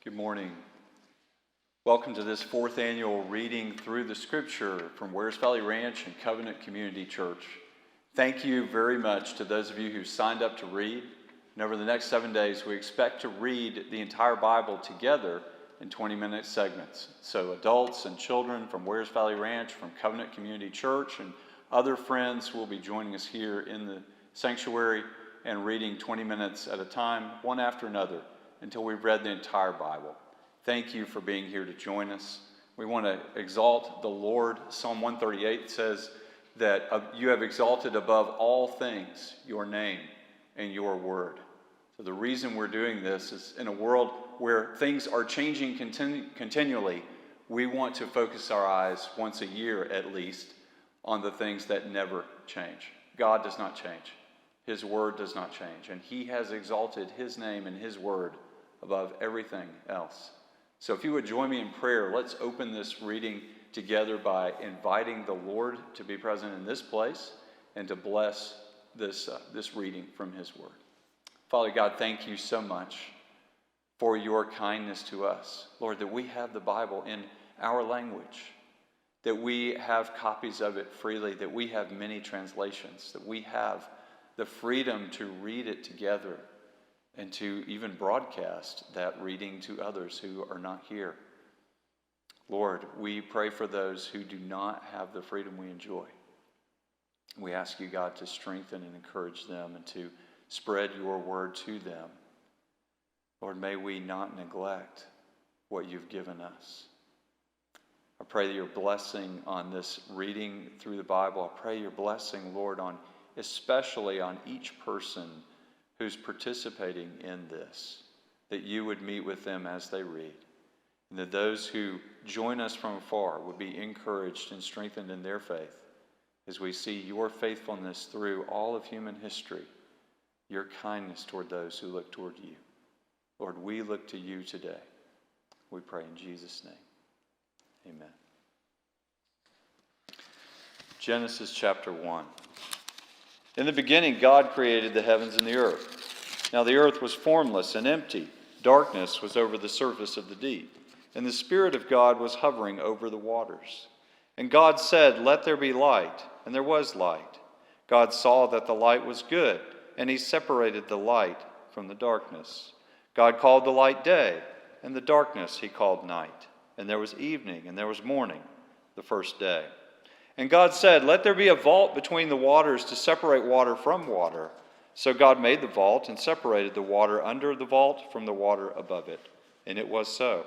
Good morning. Welcome to this fourth annual reading through the scripture from Wears Valley Ranch and Covenant Community Church. Thank you very much to those of you who signed up to read. And over the next 7 days, we expect to read the entire Bible together in 20-minute segments. So adults and children from Wears Valley Ranch, from Covenant Community Church, and other friends will be joining us here in the sanctuary and reading 20 minutes at a time, one after another, until we've read the entire Bible. Thank you for being here to join us. We want to exalt the Lord. Psalm 138 says that you have exalted above all things your name and your word. So the reason we're doing this is in a world where things are changing continually, we want to focus our eyes once a year at least on the things that never change. God does not change. His word does not change. And he has exalted his name and his word above everything else. So if you would join me in prayer, let's open this reading together by inviting the Lord to be present in this place and to bless this reading from his word. Father God, thank you so much for your kindness to us. Lord, that we have the Bible in our language, that we have copies of it freely, that we have many translations, that we have the freedom to read it together and to even broadcast that reading to others who are not here. Lord, we pray for those who do not have the freedom we enjoy. We ask you, God, to strengthen and encourage them and to spread your word to them. Lord, may we not neglect what you've given us. I pray that your blessing on this reading through the Bible. I pray your blessing, Lord, especially on each person who's participating in this, that you would meet with them as they read, and that those who join us from afar would be encouraged and strengthened in their faith as we see your faithfulness through all of human history, your kindness toward those who look toward you. Lord, we look to you today. We pray in Jesus' name. Amen. Genesis chapter 1. In the beginning, God created the heavens and the earth. Now the earth was formless and empty. Darkness was over the surface of the deep, and the Spirit of God was hovering over the waters. And God said, "Let there be light," and there was light. God saw that the light was good, and he separated the light from the darkness. God called the light day, and the darkness he called night. And there was evening, and there was morning, the first day. And God said, "Let there be a vault between the waters to separate water from water." So God made the vault and separated the water under the vault from the water above it. And it was so.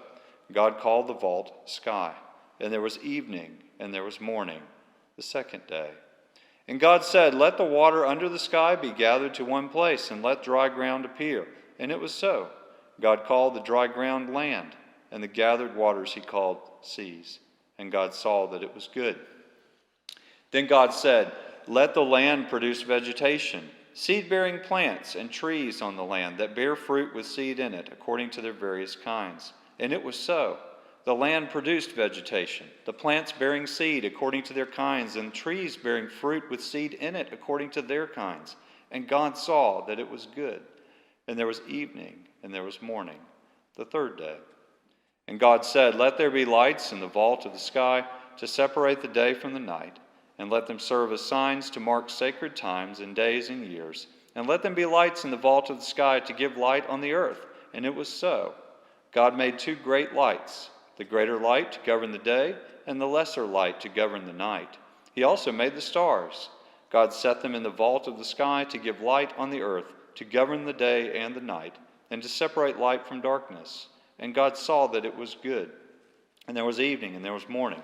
God called the vault sky. And there was evening, and there was morning, the second day. And God said, "Let the water under the sky be gathered to one place, and let dry ground appear." And it was so. God called the dry ground land, and the gathered waters he called seas. And God saw that it was good. Then God said, "Let the land produce vegetation, seed-bearing plants and trees on the land that bear fruit with seed in it, according to their various kinds." And it was so. The land produced vegetation, the plants bearing seed according to their kinds, and trees bearing fruit with seed in it according to their kinds. And God saw that it was good. And there was evening, and there was morning, the third day. And God said, "Let there be lights in the vault of the sky to separate the day from the night, and let them serve as signs to mark sacred times and days and years. And let them be lights in the vault of the sky to give light on the earth." And it was so. God made two great lights, the greater light to govern the day, and the lesser light to govern the night. He also made the stars. God set them in the vault of the sky to give light on the earth, to govern the day and the night, and to separate light from darkness. And God saw that it was good. And there was evening, and there was morning,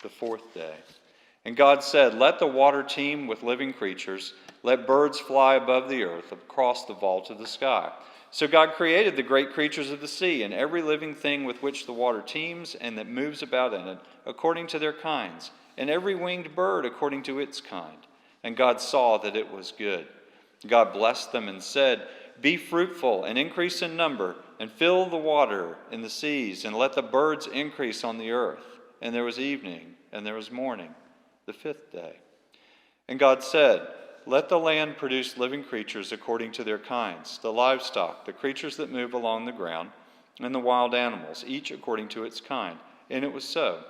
the fourth day. And God said, "Let the water teem with living creatures. Let birds fly above the earth across the vault of the sky." So God created the great creatures of the sea and every living thing with which the water teems and that moves about in it, according to their kinds, and every winged bird according to its kind. And God saw that it was good. God blessed them and said, "Be fruitful and increase in number, and fill the water in the seas, and let the birds increase on the earth." And there was evening, and there was morning, the fifth day. And God said, "Let the land produce living creatures according to their kinds, the livestock, the creatures that move along the ground, and the wild animals, each according to its kind. And it was so.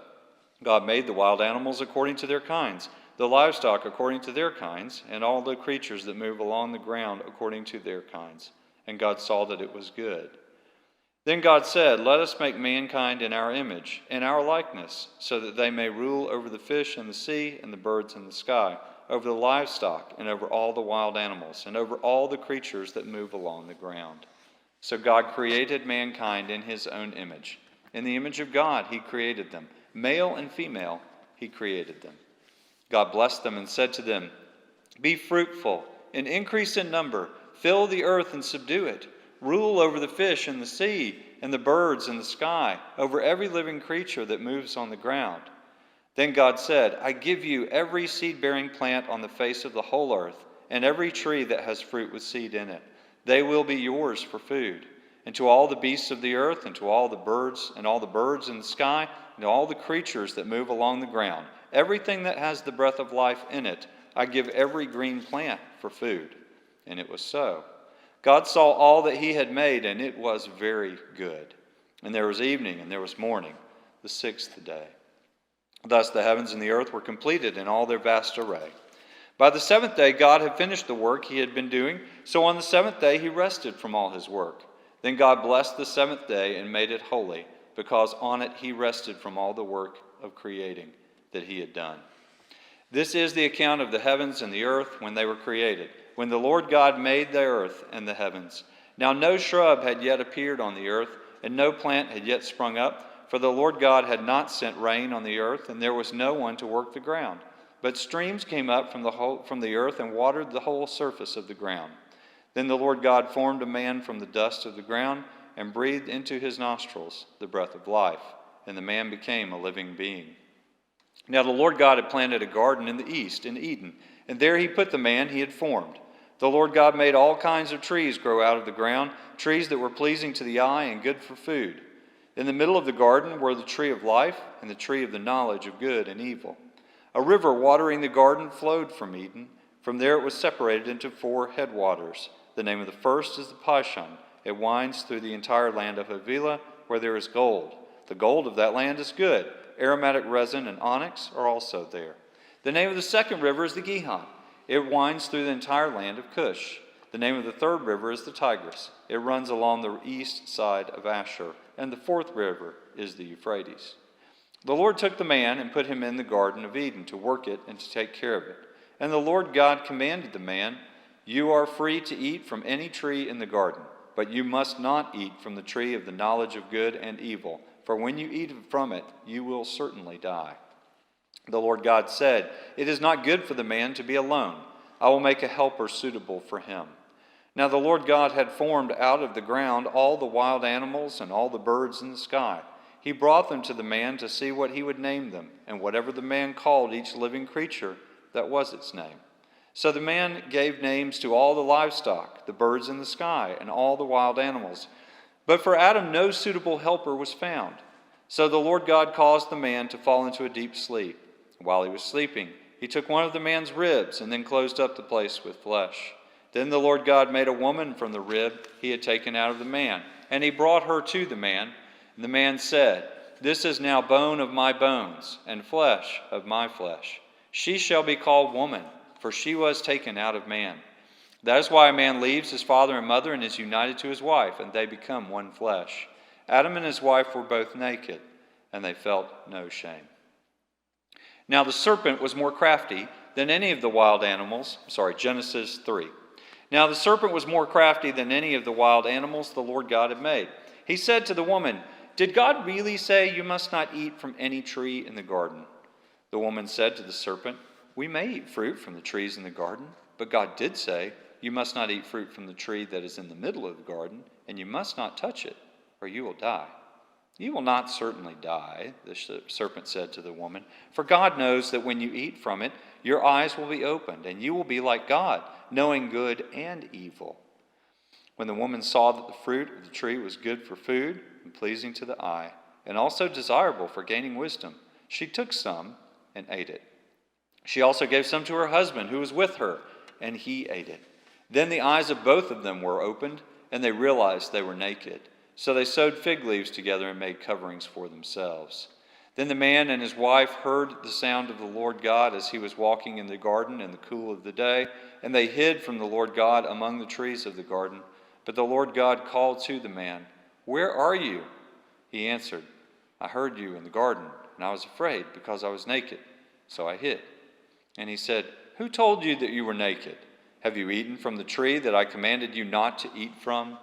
God made the wild animals according to their kinds, the livestock according to their kinds, and all the creatures that move along the ground according to their kinds. And God saw that it was good. Then God said, "Let us make mankind in our image, in our likeness, so that they may rule over the fish in the sea and the birds in the sky, over the livestock and over all the wild animals, and over all the creatures that move along the ground." So God created mankind in his own image. In the image of God he created them. Male and female he created them. God blessed them and said to them, "Be fruitful and increase in number, fill the earth and subdue it. Rule over the fish in the sea and the birds in the sky, over every living creature that moves on the ground." Then God said, "I give you every seed-bearing plant on the face of the whole earth, and every tree that has fruit with seed in it. They will be yours for food. And to all the beasts of the earth, and to all the birds in the sky, and to all the creatures that move along the ground, everything that has the breath of life in it, I give every green plant for food." And it was so. God saw all that he had made, and it was very good. And there was evening, and there was morning, the sixth day. Thus the heavens and the earth were completed in all their vast array. By the seventh day God had finished the work he had been doing, so on the seventh day he rested from all his work. Then God blessed the seventh day and made it holy, because on it he rested from all the work of creating that he had done. This is the account of the heavens and the earth when they were created, when the Lord God made the earth and the heavens. Now no shrub had yet appeared on the earth, and no plant had yet sprung up, for the Lord God had not sent rain on the earth, and there was no one to work the ground. But streams came up from the earth and watered the whole surface of the ground. Then the Lord God formed a man from the dust of the ground and breathed into his nostrils the breath of life, and the man became a living being. Now the Lord God had planted a garden in the east, in Eden, and there he put the man he had formed. The Lord God made all kinds of trees grow out of the ground, trees that were pleasing to the eye and good for food. In the middle of the garden were the tree of life and the tree of the knowledge of good and evil. A river watering the garden flowed from Eden. From there it was separated into 4 headwaters. The name of the first is the Pishon. It winds through the entire land of Havilah, where there is gold. The gold of that land is good. Aromatic resin and onyx are also there. The name of the second river is the Gihon. It winds through the entire land of Cush. The name of the third river is the Tigris. It runs along the east side of Ashur. And the fourth river is the Euphrates. The Lord took the man and put him in the Garden of Eden to work it and to take care of it. And the Lord God commanded the man, "You are free to eat from any tree in the garden, but you must not eat from the tree of the knowledge of good and evil, for when you eat from it, you will certainly die." The Lord God said, "It is not good for the man to be alone. I will make a helper suitable for him." Now the Lord God had formed out of the ground all the wild animals and all the birds in the sky. He brought them to the man to see what he would name them, and whatever the man called each living creature, that was its name. So the man gave names to all the livestock, the birds in the sky, and all the wild animals. But for Adam no suitable helper was found. So the Lord God caused the man to fall into a deep sleep. While he was sleeping, he took one of the man's ribs and then closed up the place with flesh. Then the Lord God made a woman from the rib he had taken out of the man, and he brought her to the man. And the man said, "This is now bone of my bones and flesh of my flesh. She shall be called woman, for she was taken out of man. That is why a man leaves his father and mother and is united to his wife, and they become one flesh." Adam and his wife were both naked, and they felt no shame. Now the serpent was more crafty than any of the wild animals. Genesis 3. Now the serpent was more crafty than any of the wild animals the Lord God had made. He said to the woman, "Did God really say you must not eat from any tree in the garden?" The woman said to the serpent, "We may eat fruit from the trees in the garden, but God did say, 'You must not eat fruit from the tree that is in the middle of the garden, and you must not touch it, or you will die.'" "You will not certainly die," the serpent said to the woman, "for God knows that when you eat from it, your eyes will be opened, and you will be like God, knowing good and evil." When the woman saw that the fruit of the tree was good for food and pleasing to the eye, and also desirable for gaining wisdom, she took some and ate it. She also gave some to her husband who was with her, and he ate it. Then the eyes of both of them were opened, and they realized they were naked. So they sewed fig leaves together and made coverings for themselves. Then the man and his wife heard the sound of the Lord God as he was walking in the garden in the cool of the day, and they hid from the Lord God among the trees of the garden. But the Lord God called to the man, "Where are you?" He answered, "I heard you in the garden, and I was afraid because I was naked, so I hid." And he said, "Who told you that you were naked? Have you eaten from the tree that I commanded you not to eat from?"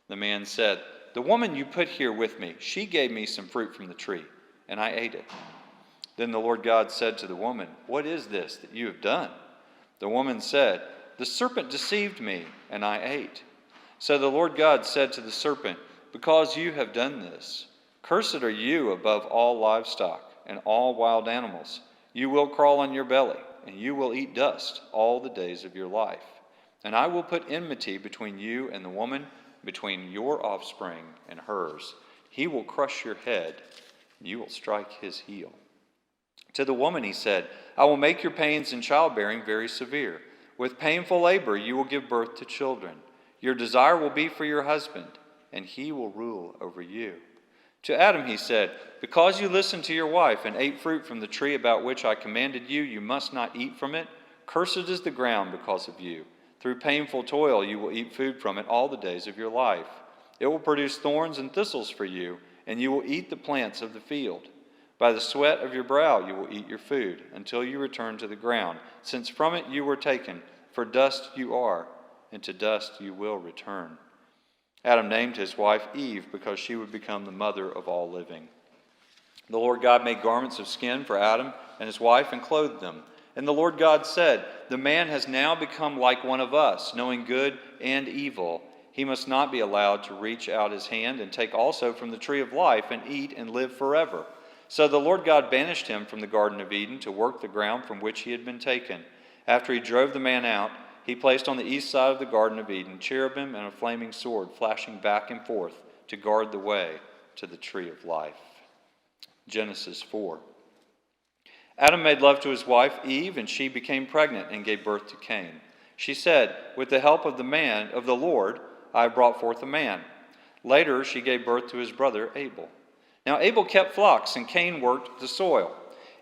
The man said, "The woman you put here with me, she gave me some fruit from the tree, and I ate it." Then the Lord God said to the woman, "What is this that you have done?" The woman said, "The serpent deceived me, and I ate." So the Lord God said to the serpent, "Because you have done this, cursed are you above all livestock and all wild animals. You will crawl on your belly, and you will eat dust all the days of your life. And I will put enmity between you and the woman, between your offspring and hers. He will crush your head, and you will strike his heel." To the woman he said, "I will make your pains in childbearing very severe. With painful labor you will give birth to children. Your desire will be for your husband, and he will rule over you." To Adam he said, "Because you listened to your wife and ate fruit from the tree about which I commanded you, you must not eat from it. Cursed is the ground because of you. Through painful toil you will eat food from it all the days of your life. It will produce thorns and thistles for you, and you will eat the plants of the field. By the sweat of your brow you will eat your food, until you return to the ground, since from it you were taken, for dust you are, and to dust you will return." Adam named his wife Eve because she would become the mother of all living. The Lord God made garments of skin for Adam and his wife and clothed them. And the Lord God said, "The man has now become like one of us, knowing good and evil. He must not be allowed to reach out his hand and take also from the tree of life and eat and live forever." So the Lord God banished him from the Garden of Eden to work the ground from which he had been taken. After he drove the man out, he placed on the east side of the Garden of Eden cherubim and a flaming sword flashing back and forth to guard the way to the tree of life. Genesis 4. Adam made love to his wife Eve, and she became pregnant and gave birth to Cain. She said, "With the help of the Lord, I have brought forth a man." Later she gave birth to his brother Abel. Now Abel kept flocks, and Cain worked the soil.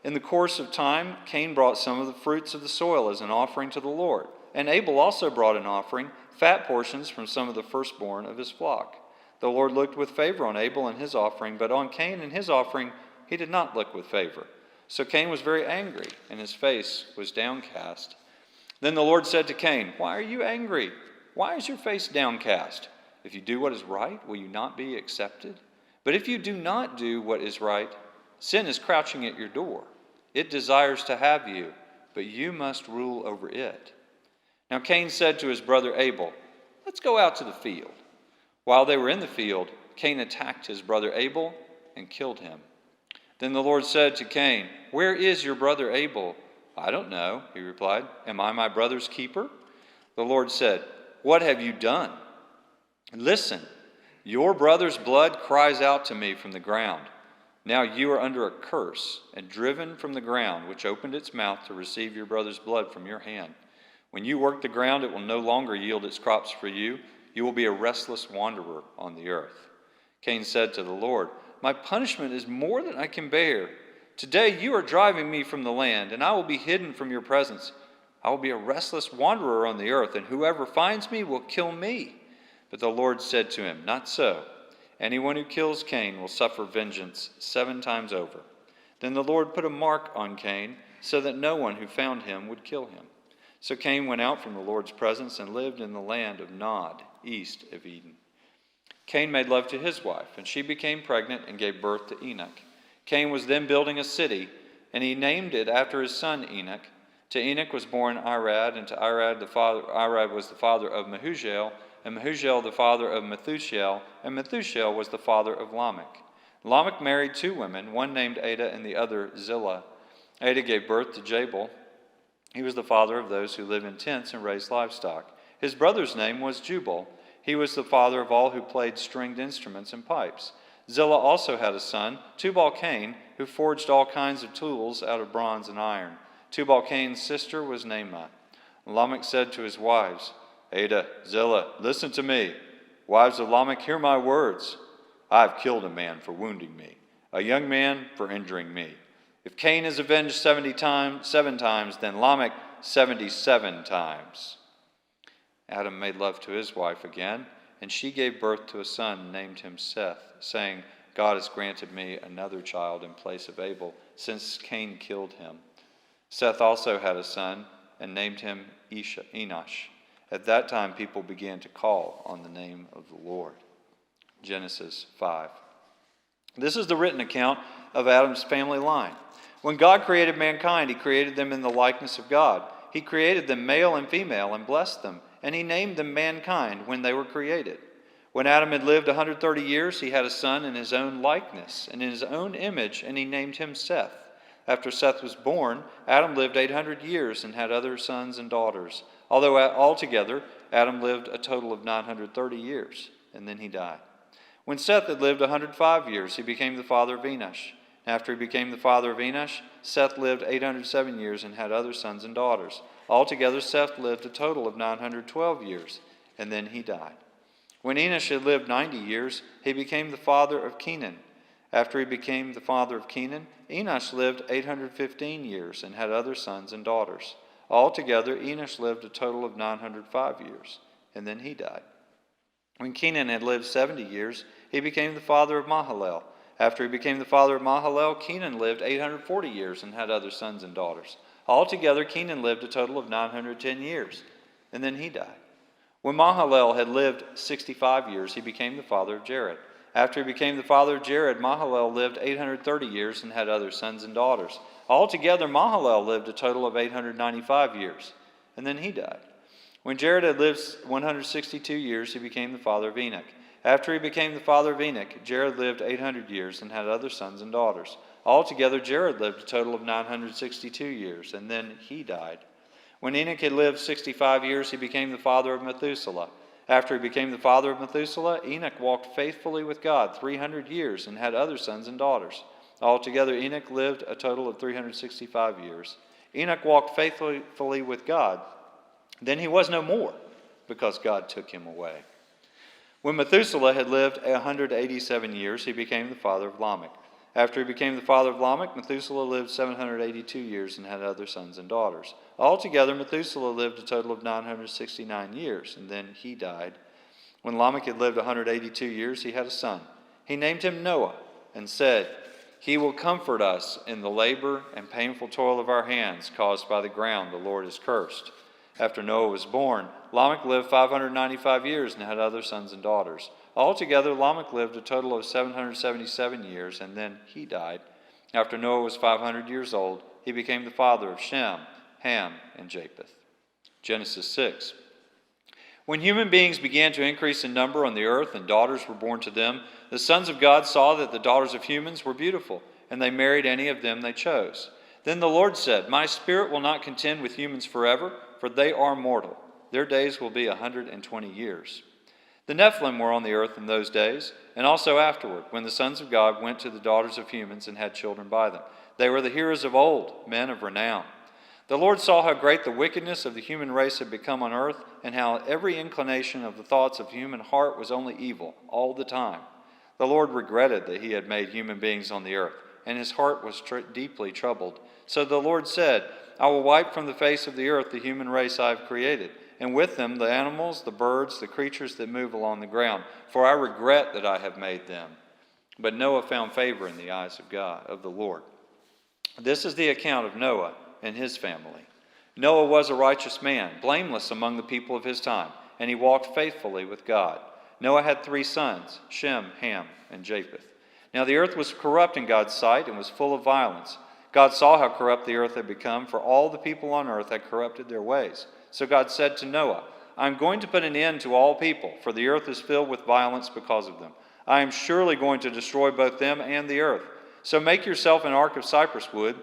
In the course of time, Cain brought some of the fruits of the soil as an offering to the Lord. And Abel also brought an offering, fat portions from some of the firstborn of his flock. The Lord looked with favor on Abel and his offering, but on Cain and his offering he did not look with favor. So Cain was very angry, and his face was downcast. Then the Lord said to Cain, "Why are you angry? Why is your face downcast? If you do what is right, will you not be accepted? But if you do not do what is right, sin is crouching at your door. It desires to have you, but you must rule over it." Now Cain said to his brother Abel, "Let's go out to the field." While they were in the field, Cain attacked his brother Abel and killed him. Then the Lord said to Cain, "Where is your brother Abel?" "I don't know," he replied. "Am I my brother's keeper?" The Lord said, "What have you done?" "Listen, your brother's blood cries out to me from the ground. Now you are under a curse and driven from the ground, which opened its mouth to receive your brother's blood from your hand. When you work the ground, it will no longer yield its crops for you. You will be a restless wanderer on the earth." Cain said to the Lord, "My punishment is more than I can bear. Today you are driving me from the land, and I will be hidden from your presence. I will be a restless wanderer on the earth, and whoever finds me will kill me." But the Lord said to him, "Not so. Anyone who kills Cain will suffer vengeance 7 times over." Then the Lord put a mark on Cain, so that no one who found him would kill him. So Cain went out from the Lord's presence and lived in the land of Nod, east of Eden. Cain made love to his wife, and she became pregnant and gave birth to Enoch. Cain was then building a city, and he named it after his son Enoch. To Enoch was born Irad, and to Irad was the father of Mehujael, and Mehujael the father of Methushael, and Methushael was the father of Lamech. Lamech married 2 women, one named Adah and the other Zillah. Adah gave birth to Jabal. He was the father of those who live in tents and raise livestock. His brother's name was Jubal. He was the father of all who played stringed instruments and pipes. Zillah also had a son, Tubal-Cain, who forged all kinds of tools out of bronze and iron. Tubal-Cain's sister was Naamah. Lamech said to his wives, "Adah, Zillah, listen to me. Wives of Lamech, hear my words. I have killed a man for wounding me, a young man for injuring me. If Cain is avenged 7 times, then Lamech 77 times. Adam made love to his wife again, and she gave birth to a son and named him Seth, saying, God has granted me another child in place of Abel, since Cain killed him. Seth also had a son and named him Enosh. At that time people began to call on the name of the Lord. Genesis 5. This is the written account of Adam's family line. When God created mankind, he created them in the likeness of God. He created them male and female and blessed them, and he named them mankind when they were created. When Adam had lived 130 years, he had a son in his own likeness and in his own image, and he named him Seth. After Seth was born, Adam lived 800 years and had other sons and daughters. Although altogether, Adam lived a total of 930 years, and then he died. When Seth had lived 105 years, he became the father of Enosh. After he became the father of Enosh, Seth lived 807 years and had other sons and daughters. Altogether, Seth lived a total of 912 years, and then he died. When Enosh had lived 90 years, he became the father of Kenan. After he became the father of Kenan, Enosh lived 815 years and had other sons and daughters. Altogether, Enosh lived a total of 905 years, and then he died. When Kenan had lived 70 years, he became the father of Mahalalel. After he became the father of Mahalalel, Kenan lived 840 years and had other sons and daughters. Altogether, Kenan lived a total of 910 years, and then he died. When Mahalalel had lived 65 years, he became the father of Jared. After he became the father of Jared, Mahalalel lived 830 years and had other sons and daughters. Altogether, Mahalalel lived a total of 895 years, and then he died. When Jared had lived 162 years, he became the father of Enoch. After he became the father of Enoch, Jared lived 800 years and had other sons and daughters. Altogether, Jared lived a total of 962 years, and then he died. When Enoch had lived 65 years, he became the father of Methuselah. After he became the father of Methuselah, Enoch walked faithfully with God 300 years and had other sons and daughters. Altogether, Enoch lived a total of 365 years. Enoch walked faithfully with God. Then he was no more, because God took him away. When Methuselah had lived 187 years, he became the father of Lamech. After he became the father of Lamech, Methuselah lived 782 years and had other sons and daughters. Altogether, Methuselah lived a total of 969 years, and then he died. When Lamech had lived 182 years, he had a son. He named him Noah and said, He will comfort us in the labor and painful toil of our hands caused by the ground the Lord has cursed. After Noah was born, Lamech lived 595 years and had other sons and daughters. Altogether, Lamech lived a total of 777 years, and then he died. After Noah was 500 years old, he became the father of Shem, Ham, and Japheth. Genesis 6. When human beings began to increase in number on the earth and daughters were born to them, the sons of God saw that the daughters of humans were beautiful, and they married any of them they chose. Then the Lord said, My spirit will not contend with humans forever, for they are mortal. Their days will be 120 years. The Nephilim were on the earth in those days, and also afterward, when the sons of God went to the daughters of humans and had children by them. They were the heroes of old, men of renown. The Lord saw how great the wickedness of the human race had become on earth, and how every inclination of the thoughts of the human heart was only evil all the time. The Lord regretted that he had made human beings on the earth, and his heart was deeply troubled. So the Lord said, I will wipe from the face of the earth the human race I have created, and with them the animals, the birds, the creatures that move along the ground, for I regret that I have made them. But Noah found favor in the eyes of God, of the Lord. This is the account of Noah and his family. Noah was a righteous man, blameless among the people of his time, and he walked faithfully with God. Noah had 3 sons, Shem, Ham, and Japheth. Now the earth was corrupt in God's sight and was full of violence. God saw how corrupt the earth had become, for all the people on earth had corrupted their ways. So God said to Noah, I am going to put an end to all people, for the earth is filled with violence because of them. I am surely going to destroy both them and the earth. So make yourself an ark of cypress wood,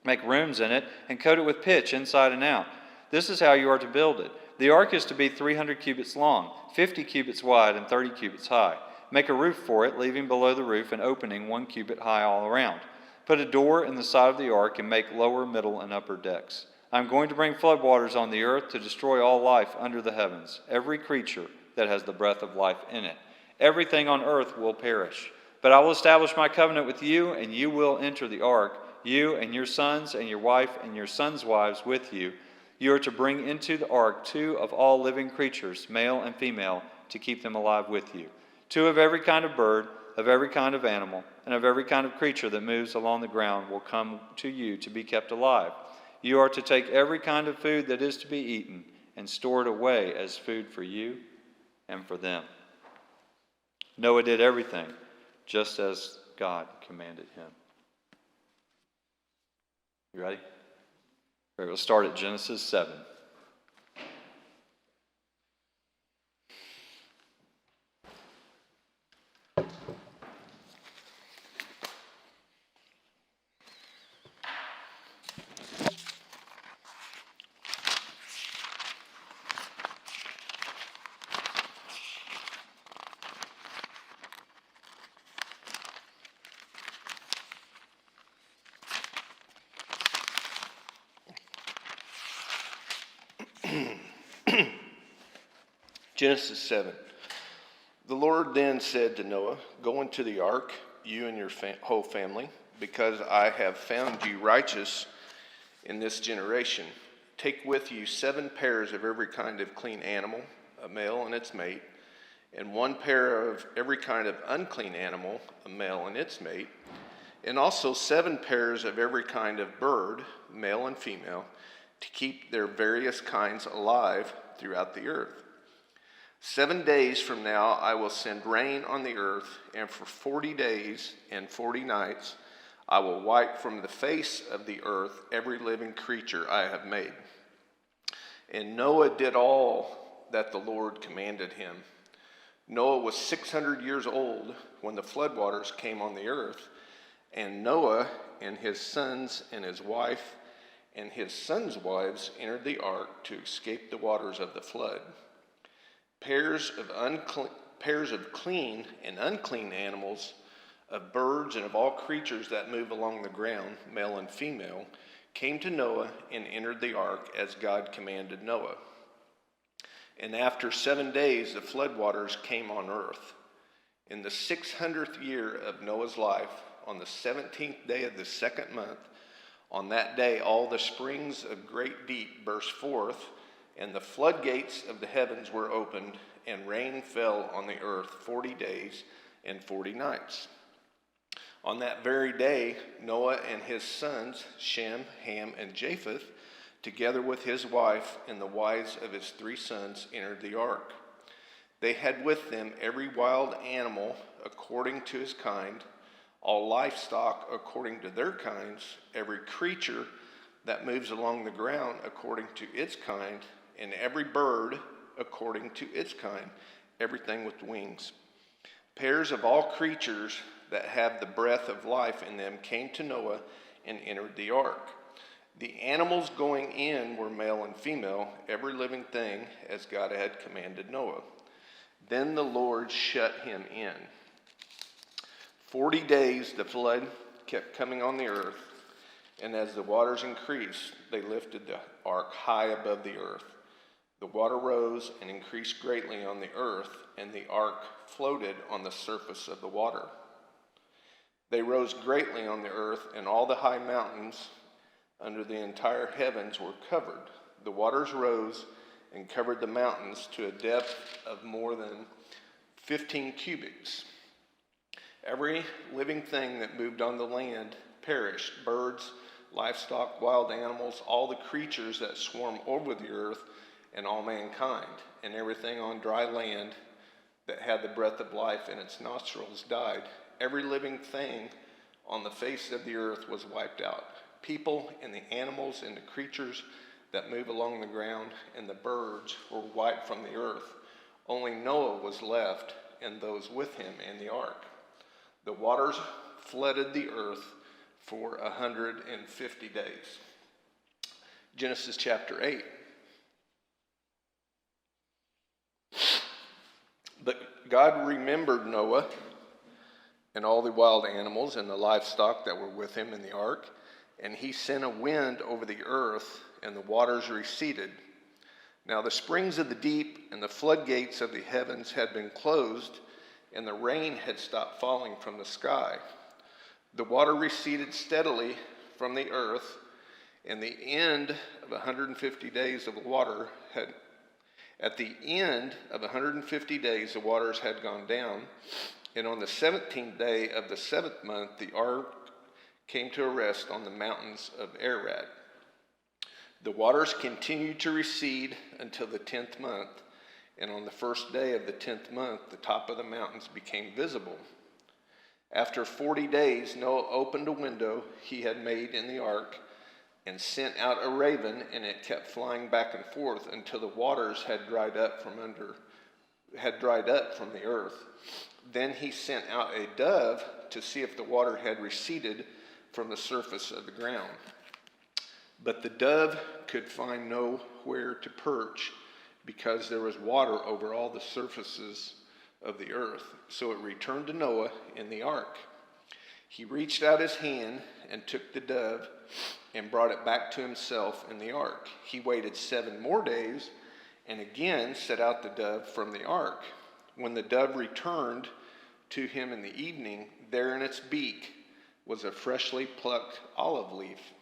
make rooms in it, and coat it with pitch inside and out. This is how you are to build it. The ark is to be 300 cubits long, 50 cubits wide, and 30 cubits high. Make a roof for it, leaving below the roof an opening 1 cubit high all around. Put a door in the side of the ark and make lower, middle, and upper decks. I am going to bring floodwaters on the earth to destroy all life under the heavens, every creature that has the breath of life in it. everything on earth will perish. But I will establish my covenant with you, and you will enter the ark, you and your sons and your wife and your sons' wives with you. You are to bring into the ark 2 of all living creatures, male and female, to keep them alive with you. 2 of every kind of bird, of every kind of animal, and of every kind of creature that moves along the ground will come to you to be kept alive. You are to take every kind of food that is to be eaten and store it away as food for you and for them. Noah did everything just as God commanded him. You ready? All right, we'll start at Genesis 7. Genesis 7. The Lord then said to Noah, "Go into the ark, you and your whole family, because I have found you righteous in this generation. Take with you 7 pairs of every kind of clean animal, a male and its mate, and 1 pair of every kind of unclean animal, a male and its mate, and also 7 pairs of every kind of bird, male and female, to keep their various kinds alive throughout the earth. 7 days from now I will send rain on the earth, and for 40 days and 40 nights I will wipe from the face of the earth every living creature I have made." And Noah did all that the Lord commanded him. Noah was 600 years old when the floodwaters came on the earth, and Noah and his sons and his wife and his sons' wives entered the ark to escape the waters of the flood. Pairs of clean and unclean animals, of birds and of all creatures that move along the ground, male and female, came to Noah and entered the ark as God commanded Noah. And after 7 days, the floodwaters came on earth. In the 600th year of Noah's life, on the 17th day of the 2nd month, on that day all the springs of great deep burst forth, and the floodgates of the heavens were opened, and rain fell on the earth 40 days and 40 nights. On that very day, Noah and his sons, Shem, Ham, and Japheth, together with his wife and the wives of his 3 sons, entered the ark. They had with them every wild animal according to his kind, all livestock according to their kinds, every creature that moves along the ground according to its kind, and every bird according to its kind, everything with wings. Pairs of all creatures that have the breath of life in them came to Noah and entered the ark. The animals going in were male and female, every living thing as God had commanded Noah. Then the Lord shut him in. 40 days the flood kept coming on the earth, and as the waters increased, they lifted the ark high above the earth. The water rose and increased greatly on the earth, and the ark floated on the surface of the water. They rose greatly on the earth, and all the high mountains under the entire heavens were covered. The waters rose and covered the mountains to a depth of more than 15 cubits. Every living thing that moved on the land perished: birds, livestock, wild animals, all the creatures that swarm over the earth, and all mankind, and everything on dry land that had the breath of life in its nostrils died. Every living thing on the face of the earth was wiped out: people and the animals and the creatures that move along the ground, and the birds were wiped from the earth. Only Noah was left, and those with him in the ark. The waters flooded the earth for 150 days. Genesis chapter 8. But God remembered Noah and all the wild animals and the livestock that were with him in the ark, and he sent a wind over the earth, and the waters receded. Now the springs of the deep and the floodgates of the heavens had been closed, and the rain had stopped falling from the sky. The water receded steadily from the earth, and the end of 150 days of water had At the end of 150 days, the waters had gone down, and on the 17th day of the 7th month, the ark came to a rest on the mountains of Ararat. The waters continued to recede until the 10th month, and on the first day of the 10th month, the top of the mountains became visible. After 40 days, Noah opened a window he had made in the ark and sent out a raven, and it kept flying back and forth until the waters had dried up from the earth. Then he sent out a dove to see if the water had receded from the surface of the ground. But the dove could find nowhere to perch, because there was water over all the surfaces of the earth. So it returned to Noah in the ark. He reached out his hand and took the dove and brought it back to himself in the ark. He waited 7 more days and again set out the dove from the ark. When the dove returned to him in the evening, there in its beak was a freshly plucked olive leaf.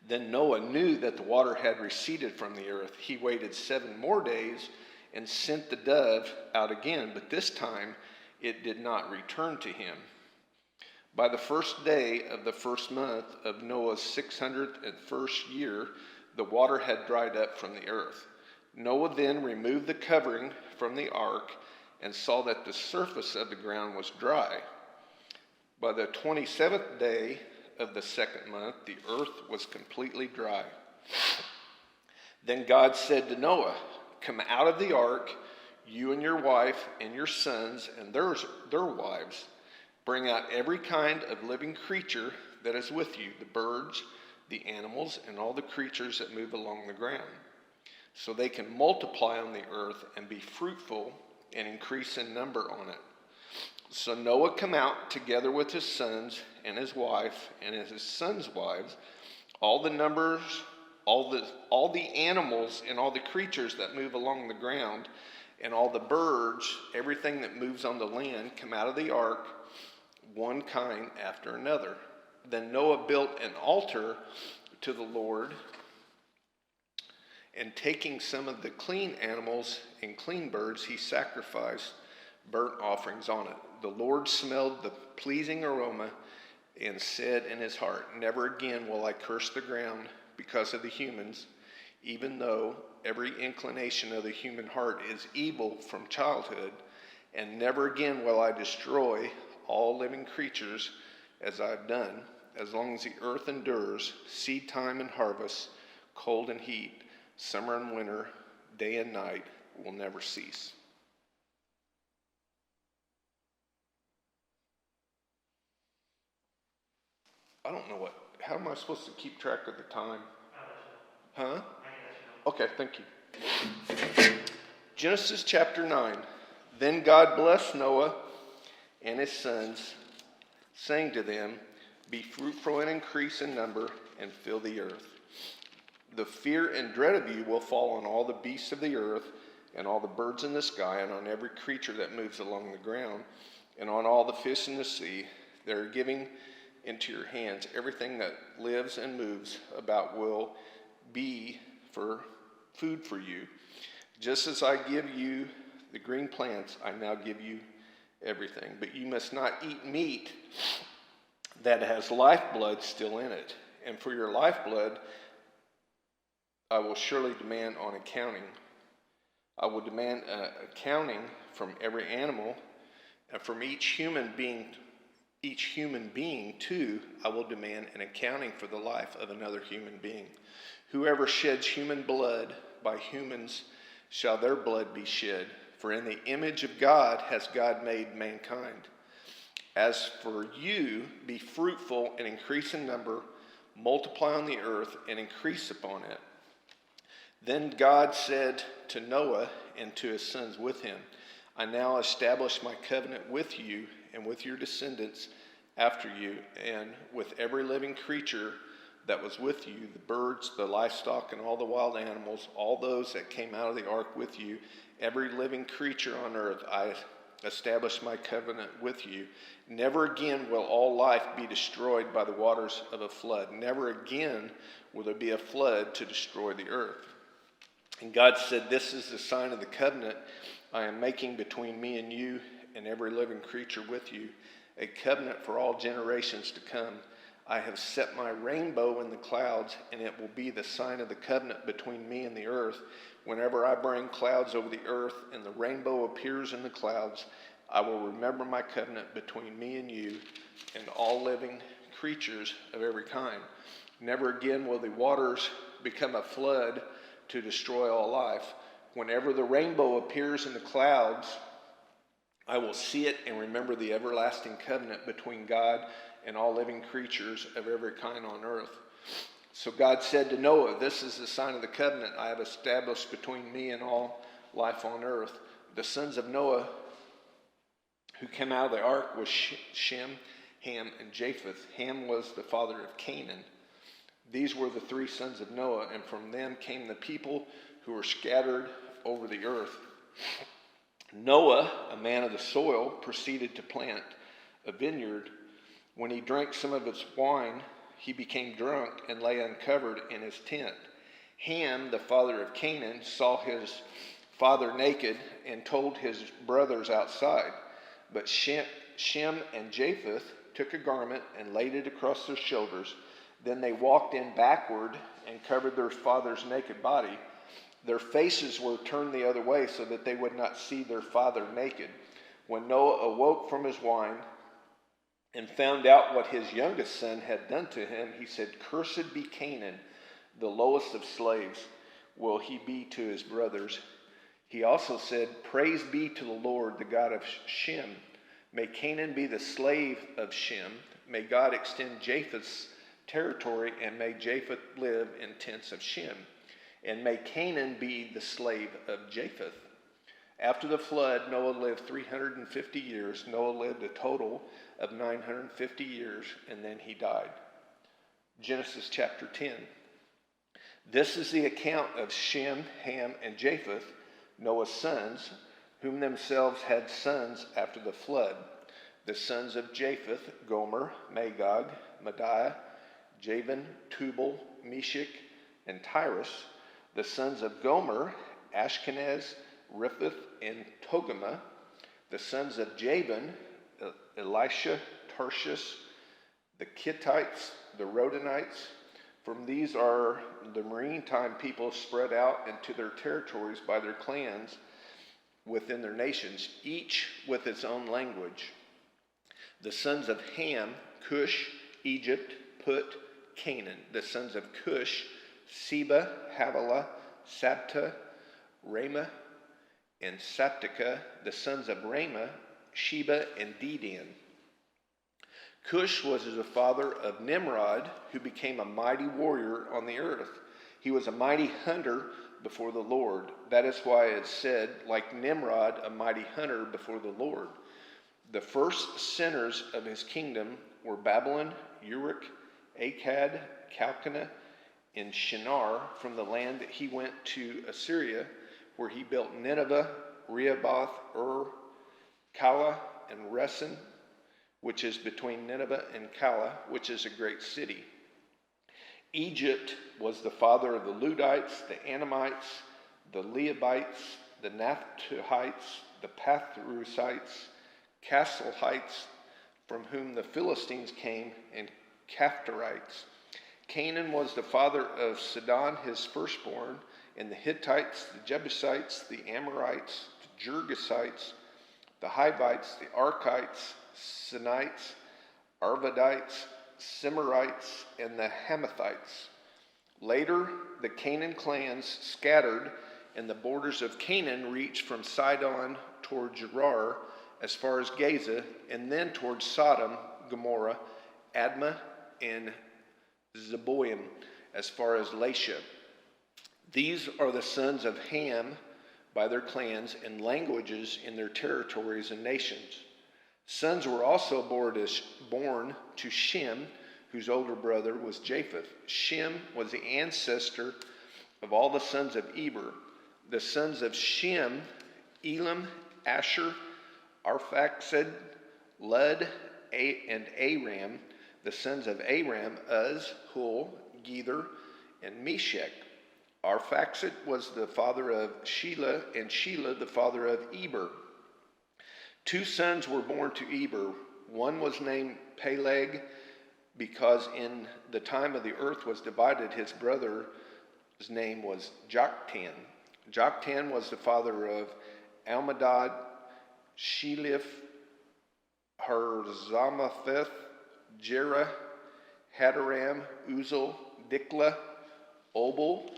Then Noah knew that the water had receded from the earth. He waited 7 more days and sent the dove out again, but this time it did not return to him. By the first day of the first month of Noah's 601st year, the water had dried up from the earth. Noah then removed the covering from the ark and saw that the surface of the ground was dry. By the 27th day of the 2nd month, the earth was completely dry. Then God said to Noah, "Come out of the ark, you and your wife and your sons and their wives. Bring out every kind of living creature that is with you, the birds, the animals, and all the creatures that move along the ground, so they can multiply on the earth and be fruitful and increase in number on it." So Noah came out together with his sons and his wife and his sons' wives, all the animals and all the creatures that move along the ground, and all the birds, everything that moves on the land, come out of the ark, one kind after another. Then Noah built an altar to the Lord, and taking some of the clean animals and clean birds, he sacrificed burnt offerings on it. The Lord smelled the pleasing aroma and said in his heart, "Never again will I curse the ground because of the humans, even though every inclination of the human heart is evil from childhood, and never again will I destroy all living creatures as I have done. As long as the earth endures, seed time and harvest, cold and heat, summer and winter, day and night will never cease." I don't know how am I supposed to keep track of the time? Huh? Okay, thank you. Genesis chapter 9. Then God blessed Noah and his sons, saying to them, "Be fruitful and increase in number and fill the earth. The fear and dread of you will fall on all the beasts of the earth and all the birds in the sky and on every creature that moves along the ground and on all the fish in the sea. They are giving into your hands. Everything that lives and moves about will be for food for you. Just as I give you the green plants, I now give you everything. But you must not eat meat that has lifeblood still in it. And for your lifeblood, I will surely demand on accounting. I will demand accounting from every animal, and from each human being too, I will demand an accounting for the life of another human being. Whoever sheds human blood, by humans shall their blood be shed. For in the image of God has God made mankind. As for you, be fruitful and increase in number, multiply on the earth and increase upon it." Then God said to Noah and to his sons with him, "I now establish my covenant with you and with your descendants after you, and with every living creature that was with you, the birds, the livestock, and all the wild animals, all those that came out of the ark with you, every living creature on earth. I establish my covenant with you. Never again will all life be destroyed by the waters of a flood. Never again will there be a flood to destroy the earth. And God said, this is the sign of the covenant I am making between me and you and every living creature with you, a covenant for all generations to come. I have set my rainbow in the clouds, and it will be the sign of the covenant between me and the earth. Whenever I bring clouds over the earth and the rainbow appears in the clouds, I will remember my covenant between me and you and all living creatures of every kind. Never again will the waters become a flood to destroy all life. Whenever the rainbow appears in the clouds, I will see it and remember the everlasting covenant between God and all living creatures of every kind on earth. So God said to Noah, this is the sign of the covenant I have established between me and all life on earth. The sons of Noah who came out of the ark was Shem, Ham, and Japheth. Ham was the father of Canaan. These were the three sons of Noah, and from them came the people who were scattered over the earth. Noah, a man of the soil, proceeded to plant a vineyard. When he drank some of its wine, he became drunk and lay uncovered in his tent. Ham, the father of Canaan, saw his father naked and told his brothers outside. But Shem and Japheth took a garment and laid it across their shoulders. Then they walked in backward and covered their father's naked body. Their faces were turned the other way so that they would not see their father naked. When Noah awoke from his wine and found out what his youngest son had done to him, he said, "Cursed be Canaan, the lowest of slaves will he be to his brothers." He also said, "Praise be to the Lord, the God of Shem. May Canaan be the slave of Shem. May God extend Japheth's territory, and may Japheth live in tents of Shem. And may Canaan be the slave of Japheth." After the flood, Noah lived 350 years. Noah lived a total of 950 years, and then he died. Genesis chapter 10. This is the account of Shem, Ham, and Japheth, Noah's sons, whom themselves had sons after the flood. The sons of Japheth, Gomer, Magog, Madai, Javan, Tubal, Meshach, and Tyrus. The sons of Gomer, Ashkenaz, Riphath, and Togarmah. The sons of Javan, Elisha, Tarshish, the Kittites, the Rodanites. From these are the maritime people spread out into their territories by their clans within their nations, each with its own language. The sons of Ham, Cush, Egypt, Put, Canaan. The sons of Cush, Seba, Havilah, Sabta, Ramah, and Saptica. The sons of Ramah, Sheba, and Dedan. Cush was the father of Nimrod, who became a mighty warrior on the earth. He was a mighty hunter before the Lord. That is why it said, like Nimrod, a mighty hunter before the Lord. The first sinners of his kingdom were Babylon, Uruk, Akkad, Calcana, and Shinar. From the land that he went to Assyria, where he built Nineveh, Rehoboth, Calah, and Resen, which is between Nineveh and Calah, which is a great city. Egypt was the father of the Ludites, the Anamites, the Leabites, the Naphtuhites, the Pathrusites, Casluhites, from whom the Philistines came, and Caphtorites. Canaan was the father of Sidon, his firstborn, and the Hittites, the Jebusites, the Amorites, the Girgasites, the Hivites, the Arkites, Sinites, Arvadites, Semarites, and the Hamathites. Later, the Canaan clans scattered, and the borders of Canaan reached from Sidon toward Gerar as far as Gaza, and then toward Sodom, Gomorrah, Admah, and Zeboim as far as Lasha. These are the sons of Ham by their clans and languages in their territories and nations. Sons were also born to Shem, whose older brother was Japheth. Shem was the ancestor of all the sons of Eber. The sons of Shem, Elam, Asher, Arphaxad, Lud, and Aram. The sons of Aram, Uz, Hul, Gether, and Meshech. Arphaxad was the father of Shelah, and Shelah the father of Eber. 2 sons were born to Eber. One was named Peleg, because in the time of the earth was divided, his brother's name was Joktan. Joktan was the father of Almadad, Sheliph, Harzamatheth, Jerah, Hadaram, Uzal, Diklah, Obal,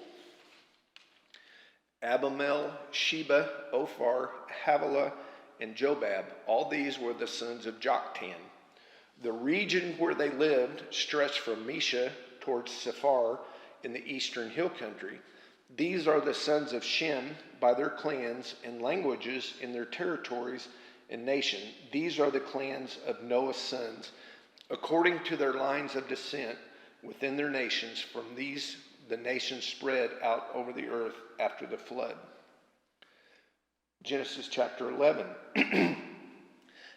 Abimel, Sheba, Ophir, Havilah, and Jobab. All these were the sons of Joktan. The region where they lived stretched from Mesha towards Sephar in the eastern hill country. These are the sons of Shem by their clans and languages in their territories and nation. These are the clans of Noah's sons, according to their lines of descent within their nations. From these the nations spread out over the earth after the flood. Genesis chapter 11.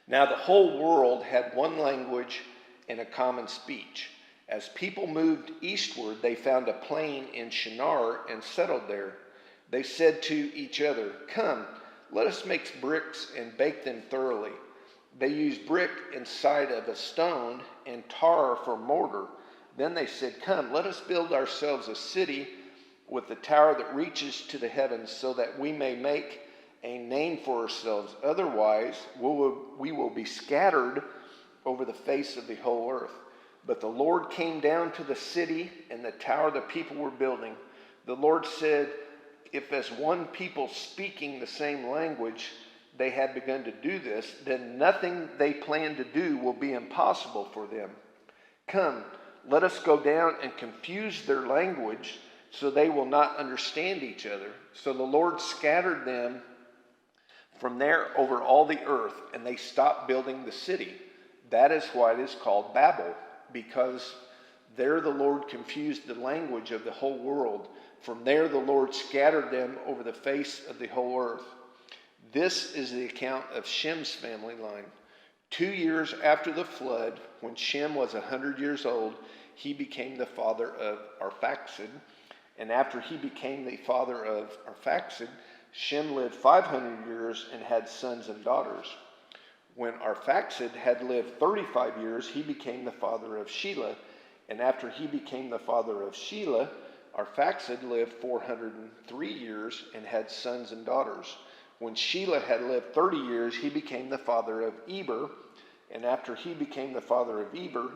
Now the whole world had one language and a common speech. As people moved eastward, they found a plain in Shinar and settled there. They said to each other, "Come, let us make bricks and bake them thoroughly." They used brick inside of a stone and tar for mortar. Then they said, "Come, let us build ourselves a city with a tower that reaches to the heavens, so that we may make a name for ourselves. Otherwise, we will be scattered over the face of the whole earth." But the Lord came down to the city and the tower the people were building. The Lord said, "If as one people speaking the same language they have begun to do this, then nothing they plan to do will be impossible for them. Come, let us go down and confuse their language, so they will not understand each other." So the Lord scattered them from there over all the earth, and they stopped building the city. That is why it is called Babel, because there the Lord confused the language of the whole world. From there the Lord scattered them over the face of the whole earth. This is the account of Shem's family line. 2 years after the flood, when Shem was 100 years old, he became the father of Arphaxad. And after he became the father of Arphaxad, Shem lived 500 years and had sons and daughters. When Arphaxad had lived 35 years, he became the father of Shelah. And after he became the father of Shelah, Arphaxad lived 403 years and had sons and daughters. When Shelah had lived 30 years, he became the father of Eber. And after he became the father of Eber,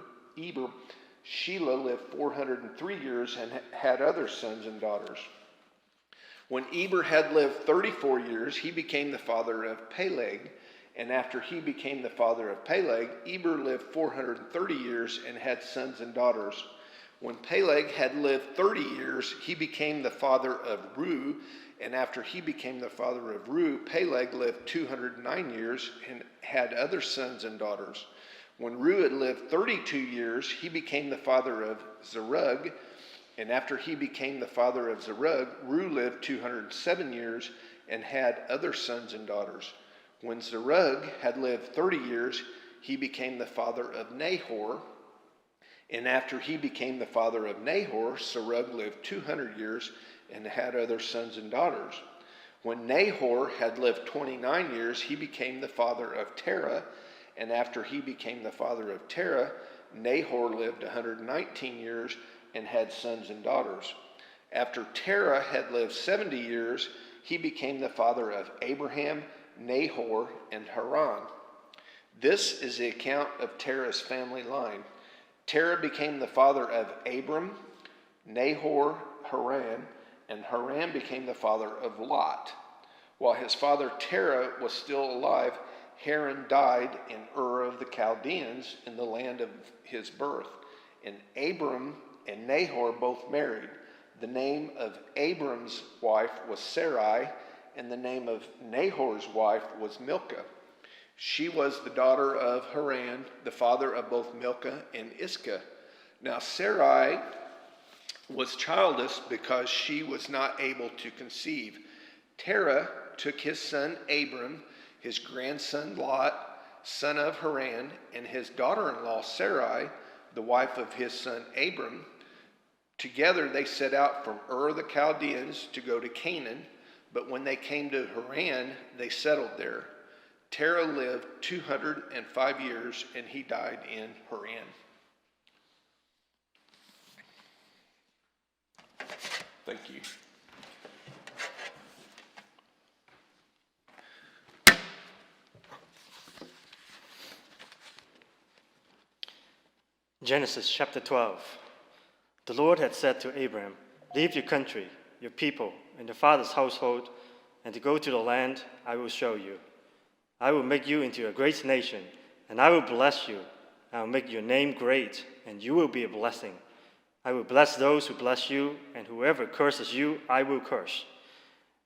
Shelah lived 403 years and had other sons and daughters. When Eber had lived 34 years, he became the father of Peleg. And after he became the father of Peleg, Eber lived 430 years and had sons and daughters. When Peleg had lived 30 years, he became the father of Reu. And after he became the father of Reu, Peleg lived 209 years and had other sons and daughters. When Reu had lived 32 years, he became the father of Zerug. And after he became the father of Zerug, Reu lived 207 years and had other sons and daughters. When Zerug had lived 30 years, he became the father of Nahor. And after he became the father of Nahor, Serug lived 200 years and had other sons and daughters. When Nahor had lived 29 years, he became the father of Terah. And after he became the father of Terah, Nahor lived 119 years and had sons and daughters. After Terah had lived 70 years, he became the father of Abraham, Nahor, and Haran. This is the account of Terah's family line. Terah became the father of Abram, Nahor, Haran, and Haran became the father of Lot. While his father Terah was still alive, Haran died in Ur of the Chaldeans in the land of his birth. And Abram and Nahor both married. The name of Abram's wife was Sarai, and the name of Nahor's wife was Milcah. She was the daughter of Haran, the father of both Milcah and Iscah. Now Sarai was childless because she was not able to conceive. Terah took his son Abram, his grandson Lot, son of Haran, and his daughter-in-law Sarai, the wife of his son Abram. Together they set out from Ur the Chaldeans to go to Canaan, but when they came to Haran, they settled there. Terah lived 205 years, and he died in Haran. Thank you. Genesis chapter 12. The Lord had said to Abram, "Leave your country, your people, and your father's household, and to go to the land I will show you. I will make you into a great nation, and I will bless you. I will make your name great, and you will be a blessing. I will bless those who bless you, and whoever curses you, I will curse.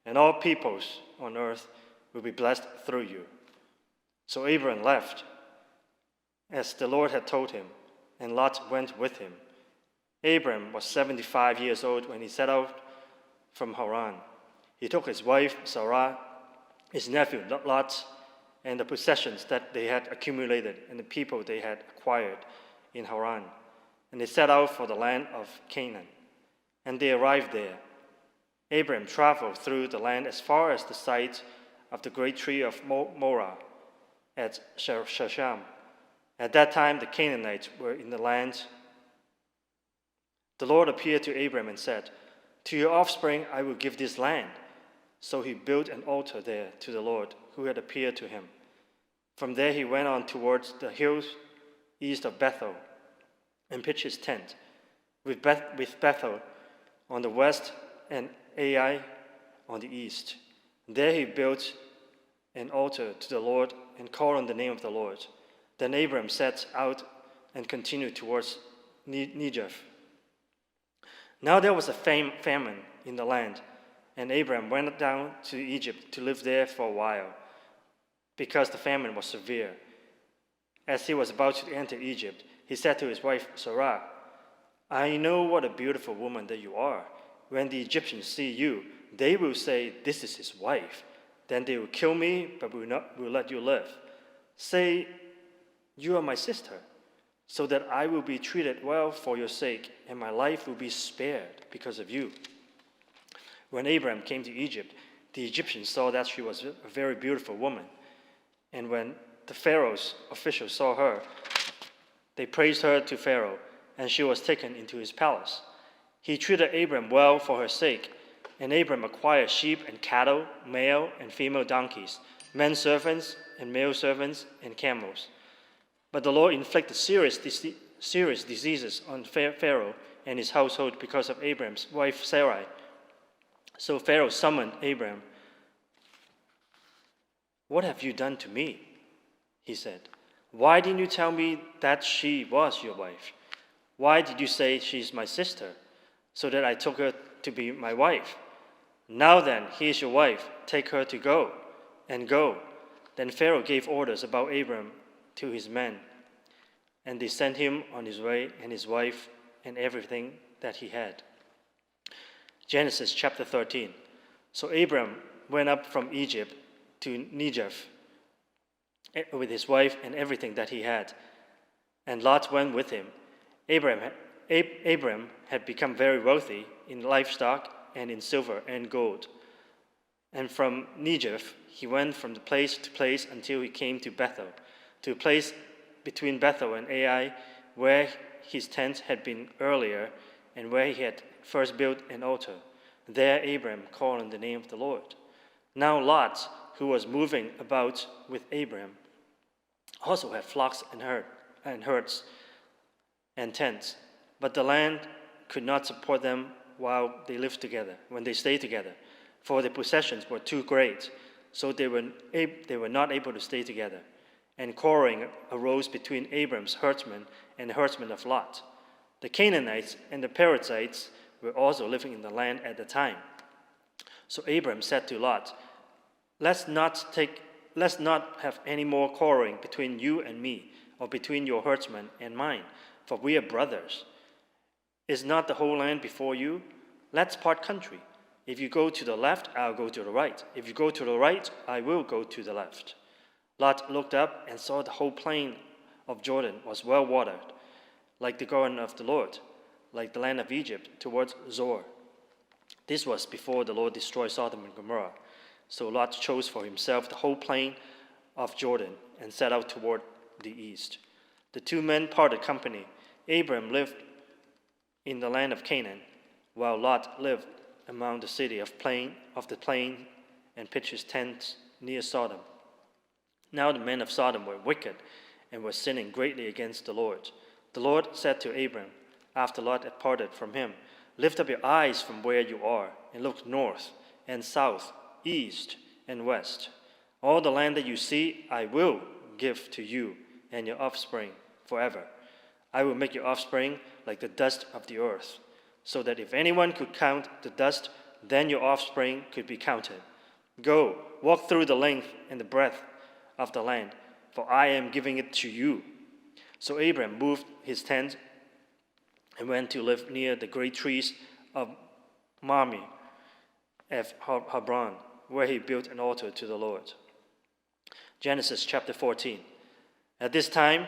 And all peoples on earth will be blessed through you." So Abram left, as the Lord had told him, and Lot went with him. Abram was 75 years old when he set out from Haran. He took his wife Sarah, his nephew Lot, and the possessions that they had accumulated and the people they had acquired in Haran. And they set out for the land of Canaan. And they arrived there. Abram traveled through the land as far as the site of the great tree of Morah at Shechem. At that time, the Canaanites were in the land. The Lord appeared to Abram and said, "To your offspring I will give this land." So he built an altar there to the Lord who had appeared to him. From there he went on towards the hills east of Bethel and pitched his tent, with Bethel on the west and Ai on the east. There he built an altar to the Lord and called on the name of the Lord. Then Abram set out and continued towards Negev. Now there was a famine in the land, and Abram went down to Egypt to live there for a while, because the famine was severe. As he was about to enter Egypt, he said to his wife Sarah, "I know what a beautiful woman that you are. When the Egyptians see you, they will say, 'This is his wife.' Then they will kill me, but will let you live. Say, 'You are my sister,' so that I will be treated well for your sake, and my life will be spared because of you." When Abram came to Egypt, the Egyptians saw that she was a very beautiful woman. And when the Pharaoh's officials saw her, they praised her to Pharaoh, and she was taken into his palace. He treated Abram well for her sake, and Abram acquired sheep and cattle, male and female donkeys, men servants and male servants, and camels. But the Lord inflicted serious diseases on Pharaoh and his household because of Abram's wife Sarai. So Pharaoh summoned Abram. "What have you done to me?" he said. "Why didn't you tell me that she was your wife? Why did you say she's my sister, so that I took her to be my wife? Now then, he is your wife. Take her to go." Then Pharaoh gave orders about Abram to his men, and they sent him on his way and his wife and everything that he had. Genesis chapter 13. So Abram went up from Egypt to Negev with his wife and everything that he had, and Lot went with him. Abram had become very wealthy in livestock and in silver and gold. And from Negev he went from place to place until he came to Bethel, to a place between Bethel and Ai, where his tent had been earlier and where he had first built an altar. There Abram called on the name of the Lord. Now Lot, who was moving about with Abram, also had flocks and herds and tents, but the land could not support them while they lived together, when they stayed together, for their possessions were too great, so they were not able to stay together. And quarreling arose between Abram's herdsmen and the herdsmen of Lot. The Canaanites and the Perizzites were also living in the land at the time. So Abram said to Lot, Let's not have any more quarreling between you and me, or between your herdsmen and mine, for we are brothers. Is not the whole land before you? Let's part company. If you go to the left, I'll go to the right. If you go to the right, I will go to the left. Lot looked up and saw the whole plain of Jordan was well watered, like the garden of the Lord, like the land of Egypt towards Zoar. This was before the Lord destroyed Sodom and Gomorrah. So Lot chose for himself the whole plain of Jordan and set out toward the east. The two men parted company. Abram lived in the land of Canaan, while Lot lived among the city of the plain and pitched his tents near Sodom. Now the men of Sodom were wicked and were sinning greatly against the Lord. The Lord said to Abram, after Lot had parted from him, "Lift up your eyes from where you are and look north and south, east and west. All the land that you see I will give to you and your offspring forever. I will make your offspring like the dust of the earth, so that if anyone could count the dust, then your offspring could be counted. Go, walk through the length and the breadth of the land, for I am giving it to you." So Abram moved his tent and went to live near the great trees of Mamre at Hebron, where he built an altar to the Lord. Genesis chapter 14. At this time,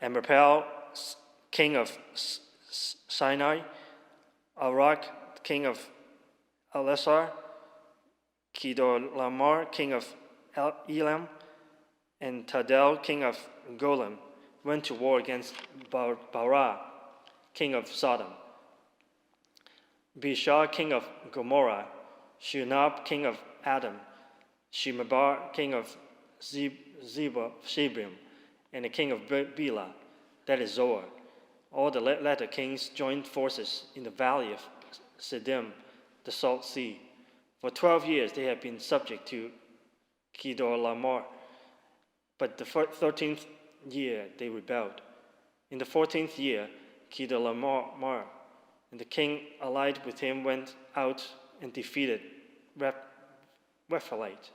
Amraphel, king of Sinai, Arak, king of Elasar, Kedorlaomer, king of Elam, and Tadel, king of Golan, went to war against Barah, king of Sodom, Bishar, king of Gomorrah, Shunab, king of Adam, Shemebar, king of Shebrim, and the king of Bela, that is Zoar. All the latter kings joined forces in the valley of Siddim, the Salt Sea. For 12 years they had been subject to Kedorlaomer, but the 13th year they rebelled. In the 14th year, Kedorlaomer and the king allied with him went out and defeated Rephaite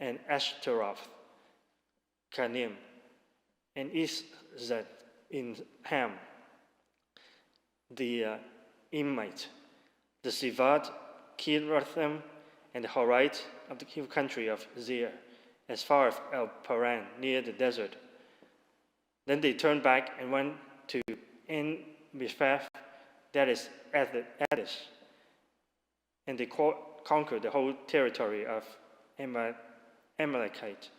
and Ashtaroth, Kanim, and Izat in Ham, the Emite, the Sivat, Kirathim, and the Horite of the country of Zeir, as far as El Paran, near the desert. Then they turned back and went to En-Mishpah, that is Addis, and they conquered the whole territory of Amalekite,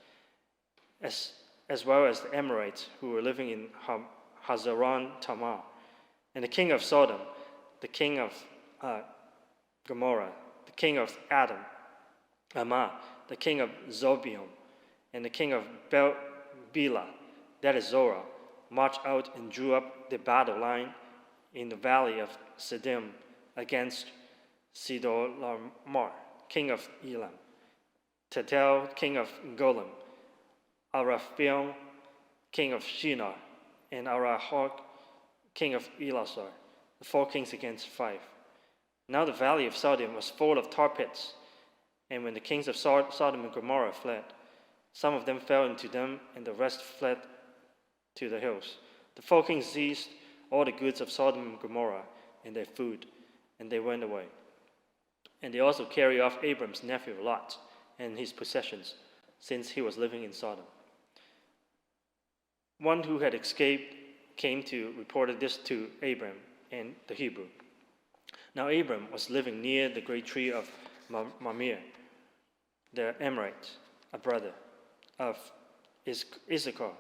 as well as the Amorites who were living in Hazaron Tamar, and the king of Sodom, the king of Gomorrah, the king of Adam, Amah, the king of Zobium, and the king of Bela, that is Zorah, marched out and drew up the battle line in the valley of Siddim against Kedorlaomer, king of Elam, Tetel, king of Golan, Araphaim, king of Shinar, and Arahok, king of Elasar, the 4 kings against 5. Now the valley of Sodom was full of tar pits, and when the kings of Sodom and Gomorrah fled, some of them fell into them, and the rest fled to the hills. The 4 kings seized all the goods of Sodom and Gomorrah and their food, and they went away. And they also carried off Abram's nephew Lot and his possessions, since he was living in Sodom. One who had escaped came to report this to Abram and the Hebrew. Now Abram was living near the great tree of Mamre, the Amorite, a brother of Issachar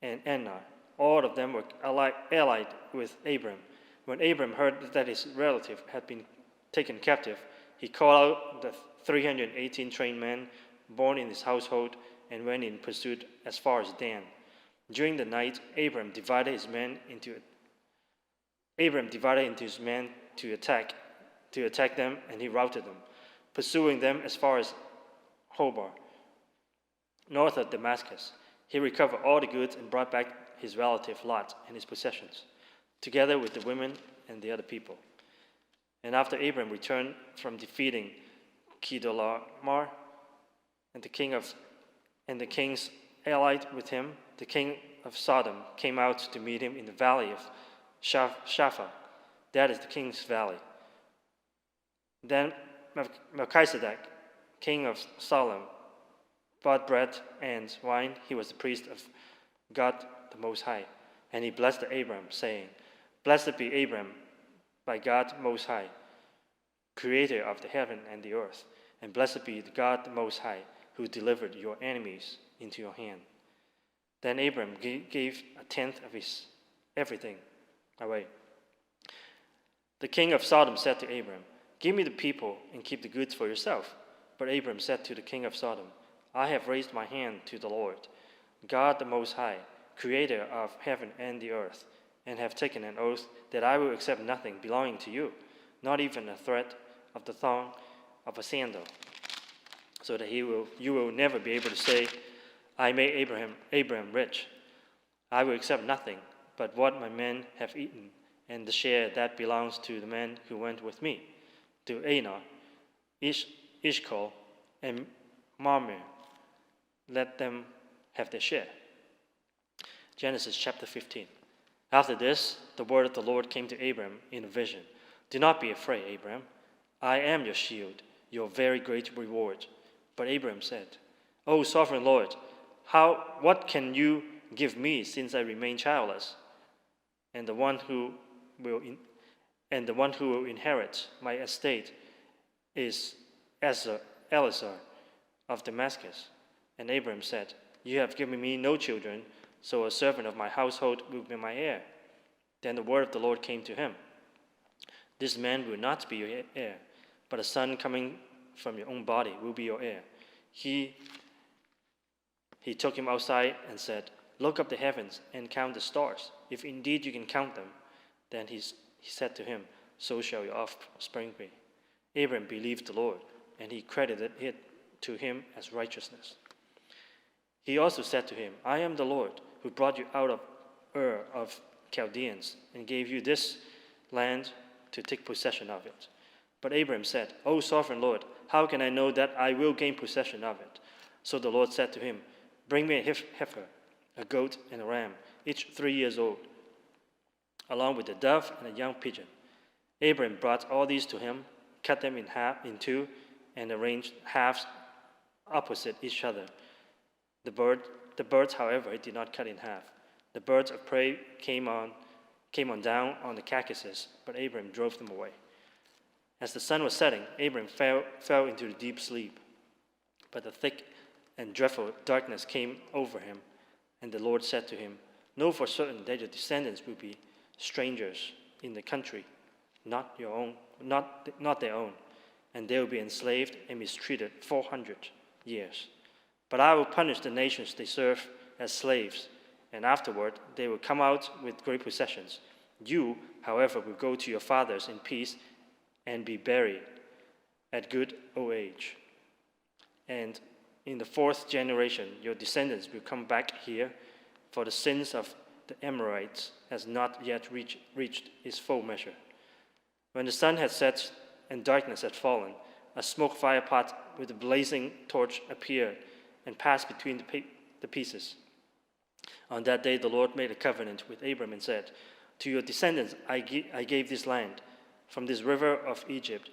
and Anna. All of them were allied with Abram. When Abram heard that his relative had been taken captive, he called out the 318 trained men born in his household and went in pursuit as far as Dan. During the night, Abram divided his men into his men to attack them, and he routed them, pursuing them as far as Hobah, north of Damascus. He recovered all the goods and brought back his relative Lot and his possessions, together with the women and the other people. And after Abram returned from defeating Kedorlaomer and the kings allied with him, the king of Sodom came out to meet him in the valley of Shapha, that is the king's valley. Then Melchizedek, king of Salem, bought bread and wine, he was the priest of God the Most High. And he blessed Abram, saying, Blessed be Abram by God Most High, creator of the heaven and the earth. And blessed be the God the Most High, who delivered your enemies into your hand. Then Abram gave a tenth of his everything away. The king of Sodom said to Abram, Give me the people and keep the goods for yourself. But Abram said to the king of Sodom, I have raised my hand to the Lord, God the Most High, creator of heaven and the earth, and have taken an oath that I will accept nothing belonging to you, not even a thread of the thong of a sandal, so that you will never be able to say, I made Abraham rich. I will accept nothing but what my men have eaten, and the share that belongs to the men who went with me, to Aner, Ishkol, and Mamre. Let them have their share. Genesis chapter 15. After this, the word of the Lord came to Abram in a vision. Do not be afraid, Abram. I am your shield, your very great reward. But Abram said, O sovereign Lord, what can you give me since I remain childless? And the one who will inherit my estate is Eleazar of Damascus. And Abram said, You have given me no children, so a servant of my household will be my heir. Then the word of the Lord came to him. This man will not be your heir, but a son coming from your own body will be your heir. He took him outside and said, Look up the heavens and count the stars, if indeed you can count them. Then he said to him, So shall your offspring be. Abram believed the Lord, and he credited it to him as righteousness. He also said to him, I am the Lord, who brought you out of Ur of Chaldeans, and gave you this land to take possession of it. But Abram said, O sovereign Lord, how can I know that I will gain possession of it? So the Lord said to him, Bring me a heifer, a goat, and a ram, each 3 years old, along with a dove and a young pigeon. Abram brought all these to him, cut them in two, and arranged halves opposite each other. The birds, however, he did not cut in half. The birds of prey came on down on the carcasses, but Abram drove them away. As the sun was setting, Abram fell into a deep sleep. But a thick and dreadful darkness came over him, and the Lord said to him, Know for certain that your descendants will be strangers in the country, not their own, and they will be enslaved and mistreated 400 years. But I will punish the nations they serve as slaves, and afterward they will come out with great possessions. You, however, will go to your fathers in peace and be buried at good old age. And in the 4th generation, your descendants will come back here, for the sins of the Amorites has not yet reached its full measure. When the sun had set and darkness had fallen, a smoke fire pot with a blazing torch appeared and passed between the pieces. On that day, the Lord made a covenant with Abram and said, To your descendants I gave this land, from this river of Egypt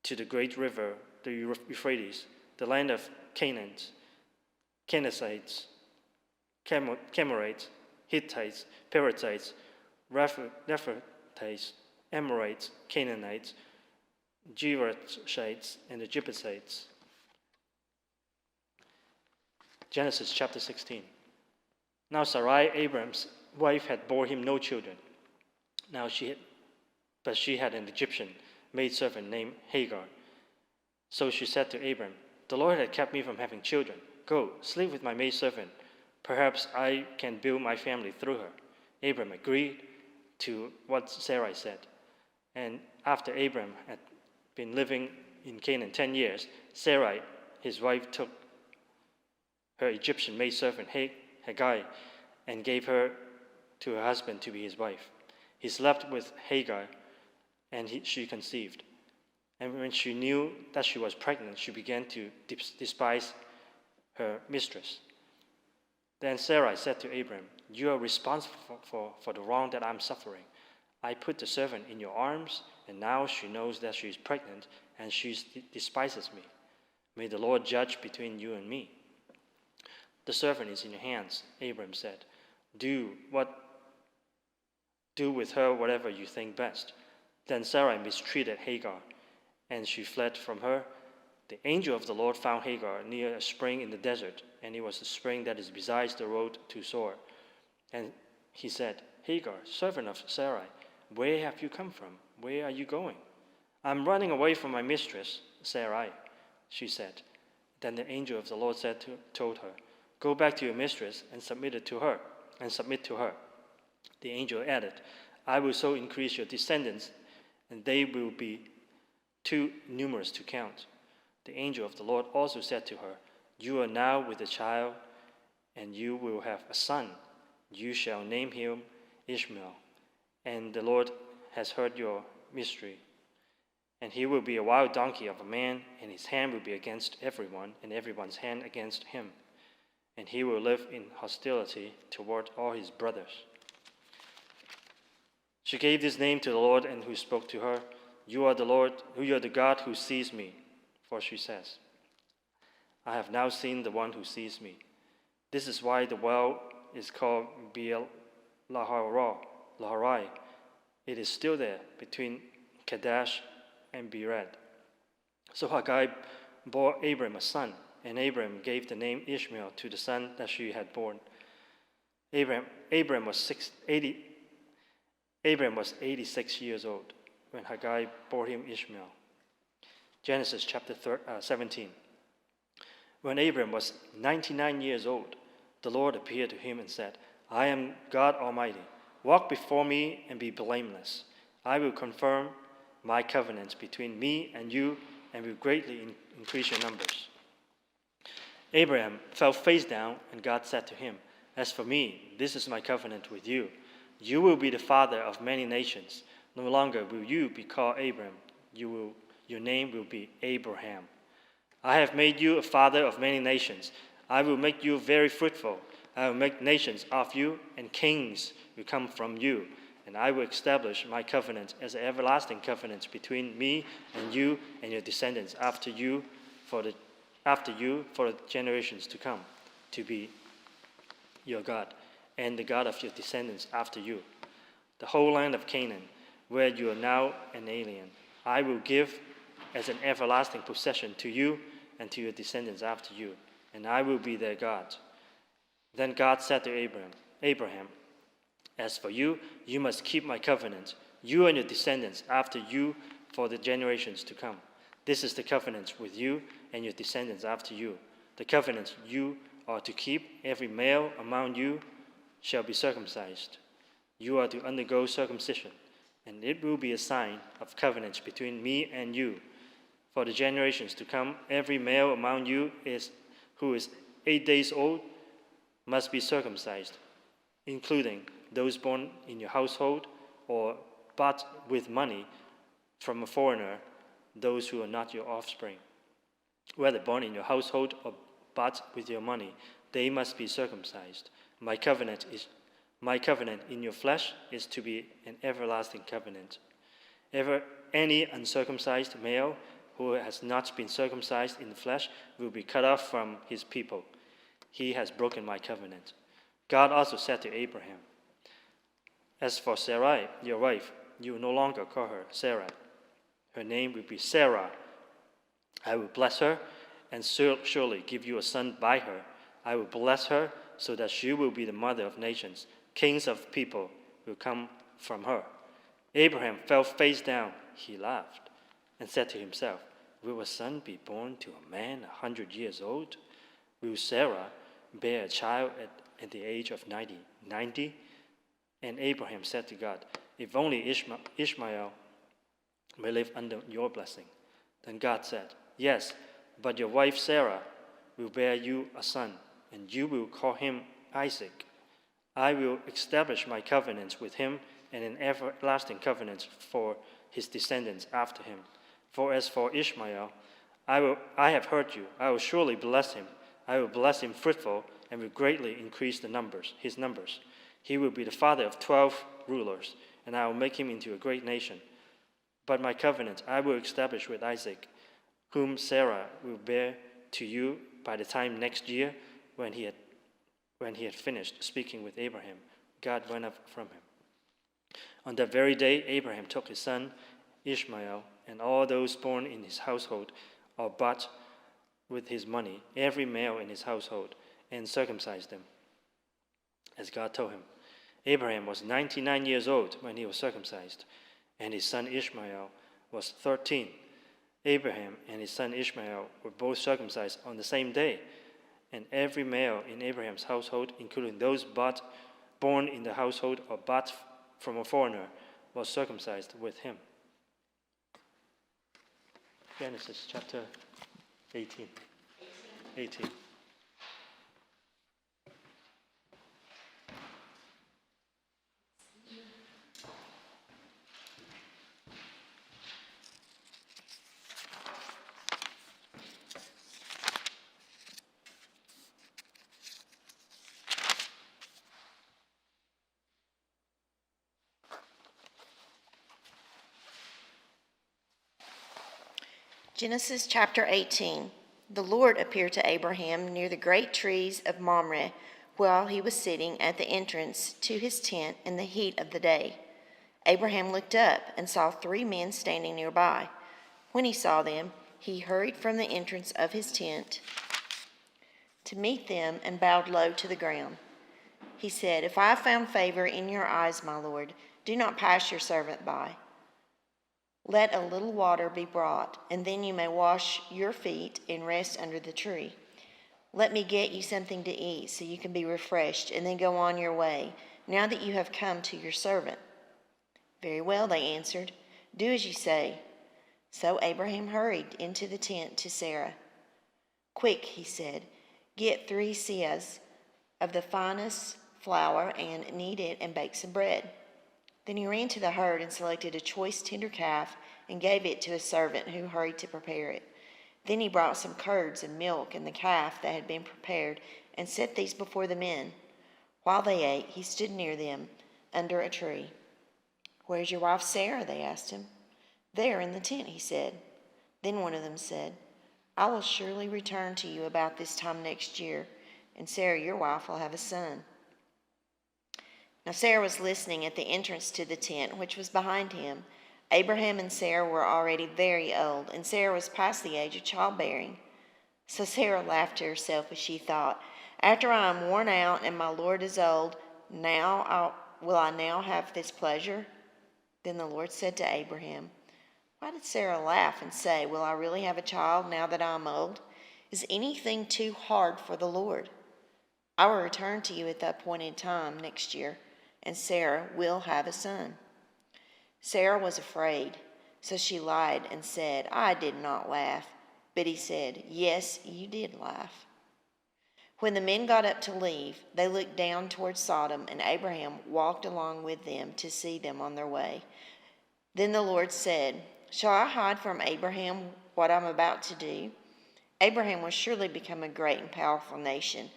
to the great river, the Euphrates, the land of Canaanites, Kenizzites, Chemorites, Hittites, Perizzites, Rephaites, Amorites, Canaanites, Girgashites, and the Jebusites. Genesis chapter 16. Now Sarai, Abram's wife, had bore him no children. But she had an Egyptian maidservant named Hagar. So she said to Abram, The Lord had kept me from having children. Go, sleep with my maidservant. Perhaps I can build my family through her. Abram agreed to what Sarai said. And after Abram had been living in Canaan 10 years, Sarai, his wife, took her Egyptian maidservant Hagar and gave her to her husband to be his wife. He slept with Hagar, and she conceived. And when she knew that she was pregnant, she began to despise her mistress. Then Sarai said to Abram, You are responsible for the wrong that I'm suffering. I put the servant in your arms, and now she knows that she is pregnant, and she despises me. May the Lord judge between you and me." "The servant is in your hands," Abram said. Do with her whatever you think best." Then Sarai mistreated Hagar, and she fled from her. The angel of the Lord found Hagar near a spring in the desert, and it was the spring that is beside the road to Zoar. And he said, "Hagar, servant of Sarai, where have you come from? Where are you going?" "I'm running away from my mistress, Sarai," she said. Then the angel of the Lord told her, "Go back to your mistress and submit to her." The angel added, "I will so increase your descendants, and they will be too numerous to count." The angel of the Lord also said to her, "You are now with a child, and you will have a son. You shall name him Ishmael, and the Lord has heard your mystery. And he will be a wild donkey of a man, and his hand will be against everyone, and everyone's hand against him. And he will live in hostility toward all his brothers." She gave this name to the Lord, and who spoke to her, "You are the God who sees me." For she says, "I have now seen the one who sees me." This is why the well is called Beel Laharai. It is still there between Kadesh and Bered. So Hagar bore Abram a son, and Abram gave the name Ishmael to the son that she had born. Abram was 86 years old when Hagar bore him Ishmael. Genesis chapter 17. When Abram was 99 years old, the Lord appeared to him and said, "I am God Almighty. Walk before me and be blameless. I will confirm my covenant between me and you and will greatly increase your numbers." Abraham fell face down, and God said to him, "As for me, this is my covenant with you. You will be the father of many nations. No longer will you be called Abram. Your name will be Abraham. I have made you a father of many nations. I will make you very fruitful. I will make nations of you, and kings will come from you. And I will establish my covenant as an everlasting covenant between me and you and your descendants after you for the generations to come, to be your God and the God of your descendants after you. The whole land of Canaan, where you are now an alien, I will give as an everlasting possession to you and to your descendants after you, and I will be their God." Then God said to Abraham, "As for you, you must keep my covenant, you and your descendants after you for the generations to come. This is the covenant with you and your descendants after you. The covenant you are to keep. Every male among you shall be circumcised. You are to undergo circumcision, and it will be a sign of covenant between me and you. For the generations to come, every male among you who is 8 days old must be circumcised, including those born in your household or bought with money from a foreigner, those who are not your offspring. Whether born in your household or bought with your money, they must be circumcised. My covenant in your flesh is to be an everlasting covenant. Any uncircumcised male who has not been circumcised in the flesh will be cut off from his people. He has broken my covenant." God also said to Abraham, "As for Sarai, your wife, you will no longer call her Sarah. Her name will be Sarah. I will bless her and surely give you a son by her. I will bless her so that she will be the mother of nations. Kings of people will come from her." Abraham fell face down. He laughed and said to himself, "Will a son be born to a man 100 years old? Will Sarah bear a child at the age of 90? And Abraham said to God, "If only Ishmael may live under your blessing." Then God said, "Yes, but your wife Sarah will bear you a son, and you will call him Isaac. I will establish my covenant with him and an everlasting covenant for his descendants after him. For as for Ishmael, I have heard you. I will surely bless him. I will bless him fruitful and will greatly increase his numbers. He will be the father of 12 rulers, and I will make him into a great nation. But my covenant I will establish with Isaac. whom Sarah will bear to you by the time next year when he had finished speaking with Abraham, God went up from him. On that very day, Abraham took his son Ishmael and all those born in his household or bought with his money, every male in his household, and circumcised them, as God told him. Abraham was 99 years old when he was circumcised, and his son Ishmael was 13. Abraham and his son Ishmael were both circumcised on the same day, and every male in Abraham's household, including those born in the household or bought from a foreigner, was circumcised with him. Genesis chapter 18. Genesis chapter 18. The Lord appeared to Abraham near the great trees of Mamre while he was sitting at the entrance to his tent in the heat of the day. Abraham looked up and saw 3 men standing nearby. When he saw them, he hurried from the entrance of his tent to meet them and bowed low to the ground. He said, "If I have found favor in your eyes, my Lord, do not pass your servant by. Let a little water be brought, and then you may wash your feet and rest under the tree. Let me get you something to eat so you can be refreshed, and then go on your way, now that you have come to your servant." "Very well," they answered. "Do as you say." So Abraham hurried into the tent to Sarah. "Quick," he said, "get 3 seahs of the finest flour and knead it and bake some bread." Then he ran to the herd and selected a choice tender calf and gave it to a servant who hurried to prepare it. Then he brought some curds and milk and the calf that had been prepared and set these before the men. While they ate, he stood near them under a tree. "Where's your wife Sarah?" they asked him. "There in the tent," he said. Then one of them said, "I will surely return to you about this time next year, and Sarah, your wife, will have a son." Now Sarah was listening at the entrance to the tent, which was behind him. Abraham and Sarah were already very old, and Sarah was past the age of childbearing. So Sarah laughed to herself as she thought, "After I am worn out and my Lord is old, will I now have this pleasure?" Then the Lord said to Abraham, "Why did Sarah laugh and say, 'Will I really have a child now that I am old?' Is anything too hard for the Lord? I will return to you at the appointed time next year, and Sarah will have a son." Sarah was afraid, so she lied and said, "I did not laugh." But he said, "Yes, you did laugh." When the men got up to leave, they looked down toward Sodom, and Abraham walked along with them to see them on their way. Then the Lord said, "Shall I hide from Abraham what I am about to do? Abraham will surely become a great and powerful nation,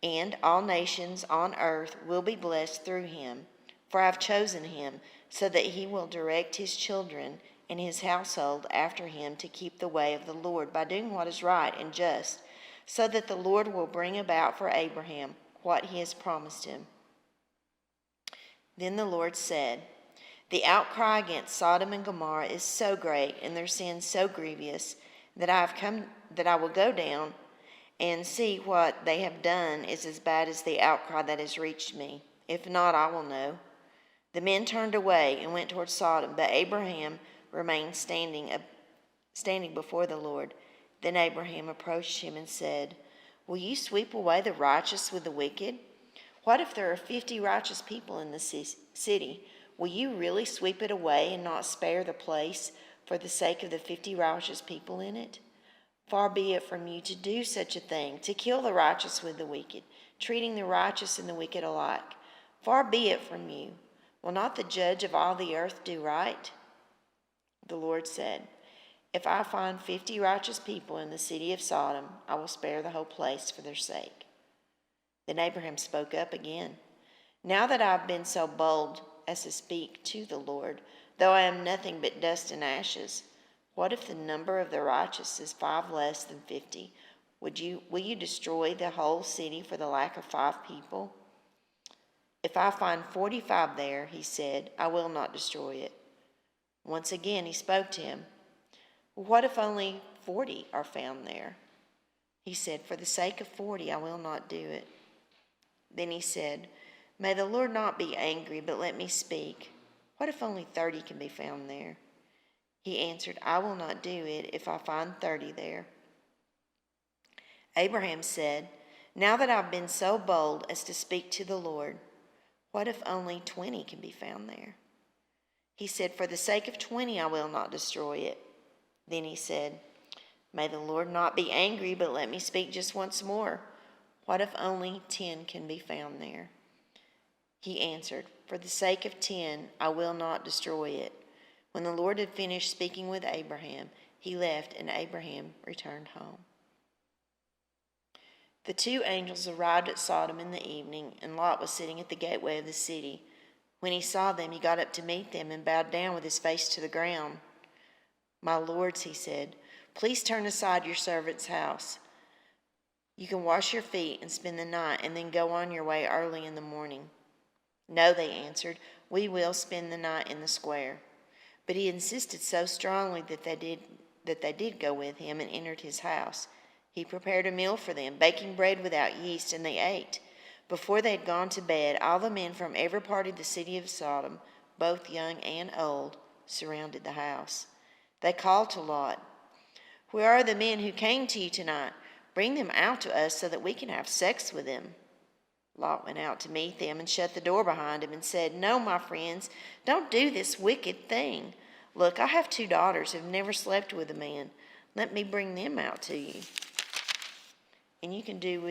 and all nations on earth will be blessed through him. For I have chosen him, so that he will direct his children and his household after him to keep the way of the Lord by doing what is right and just, so that the Lord will bring about for Abraham what he has promised him." Then the Lord said, "The outcry against Sodom and Gomorrah is so great and their sin so grievous that I will go down and see what they have done is as bad as the outcry that has reached me. If not, I will know." The men turned away and went toward Sodom, but Abraham remained standing before the Lord. Then Abraham approached him and said, "Will you sweep away the righteous with the wicked? What if there are 50 righteous people in the city? Will you really sweep it away and not spare the place for the sake of the 50 righteous people in it? Far be it from you to do such a thing, to kill the righteous with the wicked, treating the righteous and the wicked alike. Far be it from you. Will not the judge of all the earth do right?" The Lord said, "If I find 50 righteous people in the city of Sodom, I will spare the whole place for their sake." Then Abraham spoke up again. "Now that I have been so bold as to speak to the Lord, though I am nothing but dust and ashes, What if the number of the righteous is 5 less than 50? Will you destroy the whole city for the lack of 5 people? If I find 45 there, he said, I will not destroy it. Once again he spoke to him. What if only 40 are found there? He said, for the sake of 40, I will not do it. Then he said, may the Lord not be angry, but let me speak. What if only 30 can be found there? He answered, I will not do it if I find 30 there. Abraham said, now that I've been so bold as to speak to the Lord, what if only 20 can be found there? He said, for the sake of 20, I will not destroy it. Then he said, may the Lord not be angry, but let me speak just once more. What if only 10 can be found there? He answered, for the sake of 10, I will not destroy it. When the Lord had finished speaking with Abraham, he left, and Abraham returned home. The 2 angels arrived at Sodom in the evening, and Lot was sitting at the gateway of the city. When he saw them, he got up to meet them and bowed down with his face to the ground. My lords, he said, please turn aside your servant's house. You can wash your feet and spend the night, and then go on your way early in the morning. No, they answered, we will spend the night in the square. But he insisted so strongly that they did go with him and entered his house. He prepared a meal for them, baking bread without yeast, and they ate. Before they had gone to bed, all the men from every part of the city of Sodom, both young and old, surrounded the house. They called to Lot, where are the men who came to you tonight? Bring them out to us so that we can have sex with them. Lot went out to meet them and shut the door behind him and said, no, my friends, don't do this wicked thing. Look, I have 2 daughters who have never slept with a man. Let me bring them out to you. And you can do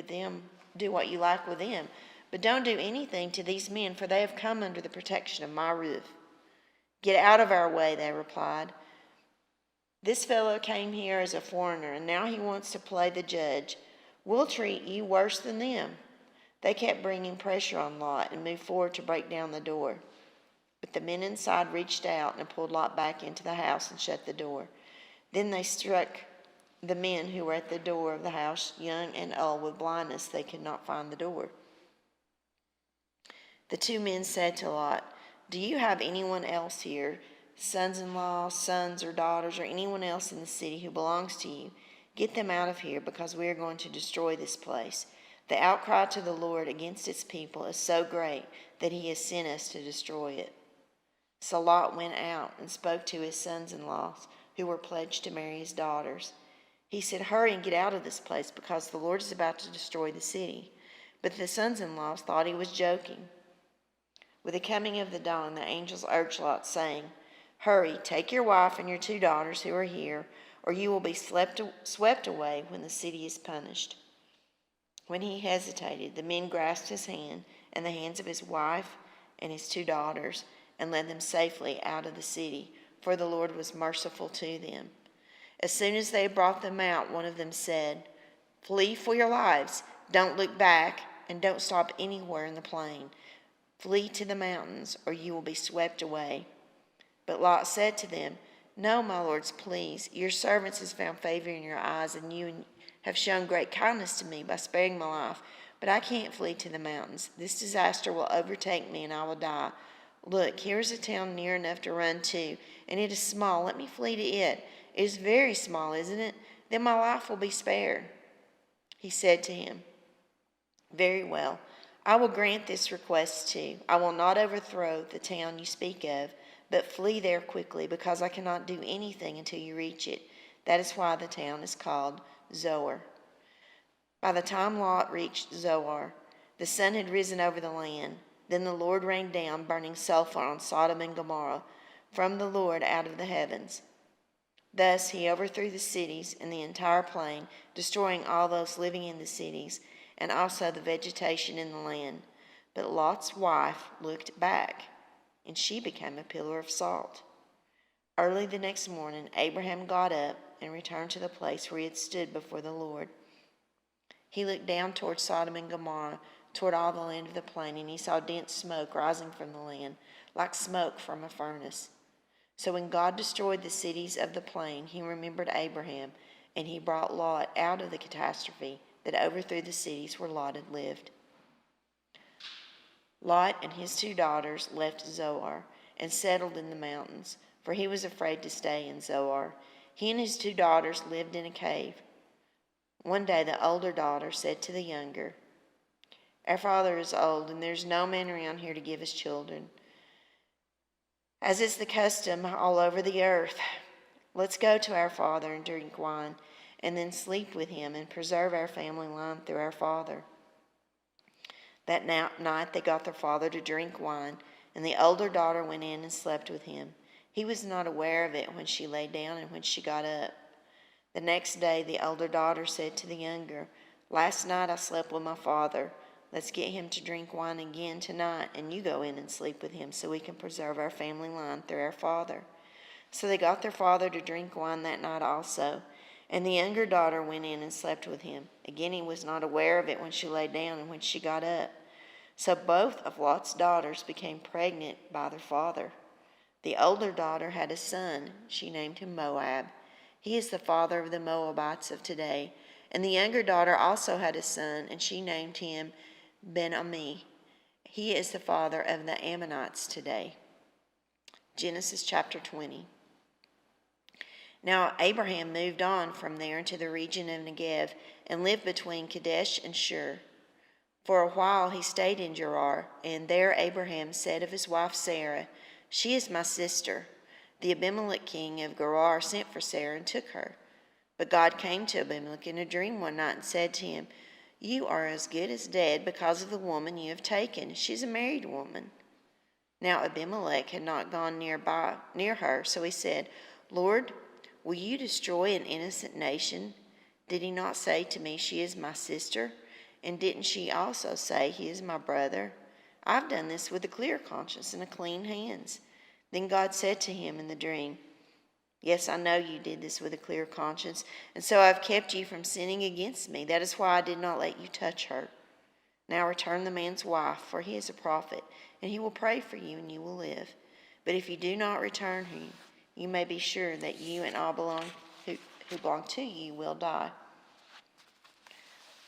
what you like with them. But don't do anything to these men, for they have come under the protection of my roof. Get out of our way, they replied. This fellow came here as a foreigner, and now he wants to play the judge. We'll treat you worse than them. They kept bringing pressure on Lot and moved forward to break down the door. But the men inside reached out and pulled Lot back into the house and shut the door. Then they struck the men who were at the door of the house, young and old, with blindness. They could not find the door. The 2 men said to Lot, do you have anyone else here, sons-in-law, sons or daughters, or anyone else in the city who belongs to you? Get them out of here, because we are going to destroy this place. The outcry to the Lord against its people is so great that he has sent us to destroy it. So Lot went out and spoke to his sons-in-law, who were pledged to marry his daughters. He said, hurry and get out of this place, because the Lord is about to destroy the city. But the sons-in-law thought he was joking. With the coming of the dawn, the angels urged Lot, saying, hurry, take your wife and your 2 daughters who are here, or you will be swept away when the city is punished. When he hesitated, the men grasped his hand and the hands of his wife and his 2 daughters and led them safely out of the city, for the Lord was merciful to them. As soon as they had brought them out, one of them said, flee for your lives. Don't look back and don't stop anywhere in the plain. Flee to the mountains, or you will be swept away. But Lot said to them, no, my lords, please. Your servants has found favor in your eyes, and you have shown great kindness to me by sparing my life. But I can't flee to the mountains. This disaster will overtake me, and I will die. Look, here is a town near enough to run to, and it is small. Let me flee to it. It is very small, isn't it? Then my life will be spared. He said to him, very well, I will grant this request too. I will not overthrow the town you speak of, but flee there quickly, because I cannot do anything until you reach it. That is why the town is called Zoar. By the time Lot reached Zoar, the sun had risen over the land. Then the Lord rained down burning sulfur on Sodom and Gomorrah from the Lord out of the heavens. Thus he overthrew the cities and the entire plain, destroying all those living in the cities, and also the vegetation in the land. But Lot's wife looked back, and she became a pillar of salt. Early the next morning, Abraham got up and returned to the place where he had stood before the Lord. He looked down toward Sodom and Gomorrah, toward all the land of the plain, and he saw dense smoke rising from the land, like smoke from a furnace. So when God destroyed the cities of the plain, he remembered Abraham, and he brought Lot out of the catastrophe that overthrew the cities where Lot had lived. Lot and his 2 daughters left Zoar and settled in the mountains, for he was afraid to stay in Zoar. He and his 2 daughters lived in a cave. One day the older daughter said to the younger, "Our father is old, and there's no man around here to give us children, as is the custom all over the earth. Let's go to our father and drink wine, and then sleep with him and preserve our family line through our father." That night they got their father to drink wine, and the older daughter went in and slept with him. He was not aware of it when she lay down and when she got up. The next day the older daughter said to the younger, "Last night I slept with my father. Let's get him to drink wine again tonight, and you go in and sleep with him so we can preserve our family line through our father." So they got their father to drink wine that night also, and the younger daughter went in and slept with him. Again he was not aware of it when she lay down and when she got up. So both of Lot's daughters became pregnant by their father. The older daughter had a son. She named him Moab. He is the father of the Moabites of today. And the younger daughter also had a son, and she named him Ben-Ammi. He is the father of the Ammonites today. Genesis chapter 20. Now Abraham moved on from there into the region of Negev and lived between Kadesh and Shur. For a while he stayed in Gerar, and there Abraham said of his wife Sarah, "She is my sister." The Abimelech king of Gerar sent for Sarah and took her. But God came to Abimelech in a dream one night and said to him, "You are as good as dead because of the woman you have taken. She's a married woman." Now Abimelech had not gone near her, so he said, "Lord, will you destroy an innocent nation? Did he not say to me, 'She is my sister'? And didn't she also say, 'He is my brother'? I've done this with a clear conscience and a clean hands." Then God said to him in the dream, "Yes, I know you did this with a clear conscience, and so I've kept you from sinning against me. That is why I did not let you touch her. Now return the man's wife, for he is a prophet, and he will pray for you, and you will live. But if you do not return her, you may be sure that you and all who belong to you will die."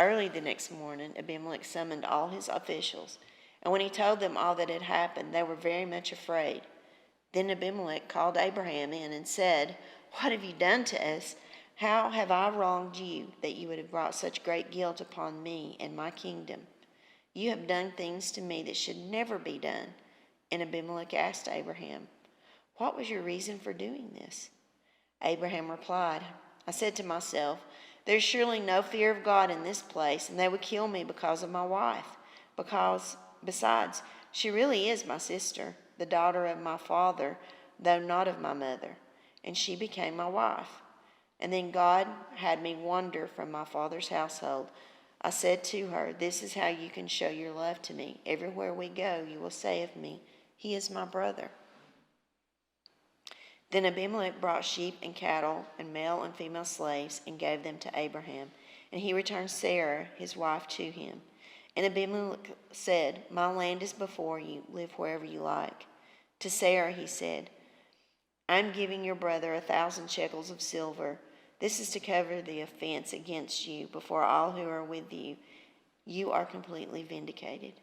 Early the next morning, Abimelech summoned all his officials, and when he told them all that had happened, they were very much afraid. Then Abimelech called Abraham in and said, "What have you done to us? How have I wronged you that you would have brought such great guilt upon me and my kingdom? You have done things to me that should never be done." And Abimelech asked Abraham, "What was your reason for doing this?" Abraham replied, "I said to myself, 'There's surely no fear of God in this place, and they would kill me because of my wife. Besides, she really is my sister, the daughter of my father, though not of my mother, and she became my wife. And then God had me wander from my father's household. I said to her, "This is how you can show your love to me. Everywhere we go, you will say of me, 'He is my brother.'" Then Abimelech brought sheep and cattle and male and female slaves and gave them to Abraham, and he returned Sarah, his wife, to him. And Abimelech said, "My land is before you. Live wherever you like." To Sarah he said, "I'm giving your brother 1,000 shekels of silver. This is to cover the offense against you before all who are with you. You are completely vindicated."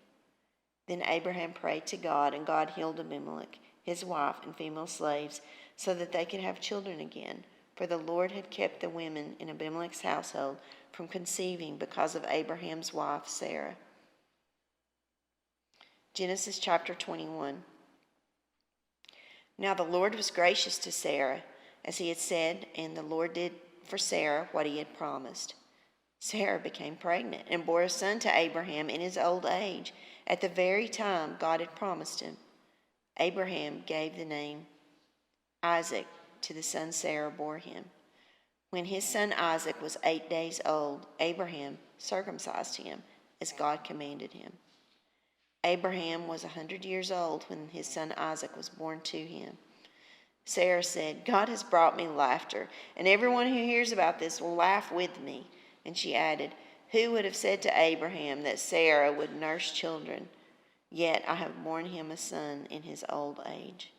Then Abraham prayed to God, and God healed Abimelech, his wife, and female slaves, so that they could have children again. For the Lord had kept the women in Abimelech's household from conceiving because of Abraham's wife, Sarah. Genesis chapter 21. Now the Lord was gracious to Sarah, as he had said, and the Lord did for Sarah what he had promised. Sarah became pregnant and bore a son to Abraham in his old age, at the very time God had promised him. Abraham gave the name Isaac to the son Sarah bore him. When his son Isaac was 8 days old, Abraham circumcised him as God commanded him. Abraham was 100 years old when his son Isaac was born to him. Sarah said, "God has brought me laughter, and everyone who hears about this will laugh with me." And she added, "Who would have said to Abraham that Sarah would nurse children? Yet I have borne him a son in his old age."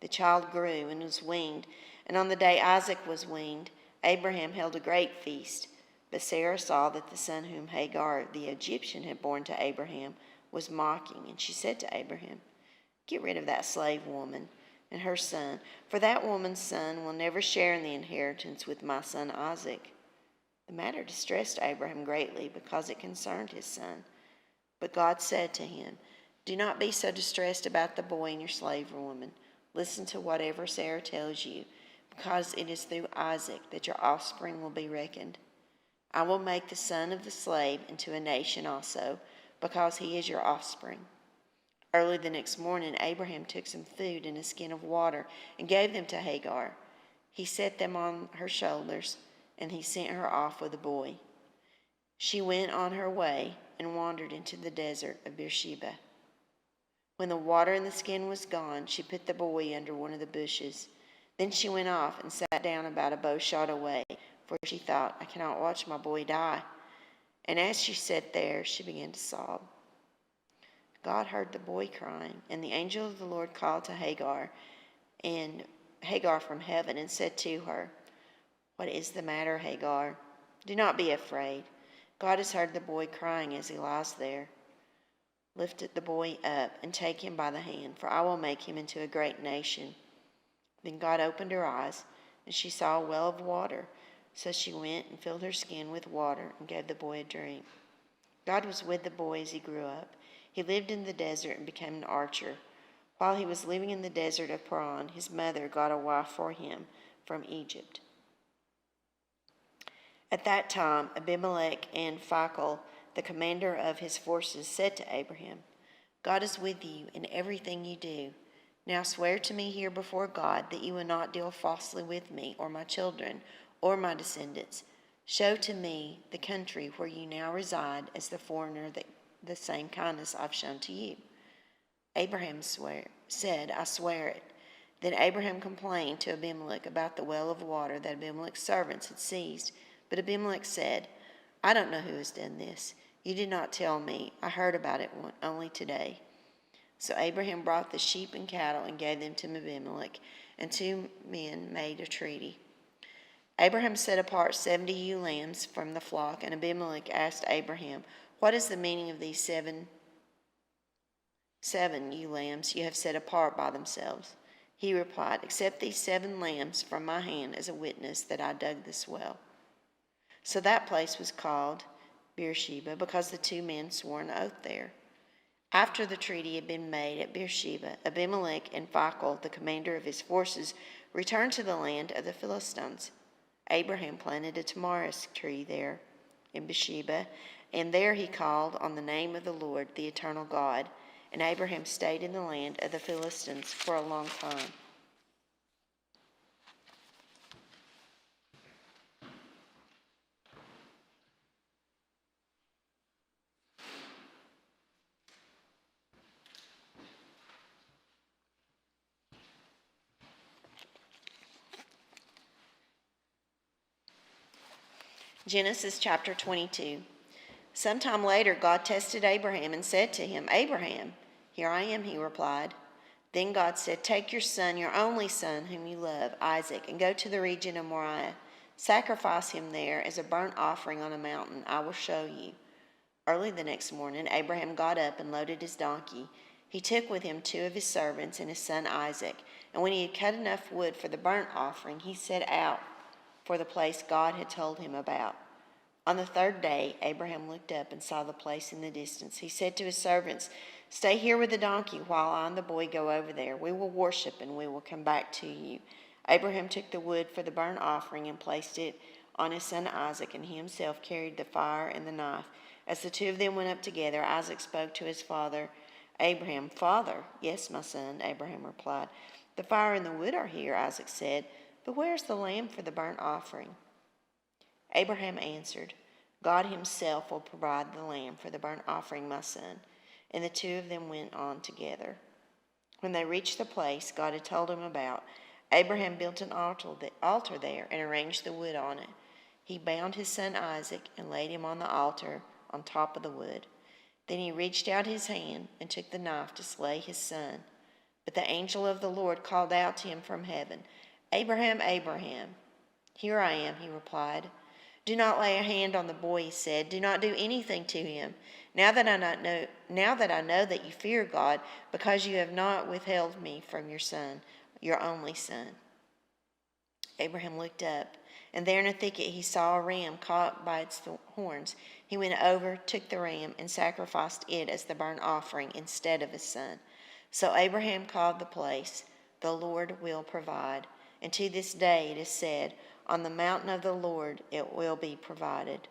The child grew and was weaned, and on the day Isaac was weaned, Abraham held a great feast. But Sarah saw that the son whom Hagar the Egyptian had borne to Abraham was mocking, and she said to Abraham, "Get rid of that slave woman and her son, for that woman's son will never share in the inheritance with my son Isaac." The matter distressed Abraham greatly because it concerned his son. But God said to him, "Do not be so distressed about the boy and your slave woman. Listen to whatever Sarah tells you, because it is through Isaac that your offspring will be reckoned. I will make the son of the slave into a nation also, because he is your offspring." Early the next morning, Abraham took some food and a skin of water and gave them to Hagar. He set them on her shoulders, and he sent her off with the boy. She went on her way and wandered into the desert of Beersheba. When the water in the skin was gone, she put the boy under one of the bushes. Then she went off and sat down about a bowshot away, for she thought, "I cannot watch my boy die." And as she sat there, she began to sob. God heard the boy crying, and the angel of the Lord called to Hagar from heaven and said to her, "What is the matter, Hagar? Do not be afraid. God has heard the boy crying as he lies there. Lift the boy up and take him by the hand, for I will make him into a great nation." Then God opened her eyes, and she saw a well of water. So she went and filled her skin with water and gave the boy a drink. God was with the boy as he grew up. He lived in the desert and became an archer. While he was living in the desert of Paran, his mother got a wife for him from Egypt. At that time, Abimelech and Phicol, the commander of his forces, said to Abraham, "God is with you in everything you do. Now swear to me here before God that you will not deal falsely with me or my children or my descendants. Show to me the country where you now reside as the foreigner the same kindness I've shown to you." Abraham said, "I swear it." Then Abraham complained to Abimelech about the well of water that Abimelech's servants had seized. But Abimelech said, "I don't know who has done this. You did not tell me. I heard about it only today." So Abraham brought the sheep and cattle and gave them to Abimelech, and two men made a treaty. Abraham set apart 70 ewe lambs from the flock, and Abimelech asked Abraham, "What is the meaning of these seven ewe lambs you have set apart by themselves?" He replied, "Accept these 7 lambs from my hand as a witness that I dug this well." So that place was called Beersheba, because the two men swore an oath there. After the treaty had been made at Beersheba, Abimelech and Phicol, the commander of his forces, returned to the land of the Philistines. Abraham planted a tamarisk tree there in Beersheba, and there he called on the name of the Lord, the eternal God. And Abraham stayed in the land of the Philistines for a long time. Genesis chapter 22. Sometime later, God tested Abraham and said to him, "Abraham." "Here I am," he replied. Then God said, "Take your son, your only son, whom you love, Isaac, and go to the region of Moriah. Sacrifice him there as a burnt offering on a mountain I will show you." Early the next morning, Abraham got up and loaded his donkey. He took with him 2 of his servants and his son Isaac. And when he had cut enough wood for the burnt offering, he set out for the place God had told him about. On the 3rd day, Abraham looked up and saw the place in the distance. He said to his servants, "Stay here with the donkey while I and the boy go over there. We will worship and we will come back to you." Abraham took the wood for the burnt offering and placed it on his son Isaac, and he himself carried the fire and the knife. As the 2 of them went up together, Isaac spoke to his father Abraham. "Father." "Yes, my son," Abraham replied. "The fire and the wood are here," Isaac said, "but where is the lamb for the burnt offering?" Abraham answered, "God himself will provide the lamb for the burnt offering, my son." And the 2 of them went on together. When they reached the place God had told him about, Abraham built an altar there and arranged the wood on it. He bound his son Isaac and laid him on the altar on top of the wood. Then he reached out his hand and took the knife to slay his son. But the angel of the Lord called out to him from heaven, Abraham, Abraham. Here I am, he replied. Do not lay a hand on the boy, he said. Do not do anything to him. Now that I know that you fear God, because you have not withheld me from your son, your only son. Abraham looked up, and there in a thicket he saw a ram caught by its horns. He went over, took the ram, and sacrificed it as the burnt offering instead of his son. So Abraham called the place, The Lord Will Provide. And to this day it is said, On the mountain of the Lord it will be provided.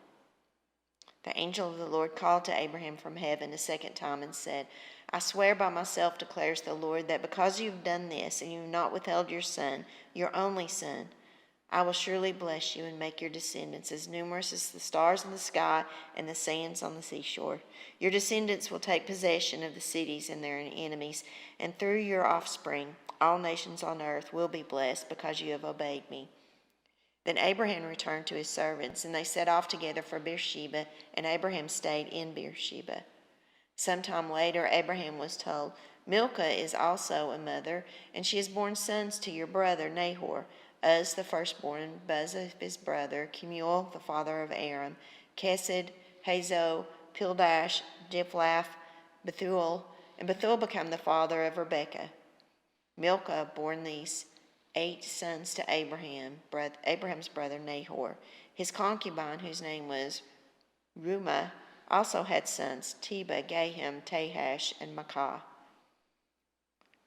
The angel of the Lord called to Abraham from heaven a second time and said, I swear by myself, declares the Lord, that because you have done this and you have not withheld your son, your only son, I will surely bless you and make your descendants as numerous as the stars in the sky and the sands on the seashore. Your descendants will take possession of the cities and their enemies, and through your offspring all nations on earth will be blessed because you have obeyed me. Then Abraham returned to his servants, and they set off together for Beersheba, and Abraham stayed in Beersheba. Sometime later, Abraham was told, Milcah is also a mother, and she has borne sons to your brother Nahor, Uz the firstborn, Buz of his brother, Kemuel the father of Aram, Kesed, Hazo, Pildash, Jiphlaph, Bethuel, and Bethuel became the father of Rebekah. Milcah bore these 8 sons to Abraham, Abraham's brother Nahor. His concubine, whose name was Reumah, also had sons, Tebah, Gaham, Tahash, and Maacah.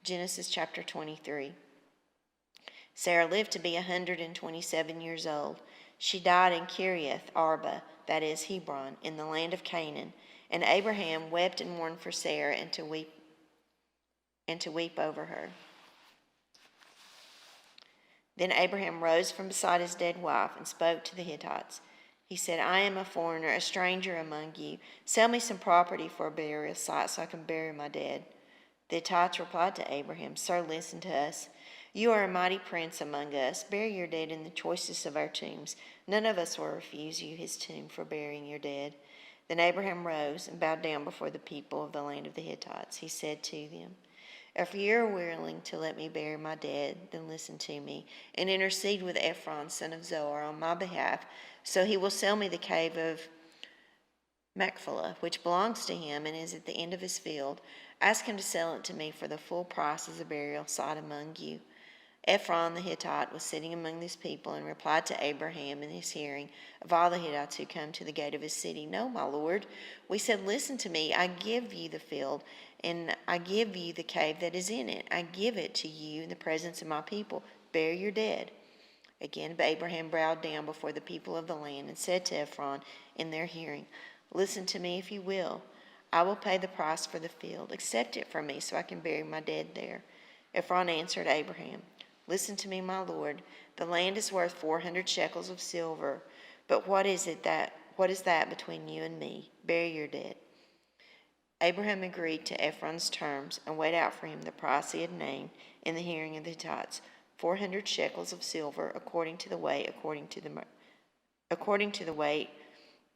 Genesis chapter 23. Sarah lived to be 127 years old. She died in Kiriath Arba, that is Hebron, in the land of Canaan. And Abraham wept and mourned for Sarah and to weep over her. Then Abraham rose from beside his dead wife and spoke to the Hittites. He said, I am a foreigner, a stranger among you. Sell me some property for a burial site so I can bury my dead. The Hittites replied to Abraham, Sir, listen to us. You are a mighty prince among us. Bury your dead in the choicest of our tombs. None of us will refuse you his tomb for burying your dead. Then Abraham rose and bowed down before the people of the land of the Hittites. He said to them, If you are willing to let me bury my dead, then listen to me, and intercede with Ephron, son of Zohar, on my behalf, so he will sell me the cave of Machpelah, which belongs to him and is at the end of his field. Ask him to sell it to me for the full price as a burial site among you. Ephron the Hittite was sitting among these people and replied to Abraham in his hearing of all the Hittites who come to the gate of his city, No, my lord. We said, Listen to me. I give you the field, and I give you the cave that is in it. I give it to you in the presence of my people. Bury your dead. Again, Abraham bowed down before the people of the land and said to Ephron in their hearing, Listen to me if you will. I will pay the price for the field. Accept it from me so I can bury my dead there. Ephron answered Abraham, Listen to me, my lord. The land is worth 400 shekels of silver. But what is that between you and me? Bury your dead. Abraham agreed to Ephron's terms and weighed out for him the price he had named in the hearing of the Hittites, 400 shekels of silver, according to the weight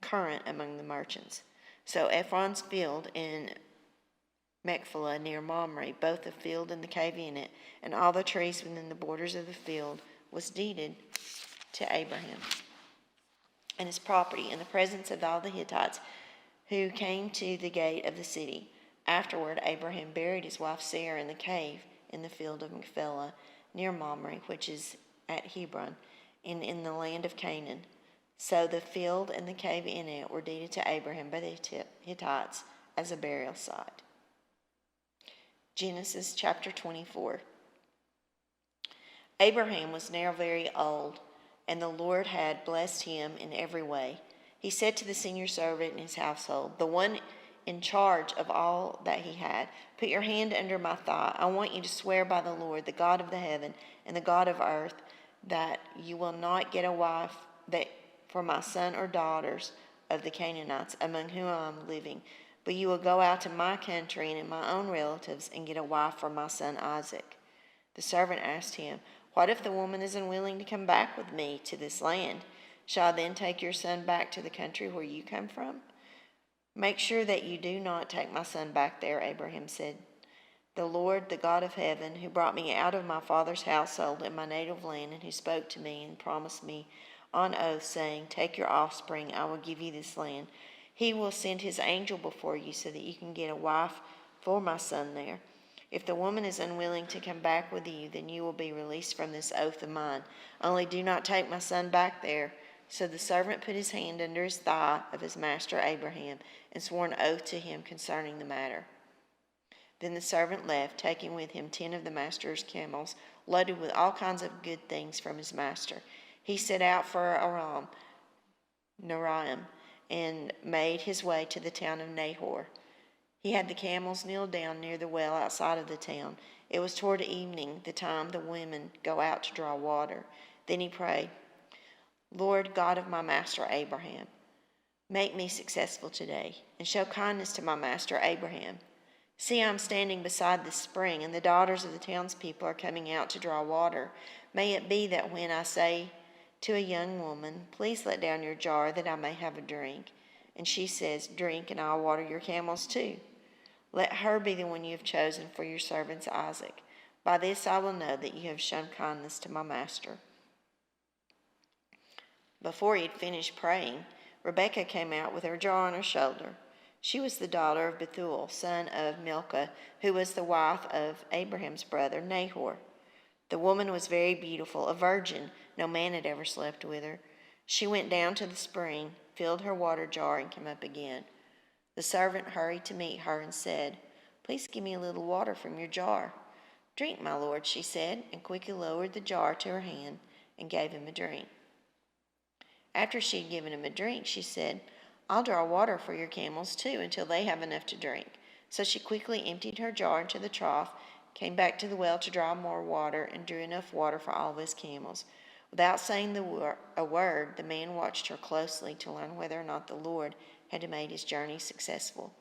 current among the merchants. So Ephron's field in Machpelah near Mamre, both the field and the cave in it, and all the trees within the borders of the field, was deeded to Abraham and his property in the presence of all the Hittites who came to the gate of the city. Afterward, Abraham buried his wife Sarah in the cave in the field of Machpelah near Mamre, which is at Hebron, in the land of Canaan. So the field and the cave in it were deeded to Abraham by the Hittites as a burial site. Genesis chapter 24. Abraham was now very old, and the Lord had blessed him in every way. He said to the senior servant in his household, the one in charge of all that he had, Put your hand under my thigh. I want you to swear by the Lord, the God of the heaven and the God of earth, that you will not get a wife for my son or daughters of the Canaanites among whom I am living, but you will go out to my country and in my own relatives and get a wife for my son Isaac. The servant asked him, What if the woman is unwilling to come back with me to this land? Shall I then take your son back to the country where you come from? Make sure that you do not take my son back there, Abraham said. The Lord, the God of heaven, who brought me out of my father's household in my native land, and who spoke to me and promised me on oath, saying, take your offspring, I will give you this land. He will send his angel before you so that you can get a wife for my son there. If the woman is unwilling to come back with you, then you will be released from this oath of mine. Only do not take my son back there. So the servant put his hand under his thigh of his master Abraham and swore an oath to him concerning the matter. Then the servant left, taking with him 10 of the master's camels, loaded with all kinds of good things from his master. He set out for Aram Naharaim and made his way to the town of Nahor. He had the camels kneel down near the well outside of the town. It was toward evening, the time the women go out to draw water. Then he prayed, Lord God of my master Abraham, make me successful today, and show kindness to my master Abraham. See, I am standing beside this spring, and the daughters of the townspeople are coming out to draw water. May it be that when I say to a young woman, please let down your jar that I may have a drink, and she says, drink, and I'll water your camels too. Let her be the one you have chosen for your servant Isaac. By this I will know that you have shown kindness to my master. Before he had finished praying, Rebekah came out with her jar on her shoulder. She was the daughter of Bethuel, son of Milcah, who was the wife of Abraham's brother Nahor. The woman was very beautiful, a virgin. No man had ever slept with her. She went down to the spring, filled her water jar, and came up again. The servant hurried to meet her and said, please give me a little water from your jar. Drink, my lord, she said, and quickly lowered the jar to her hand and gave him a drink. After she had given him a drink, she said, I'll draw water for your camels too until they have enough to drink. So she quickly emptied her jar into the trough, came back to the well to draw more water, and drew enough water for all of his camels. Without saying a word, the man watched her closely to learn whether or not the Lord had made his journey successful.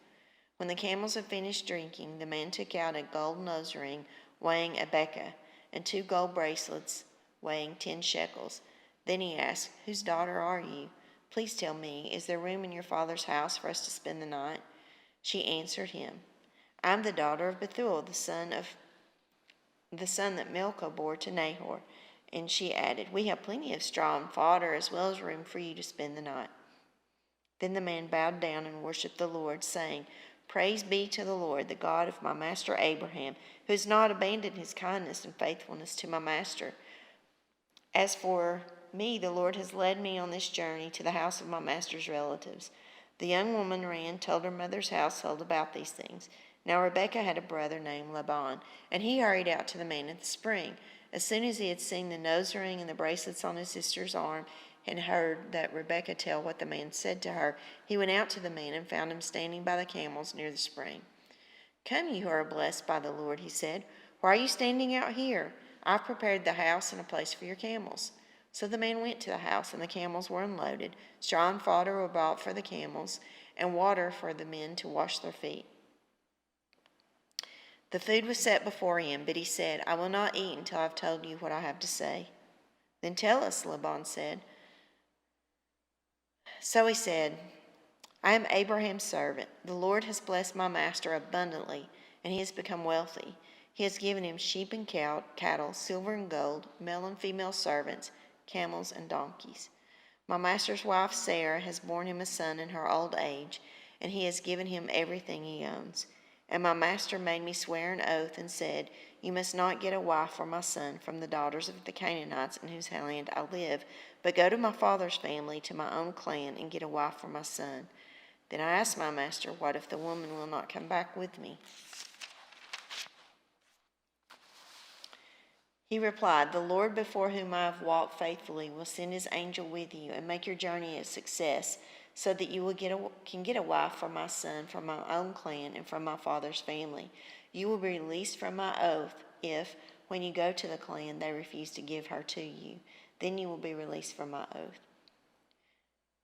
When the camels had finished drinking, the man took out a gold nose ring weighing a beka and 2 gold bracelets weighing 10 shekels. Then he asked, whose daughter are you? Please tell me, is there room in your father's house for us to spend the night? She answered him, I'm the daughter of Bethuel, the son that Milcah bore to Nahor. And she added, we have plenty of straw and fodder, as well as room for you to spend the night. Then the man bowed down and worshipped the Lord, saying, praise be to the Lord, the God of my master Abraham, who has not abandoned his kindness and faithfulness to my master. As for me, the Lord has led me on this journey to the house of my master's relatives. The young woman ran, told her mother's household about these things. Now Rebekah had a brother named Laban, and he hurried out to the man at the spring. As soon as he had seen the nose ring and the bracelets on his sister's arm, and heard that Rebekah tell what the man said to her, he went out to the man and found him standing by the camels near the spring. Come, you who are blessed by the Lord, he said. Why are you standing out here? I've prepared the house and a place for your camels. So the man went to the house, and the camels were unloaded. Straw and fodder were bought for the camels, and water for the men to wash their feet. The food was set before him, but he said, I will not eat until I've told you what I have to say. Then tell us, Laban said. So he said, I am Abraham's servant. The Lord has blessed my master abundantly, and he has become wealthy. He has given him sheep and cattle, silver and gold, male and female servants, camels and donkeys. My master's wife Sarah has borne him a son in her old age, and he has given him everything he owns. And my master made me swear an oath and said, you must not get a wife for my son from the daughters of the Canaanites in whose land I live, but go to my father's family, to my own clan, and get a wife for my son. Then I asked my master, what if the woman will not come back with me? He replied, the Lord before whom I have walked faithfully will send his angel with you and make your journey a success, so that you will can get a wife for my son from my own clan and from my father's family. You will be released from my oath if, when you go to the clan, they refuse to give her to you. Then you will be released from my oath.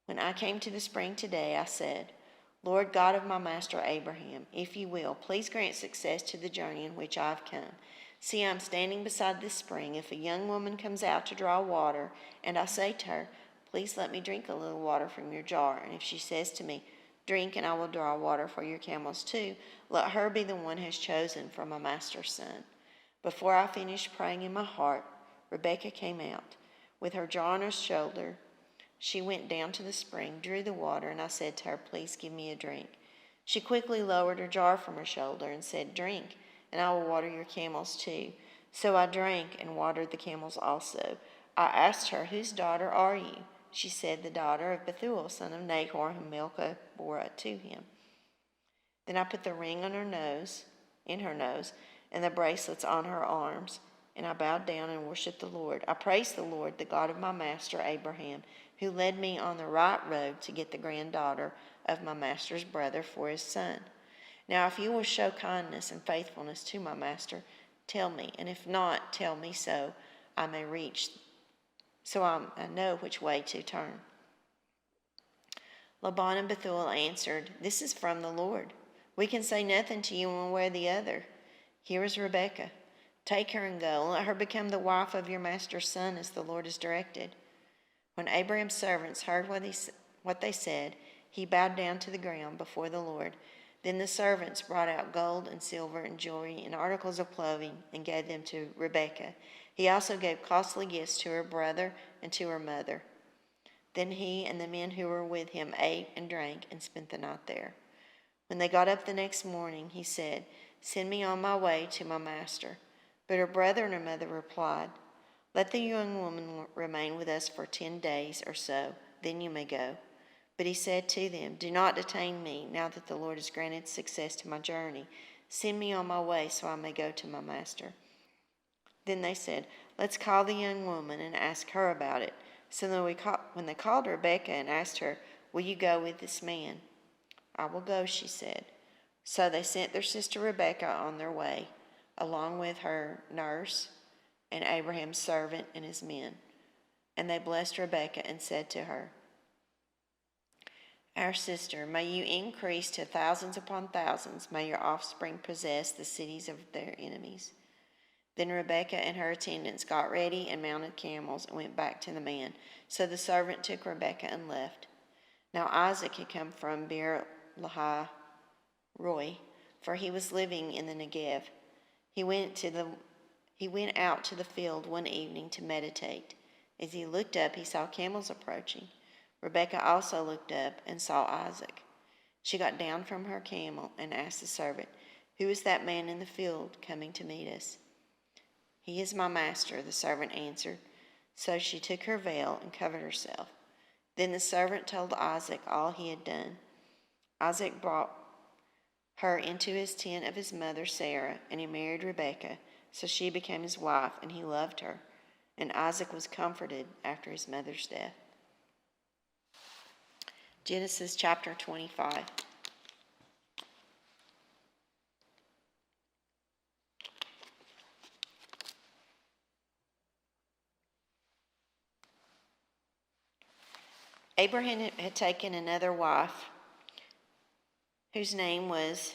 When I came to the spring today, I said, Lord God of my master Abraham, if you will, please grant success to the journey in which I have come. See, I am standing beside this spring. If a young woman comes out to draw water, and I say to her, please let me drink a little water from your jar, and if she says to me, Drink, and I will draw water for your camels too. Let her be the one who is chosen for my master's son." Before I finished praying in my heart, Rebekah came out. With her jar on her shoulder, she went down to the spring, drew the water, and I said to her, "Please give me a drink." She quickly lowered her jar from her shoulder and said, "Drink, and I will water your camels too." So I drank and watered the camels also. I asked her, "Whose daughter are you?" She said, "The daughter of Bethuel, son of Nahor, whom Milcah bore to him." Then I put the ring on her nose, and the bracelets on her arms, and I bowed down and worshipped the Lord. I praised the Lord, the God of my master Abraham, who led me on the right road to get the granddaughter of my master's brother for his son. Now if you will show kindness and faithfulness to my master, tell me, and if not, tell me so I know which way to turn." Laban and Bethuel answered, "This is from the Lord. We can say nothing to you one way or the other. Here is Rebekah. Take her and go, and let her become the wife of your master's son, as the Lord has directed." When Abraham's servants heard what they said, he bowed down to the ground before the Lord. Then the servants brought out gold and silver and jewelry and articles of clothing and gave them to Rebekah. He also gave costly gifts to her brother and to her mother. Then he and the men who were with him ate and drank and spent the night there. When they got up the next morning, he said, "Send me on my way to my master." But her brother and her mother replied, "Let the young woman remain with us for 10 days or so, then you may go." But he said to them, "Do not detain me, now that the Lord has granted success to my journey. Send me on my way so I may go to my master." Then they said, "Let's call the young woman and ask her about it." So when they called Rebekah and asked her, "Will you go with this man?" "I will go," she said. So they sent their sister Rebekah on their way, along with her nurse and Abraham's servant and his men. And they blessed Rebekah and said to her, "Our sister, may you increase to thousands upon thousands. May your offspring possess the cities of their enemies." Then Rebekah and her attendants got ready and mounted camels and went back to the man. So the servant took Rebekah and left. Now Isaac had come from Beer Lahai Roi, for he was living in the Negev. He went out to the field one evening to meditate. As he looked up, he saw camels approaching. Rebekah also looked up and saw Isaac. She got down from her camel and asked the servant, "Who is that man in the field coming to meet us?" "He is my master," the servant answered. So she took her veil and covered herself. Then the servant told Isaac all he had done. Isaac brought her into his tent of his mother Sarah, and he married Rebekah. So she became his wife, and he loved her. And Isaac was comforted after his mother's death. Genesis chapter 25. Abraham had taken another wife, whose name was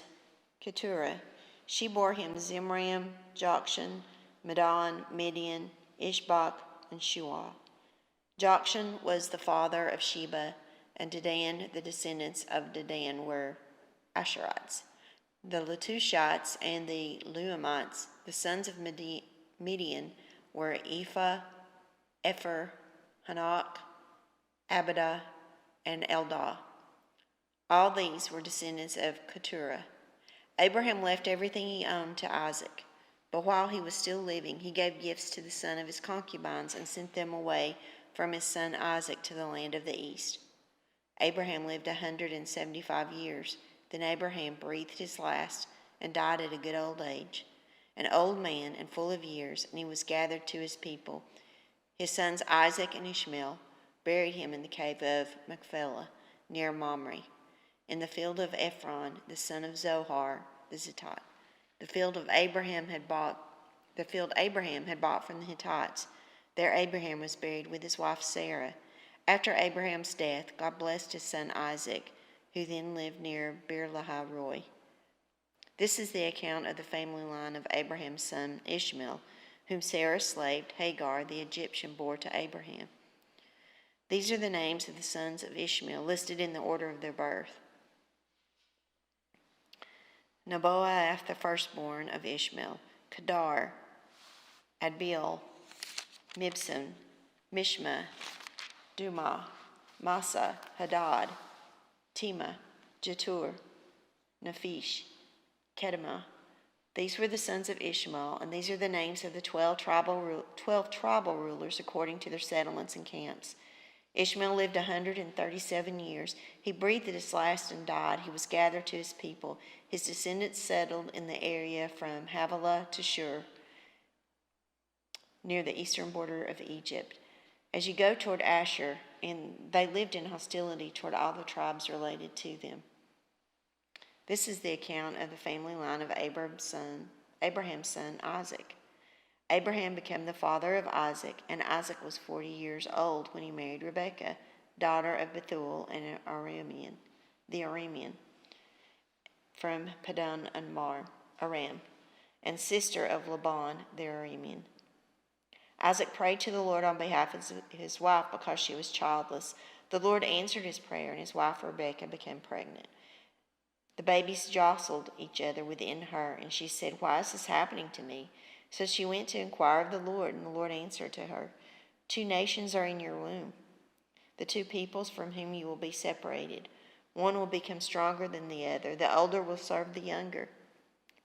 Keturah. She bore him Zimram, Jokshan, Medan, Midian, Ishbak, and Shuah. Jokshan was the father of Sheba, and Dedan. The descendants of Dedan were Asherites. The Letushites and the Luamites, the sons of Midian, were Ephah, Epher, Hanok, Abidah, and Eldah. All these were descendants of Keturah. Abraham left everything he owned to Isaac, but while he was still living, he gave gifts to the son of his concubines and sent them away from his son Isaac to the land of the east. Abraham lived 175 years. Then Abraham breathed his last and died at a good old age, an old man and full of years, and he was gathered to his people. His sons Isaac and Ishmael buried him in the cave of Machpelah near Mamre, in the field of Ephron, the son of Zohar the Hittite. The field Abraham had bought from the Hittites. There Abraham was buried with his wife Sarah. After Abraham's death, God blessed his son Isaac, who then lived near Beer Lahai Roi. This is the account of the family line of Abraham's son Ishmael, whom Sarah's slave Hagar the Egyptian bore to Abraham. These are the names of the sons of Ishmael, listed in the order of their birth. Nebaioth the firstborn of Ishmael, Kedar, Adbeel, Mibsam, Mishma, Dumah, Massa, Hadad, Tema, Jetur, Naphish, Kedemah. These were the sons of Ishmael, and these are the names of the 12 tribal rulers according to their settlements and camps. Ishmael lived 137 years. He breathed his last and died. He was gathered to his people. His descendants settled in the area from Havilah to Shur, near the eastern border of Egypt. As you go toward Asher, and they lived in hostility toward all the tribes related to them. This is the account of the family line of Abraham's son Isaac. Abraham became the father of Isaac, and Isaac was 40 years old when he married Rebekah, daughter of Bethuel and the Aramean, from Padan Aram, and sister of Laban the Aramean. Isaac prayed to the Lord on behalf of his wife because she was childless. The Lord answered his prayer, and his wife Rebekah became pregnant. The babies jostled each other within her, and she said, "Why is this happening to me?" So she went to inquire of the Lord, and the Lord answered to her, "Two nations are in your womb, the two peoples from whom you will be separated. One will become stronger than the other. The older will serve the younger."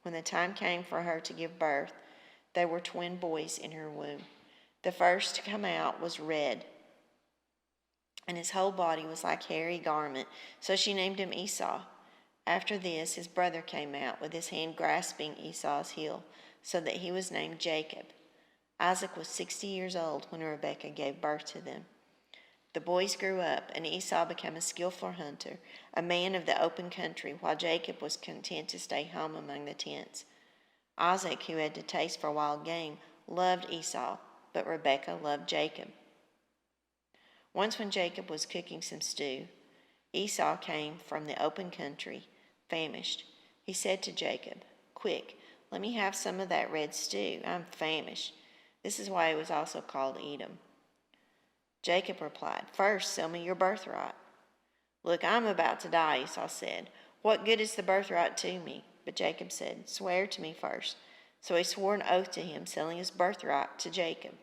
When the time came for her to give birth, there were twin boys in her womb. The first to come out was red, and his whole body was like a hairy garment, so she named him Esau. After this, his brother came out with his hand grasping Esau's heel, so that he was named Jacob. Isaac was 60 years old when Rebekah gave birth to them. The boys grew up, and Esau became a skillful hunter, a man of the open country, while Jacob was content to stay home among the tents. Isaac, who had a taste for wild game, loved Esau, but Rebekah loved Jacob. Once when Jacob was cooking some stew, Esau came from the open country, famished. He said to Jacob, "Quick, let me have some of that red stew. I'm famished." This is why it was also called Edom. Jacob replied, "First, sell me your birthright." "Look, I'm about to die," Esau said. "What good is the birthright to me?" But Jacob said, "Swear to me first." So he swore an oath to him, selling his birthright to Jacob.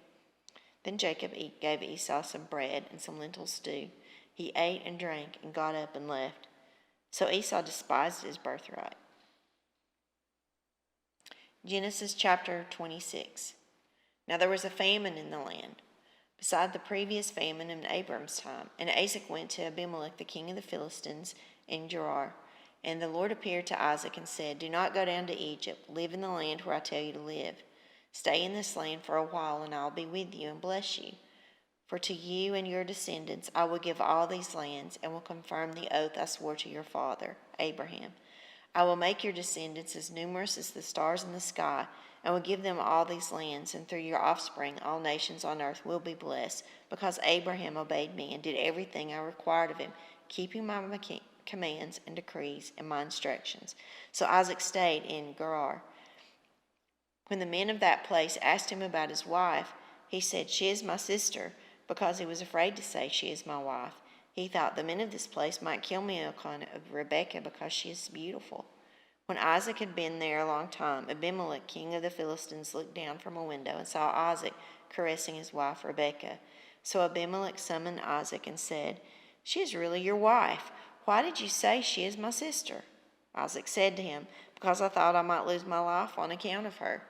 Then Jacob gave Esau some bread and some lentil stew. He ate and drank and got up and left. So Esau despised his birthright. Genesis chapter 26. Now there was a famine in the land, beside the previous famine in Abram's time. And Isaac went to Abimelech, the king of the Philistines, in Gerar. And the Lord appeared to Isaac and said, "Do not go down to Egypt. Live in the land where I tell you to live. Stay in this land for a while, and I'll be with you and bless you. For to you and your descendants I will give all these lands, and will confirm the oath I swore to your father, Abraham. I will make your descendants as numerous as the stars in the sky, and will give them all these lands, and through your offspring all nations on earth will be blessed, because Abraham obeyed me and did everything I required of him, keeping my commands and decrees and my instructions." So Isaac stayed in Gerar. When the men of that place asked him about his wife, he said, "She is my sister," because he was afraid to say, "She is my wife." He thought, the men of this place might kill me on account of Rebekah, because she is beautiful. When Isaac had been there a long time, Abimelech, king of the Philistines, looked down from a window and saw Isaac caressing his wife Rebekah. So Abimelech summoned Isaac and said, "She is really your wife. Why did you say she is my sister?" Isaac said to him, "Because I thought I might lose my life on account of her."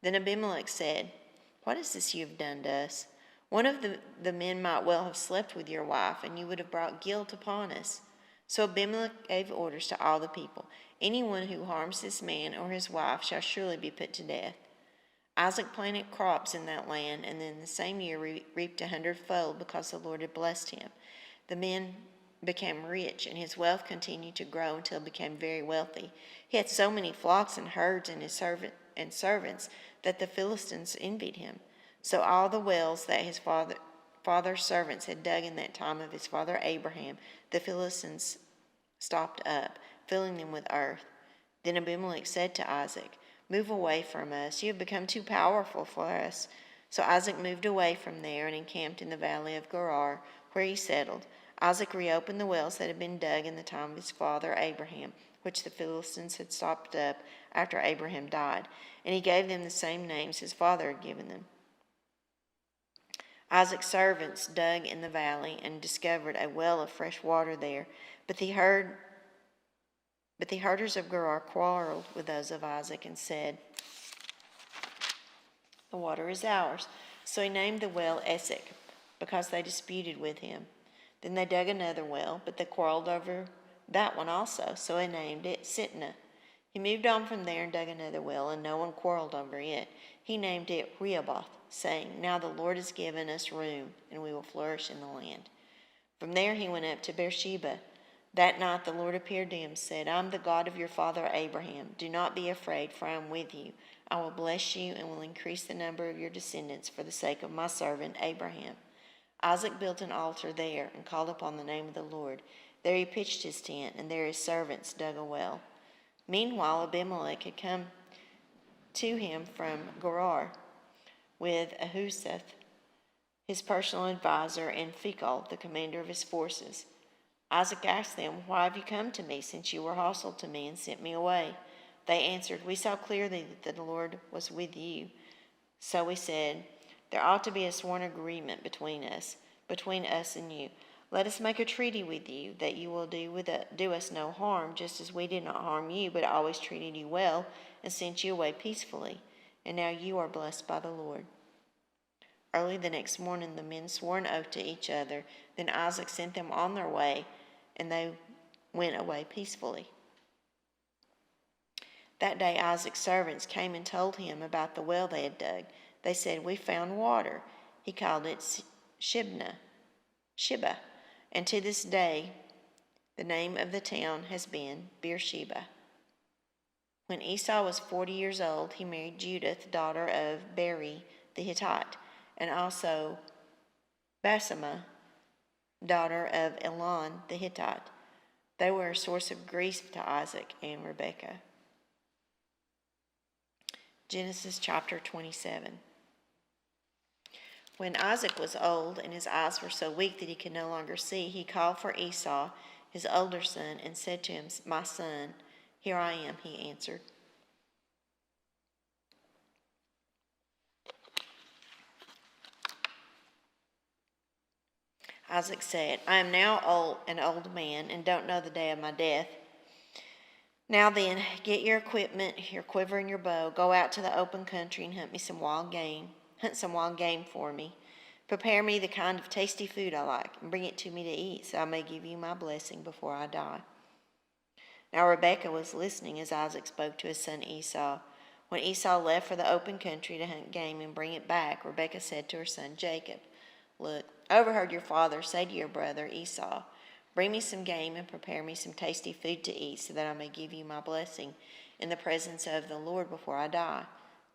Then Abimelech said, "What is this you have done to us? One of the men might well have slept with your wife, and you would have brought guilt upon us." So Abimelech gave orders to all the people, "Anyone who harms this man or his wife shall surely be put to death." Isaac planted crops in that land, and in the same year reaped 100-fold, because the Lord had blessed him. The man became rich, and his wealth continued to grow until he became very wealthy. He had so many flocks and herds and servants that the Philistines envied him. So all the wells that his father's servants had dug in that time of his father Abraham, the Philistines stopped up, filling them with earth. Then Abimelech said to Isaac, "Move away from us. You have become too powerful for us." So Isaac moved away from there and encamped in the valley of Gerar, where he settled. Isaac reopened the wells that had been dug in the time of his father Abraham, which the Philistines had stopped up after Abraham died, and he gave them the same names his father had given them. Isaac's servants dug in the valley and discovered a well of fresh water there, but the herders of Gerar quarreled with those of Isaac and said, "The water is ours." So he named the well Esek, because they disputed with him. Then they dug another well, but they quarreled over that one also, so he named it Sitnah. He moved on from there and dug another well, and no one quarreled over it. He named it Rehoboth, saying, "Now the Lord has given us room, and we will flourish in the land." From there he went up to Beersheba. That night the Lord appeared to him and said, "I am the God of your father Abraham. Do not be afraid, for I am with you. I will bless you and will increase the number of your descendants for the sake of my servant Abraham." Isaac built an altar there and called upon the name of the Lord. There he pitched his tent, and there his servants dug a well. Meanwhile Abimelech had come to him from Gerar with Ahuzeth, his personal advisor, and Phicol, the commander of his forces. Isaac asked them, "Why have you come to me, since you were hostile to me and sent me away?" They answered, "We saw clearly that the Lord was with you. So we said, there ought to be a sworn agreement between us and you. Let us make a treaty with you that you will do us no harm, just as we did not harm you, but always treated you well and sent you away peacefully. And now you are blessed by the Lord." Early the next morning the men swore an oath to each other. Then Isaac sent them on their way, and they went away peacefully. That day Isaac's servants came and told him about the well they had dug. They said, "We found water." He called it Shibah, and to this day the name of the town has been Beersheba. When Esau was 40 years old, he married Judith, daughter of Beri the Hittite, and also Basemath, daughter of Elon the Hittite. They were a source of grief to Isaac and Rebekah. Genesis chapter 27. When Isaac was old and his eyes were so weak that he could no longer see, he called for Esau, his older son, and said to him, "My son." "Here I am," he answered. Isaac said, "I am now an old man and don't know the day of my death. Now then, get your equipment, your quiver and your bow. Go out to the open country and hunt some wild game for me. Prepare me the kind of tasty food I like, and bring it to me to eat, so I may give you my blessing before I die." Now Rebekah was listening as Isaac spoke to his son Esau. When Esau left for the open country to hunt game and bring it back, Rebekah said to her son Jacob, "Look, I overheard your father say to your brother Esau, 'Bring me some game and prepare me some tasty food to eat, so that I may give you my blessing in the presence of the Lord before I die.'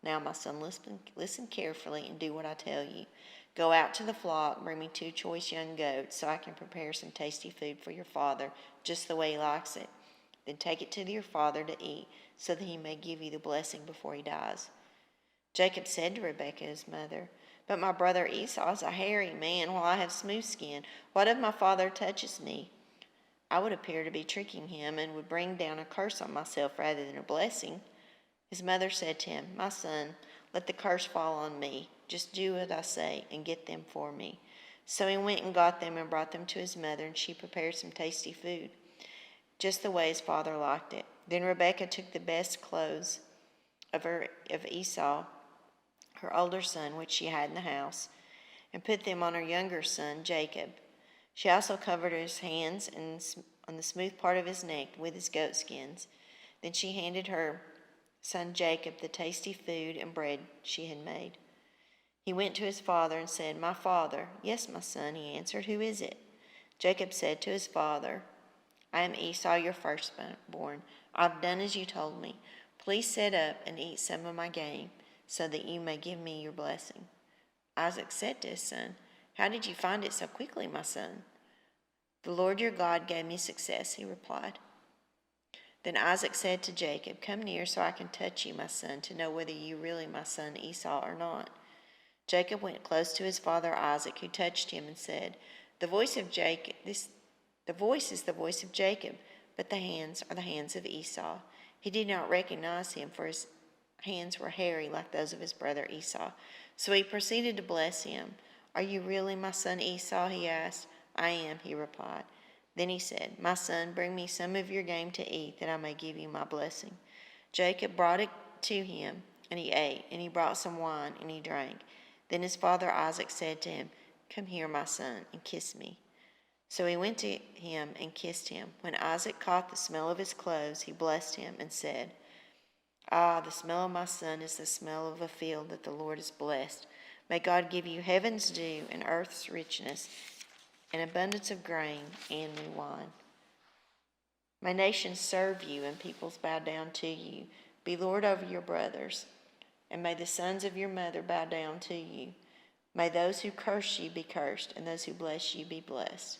Now, my son, listen carefully and do what I tell you. Go out to the flock, bring me 2 choice young goats, so I can prepare some tasty food for your father, just the way he likes it. Then take it to your father to eat, so that he may give you the blessing before he dies." Jacob said to Rebekah his mother, "But my brother Esau is a hairy man, while I have smooth skin. What if my father touches me? I would appear to be tricking him, and would bring down a curse on myself rather than a blessing." His mother said to him, "My son, let the curse fall on me. Just do what I say and get them for me." So he went and got them and brought them to his mother, and she prepared some tasty food, just the way his father liked it. Then Rebekah took the best clothes of Esau, her older son, which she had in the house, and put them on her younger son, Jacob. She also covered his hands and on the smooth part of his neck with his goat skins. Then she handed her son Jacob the tasty food and bread she had made. He went to his father and said, "My father." "Yes, my son," he answered. "Who is it?" Jacob said to his father, "I am Esau, your firstborn. I've done as you told me. Please sit up and eat some of my game, so that you may give me your blessing." Isaac said to his son, "How did you find it so quickly, my son?" "The Lord your God gave me success," he replied. Then Isaac said to Jacob, "Come near so I can touch you, my son, to know whether you really my son Esau or not." Jacob went close to his father Isaac, who touched him and said, The voice is the voice of Jacob, but the hands are the hands of Esau. He did not recognize him, for his hands were hairy like those of his brother Esau. So he proceeded to bless him. "Are you really my son Esau?" he asked. "I am," he replied. Then he said, "My son, bring me some of your game to eat, that I may give you my blessing." Jacob brought it to him, and he ate, and he brought some wine, and he drank. Then his father Isaac said to him, "Come here, my son, and kiss me." So he went to him and kissed him. When Isaac caught the smell of his clothes, he blessed him and said, "Ah, the smell of my son is the smell of a field that the Lord has blessed. May God give you heaven's dew and earth's richness, an abundance of grain and new wine. May nations serve you and peoples bow down to you. Be Lord over your brothers, and may the sons of your mother bow down to you. May those who curse you be cursed, and those who bless you be blessed."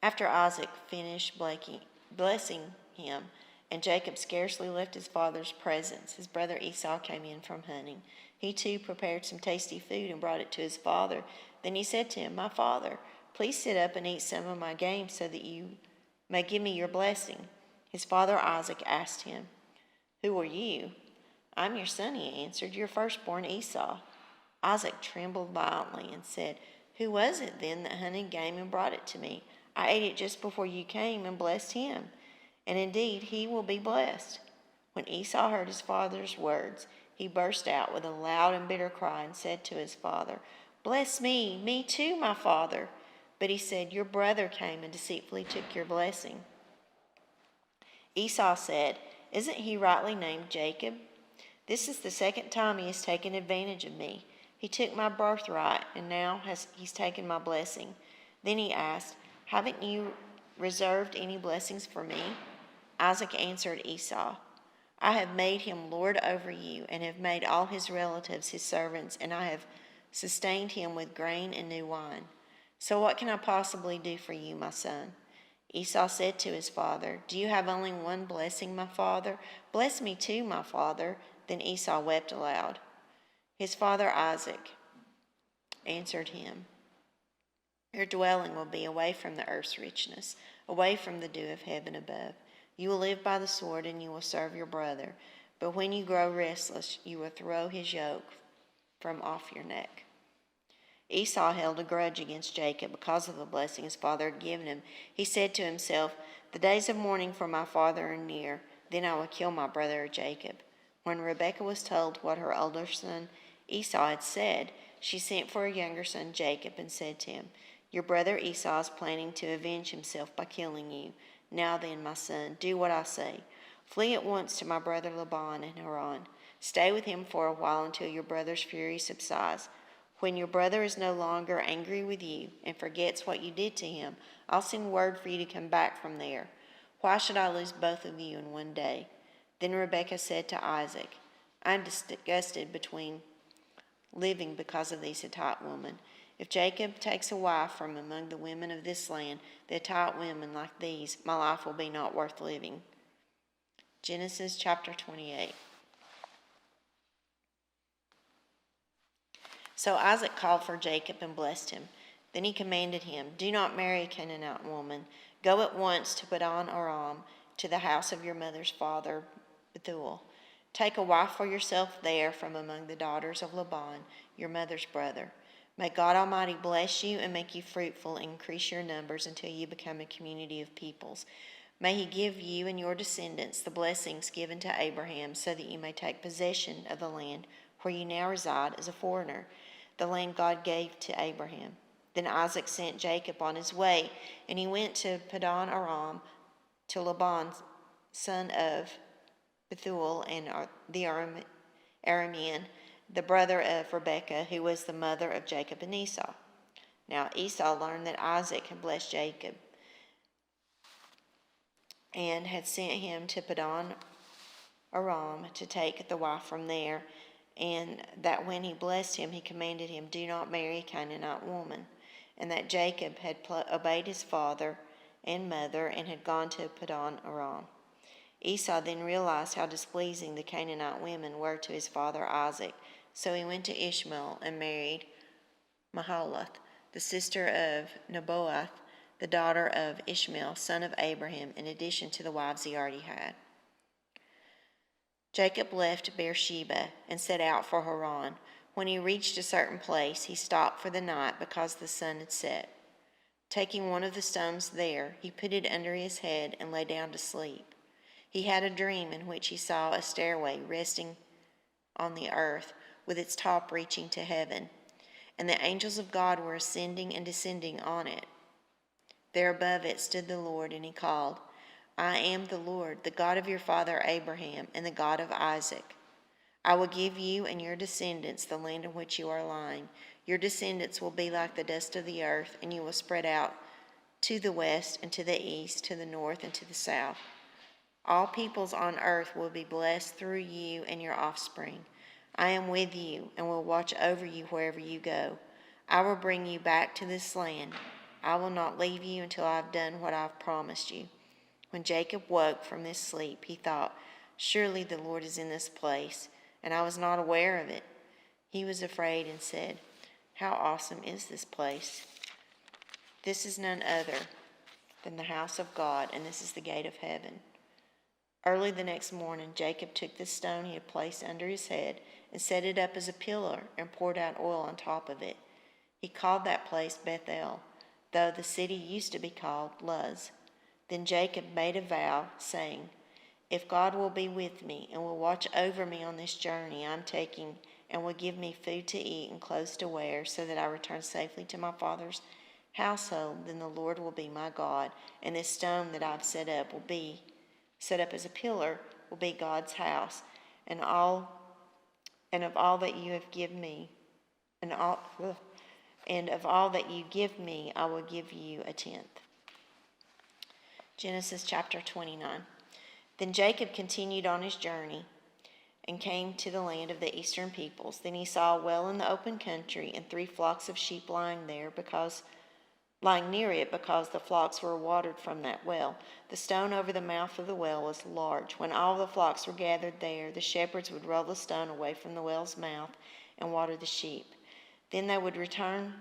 After Isaac finished blessing him, and Jacob scarcely left his father's presence, his brother Esau came in from hunting. He too prepared some tasty food and brought it to his father. Then he said to him, "My father, please sit up and eat some of my game so that you may give me your blessing." His father Isaac asked him, "Who are you?" "I'm your son," he answered, "your firstborn Esau." Isaac trembled violently and said, "Who was it then that hunted game and brought it to me? I ate it just before you came and blessed him, and indeed he will be blessed." When Esau heard his father's words, he burst out with a loud and bitter cry and said to his father, "Bless me too, my father." But he said, "Your brother came and deceitfully took your blessing." Esau said, "Isn't he rightly named Jacob? This is the second time he has taken advantage of me. He took my birthright, and now he's taken my blessing." Then he asked, "Haven't you reserved any blessings for me?" Isaac answered Esau, "I have made him lord over you, and have made all his relatives his servants, and I have sustained him with grain and new wine. So what can I possibly do for you, my son?" Esau said to his father, "Do you have only one blessing, my father? Bless me too, my father." Then Esau wept aloud. His father Isaac answered him, "Your dwelling will be away from the earth's richness, away from the dew of heaven above. You will live by the sword, and you will serve your brother. But when you grow restless, you will throw his yoke from off your neck." Esau held a grudge against Jacob because of the blessing his father had given him. He said to himself, "The days of mourning for my father are near. Then I will kill my brother Jacob." When Rebekah was told what her older son Esau had said, she sent for her younger son Jacob and said to him, "Your brother Esau is planning to avenge himself by killing you. Now then, my son, do what I say. Flee at once to my brother Laban in Haran. Stay with him for a while until your brother's fury subsides. When your brother is no longer angry with you and forgets what you did to him, I'll send word for you to come back from there. Why should I lose both of you in one day?" Then Rebekah said to Isaac, "I am disgusted between living because of these Hittite women. If Jacob takes a wife from among the women of this land, the Hittite women like these, my life will be not worth living." Genesis chapter 28. So Isaac called for Jacob and blessed him. Then he commanded him, "Do not marry a Canaanite woman. Go at once to Padan Aram, to the house of your mother's father Bethuel. Take a wife for yourself there from among the daughters of Laban, your mother's brother. May God Almighty bless you and make you fruitful and increase your numbers until you become a community of peoples. May he give you and your descendants the blessings given to Abraham, so that you may take possession of the land where you now reside as a foreigner, the land God gave to Abraham." Then Isaac sent Jacob on his way, and he went to Padan Aram, to Laban, son of Bethuel, and the Aramean, the brother of Rebekah, who was the mother of Jacob and Esau. Now Esau learned that Isaac had blessed Jacob and had sent him to Padan Aram to take the wife from there, and that when he blessed him, he commanded him, "Do not marry a Canaanite woman," and that Jacob had obeyed his father and mother and had gone to Padan Aram. Esau then realized how displeasing the Canaanite women were to his father Isaac, so he went to Ishmael and married Mahalath, the sister of Nebaioth, the daughter of Ishmael, son of Abraham, in addition to the wives he already had. Jacob left Beersheba and set out for Haran. When he reached a certain place, he stopped for the night because the sun had set. Taking one of the stones there, he put it under his head and lay down to sleep. He had a dream in which he saw a stairway resting on the earth, with its top reaching to heaven, and the angels of God were ascending and descending on it. There above it stood the Lord, and he called, I am the Lord, the God of your father Abraham, and the God of Isaac. I will give you and your descendants the land in which you are lying. Your descendants will be like the dust of the earth, and you will spread out to the west and to the east, to the north and to the south. All peoples on earth will be blessed through you and your offspring. I am with you and will watch over you wherever you go. I will bring you back to this land. I will not leave you until I have done what I have promised you. When Jacob woke from this sleep, he thought, surely the Lord is in this place, and I was not aware of it. He was afraid and said, how awesome is this place? This is none other than the house of God, and this is the gate of heaven. Early the next morning, Jacob took the stone he had placed under his head and set it up as a pillar and poured out oil on top of it. He called that place Bethel, though the city used to be called Luz. Then Jacob made a vow, saying, if God will be with me and will watch over me on this journey I'm taking and will give me food to eat and clothes to wear so that I return safely to my father's household, then the Lord will be my God, and this stone that I've set up as a pillar will be God's house, and of all that you have given me, and of all that you give me, I will give you a tenth. Genesis chapter 29. Then Jacob continued on his journey and came to the land of the eastern peoples. Then he saw a well in the open country and 3 flocks of sheep lying near it because the flocks were watered from that well. The stone over the mouth of the well was large. When all the flocks were gathered there, the shepherds would roll the stone away from the well's mouth and water the sheep. Then they would return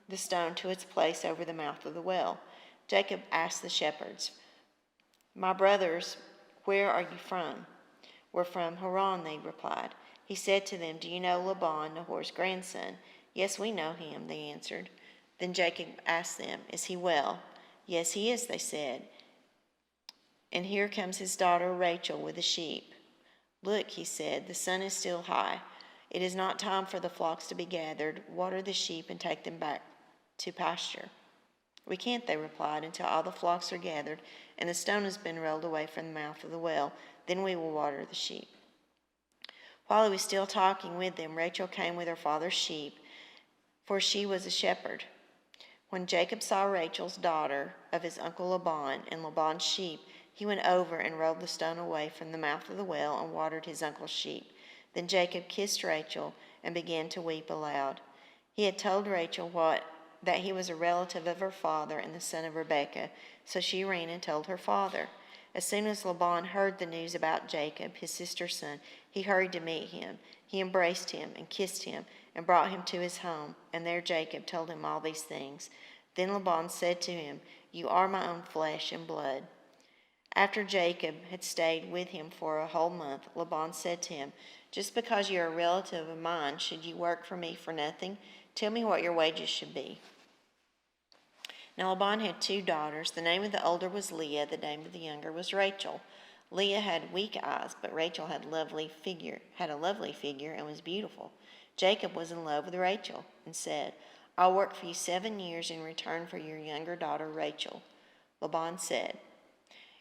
the stone to its place over the mouth of the well. Jacob asked the shepherds, my brothers, where are you from? We're from Haran, they replied. He said to them, do you know Laban, Nahor's grandson? Yes, we know him, they answered. Then Jacob asked them, is he well? Yes, he is, they said. And here comes his daughter Rachel with the sheep. Look, he said, the sun is still high. It is not time for the flocks to be gathered. Water the sheep and take them back to pasture. We can't, they replied, until all the flocks are gathered and the stone has been rolled away from the mouth of the well. Then we will water the sheep. While he was still talking with them, Rachel came with her father's sheep, for she was a shepherd. When Jacob saw Rachel's daughter of his uncle Laban and Laban's sheep, he went over and rolled the stone away from the mouth of the well and watered his uncle's sheep. Then Jacob kissed Rachel and began to weep aloud. He had told Rachel that he was a relative of her father and the son of Rebekah, so she ran and told her father. As soon as Laban heard the news about Jacob, his sister's son, he hurried to meet him. He embraced him and kissed him and brought him to his home, and there Jacob told him all these things. Then Laban said to him, you are my own flesh and blood. After Jacob had stayed with him for a whole month, Laban said to him, just because you are a relative of mine, should you work for me for nothing? Tell me what your wages should be. Now Laban had 2 daughters. The name of the older was Leah. The name of the younger was Rachel. Leah had weak eyes, but Rachel had a lovely figure and was beautiful. Jacob was in love with Rachel and said, I'll work for you 7 years in return for your younger daughter Rachel. Laban said,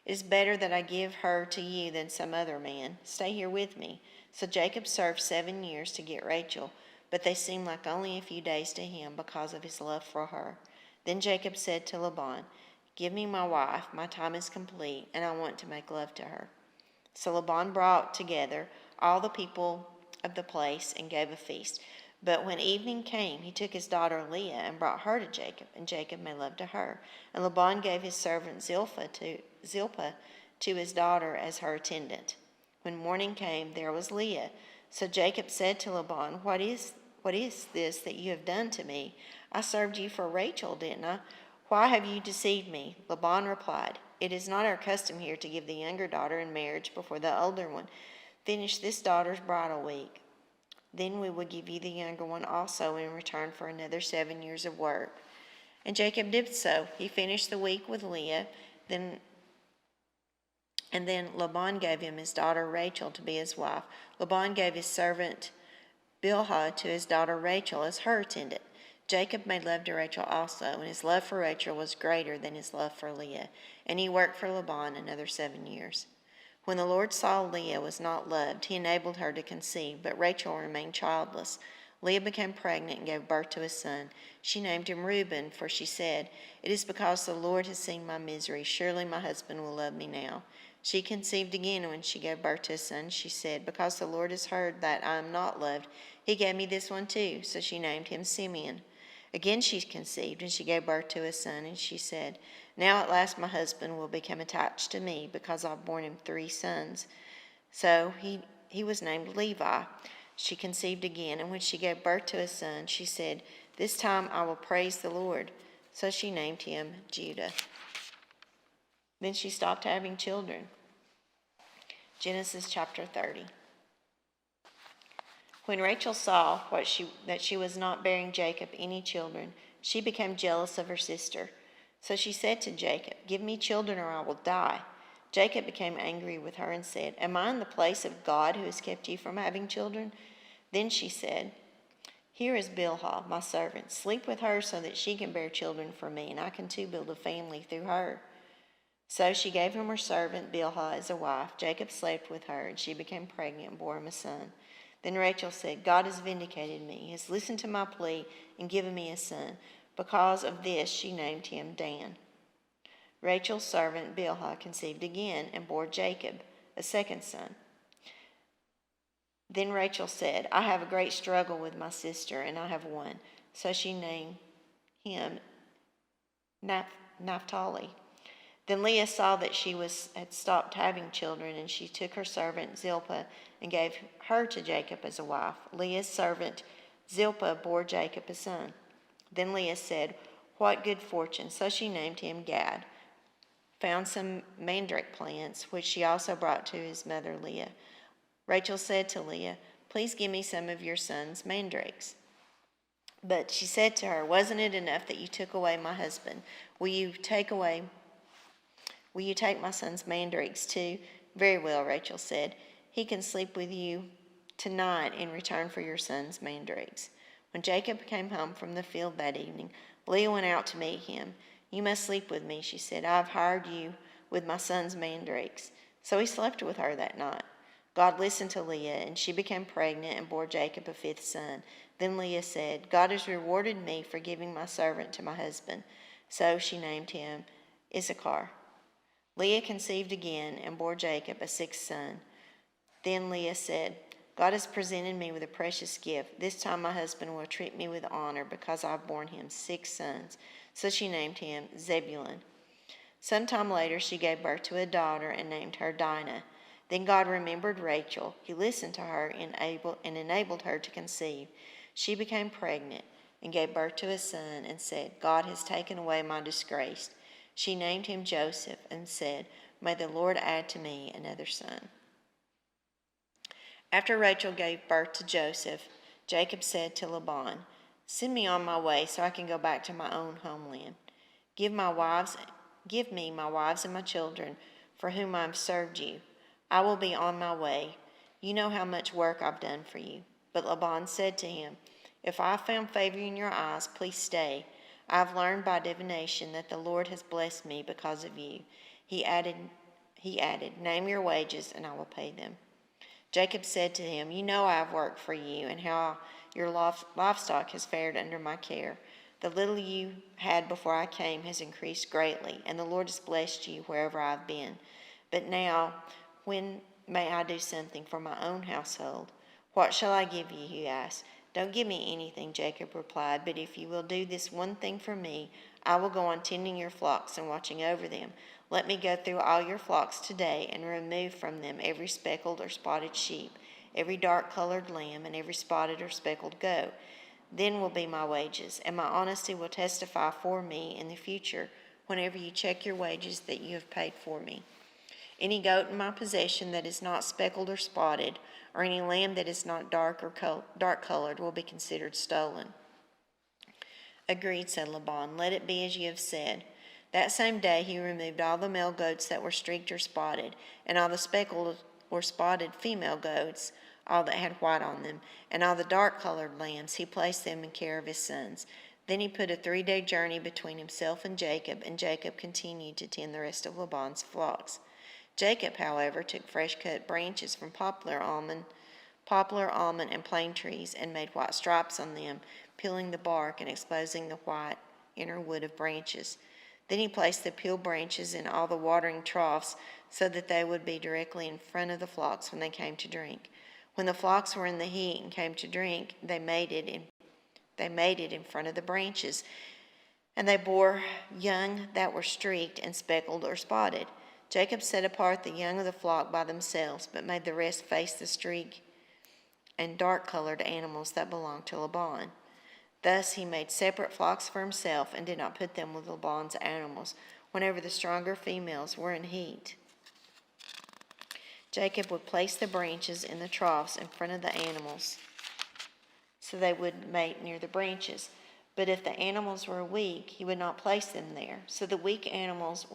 it is better that I give her to you than some other man. Stay here with me. So Jacob served 7 years to get Rachel, but they seemed like only a few days to him because of his love for her. Then Jacob said to Laban, give me my wife, my time is complete, and I want to make love to her. So Laban brought together all the people of the place and gave a feast. But when evening came, he took his daughter Leah and brought her to Jacob, and Jacob made love to her. And Laban gave his servant Zilpah to his daughter as her attendant. When morning came, there was Leah. So Jacob said to Laban, what is this that you have done to me? I served you for Rachel, didn't I? Why have you deceived me? Laban replied, It is not our custom here to give the younger daughter in marriage before the older one. Finish this daughter's bridal week. Then we will give you the younger one also in return for another 7 years of work. And Jacob did so. He finished the week with Leah, then Laban gave him his daughter Rachel to be his wife. Laban gave his servant Bilhah to his daughter Rachel as her attendant. Jacob made love to Rachel also, and his love for Rachel was greater than his love for Leah, and he worked for Laban another 7 years. When the Lord saw Leah was not loved, he enabled her to conceive, but Rachel remained childless. Leah became pregnant and gave birth to a son. She named him Reuben, for she said, It is because the Lord has seen my misery. Surely my husband will love me now. She conceived again, and when she gave birth to a son, she said, Because the Lord has heard that I am not loved, he gave me this one too. So she named him Simeon. Again she conceived, and she gave birth to a son, and she said, Now at last my husband will become attached to me, because I've borne him 3 sons. So he was named Levi. She conceived again, and when she gave birth to a son, she said, This time I will praise the Lord. So she named him Judah. Then she stopped having children. Genesis chapter 30. When Rachel saw that she was not bearing Jacob any children, she became jealous of her sister. So she said to Jacob, Give me children or I will die. Jacob became angry with her and said, Am I in the place of God who has kept you from having children? Then she said, Here is Bilhah, my servant. Sleep with her so that she can bear children for me, and I can too build a family through her. So she gave him her servant Bilhah as a wife. Jacob slept with her, and she became pregnant and bore him a son. Then Rachel said, God has vindicated me. He has listened to my plea and given me a son. Because of this, she named him Dan. Rachel's servant Bilhah conceived again and bore Jacob a second son. Then Rachel said, I have a great struggle with my sister, and I have won. So she named him Naphtali. Then Leah saw that she had stopped having children, and she took her servant Zilpah and gave her to Jacob as a wife. Leah's servant Zilpah bore Jacob a son. Then Leah said, What good fortune! So she named him Gad. Found some mandrake plants, which she also brought to his mother Leah. Rachel said to Leah, Please give me some of your son's mandrakes. But she said to her, Wasn't it enough that you took away my husband? Will you take my son's mandrakes too? Very well, Rachel said. He can sleep with you tonight in return for your son's mandrakes. When Jacob came home from the field that evening, Leah went out to meet him. You must sleep with me, she said. I have hired you with my son's mandrakes. So he slept with her that night. God listened to Leah, and she became pregnant and bore Jacob a 5th son. Then Leah said, God has rewarded me for giving my servant to my husband. So she named him Issachar. Leah conceived again and bore Jacob a 6th son. Then Leah said, God has presented me with a precious gift. This time my husband will treat me with honor because I've borne him 6 sons. So she named him Zebulun. Sometime later she gave birth to a daughter and named her Dinah. Then God remembered Rachel. He listened to her and enabled her to conceive. She became pregnant and gave birth to a son and said, God has taken away my disgrace. She named him Joseph and said, May the Lord add to me another son. After Rachel gave birth to Joseph, Jacob said to Laban, Send me on my way so I can go back to my own homeland. Give me my wives and my children for whom I have served you. I will be on my way. You know how much work I've done for you. But Laban said to him, If I have found favor in your eyes, please stay. I have learned by divination that the Lord has blessed me because of you. He added, Name your wages and I will pay them. Jacob said to him, You know I have worked for you and how your livestock has fared under my care. The little you had before I came has increased greatly, and the Lord has blessed you wherever I have been. But now, when may I do something for my own household? What shall I give you? He asked. Don't give me anything, Jacob replied, but if you will do this one thing for me, I will go on tending your flocks and watching over them. Let me go through all your flocks today and remove from them every speckled or spotted sheep, every dark-colored lamb, and every spotted or speckled goat. then will be my wages, and my honesty will testify for me in the future whenever you check your wages that you have paid for me. Any goat in my possession that is not speckled or spotted, or any lamb that is not dark colored will be considered stolen." "Agreed," said Laban. "Let it be as you have said." That same day he removed all the male goats that were streaked or spotted, and all the speckled or spotted female goats, all that had white on them, and all the dark-colored lambs. He placed them in care of his sons. Then he put a 3-day journey between himself and Jacob continued to tend the rest of Laban's flocks. Jacob, however, took fresh-cut branches from poplar, almond, and plane trees, and made white stripes on them, peeling the bark and exposing the white inner wood of branches. Then he placed the peeled branches in all the watering troughs so that they would be directly in front of the flocks when they came to drink. When the flocks were in the heat and came to drink, they mated in front of the branches, and they bore young that were streaked and speckled or spotted. Jacob set apart the young of the flock by themselves, but made the rest face the streak and dark-colored animals that belonged to Laban. Thus he made separate flocks for himself and did not put them with Laban's animals whenever the stronger females were in heat. Jacob would place the branches in the troughs in front of the animals so they would mate near the branches. But if the animals were weak, he would not place them there. So the weak animals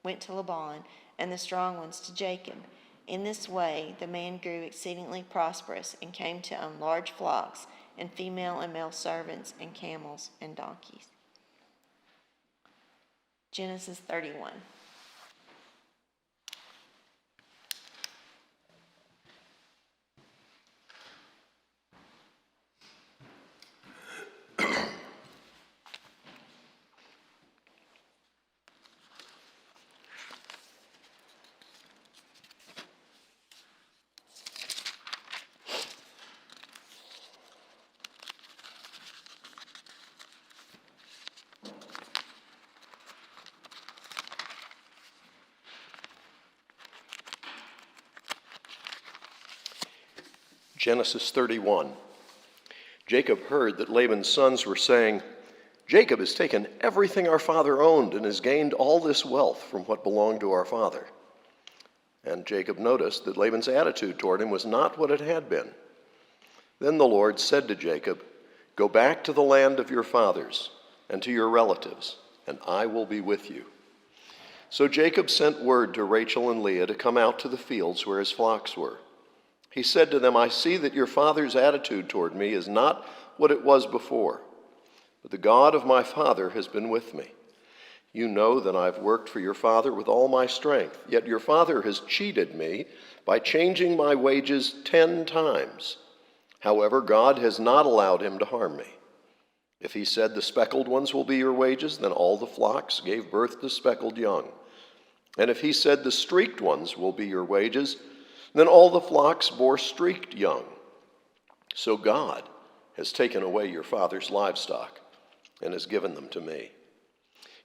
went to Laban, and the strong ones to Jacob. In this way the man grew exceedingly prosperous and came to own large flocks and female and male servants and camels and donkeys. Genesis 31. Genesis 31. Jacob heard that Laban's sons were saying, "Jacob has taken everything our father owned and has gained all this wealth from what belonged to our father." And Jacob noticed that Laban's attitude toward him was not what it had been. Then the Lord said to Jacob, "Go back to the land of your fathers and to your relatives, and I will be with you." So Jacob sent word to Rachel and Leah to come out to the fields where his flocks were. He said to them, "I see that your father's attitude toward me is not what it was before, but the God of my father has been with me. You know that I've worked for your father with all my strength, yet your father has cheated me by changing my wages 10 times. However, God has not allowed him to harm me. If he said the speckled ones will be your wages, then all the flocks gave birth to speckled young. And if he said the streaked ones will be your wages, then all the flocks bore streaked young. So God has taken away your father's livestock and has given them to me.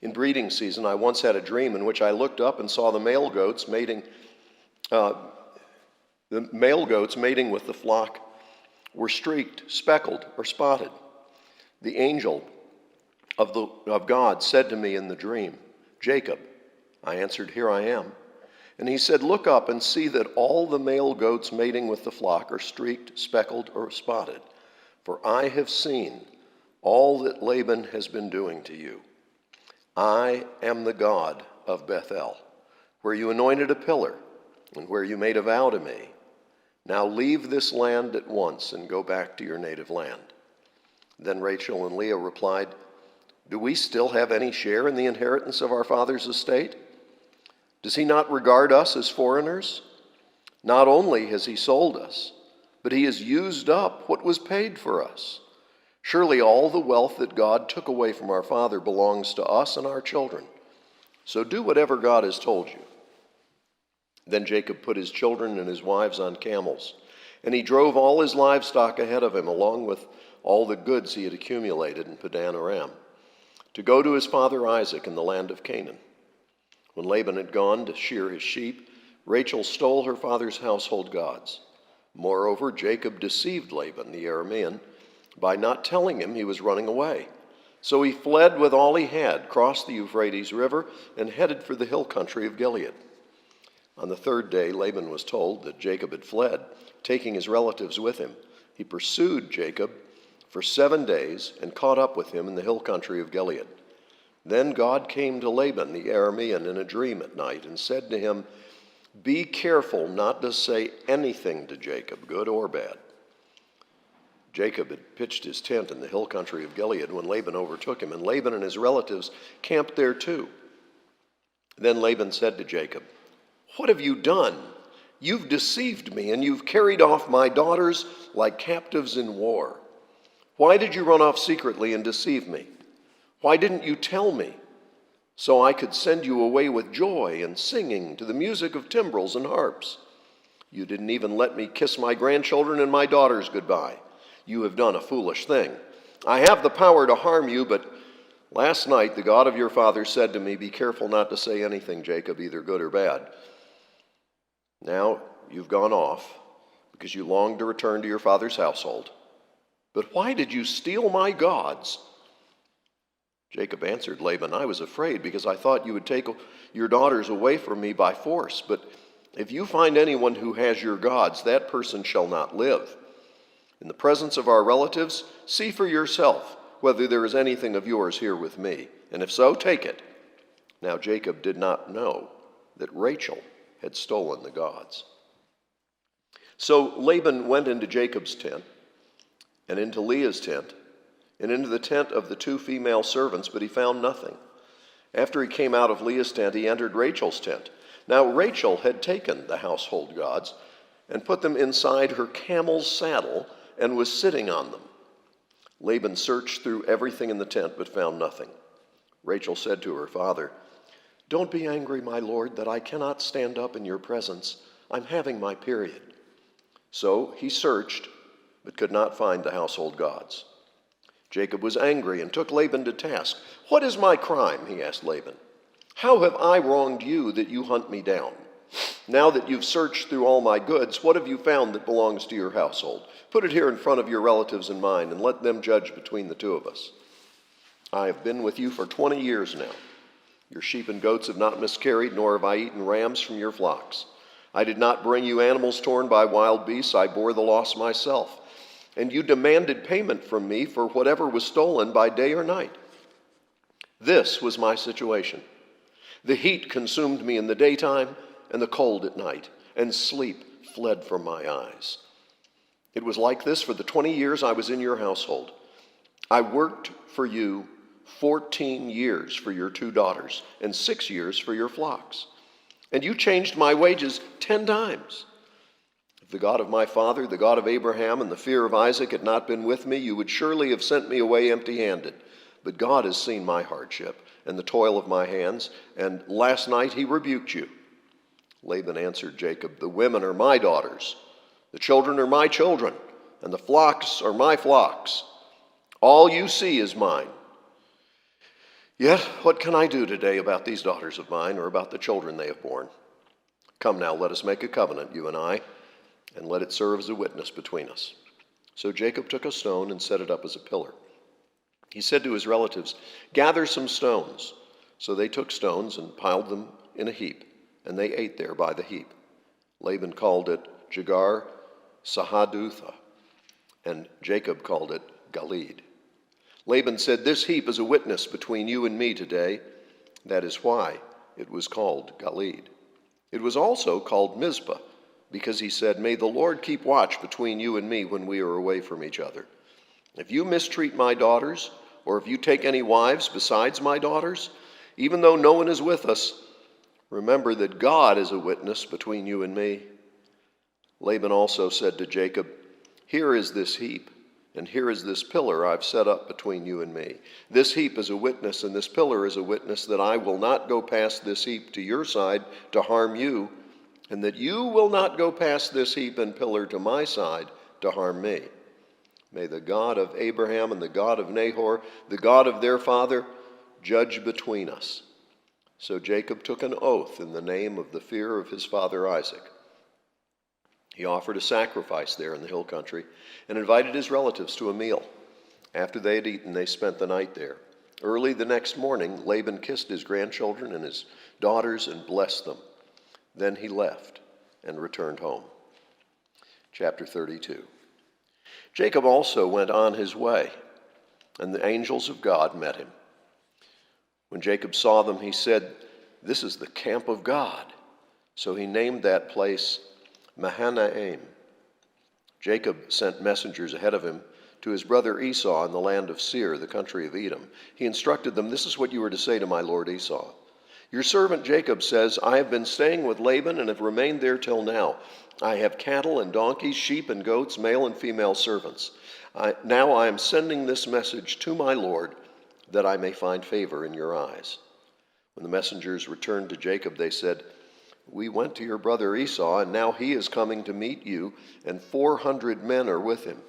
In breeding season, I once had a dream in which I looked up and saw the male goats mating with the flock were streaked, speckled, or spotted. The angel of God said to me in the dream, 'Jacob.' I answered, 'Here I am.' And he said, 'Look up and see that all the male goats mating with the flock are streaked, speckled, or spotted. For I have seen all that Laban has been doing to you. I am the God of Bethel, where you anointed a pillar and where you made a vow to me. Now leave this land at once and go back to your native land.' Then Rachel and Leah replied, 'Do we still have any share in the inheritance of our father's estate? Does he not regard us as foreigners? Not only has he sold us, but he has used up what was paid for us. Surely all the wealth that God took away from our father belongs to us and our children. So do whatever God has told you.' Then Jacob put his children and his wives on camels, and he drove all his livestock ahead of him, along with all the goods he had accumulated in Padan Aram, to go to his father Isaac in the land of Canaan. When Laban had gone to shear his sheep, Rachel stole her father's household gods. Moreover, Jacob deceived Laban the Aramean by not telling him he was running away. So he fled with all he had, crossed the Euphrates River, and headed for the hill country of Gilead. On the third day, Laban was told that Jacob had fled, taking his relatives with him. He pursued Jacob for 7 days and caught up with him in the hill country of Gilead. Then God came to Laban the Aramean in a dream at night and said to him, "Be careful not to say anything to Jacob, good or bad." Jacob had pitched his tent in the hill country of Gilead when Laban overtook him, and Laban and his relatives camped there too. Then Laban said to Jacob, "What have you done? You've deceived me, and you've carried off my daughters like captives in war. Why did you run off secretly and deceive me? Why didn't you tell me, so I could send you away with joy and singing to the music of timbrels and harps? You didn't even let me kiss my grandchildren and my daughters goodbye. You have done a foolish thing. I have the power to harm you, but last night the God of your father said to me, 'Be careful not to say anything, Jacob, either good or bad.' Now you've gone off because you longed to return to your father's household. But why did you steal my gods?" Jacob answered Laban, "I was afraid because I thought you would take your daughters away from me by force. But if you find anyone who has your gods, that person shall not live. In the presence of our relatives, see for yourself whether there is anything of yours here with me, and if so, take it." Now Jacob did not know that Rachel had stolen the gods. So Laban went into Jacob's tent, and into Leah's tent, and into the tent of the 2 female servants, but he found nothing. After he came out of Leah's tent, he entered Rachel's tent. Now Rachel had taken the household gods and put them inside her camel's saddle and was sitting on them. Laban searched through everything in the tent but found nothing. Rachel said to her father, "Don't be angry, my lord, that I cannot stand up in your presence. I'm having my period." So he searched but could not find the household gods. Jacob was angry and took Laban to task. "What is my crime?" he asked Laban. "How have I wronged you that you hunt me down? Now that you've searched through all my goods, what have you found that belongs to your household? Put it here in front of your relatives and mine, and let them judge between the 2 of us. I have been with you for 20 years now. Your sheep and goats have not miscarried, nor have I eaten rams from your flocks. I did not bring you animals torn by wild beasts. I bore the loss myself. And you demanded payment from me for whatever was stolen by day or night. This was my situation. The heat consumed me in the daytime and the cold at night, and sleep fled from my eyes. It was like this for the 20 years I was in your household. I worked for you 14 years for your 2 daughters and 6 years for your flocks. And you changed my wages 10 times. If the God of my father, the God of Abraham, and the fear of Isaac had not been with me, you would surely have sent me away empty-handed. But God has seen my hardship and the toil of my hands, and last night he rebuked you." Laban answered Jacob, "The women are my daughters, the children are my children, and the flocks are my flocks. All you see is mine. Yet what can I do today about these daughters of mine, or about the children they have borne? Come now, let us make a covenant, you and I, and let it serve as a witness between us." So Jacob took a stone and set it up as a pillar. He said to his relatives, "Gather some stones." So they took stones and piled them in a heap, and they ate there by the heap. Laban called it Jegar Sahadutha, and Jacob called it Galeed. Laban said, "This heap is a witness between you and me today." That is why it was called Galeed. It was also called Mizpah, because he said, "May the Lord keep watch between you and me when we are away from each other. If you mistreat my daughters, or if you take any wives besides my daughters, even though no one is with us, remember that God is a witness between you and me." Laban also said to Jacob, "Here is this heap, and here is this pillar I've set up between you and me. This heap is a witness, and this pillar is a witness that I will not go past this heap to your side to harm you, and that you will not go past this heap and pillar to my side to harm me. May the God of Abraham and the God of Nahor, the God of their father, judge between us." So Jacob took an oath in the name of the fear of his father Isaac. He offered a sacrifice there in the hill country and invited his relatives to a meal. After they had eaten, they spent the night there. Early the next morning, Laban kissed his grandchildren and his daughters and blessed them. Then he left and returned home. Chapter 32. Jacob also went on his way, and the angels of God met him. When Jacob saw them, he said, "This is the camp of God." So he named that place Mahanaim. Jacob sent messengers ahead of him to his brother Esau in the land of Seir, the country of Edom. He instructed them, "This is what you are to say to my lord Esau. Your servant Jacob says, I have been staying with Laban and have remained there till now. I have cattle and donkeys, sheep and goats, male and female servants. Now I am sending this message to my lord that I may find favor in your eyes." When the messengers returned to Jacob, they said, "We went to your brother Esau, and now he is coming to meet you, and 400 men are with him."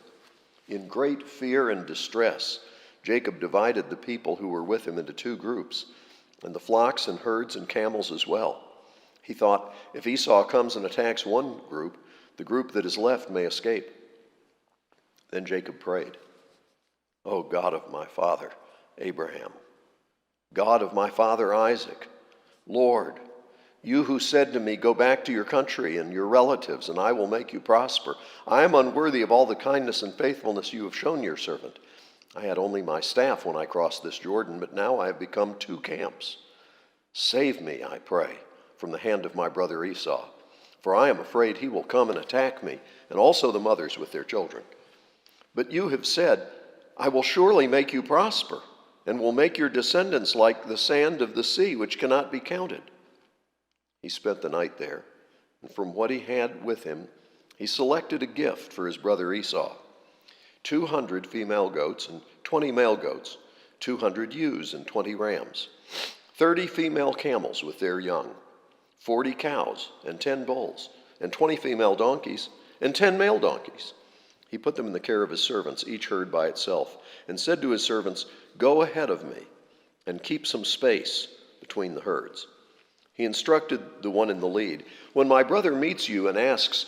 In great fear and distress, Jacob divided the people who were with him into two groups, and the flocks and herds and camels as well. He thought, if Esau comes and attacks one group, the group that is left may escape. Then Jacob prayed, "O God of my father Abraham, God of my father Isaac, Lord, you who said to me, 'Go back to your country and your relatives, and I will make you prosper.' I am unworthy of all the kindness and faithfulness you have shown your servant. I had only my staff when I crossed this Jordan, but now I have become two camps. Save me, I pray, from the hand of my brother Esau, for I am afraid he will come and attack me, and also the mothers with their children. But you have said, 'I will surely make you prosper, and will make your descendants like the sand of the sea, which cannot be counted.'" He spent the night there, and from what he had with him, he selected a gift for his brother Esau: 200 female goats and 20 male goats, 200 ewes and 20 rams, 30 female camels with their young, 40 cows and 10 bulls, and 20 female donkeys and 10 male donkeys. He put them in the care of his servants, each herd by itself, and said to his servants, "Go ahead of me and keep some space between the herds." He instructed the one in the lead, "When my brother meets you and asks,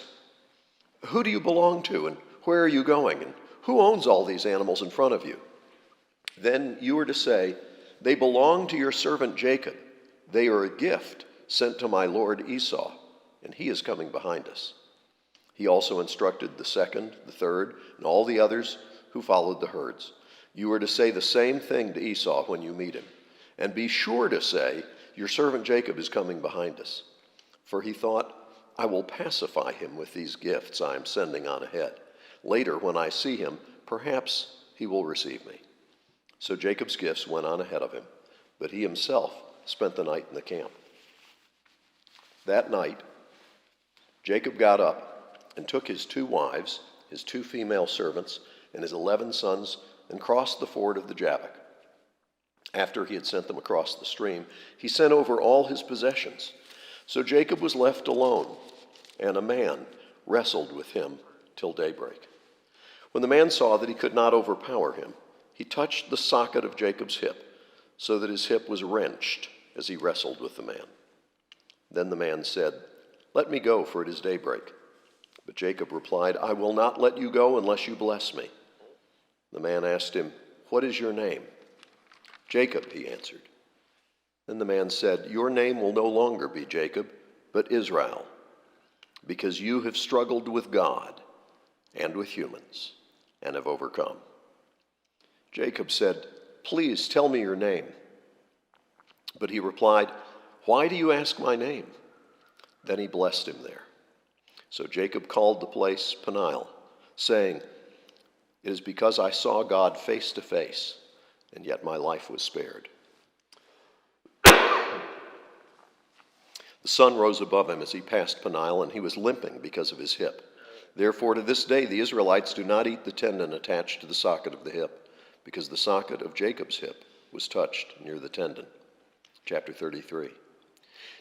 'Who do you belong to, and where are you going, and who owns all these animals in front of you?' then you are to say, 'They belong to your servant Jacob. They are a gift sent to my lord Esau, and he is coming behind us.'" He also instructed the second, the third, and all the others who followed the herds. "You are to say the same thing to Esau when you meet him, and be sure to say, 'Your servant Jacob is coming behind us.'" For he thought, "I will pacify him with these gifts I am sending on ahead. Later, when I see him, perhaps he will receive me." So Jacob's gifts went on ahead of him, but he himself spent the night in the camp. That night, Jacob got up and took his 2 wives, his 2 female servants, and his 11 sons, and crossed the ford of the Jabbok. After he had sent them across the stream, he sent over all his possessions. So Jacob was left alone, and a man wrestled with him till daybreak. When the man saw that he could not overpower him, he touched the socket of Jacob's hip, so that his hip was wrenched as he wrestled with the man. Then the man said, "Let me go, for it is daybreak." But Jacob replied, "I will not let you go unless you bless me." The man asked him, "What is your name?" "Jacob," he answered. Then the man said, "Your name will no longer be Jacob, but Israel, because you have struggled with God and with humans and have overcome." Jacob said, "Please tell me your name." But he replied, "Why do you ask my name?" Then he blessed him there. So Jacob called the place Peniel, saying, "It is because I saw God face to face, and yet my life was spared." The sun rose above him as he passed Peniel, and he was limping because of his hip. Therefore, to this day, the Israelites do not eat the tendon attached to the socket of the hip, because the socket of Jacob's hip was touched near the tendon. Chapter 33.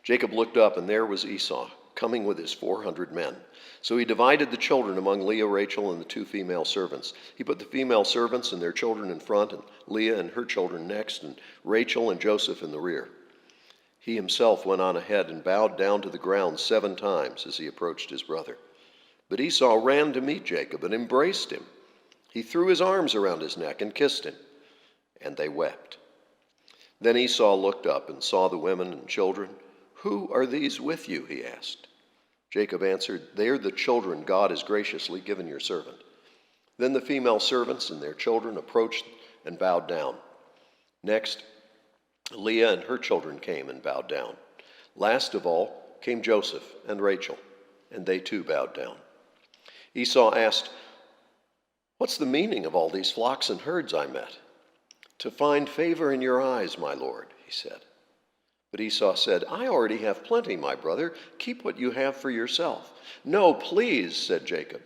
Jacob looked up, and there was Esau, coming with his 400 men. So he divided the children among Leah, Rachel, and the 2 female servants. He put the female servants and their children in front, and Leah and her children next, and Rachel and Joseph in the rear. He himself went on ahead and bowed down to the ground 7 times as he approached his brother. But Esau ran to meet Jacob and embraced him. He threw his arms around his neck and kissed him, and they wept. Then Esau looked up and saw the women and children. "Who are these with you?" he asked. Jacob answered, "They are the children God has graciously given your servant." Then the female servants and their children approached and bowed down. Next, Leah and her children came and bowed down. Last of all came Joseph and Rachel, and they too bowed down. Esau asked, "What's the meaning of all these flocks and herds I met?" "To find favor in your eyes, my lord," he said. But Esau said, "I already have plenty, my brother. Keep what you have for yourself." "No, please," said Jacob.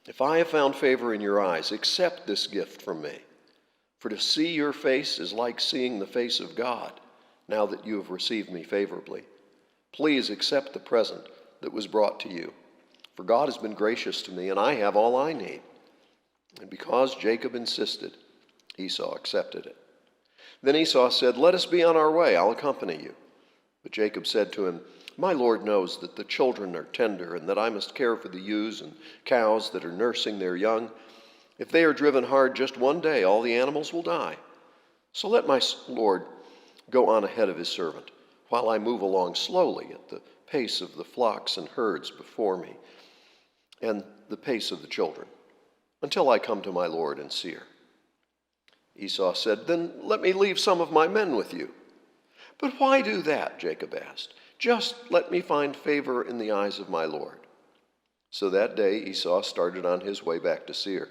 "If I have found favor in your eyes, accept this gift from me. For to see your face is like seeing the face of God, now that you have received me favorably. Please accept the present that was brought to you. For God has been gracious to me, and I have all I need." And because Jacob insisted, Esau accepted it. Then Esau said, "Let us be on our way. I'll accompany you." But Jacob said to him, "My Lord knows that the children are tender, and that I must care for the ewes and cows that are nursing their young. If they are driven hard just one day, all the animals will die. So let my Lord go on ahead of his servant, while I move along slowly at the pace of the flocks and herds before me, and the pace of the children, until I come to my Lord in Seir." Esau said, "Then let me leave some of my men with you." "But why do that?" Jacob asked. "Just let me find favor in the eyes of my Lord." So that day Esau started on his way back to Seir.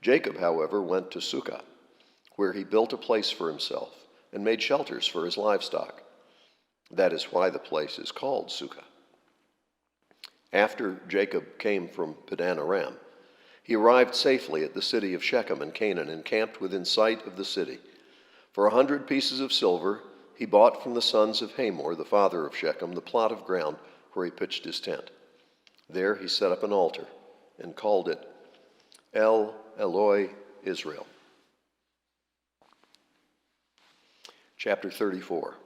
Jacob, however, went to Sukkah, where he built a place for himself and made shelters for his livestock. That is why the place is called Sukkah. After Jacob came from Padan Aram, he arrived safely at the city of Shechem in Canaan and camped within sight of the city. For 100 pieces of silver, he bought from the sons of Hamor, the father of Shechem, the plot of ground where he pitched his tent. There he set up an altar and called it El Eloi Israel. Chapter 34.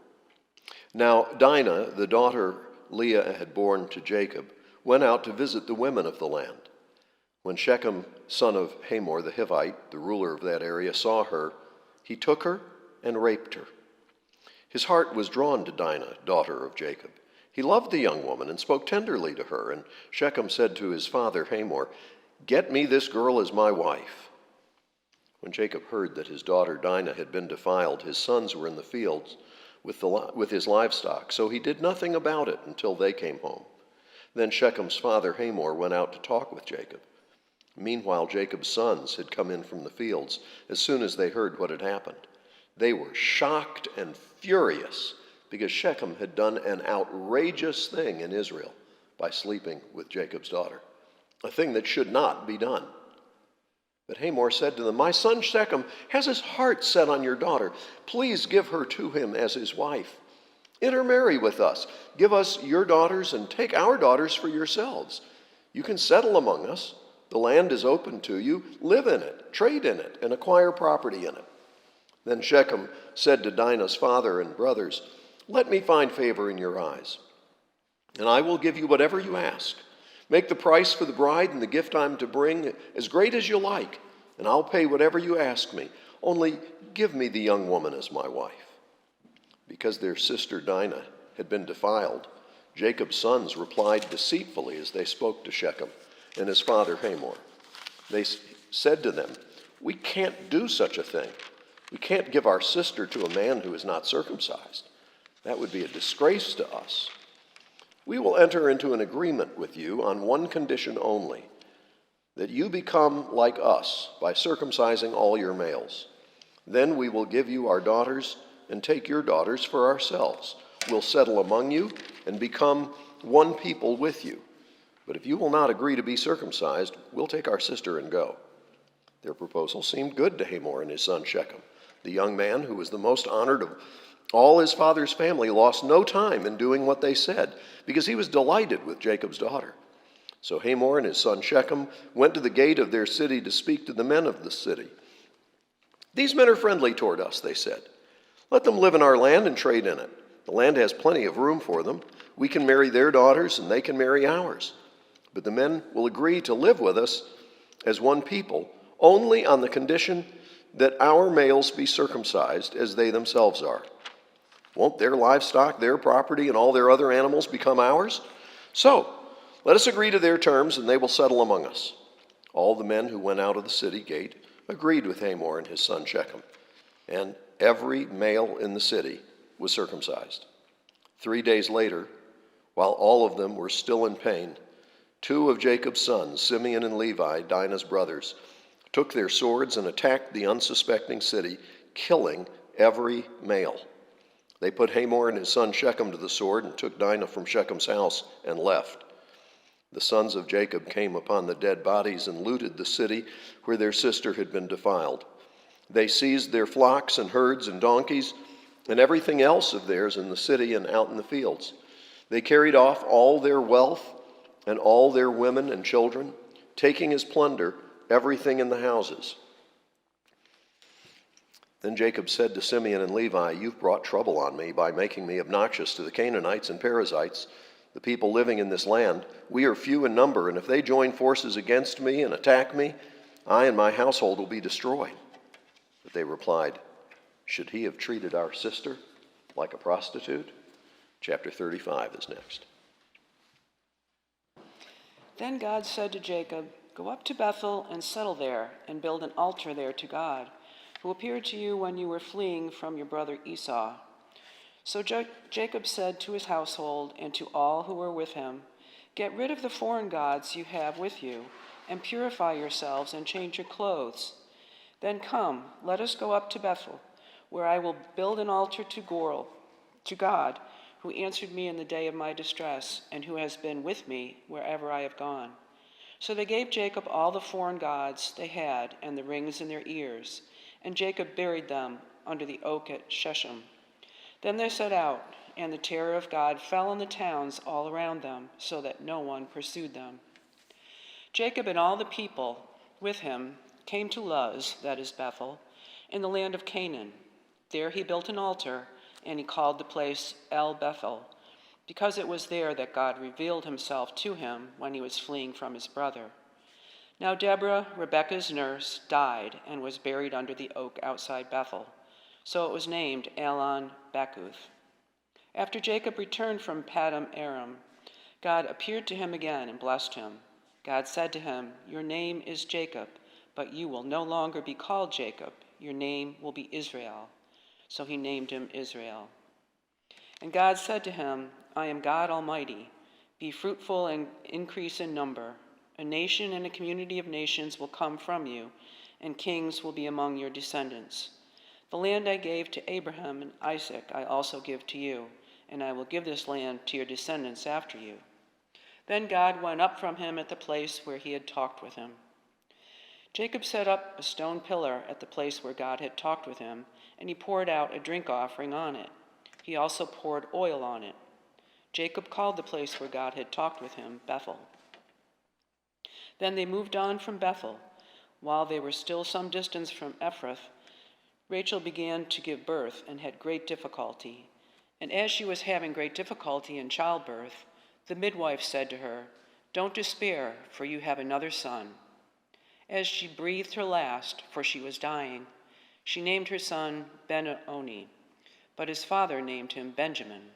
Now Dinah, the daughter Leah had borne to Jacob, went out to visit the women of the land. When Shechem, son of Hamor the Hivite, the ruler of that area, saw her, he took her and raped her. His heart was drawn to Dinah, daughter of Jacob. He loved the young woman and spoke tenderly to her, and Shechem said to his father Hamor, "Get me this girl as my wife." When Jacob heard that his daughter Dinah had been defiled, his sons were in the fields with his livestock, so he did nothing about it until they came home. Then Shechem's father Hamor went out to talk with Jacob. Meanwhile, Jacob's sons had come in from the fields as soon as they heard what had happened. They were shocked and furious because Shechem had done an outrageous thing in Israel by sleeping with Jacob's daughter, a thing that should not be done. But Hamor said to them, "My son Shechem has his heart set on your daughter. Please give her to him as his wife. Intermarry with us. Give us your daughters and take our daughters for yourselves. You can settle among us. The land is open to you. Live in it, trade in it, and acquire property in it." Then Shechem said to Dinah's father and brothers, "Let me find favor in your eyes, and I will give you whatever you ask. Make the price for the bride and the gift I'm to bring as great as you like, and I'll pay whatever you ask me. Only give me the young woman as my wife." Because their sister Dinah had been defiled, Jacob's sons replied deceitfully as they spoke to Shechem and his father Hamor. They said to them, "We can't do such a thing. We can't give our sister to a man who is not circumcised. That would be a disgrace to us. We will enter into an agreement with you on one condition only, that you become like us by circumcising all your males. Then we will give you our daughters and take your daughters for ourselves. We'll settle among you and become one people with you. But if you will not agree to be circumcised, we'll take our sister and go." Their proposal seemed good to Hamor and his son Shechem. The young man, who was the most honored of all his father's family, lost no time in doing what they said, because he was delighted with Jacob's daughter. So Hamor and his son Shechem went to the gate of their city to speak to the men of the city. "These men are friendly toward us," they said. "Let them live in our land and trade in it. The land has plenty of room for them. We can marry their daughters and they can marry ours. But the men will agree to live with us as one people only on the condition that our males be circumcised as they themselves are. Won't their livestock, their property, and all their other animals become ours? So, let us agree to their terms, and they will settle among us. All the men who went out of the city gate agreed with Hamor and his son Shechem, and every male in the city was circumcised. 3 days later, while all of them were still in pain, 2 of Jacob's sons, Simeon and Levi, Dinah's brothers, took their swords and attacked the unsuspecting city, killing every male. They put Hamor and his son Shechem to the sword and took Dinah from Shechem's house and left. The sons of Jacob came upon the dead bodies and looted the city where their sister had been defiled. They seized their flocks and herds and donkeys and everything else of theirs in the city and out in the fields. They carried off all their wealth and all their women and children, taking as plunder everything in the houses. Then Jacob said to Simeon and Levi, "You've brought trouble on me by making me obnoxious to the Canaanites and Perizzites, the people living in this land. We are few in number, and if they join forces against me and attack me, I and my household will be destroyed." But they replied, "Should he have treated our sister like a prostitute?" Chapter 35 is next. Then God said to Jacob, "Go up to Bethel and settle there, and build an altar there to God, who appeared to you when you were fleeing from your brother Esau." So Jacob said to his household and to all who were with him, "Get rid of the foreign gods you have with you, and purify yourselves and change your clothes. Then come, let us go up to Bethel, where I will build an altar to God, who answered me in the day of my distress, and who has been with me wherever I have gone." So they gave Jacob all the foreign gods they had and the rings in their ears, and Jacob buried them under the oak at Shechem. Then they set out, and the terror of God fell on the towns all around them, so that no one pursued them. Jacob and all the people with him came to Luz, that is Bethel, in the land of Canaan. There he built an altar, and he called the place El Bethel, because it was there that God revealed himself to him when he was fleeing from his brother. Now Deborah, Rebekah's nurse, died and was buried under the oak outside Bethel. So it was named Elon Bakuth. After Jacob returned from Paddan Aram, God appeared to him again and blessed him. God said to him, "Your name is Jacob, but you will no longer be called Jacob. Your name will be Israel." So he named him Israel. And God said to him, "I am God Almighty. Be fruitful and increase in number. A nation and a community of nations will come from you, and kings will be among your descendants. The land I gave to Abraham and Isaac I also give to you, and I will give this land to your descendants after you." Then God went up from him at the place where he had talked with him. Jacob set up a stone pillar at the place where God had talked with him, and he poured out a drink offering on it. He also poured oil on it. Jacob called the place where God had talked with him Bethel. Then they moved on from Bethel. While they were still some distance from Ephrath, Rachel began to give birth and had great difficulty. And as she was having great difficulty in childbirth, the midwife said to her, "Don't despair, for you have another son." As she breathed her last, for she was dying, she named her son Ben-Oni, but his father named him Benjamin.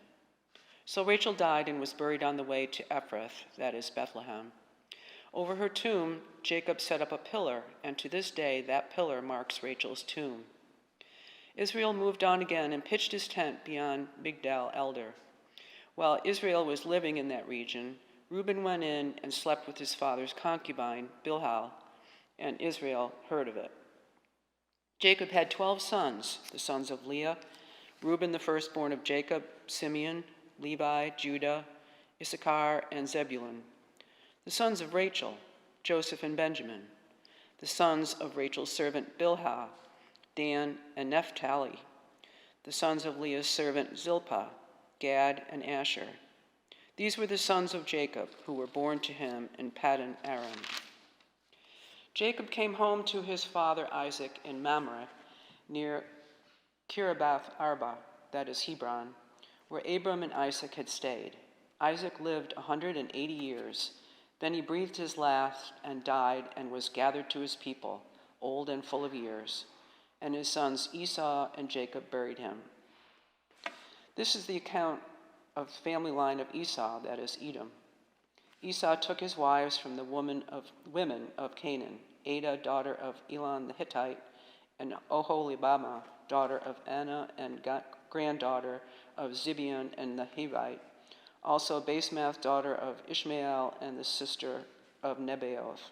So Rachel died and was buried on the way to Ephrath, that is Bethlehem. Over her tomb, Jacob set up a pillar, and to this day that pillar marks Rachel's tomb. Israel moved on again and pitched his tent beyond Migdal Eder. While Israel was living in that region, Reuben went in and slept with his father's concubine, Bilhah, and Israel heard of it. Jacob had 12 sons, the sons of Leah, Reuben the firstborn of Jacob, Simeon, Levi, Judah, Issachar, and Zebulun. The sons of Rachel, Joseph and Benjamin. The sons of Rachel's servant Bilhah, Dan and Naphtali. The sons of Leah's servant Zilpah, Gad and Asher. These were the sons of Jacob who were born to him in Paddan Aram. Jacob came home to his father Isaac in Mamre, near Kiribath Arba, that is Hebron, where Abram and Isaac had stayed. Isaac lived 180 years. Then he breathed his last and died and was gathered to his people, old and full of years, and his sons Esau and Jacob buried him. This is the account of the family line of Esau, that is Edom. Esau took his wives from the women of Canaan, Adah, daughter of Elon the Hittite, and Oholibamah, daughter of Anna and granddaughter of Zibeon and the Hivite, also Basemath, daughter of Ishmael and the sister of Nebaioth.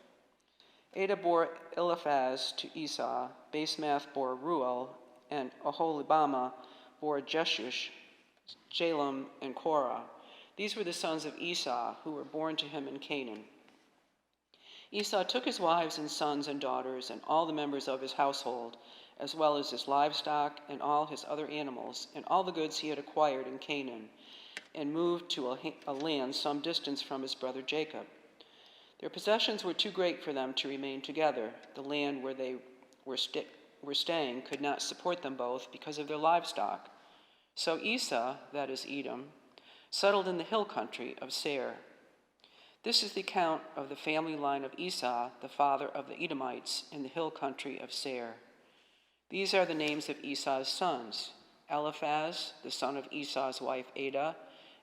Adah bore Eliphaz to Esau, Basemath bore Ruel, and Oholibamah bore Jeshush, Jalem, and Korah. These were the sons of Esau, who were born to him in Canaan. Esau took his wives and sons and daughters and all the members of his household, as well as his livestock and all his other animals, and all the goods he had acquired in Canaan, and moved to a land some distance from his brother Jacob. Their possessions were too great for them to remain together. The land where they were staying could not support them both because of their livestock. So Esau, that is Edom, settled in the hill country of Seir. This is the account of the family line of Esau, the father of the Edomites, in the hill country of Seir. These are the names of Esau's sons: Eliphaz, the son of Esau's wife Adah,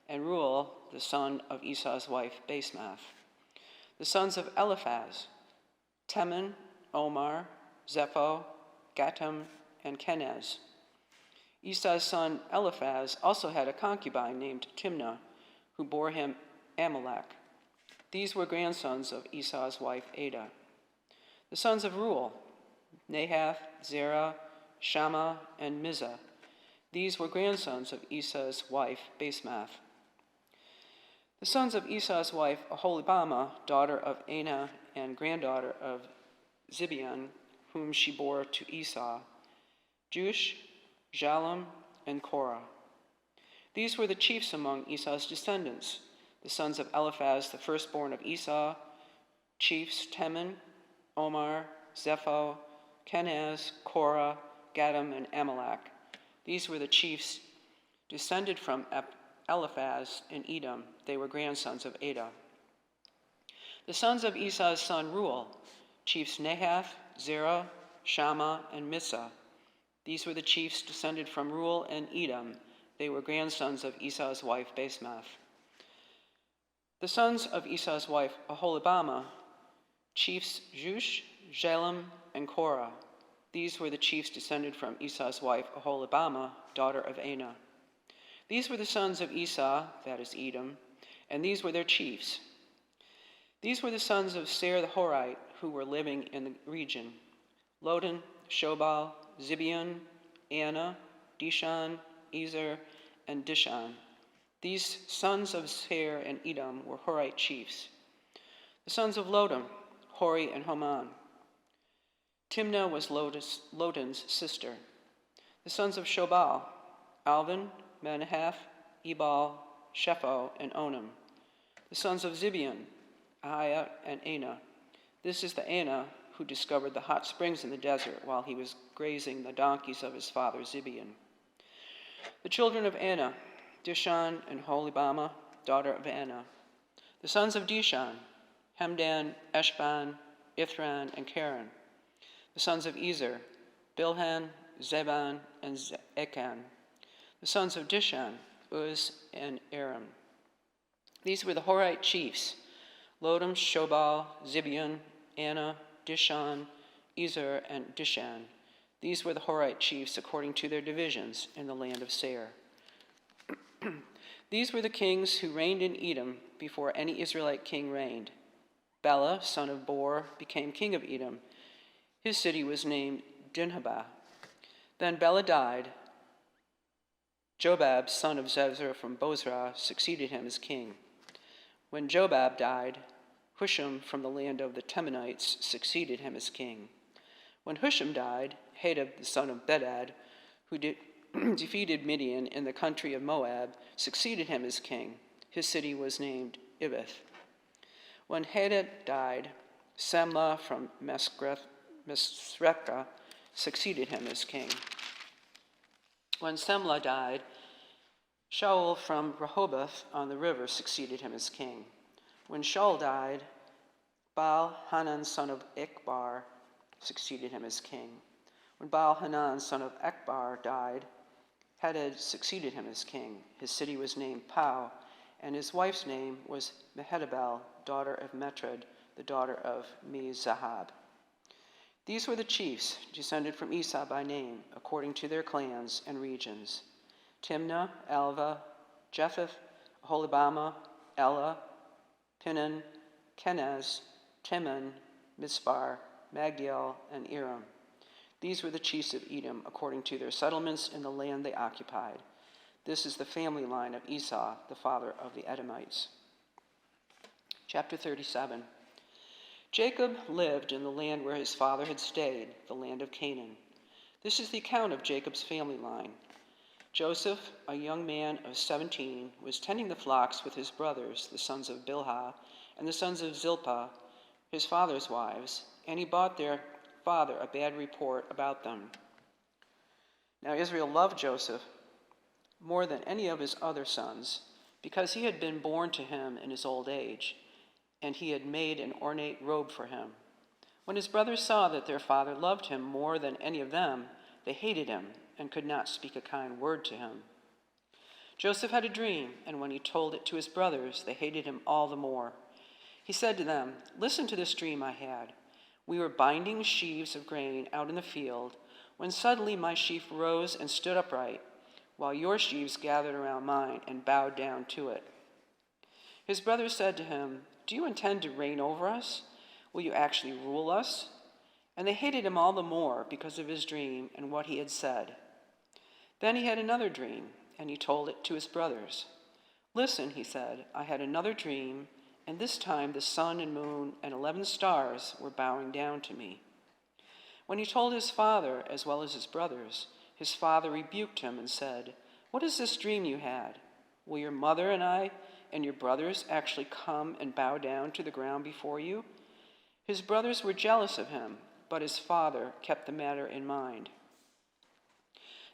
and Ruel, the son of Esau's wife Basemath. The sons of Eliphaz: Teman, Omar, Zepho, Gatam, and Kenaz. Esau's son Eliphaz also had a concubine named Timnah, who bore him Amalek. These were grandsons of Esau's wife Adah. The sons of Ruel: Nahath, Zerah, Shammah, and Mizah. These were grandsons of Esau's wife Basemath. The sons of Esau's wife Oholibamah, daughter of Anah and granddaughter of Zibeon, whom she bore to Esau: Jush, Jalem, and Korah. These were the chiefs among Esau's descendants. The sons of Eliphaz, the firstborn of Esau, chiefs Teman, Omar, Zepho, Kenaz, Korah, Gatam, and Amalek. These were the chiefs descended from Eliphaz in Edom. They were grandsons of Adah. The sons of Esau's son Ruel, chiefs Nahath, Zerah, Shammah, and Mizah. These were the chiefs descended from Ruel and Edom. They were grandsons of Esau's wife Basemath. The sons of Esau's wife Oholibamah, chiefs Jush, Jalem, and Korah. These were the chiefs descended from Esau's wife Oholibamah, daughter of Anah. These were the sons of Esau, that is Edom, and these were their chiefs. These were the sons of Seir the Horite, who were living in the region: Lodan, Shobal, Zibeon, Anna, Dishan, Ezer, and Dishan. These sons of Seir and Edom were Horite chiefs. The sons of Lodan: Hori and Haman. Timnah was Lodan's sister. The sons of Shobal: Alvan, Manahath, Ebal, Shepho, and Onam. The sons of Zibeon: Ahiah and Anah. This is the Anah who discovered the hot springs in the desert while he was grazing the donkeys of his father Zibeon. The children of Anah: Dishan and Oholibamah, daughter of Anah. The sons of Dishan: Hemdan, Eshban, Ithran, and Karen. The sons of Ezer: Bilhan, Zeban, and Ekan. The sons of Dishan: Uz and Aram. These were the Horite chiefs: Lodam, Shobal, Zibeon, Anah, Dishan, Ezer, and Dishan. These were the Horite chiefs according to their divisions in the land of Seir. These were the kings who reigned in Edom before any Israelite king reigned. Bela, son of Bor, became king of Edom. His city was named Dinhabah. Then Bela died. Jobab, son of Zezer from Bozrah, succeeded him as king. When Jobab died, Husham from the land of the Temanites succeeded him as king. When Husham died, Hadad, the son of Bedad, who defeated Midian in the country of Moab, succeeded him as king. His city was named Ibith. When Hadad died, Samlah from Mesreka succeeded him as king. When Samlah died, Shaul from Rehoboth on the river succeeded him as king. When Shaul died, Baal-Hanan, son of Ikbar, succeeded him as king. When Baal-Hanan, son of Ekbar, died, Hadad succeeded him as king. His city was named Pau, and his wife's name was Mehetabel, daughter of Metred, the daughter of Me-Zahab. These were the chiefs descended from Esau by name, according to their clans and regions: Timnah, Alva, Jephthah, Aholibamah, Ela, Pinan, Kenaz, Timon, Mispar, Magdiel, and Iram. These were the chiefs of Edom, according to their settlements in the land they occupied. This is the family line of Esau, the father of the Edomites. Chapter 37. Jacob lived in the land where his father had stayed, the land of Canaan. This is the account of Jacob's family line. Joseph, a young man of 17, was tending the flocks with his brothers, the sons of Bilhah, and the sons of Zilpah, his father's wives, and he brought their father a bad report about them. Now Israel loved Joseph more than any of his other sons, because he had been born to him in his old age, and he had made an ornate robe for him. When his brothers saw that their father loved him more than any of them, they hated him and could not speak a kind word to him. Joseph had a dream, and when he told it to his brothers, they hated him all the more. He said to them, "Listen to this dream I had. We were binding sheaves of grain out in the field, when suddenly my sheaf rose and stood upright, while your sheaves gathered around mine and bowed down to it." His brothers said to him, "Do you intend to reign over us? Will you actually rule us?" And they hated him all the more because of his dream and what he had said. Then he had another dream, and he told it to his brothers. "Listen," he said, "I had another dream, and this time the sun and moon and 11 stars were bowing down to me." When he told his father as well as his brothers, his father rebuked him and said, "What is this dream you had? Will your mother and I and your brothers actually come and bow down to the ground before you?" His brothers were jealous of him, but his father kept the matter in mind.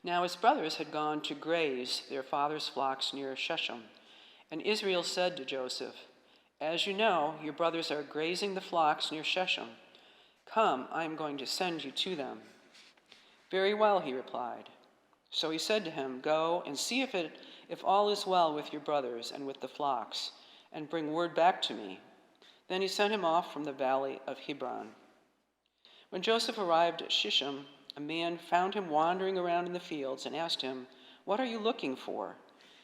Now his brothers had gone to graze their father's flocks near Shechem, and Israel said to Joseph, "As you know, your brothers are grazing the flocks near Shechem. Come, I am going to send you to them." "Very well," he replied. So he said to him, "Go and see if all is well with your brothers and with the flocks, and bring word back to me." Then he sent him off from the valley of Hebron. When Joseph arrived at Shechem, a man found him wandering around in the fields and asked him, "What are you looking for?"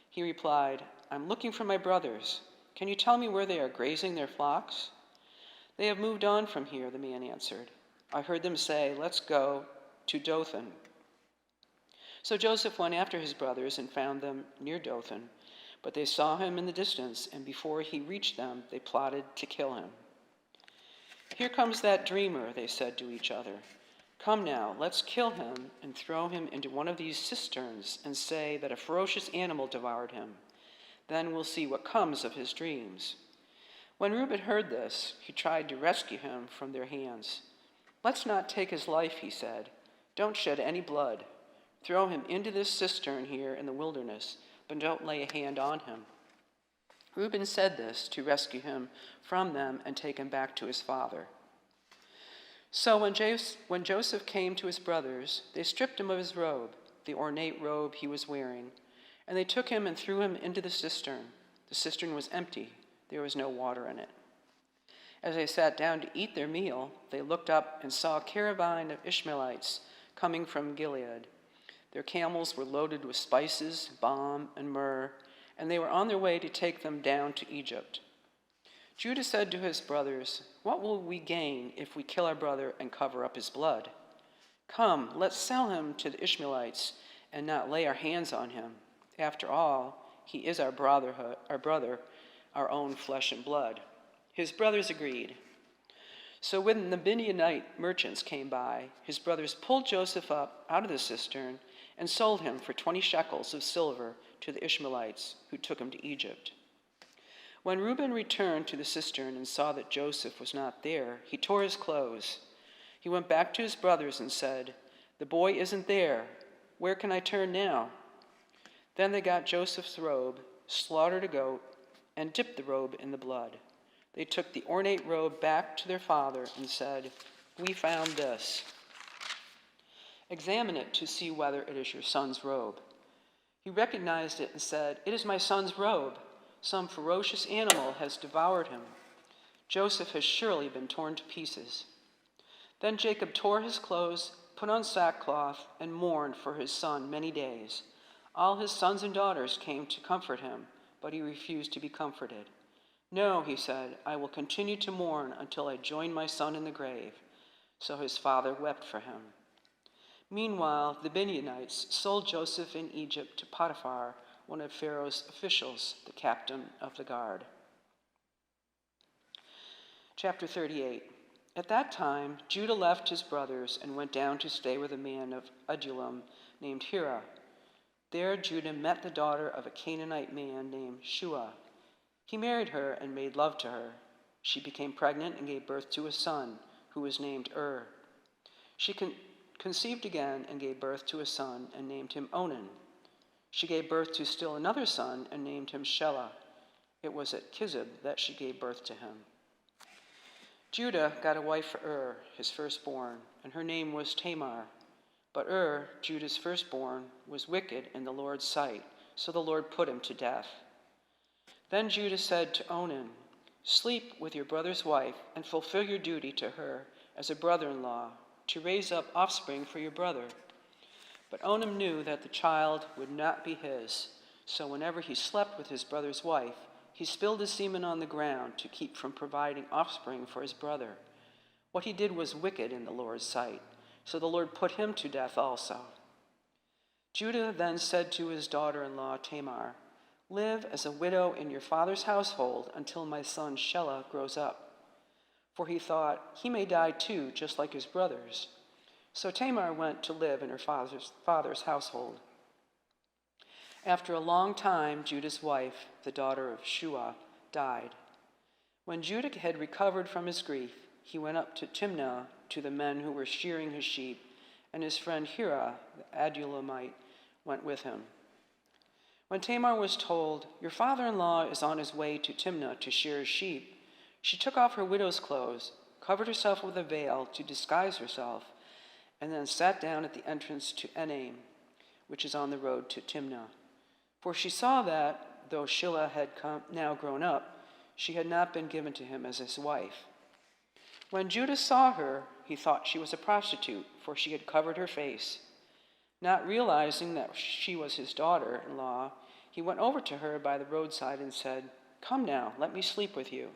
He replied, "I'm looking for my brothers. Can you tell me where they are grazing their flocks?" "They have moved on from here," the man answered. "I heard them say, 'Let's go to Dothan.'" So Joseph went after his brothers and found them near Dothan. But they saw him in the distance, and before he reached them, they plotted to kill him. "Here comes that dreamer," they said to each other. "Come now, let's kill him and throw him into one of these cisterns and say that a ferocious animal devoured him. Then we'll see what comes of his dreams." When Reuben heard this, he tried to rescue him from their hands. "Let's not take his life," he said. "Don't shed any blood. Throw him into this cistern here in the wilderness, but don't lay a hand on him." Reuben said this to rescue him from them and take him back to his father. So when Joseph came to his brothers, they stripped him of his robe, the ornate robe he was wearing, and they took him and threw him into the cistern. The cistern was empty. There was no water in it. As they sat down to eat their meal, they looked up and saw a caravan of Ishmaelites coming from Gilead. Their camels were loaded with spices, balm, and myrrh, and they were on their way to take them down to Egypt. Judah said to his brothers, "What will we gain if we kill our brother and cover up his blood? Come, let's sell him to the Ishmaelites and not lay our hands on him. After all, he is our brother, our own flesh and blood." His brothers agreed. So when the Midianite merchants came by, his brothers pulled Joseph up out of the cistern and sold him for 20 shekels of silver to the Ishmaelites, who took him to Egypt. When Reuben returned to the cistern and saw that Joseph was not there, he tore his clothes. He went back to his brothers and said, "The boy isn't there. Where can I turn now?" Then they got Joseph's robe, slaughtered a goat, and dipped the robe in the blood. They took the ornate robe back to their father and said, We found this. Examine it to see whether it is your son's robe. He recognized it and said, It is my son's robe. Some ferocious animal has devoured him. Joseph has surely been torn to pieces. Then Jacob tore his clothes, put on sackcloth, and mourned for his son many days. All his sons and daughters came to comfort him, but he refused to be comforted. No, he said, I will continue to mourn until I join my son in the grave. So his father wept for him. Meanwhile, the Midianites sold Joseph in Egypt to Potiphar, one of Pharaoh's officials, the captain of the guard. Chapter 38. At that time, Judah left his brothers and went down to stay with a man of Adullam named Hira. There Judah met the daughter of a Canaanite man named Shua. He married her and made love to her. She became pregnant and gave birth to a son, who was named She conceived again and gave birth to a son and named him Onan. She gave birth to still another son and named him Shelah. It was at Kizib that she gave birth to him. Judah got a wife for his firstborn, and her name was Tamar. But Judah's firstborn, was wicked in the Lord's sight, so the Lord put him to death. Then Judah said to Onan, Sleep with your brother's wife and fulfill your duty to her as a brother-in-law, to raise up offspring for your brother. But Onan knew that the child would not be his, so whenever he slept with his brother's wife, he spilled his semen on the ground to keep from providing offspring for his brother. What he did was wicked in the Lord's sight, so the Lord put him to death also. Judah then said to his daughter-in-law Tamar, Live as a widow in your father's household until my son Shelah grows up. For he thought, he may die too, just like his brothers. So Tamar went to live in her father's household. After a long time, Judah's wife, the daughter of Shua, died. When Judah had recovered from his grief, he went up to Timnah to the men who were shearing his sheep, and his friend Hira, the Adullamite, went with him. When Tamar was told, Your father-in-law is on his way to Timnah to shear his sheep, she took off her widow's clothes, covered herself with a veil to disguise herself, and then sat down at the entrance to Enaim, which is on the road to Timnah. For she saw that, though Shelah had now grown up, she had not been given to him as his wife. When Judah saw her, he thought she was a prostitute, for she had covered her face. Not realizing that she was his daughter-in-law, he went over to her by the roadside and said, Come now, let me sleep with you.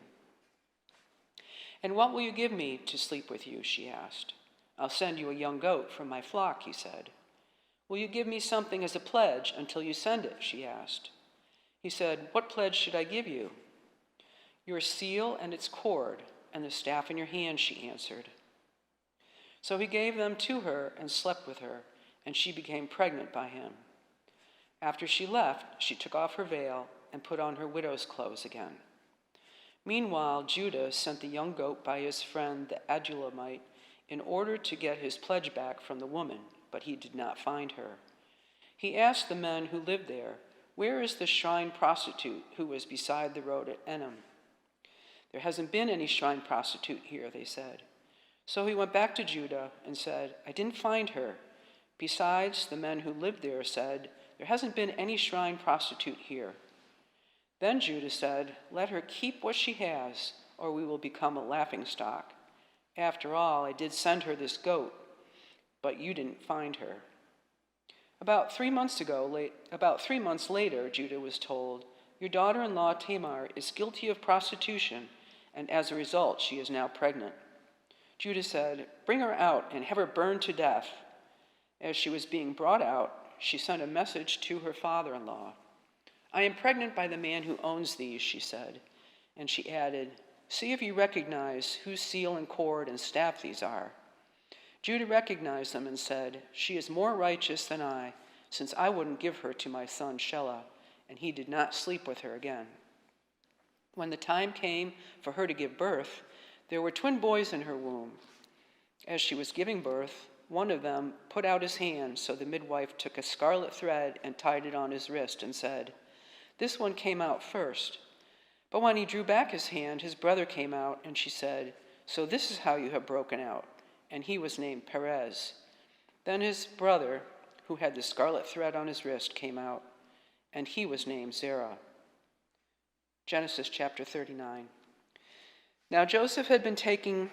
And what will you give me to sleep with you? She asked. I'll send you a young goat from my flock, he said. Will you give me something as a pledge until you send it? She asked. He said, What pledge should I give you? Your seal and its cord, and the staff in your hand, she answered. So he gave them to her and slept with her, and she became pregnant by him. After she left, she took off her veil and put on her widow's clothes again. Meanwhile, Judah sent the young goat by his friend the Adullamite in order to get his pledge back from the woman, but he did not find her. He asked the men who lived there, Where is the shrine prostitute who was beside the road at Enaim? There hasn't been any shrine prostitute here, they said. So he went back to Judah and said, I didn't find her. Besides, the men who lived there said, There hasn't been any shrine prostitute here. Then Judah said, Let her keep what she has, or we will become a laughingstock. After all, I did send her this goat, but you didn't find her. About 3 months later, Judah was told, Your daughter-in-law Tamar is guilty of prostitution, and as a result, she is now pregnant. Judah said, Bring her out and have her burned to death. As she was being brought out, she sent a message to her father-in-law. I am pregnant by the man who owns these, she said. And she added, See if you recognize whose seal and cord and staff these are. Judah recognized them and said, She is more righteous than I, since I wouldn't give her to my son Shelah, and he did not sleep with her again. When the time came for her to give birth, there were twin boys in her womb. As she was giving birth, one of them put out his hand, so the midwife took a scarlet thread and tied it on his wrist and said, This one came out first. But when he drew back his hand, his brother came out, and she said, So this is how you have broken out. and he was named Perez. Then his brother, who had the scarlet thread on his wrist, came out, and he was named Zerah. Genesis chapter 39. Now Joseph had been taken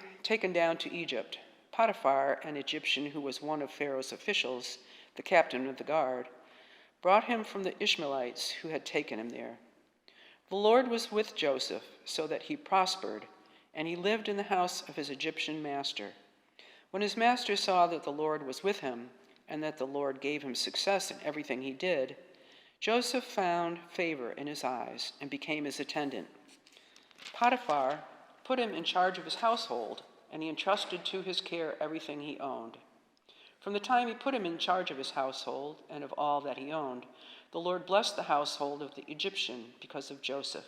down to Egypt. Potiphar, an Egyptian who was one of Pharaoh's officials, the captain of the guard, brought him from the Ishmaelites who had taken him there. The Lord was with Joseph, so that he prospered, and he lived in the house of his Egyptian master. When his master saw that the Lord was with him, and that the Lord gave him success in everything he did, Joseph found favor in his eyes and became his attendant. Potiphar put him in charge of his household, and he entrusted to his care everything he owned. From the time he put him in charge of his household and of all that he owned, the Lord blessed the household of the Egyptian because of Joseph.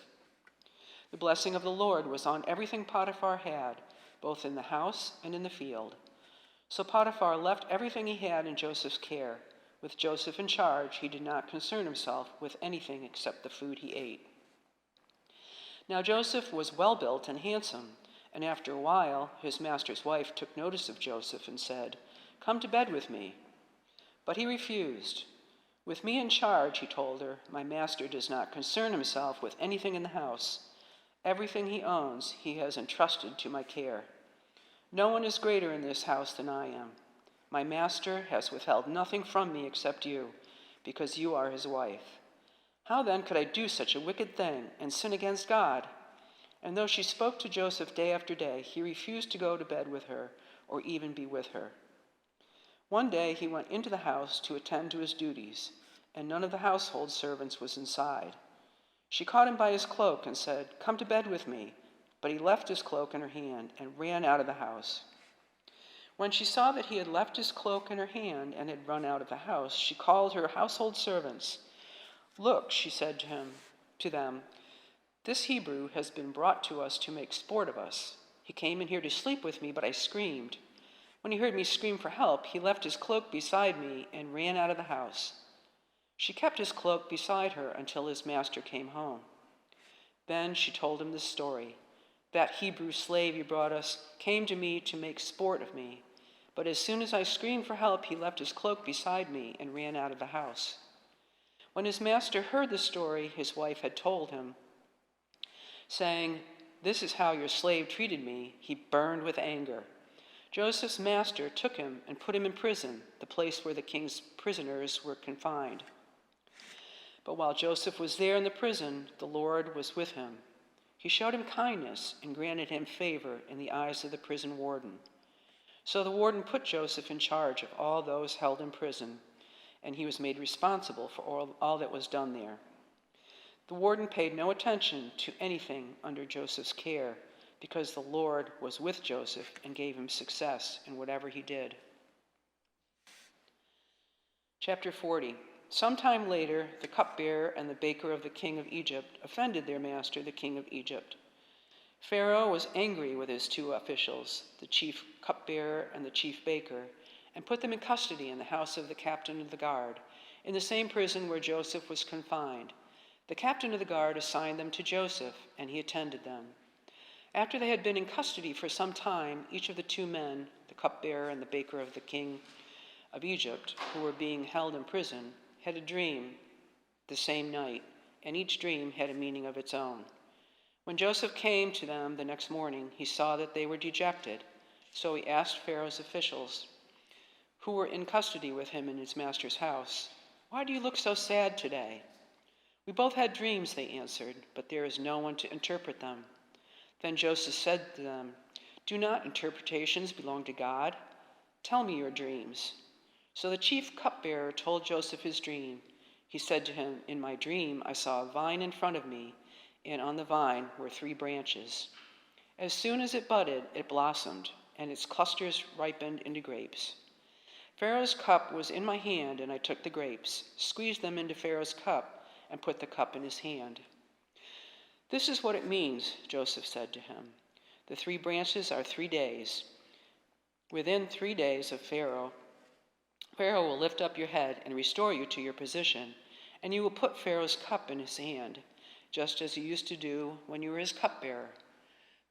The blessing of the Lord was on everything Potiphar had, both in the house and in the field. So Potiphar left everything he had in Joseph's care. With Joseph in charge, he did not concern himself with anything except the food he ate. Now Joseph was well-built and handsome, and after a while his master's wife took notice of Joseph and said, "Come to bed with me." But he refused. "With me in charge," he told her, "my master does not concern himself with anything in the house. Everything he owns he has entrusted to my care. No one is greater in this house than I am. My master has withheld nothing from me except you, because you are his wife. How then could I do such a wicked thing and sin against God?" And though she spoke to Joseph day after day, he refused to go to bed with her or even be with her. One day he went into the house to attend to his duties, and none of the household servants was inside. She caught him by his cloak and said, "Come to bed with me." But he left his cloak in her hand and ran out of the house. When she saw that he had left his cloak in her hand and had run out of the house, she called her household servants. "Look," she said to them, "this Hebrew has been brought to us to make sport of us. He came in here to sleep with me, but I screamed. When he heard me scream for help, he left his cloak beside me and ran out of the house." She kept his cloak beside her until his master came home. Then she told him this story. "That Hebrew slave you brought us came to me to make sport of me, but as soon as I screamed for help, he left his cloak beside me and ran out of the house." When his master heard the story his wife had told him, saying, "This is how your slave treated me," he burned with anger. Joseph's master took him and put him in prison, the place where the king's prisoners were confined. But while Joseph was there in the prison, the Lord was with him. He showed him kindness and granted him favor in the eyes of the prison warden. So the warden put Joseph in charge of all those held in prison, and he was made responsible for all that was done there. The warden paid no attention to anything under Joseph's care, because the Lord was with Joseph and gave him success in whatever he did. Chapter 40. Sometime later, the cupbearer and the baker of the king of Egypt offended their master, the king of Egypt. Pharaoh was angry with his two officials, the chief cupbearer and the chief baker, and put them in custody in the house of the captain of the guard, in the same prison where Joseph was confined. The captain of the guard assigned them to Joseph, and he attended them. After they had been in custody for some time, each of the two men, the cupbearer and the baker of the king of Egypt, who were being held in prison, had a dream the same night, and each dream had a meaning of its own. When Joseph came to them the next morning, he saw that they were dejected. So he asked Pharaoh's officials, who were in custody with him in his master's house, "Why do you look so sad today?" "We both had dreams," they answered, "but there is no one to interpret them." Then Joseph said to them, "Do not interpretations belong to God? Tell me your dreams." So the chief cupbearer told Joseph his dream. He said to him, "In my dream I saw a vine in front of me, and on the vine were 3 branches. As soon as it budded, it blossomed, and its clusters ripened into grapes. Pharaoh's cup was in my hand, and I took the grapes, squeezed them into Pharaoh's cup, and put the cup in his hand." "This is what it means," Joseph said to him. "The 3 branches are 3 days. Within 3 days of Pharaoh will lift up your head and restore you to your position, and you will put Pharaoh's cup in his hand, just as you used to do when you were his cupbearer.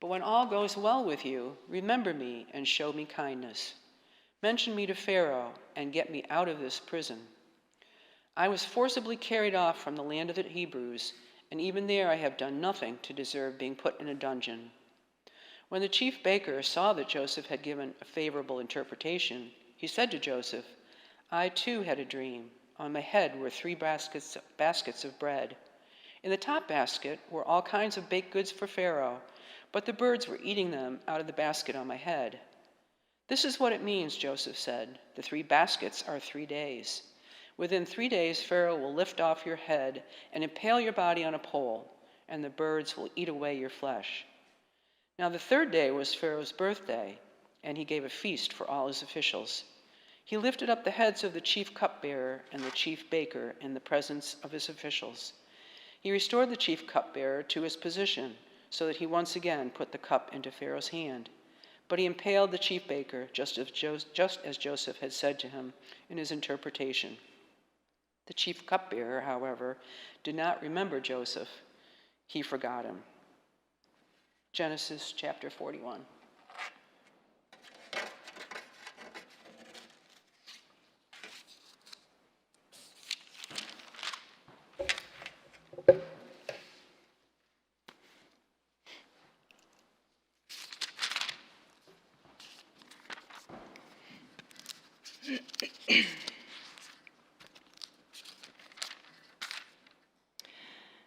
But when all goes well with you, remember me and show me kindness. Mention me to Pharaoh and get me out of this prison. I was forcibly carried off from the land of the Hebrews, and even there I have done nothing to deserve being put in a dungeon." When the chief baker saw that Joseph had given a favorable interpretation, he said to Joseph, "I too had a dream. On my head were 3 baskets of bread. In the top basket were all kinds of baked goods for Pharaoh, but the birds were eating them out of the basket on my head." "This is what it means," Joseph said. "The 3 baskets are 3 days. Within 3 days, Pharaoh will lift off your head and impale your body on a pole, and the birds will eat away your flesh." Now the 3rd day was Pharaoh's birthday, and he gave a feast for all his officials. He lifted up the heads of the chief cupbearer and the chief baker in the presence of his officials. He restored the chief cupbearer to his position, so that he once again put the cup into Pharaoh's hand. But he impaled the chief baker, just as Joseph had said to him in his interpretation. The chief cupbearer, however, did not remember Joseph. He forgot him. Genesis chapter 41.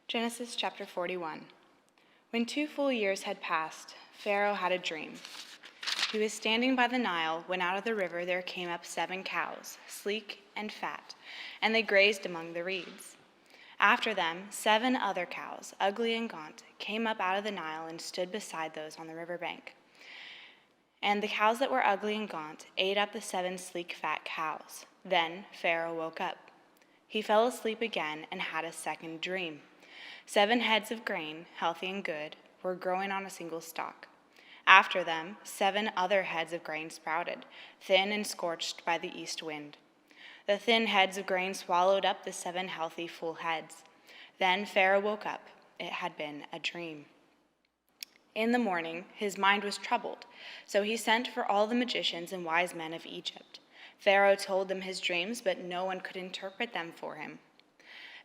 Genesis chapter 41. When 2 full years had passed, Pharaoh had a dream. He was standing by the Nile when out of the river there came up 7 cows, sleek and fat, and they grazed among the reeds. After them, 7 other cows, ugly and gaunt, came up out of the Nile and stood beside those on the river bank. And the cows that were ugly and gaunt ate up the 7 sleek, fat cows. Then Pharaoh woke up. He fell asleep again and had a second dream. 7 heads of grain, healthy and good, were growing on a single stalk. After them, 7 other heads of grain sprouted, thin and scorched by the east wind. The thin heads of grain swallowed up the 7 healthy, full heads. Then Pharaoh woke up. It had been a dream. In the morning, his mind was troubled, so he sent for all the magicians and wise men of Egypt. Pharaoh told them his dreams, but no one could interpret them for him.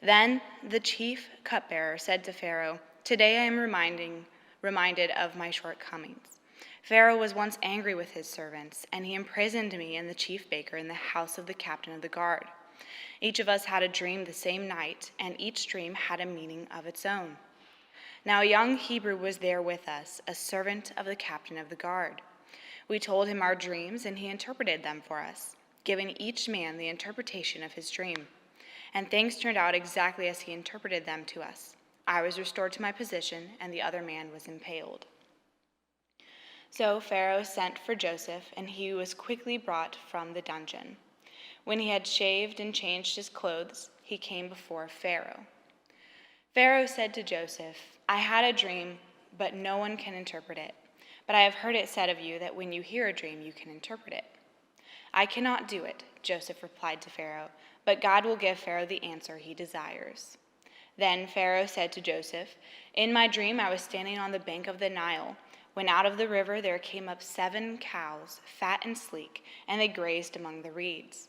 Then the chief cupbearer said to Pharaoh, "Today I am reminded of my shortcomings. Pharaoh was once angry with his servants, and he imprisoned me and the chief baker in the house of the captain of the guard. Each of us had a dream the same night, and each dream had a meaning of its own. Now a young Hebrew was there with us, a servant of the captain of the guard. We told him our dreams, and he interpreted them for us, giving each man the interpretation of his dream. And things turned out exactly as he interpreted them to us. I was restored to my position, and the other man was impaled." So Pharaoh sent for Joseph, and he was quickly brought from the dungeon. When he had shaved and changed his clothes, he came before Pharaoh. Pharaoh said to Joseph, "I had a dream, but no one can interpret it. But I have heard it said of you that when you hear a dream, you can interpret it." "I cannot do it," Joseph replied to Pharaoh, "but God will give Pharaoh the answer he desires." Then Pharaoh said to Joseph, "In my dream I was standing on the bank of the Nile, when out of the river there came up 7 cows, fat and sleek, and they grazed among the reeds.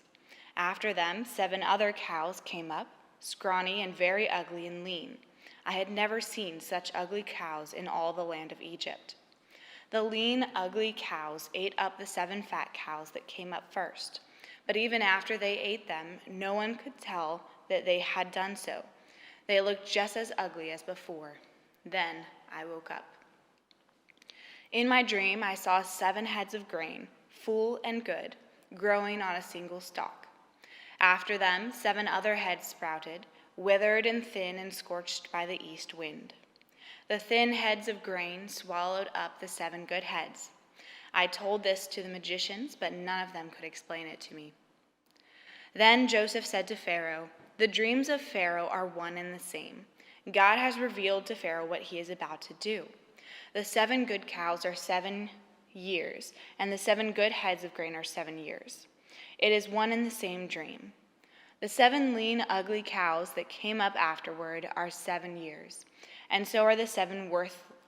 After them 7 other cows came up, scrawny and very ugly and lean. I had never seen such ugly cows in all the land of Egypt. The lean, ugly cows ate up the 7 fat cows that came up first. But even after they ate them, no one could tell that they had done so. They looked just as ugly as before. Then I woke up. In my dream, I saw 7 heads of grain, full and good, growing on a single stalk. After them, 7 other heads sprouted, withered and thin and scorched by the east wind. The thin heads of grain swallowed up the 7 good heads. I told this to the magicians, but none of them could explain it to me." Then Joseph said to Pharaoh, "The dreams of Pharaoh are one and the same. God has revealed to Pharaoh what he is about to do. The 7 good cows are 7 years, and the 7 good heads of grain are 7 years. It is one and the same dream. The 7 lean, ugly cows that came up afterward are 7 years, and so are the 7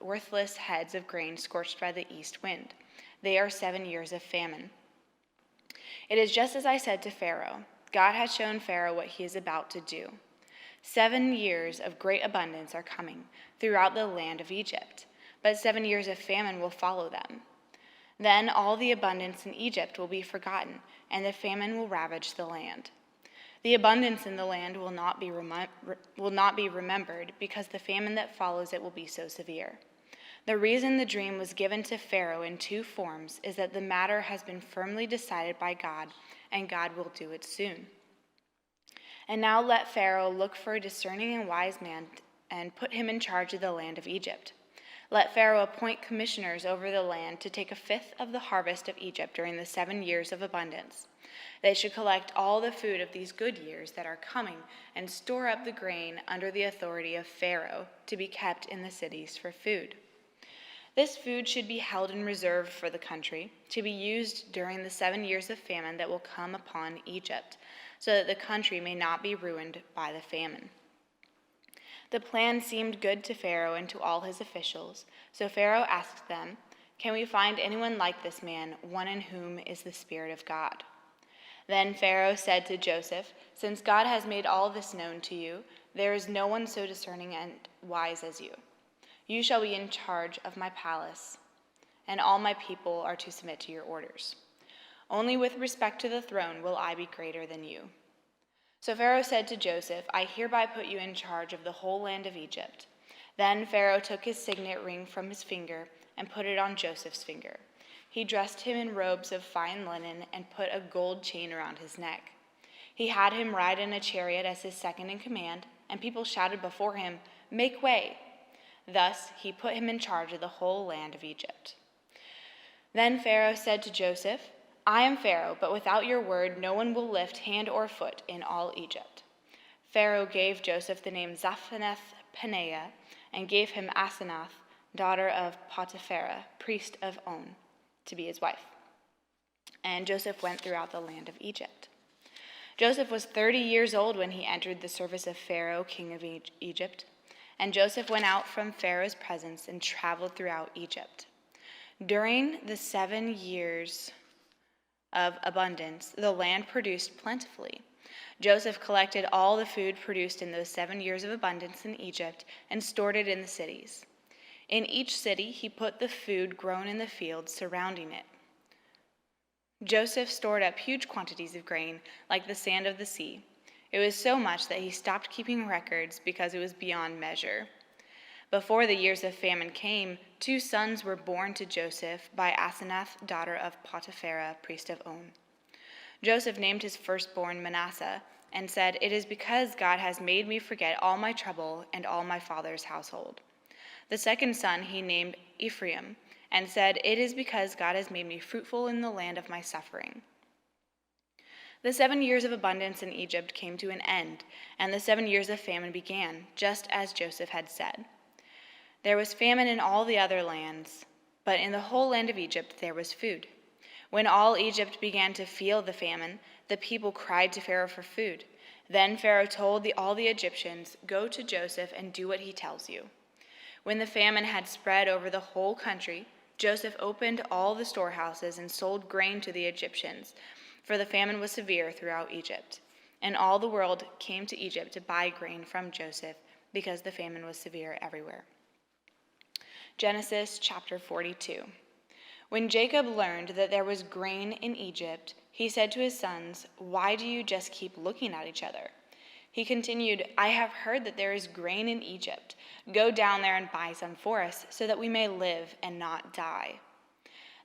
worthless heads of grain scorched by the east wind. They are 7 years of famine. It is just as I said to Pharaoh. God has shown Pharaoh what he is about to do. 7 years of great abundance are coming throughout the land of Egypt, but 7 years of famine will follow them. Then all the abundance in Egypt will be forgotten, and the famine will ravage the land. The abundance in the land will not be remembered, because the famine that follows it will be so severe. The reason the dream was given to Pharaoh in 2 forms is that the matter has been firmly decided by God, and God will do it soon. And now let Pharaoh look for a discerning and wise man and put him in charge of the land of Egypt. Let Pharaoh appoint commissioners over the land to take 1/5 of the harvest of Egypt during the 7 years of abundance. They should collect all the food of these good years that are coming and store up the grain under the authority of Pharaoh to be kept in the cities for food. This food should be held in reserve for the country, to be used during the 7 years of famine that will come upon Egypt, so that the country may not be ruined by the famine. The plan seemed good to Pharaoh and to all his officials, so Pharaoh asked them, "Can we find anyone like this man, one in whom is the Spirit of God?" Then Pharaoh said to Joseph, "Since God has made all this known to you, there is no one so discerning and wise as you. You shall be in charge of my palace, and all my people are to submit to your orders. Only with respect to the throne will I be greater than you." So Pharaoh said to Joseph, "I hereby put you in charge of the whole land of Egypt." Then Pharaoh took his signet ring from his finger and put it on Joseph's finger. He dressed him in robes of fine linen and put a gold chain around his neck. He had him ride in a chariot as his second in command, and people shouted before him, "Make way!" Thus he put him in charge of the whole land of Egypt. Then Pharaoh said to Joseph, "I am Pharaoh, but without your word no one will lift hand or foot in all Egypt." Pharaoh gave Joseph the name Zaphenath-Paneah and gave him Asenath, daughter of Potiphera, priest of On, to be his wife. And Joseph went throughout the land of Egypt. Joseph was 30 years old when he entered the service of Pharaoh, king of Egypt. And Joseph went out from Pharaoh's presence and traveled throughout Egypt. During the 7 years of abundance, the land produced plentifully. Joseph collected all the food produced in those 7 years of abundance in Egypt and stored it in the cities. In each city, he put the food grown in the fields surrounding it. Joseph stored up huge quantities of grain, like the sand of the sea. It was so much that he stopped keeping records because it was beyond measure. Before the years of famine came, 2 sons were born to Joseph by Asenath, daughter of Potiphera, priest of On. Joseph named his firstborn Manasseh and said, "It is because God has made me forget all my trouble and all my father's household." The second son he named Ephraim and said, "It is because God has made me fruitful in the land of my suffering." The 7 years of abundance in Egypt came to an end, and the 7 years of famine began, just as Joseph had said. There was famine in all the other lands, but in the whole land of Egypt there was food. When all Egypt began to feel the famine, the people cried to Pharaoh for food. Then Pharaoh told all the Egyptians, "Go to Joseph and do what he tells you." When the famine had spread over the whole country, Joseph opened all the storehouses and sold grain to the Egyptians, for the famine was severe throughout Egypt. And all the world came to Egypt to buy grain from Joseph, because the famine was severe everywhere. Genesis chapter 42. When Jacob learned that there was grain in Egypt, he said to his sons, "Why do you just keep looking at each other?" He continued, "I have heard that there is grain in Egypt. Go down there and buy some for us, so that we may live and not die."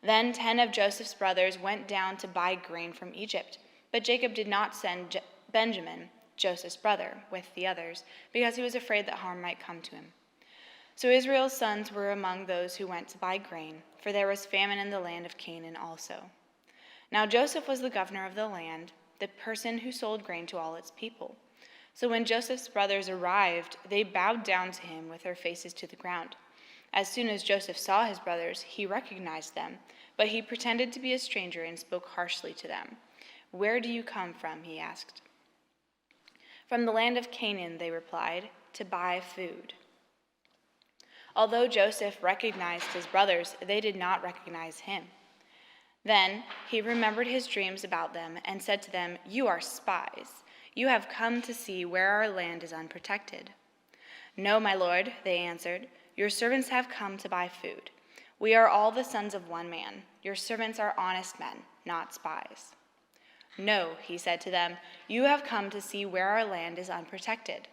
Then 10 of Joseph's brothers went down to buy grain from Egypt, but Jacob did not send Benjamin, Joseph's brother, with the others, because he was afraid that harm might come to him. So Israel's sons were among those who went to buy grain, for there was famine in the land of Canaan also. Now Joseph was the governor of the land, the person who sold grain to all its people. So when Joseph's brothers arrived, they bowed down to him with their faces to the ground. As soon as Joseph saw his brothers, he recognized them, but he pretended to be a stranger and spoke harshly to them. "Where do you come from?" he asked. "From the land of Canaan," they replied, "to buy food." Although Joseph recognized his brothers, they did not recognize him. Then he remembered his dreams about them and said to them, "You are spies. You have come to see where our land is unprotected." "No, my lord," they answered. "Your servants have come to buy food. We are all the sons of one man. Your servants are honest men, not spies." "No," he said to them, "you have come to see where our land is unprotected."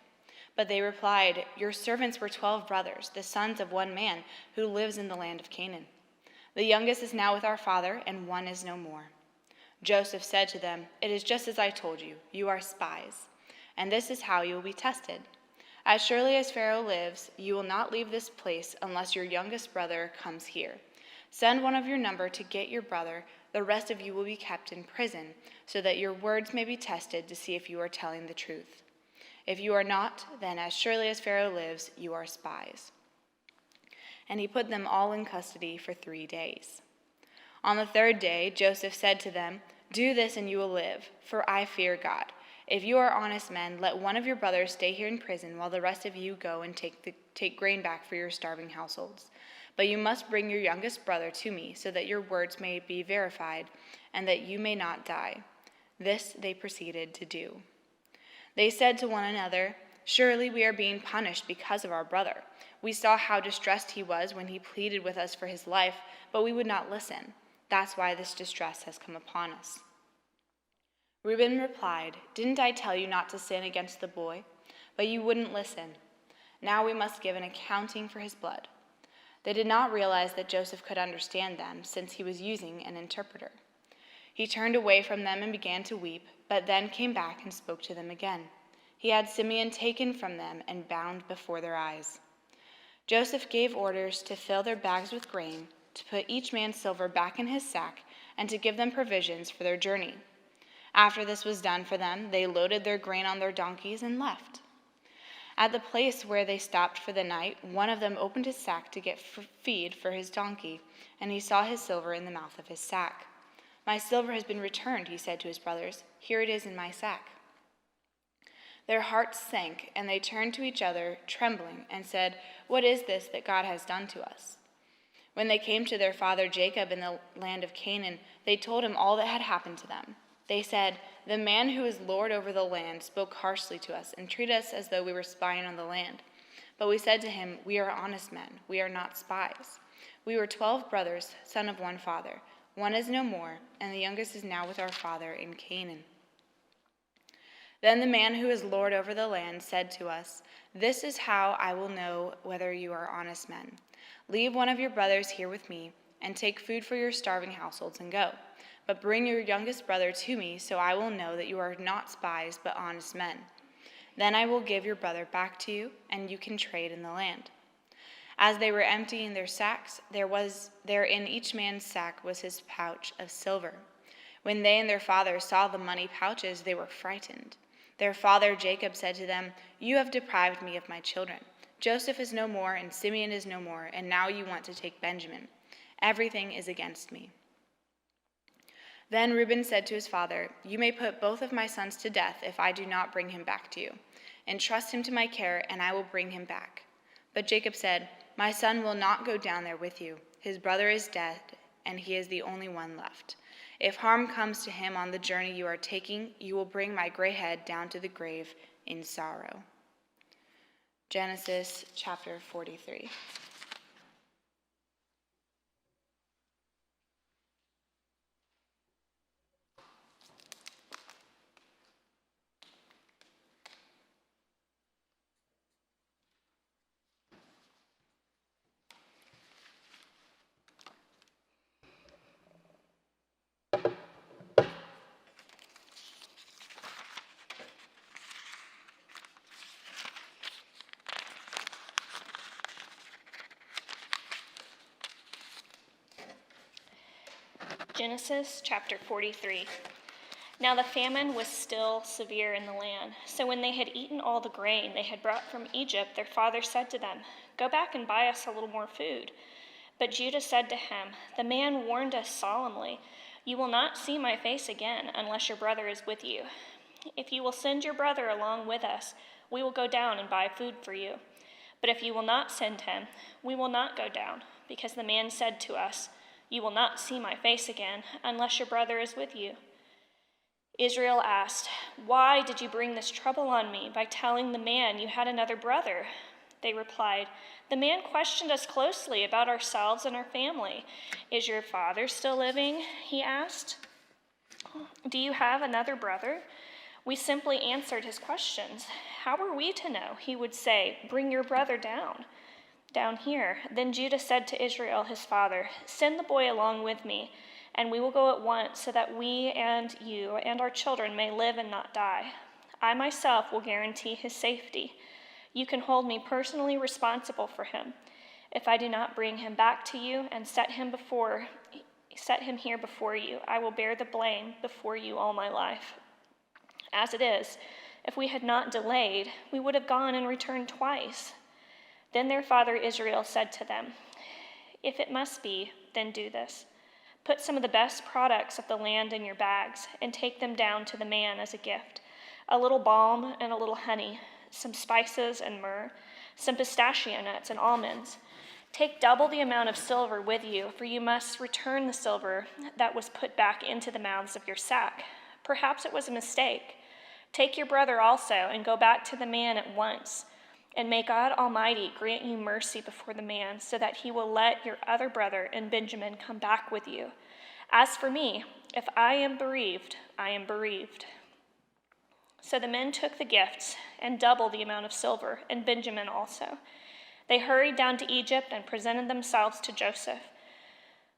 But they replied, "Your servants were 12 brothers, the sons of one man, who lives in the land of Canaan. The youngest is now with our father, and one is no more." Joseph said to them, "It is just as I told you. You are spies, and this is how you will be tested. As surely as Pharaoh lives, you will not leave this place unless your youngest brother comes here. Send one of your number to get your brother. The rest of you will be kept in prison, so that your words may be tested to see if you are telling the truth. If you are not, then as surely as Pharaoh lives, you are spies." And he put them all in custody for 3 days. On the 3rd day, Joseph said to them, "Do this and you will live, for I fear God. If you are honest men, let one of your brothers stay here in prison while the rest of you go and take grain back for your starving households. But you must bring your youngest brother to me, so that your words may be verified and that you may not die." This they proceeded to do. They said to one another, "Surely we are being punished because of our brother. We saw how distressed he was when he pleaded with us for his life, but we would not listen. That's why this distress has come upon us." Reuben replied, "Didn't I tell you not to sin against the boy? But you wouldn't listen. Now we must give an accounting for his blood." They did not realize that Joseph could understand them, since he was using an interpreter. He turned away from them and began to weep, but then came back and spoke to them again. He had Simeon taken from them and bound before their eyes. Joseph gave orders to fill their bags with grain, to put each man's silver back in his sack, and to give them provisions for their journey. After this was done for them, they loaded their grain on their donkeys and left. At the place where they stopped for the night, one of them opened his sack to get feed for his donkey, and he saw his silver in the mouth of his sack. "My silver has been returned," he said to his brothers. "Here it is in my sack." Their hearts sank, and they turned to each other, trembling, and said, "What is this that God has done to us?" When they came to their father Jacob in the land of Canaan, they told him all that had happened to them. They said, "The man who is lord over the land spoke harshly to us and treated us as though we were spying on the land. But we said to him, 'We are honest men. We are not spies. We were 12 brothers, son of one father. One is no more, and the youngest is now with our father in Canaan.' Then the man who is lord over the land said to us, 'This is how I will know whether you are honest men. Leave one of your brothers here with me, and take food for your starving households and go. But bring your youngest brother to me, so I will know that you are not spies but honest men. Then I will give your brother back to you, and you can trade in the land.' As they were emptying their sacks, there in each man's sack was his pouch of silver. When they and their father saw the money pouches, they were frightened. Their father Jacob said to them, 'You have deprived me of my children. Joseph is no more, and Simeon is no more, and now you want to take Benjamin. Everything is against me.' Then Reuben said to his father, 'You may put both of my sons to death if I do not bring him back to you. Entrust him to my care, and I will bring him back.' But Jacob said, 'My son will not go down there with you. His brother is dead, and he is the only one left. If harm comes to him on the journey you are taking, you will bring my gray head down to the grave in sorrow.'" Genesis chapter 43. Genesis chapter 43. Now the famine was still severe in the land. So when they had eaten all the grain they had brought from Egypt, their father said to them, "Go back and buy us a little more food." But Judah said to him, "The man warned us solemnly, 'You will not see my face again unless your brother is with you. If you will send your brother along with us, we will go down and buy food for you.' But if you will not send him, we will not go down, because the man said to us, 'You will not see my face again unless your brother is with you.' Israel asked, 'Why did you bring this trouble on me by telling the man you had another brother?' They replied, 'The man questioned us closely about ourselves and our family. 'Is your father still living?' he asked. 'Do you have another brother?' We simply answered his questions. How were we to know? He would say, 'Bring your brother down here.' Then Judah said to Israel, his father, 'Send the boy along with me, and we will go at once, so that we and you and our children may live and not die. I myself will guarantee his safety. You can hold me personally responsible for him. If I do not bring him back to you and set him here before you, I will bear the blame before you all my life. As it is, if we had not delayed, we would have gone and returned twice.' Then their father Israel said to them, 'If it must be, then do this. Put some of the best products of the land in your bags and take them down to the man as a gift, a little balm and a little honey, some spices and myrrh, some pistachio nuts and almonds. Take double the amount of silver with you, for you must return the silver that was put back into the mouths of your sack. Perhaps it was a mistake. Take your brother also and go back to the man at once. And may God Almighty grant you mercy before the man, so that he will let your other brother and Benjamin come back with you. As for me, if I am bereaved, I am bereaved.' So the men took the gifts and double the amount of silver, and Benjamin also. They hurried down to Egypt and presented themselves to Joseph.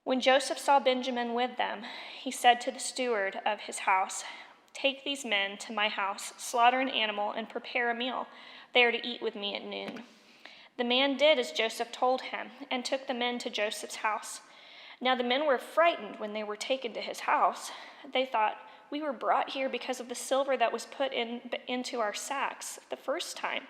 When Joseph saw Benjamin with them, he said to the steward of his house, 'Take these men to my house, slaughter an animal, and prepare a meal. They are to eat with me at noon.' The man did as Joseph told him, and took the men to Joseph's house. Now the men were frightened when they were taken to his house. They thought, 'We were brought here because of the silver that was put into our sacks the first time.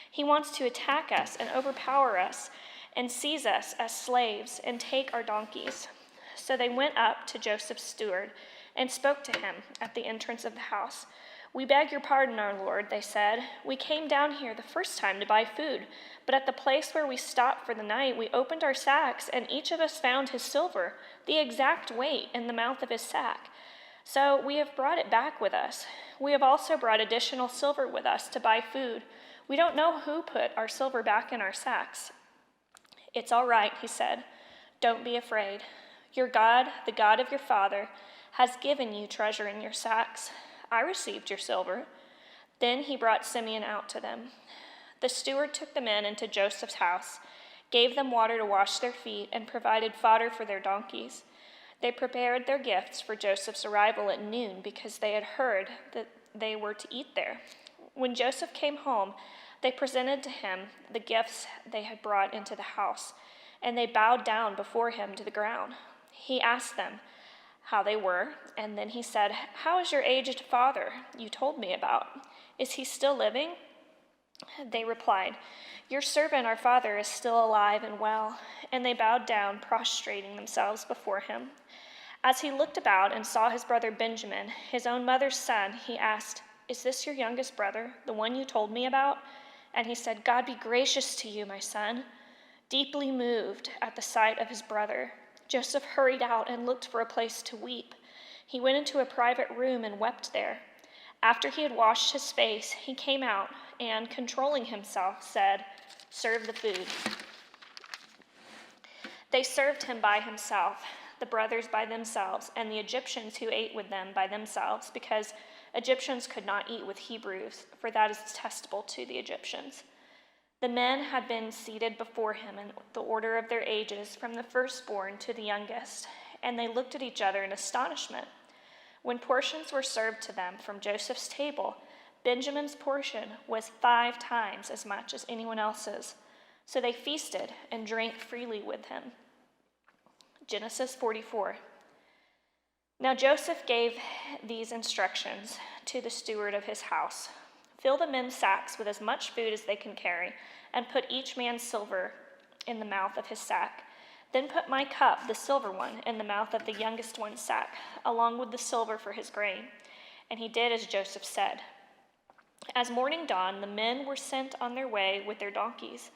He wants to attack us and overpower us and seize us as slaves and take our donkeys.' So they went up to Joseph's steward and spoke to him at the entrance of the house. 'We beg your pardon, our lord,' they said. 'We came down here the first time to buy food, but at the place where we stopped for the night, we opened our sacks, and each of us found his silver, the exact weight, in the mouth of his sack. So we have brought it back with us. We have also brought additional silver with us to buy food. We don't know who put our silver back in our sacks.' 'It's all right,' he said. 'Don't be afraid. Your God, the God of your father, has given you treasure in your sacks. I received your silver.' Then he brought Simeon out to them. The steward took the men into Joseph's house, gave them water to wash their feet, and provided fodder for their donkeys. They prepared their gifts for Joseph's arrival at noon because they had heard that they were to eat there. When Joseph came home, they presented to him the gifts they had brought into the house, and they bowed down before him to the ground. He asked them how they were, and then he said, 'How is your aged father you told me about? Is he still living?' They replied, 'Your servant, our father, is still alive and well.' And they bowed down, prostrating themselves before him. As he looked about and saw his brother Benjamin, his own mother's son, he asked, 'Is this your youngest brother, the one you told me about?' And he said, 'God be gracious to you, my son.' Deeply moved at the sight of his brother, Joseph hurried out and looked for a place to weep. He went into a private room and wept there. After he had washed his face, he came out and, controlling himself, said, 'Serve the food.' They served him by himself, the brothers by themselves, and the Egyptians who ate with them by themselves, because Egyptians could not eat with Hebrews, for that is detestable to the Egyptians. The men had been seated before him in the order of their ages, from the firstborn to the youngest, and they looked at each other in astonishment. When portions were served to them from Joseph's table, Benjamin's portion was 5 times as much as anyone else's. So they feasted and drank freely with him. Genesis 44. Now Joseph gave these instructions to the steward of his house. 'Fill the men's sacks with as much food as they can carry, and put each man's silver in the mouth of his sack. Then put my cup, the silver one, in the mouth of the youngest one's sack, along with the silver for his grain.' And he did as Joseph said. As morning dawned, the men were sent on their way with their donkeys.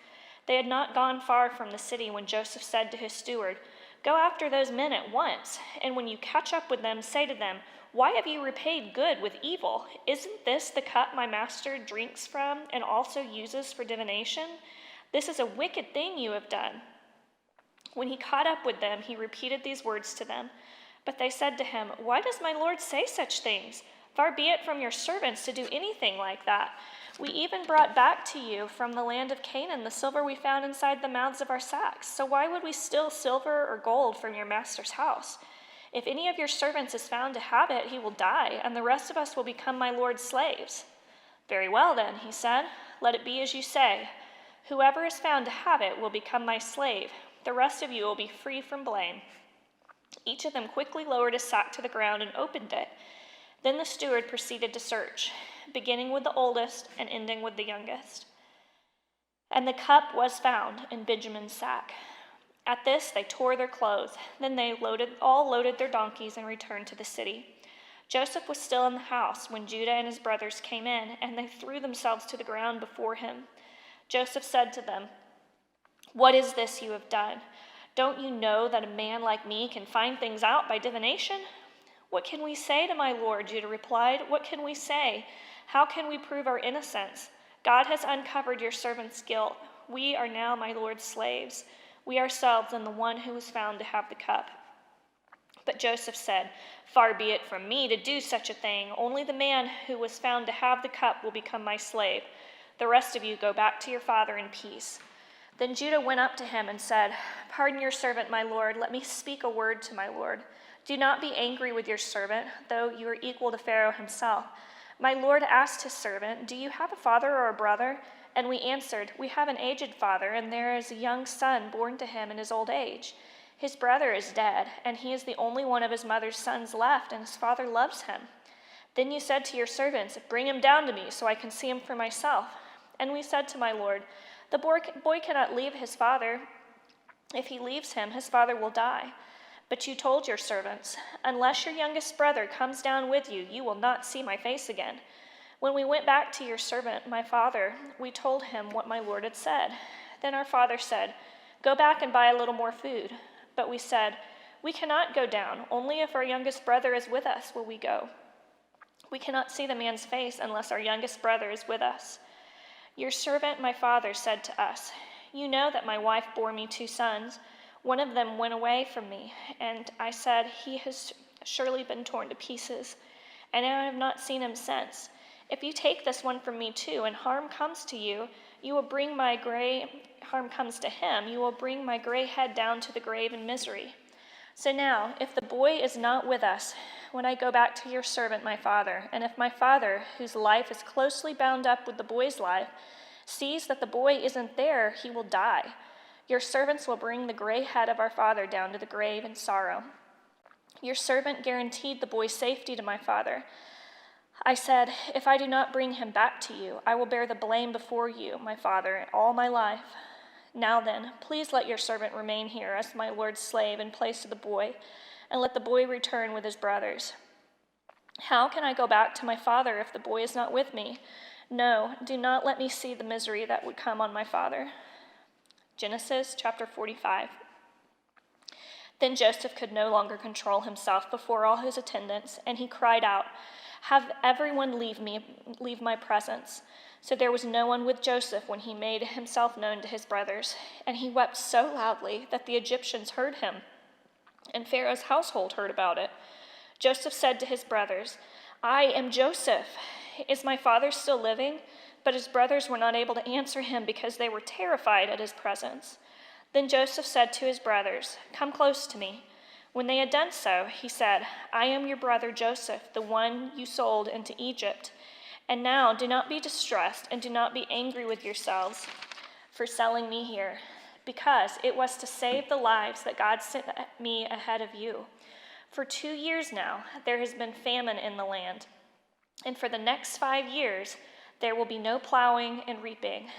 They had not gone far from the city when Joseph said to his steward, "Go after those men at once, and when you catch up with them, say to them, 'Why have you repaid good with evil? Isn't this the cup my master drinks from and also uses for divination? This is a wicked thing you have done.'" When he caught up with them, he repeated these words to them. But they said to him, "Why does my lord say such things? Far be it from your servants to do anything like that. We even brought back to you from the land of Canaan the silver we found inside the mouths of our sacks. So why would we steal silver or gold from your master's house? If any of your servants is found to have it, he will die, and the rest of us will become my lord's slaves." "Very well then," he said, "let it be as you say. Whoever is found to have it will become my slave. The rest of you will be free from blame." Each of them quickly lowered his sack to the ground and opened it. Then the steward proceeded to search, beginning with the oldest and ending with the youngest. And the cup was found in Benjamin's sack. At this they tore their clothes. Then they all loaded their donkeys and returned to the city. Joseph was still in the house when Judah and his brothers came in, and they threw themselves to the ground before him. Joseph said to them, "What is this you have done? Don't you know that a man like me can find things out by divination?" "What can we say to my lord?" Judah replied. "What can we say? How can we prove our innocence? God has uncovered your servant's guilt. We are now my lord's slaves, we ourselves and the one who was found to have the cup." But Joseph said, "Far be it from me to do such a thing. Only the man who was found to have the cup will become my slave. The rest of you go back to your father in peace." Then Judah went up to him and said, "Pardon your servant, my lord. Let me speak a word to my lord. Do not be angry with your servant, though you are equal to Pharaoh himself." My lord asked his servant, "Do you have a father or a brother?" And we answered, "We have an aged father, and there is a young son born to him in his old age. His brother is dead, and he is the only one of his mother's sons left, and his father loves him. Then you said to your servants, 'Bring him down to me, so I can see him for myself.' And we said to my lord, 'The boy cannot leave his father. If he leaves him, his father will die.' But you told your servants, 'Unless your youngest brother comes down with you, you will not see my face again.' When we went back to your servant, my father, we told him what my lord had said. Then our father said, 'Go back and buy a little more food.' But we said, 'We cannot go down. Only if our youngest brother is with us will we go. We cannot see the man's face unless our youngest brother is with us.' Your servant, my father, said to us, 'You know that my wife bore me 2 sons. One of them went away from me, and I said, he has surely been torn to pieces, and I have not seen him since. If you take this one from me too, and harm comes to him, you will bring my gray head down to the grave in misery. So now, if the boy is not with us, when I go back to your servant, my father, and if my father, whose life is closely bound up with the boy's life, sees that the boy isn't there, he will die. Your servants will bring the gray head of our father down to the grave in sorrow.' Your servant guaranteed the boy's safety to my father. I said, 'If I do not bring him back to you, I will bear the blame before you, my father, all my life. Now then, please let your servant remain here as my lord's slave in place of the boy, and let the boy return with his brothers.' How can I go back to my father if the boy is not with me? No, do not let me see the misery that would come on my father." Genesis chapter 45. Then Joseph could no longer control himself before all his attendants, and he cried out, "Have everyone leave my presence." So there was no one with Joseph when he made himself known to his brothers, and he wept so loudly that the Egyptians heard him, and Pharaoh's household heard about it. Joseph said to his brothers, "I am Joseph. Is my father still living?" But his brothers were not able to answer him because they were terrified at his presence. Then Joseph said to his brothers, "Come close to me." When they had done so, he said, "I am your brother Joseph, the one you sold into Egypt. And now do not be distressed and do not be angry with yourselves for selling me here, because it was to save the lives that God sent me ahead of you. For 2 years now there has been famine in the land, and for the next 5 years there will be no plowing and reaping.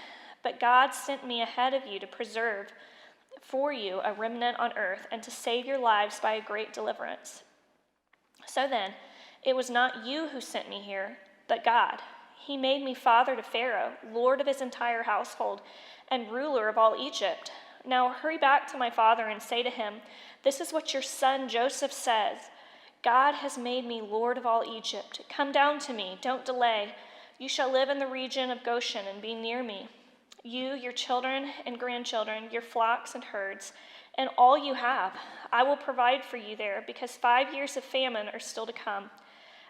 But God sent me ahead of you to preserve for you a remnant on earth and to save your lives by a great deliverance. So then, it was not you who sent me here, but God. He made me father to Pharaoh, lord of his entire household, and ruler of all Egypt. Now hurry back to my father and say to him, 'This is what your son Joseph says. God has made me lord of all Egypt. Come down to me, don't delay. You shall live in the region of Goshen and be near me. You, your children and grandchildren, your flocks and herds, and all you have. I will provide for you there, because 5 years of famine are still to come.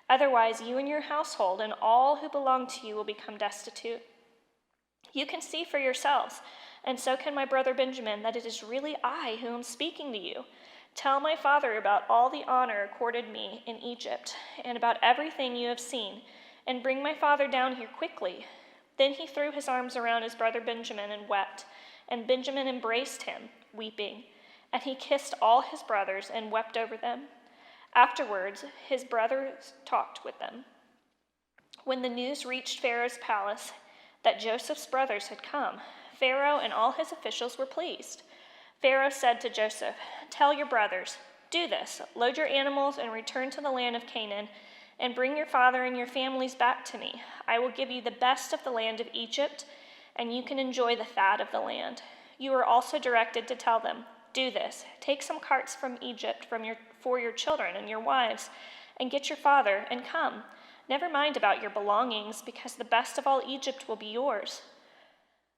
Otherwise, you and your household and all who belong to you will become destitute. You can see for yourselves, and so can my brother Benjamin, that it is really I who am speaking to you. Tell my father about all the honor accorded me in Egypt, and about everything you have seen, and bring my father down here quickly.' Then he threw his arms around his brother Benjamin and wept, and Benjamin embraced him, weeping. And he kissed all his brothers and wept over them. Afterwards, his brothers talked with them. When the news reached Pharaoh's palace that Joseph's brothers had come, Pharaoh and all his officials were pleased. Pharaoh said to Joseph, 'Tell your brothers, do this, load your animals and return to the land of Canaan, and bring your father and your families back to me. I will give you the best of the land of Egypt, and you can enjoy the fat of the land.' You are also directed to tell them, 'Do this, take some carts from Egypt for your children and your wives, and get your father, and come. Never mind about your belongings, because the best of all Egypt will be yours.'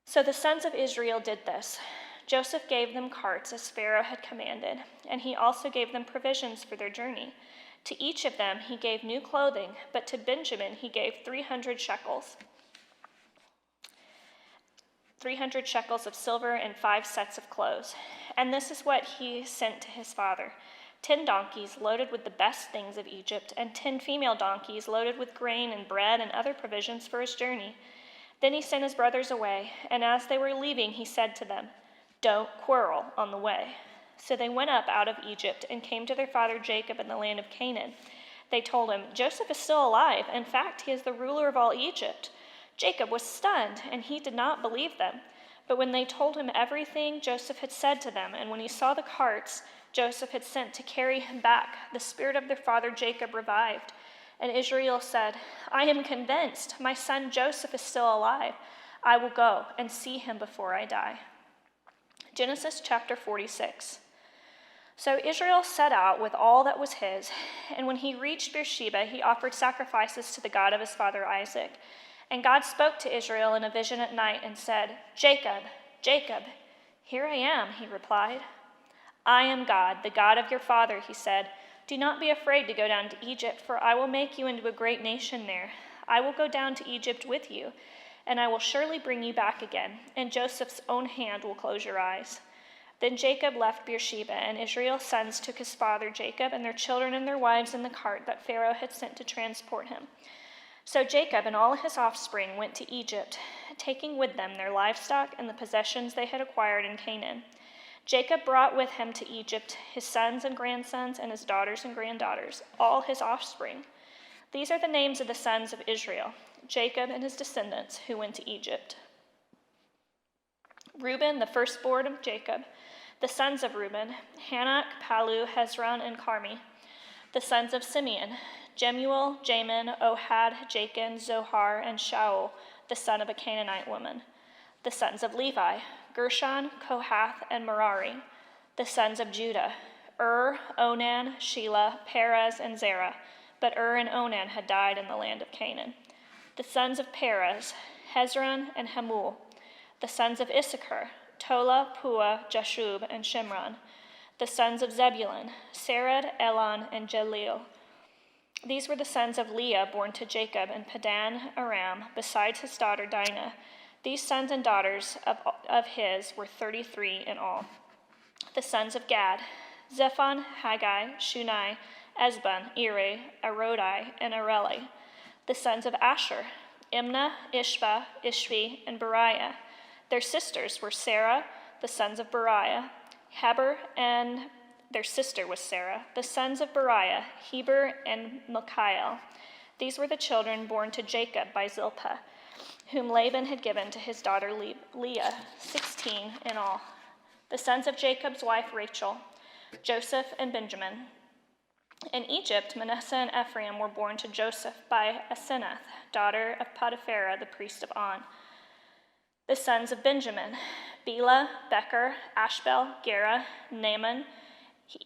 So the sons of Israel did this. Joseph gave them carts as Pharaoh had commanded, and he also gave them provisions for their journey. To each of them he gave new clothing, but to Benjamin he gave 300 shekels. 300 shekels of silver and 5 sets of clothes. And this is what he sent to his father: 10 donkeys loaded with the best things of Egypt, and 10 female donkeys loaded with grain and bread and other provisions for his journey. Then he sent his brothers away, and as they were leaving, he said to them, 'Don't quarrel on the way.' So they went up out of Egypt and came to their father Jacob in the land of Canaan. They told him, 'Joseph is still alive. In fact, he is the ruler of all Egypt.' Jacob was stunned, and he did not believe them. But when they told him everything Joseph had said to them, and when he saw the carts Joseph had sent to carry him back, the spirit of their father Jacob revived. And Israel said, 'I am convinced my son Joseph is still alive. I will go and see him before I die.'" Genesis chapter 46. So Israel set out with all that was his, and when he reached Beersheba, he offered sacrifices to the God of his father Isaac. And God spoke to Israel in a vision at night and said, "Jacob, Jacob." "Here I am," he replied. "I am God, the God of your father," he said. "Do not be afraid to go down to Egypt, for I will make you into a great nation there. I will go down to Egypt with you, and I will surely bring you back again, and Joseph's own hand will close your eyes." Then Jacob left Beersheba, and Israel's sons took his father Jacob and their children and their wives in the cart that Pharaoh had sent to transport him. So Jacob and all his offspring went to Egypt, taking with them their livestock and the possessions they had acquired in Canaan. Jacob brought with him to Egypt his sons and grandsons and his daughters and granddaughters, all his offspring. These are the names of the sons of Israel, Jacob and his descendants who went to Egypt. Reuben, the firstborn of Jacob. The sons of Reuben: Hanok, Palu, Hezron, and Carmi. The sons of Simeon: Jemuel, Jamin, Ohad, Jachin, Zohar, and Shaul, the son of a Canaanite woman. The sons of Levi: Gershon, Kohath, and Merari. The sons of Judah: Onan, Shelah, Perez, and Zerah. But and Onan had died in the land of Canaan. The sons of Perez: Hezron and Hamul. The sons of Issachar: Tola, Pua, Jashub, and Shimron. The sons of Zebulun: Sered, Elon, and Jaleel. These were the sons of Leah born to Jacob in Padan Aram, besides his daughter Dinah. These sons and daughters of his were 33 in all. The sons of Gad: Zephon, Haggai, Shunai, Esbon, Eri, Arodi, and Areli. The sons of Asher: Imnah, Ishva, Ishvi, and Beriah. Their sisters were Sarah, the sons of Beriah, Heber, and their sister was Sarah. The sons of Beriah: Heber and Milchiel. These were the children born to Jacob by Zilpah, whom Laban had given to his daughter Leah, 16 in all. The sons of Jacob's wife Rachel: Joseph and Benjamin. In Egypt, Manasseh and Ephraim were born to Joseph by Asenath, daughter of Potipharah, the priest of On. The sons of Benjamin: Bela, Becher, Ashbel, Gera, Naaman,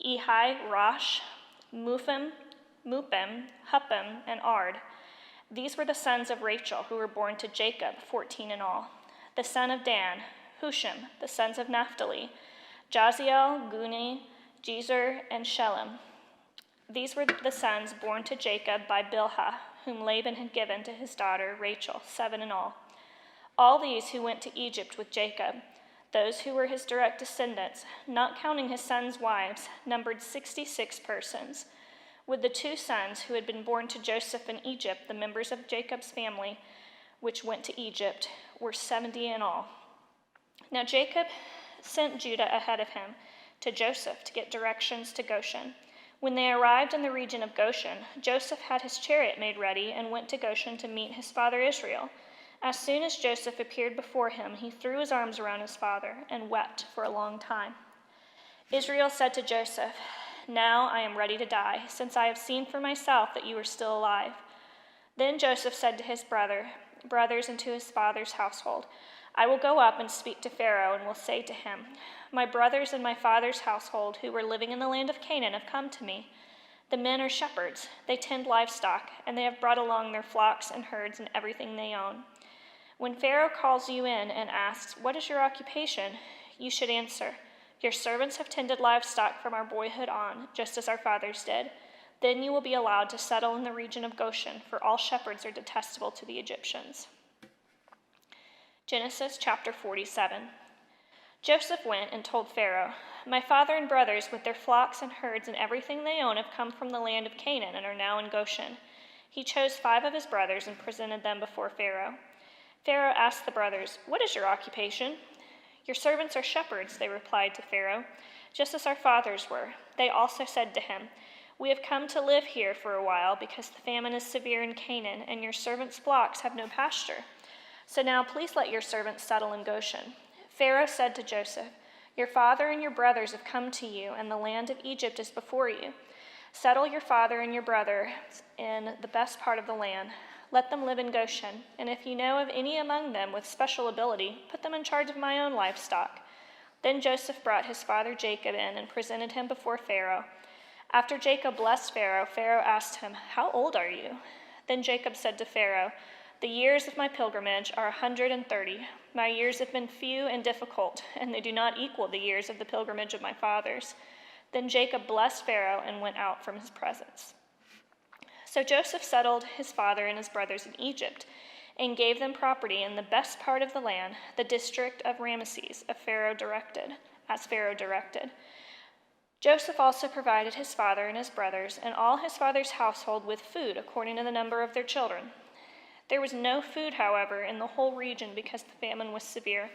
Ehi, Rosh, Mupim, Huppim, and Ard. These were the sons of Rachel, who were born to Jacob, 14 in all. The son of Dan: Hushim. The sons of Naphtali: Jaziel, Guni, Jezer, and Shelem. These were the sons born to Jacob by Bilhah, whom Laban had given to his daughter Rachel, 7 in all. All these who went to Egypt with Jacob, those who were his direct descendants, not counting his sons' wives, numbered 66 persons. With the 2 sons who had been born to Joseph in Egypt, the members of Jacob's family, which went to Egypt, were 70 in all. Now Jacob sent Judah ahead of him to Joseph to get directions to Goshen. When they arrived in the region of Goshen, Joseph had his chariot made ready and went to Goshen to meet his father Israel. As soon as Joseph appeared before him, he threw his arms around his father and wept for a long time. Israel said to Joseph, "Now I am ready to die, since I have seen for myself that you are still alive." Then Joseph said to his brothers and to his father's household, "I will go up and speak to Pharaoh and will say to him, 'My brothers and my father's household who were living in the land of Canaan have come to me. The men are shepherds, they tend livestock, and they have brought along their flocks and herds and everything they own. When Pharaoh calls you in and asks, "What is your occupation?" you should answer, "Your servants have tended livestock from our boyhood on, just as our fathers did." Then you will be allowed to settle in the region of Goshen, for all shepherds are detestable to the Egyptians. Genesis chapter 47. Joseph went and told Pharaoh, "My father and brothers with their flocks and herds and everything they own have come from the land of Canaan and are now in Goshen." He chose 5 of his brothers and presented them before Pharaoh. Pharaoh asked the brothers, "What is your occupation?" "Your servants are shepherds," they replied to Pharaoh, "just as our fathers were." They also said to him, "We have come to live here for a while because the famine is severe in Canaan, and your servants' flocks have no pasture. So now please let your servants settle in Goshen." Pharaoh said to Joseph, "Your father and your brothers have come to you, and the land of Egypt is before you. Settle your father and your brother in the best part of the land. Let them live in Goshen, and if you know of any among them with special ability, put them in charge of my own livestock." Then Joseph brought his father Jacob in and presented him before Pharaoh. After Jacob blessed Pharaoh, Pharaoh asked him, "How old are you?" Then Jacob said to Pharaoh, "The years of my pilgrimage are 130. My years have been few and difficult, and they do not equal the years of the pilgrimage of my fathers." Then Jacob blessed Pharaoh and went out from his presence. So Joseph settled his father and his brothers in Egypt and gave them property in the best part of the land, the district of Ramesses, as Pharaoh directed. Joseph also provided his father and his brothers and all his father's household with food according to the number of their children. There was no food, however, in the whole region because the famine was severe.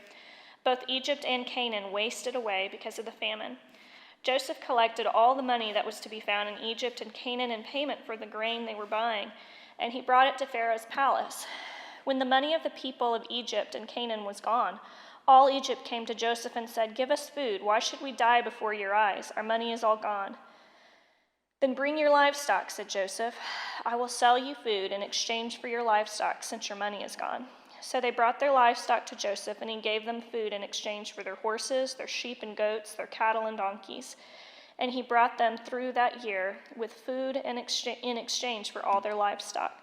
Both Egypt and Canaan wasted away because of the famine. Joseph collected all the money that was to be found in Egypt and Canaan in payment for the grain they were buying, and he brought it to Pharaoh's palace. When the money of the people of Egypt and Canaan was gone, all Egypt came to Joseph and said, "Give us food. Why should we die before your eyes? Our money is all gone." "Then bring your livestock," said Joseph. "I will sell you food in exchange for your livestock, since your money is gone." So they brought their livestock to Joseph, and he gave them food in exchange for their horses, their sheep and goats, their cattle and donkeys. And he brought them through that year with food in exchange for all their livestock.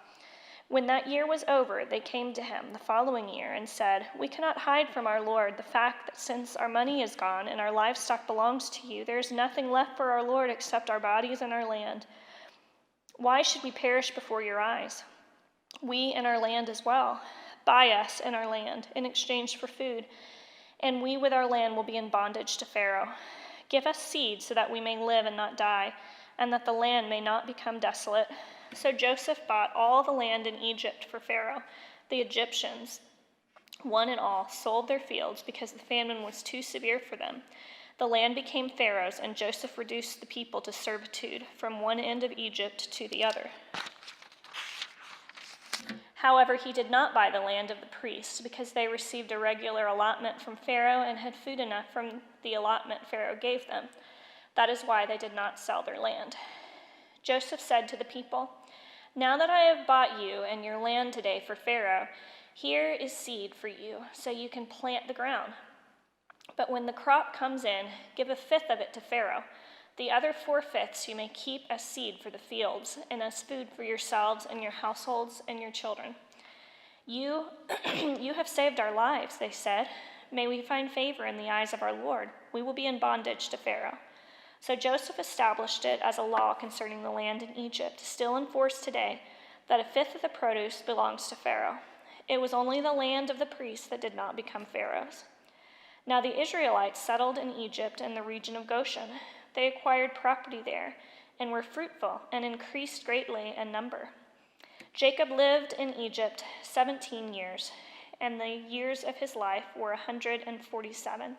When that year was over, they came to him the following year and said, "We cannot hide from our lord the fact that since our money is gone and our livestock belongs to you, there is nothing left for our lord except our bodies and our land. Why should we perish before your eyes? We and our land as well. Buy us and our land in exchange for food, and we with our land will be in bondage to Pharaoh. Give us seed so that we may live and not die, and that the land may not become desolate." So Joseph bought all the land in Egypt for Pharaoh. The Egyptians, one and all, sold their fields because the famine was too severe for them. The land became Pharaoh's, and Joseph reduced the people to servitude from one end of Egypt to the other. However, he did not buy the land of the priests because they received a regular allotment from Pharaoh and had food enough from the allotment Pharaoh gave them. That is why they did not sell their land. Joseph said to the people, "Now that I have bought you and your land today for Pharaoh, here is seed for you, so you can plant the ground. But when the crop comes in, give a fifth of it to Pharaoh. The other 4/5 you may keep as seed for the fields and as food for yourselves and your households and your children." You have saved our lives," they said. "May we find favor in the eyes of our Lord. We will be in bondage to Pharaoh." So Joseph established it as a law concerning the land in Egypt, still in force today, that a fifth of the produce belongs to Pharaoh. It was only the land of the priests that did not become Pharaoh's. Now the Israelites settled in Egypt and the region of Goshen. They acquired property there and were fruitful and increased greatly in number. Jacob lived in Egypt 17 years, and the years of his life were 147.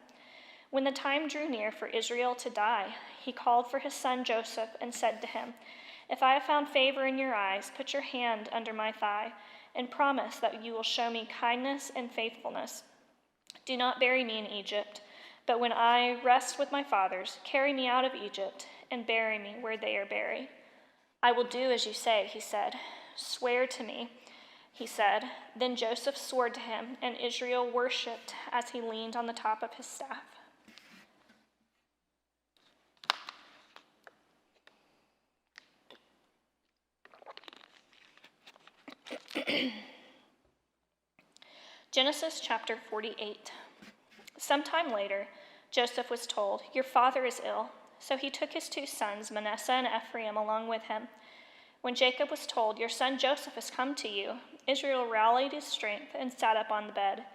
When the time drew near for Israel to die, he called for his son Joseph and said to him, "If I have found favor in your eyes, put your hand under my thigh and promise that you will show me kindness and faithfulness. Do not bury me in Egypt, but when I rest with my fathers, carry me out of Egypt and bury me where they are buried." "I will do as you say," he said. "Swear to me," he said. Then Joseph swore to him, and Israel worshipped as he leaned on the top of his staff. Genesis chapter 48. Sometime later, Joseph was told, "Your father is ill." So he took his 2 sons, Manasseh and Ephraim, along with him. When Jacob was told, "Your son Joseph has come to you," Israel rallied his strength and sat up on the bed.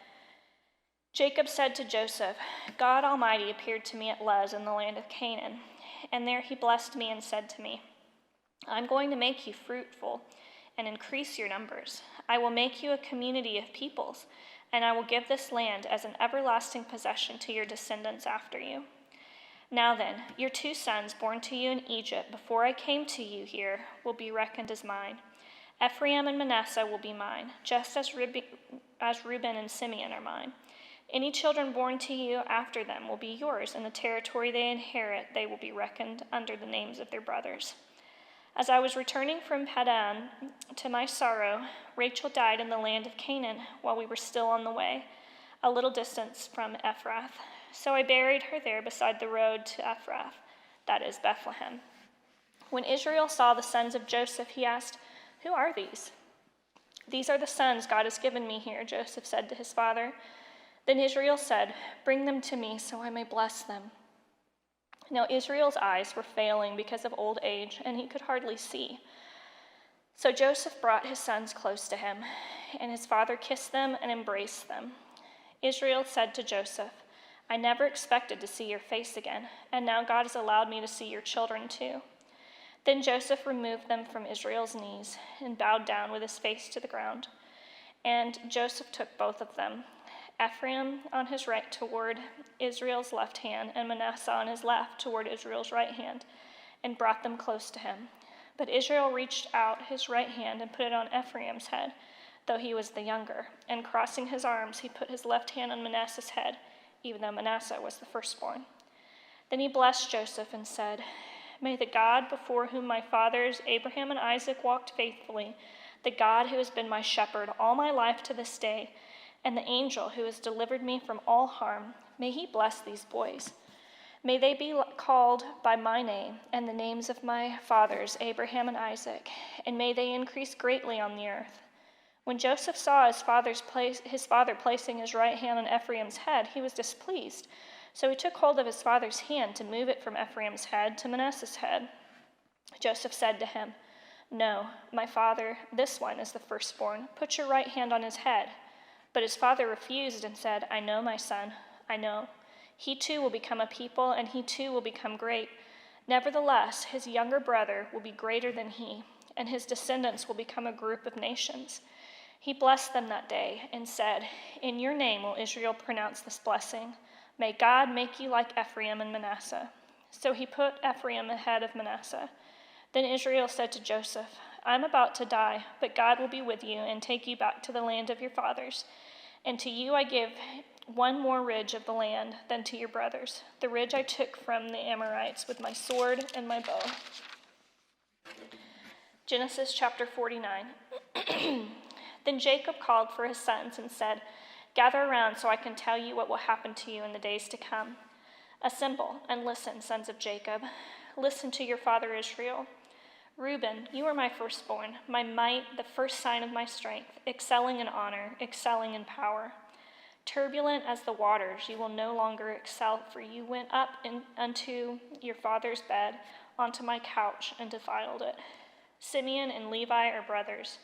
Jacob said to Joseph, "God Almighty appeared to me at Luz in the land of Canaan, and there he blessed me and said to me, 'I'm going to make you fruitful and increase your numbers. I will make you a community of peoples, and I will give this land as an everlasting possession to your descendants after you.' Now then, your 2 sons born to you in Egypt before I came to you here will be reckoned as mine. Ephraim and Manasseh will be mine, just as Reuben and Simeon are mine. Any children born to you after them will be yours, and the territory they inherit they will be reckoned under the names of their brothers. As I was returning from Padan, to my sorrow, Rachel died in the land of Canaan while we were still on the way, a little distance from Ephrath. So I buried her there beside the road to Ephrath, that is Bethlehem. When Israel saw the sons of Joseph, he asked, 'Who are these?' 'These are the sons God has given me here,' Joseph said to his father. Then Israel said, 'Bring them to me so I may bless them.' Now Israel's eyes were failing because of old age, and he could hardly see. So Joseph brought his sons close to him, and his father kissed them and embraced them. Israel said to Joseph, 'I never expected to see your face again, and now God has allowed me to see your children too.' Then Joseph removed them from Israel's knees and bowed down with his face to the ground. And Joseph took both of them, Ephraim on his right toward Israel's left hand, and Manasseh on his left toward Israel's right hand, and brought them close to him. But Israel reached out his right hand and put it on Ephraim's head, though he was the younger. And crossing his arms, he put his left hand on Manasseh's head, even though Manasseh was the firstborn. Then he blessed Joseph and said, 'May the God before whom my fathers Abraham and Isaac walked faithfully, the God who has been my shepherd all my life to this day, and the angel who has delivered me from all harm, may he bless these boys. May they be called by my name and the names of my fathers Abraham and Isaac, and may they increase greatly on the earth.' When Joseph saw his father placing his right hand on Ephraim's head, he was displeased. So he took hold of his father's hand to move it from Ephraim's head to Manasseh's head. Joseph said to him, 'No, my father, this one is the firstborn. Put your right hand on his head.' But his father refused and said, 'I know, my son, I know. He too will become a people, and he too will become great. Nevertheless, his younger brother will be greater than he, and his descendants will become a group of nations.' He blessed them that day and said, 'In your name will Israel pronounce this blessing. May God make you like Ephraim and Manasseh.' So he put Ephraim ahead of Manasseh. Then Israel said to Joseph, 'I'm about to die, but God will be with you and take you back to the land of your fathers. And to you I give one more ridge of the land than to your brothers, the ridge I took from the Amorites with my sword and my bow.'" Genesis chapter 49. Then Jacob called for his sons and said, "Gather around so I can tell you what will happen to you in the days to come. Assemble and listen, sons of Jacob. Listen to your father Israel. Reuben, you are my firstborn, my might, the first sign of my strength, excelling in honor, excelling in power. Turbulent as the waters, you will no longer excel, for you went up unto your father's bed, onto my couch, and defiled it. Simeon and Levi are brothers.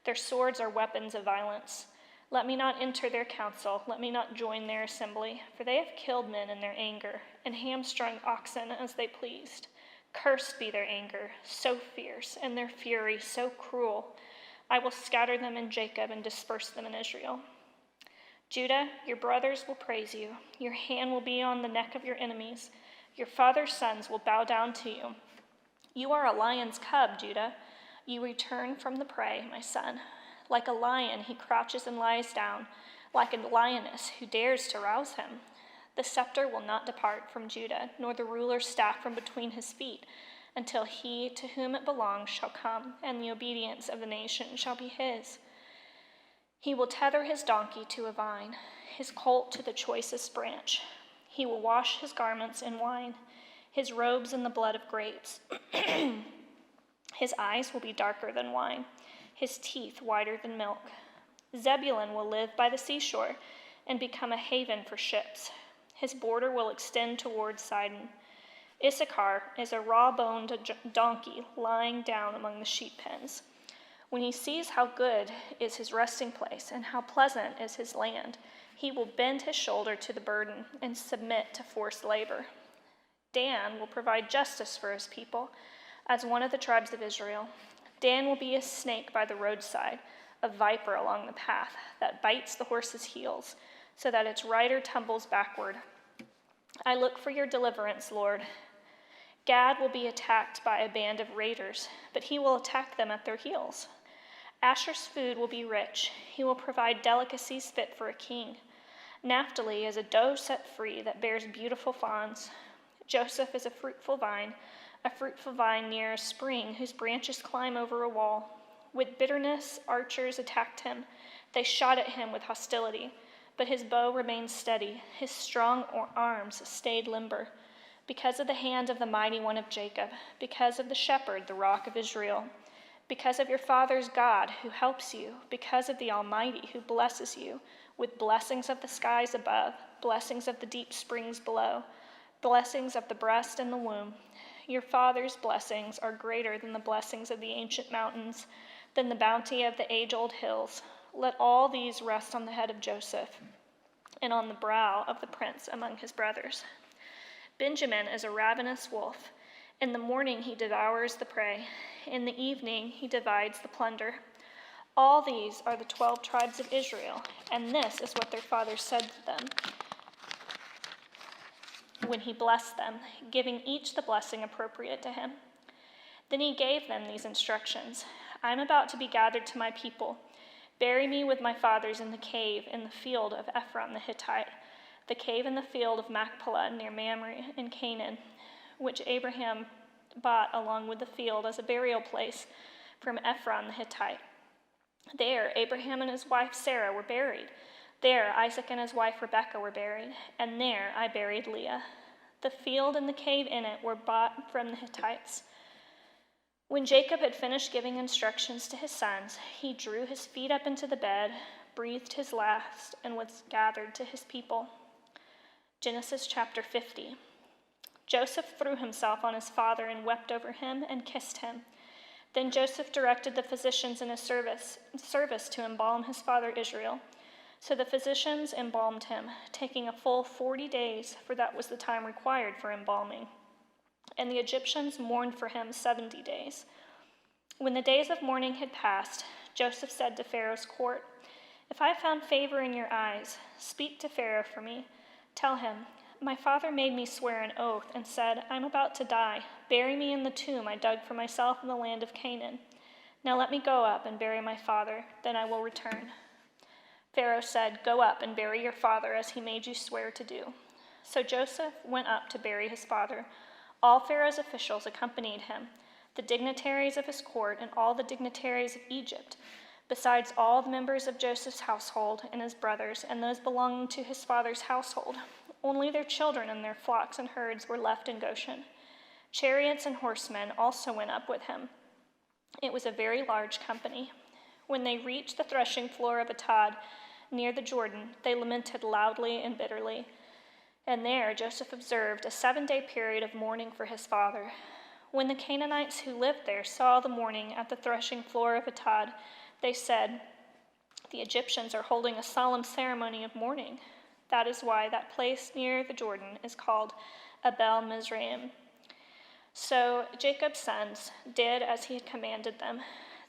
Their swords are weapons of violence. Let me not enter their council, let me not join their assembly, for they have killed men in their anger, and hamstrung oxen as they pleased. Cursed be their anger, so fierce, and their fury so cruel. I will scatter them in Jacob and disperse them in Israel. Judah, your brothers will praise you. Your hand will be on the neck of your enemies. Your father's sons will bow down to you. You are a lion's cub, Judah. You return from the prey, my son. Like a lion, he crouches and lies down, like a lioness who dares to rouse him. The scepter will not depart from Judah, nor the ruler's staff from between his feet, until he to whom it belongs shall come, and the obedience of the nation shall be his. He will tether his donkey to a vine, his colt to the choicest branch. He will wash his garments in wine, his robes in the blood of grapes. His eyes will be darker than wine, his teeth whiter than milk. Zebulun will live by the seashore and become a haven for ships. His border will extend toward Sidon. Issachar is a raw-boned donkey lying down among the sheep pens. When he sees how good is his resting place and how pleasant is his land, he will bend his shoulder to the burden and submit to forced labor. Dan will provide justice for his people as one of the tribes of Israel. Dan will be a snake by the roadside, a viper along the path that bites the horse's heels so that its rider tumbles backward. I look for your deliverance, Lord. Gad will be attacked by a band of raiders, but he will attack them at their heels. Asher's food will be rich. He will provide delicacies fit for a king. Naphtali is a doe set free that bears beautiful fawns. Joseph is a fruitful vine near a spring whose branches climb over a wall. With bitterness, archers attacked him. They shot at him with hostility, but his bow remained steady. His strong arms stayed limber. Because of the hand of the mighty one of Jacob, because of the shepherd, the rock of Israel, because of your father's God who helps you, because of the Almighty who blesses you with blessings of the skies above, blessings of the deep springs below, blessings of the breast and the womb. Your father's blessings are greater than the blessings of the ancient mountains, than the bounty of the age-old hills. Let all these rest on the head of Joseph and on the brow of the prince among his brothers. Benjamin is a ravenous wolf. In the morning he devours the prey. In the evening he divides the plunder. All these are the 12 tribes of Israel, and this is what their father said to them when he blessed them, giving each the blessing appropriate to him. Then he gave them these instructions. I am about to be gathered to my people. Bury me with my fathers in the cave in the field of Ephron the Hittite, the cave in the field of Machpelah near Mamre in Canaan, which Abraham bought along with the field as a burial place from Ephron the Hittite. There Abraham and his wife Sarah were buried. There Isaac and his wife Rebekah were buried, and there I buried Leah. The field and the cave in it were bought from the Hittites. When Jacob had finished giving instructions to his sons, he drew his feet up into the bed, breathed his last, and was gathered to his people. Genesis chapter 50. Joseph threw himself on his father and wept over him and kissed him. Then Joseph directed the physicians in his service to embalm his father Israel. So the physicians embalmed him, taking a full 40 days, for that was the time required for embalming. And the Egyptians mourned for him 70 days. When the days of mourning had passed, Joseph said to Pharaoh's court, "If I have found favor in your eyes, speak to Pharaoh for me. Tell him, my father made me swear an oath and said, I am about to die. Bury me in the tomb I dug for myself in the land of Canaan. Now let me go up and bury my father, then I will return." Pharaoh said, "Go up and bury your father as he made you swear to do." So Joseph went up to bury his father. All Pharaoh's officials accompanied him. the dignitaries of his court and all the dignitaries of Egypt, besides all the members of Joseph's household and his brothers and those belonging to his father's household. Only their children and their flocks and herds were left in Goshen. Chariots and horsemen also went up with him. It was a very large company. When they reached the threshing floor of Atad near the Jordan, they lamented loudly and bitterly. And there Joseph observed a 7-day period of mourning for his father. When the Canaanites who lived there saw the mourning at the threshing floor of Atad, they said, "The Egyptians are holding a solemn ceremony of mourning." That is why that place near the Jordan is called Abel Mizraim. So Jacob's sons did as he had commanded them.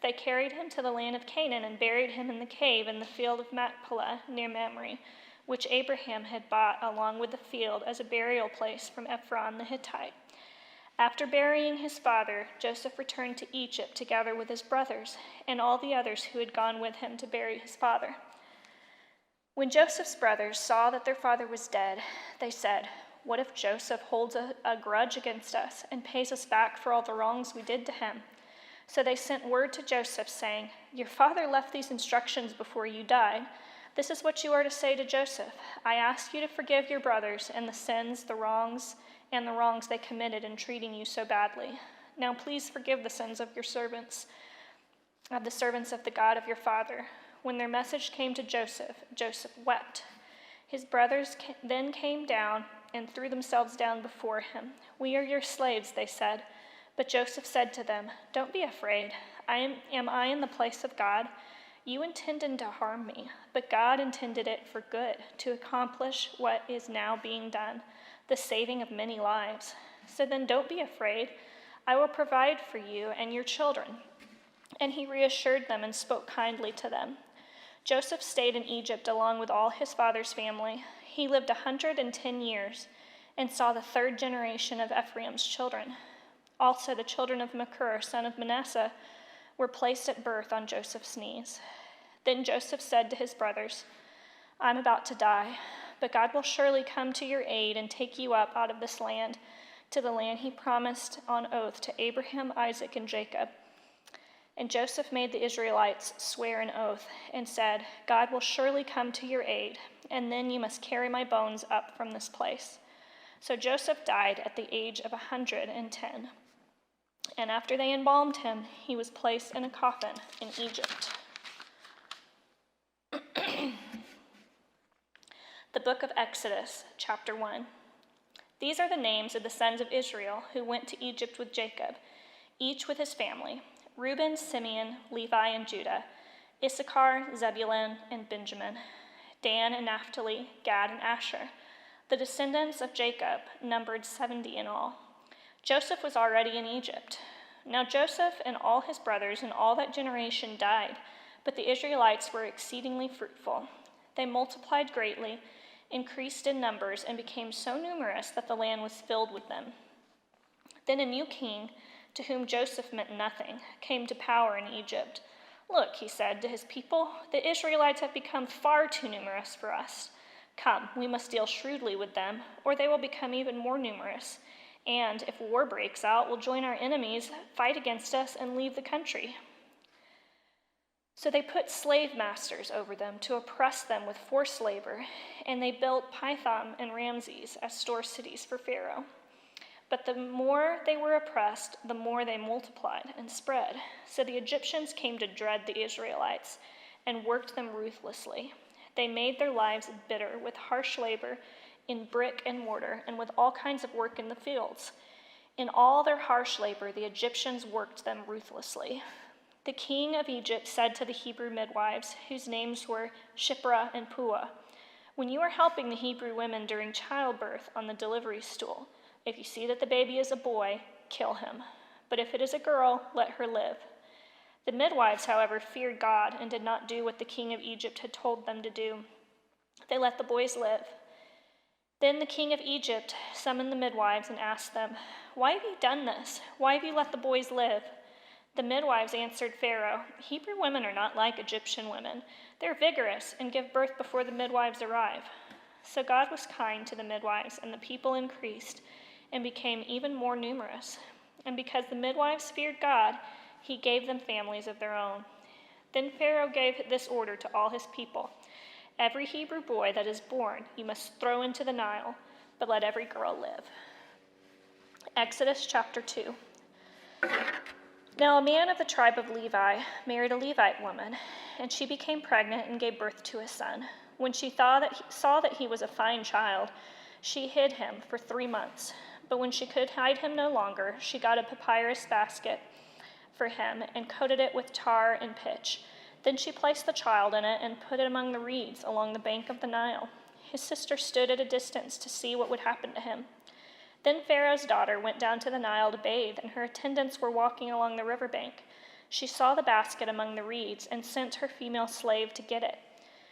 They carried him to the land of Canaan and buried him in the cave in the field of Machpelah near Mamre, which Abraham had bought along with the field as a burial place from Ephron the Hittite. After burying his father, Joseph returned to Egypt together with his brothers and all the others who had gone with him to bury his father. When Joseph's brothers saw that their father was dead, they said, "What if Joseph holds a grudge against us and pays us back for all the wrongs we did to him?" So they sent word to Joseph, saying, "Your father left these instructions before you died. This is what you are to say to Joseph. I ask you to forgive your brothers and the sins, the wrongs they committed in treating you so badly. Now please forgive the sins of your servants, of the servants of the God of your father." When their message came to Joseph, Joseph wept. His brothers then came down and threw themselves down before him. "We are your slaves," they said. But Joseph said to them, "Don't be afraid. Am I in the place of God? You intended to harm me, but God intended it for good, to accomplish what is now being done, the saving of many lives. So then don't be afraid. I will provide for you and your children." And he reassured them and spoke kindly to them. Joseph stayed in Egypt along with all his father's family. He lived 110 years and saw the 3rd generation of Ephraim's children. Also the children of Machir, son of Manasseh, were placed at birth on Joseph's knees. Then Joseph said to his brothers, "I'm about to die, but God will surely come to your aid and take you up out of this land to the land he promised on oath to Abraham, Isaac, and Jacob." And Joseph made the Israelites swear an oath and said, "God will surely come to your aid, and then you must carry my bones up from this place." So Joseph died at the age of 110. And after they embalmed him, he was placed in a coffin in Egypt. The book of Exodus, chapter 1. These are the names of the sons of Israel who went to Egypt with Jacob, each with his family: Reuben, Simeon, Levi, and Judah, Issachar, Zebulun, and Benjamin, Dan and Naphtali, Gad and Asher. The descendants of Jacob numbered 70 in all. Joseph was already in Egypt. Now Joseph and all his brothers and all that generation died, but the Israelites were exceedingly fruitful. They multiplied greatly, increased in numbers, and became so numerous that the land was filled with them. Then a new king, to whom Joseph meant nothing, came to power in Egypt. "Look," he said to his people, "the Israelites have become far too numerous for us. Come, we must deal shrewdly with them, or they will become even more numerous. And if war breaks out, we'll join our enemies, fight against us, and leave the country." So they put slave masters over them to oppress them with forced labor, and they built Pithom and Ramses as store cities for Pharaoh. But the more they were oppressed, the more they multiplied and spread. So the Egyptians came to dread the Israelites and worked them ruthlessly. They made their lives bitter with harsh labor in brick and mortar and with all kinds of work in the fields. In all their harsh labor, the Egyptians worked them ruthlessly. The king of Egypt said to the Hebrew midwives, whose names were Shiphrah and Puah, "When you are helping the Hebrew women during childbirth on the delivery stool, if you see that the baby is a boy, kill him. But if it is a girl, let her live." The midwives, however, feared God and did not do what the king of Egypt had told them to do. They let the boys live. Then the king of Egypt summoned the midwives and asked them, "Why have you done this? Why have you let the boys live?" The midwives answered Pharaoh, "Hebrew women are not like Egyptian women. They're vigorous and give birth before the midwives arrive." So God was kind to the midwives, and the people increased and became even more numerous. And because the midwives feared God, he gave them families of their own. Then Pharaoh gave this order to all his people: "Every Hebrew boy that is born you must throw into the Nile, but let every girl live." Exodus chapter 2. Now a man of the tribe of Levi married a Levite woman, and she became pregnant and gave birth to a son. When she saw that he was a fine child, she hid him for 3 months. But when she could hide him no longer, she got a papyrus basket for him and coated it with tar and pitch. Then she placed the child in it and put it among the reeds along the bank of the Nile. His sister stood at a distance to see what would happen to him. Then Pharaoh's daughter went down to the Nile to bathe, and her attendants were walking along the riverbank. She saw the basket among the reeds and sent her female slave to get it.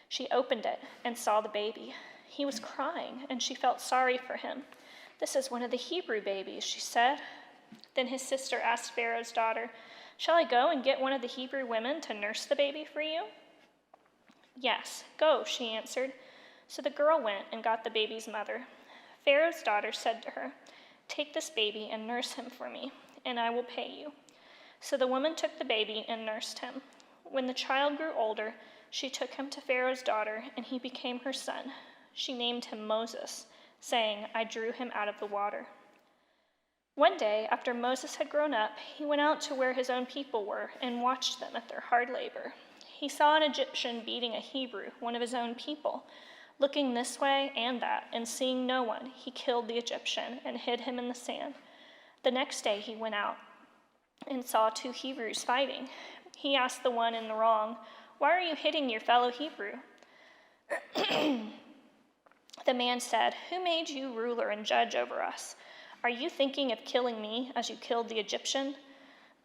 She opened it and saw the baby. He was crying, and she felt sorry for him. "This is one of the Hebrew babies," she said. Then his sister asked Pharaoh's daughter, "Shall I go and get one of the Hebrew women to nurse the baby for you?" "Yes, go," she answered. So the girl went and got the baby's mother. Pharaoh's daughter said to her, "Take this baby and nurse him for me, and I will pay you." So the woman took the baby and nursed him. When the child grew older, she took him to Pharaoh's daughter, and he became her son. She named him Moses, saying, "I drew him out of the water." One day, after Moses had grown up, he went out to where his own people were and watched them at their hard labor. He saw an Egyptian beating a Hebrew, one of his own people. Looking this way and that, and seeing no one, he killed the Egyptian and hid him in the sand. The next day he went out and saw 2 Hebrews fighting. He asked the one in the wrong, "Why are you hitting your fellow Hebrew?" The man said, "Who made you ruler and judge over us? Are you thinking of killing me as you killed the Egyptian?"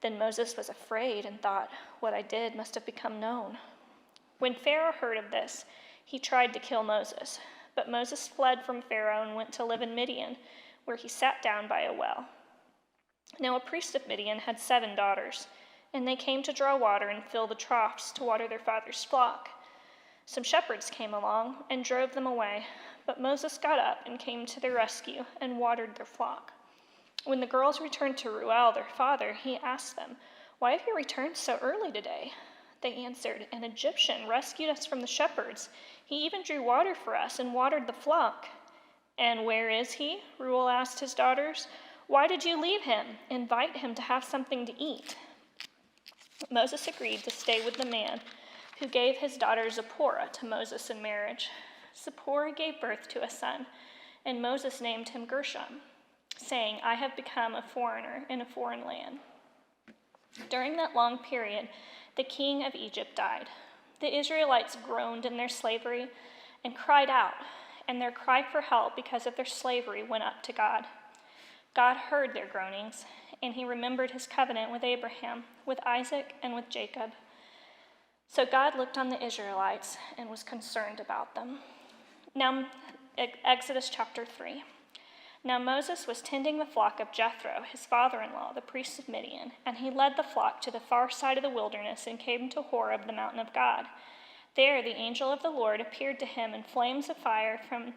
Then Moses was afraid and thought, "What I did must have become known." When Pharaoh heard of this, he tried to kill Moses. But Moses fled from Pharaoh and went to live in Midian, where he sat down by a well. Now a priest of Midian had 7 daughters, and they came to draw water and fill the troughs to water their father's flock. Some shepherds came along and drove them away, but Moses got up and came to their rescue and watered their flock. When the girls returned to Reuel, their father, he asked them, "Why have you returned so early today?" They answered, "An Egyptian rescued us from the shepherds. He even drew water for us and watered the flock." "And where is he?" Reuel asked his daughters. "Why did you leave him? Invite him to have something to eat." Moses agreed to stay with the man who gave his daughter Zipporah to Moses in marriage. Zipporah gave birth to a son, and Moses named him Gershom, saying, "I have become a foreigner in a foreign land." During that long period, the king of Egypt died. The Israelites groaned in their slavery and cried out, and their cry for help because of their slavery went up to God. God heard their groanings, and he remembered his covenant with Abraham, with Isaac, and with Jacob. So God looked on the Israelites and was concerned about them. Now, Exodus chapter 3. Now Moses was tending the flock of Jethro, his father-in-law, the priest of Midian, and he led the flock to the far side of the wilderness and came to Horeb, the mountain of God. There the angel of the Lord appeared to him in flames of fire from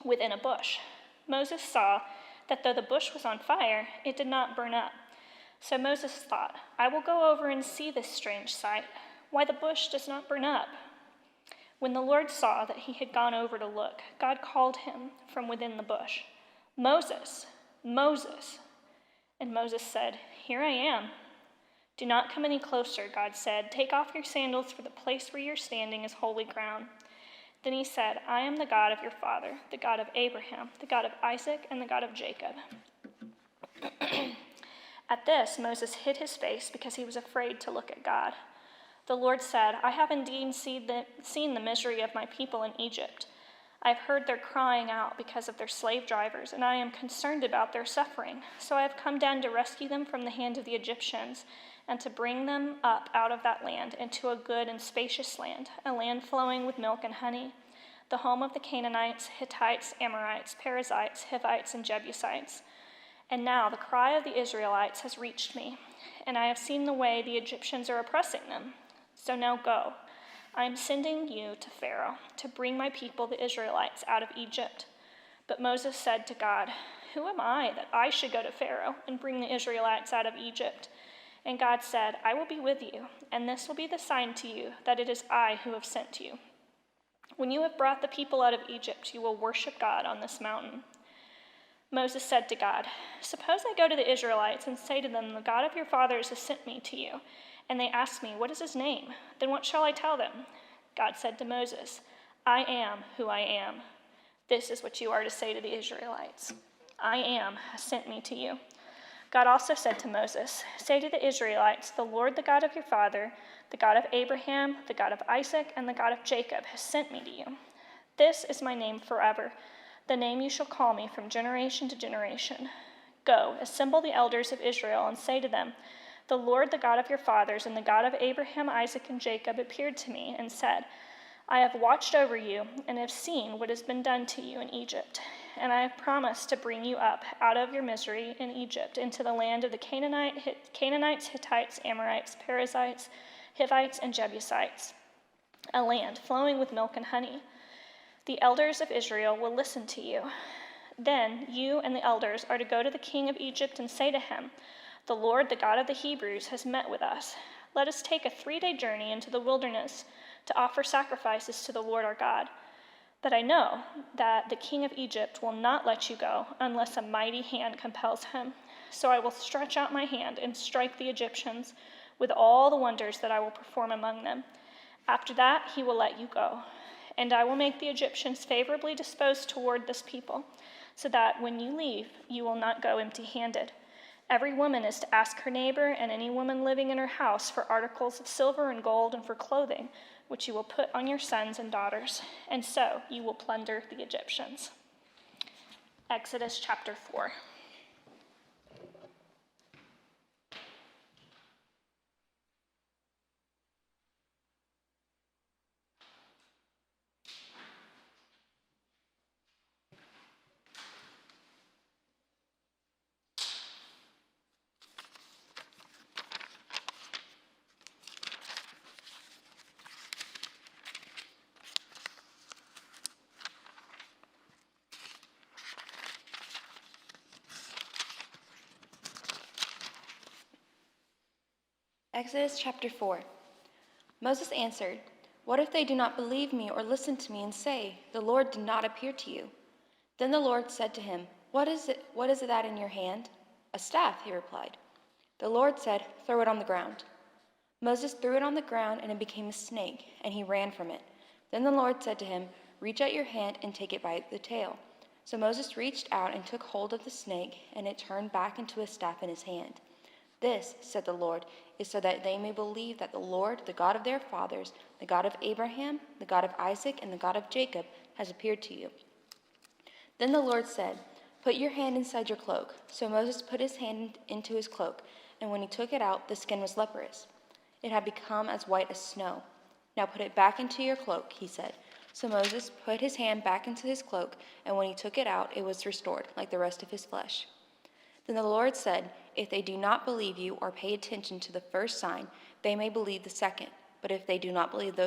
within a bush. Moses saw that though the bush was on fire, it did not burn up. So Moses thought, "I will go over and see this strange sight, why the bush does not burn up." When the Lord saw that he had gone over to look, God called him from within the bush, "Moses, Moses." And Moses said, "Here I am." "Do not come any closer," God said. "Take off your sandals, for the place where you're standing is holy ground." Then he said, "I am the God of your father, the God of Abraham, the God of Isaac, and the God of Jacob." At this, Moses hid his face because he was afraid to look at God. The Lord said, "I have indeed seen the misery of my people in Egypt. I have heard their crying out because of their slave drivers, and I am concerned about their suffering. So I have come down to rescue them from the hand of the Egyptians and to bring them up out of that land into a good and spacious land, a land flowing with milk and honey, the home of the Canaanites, Hittites, Amorites, Perizzites, Hivites, and Jebusites. And now the cry of the Israelites has reached me, and I have seen the way the Egyptians are oppressing them. So now go. I am sending you to Pharaoh to bring my people, the Israelites, out of Egypt." But Moses said to God, Who am I that I should go to Pharaoh and bring the Israelites out of Egypt? And God said, I will be with you, and this will be the sign to you that it is I who have sent you. When you have brought the people out of Egypt, you will worship God on this mountain. Moses said to God, suppose I go to the Israelites and say to them, the God of your fathers has sent me to you, and they ask me, what is his name? Then what shall I tell them? God said to Moses, I am who I am. This is what you are to say to the Israelites. I am has sent me to you. God also said to Moses, say to the Israelites, the Lord, the God of your father, the God of Abraham, the God of Isaac, and the God of Jacob has sent me to you. This is my name forever, the name you shall call me from generation to generation. Go, assemble the elders of Israel and say to them, the Lord, the God of your fathers, and the God of Abraham, Isaac, and Jacob appeared to me and said, I have watched over you and have seen what has been done to you in Egypt, and I have promised to bring you up out of your misery in Egypt into the land of the Canaanites, Hittites, Amorites, Perizzites, Hivites, and Jebusites, a land flowing with milk and honey. The elders of Israel will listen to you. Then you and the elders are to go to the king of Egypt and say to him, the Lord, the God of the Hebrews, has met with us. Let us take a 3-day journey into the wilderness to offer sacrifices to the Lord our God. But I know that the king of Egypt will not let you go unless a mighty hand compels him. So I will stretch out my hand and strike the Egyptians with all the wonders that I will perform among them. After that, he will let you go. And I will make the Egyptians favorably disposed toward this people, so that when you leave, you will not go empty-handed. Every woman is to ask her neighbor and any woman living in her house for articles of silver and gold and for clothing, which you will put on your sons and daughters, and so you will plunder the Egyptians. Exodus chapter 4. Exodus chapter 4. Moses answered, what if they do not believe me or listen to me and say, the Lord did not appear to you? Then the Lord said to him, what is it that in your hand? A staff, he replied. The Lord said, throw it on the ground. Moses threw it on the ground, and it became a snake, and he ran from it. Then the Lord said to him, reach out your hand and take it by the tail. So Moses reached out and took hold of the snake, and it turned back into a staff in his hand. This, said the Lord, is so that they may believe that the Lord, the God of their fathers, the God of Abraham, the God of Isaac, and the God of Jacob, has appeared to you. Then the Lord said, put your hand inside your cloak. So Moses put his hand into his cloak, and when he took it out, the skin was leprous. It had become as white as snow. Now put it back into your cloak, he said. So Moses put his hand back into his cloak, and when he took it out, it was restored, like the rest of his flesh. Then the Lord said, if they do not believe you or pay attention to the first sign, they may believe the second. But if they do not believe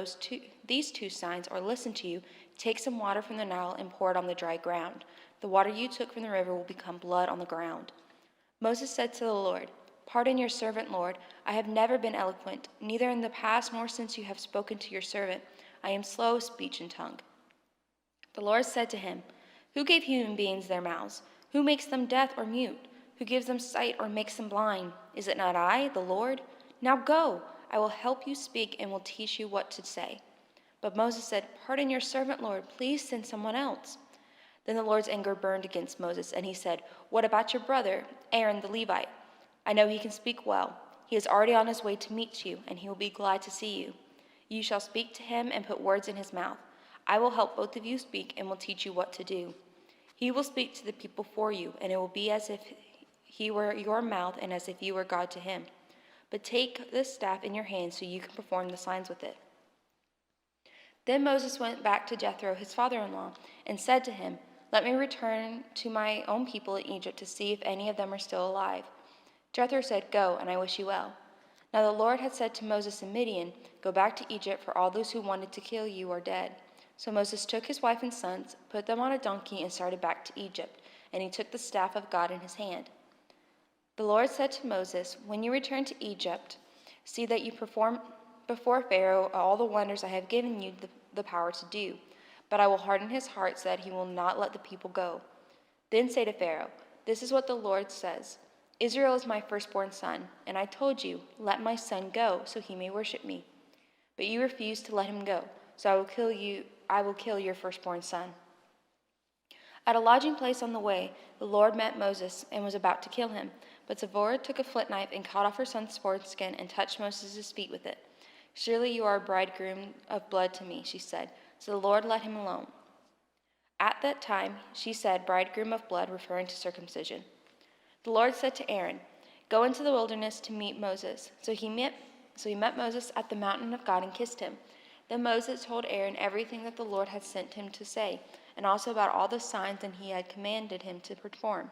these two signs or listen to you, take some water from the Nile and pour it on the dry ground. The water you took from the river will become blood on the ground. Moses said to the Lord, pardon your servant, Lord. I have never been eloquent, neither in the past nor since you have spoken to your servant. I am slow of speech and tongue. The Lord said to him, who gave human beings their mouths? Who makes them deaf or mute? Who gives them sight or makes them blind? Is it not I, the Lord? Now go, I will help you speak and will teach you what to say. But Moses said, pardon your servant, Lord, please send someone else. Then the Lord's anger burned against Moses, and he said, what about your brother, Aaron the Levite? I know he can speak well. He is already on his way to meet you, and he will be glad to see you. You shall speak to him and put words in his mouth. I will help both of you speak and will teach you what to do. He will speak to the people for you, and it will be as if he were your mouth and as if you were God to him. But take this staff in your hand so you can perform the signs with it. Then Moses went back to Jethro, his father-in-law, and said to him, let me return to my own people in Egypt to see if any of them are still alive. Jethro said, go, and I wish you well. Now the Lord had said to Moses in Midian, go back to Egypt, for all those who wanted to kill you are dead. So Moses took his wife and sons, put them on a donkey, and started back to Egypt. and he took the staff of God in his hand. The Lord said to Moses, "When you return to Egypt, see that you perform before Pharaoh all the wonders I have given you the power to do. But I will harden his heart so that he will not let the people go. Then say to Pharaoh, 'This is what the Lord says. Israel is my firstborn son, and I told you, let my son go so he may worship me. But you refused to let him go, so I will kill your firstborn son.' At a lodging place on the way, the Lord met Moses and was about to kill him. But Zipporah took a flint knife and cut off her son's foreskin and touched Moses' feet with it. 'Surely you are a bridegroom of blood to me,' she said. So the Lord let him alone. At that time, she said, 'bridegroom of blood,' referring to circumcision. The Lord said to Aaron, 'Go into the wilderness to meet Moses.' So he met Moses at the mountain of God and kissed him. Then Moses told Aaron everything that the Lord had sent him to say, and also about all the signs that he had commanded him to perform.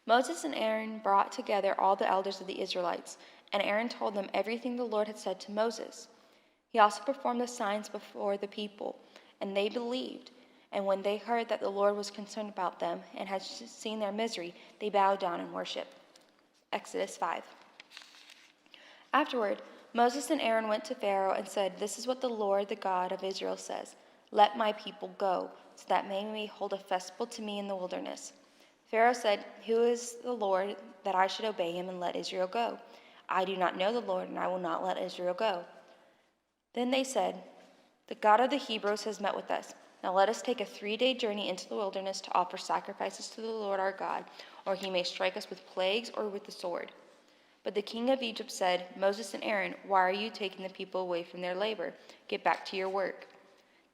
Moses and Aaron brought together all the elders of the Israelites, and Aaron told them everything the Lord had said to Moses. He also performed the signs before the people, and they believed. And when they heard that the Lord was concerned about them and had seen their misery, they bowed down and worshiped. Exodus 5. Afterward, Moses and Aaron went to Pharaoh and said, 'This is what the Lord, the God of Israel, says. Let my people go, so that they may hold a festival to me in the wilderness.' Pharaoh said, 'Who is the Lord that I should obey him and let Israel go? I do not know the Lord, and I will not let Israel go.' Then they said, 'The God of the Hebrews has met with us. Now let us take a 3-day journey into the wilderness to offer sacrifices to the Lord our God, or he may strike us with plagues or with the sword.' But the king of Egypt said, 'Moses and Aaron, why are you taking the people away from their labor? Get back to your work.'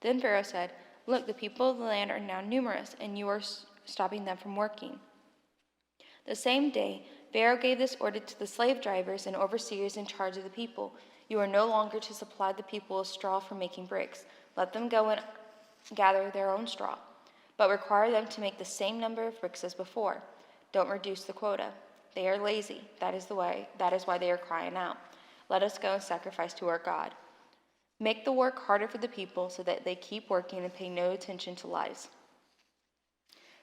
Then Pharaoh said, 'Look, the people of the land are now numerous, and you are stopping them from working.' The same day, Pharaoh gave this order to the slave drivers and overseers in charge of the people: 'You are no longer to supply the people with straw for making bricks. Let them go and gather their own straw, but require them to make the same number of bricks as before. Don't reduce the quota. They are lazy. That is why they are crying out. Let us go and sacrifice to our God.' Make the work harder for the people so that they keep working and pay no attention to lies."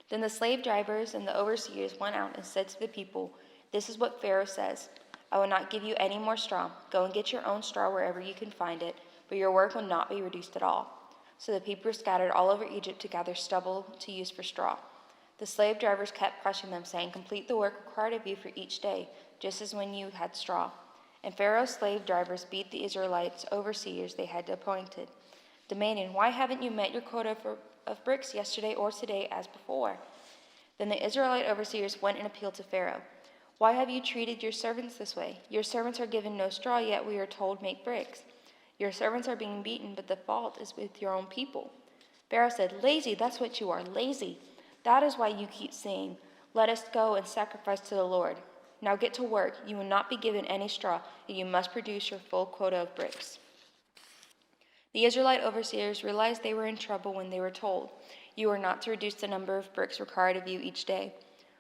Then the slave drivers and the overseers went out and said to the people, "This is what Pharaoh says: I will not give you any more straw. Go and get your own straw wherever you can find it, but your work will not be reduced at all." So the people were scattered all over Egypt to gather stubble to use for straw. The slave drivers kept pressing them, saying, "Complete the work required of you for each day, just as when you had straw." And Pharaoh's slave drivers beat the Israelites' overseers they had appointed, demanding, "Why haven't you met your quota of bricks yesterday or today as before?" Then the Israelite overseers went and appealed to Pharaoh. "Why have you treated your servants this way? Your servants are given no straw, yet we are told, 'Make bricks.' Your servants are being beaten, but the fault is with your own people." Pharaoh said, "Lazy, that's what you are, lazy. That is why you keep saying, 'Let us go and sacrifice to the Lord.' Now get to work. You will not be given any straw, and you must produce your full quota of bricks." The Israelite overseers realized they were in trouble when they were told, "You are not to reduce the number of bricks required of you each day."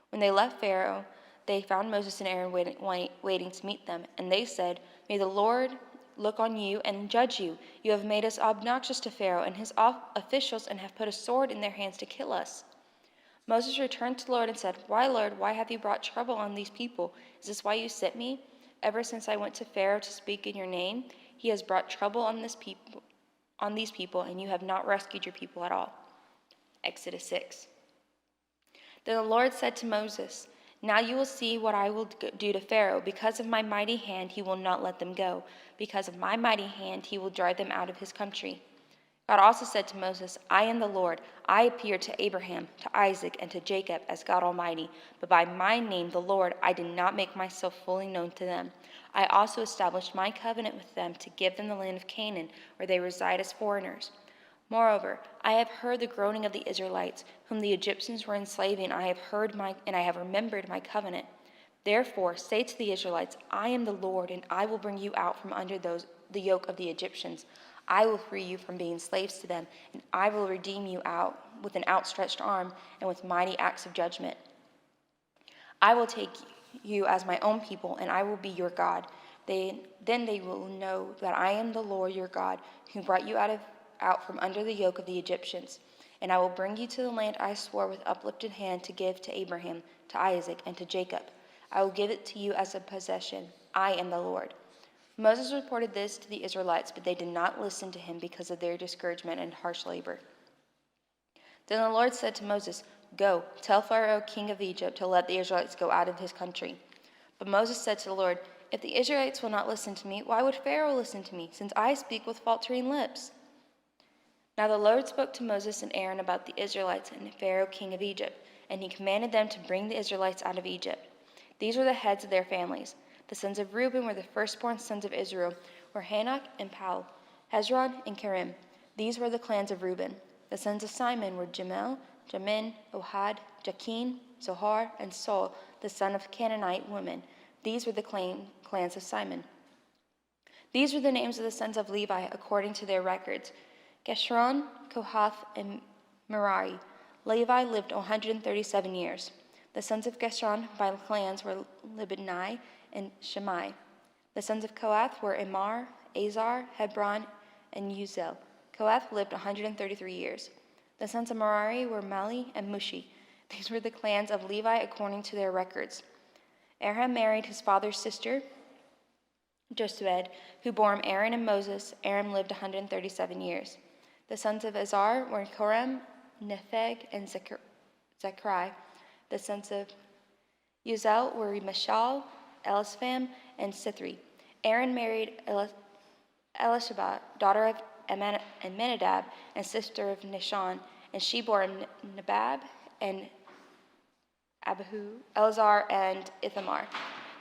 When they left Pharaoh, they found Moses and Aaron waiting to meet them, and they said, "May the Lord look on you and judge you. You have made us obnoxious to Pharaoh and his officials and have put a sword in their hands to kill us." Moses returned to the Lord and said, "Why, Lord, why have you brought trouble on these people? Is this why you sent me? Ever since I went to Pharaoh to speak in your name, he has brought trouble on these people, and you have not rescued your people at all." Exodus 6. Then the Lord said to Moses, "Now you will see what I will do to Pharaoh. Because of my mighty hand, he will not let them go. Because of my mighty hand, he will drive them out of his country." God also said to Moses, "I am the Lord. I appeared to Abraham, to Isaac, and to Jacob as God Almighty, but by my name, the Lord, I did not make myself fully known to them. I also established my covenant with them to give them the land of Canaan, where they reside as foreigners. Moreover, I have heard the groaning of the Israelites, whom the Egyptians were enslaving. I have remembered my covenant. Therefore, say to the Israelites, 'I am the Lord, and I will bring you out from under the yoke of the Egyptians. I will free you from being slaves to them, and I will redeem you out with an outstretched arm and with mighty acts of judgment. I will take you as my own people, and I will be your God. Then they will know that I am the Lord your God, who brought you out from under the yoke of the Egyptians. And I will bring you to the land I swore with uplifted hand to give to Abraham, to Isaac, and to Jacob. I will give it to you as a possession. I am the Lord. Moses reported this to the Israelites, but they did not listen to him because of their discouragement and harsh labor. Then the Lord said to Moses, Go, tell Pharaoh, king of Egypt, to let the Israelites go out of his country. But Moses said to the Lord, If the Israelites will not listen to me, why would Pharaoh listen to me, since I speak with faltering lips? Now the Lord spoke to Moses and Aaron about the Israelites and Pharaoh, king of Egypt, and he commanded them to bring the Israelites out of Egypt. These were the heads of their families. The sons of Reuben were the firstborn sons of Israel, were Hanok and Palal, Hezron and Kerim. These were the clans of Reuben. The sons of Simon were Jamel, Jamin, Ohad, Jakin, Zohar, and Saul, the son of Canaanite women. These were the clans of Simon. These were the names of the sons of Levi according to their records: Geshron, Kohath, and Merari. Levi lived 137 years. The sons of Geshron by clans were Libni and Shammai. The sons of Kohath were Imar, Azar, Hebron, and Uzel. Kohath lived 133 years. The sons of Merari were Mali and Mushi. These were the clans of Levi according to their records. Aram married his father's sister, Josued, who bore him Aaron and Moses. Aram lived 137 years. The sons of Azar were Korem, Nepheg, and Zechariah. The sons of Uzel were Mashal, Elispham, and Sithri. Aaron married Elisheba, daughter of Amminadab, and sister of Nishon, and she bore him Nabab and Abihu, Eleazar, and Ithamar.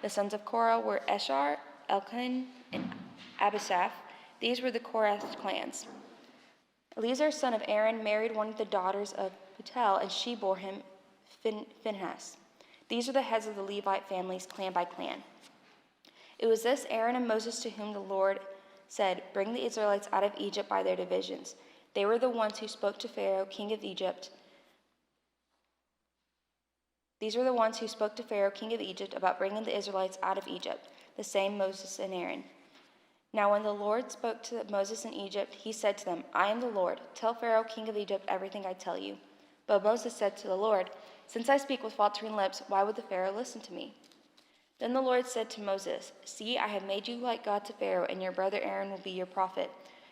The sons of Korah were Eshar, Elkan, and Abisaph. These were the Korath clans. Eleazar, son of Aaron, married one of the daughters of Putel, and she bore him Phinehas. These are the heads of the Levite families, clan by clan. It was this Aaron and Moses to whom the Lord said, Bring the Israelites out of Egypt by their divisions. They were the ones who spoke to Pharaoh, king of Egypt. These were the ones who spoke to Pharaoh, king of Egypt, about bringing the Israelites out of Egypt, the same Moses and Aaron. Now when the Lord spoke to Moses in Egypt, he said to them, I am the Lord. Tell Pharaoh, king of Egypt, everything I tell you. But Moses said to the Lord, Since I speak with faltering lips, why would the Pharaoh listen to me? Then the Lord said to Moses, See, I have made you like God to Pharaoh, and your brother Aaron will be your prophet.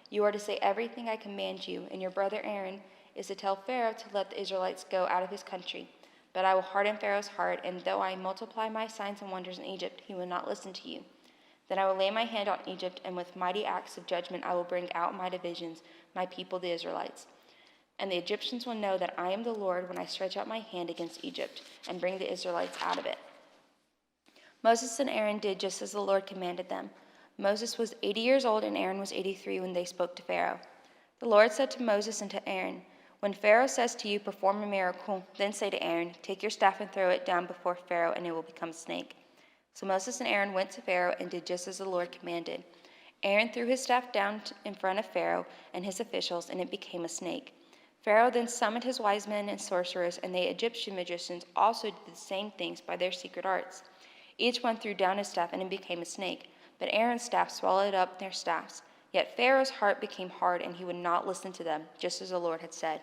You are to say everything I command you, and your brother Aaron is to tell Pharaoh to let the Israelites go out of his country. But I will harden Pharaoh's heart, and though I multiply my signs and wonders in Egypt, he will not listen to you. Then I will lay my hand on Egypt, and with mighty acts of judgment I will bring out my divisions, my people the Israelites. And the Egyptians will know that I am the Lord when I stretch out my hand against Egypt and bring the Israelites out of it. Moses and Aaron did just as the Lord commanded them. Moses was 80 years old and Aaron was 83 when they spoke to Pharaoh. The Lord said to Moses and to Aaron, When Pharaoh says to you, Perform a miracle, then say to Aaron, Take your staff and throw it down before Pharaoh, and it will become a snake. So Moses and Aaron went to Pharaoh and did just as the Lord commanded. Aaron threw his staff down in front of Pharaoh and his officials, and it became a snake. Pharaoh then summoned his wise men and sorcerers, and the Egyptian magicians also did the same things by their secret arts. Each one threw down his staff, and it became a snake. But Aaron's staff swallowed up their staffs. Yet Pharaoh's heart became hard, and he would not listen to them, just as the Lord had said.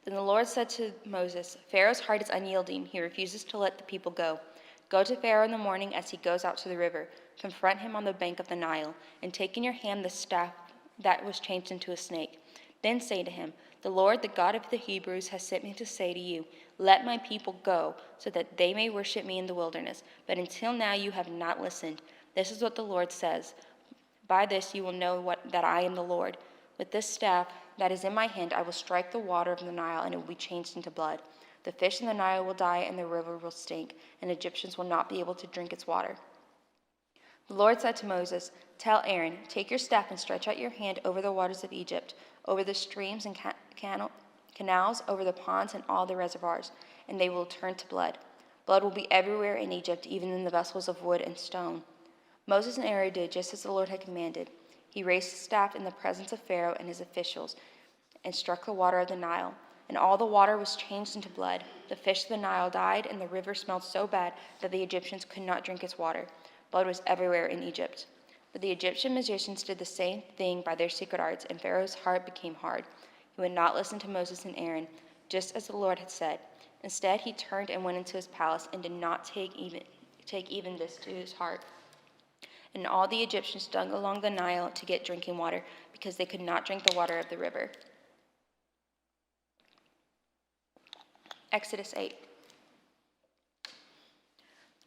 Then the Lord said to Moses, Pharaoh's heart is unyielding. He refuses to let the people go. Go to Pharaoh in the morning as he goes out to the river. Confront him on the bank of the Nile, and take in your hand the staff that was changed into a snake. Then say to him, The Lord, the God of the Hebrews, has sent me to say to you, Let my people go, so that they may worship me in the wilderness. But until now you have not listened. This is what the Lord says. By this you will know that I am the Lord. With this staff that is in my hand, I will strike the water of the Nile, and it will be changed into blood. The fish in the Nile will die, and the river will stink, and Egyptians will not be able to drink its water. The Lord said to Moses, Tell Aaron, Take your staff and stretch out your hand over the waters of Egypt, over the streams and canals, over the ponds and all the reservoirs, and they will turn to blood. Blood will be everywhere in Egypt, even in the vessels of wood and stone. Moses and Aaron did just as the Lord had commanded. He raised his staff in the presence of Pharaoh and his officials, and struck the water of the Nile. And all the water was changed into blood. The fish of the Nile died, and the river smelled so bad that the Egyptians could not drink its water. Blood was everywhere in Egypt. But the Egyptian magicians did the same thing by their secret arts, and Pharaoh's heart became hard. He would not listen to Moses and Aaron, just as the Lord had said. Instead, he turned and went into his palace and did not take even this to his heart. And all the Egyptians dug along the Nile to get drinking water, because they could not drink the water of the river. Exodus 8.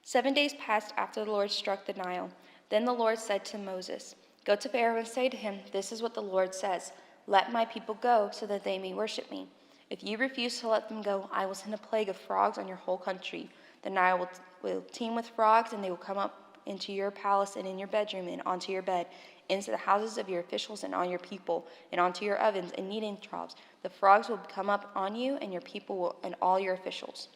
7 days passed after the Lord struck the Nile. Then the Lord said to Moses, "Go to Pharaoh and say to him, 'This is what the Lord says. Let my people go so that they may worship me. If you refuse to let them go, I will send a plague of frogs on your whole country. The Nile will teem with frogs, and they will come up into your palace and in your bedroom and onto your bed, into the houses of your officials and on your people, and onto your ovens and kneading troughs. The frogs will come up on you and your people and all your officials.'"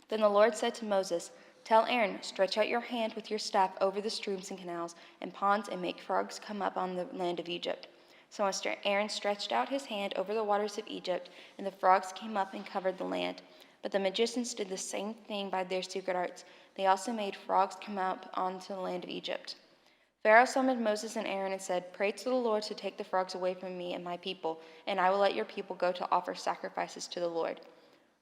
Then the Lord said to Moses, "Tell Aaron, stretch out your hand with your staff over the streams and canals and ponds and make frogs come up on the land of Egypt." So Aaron stretched out his hand over the waters of Egypt, and the frogs came up and covered the land. But the magicians did the same thing by their secret arts. They also made frogs come up onto the land of Egypt. Pharaoh summoned Moses and Aaron and said, "Pray to the Lord to take the frogs away from me and my people, and I will let your people go to offer sacrifices to the Lord."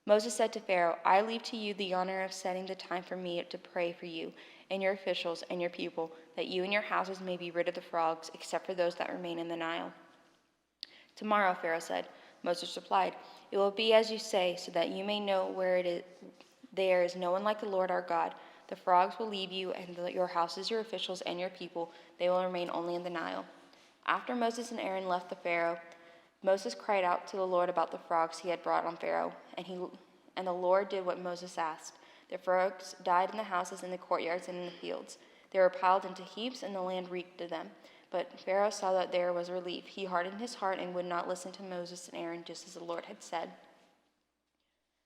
Moses said to Pharaoh, "I leave to you the honor of setting the time for me to pray for you and your officials and your people, that you and your houses may be rid of the frogs, except for those that remain in the Nile." "Tomorrow," Pharaoh said. Moses replied, "It will be as you say, so that you may know there is no one like the Lord our God. The frogs will leave you, and your houses, your officials, and your people. They will remain only in the Nile." After Moses and Aaron left the Pharaoh, Moses cried out to the Lord about the frogs he had brought on Pharaoh, and the Lord did what Moses asked. The frogs died in the houses, in the courtyards, and in the fields. They were piled into heaps, and the land reeked of them. But Pharaoh saw that there was relief. He hardened his heart and would not listen to Moses and Aaron, just as the Lord had said.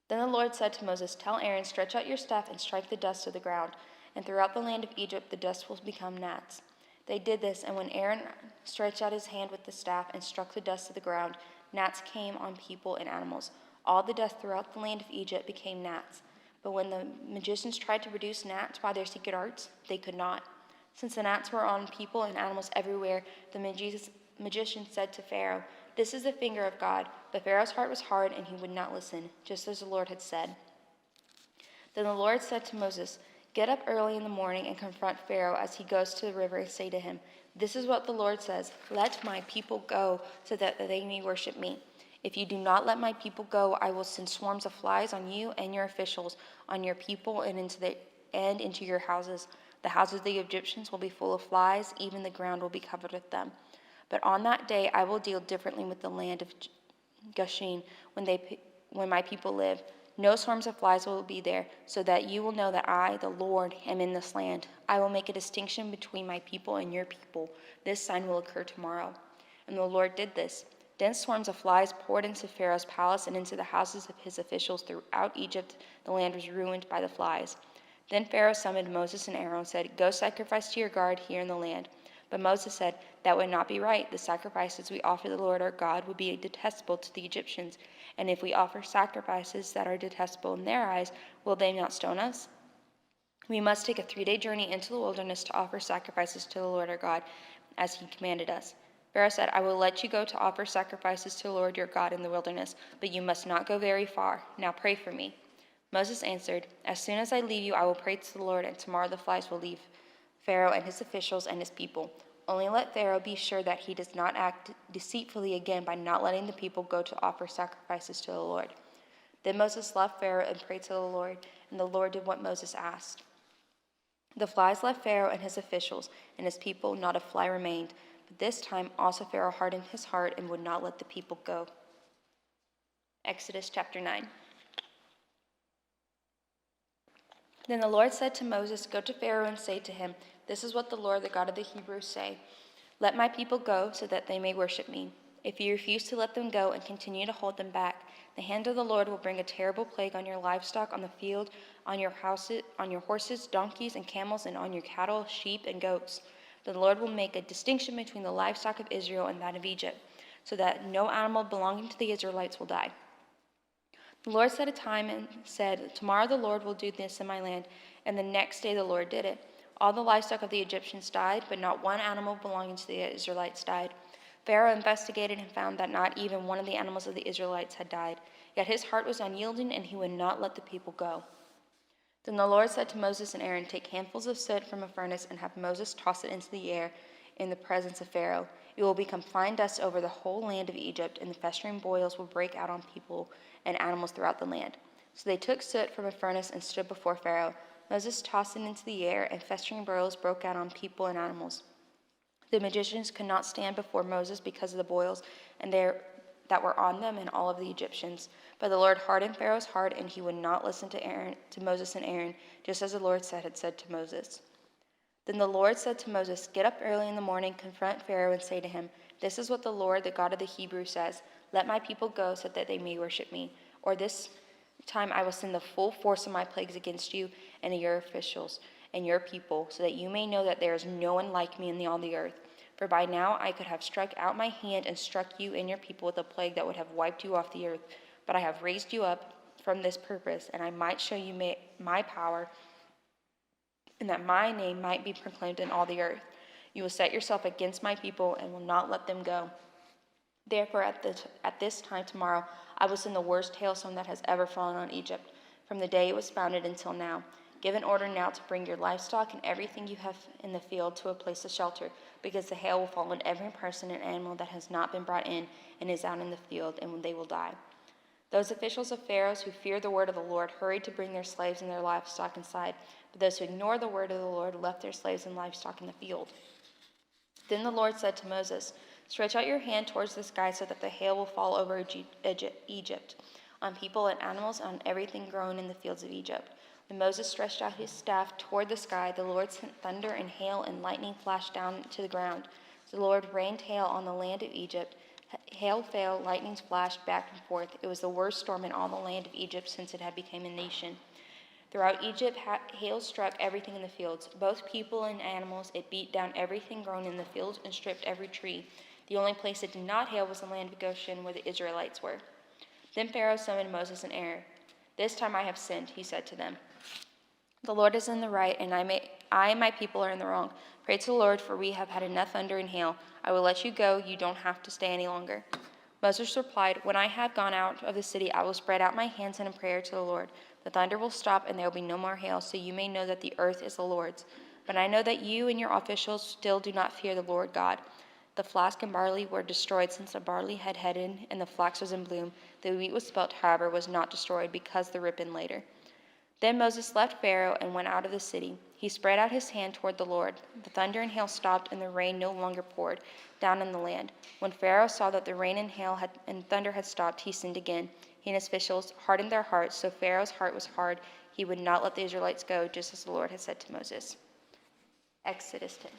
Then the Lord said to Moses, "Tell Aaron, stretch out your staff and strike the dust to the ground, and throughout the land of Egypt the dust will become gnats." They did this, and when Aaron stretched out his hand with the staff and struck the dust to the ground, gnats came on people and animals. All the dust throughout the land of Egypt became gnats. But when the magicians tried to produce gnats by their secret arts, they could not. Since the gnats were on people and animals everywhere, the magician said to Pharaoh, "This is the finger of God." But Pharaoh's heart was hard, and he would not listen, just as the Lord had said. Then the Lord said to Moses, "Get up early in the morning and confront Pharaoh as he goes to the river, and say to him, 'This is what the Lord says, let my people go so that they may worship me. If you do not let my people go, I will send swarms of flies on you and your officials, on your people, and into your houses. The houses of the Egyptians will be full of flies, even the ground will be covered with them. But on that day I will deal differently with the land of Goshen, when my people live. No swarms of flies will be there, so that you will know that I, the Lord, am in this land. I will make a distinction between my people and your people. This sign will occur tomorrow." And the Lord did this. Dense swarms of flies poured into Pharaoh's palace and into the houses of his officials throughout Egypt. The land was ruined by the flies. Then Pharaoh summoned Moses and Aaron and said, "Go sacrifice to your God here in the land." But Moses said, "That would not be right. The sacrifices we offer the Lord our God would be detestable to the Egyptians. And if we offer sacrifices that are detestable in their eyes, will they not stone us? We must take a 3-day journey into the wilderness to offer sacrifices to the Lord our God, as he commanded us." Pharaoh said, "I will let you go to offer sacrifices to the Lord your God in the wilderness, but you must not go very far. Now pray for me." Moses answered, "As soon as I leave you, I will pray to the Lord, and tomorrow the flies will leave Pharaoh and his officials and his people. Only let Pharaoh be sure that he does not act deceitfully again by not letting the people go to offer sacrifices to the Lord." Then Moses left Pharaoh and prayed to the Lord, and the Lord did what Moses asked. The flies left Pharaoh and his officials and his people, not a fly remained. But this time also Pharaoh hardened his heart and would not let the people go. Exodus chapter 9. Then the Lord said to Moses, "Go to Pharaoh and say to him, 'This is what the Lord, the God of the Hebrews, say. Let my people go so that they may worship me. If you refuse to let them go and continue to hold them back, the hand of the Lord will bring a terrible plague on your livestock on the field, on your horses, donkeys, and camels, and on your cattle, sheep, and goats. The Lord will make a distinction between the livestock of Israel and that of Egypt, so that no animal belonging to the Israelites will die.' The Lord set a time and said, 'Tomorrow the Lord will do this in my land.' And the next day the Lord did it. All the livestock of the Egyptians died, but not one animal belonging to the Israelites died. Pharaoh investigated and found that not even one of the animals of the Israelites had died. Yet his heart was unyielding, and he would not let the people go. Then the Lord said to Moses and Aaron, "Take handfuls of soot from a furnace and have Moses toss it into the air in the presence of Pharaoh. It will become fine dust over the whole land of Egypt, and the festering boils will break out on people and animals throughout the land." So they took soot from a furnace and stood before Pharaoh. Moses tossed it into the air, and festering boils broke out on people and animals. The magicians could not stand before Moses because of the boils that were on them and all of the Egyptians. But the Lord hardened Pharaoh's heart, and he would not listen to Moses and Aaron, just as the Lord had said to Moses. Then the Lord said to Moses, "Get up early in the morning, confront Pharaoh, and say to him, 'This is what the Lord, the God of the Hebrews, says. Let my people go so that they may worship me. Or this time I will send the full force of my plagues against you and your officials and your people, so that you may know that there is no one like me in all the earth. For by now I could have struck out my hand and struck you and your people with a plague that would have wiped you off the earth. But I have raised you up from this purpose, and I might show you my power, and that my name might be proclaimed in all the earth. You will set yourself against my people and will not let them go. Therefore, at this time tomorrow, I will send the worst hailstorm that has ever fallen on Egypt, from the day it was founded until now. Give an order now to bring your livestock and everything you have in the field to a place of shelter, because the hail will fall on every person and animal that has not been brought in and is out in the field, and they will die." Those officials of Pharaoh's who feared the word of the Lord hurried to bring their slaves and their livestock inside, but those who ignored the word of the Lord left their slaves and livestock in the field. Then the Lord said to Moses, "Stretch out your hand towards the sky so that the hail will fall over Egypt, on people and animals, on everything growing in the fields of Egypt." When Moses stretched out his staff toward the sky, the Lord sent thunder and hail, and lightning flashed down to the ground. The Lord rained hail on the land of Egypt. Hail fell, lightnings flashed back and forth. It was the worst storm in all the land of Egypt since it had become a nation. Throughout Egypt, hail struck everything in the fields, both people and animals. It beat down everything grown in the fields and stripped every tree. The only place it did not hail was the land of Goshen, where the Israelites were. Then Pharaoh summoned Moses and Aaron. "This time I have sinned," he said to them. "The Lord is in the right, and I and my people are in the wrong. Pray to the Lord, for we have had enough thunder and hail. I will let you go. You don't have to stay any longer." Moses replied, "When I have gone out of the city, I will spread out my hands in a prayer to the Lord. The thunder will stop, and there will be no more hail, so you may know that the earth is the Lord's. But I know that you and your officials still do not fear the Lord God. The flax and barley were destroyed since the barley had headed and the flax was in bloom. The wheat was spelt, however, was not destroyed because the ripened later." Then Moses left Pharaoh and went out of the city. He spread out his hand toward the Lord. The thunder and hail stopped, and the rain no longer poured down on the land. When Pharaoh saw that the rain and hail and thunder had stopped, he sinned again. He and his officials hardened their hearts, so Pharaoh's heart was hard. He would not let the Israelites go, just as the Lord had said to Moses. Exodus 10.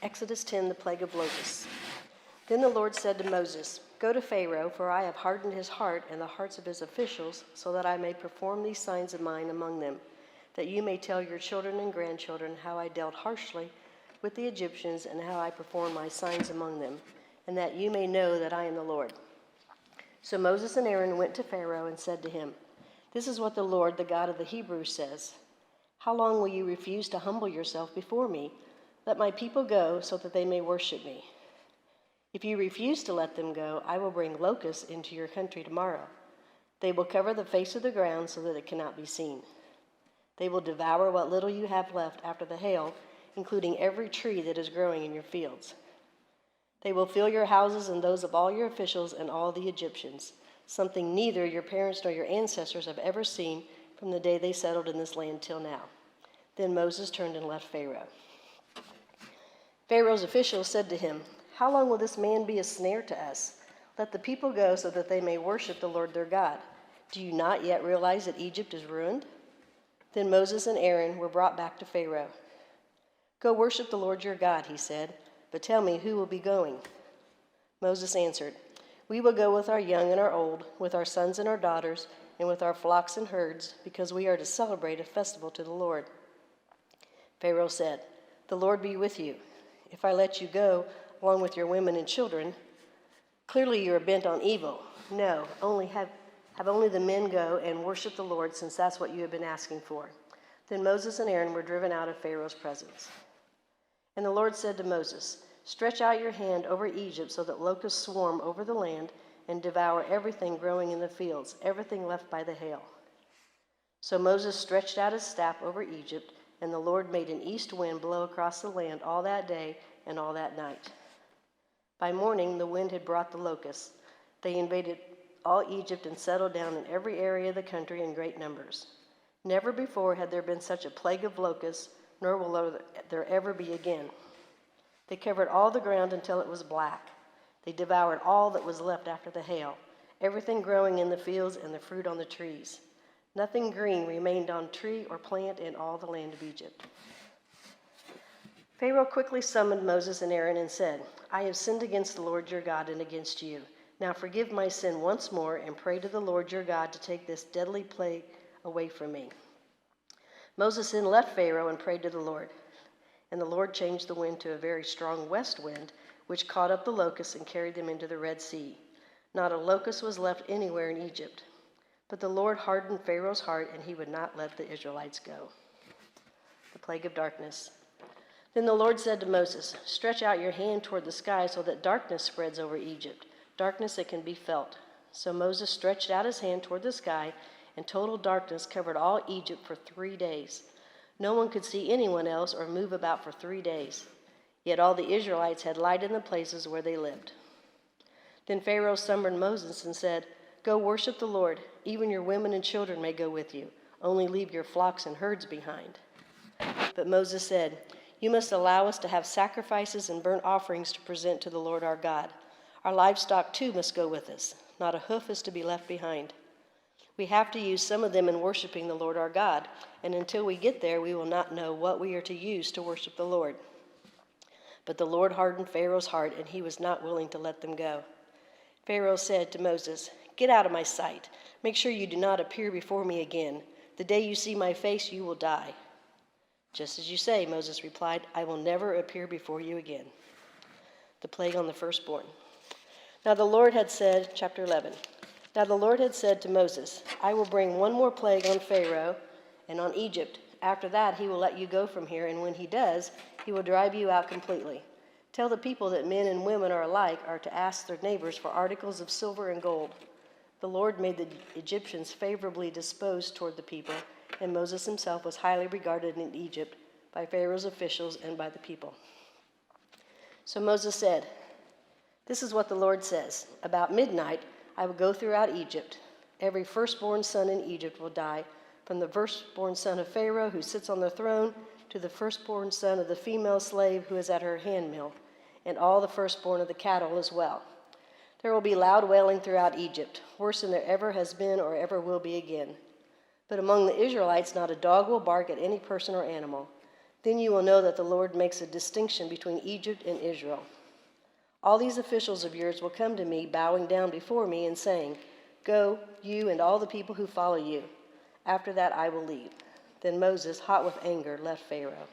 Exodus 10, the plague of locusts. Then the Lord said to Moses, "Go to Pharaoh, for I have hardened his heart and the hearts of his officials, so that I may perform these signs of mine among them, that you may tell your children and grandchildren how I dealt harshly with the Egyptians and how I performed my signs among them, and that you may know that I am the Lord." So Moses and Aaron went to Pharaoh and said to him, "This is what the Lord, the God of the Hebrews, says. How long will you refuse to humble yourself before me? Let my people go so that they may worship me. If you refuse to let them go, I will bring locusts into your country tomorrow. They will cover the face of the ground so that it cannot be seen. They will devour what little you have left after the hail, including every tree that is growing in your fields. They will fill your houses and those of all your officials and all the Egyptians, something neither your parents nor your ancestors have ever seen from the day they settled in this land till now." Then Moses turned and left Pharaoh. Pharaoh's officials said to him, "How long will this man be a snare to us? Let the people go so that they may worship the Lord their God. Do you not yet realize that Egypt is ruined?" Then Moses and Aaron were brought back to Pharaoh. "Go worship the Lord your God," he said, "but tell me who will be going." Moses answered, "We will go with our young and our old, with our sons and our daughters, and with our flocks and herds, because we are to celebrate a festival to the Lord." Pharaoh said, "The Lord be with you. If I let you go, along with your women and children, Clearly you are bent on evil. No, have only the men go and worship the Lord, since that's what you have been asking for." Then Moses and Aaron were driven out of Pharaoh's presence. And the Lord said to Moses, "Stretch out your hand over Egypt so that locusts swarm over the land and devour everything growing in the fields, everything left by the hail." So Moses stretched out his staff over Egypt, and the Lord made an east wind blow across the land all that day and all that night. By morning, the wind had brought the locusts. They invaded all Egypt and settled down in every area of the country in great numbers. Never before had there been such a plague of locusts, nor will there ever be again. They covered all the ground until it was black. They devoured all that was left after the hail, everything growing in the fields and the fruit on the trees. Nothing green remained on tree or plant in all the land of Egypt. Pharaoh quickly summoned Moses and Aaron and said, "I have sinned against the Lord your God and against you. Now forgive my sin once more and pray to the Lord your God to take this deadly plague away from me." Moses then left Pharaoh and prayed to the Lord. And the Lord changed the wind to a very strong west wind, which caught up the locusts and carried them into the Red Sea. Not a locust was left anywhere in Egypt. But the Lord hardened Pharaoh's heart, and he would not let the Israelites go. The plague of darkness. Then the Lord said to Moses, "Stretch out your hand toward the sky so that darkness spreads over Egypt, darkness that can be felt." So Moses stretched out his hand toward the sky, and total darkness covered all Egypt for 3 days. No one could see anyone else or move about for 3 days. Yet all the Israelites had light in the places where they lived. Then Pharaoh summoned Moses and said, "Go worship the Lord. Even your women and children may go with you. Only leave your flocks and herds behind." But Moses said, "You must allow us to have sacrifices and burnt offerings to present to the Lord our God. Our livestock too must go with us. Not a hoof is to be left behind. We have to use some of them in worshiping the Lord our God, and until we get there, we will not know what we are to use to worship the Lord." But the Lord hardened Pharaoh's heart, and he was not willing to let them go. Pharaoh said to Moses, "Get out of my sight. Make sure you do not appear before me again. The day you see my face, you will die." "Just as you say," Moses replied, "I will never appear before you again." The plague on the firstborn. Now the Lord had said, chapter 11, Now the Lord had said to Moses, "I will bring one more plague on Pharaoh and on Egypt. After that, he will let you go from here, and when he does, he will drive you out completely. Tell the people that men and women are alike are to ask their neighbors for articles of silver and gold." The Lord made the Egyptians favorably disposed toward the people, and Moses himself was highly regarded in Egypt by Pharaoh's officials and by the people. So Moses said, "This is what the Lord says. About midnight, I will go throughout Egypt. Every firstborn son in Egypt will die, from the firstborn son of Pharaoh who sits on the throne to the firstborn son of the female slave who is at her handmill, and all the firstborn of the cattle as well. There will be loud wailing throughout Egypt, worse than there ever has been or ever will be again. But among the Israelites, not a dog will bark at any person or animal. Then you will know that the Lord makes a distinction between Egypt and Israel. All these officials of yours will come to me, bowing down before me and saying, 'Go, you and all the people who follow you.' After that I will leave." Then Moses, hot with anger, left Pharaoh.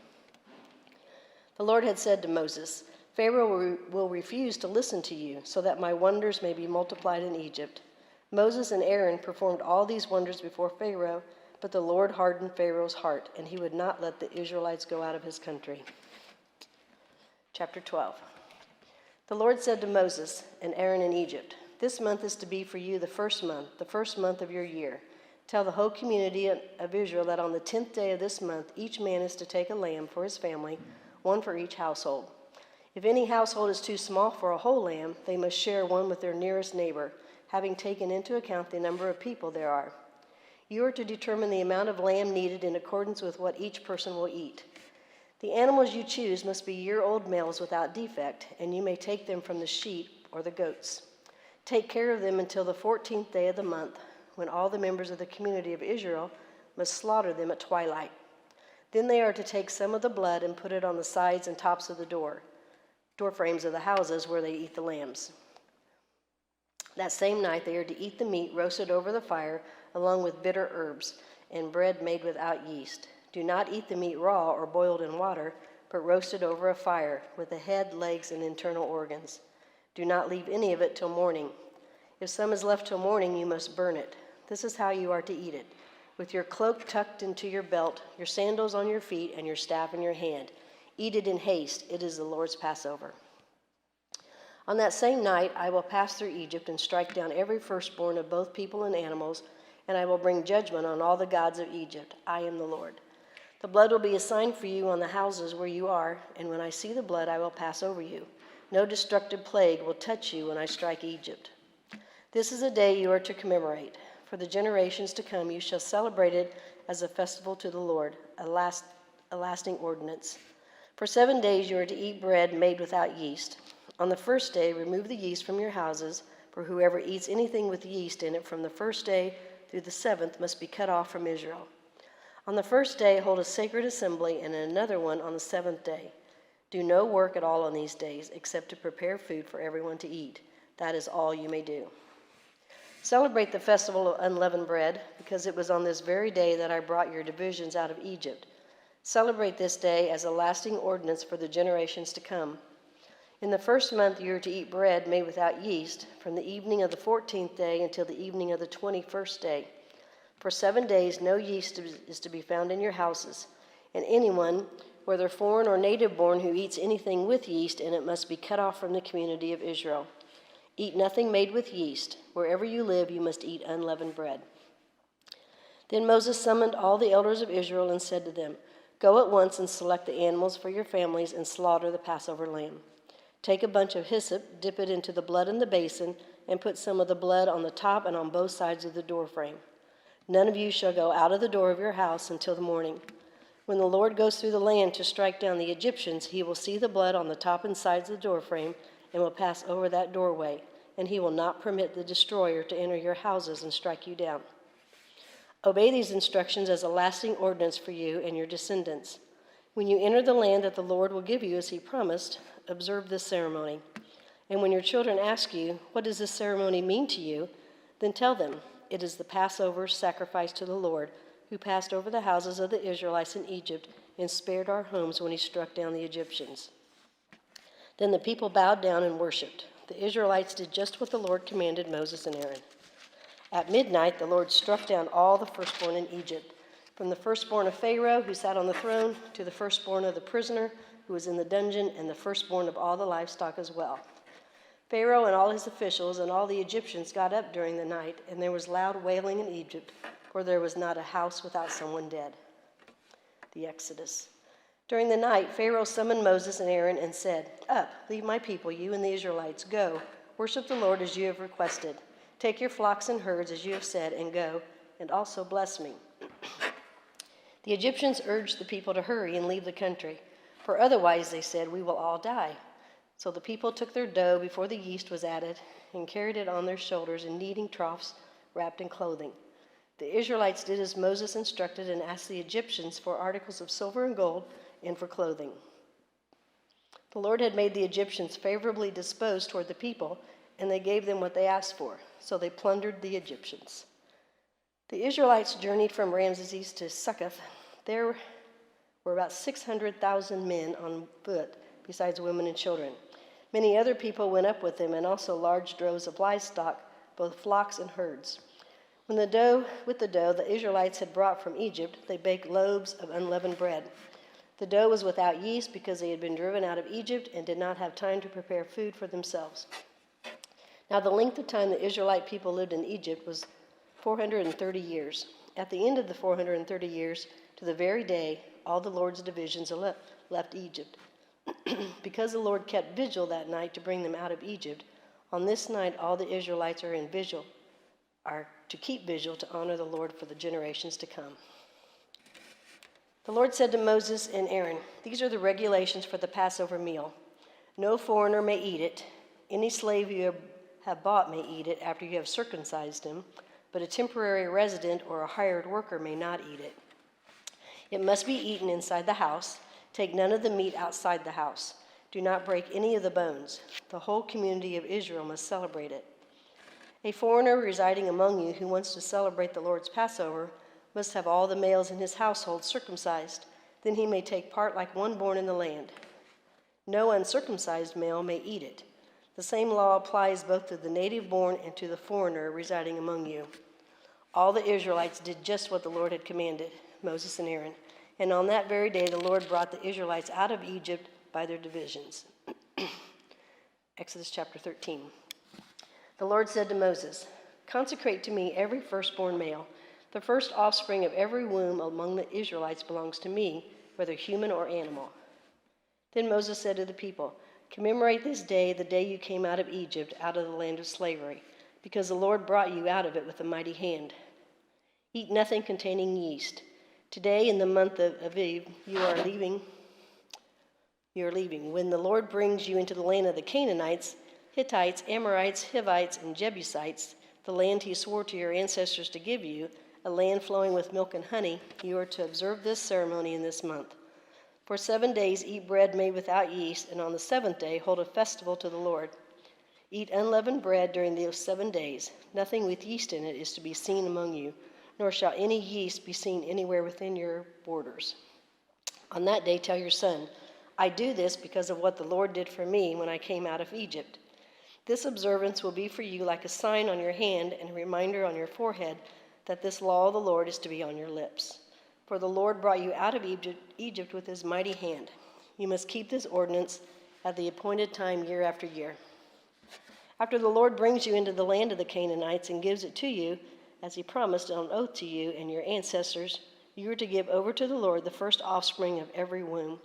The Lord had said to Moses, "Pharaoh will refuse to listen to you, so that my wonders may be multiplied in Egypt." Moses and Aaron performed all these wonders before Pharaoh, but the Lord hardened Pharaoh's heart, and he would not let the Israelites go out of his country. Chapter 12. The Lord said to Moses and Aaron in Egypt, "This month is to be for you the first month of your year. Tell the whole community of Israel that on the 10th day of this month, each man is to take a lamb for his family, one for each household. If any household is too small for a whole lamb, they must share one with their nearest neighbor, having taken into account the number of people there are. You are to determine the amount of lamb needed in accordance with what each person will eat. The animals you choose must be year-old males without defect, and you may take them from the sheep or the goats. Take care of them until the 14th day of the month, when all the members of the community of Israel must slaughter them at twilight. Then they are to take some of the blood and put it on the sides and tops of the door frames of the houses where they eat the lambs. That same night they are to eat the meat roasted over the fire, along with bitter herbs, and bread made without yeast. Do not eat the meat raw or boiled in water, but roasted over a fire, with the head, legs, and internal organs. Do not leave any of it till morning. If some is left till morning, you must burn it. This is how you are to eat it, with your cloak tucked into your belt, your sandals on your feet, and your staff in your hand. Eat it in haste. It is the Lord's Passover. On that same night, I will pass through Egypt and strike down every firstborn of both people and animals, and I will bring judgment on all the gods of Egypt. I am the Lord. The blood will be a sign for you on the houses where you are, and when I see the blood, I will pass over you. No destructive plague will touch you when I strike Egypt. This is a day you are to commemorate. For the generations to come, you shall celebrate it as a festival to the Lord, a lasting ordinance. For 7 days you are to eat bread made without yeast. On the first day, remove the yeast from your houses, for whoever eats anything with yeast in it from the first day through the 7th must be cut off from Israel. On the first day, hold a sacred assembly, and another one on the 7th day. Do no work at all on these days, except to prepare food for everyone to eat. That is all you may do. Celebrate the festival of unleavened bread, because it was on this very day that I brought your divisions out of Egypt. Celebrate this day as a lasting ordinance for the generations to come. In the first month you are to eat bread made without yeast, from the evening of the 14th day until the evening of the 21st day. For 7 days no yeast is to be found in your houses, and anyone, whether foreign or native born, who eats anything with yeast in it must be cut off from the community of Israel. Eat nothing made with yeast. Wherever you live, you must eat unleavened bread. Then Moses summoned all the elders of Israel and said to them, Go at once and select the animals for your families and slaughter the Passover lamb. Take a bunch of hyssop, dip it into the blood in the basin, and put some of the blood on the top and on both sides of the doorframe. None of you shall go out of the door of your house until the morning. When the Lord goes through the land to strike down the Egyptians, he will see the blood on the top and sides of the doorframe and will pass over that doorway, and he will not permit the destroyer to enter your houses and strike you down. Obey these instructions as a lasting ordinance for you and your descendants. When you enter the land that the Lord will give you as he promised, observe this ceremony. And when your children ask you, What does this ceremony mean to you? Then tell them, It is the Passover sacrifice to the Lord, who passed over the houses of the Israelites in Egypt and spared our homes when he struck down the Egyptians. Then the people bowed down and worshipped. The Israelites did just what the Lord commanded Moses and Aaron. At midnight, the Lord struck down all the firstborn in Egypt, from the firstborn of Pharaoh, who sat on the throne, to the firstborn of the prisoner who was in the dungeon, and the firstborn of all the livestock as well. Pharaoh and all his officials and all the Egyptians got up during the night, and there was loud wailing in Egypt, for there was not a house without someone dead. The Exodus. During the night, Pharaoh summoned Moses and Aaron and said, Up, leave my people, you and the Israelites. Go, worship the Lord as you have requested. Take your flocks and herds as you have said, and go, and also bless me. The Egyptians urged the people to hurry and leave the country, for otherwise, they said, we will all die. So the people took their dough before the yeast was added and carried it on their shoulders in kneading troughs wrapped in clothing. The Israelites did as Moses instructed and asked the Egyptians for articles of silver and gold and for clothing. The Lord had made the Egyptians favorably disposed toward the people, and they gave them what they asked for, so they plundered the Egyptians. The Israelites journeyed from Ramses to Succoth. There were about 600,000 men on foot, besides women and children. Many other people went up with them, and also large droves of livestock, both flocks and herds. With the dough the Israelites had brought from Egypt, they baked loaves of unleavened bread. The dough was without yeast because they had been driven out of Egypt and did not have time to prepare food for themselves. Now the length of time the Israelite people lived in Egypt was 430 years. At the end of the 430 years, to the very day, all the Lord's divisions left Egypt. Because the Lord kept vigil that night to bring them out of Egypt, on this night all the Israelites are to keep vigil to honor the Lord for the generations to come. The Lord said to Moses and Aaron, These are the regulations for the Passover meal. No foreigner may eat it. Any slave you have bought may eat it after you have circumcised him, but a temporary resident or a hired worker may not eat it. It must be eaten inside the house. Take none of the meat outside the house. Do not break any of the bones. The whole community of Israel must celebrate it. A foreigner residing among you who wants to celebrate the Lord's Passover must have all the males in his household circumcised. Then he may take part like one born in the land. No uncircumcised male may eat it. The same law applies both to the native born and to the foreigner residing among you. All the Israelites did just what the Lord had commanded Moses and Aaron. And on that very day, the Lord brought the Israelites out of Egypt by their divisions. Exodus chapter 13. The Lord said to Moses, "Consecrate to me every firstborn male. The first offspring of every womb among the Israelites belongs to me, whether human or animal." Then Moses said to the people, "Commemorate this day, the day you came out of Egypt, out of the land of slavery, because the Lord brought you out of it with a mighty hand. Eat nothing containing yeast. Today, in the month of Aviv, you are leaving. When the Lord brings you into the land of the Canaanites, Hittites, Amorites, Hivites, and Jebusites, the land he swore to your ancestors to give you, a land flowing with milk and honey, you are to observe this ceremony in this month. For 7 days eat bread made without yeast, and on the 7th day hold a festival to the Lord. Eat unleavened bread during those 7 days. Nothing with yeast in it is to be seen among you, nor shall any yeast be seen anywhere within your borders. On that day tell your son, 'I do this because of what the Lord did for me when I came out of Egypt.' This observance will be for you like a sign on your hand and a reminder on your forehead that this law of the Lord is to be on your lips. For the Lord brought you out of Egypt with his mighty hand. You must keep this ordinance at the appointed time year after year. After the Lord brings you into the land of the Canaanites and gives it to you, as he promised on oath to you and your ancestors, you are to give over to the Lord the first offspring of every womb.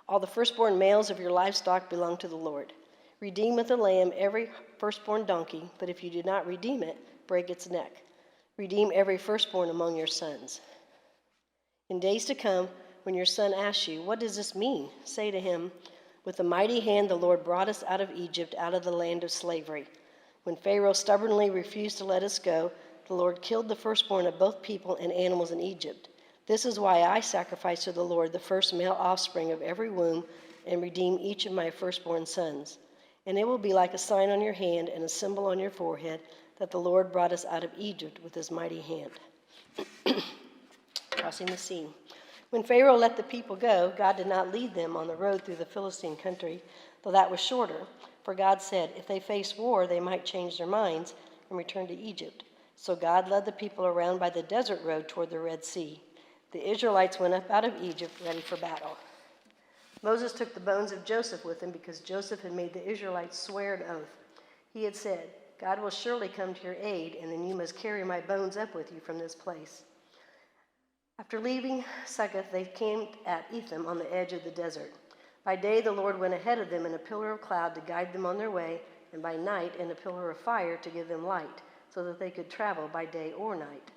All the firstborn males of your livestock belong to the Lord. Redeem with a lamb every firstborn donkey, but if you do not redeem it, break its neck. Redeem every firstborn among your sons. In days to come, when your son asks you, 'What does this mean?' say to him, 'With a mighty hand the Lord brought us out of Egypt, out of the land of slavery. When Pharaoh stubbornly refused to let us go, the Lord killed the firstborn of both people and animals in Egypt. This is why I sacrifice to the Lord the first male offspring of every womb and redeem each of my firstborn sons. And it will be like a sign on your hand and a symbol on your forehead that the Lord brought us out of Egypt with his mighty hand.'" Crossing the sea. When Pharaoh let the people go, God did not lead them on the road through the Philistine country, though that was shorter. For God said, if they face war, they might change their minds and return to Egypt. So God led the people around by the desert road toward the Red Sea. The Israelites went up out of Egypt ready for battle. Moses took the bones of Joseph with him because Joseph had made the Israelites swear an oath. He had said, "God will surely come to your aid, and then you must carry my bones up with you from this place." After leaving Succoth, they camped at Etham on the edge of the desert. By day, the Lord went ahead of them in a pillar of cloud to guide them on their way, and by night in a pillar of fire to give them light, so that they could travel by day or night.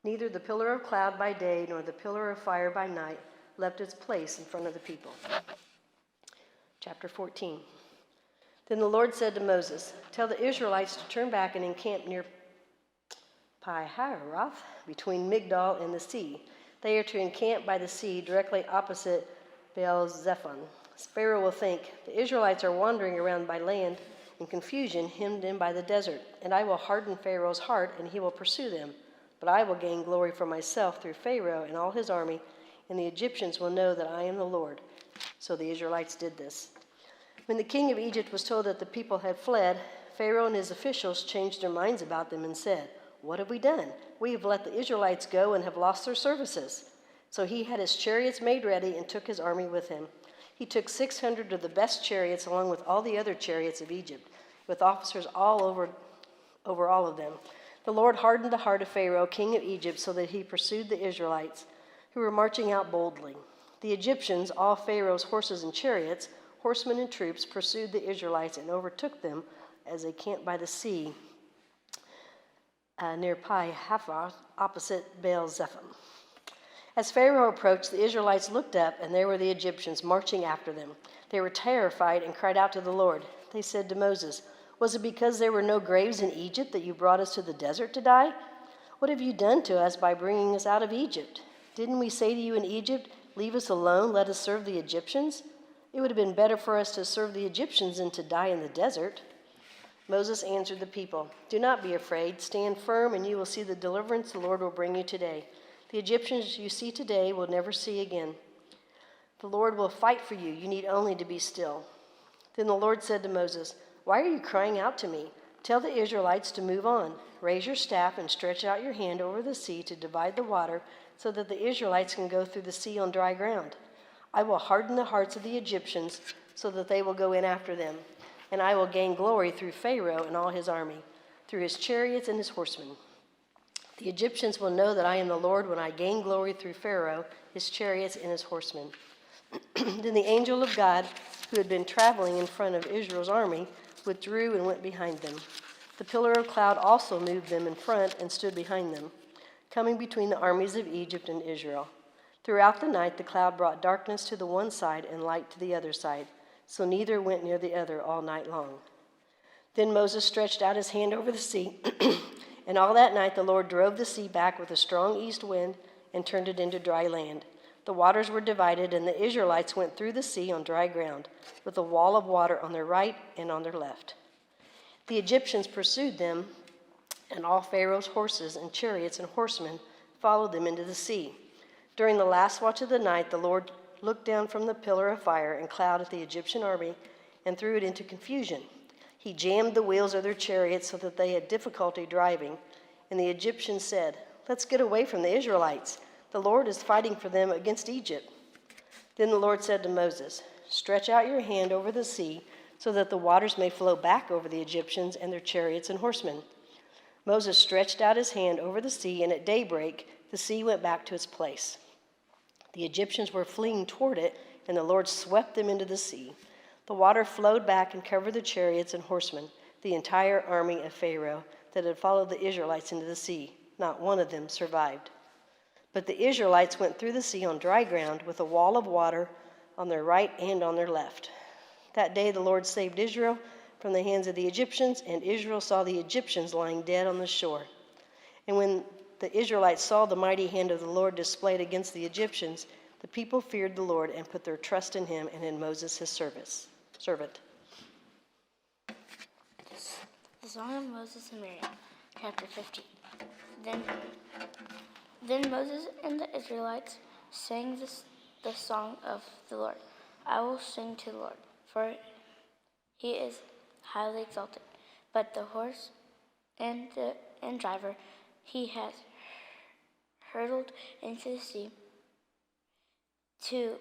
Neither the pillar of cloud by day nor the pillar of fire by night left its place in front of the people. Chapter 14. Then the Lord said to Moses, "Tell the Israelites to turn back and encamp near Pi-hahiroth, between Migdol and the sea. They are to encamp by the sea directly opposite Baal-zephon. Pharaoh will think, the Israelites are wandering around by land in confusion, hemmed in by the desert, and I will harden Pharaoh's heart, and he will pursue them. But I will gain glory for myself through Pharaoh and all his army, and the Egyptians will know that I am the Lord." So the Israelites did this. When the king of Egypt was told that the people had fled, Pharaoh and his officials changed their minds about them and said, "What have we done? We have let the Israelites go and have lost their services." So he had his chariots made ready and took his army with him. He took 600 of the best chariots along with all the other chariots of Egypt, with officers all over all of them. The Lord hardened the heart of Pharaoh, king of Egypt, so that he pursued the Israelites, who were marching out boldly. The Egyptians, all Pharaoh's horses and chariots, horsemen and troops, pursued the Israelites and overtook them as they camped by the sea near Pi-hahiroth, opposite Baal-zephon. As Pharaoh approached, the Israelites looked up, and there were the Egyptians marching after them. They were terrified and cried out to the Lord. They said to Moses, "Was it because there were no graves in Egypt that you brought us to the desert to die? What have you done to us by bringing us out of Egypt? Didn't we say to you in Egypt, 'Leave us alone, let us serve the Egyptians'? It would have been better for us to serve the Egyptians than to die in the desert." Moses answered the people, "Do not be afraid. Stand firm, and you will see the deliverance the Lord will bring you today. The Egyptians you see today will never see again." The Lord will fight for you. You need only to be still." Then the Lord said to Moses, "Why are you crying out to me? Tell the Israelites to move on. Raise your staff and stretch out your hand over the sea to divide the water so that the Israelites can go through the sea on dry ground. I will harden the hearts of the Egyptians so that they will go in after them, and I will gain glory through Pharaoh and all his army, through his chariots and his horsemen. The Egyptians will know that I am the Lord when I gain glory through Pharaoh, his chariots, and his horsemen." Then the angel of God, who had been traveling in front of Israel's army, withdrew and went behind them. The pillar of cloud also moved them in front and stood behind them, coming between the armies of Egypt and Israel. Throughout the night, the cloud brought darkness to the one side and light to the other side, so neither went near the other all night long. Then Moses stretched out his hand over the sea, and all that night the Lord drove the sea back with a strong east wind and turned it into dry land. The waters were divided, and the Israelites went through the sea on dry ground, with a wall of water on their right and on their left. The Egyptians pursued them, and all Pharaoh's horses and chariots and horsemen followed them into the sea. During the last watch of the night, the Lord looked down from the pillar of fire and cloud at the Egyptian army and threw it into confusion. He jammed the wheels of their chariots so that they had difficulty driving, and the Egyptians said, "Let's get away from the Israelites. The Lord is fighting for them against Egypt." Then the Lord said to Moses, "Stretch out your hand over the sea so that the waters may flow back over the Egyptians and their chariots and horsemen." Moses stretched out his hand over the sea, and at daybreak the sea went back to its place. The Egyptians were fleeing toward it, and the Lord swept them into the sea. The water flowed back and covered the chariots and horsemen, the entire army of Pharaoh that had followed the Israelites into the sea. Not one of them survived. But the Israelites went through the sea on dry ground with a wall of water on their right and on their left. That day the Lord saved Israel from the hands of the Egyptians, and Israel saw the Egyptians lying dead on the shore. And when the Israelites saw the mighty hand of the Lord displayed against the Egyptians, the people feared the Lord and put their trust in him and in Moses his servant. The Song of Moses and Miriam, chapter 15. Then Moses and the Israelites sang the song of the Lord. I will sing to the Lord, for he is highly exalted. But the horse and driver he has hurled into the sea. The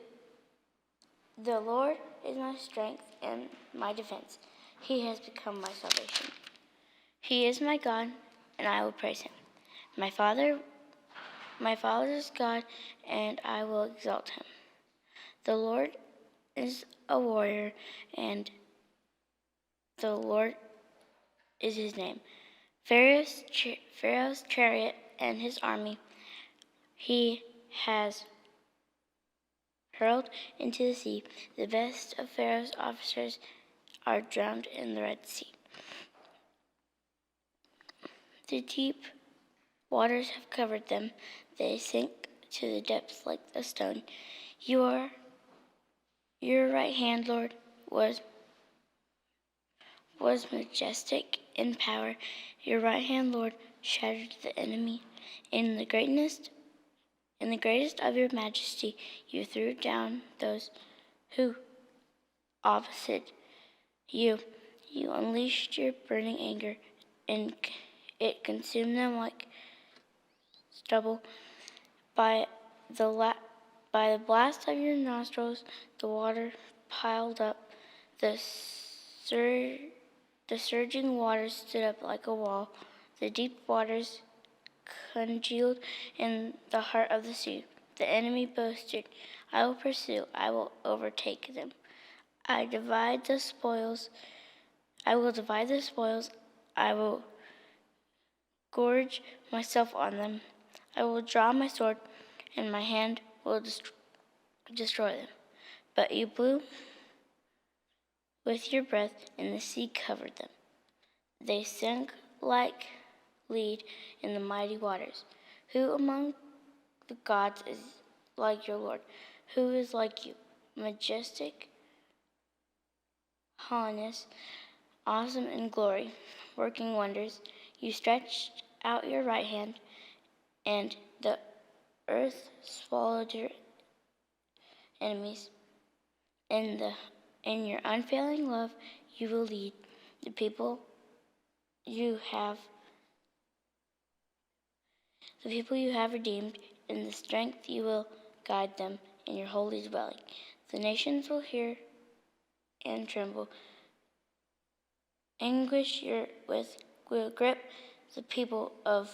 Lord is my strength and my defense. He has become my salvation. He is my God, and I will praise him. My Father's God, and I will exalt him. The Lord is a warrior, and the Lord is his name. Pharaoh's chariot and his army he has hurled into the sea. The best of Pharaoh's officers are drowned in the Red Sea. The deep waters have covered them. They sink to the depths like a stone. Your right hand, Lord, was majestic in power. Your right hand, Lord, shattered the enemy. In the greatest of your majesty, you threw down those who opposite you. You unleashed your burning anger, and it consumed them like stubble. By the blast of your nostrils, the water piled up. The surging waters stood up like a wall. The deep waters congealed in the heart of the sea. The enemy boasted, I will pursue, I will overtake them. I will divide the spoils, I will gorge myself on them. I will draw my sword, and my hand will destroy them. But you blew with your breath, and the sea covered them. They sank like lead in the mighty waters. Who among the gods is like your Lord? Who is like you? Majestic, holiness, awesome in glory, working wonders. You stretched out your right hand, and the earth swallowed your enemies In your unfailing love, you will lead the people you have redeemed. In the strength you will guide them in your holy dwelling. The nations will hear and tremble. Anguish will grip the people of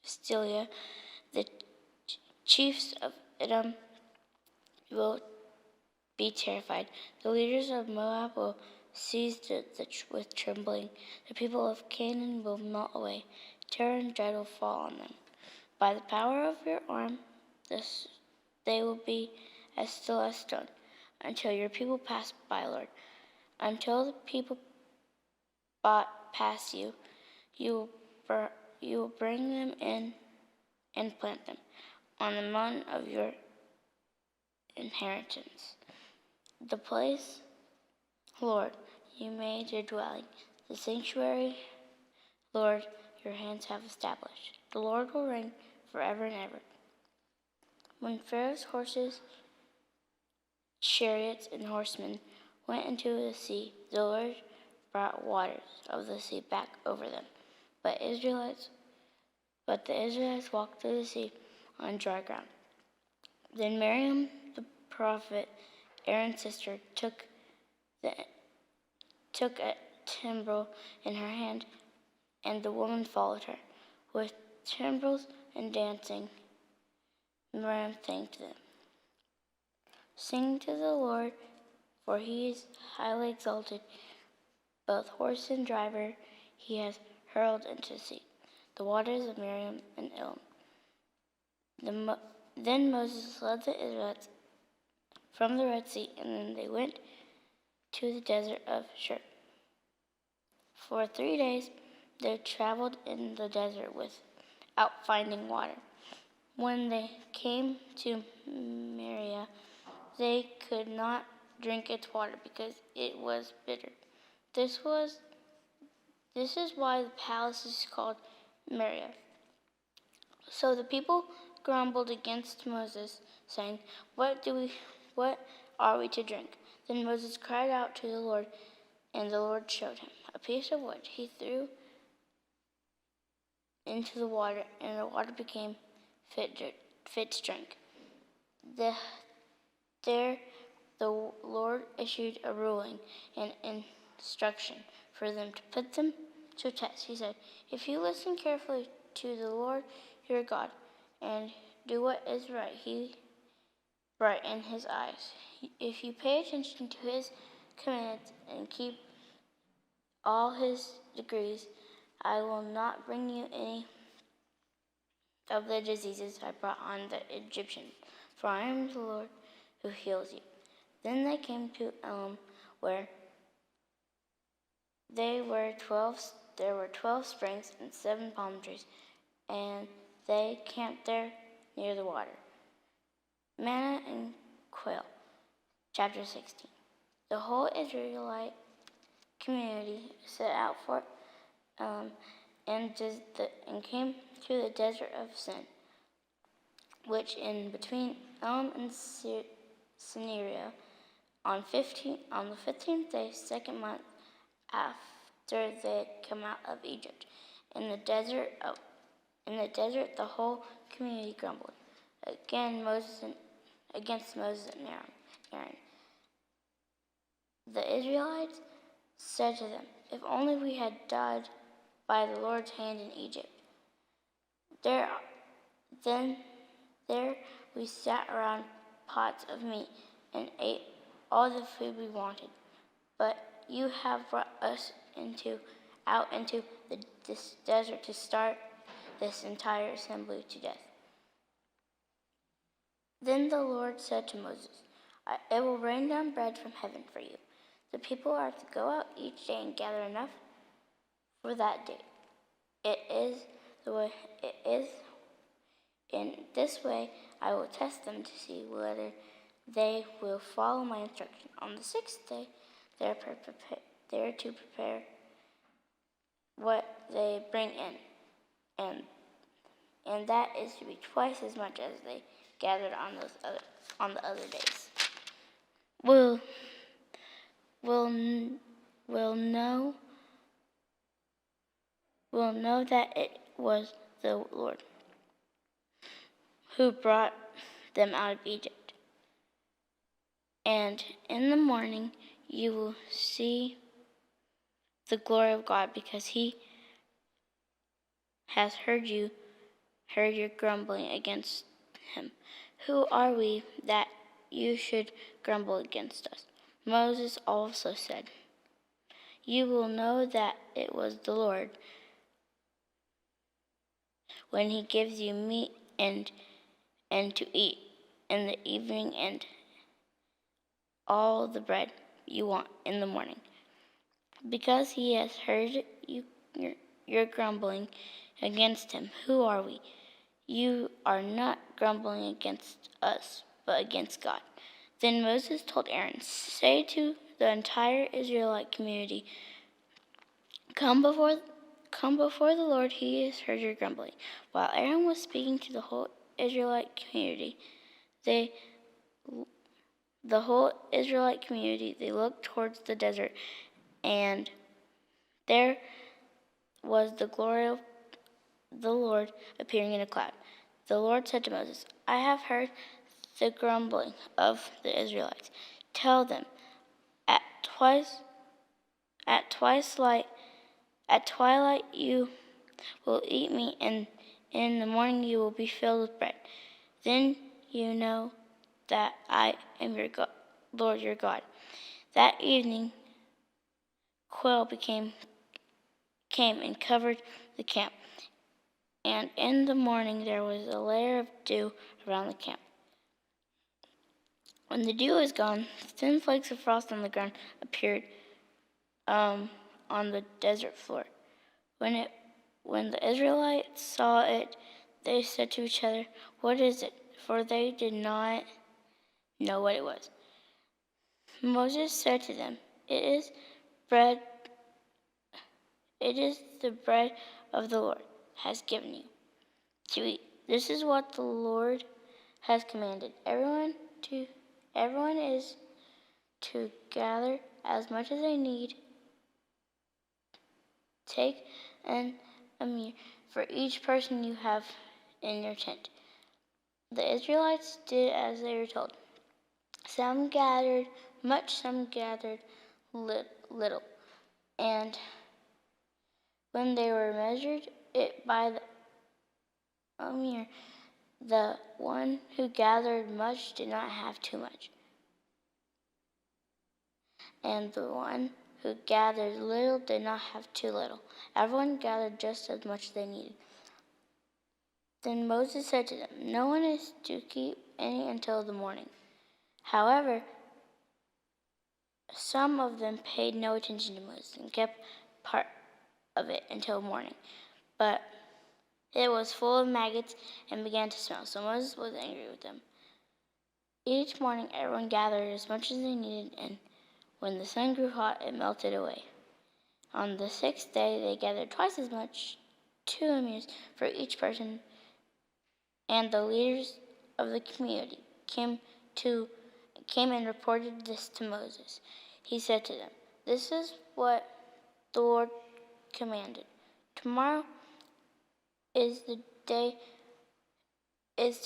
Philistia. The chiefs of Edom will be terrified. The leaders of Moab will seize with trembling. The people of Canaan will melt away. Terror and dread will fall on them. By the power of your arm, they will be as still as stone, until your people pass by, Lord. Until the people pass you, you will bring them in and plant them on the mountain of your inheritance. The place, Lord, you made your dwelling, the sanctuary, Lord, your hands have established. The Lord will reign forever and ever. When Pharaoh's horses, chariots, and horsemen went into the sea, the Lord brought waters of the sea back over them. But the Israelites walked through the sea on dry ground. Then Miriam, the prophet, Aaron's sister, took a timbrel in her hand, and the woman followed her. With timbrels and dancing, Miriam thanked them. Sing to the Lord, for he is highly exalted. Both horse and driver he has hurled into the sea, the waters of Miriam and Elam. Then Moses led the Israelites from the Red Sea, and then they went to the desert of Shur. For 3 days they traveled in the desert without finding water. When they came to Meriah, they could not drink its water because it was bitter. This is why the palace is called Meriah. So the people grumbled against Moses, saying, What are we to drink? Then Moses cried out to the Lord, and the Lord showed him a piece of wood. He threw into the water, and the water became fit to drink. There the Lord issued a ruling and instruction for them to put them to a test. He said, If you listen carefully to the Lord your God and do what is right in his eyes, if you pay attention to his commands and keep all his decrees, I will not bring you any of the diseases I brought on the Egyptians, for I am the Lord who heals you. Then they came to Elim, where there were 12 springs and 7 palm trees, and they camped there near the water. Manna and quail. Chapter 16. The whole Israelite community set out for and came to the desert of Sin, which in between Elim and Samaria, on the 15th day, 2nd month after they had come out of Egypt. In the desert, the whole community grumbled against Moses and Aaron. The Israelites said to them, If only we had died by the Lord's hand in Egypt. Then we sat around pots of meat and ate all the food we wanted. But you have brought us out into this desert to starve this entire assembly to death. Then the Lord said to Moses, It will rain down bread from heaven for you. The people are to go out each day and gather enough for that day. It is in this way I will test them to see whether they will follow my instruction. On the 6th day, they are to prepare what they bring in, and that is to be twice as much as they gathered on the other days. will will n- will know that it was the Lord who brought them out of Egypt. And in the morning you will see the glory of God, because he has heard your grumbling against him. Who are we that you should grumble against us? Moses also said, you will know that it was the Lord when he gives you meat and to eat in the evening, and all the bread you want in the morning, because he has heard your grumbling against him. Who are we? You are not grumbling against us, but against God. Then Moses told Aaron, say to the entire Israelite community, come before the Lord, he has heard your grumbling. While Aaron was speaking to the whole Israelite community, they looked towards the desert, and there was the glory of the Lord appearing in a cloud. The Lord said to Moses, I have heard the grumbling of the Israelites. Tell them, at twilight you will eat meat, and in the morning you will be filled with bread. Then you know that I am your God, Lord your God. That evening, quail came and covered the camp, and in the morning there was a layer of dew around the camp. When the dew was gone, thin flakes of frost on the ground appeared on the desert floor. When the Israelites saw it, they said to each other, what is it? For they did not know what it was. Moses said to them, it is the bread of the Lord has given you to eat. This is what the Lord has commanded. Everyone is to gather as much as they need. Take an emer for each person you have in your tent. The Israelites did as they were told. Some gathered much, some gathered little. And when they were measured it by the omer, the one who gathered much did not have too much, and the one who gathered little did not have too little. Everyone gathered just as much as they needed. Then Moses said to them, no one is to keep any until the morning. However, some of them paid no attention to Moses and kept part of it until morning. But it was full of maggots and began to smell, so Moses was angry with them. Each morning everyone gathered as much as they needed, and when the sun grew hot, it melted away. On the sixth day they gathered twice as much, 2 emers for each person, and the leaders of the community came and reported this to Moses. He said to them, this is what the Lord commanded. Tomorrow is to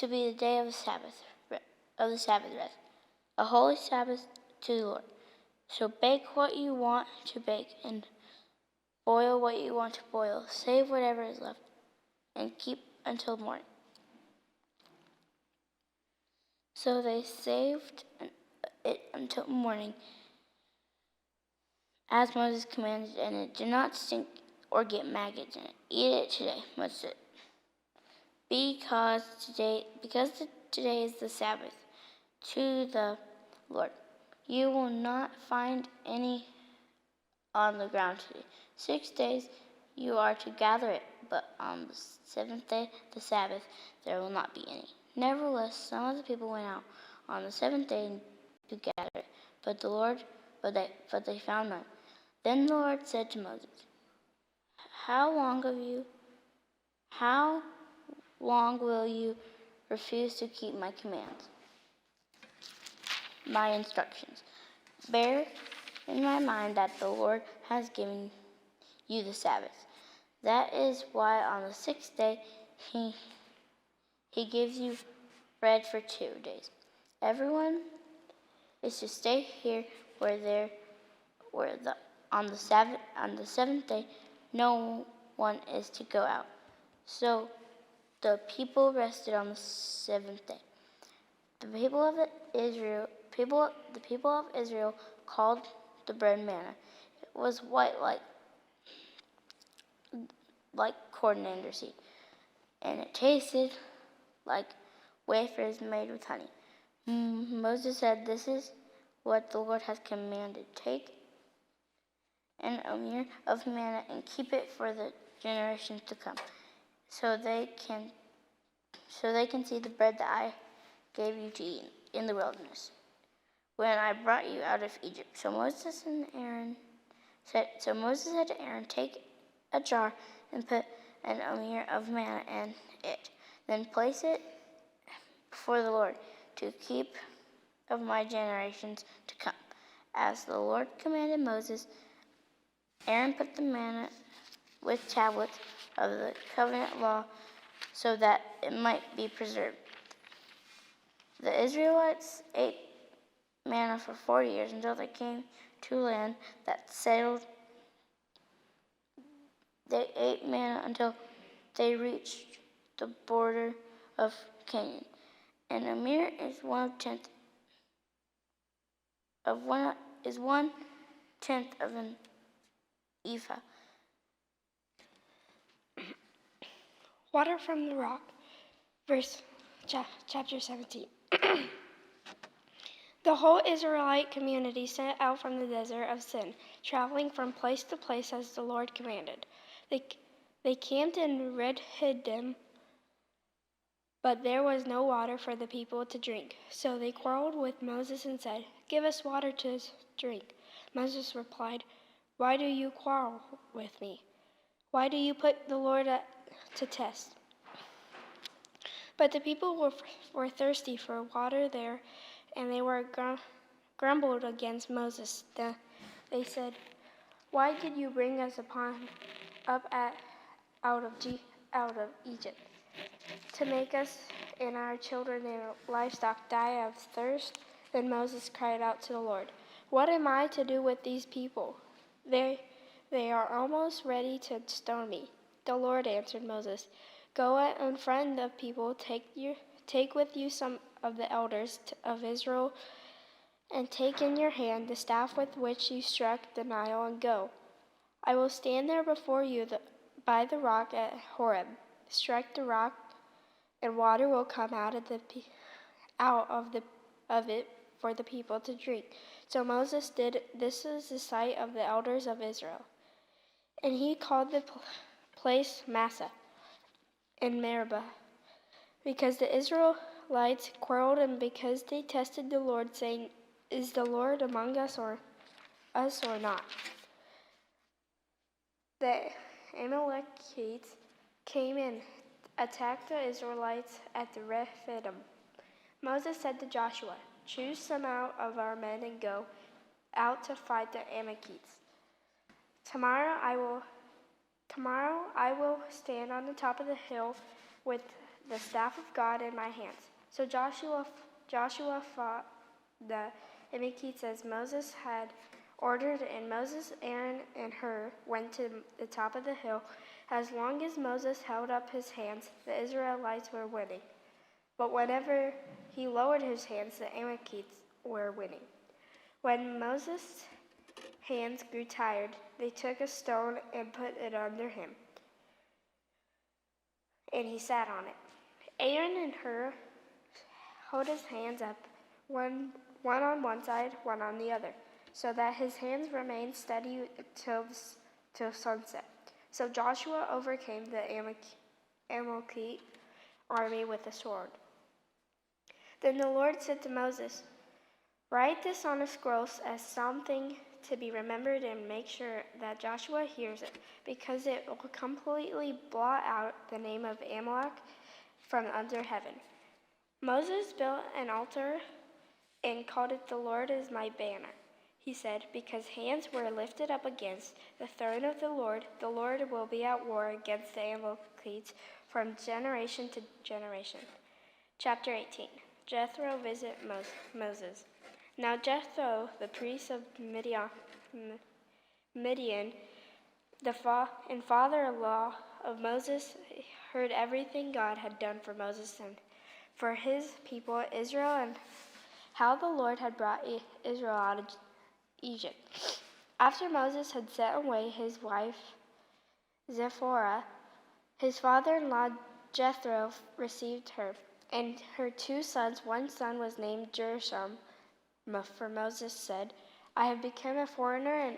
be the day of the Sabbath rest, a holy Sabbath to the Lord. So bake what you want to bake and boil what you want to boil. Save whatever is left and keep until morning. So they saved it until morning, as Moses commanded, and it did not stink or get maggots in it. Eat it today, Moses said, because today is the Sabbath to the Lord. You will not find any on the ground today. 6 days you are to gather it, but on the 7th day, the Sabbath, there will not be any. Nevertheless, some of the people went out on the 7th day to gather it, but they found none. Then the Lord said to Moses, How long will you refuse to keep my commands, my instructions? Bear in my mind that the Lord has given you the Sabbath. That is why on the sixth day he gives you bread for 2 days. Everyone is to stay here on the seventh day no one is to go out. So the people rested on the seventh day. The people of Israel called the bread manna. It was white like coriander seed, and it tasted like wafers made with honey. Moses said, "This is what the Lord has commanded. Take an omer of manna and keep it for the generations to come, so they can see the bread that I gave you to eat in the wilderness when I brought you out of Egypt." So Moses said to Aaron, "Take a jar and put an omer of manna in it. Then place it before the Lord to keep of my generations to come." As the Lord commanded Moses, Aaron put the manna with tablets of the covenant law so that it might be preserved. The Israelites ate manna for 40 years until they came to land that settled. They ate manna until they reached the border of Canaan. And a omer is 1/10 of an ephah. Water from the rock, chapter 17. The whole Israelite community set out from the desert of Sin, traveling from place to place as the Lord commanded. They camped in Rephidim, but there was no water for the people to drink. So they quarreled with Moses and said, "Give us water to drink." Moses replied, "Why do you quarrel with me? Why do you put the Lord to test?" But the people were thirsty for water there, and they were grumbled against Moses. They said, "Why did you bring us out of Egypt, to make us and our children and livestock die of thirst?" Then Moses cried out to the Lord, "What am I to do with these people? They are almost ready to stone me." The Lord answered Moses, "Go in front of the people, take with you some of the elders of Israel, and take in your hand the staff with which you struck the Nile, and go. I will stand there before you by the rock at Horeb. Strike the rock, and water will come out of it for the people to drink." So Moses did. This was the sight of the elders of Israel. And he called the place Massah in Meribah, because the Israelites quarreled and because they tested the Lord, saying, "Is the Lord among us or not?" The Amalekites came and attacked the Israelites at the Rephidim. Moses said to Joshua, "Choose some out of our men and go out to fight the Amalekites. Tomorrow I will stand on the top of the hill with the staff of God in my hands." So Joshua fought the Amalekites as Moses had ordered, and Moses, Aaron, and Hur went to the top of the hill. As long as Moses held up his hands, the Israelites were winning. But whenever he lowered his hands, the Amalekites were winning. When Moses' hands grew tired, they took a stone and put it under him, and he sat on it. Aaron and Hur held his hands up, one on one side, one on the other, so that his hands remained steady till sunset. So Joshua overcame the Amalekite army with a sword. Then the Lord said to Moses, "Write this on a scroll as something to be remembered, and make sure that Joshua hears it, because it will completely blot out the name of Amalek from under heaven." Moses built an altar and called it "The Lord is my banner." He said, because hands were lifted up against the throne of the Lord will be at war against the Amalekites from generation to generation. Chapter 18. Jethro visit Moses. Now Jethro, the priest of Midian, and father-in-law of Moses, heard everything God had done for Moses and for his people Israel, and how the Lord had brought Israel out of Egypt. After Moses had sent away his wife Zipporah, his father-in-law Jethro received her and her 2 sons. One son was named Gershom, for Moses said, I have become a foreigner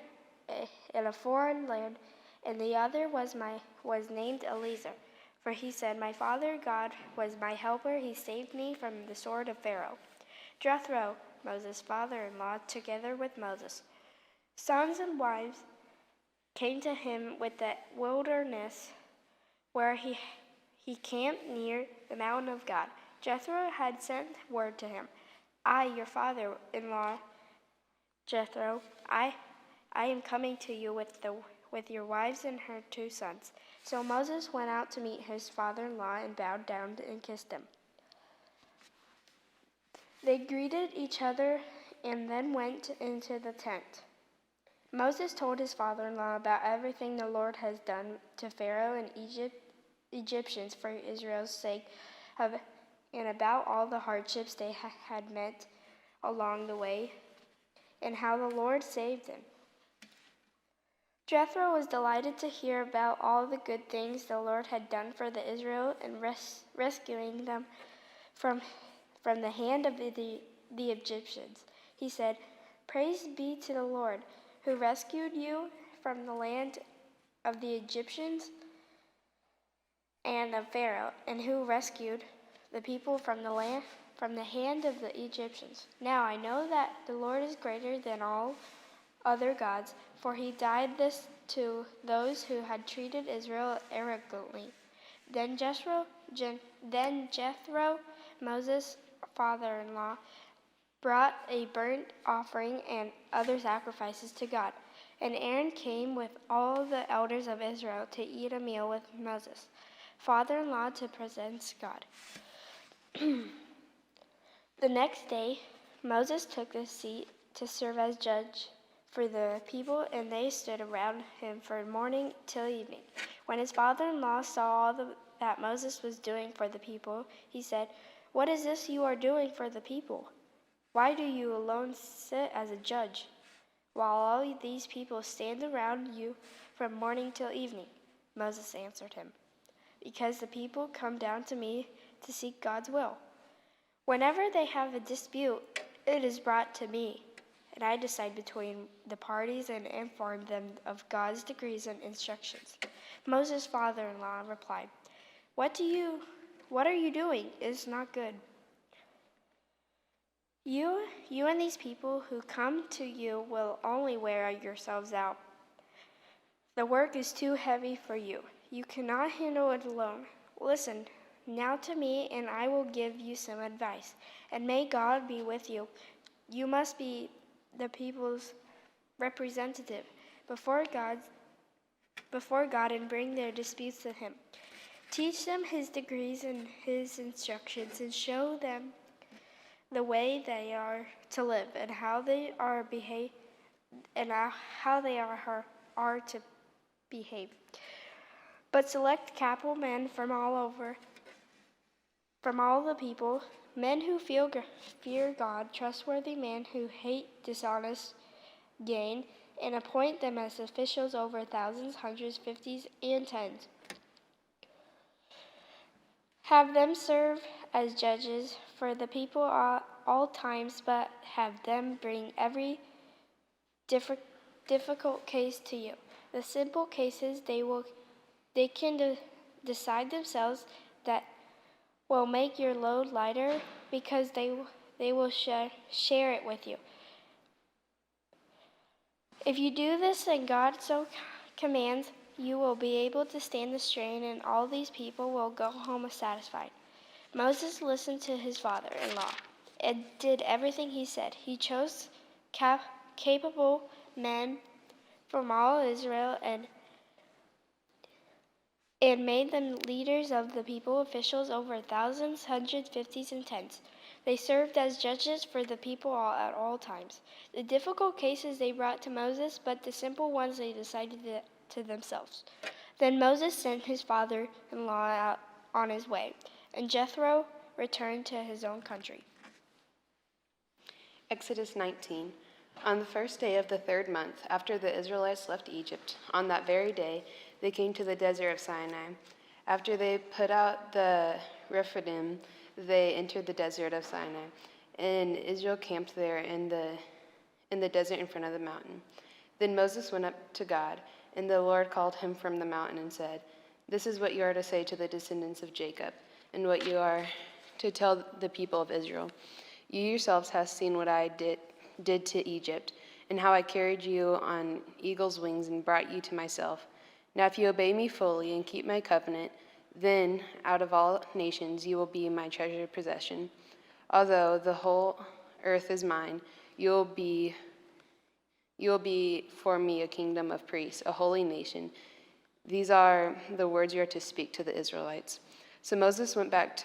in a foreign land, and the other was named Eliezer, for he said, my father God was my helper, he saved me from the sword of Pharaoh. Jethro, Moses' father-in-law, together with Moses' sons and wives, came to him with the wilderness where he camped near the mountain of God. Jethro had sent word to him, I, your father-in-law, Jethro, I am coming to you with your wives and her 2 sons. So Moses went out to meet his father-in-law and bowed down and kissed him. They greeted each other and then went into the tent. Moses told his father-in-law about everything the Lord has done to Pharaoh and Egyptians for Israel's sake, and about all the hardships they had met along the way, and how the Lord saved them. Jethro was delighted to hear about all the good things the Lord had done for the Israel and rescuing them from the hand of the Egyptians. He said, Praise be to the Lord, who rescued you from the land of the Egyptians and of Pharaoh, and who rescued the people from the hand of the Egyptians. Now I know that the Lord is greater than all other gods, for he did this to those who had treated Israel arrogantly. Then Jethro, Moses' father-in-law, brought a burnt offering and other sacrifices to God. And Aaron came with all the elders of Israel to eat a meal with Moses, father-in-law, to present God. The next day, Moses took the seat to serve as judge for the people, and they stood around him from morning till evening. When his father-in-law saw all that Moses was doing for the people, he said, What is this you are doing for the people? Why do you alone sit as a judge, while all these people stand around you from morning till evening? Moses answered him, Because the people come down to me to seek God's will. Whenever they have a dispute, it is brought to me, and I decide between the parties and inform them of God's decrees and instructions. Moses' father-in-law replied, What are you doing? It is not good. You and these people who come to you will only wear yourselves out. The work is too heavy for you. You cannot handle it alone. Listen now to me, and I will give you some advice. And may God be with you. You must be the people's representative before God and bring their disputes to him. Teach them his decrees and his instructions, and show them the way they are to live and how they are to behave. But select capable men from all the people, men who fear God, trustworthy men who hate dishonest gain, and appoint them as officials over thousands, hundreds, fifties, and tens. Have them serve as judges for the people all times, but have them bring every difficult case to you. The simple cases they can decide themselves, that will make your load lighter, because they will share it with you. If you do this and God so commands, you will be able to stand the strain, and all these people will go home satisfied. Moses listened to his father-in-law and did everything he said. He chose capable men from all Israel and made them leaders of the people, officials over thousands, hundreds, fifties, and tens. They served as judges for the people at all times. The difficult cases they brought to Moses, but the simple ones they decided to themselves. Then Moses sent his father-in-law out on his way, and Jethro returned to his own country. Exodus 19. On the first day of the 3rd month, after the Israelites left Egypt, on that very day, they came to the desert of Sinai. After they put out the Rephidim, they entered the desert of Sinai, and Israel camped there in the desert in front of the mountain. Then Moses went up to God, and the Lord called him from the mountain and said, "This is what you are to say to the descendants of Jacob, and what you are to tell the people of Israel. You yourselves have seen what I did to Egypt, and how I carried you on eagle's wings and brought you to myself. Now if you obey me fully and keep my covenant, then out of all nations you will be my treasured possession. Although the whole earth is mine, you will be for me a kingdom of priests, a holy nation. These are the words you are to speak to the Israelites." So Moses went back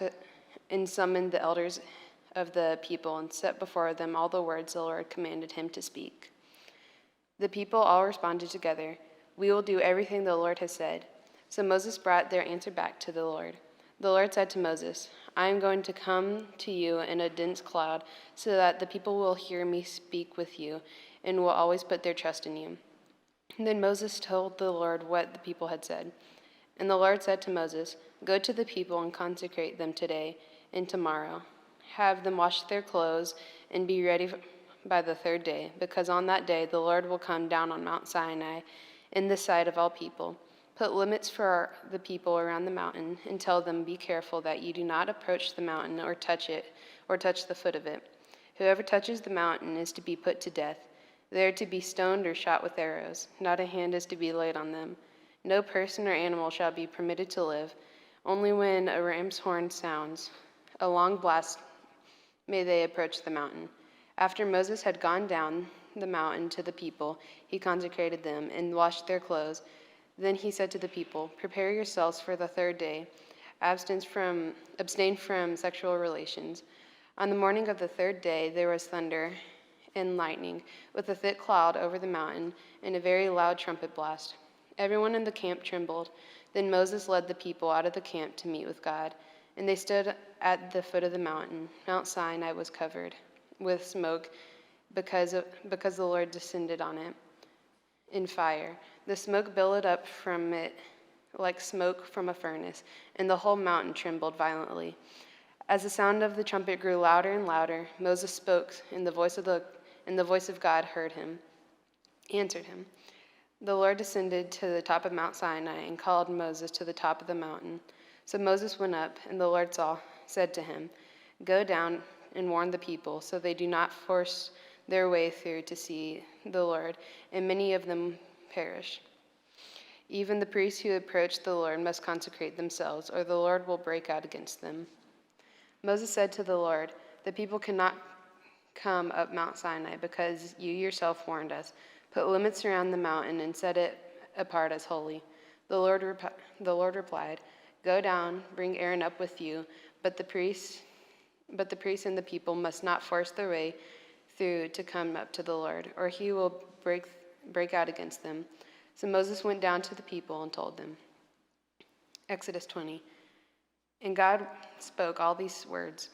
and summoned the elders of the people and set before them all the words the Lord commanded him to speak. The people all responded together, "We will do everything the Lord has said." So Moses brought their answer back to the Lord. The Lord said to Moses, "I am going to come to you in a dense cloud, so that the people will hear me speak with you and will always put their trust in you." Then Moses told the Lord what the people had said. And the Lord said to Moses, "Go to the people and consecrate them today and tomorrow. Have them wash their clothes and be ready by the 3rd day, because on that day the Lord will come down on Mount Sinai in the sight of all people. Put limits for the people around the mountain and tell them, be careful that you do not approach the mountain or touch it or touch the foot of it. Whoever touches the mountain is to be put to death. They are to be stoned or shot with arrows. Not a hand is to be laid on them. No person or animal shall be permitted to live. Only when a ram's horn sounds a long blast may they approach the mountain." After Moses had gone down the mountain to the people, he consecrated them and washed their clothes. Then he said to the people, "Prepare yourselves for the 3rd day. Abstain from sexual relations." On the morning of the 3rd day, there was thunder and lightning, with a thick cloud over the mountain, and a very loud trumpet blast. Everyone in the camp trembled. Then Moses led the people out of the camp to meet with God, and they stood at the foot of the mountain. Mount Sinai was covered with smoke because the Lord descended on it in fire. The smoke billowed up from it like smoke from a furnace, and the whole mountain trembled violently. As the sound of the trumpet grew louder and louder, Moses spoke, and the voice of God answered him. The Lord descended to the top of Mount Sinai and called Moses to the top of the mountain. So Moses went up, and the Lord said to him, "Go down and warn the people, so they do not force their way through to see the Lord, and many of them perish. Even the priests who approach the Lord must consecrate themselves, or the Lord will break out against them." Moses said to the Lord, "The people cannot come up Mount Sinai, because you yourself warned us. Put limits around the mountain and set it apart as holy." The Lord replied, "Go down, bring Aaron up with you, but the priests and the people must not force their way through to come up to the Lord, or he will break out against them." So Moses went down to the people and told them. Exodus 20. And God spoke all these words,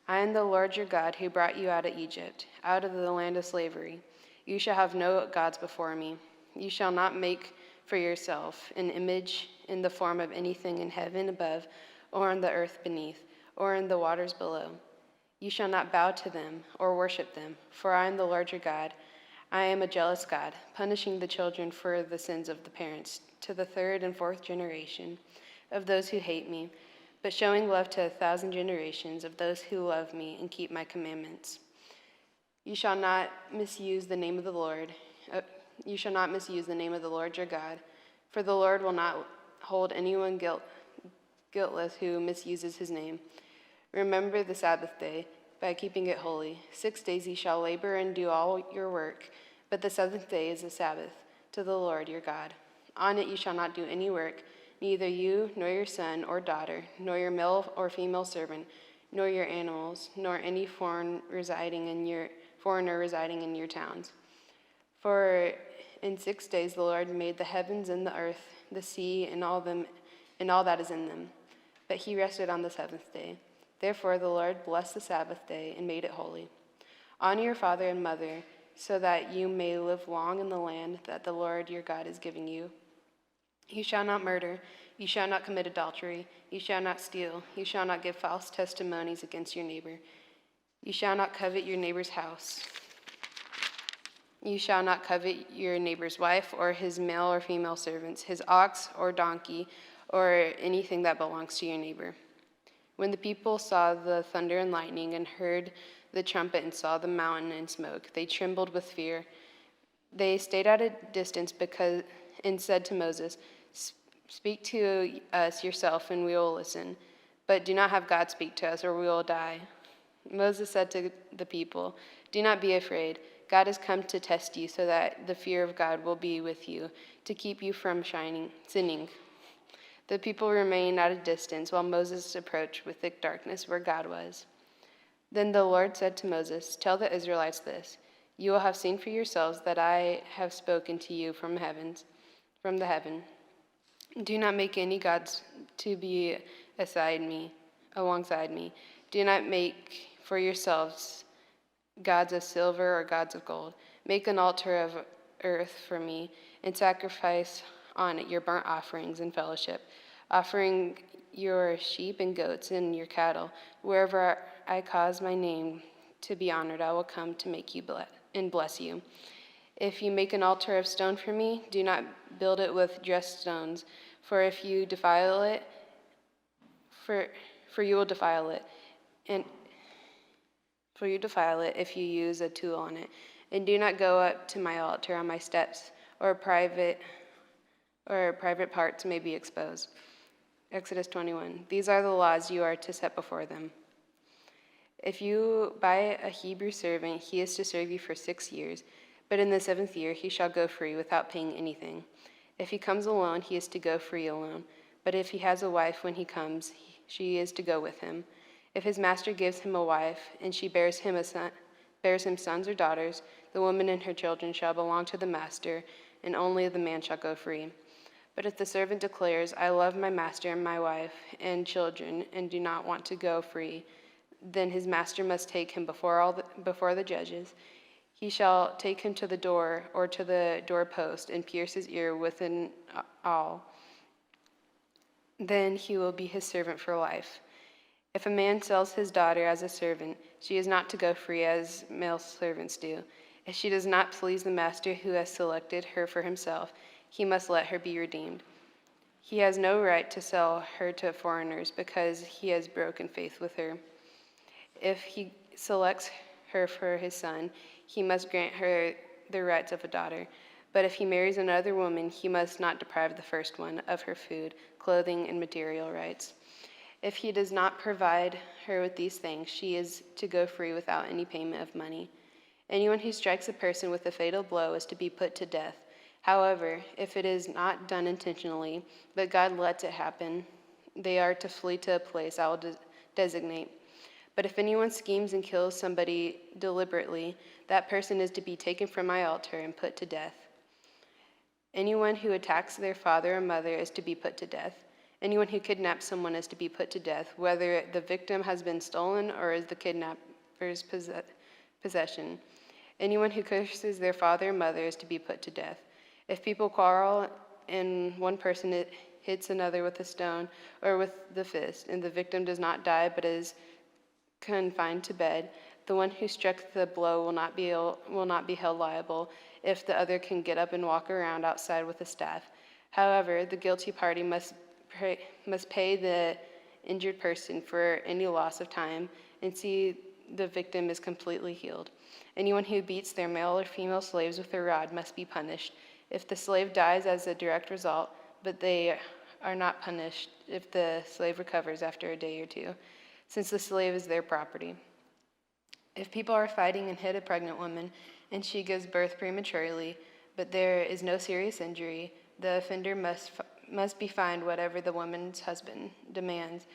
"I am the Lord your God who brought you out of Egypt, out of the land of slavery. You shall have no gods before me. You shall not make for yourself an image in the form of anything in heaven above, or on the earth beneath, or in the waters below. You shall not bow to them or worship them, for I am the Lord your God. I am a jealous God, punishing the children for the sins of the parents to the 3rd and 4th generation of those who hate me, but showing love to 1,000 generations of those who love me and keep my commandments. You shall not misuse the name of the Lord. You shall not misuse the name of the Lord your God, for the Lord will not hold anyone guiltless who misuses his name. Remember the Sabbath day by keeping it holy. 6 days you shall labor and do all your work, But the seventh day is a Sabbath to the Lord your God. On it you shall not do any work, neither you, nor your son or daughter, nor your male or female servant, nor your animals, nor any foreigner residing in your towns. For in 6 days the Lord made the heavens and the earth, the sea, and all that is in them. But he rested on the seventh day. Therefore the Lord blessed the Sabbath day and made it holy. Honor your father and mother, so that you may live long in the land that the Lord your God is giving you. You shall not murder, you shall not commit adultery, you shall not steal, you shall not give false testimonies against your neighbor. You shall not covet your neighbor's house. You shall not covet your neighbor's wife or his male or female servants, his ox or donkey, or anything that belongs to your neighbor. When the people saw the thunder and lightning and heard the trumpet and saw the mountain in smoke, they trembled with fear. They stayed at a distance and said to Moses, "Speak to us yourself and we will listen, but do not have God speak to us or we will die." Moses said to the people, "Do not be afraid. God has come to test you so that the fear of God will be with you, to keep you from sinning." The people remained at a distance while Moses approached with thick darkness where God was. Then the Lord said to Moses, "Tell the Israelites this: you will have seen for yourselves that I have spoken to you from the heaven. Do not make any gods to be alongside me. Do not make for yourselves gods of silver or gods of gold. Make an altar of earth for me and sacrifice on it your burnt offerings and fellowship, offering your sheep and goats and your cattle. Wherever I cause my name to be honored, I will come to make you and bless you. If you make an altar of stone for me, do not build it with dressed stones, for you will defile it, if you use a tool on it. And do not go up to my altar on my steps, or private parts may be exposed." Exodus 21. These are the laws you are to set before them. If you buy a Hebrew servant, he is to serve you for 6 years, but in the 7th year he shall go free without paying anything. If he comes alone, he is to go free alone, but if he has a wife when he comes, she is to go with him. If his master gives him a wife, and she bears him sons or daughters, the woman and her children shall belong to the master, and only the man shall go free. But if the servant declares, "I love my master and my wife and children, and do not want to go free," then his master must take him before the judges. He shall take him to the door or to the doorpost and pierce his ear with an awl. Then he will be his servant for life. If a man sells his daughter as a servant, she is not to go free as male servants do. If she does not please the master who has selected her for himself, he must let her be redeemed. He has no right to sell her to foreigners because he has broken faith with her. If he selects her for his son, he must grant her the rights of a daughter. But if he marries another woman, he must not deprive the first one of her food, clothing, and material rights. If he does not provide her with these things, she is to go free without any payment of money. Anyone who strikes a person with a fatal blow is to be put to death. However, if it is not done intentionally, but God lets it happen, they are to flee to a place I will designate. But if anyone schemes and kills somebody deliberately, that person is to be taken from my altar and put to death. Anyone who attacks their father or mother is to be put to death. Anyone who kidnaps someone is to be put to death, whether the victim has been stolen or is the kidnapper's possession. Anyone who curses their father or mother is to be put to death. If people quarrel and one person hits another with a stone or with the fist, and the victim does not die but is confined to bed, the one who struck the blow will not be held liable if the other can get up and walk around outside with a staff. However, the guilty party must pay the injured person for any loss of time and see the victim is completely healed. Anyone who beats their male or female slaves with a rod must be punished. If the slave dies as a direct result, but they are not punished if the slave recovers after a day or two, since the slave is their property. If people are fighting and hit a pregnant woman, and she gives birth prematurely, but there is no serious injury, the offender must be fined whatever the woman's husband demands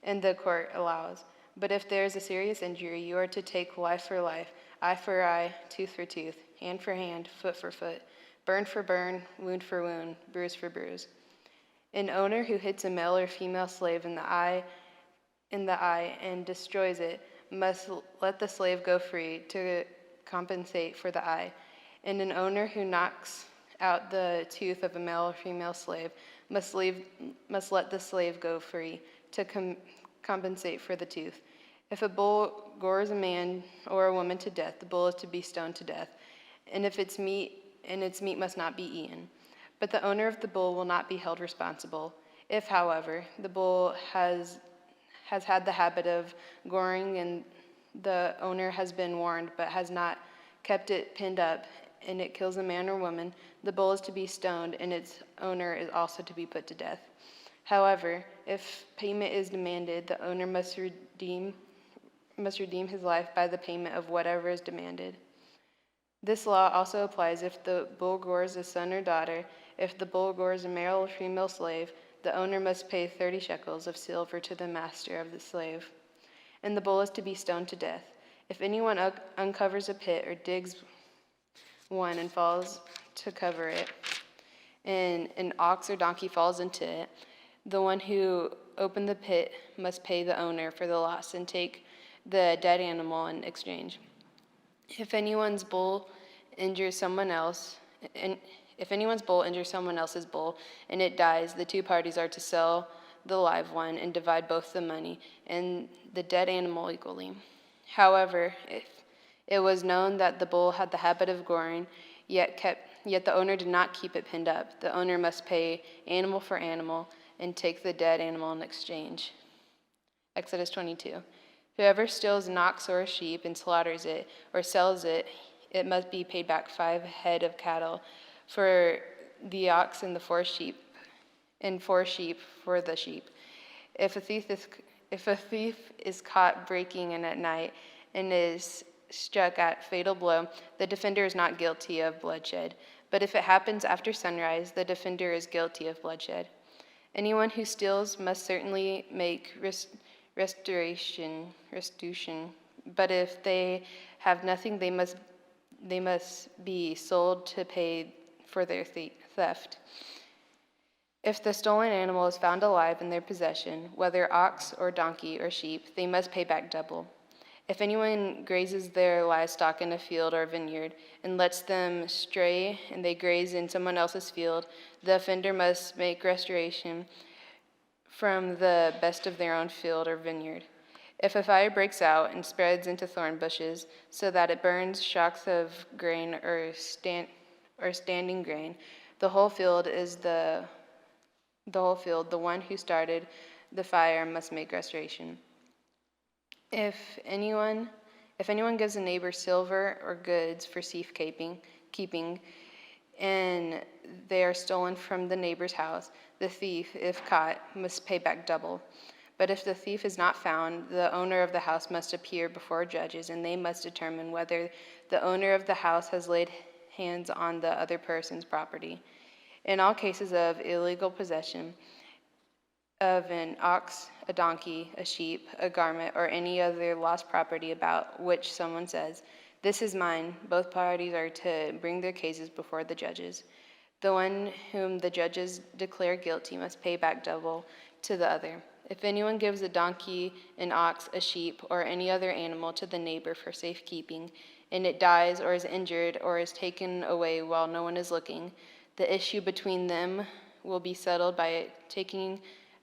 and the court allows. But if there is a serious injury, you are to take life for life, eye for eye, tooth for tooth, hand for hand, foot for foot, burn for burn, wound for wound, bruise for bruise. An owner who hits a male or female slave in the eye and destroys it must let the slave go free to compensate for the eye. And an owner who knocks out the tooth of a male or female slave must let the slave go free to compensate for the tooth. If a bull gores a man or a woman to death, the bull is to be stoned to death, and its meat must not be eaten. But the owner of the bull will not be held responsible. If, however, the bull has had the habit of goring and the owner has been warned but has not kept it pinned up, and it kills a man or woman, the bull is to be stoned, and its owner is also to be put to death. However, if payment is demanded, the owner must redeem his life by the payment of whatever is demanded. This law also applies if the bull gores a son or daughter. If the bull gores a male or female slave, the owner must pay 30 shekels of silver to the master of the slave, and the bull is to be stoned to death. If anyone uncovers a pit or digs one and falls to cover it, and an ox or donkey falls into it, the one who opened the pit must pay the owner for the loss and take the dead animal in exchange. If anyone's bull injures someone else's bull and it dies, the two parties are to sell the live one and divide both the money and the dead animal equally. However, if it was known that the bull had the habit of goring, yet the owner did not keep it pinned up, the owner must pay animal for animal and take the dead animal in exchange. Exodus 22. Whoever steals an ox or a sheep and slaughters it or sells it, it must be paid back 5 head of cattle for the ox and 4 sheep for the sheep. If a thief is caught breaking in at night and is struck at fatal blow, the defender is not guilty of bloodshed. But if it happens after sunrise, the defender is guilty of bloodshed. Anyone who steals must certainly make restitution. But if they have nothing, they must be sold to pay for their theft. If the stolen animal is found alive in their possession, whether ox or donkey or sheep, they must pay back double. If anyone grazes their livestock in a field or vineyard and lets them stray and they graze in someone else's field, the offender must make restoration from the best of their own field or vineyard. If a fire breaks out and spreads into thorn bushes so that it burns shocks of grain or standing grain, the one who started the fire must make restoration. If anyone gives a neighbor silver or goods for safekeeping, and they are stolen from the neighbor's house, the thief, if caught, must pay back double. But if the thief is not found, the owner of the house must appear before judges, and they must determine whether the owner of the house has laid hands on the other person's property. In all cases of illegal possession of an ox, a donkey, a sheep, a garment, or any other lost property about which someone says, "This is mine," both parties are to bring their cases before the judges. The one whom the judges declare guilty must pay back double to the other. If anyone gives a donkey, an ox, a sheep, or any other animal to the neighbor for safekeeping, and it dies or is injured or is taken away while no one is looking, the issue between them will be settled by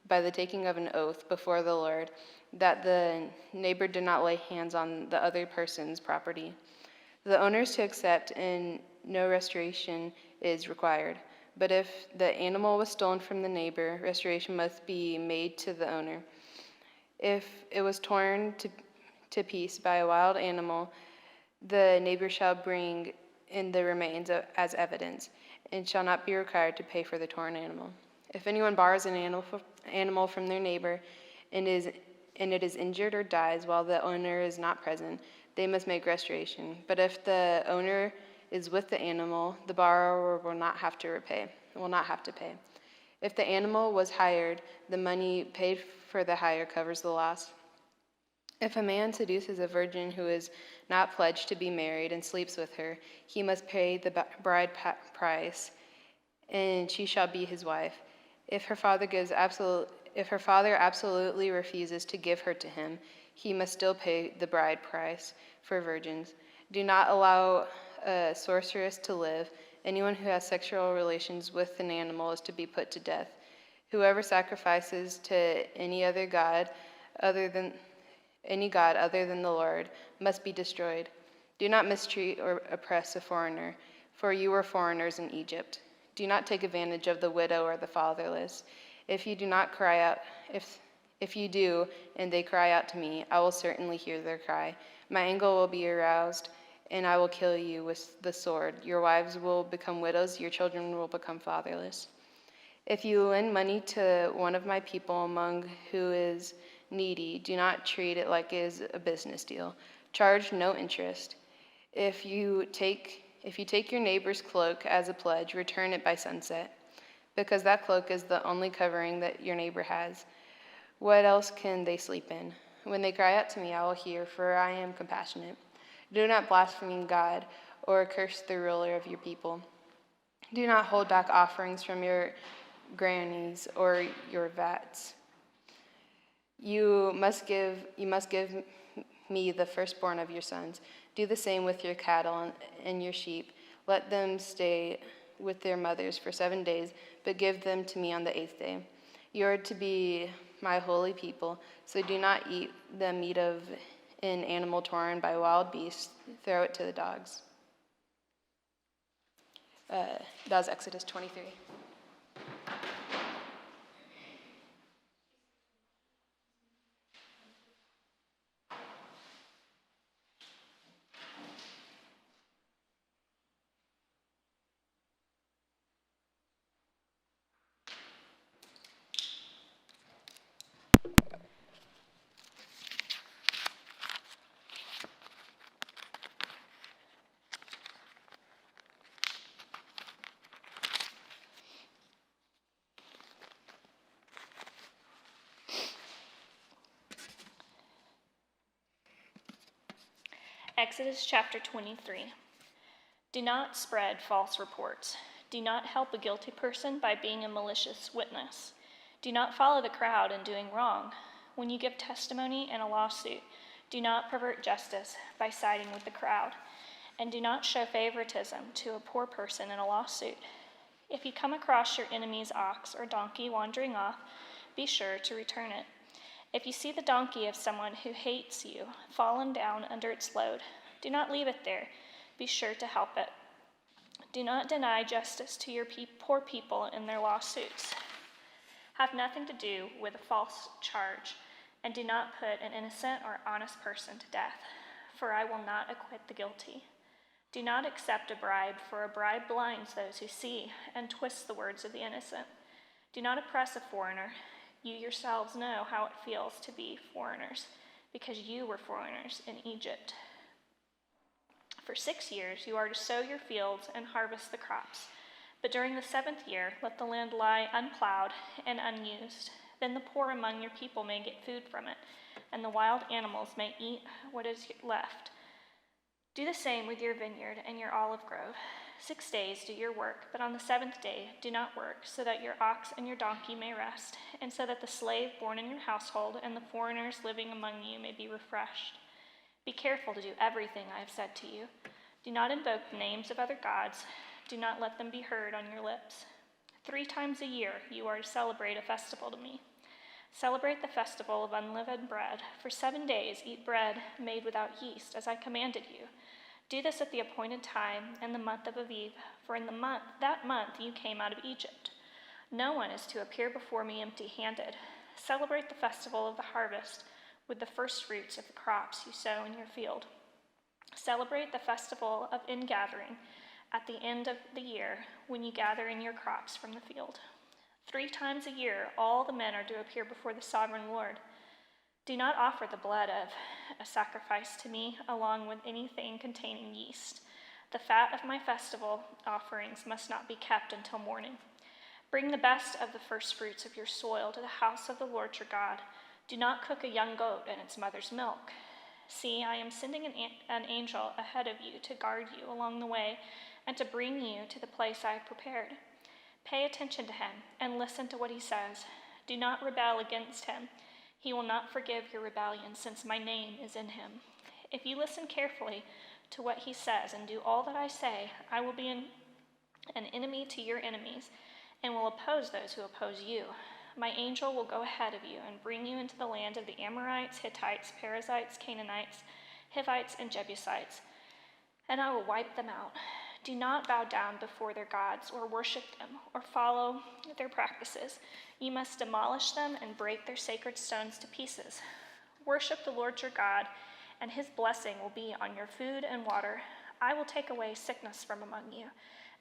the taking of an oath before the Lord that the neighbor did not lay hands on the other person's property. The owner is to accept, and no restoration is required. But if the animal was stolen from the neighbor, restoration must be made to the owner. If it was torn to pieces by a wild animal, the neighbor shall bring in the remains as evidence, and shall not be required to pay for the torn animal. If anyone borrows an animal from their neighbor and is and it is injured or dies while the owner is not present, they must make restoration. But if the owner is with the animal, the borrower will not have to pay. If the animal was hired, the money paid for the hire covers the loss. If a man seduces a virgin who is not pledged to be married and sleeps with her, he must pay the bride price, and she shall be his wife. If her father absolutely refuses to give her to him, he must still pay the bride price for virgins. Do not allow a sorceress to live. Anyone who has sexual relations with an animal is to be put to death. Whoever sacrifices to any god other than the Lord must be destroyed. Do not mistreat or oppress a foreigner, for you were foreigners in Egypt. Do not take advantage of the widow or the fatherless. If you do and they cry out to me, I will certainly hear their cry. My anger will be aroused, and I will kill you with the sword. Your wives will become widows, your children will become fatherless. If you lend money to one of my people among who is needy, do not treat it like it is a business deal. Charge no interest. If you take your neighbor's cloak as a pledge, return it by sunset, because that cloak is the only covering that your neighbor has. What else can they sleep in? When they cry out to me, I will hear, for I am compassionate. Do not blaspheme God or curse the ruler of your people. Do not hold back offerings from your grannies or your vats. You must give me the firstborn of your sons. Do the same with your cattle and your sheep. Let them stay with their mothers for 7 days, but give them to me on the 8th day. You are to be my holy people, so do not eat the meat of an animal torn by wild beasts. Throw it to the dogs. That was Exodus 23. Exodus chapter 23. Do not spread false reports. Do not help a guilty person by being a malicious witness. Do not follow the crowd in doing wrong. When you give testimony in a lawsuit, do not pervert justice by siding with the crowd. And do not show favoritism to a poor person in a lawsuit. If you come across your enemy's ox or donkey wandering off, be sure to return it. If you see the donkey of someone who hates you fallen down under its load, do not leave it there. Be sure to help it. Do not deny justice to your poor people in their lawsuits. Have nothing to do with a false charge, and do not put an innocent or honest person to death, for I will not acquit the guilty. Do not accept a bribe, for a bribe blinds those who see and twists the words of the innocent. Do not oppress a foreigner. You yourselves know how it feels to be foreigners, because you were foreigners in Egypt. For 6 years you are to sow your fields and harvest the crops, but during the 7th year let the land lie unplowed and unused. Then the poor among your people may get food from it, and the wild animals may eat what is left. Do the same with your vineyard and your olive grove. 6 days do your work, but on the 7th day do not work, so that your ox and your donkey may rest, and so that the slave born in your household and the foreigners living among you may be refreshed. Be careful to do everything I have said to you. Do not invoke the names of other gods. Do not let them be heard on your lips. 3 times a year you are to celebrate a festival to me. Celebrate the festival of unleavened bread. For 7 days eat bread made without yeast, as I commanded you. Do this at the appointed time in the month of Aviv, for in that month you came out of Egypt. No one is to appear before me empty-handed. Celebrate the festival of the harvest with the first fruits of the crops you sow in your field. Celebrate the festival of ingathering at the end of the year, when you gather in your crops from the field. 3 times a year all the men are to appear before the sovereign Lord. Do not offer the blood of a sacrifice to me along with anything containing yeast. The fat of my festival offerings must not be kept until morning. Bring the best of the first fruits of your soil to the house of the Lord your God. Do not cook a young goat in its mother's milk. See, I am sending an angel ahead of you to guard you along the way and to bring you to the place I have prepared. Pay attention to him and listen to what he says. Do not rebel against him. He will not forgive your rebellion, since my name is in him. If you listen carefully to what he says and do all that I say, I will be an enemy to your enemies and will oppose those who oppose you. My angel will go ahead of you and bring you into the land of the Amorites, Hittites, Perizzites, Canaanites, Hivites, and Jebusites, and I will wipe them out. Do not bow down before their gods or worship them or follow their practices. You must demolish them and break their sacred stones to pieces. Worship the Lord your God, and his blessing will be on your food and water. I will take away sickness from among you,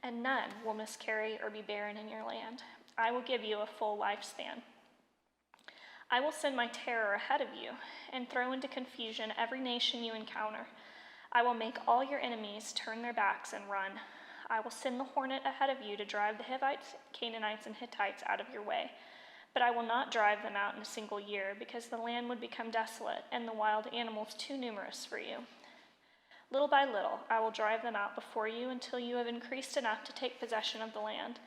and none will miscarry or be barren in your land. I will give you a full lifespan. I will send my terror ahead of you and throw into confusion every nation you encounter. I will make all your enemies turn their backs and run. I will send the hornet ahead of you to drive the Hivites, Canaanites, and Hittites out of your way. But I will not drive them out in a single year, because the land would become desolate and the wild animals too numerous for you. Little by little, I will drive them out before you until you have increased enough to take possession of the land.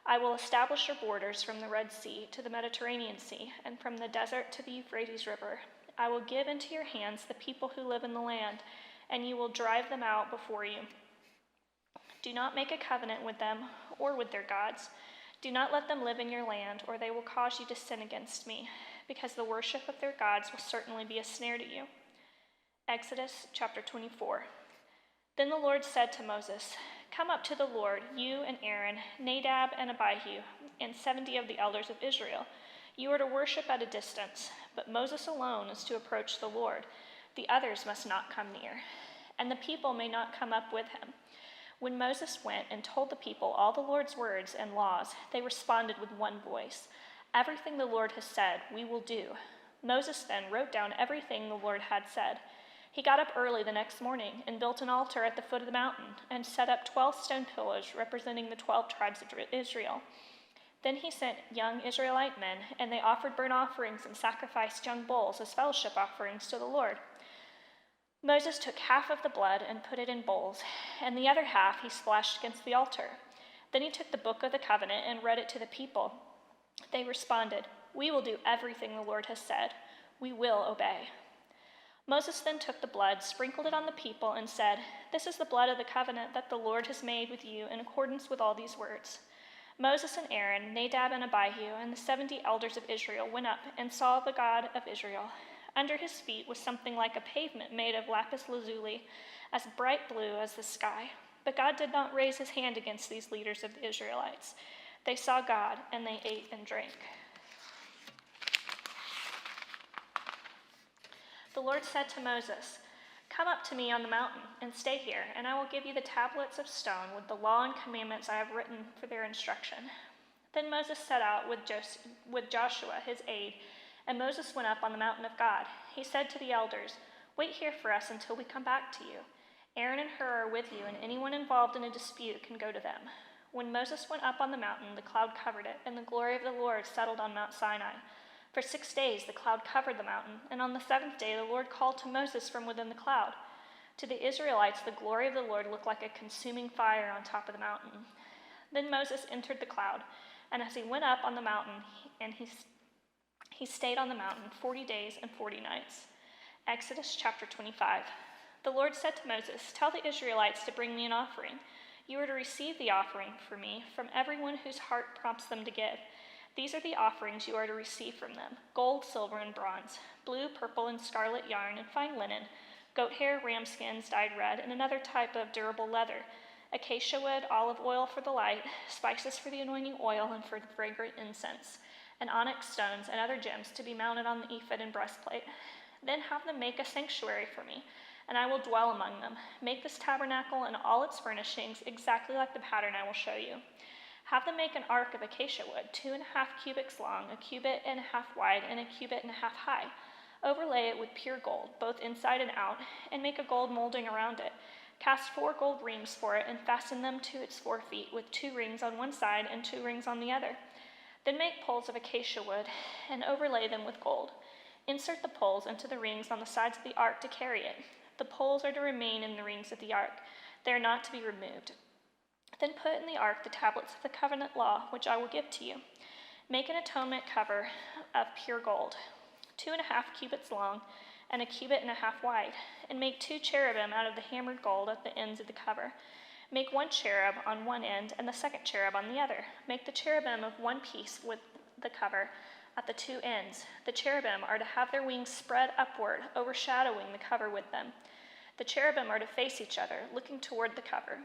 I will establish your borders from the Red Sea to the Mediterranean Sea, and from the desert to the Euphrates River. I will give into your hands the people who live in the land, and you will drive them out before you. Do not make a covenant with them or with their gods. Do not let them live in your land, or they will cause you to sin against me, because the worship of their gods will certainly be a snare to you. Exodus chapter 24. Then the Lord said to Moses, "Come up to the Lord, you and Aaron, Nadab and Abihu, and 70 of the elders of Israel. You are to worship at a distance, but Moses alone is to approach the Lord. The others must not come near, and the people may not come up with him." When Moses went and told the people all the Lord's words and laws, they responded with one voice, "Everything the Lord has said, we will do." Moses then wrote down everything the Lord had said. He got up early the next morning and built an altar at the foot of the mountain and set up 12 stone pillars representing the 12 tribes of Israel. Then he sent young Israelite men, and they offered burnt offerings and sacrificed young bulls as fellowship offerings to the Lord. Moses took half of the blood and put it in bowls, and the other half he splashed against the altar. Then he took the book of the covenant and read it to the people. They responded, "We will do everything the Lord has said. We will obey." Moses then took the blood, sprinkled it on the people, and said, "This is the blood of the covenant that the Lord has made with you in accordance with all these words." Moses and Aaron, Nadab and Abihu, and the 70 elders of Israel went up and saw the God of Israel. Under his feet was something like a pavement made of lapis lazuli, as bright blue as the sky. But God did not raise his hand against these leaders of the Israelites. They saw God, and they ate and drank. The Lord said to Moses, "Come up to me on the mountain and stay here, and I will give you the tablets of stone with the law and commandments I have written for their instruction." Then Moses set out with Joshua, his aide, and Moses went up on the mountain of God. He said to the elders, "Wait here for us until we come back to you. Aaron and Hur are with you, and anyone involved in a dispute can go to them." When Moses went up on the mountain, the cloud covered it, and the glory of the Lord settled on Mount Sinai. For 6 days the cloud covered the mountain, and on the 7th day the Lord called to Moses from within the cloud. To the Israelites the glory of the Lord looked like a consuming fire on top of the mountain. Then Moses entered the cloud, and as he went up on the mountain, he stayed on the mountain 40 days and 40 nights. Exodus chapter 25. The Lord said to Moses, "Tell the Israelites to bring me an offering. You are to receive the offering for me from everyone whose heart prompts them to give. These are the offerings you are to receive from them: gold, silver, and bronze, blue, purple, and scarlet yarn, and fine linen, goat hair, ram skins dyed red, and another type of durable leather, acacia wood, olive oil for the light, spices for the anointing oil and for the fragrant incense, and onyx stones and other gems to be mounted on the ephod and breastplate. Then have them make a sanctuary for me, and I will dwell among them. Make this tabernacle and all its furnishings exactly like the pattern I will show you. Have them make an ark of acacia wood, 2.5 cubits long, 1.5 cubits wide, and 1.5 cubits high. Overlay it with pure gold, both inside and out, and make a gold molding around it. Cast 4 gold rings for it and fasten them to its 4 feet, with 2 rings on one side and 2 rings on the other. Then make poles of acacia wood and overlay them with gold. Insert the poles into the rings on the sides of the ark to carry it. The poles are to remain in the rings of the ark. They are not to be removed. Then put in the ark the tablets of the covenant law, which I will give to you. Make an atonement cover of pure gold, 2.5 cubits long and 1.5 cubits wide, and make 2 cherubim out of the hammered gold at the ends of the cover. Make 1 cherub on one end and the second cherub on the other. Make the cherubim of one piece with the cover at the 2 ends. The cherubim are to have their wings spread upward, overshadowing the cover with them. The cherubim are to face each other, looking toward the cover.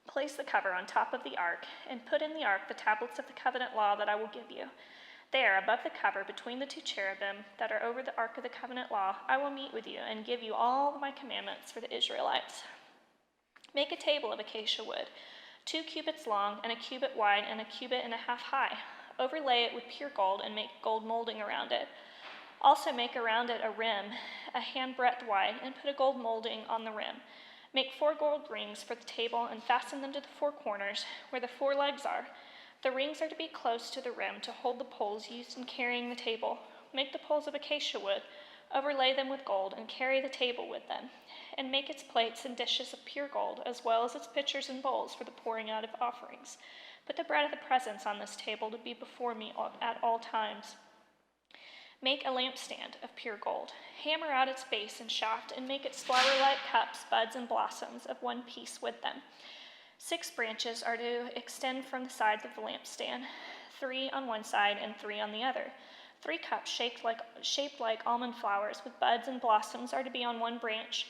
Place the cover on top of the ark, and put in the ark the tablets of the covenant law that I will give you. There, above the cover, between the 2 cherubim that are over the ark of the covenant law, I will meet with you and give you all my commandments for the Israelites. Make a table of acacia wood, 2 cubits long and 1 cubit wide and 1.5 cubits high. Overlay it with pure gold and make gold molding around it. Also make around it a rim, a handbreadth wide, and put a gold molding on the rim. Make 4 gold rings for the table and fasten them to the 4 corners where the 4 legs are. The rings are to be close to the rim to hold the poles used in carrying the table. Make the poles of acacia wood, overlay them with gold, and carry the table with them. And make its plates and dishes of pure gold, as well as its pitchers and bowls for the pouring out of offerings. Put the bread of the presence on this table to be before me at all times. Make a lampstand of pure gold. Hammer out its base and shaft, and make its flower-like cups, buds, and blossoms of one piece with them. 6 branches are to extend from the sides of the lampstand, 3 on one side and 3 on the other. 3 cups shaped like almond flowers with buds and blossoms are to be on one branch,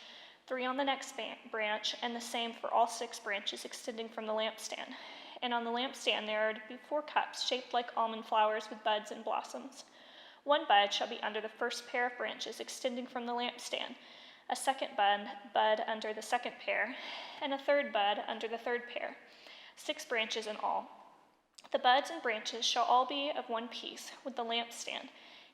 3 on the next branch, and the same for all 6 branches extending from the lampstand. And on the lampstand there are to be 4 cups shaped like almond flowers with buds and blossoms. 1 bud shall be under the first pair of branches extending from the lampstand, a second bud under the second pair, and a third bud under the third pair. 6 branches in all. The buds and branches shall all be of one piece with the lampstand,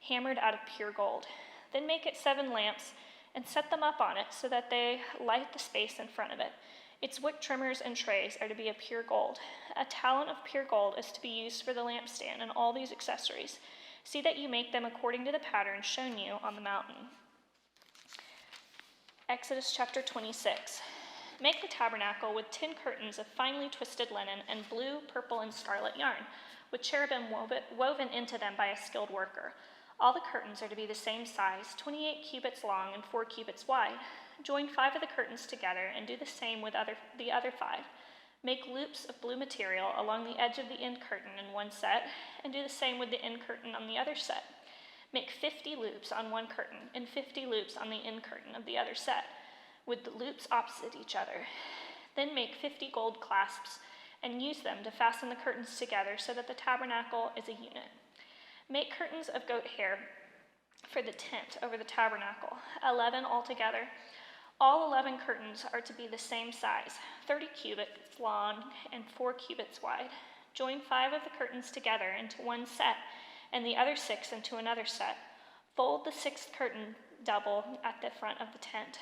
hammered out of pure gold. Then make it 7 lamps and set them up on it so that they light the space in front of it. Its wick trimmers and trays are to be of pure gold. A talent of pure gold is to be used for the lampstand and all these accessories. See that you make them according to the pattern shown you on the mountain. Exodus chapter 26. Make the tabernacle with 10 curtains of finely twisted linen and blue, purple, and scarlet yarn, with cherubim woven into them by a skilled worker. All the curtains are to be the same size, 28 cubits long and 4 cubits wide. Join 5 of the curtains together and do the same with the other 5. Make loops of blue material along the edge of the end curtain in one set, and do the same with the end curtain on the other set. Make 50 loops on one curtain and 50 loops on the end curtain of the other set, with the loops opposite each other. Then make 50 gold clasps and use them to fasten the curtains together so that the tabernacle is a unit. Make curtains of goat hair for the tent over the tabernacle, 11 altogether. All 11 curtains are to be the same size, 30 cubits long and 4 cubits wide. Join 5 of the curtains together into one set, and the other 6 into another set. Fold the 6th curtain double at the front of the tent.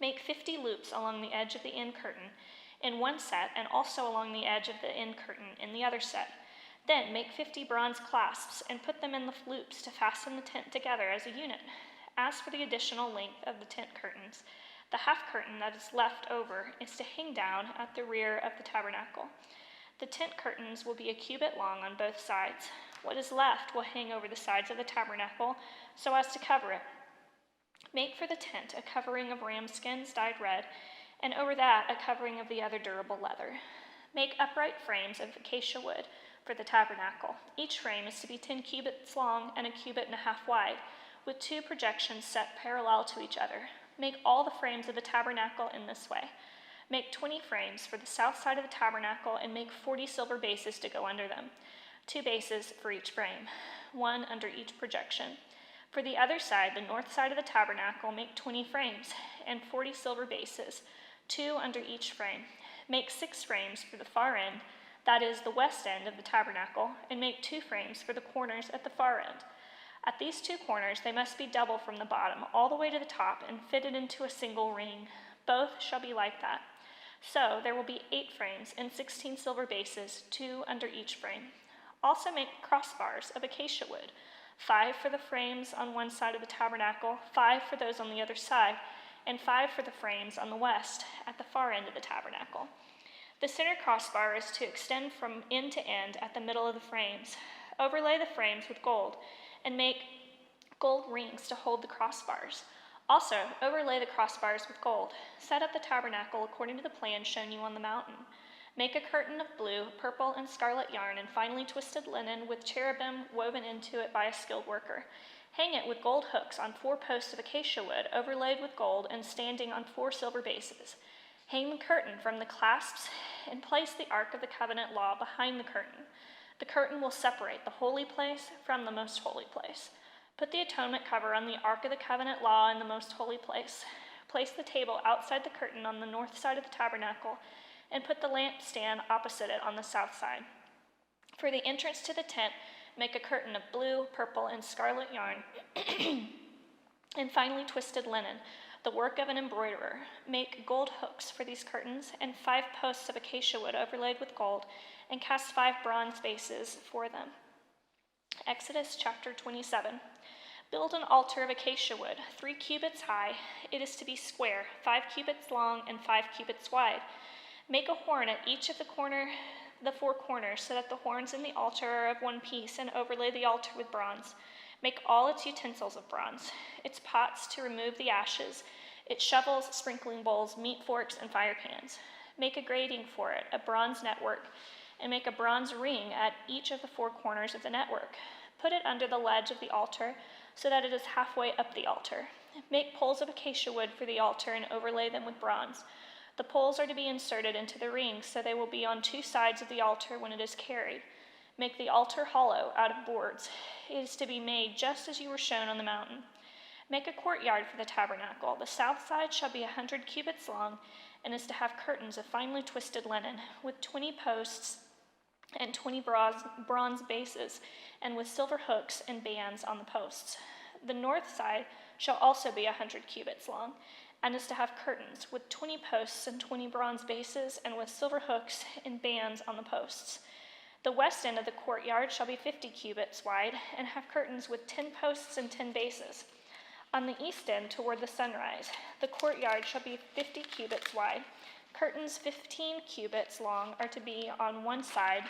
Make 50 loops along the edge of the end curtain in one set, and also along the edge of the end curtain in the other set. Then make 50 bronze clasps and put them in the loops to fasten the tent together as a unit. As for the additional length of the tent curtains, the half curtain that is left over is to hang down at the rear of the tabernacle. The tent curtains will be 1 cubit long on both sides. What is left will hang over the sides of the tabernacle so as to cover it. Make for the tent a covering of ram skins dyed red, and over that a covering of the other durable leather. Make upright frames of acacia wood for the tabernacle. Each frame is to be 10 cubits long and 1.5 cubits wide, with 2 projections set parallel to each other. Make all the frames of the tabernacle in this way. Make 20 frames for the south side of the tabernacle and make 40 silver bases to go under them, 2 bases for each frame, 1 under each projection. For the other side, the north side of the tabernacle, make 20 frames and 40 silver bases, 2 under each frame. Make 6 frames for the far end, that is the west end of the tabernacle, and make 2 frames for the corners at the far end. At these two corners they must be double from the bottom all the way to the top and fitted into a single ring. Both shall be like that. So there will be 8 frames and 16 silver bases, 2 under each frame. Also make crossbars of acacia wood, 5 for the frames on one side of the tabernacle, 5 for those on the other side, and 5 for the frames on the west at the far end of the tabernacle. The center crossbar is to extend from end to end at the middle of the frames. Overlay the frames with gold and make gold rings to hold the crossbars. Also, overlay the crossbars with gold. Set up the tabernacle according to the plan shown you on the mountain. Make a curtain of blue, purple, and scarlet yarn and finely twisted linen with cherubim woven into it by a skilled worker. Hang it with gold hooks on 4 posts of acacia wood overlaid with gold and standing on 4 silver bases. Hang the curtain from the clasps and place the Ark of the Covenant law behind the curtain. The curtain will separate the holy place from the most holy place. Put the atonement cover on the Ark of the Covenant law in the most holy place. Place the table outside the curtain on the north side of the tabernacle and put the lampstand opposite it on the south side. For the entrance to the tent, make a curtain of blue, purple, and scarlet yarn and finely twisted linen, the work of an embroiderer. Make gold hooks for these curtains and 5 posts of acacia wood overlaid with gold, and cast 5 bronze bases for them. Exodus chapter 27. Build an altar of acacia wood, 3 cubits high. It is to be square, 5 cubits long and 5 cubits wide. Make a horn at each of the 4 corners, so that the horns in the altar are of one piece, and overlay the altar with bronze. Make all its utensils of bronze, its pots to remove the ashes, its shovels, sprinkling bowls, meat forks, and fire pans. Make a grating for it, a bronze network, and make a bronze ring at each of the 4 corners of the network. Put it under the ledge of the altar, so that it is halfway up the altar. Make poles of acacia wood for the altar and overlay them with bronze. The poles are to be inserted into the rings, so they will be on 2 sides of the altar when it is carried. Make the altar hollow out of boards. It is to be made just as you were shown on the mountain. Make a courtyard for the tabernacle. The south side shall be 100 cubits long, and is to have curtains of finely twisted linen, with 20 posts and 20 bronze bases, and with silver hooks and bands on the posts. The north side shall also be 100 cubits long, and is to have curtains with 20 posts and 20 bronze bases, and with silver hooks and bands on the posts. The west end of the courtyard shall be 50 cubits wide, and have curtains with 10 posts and 10 bases. On the east end, toward the sunrise, the courtyard shall be 50 cubits wide. Curtains 15 cubits long are to be on one side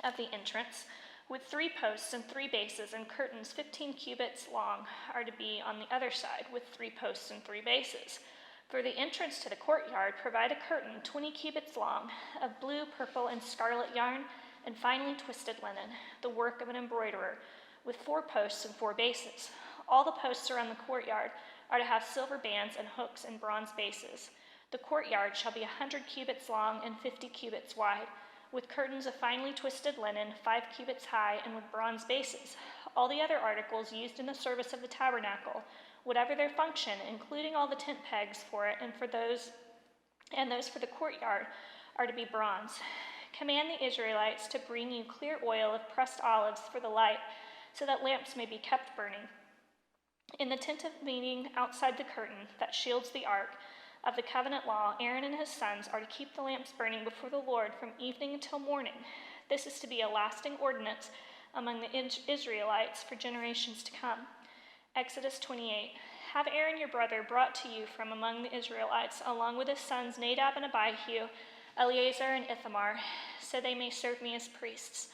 of the entrance, with 3 posts and 3 bases, and curtains 15 cubits long are to be on the other side, with 3 posts and 3 bases. For the entrance to the courtyard, provide a curtain 20 cubits long of blue, purple, and scarlet yarn, and finely twisted linen, the work of an embroiderer, with 4 posts and 4 bases. All the posts around the courtyard are to have silver bands and hooks and bronze bases. The courtyard shall be 100 cubits long and 50 cubits wide, with curtains of finely twisted linen, 5 cubits high, and with bronze bases. All the other articles used in the service of the tabernacle, whatever their function, including all the tent pegs for it and those for the courtyard, are to be bronze. Command the Israelites to bring you clear oil of pressed olives for the light, so that lamps may be kept burning. In the tent of meeting outside the curtain that shields the ark of the covenant law, Aaron and his sons are to keep the lamps burning before the Lord from evening until morning. This is to be a lasting ordinance among the Israelites for generations to come. Exodus 28. Have Aaron your brother brought to you from among the Israelites, along with his sons Nadab and Abihu, Eleazar and Ithamar, so they may serve me as priests.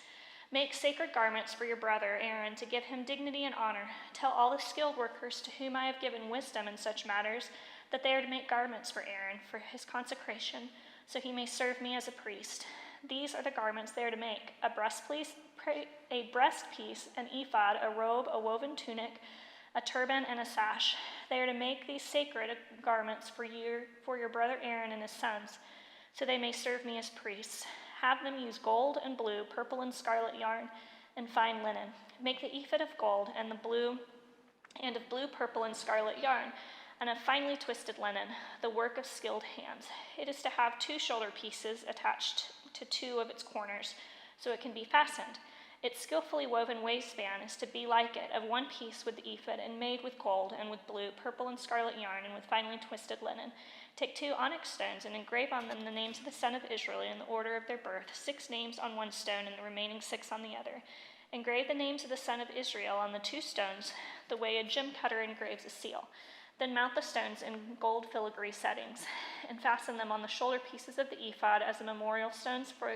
Make sacred garments for your brother Aaron to give him dignity and honor. Tell all the skilled workers to whom I have given wisdom in such matters that they are to make garments for Aaron for his consecration, so he may serve me as a priest. These are the garments they are to make: a breastpiece, an ephod, a robe, a woven tunic, a turban, and a sash. They are to make these sacred garments for your brother Aaron and his sons, so they may serve me as priests. Have them use gold and blue, purple and scarlet yarn, and fine linen. Make the ephod of gold and of blue, purple, and scarlet yarn, and of finely twisted linen, the work of skilled hands. It is to have 2 shoulder pieces attached to 2 of its corners, so it can be fastened. Its skillfully woven waistband is to be like it, of one piece with the ephod, and made with gold and with blue, purple, and scarlet yarn, and with finely twisted linen. Take 2 onyx stones and engrave on them the names of the sons of Israel in the order of their birth, 6 names on one stone and the remaining 6 on the other. Engrave the names of the son of Israel on the 2 stones, the way a gem cutter engraves a seal. Then mount the stones in gold filigree settings, and fasten them on the shoulder pieces of the ephod as the memorial stones for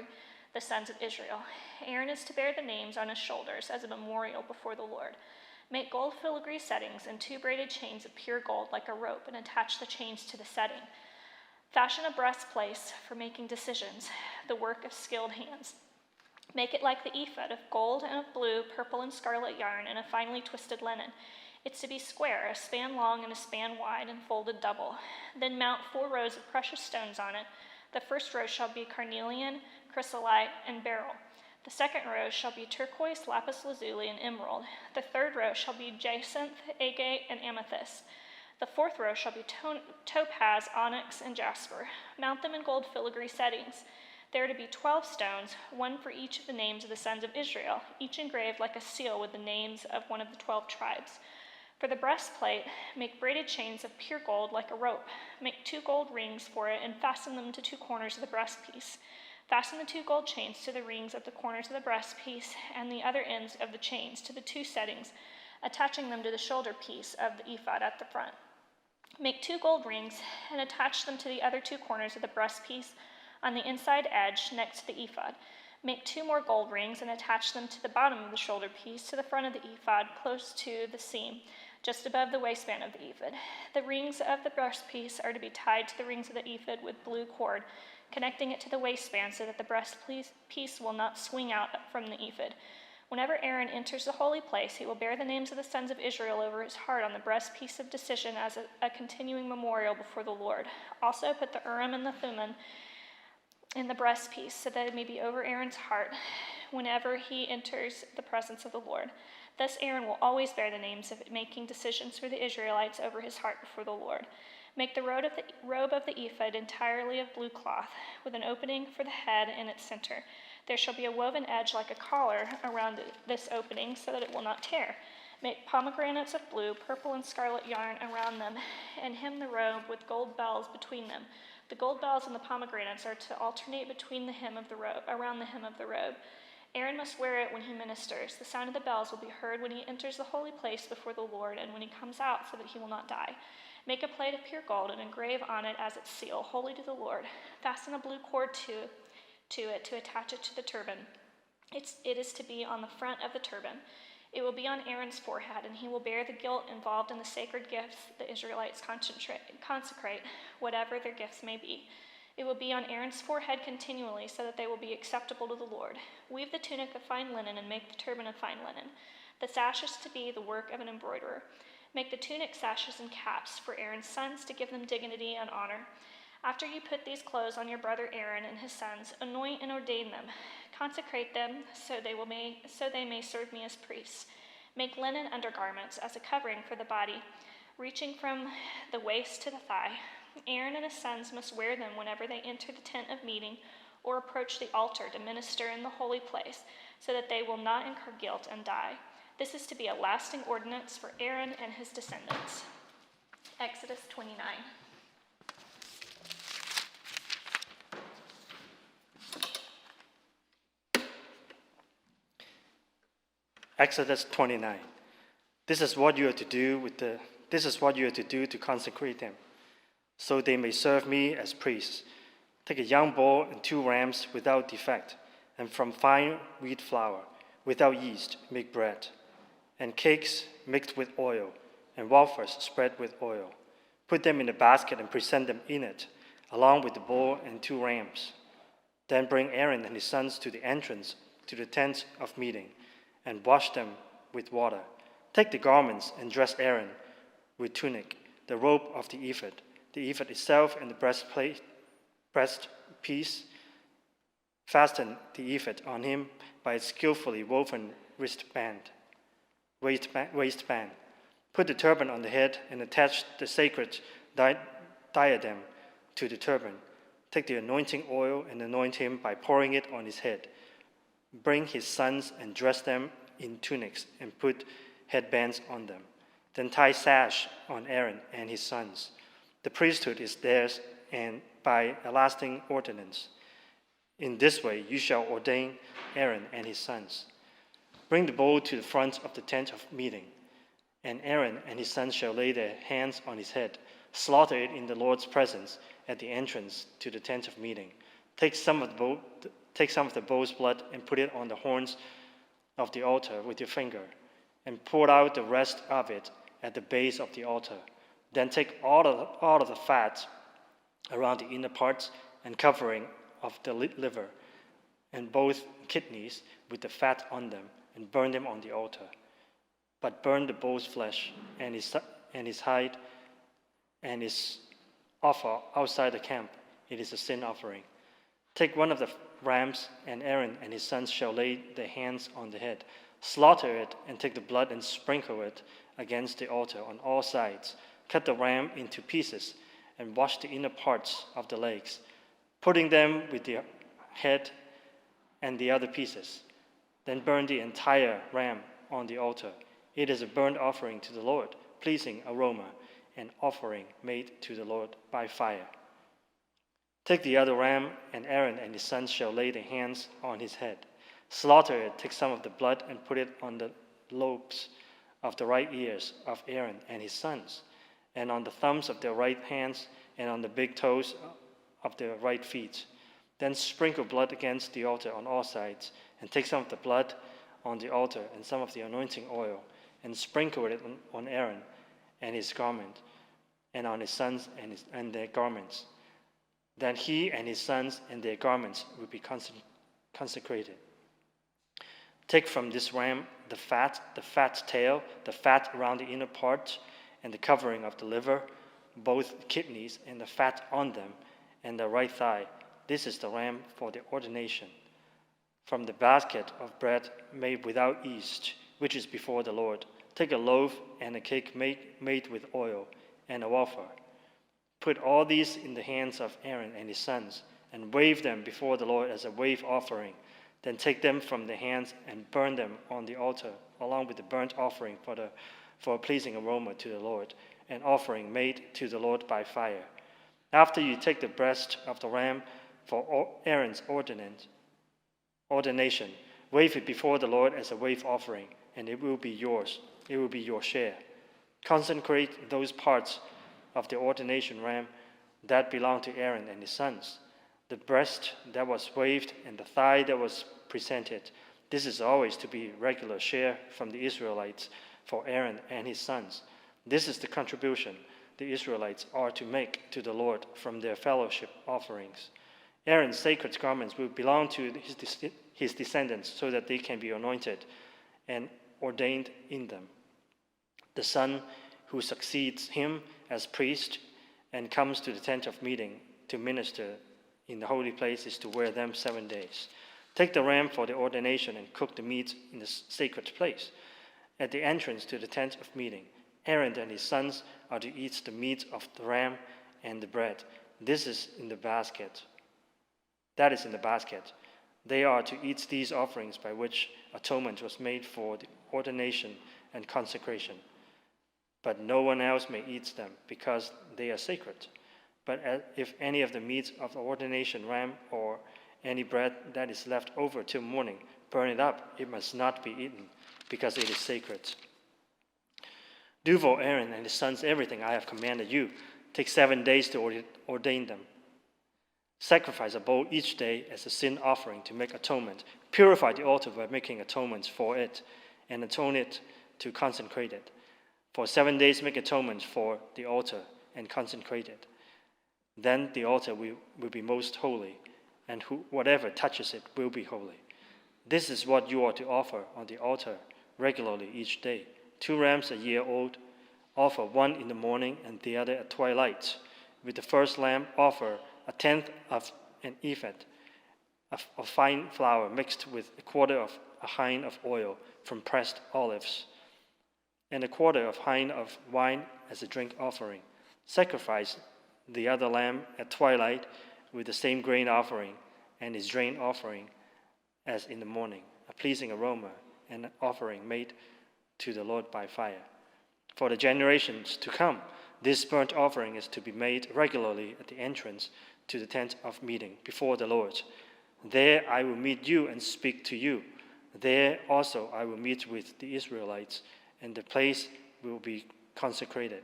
the sons of Israel. Aaron is to bear the names on his shoulders as a memorial before the Lord. Make gold filigree settings and 2 braided chains of pure gold like a rope, and attach the chains to the setting. Fashion a breastplate for making decisions, the work of skilled hands. Make it like the ephod, of gold and of blue, purple, and scarlet yarn, and of finely twisted linen. It's to be square, a span long and a span wide, and folded double. Then mount 4 rows of precious stones on it. The first row shall be carnelian, chrysolite, and beryl. The second row shall be turquoise, lapis lazuli, and emerald. The third row shall be jacinth, agate, and amethyst. The fourth row shall be topaz, onyx, and jasper. Mount them in gold filigree settings. There are to be 12 stones, 1 for each of the names of the sons of Israel, each engraved like a seal with the names of one of the 12 tribes. For the breastplate, make braided chains of pure gold like a rope. Make 2 gold rings for it and fasten them to 2 corners of the breastpiece. Fasten the 2 gold chains to the rings at the corners of the breastpiece and the other ends of the chains to the 2 settings, attaching them to the shoulder piece of the ephod at the front. Make 2 gold rings and attach them to the other 2 corners of the breastpiece on the inside edge next to the ephod. Make 2 more gold rings and attach them to the bottom of the shoulder piece to the front of the ephod, close to the seam, just above the waistband of the ephod. The rings of the breastpiece are to be tied to the rings of the ephod with blue cord, connecting it to the waistband so that the breastpiece will not swing out from the ephod. Whenever Aaron enters the holy place, he will bear the names of the sons of Israel over his heart on the breastpiece of decision as a continuing memorial before the Lord. Also put the Urim and the Thummim in the breastpiece so that it may be over Aaron's heart whenever he enters the presence of the Lord. Thus Aaron will always bear the names of making decisions for the Israelites over his heart before the Lord. Make the robe of the ephod entirely of blue cloth, with an opening for the head in its center. There shall be a woven edge like a collar around this opening so that it will not tear. Make pomegranates of blue, purple, and scarlet yarn around them, and hem the robe with gold bells between them. The gold bells and the pomegranates are to alternate between the hem of the robe, around the hem of the robe. Aaron must wear it when he ministers. The sound of the bells will be heard when he enters the holy place before the Lord, and when he comes out, so that he will not die. Make a plate of pure gold and engrave on it as its seal, holy to the Lord. Fasten a blue cord to it to attach it to the turban. It is to be on the front of the turban. It will be on Aaron's forehead, and he will bear the guilt involved in the sacred gifts the Israelites consecrate, whatever their gifts may be. It will be on Aaron's forehead continually, so that they will be acceptable to the Lord. Weave the tunic of fine linen and make the turban of fine linen. The sash is to be the work of an embroiderer. Make the tunic sashes and caps for Aaron's sons to give them dignity and honor. After you put these clothes on your brother Aaron and his sons, anoint and ordain them. Consecrate them so they may serve me as priests. Make linen undergarments as a covering for the body, reaching from the waist to the thigh. Aaron and his sons must wear them whenever they enter the tent of meeting or approach the altar to minister in the holy place, so that they will not incur guilt and die. This is to be a lasting ordinance for Aaron and his descendants. Exodus 29. Exodus 29. This is what you are to do to consecrate them, so they may serve me as priests. Take a young bull and 2 rams without defect, and from fine wheat flour, without yeast, make bread, and cakes mixed with oil, and wafers spread with oil. Put them in a basket and present them in it, along with the bull and 2 rams. Then bring Aaron and his sons to the entrance to the tent of meeting, and wash them with water. Take the garments and dress Aaron with tunic, the robe of the ephod itself, and the breastpiece. Fasten the ephod on him by its skillfully woven waistband. Put the turban on the head and attach the sacred diadem to the turban. Take the anointing oil and anoint him by pouring it on his head. Bring his sons and dress them in tunics and put headbands on them. Then tie sash on Aaron and his sons. The priesthood is theirs, and by a lasting ordinance. In this way you shall ordain Aaron and his sons. Bring the bull to the front of the tent of meeting, and Aaron and his sons shall lay their hands on his head, slaughter it in the Lord's presence at the entrance to the tent of meeting. Take some of the bull's blood and put it on the horns of the altar with your finger, and pour out the rest of it at the base of the altar. Then take all of the fat around the inner parts and covering of the liver, and both kidneys with the fat on them, and burn them on the altar. But burn the bull's flesh and his hide and his offer outside the camp. It is a sin offering. Take one of the rams, and Aaron and his sons shall lay their hands on the head. Slaughter it, and take the blood and sprinkle it against the altar on all sides. Cut the ram into pieces, and wash the inner parts of the legs, putting them with the head and the other pieces. Then burn the entire ram on the altar. It is a burnt offering to the Lord, pleasing aroma, an offering made to the Lord by fire. Take the other ram, and Aaron and his sons shall lay their hands on his head. Slaughter it, take some of the blood and put it on the lobes of the right ears of Aaron and his sons, and on the thumbs of their right hands, and on the big toes of their right feet. Then sprinkle blood against the altar on all sides, and take some of the blood on the altar and some of the anointing oil, and sprinkle it on Aaron and his garment, and on his sons and their garments. Then he and his sons and their garments will be consecrated. Take from this ram the fat tail, the fat around the inner part, and the covering of the liver, both kidneys and the fat on them, and the right thigh. This is the ram for the ordination. From the basket of bread made without yeast, which is before the Lord, take a loaf and a cake made with oil, and a wafer. Put all these in the hands of Aaron and his sons, and wave them before the Lord as a wave offering. Then take them from their hands and burn them on the altar, along with the burnt offering for a pleasing aroma to the Lord, an offering made to the Lord by fire. After you take the breast of the ram for Aaron's ordination, wave it before the Lord as a wave offering, and it will be yours. It will be your share. Consecrate those parts of the ordination ram that belong to Aaron and his sons, the breast that was waved and the thigh that was presented. This is always to be regular share from the Israelites for Aaron and his sons. This is the contribution the Israelites are to make to the Lord from their fellowship offerings. Aaron's sacred garments will belong to his descendants, so that they can be anointed and ordained in them. The son who succeeds him as priest and comes to the tent of meeting to minister in the holy place is to wear them 7 days. Take the ram for the ordination and cook the meat in the sacred place. At the entrance to the tent of meeting, Aaron and his sons are to eat the meat of the ram and the bread. This is in the basket. That is in the basket. They are to eat these offerings by which atonement was made for the ordination and consecration. But no one else may eat them, because they are sacred. But if any of the meat of the ordination ram or any bread that is left over till morning, burn it up. It must not be eaten, because it is sacred. Do for Aaron and his sons everything I have commanded you. Take 7 days to ordain them. Sacrifice a bull each day as a sin offering to make atonement. Purify the altar by making atonements for it, and atone it to consecrate it. For 7 days make atonements for the altar and consecrate it. Then the altar will be most holy, and whatever touches it will be holy. This is what you are to offer on the altar regularly each day. 2 rams a year old, offer one in the morning and the other at twilight. With the first lamb, offer 1/10 of an ephah of fine flour mixed with 1/4 of a hin of oil from pressed olives, and 1/4 of hin of wine as a drink offering. Sacrifice the other lamb at twilight with the same grain offering and its grain offering as in the morning, a pleasing aroma, and an offering made to the Lord by fire. For the generations to come, this burnt offering is to be made regularly at the entrance to the tent of meeting before the Lord. There I will meet you and speak to you. There also I will meet with the Israelites, and the place will be consecrated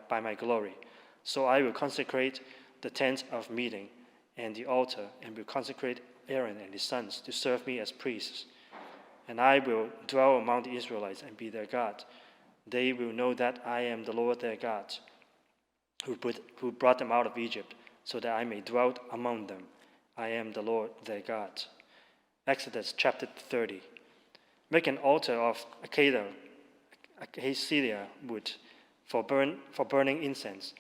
by my glory. So I will consecrate the tent of meeting and the altar, and will consecrate Aaron and his sons to serve me as priests. And I will dwell among the Israelites and be their God. They will know that I am the Lord their God, who brought them out of Egypt, so that I may dwell among them. I am the Lord their God. Exodus chapter 30. Make an altar of acacia wood for burning incense.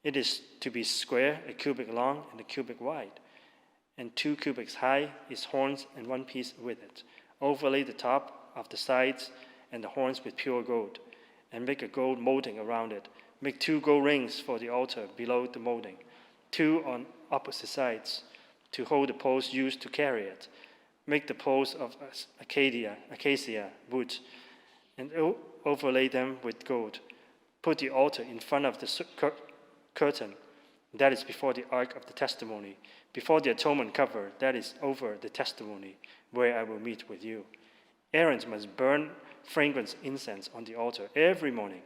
It is to be square, a cubit long and a cubit wide, and 2 cubits high, its horns and 1 piece with it. Overlay the top of the sides and the horns with pure gold, and make a gold molding around it. Make 2 gold rings for the altar below the molding, 2 on opposite sides, to hold the poles used to carry it. Make the poles of acacia wood, and overlay them with gold. Put the altar in front of the curtain, that is before the ark of the testimony, before the atonement cover, that is over the testimony, where I will meet with you. Aaron must burn fragrant incense on the altar every morning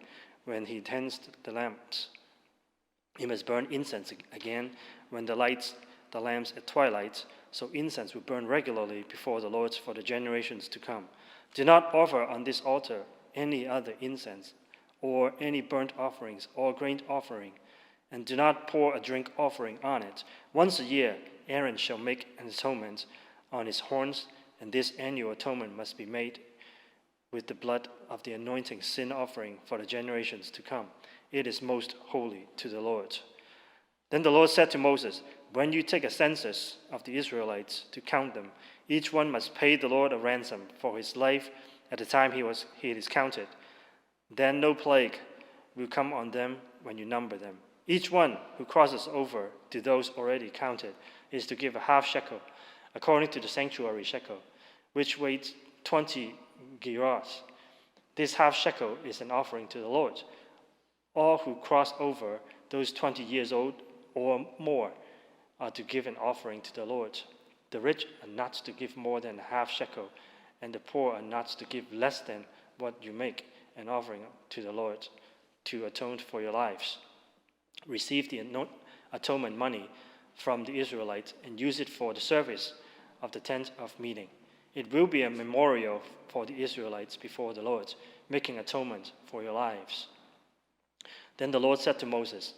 when he tends the lamps. He must burn incense again when the lamps at twilight, so incense will burn regularly before the Lord for the generations to come. Do not offer on this altar any other incense, or any burnt offerings or grain offering, and do not pour a drink offering on it. Once a year, Aaron shall make an atonement on his horns, and this annual atonement must be made with the blood of the anointing sin offering for the generations to come. It is most holy to the Lord. Then the Lord said to Moses, when you take a census of the Israelites to count them, each one must pay the Lord a ransom for his life at the time he is counted. Then no plague will come on them when you number them. Each one who crosses over to those already counted is to give a half shekel, according to the sanctuary shekel, which weighs 20 gerahs. This half shekel is an offering to the Lord. All who cross over those 20 years old or more are to give an offering to the Lord. The rich are not to give more than a half shekel, and the poor are not to give less than what you make an offering to the Lord to atone for your lives. Receive the atonement money from the Israelites and use it for the service of the tent of meeting. It will be a memorial for the Israelites before the Lord, making atonement for your lives. Then the Lord said to Moses,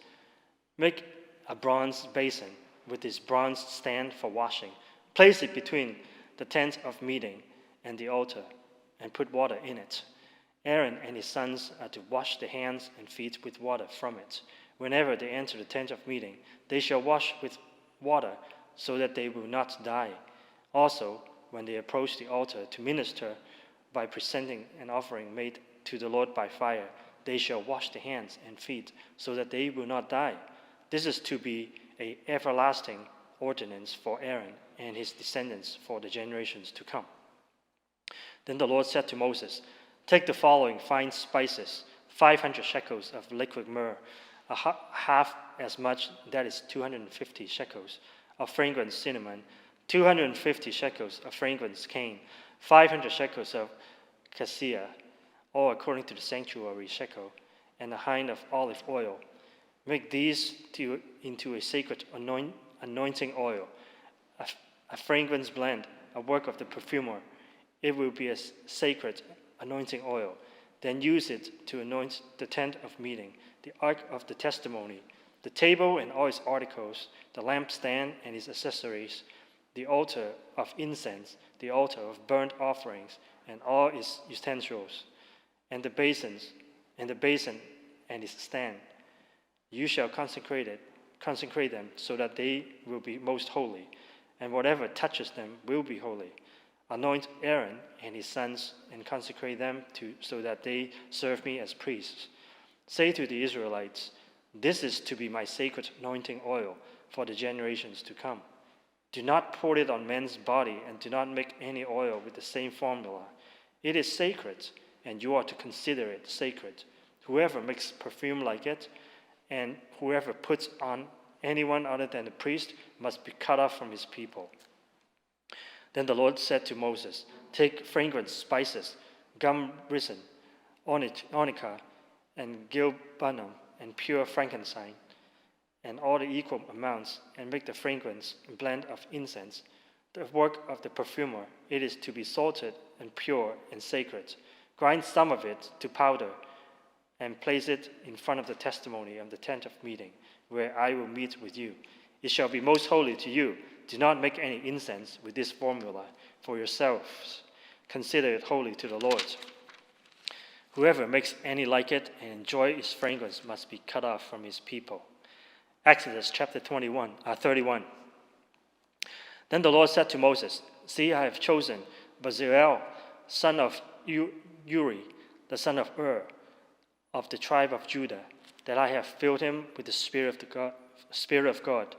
make a bronze basin with this bronze stand for washing. Place it between the tent of meeting and the altar, and put water in it. Aaron and his sons are to wash their hands and feet with water from it. Whenever they enter the tent of meeting, they shall wash with water, so that they will not die. Also, when they approach the altar to minister by presenting an offering made to the Lord by fire, they shall wash their hands and feet, so that they will not die. This is to be an everlasting ordinance for Aaron and his descendants for the generations to come. Then the Lord said to Moses, take the following fine spices, 500 shekels of liquid myrrh, half as much, that is 250 shekels, of fragrant cinnamon, 250 shekels of fragrant cane, 500 shekels of cassia, all according to the sanctuary shekel, and a hind of olive oil. Make these into a sacred anointing oil, a fragrance blend, a work of the perfumer. It will be a sacred anointing oil. Then use it to anoint the tent of meeting, the ark of the testimony, the table and all its articles, the lampstand and its accessories, the altar of incense, the altar of burnt offerings, and all its utensils, and the basin and its stand. You shall consecrate them so that they will be most holy, and whatever touches them will be holy. Anoint Aaron and his sons and consecrate them so that they serve me as priests. Say to the Israelites, this is to be my sacred anointing oil for the generations to come. Do not pour it on man's body, and do not make any oil with the same formula. It is sacred, and you are to consider it sacred. Whoever makes perfume like it, and whoever puts on anyone other than the priest must be cut off from his people." Then the Lord said to Moses, "Take fragrant spices, gum resin, onycha, and galbanum, and pure frankincense, and all the equal amounts, and make the fragrance blend of incense. The work of the perfumer, it is to be salted and pure and sacred. Grind some of it to powder, and place it in front of the testimony of the tent of meeting, where I will meet with you. It shall be most holy to you. Do not make any incense with this formula for yourselves. Consider it holy to the Lord. Whoever makes any like it and enjoy its fragrance must be cut off from his people." Exodus chapter 31. Then the Lord said to Moses, "See, I have chosen Bezalel, son of Uri, the son of Ur, of the tribe of Judah, that I have filled him with the Spirit of God,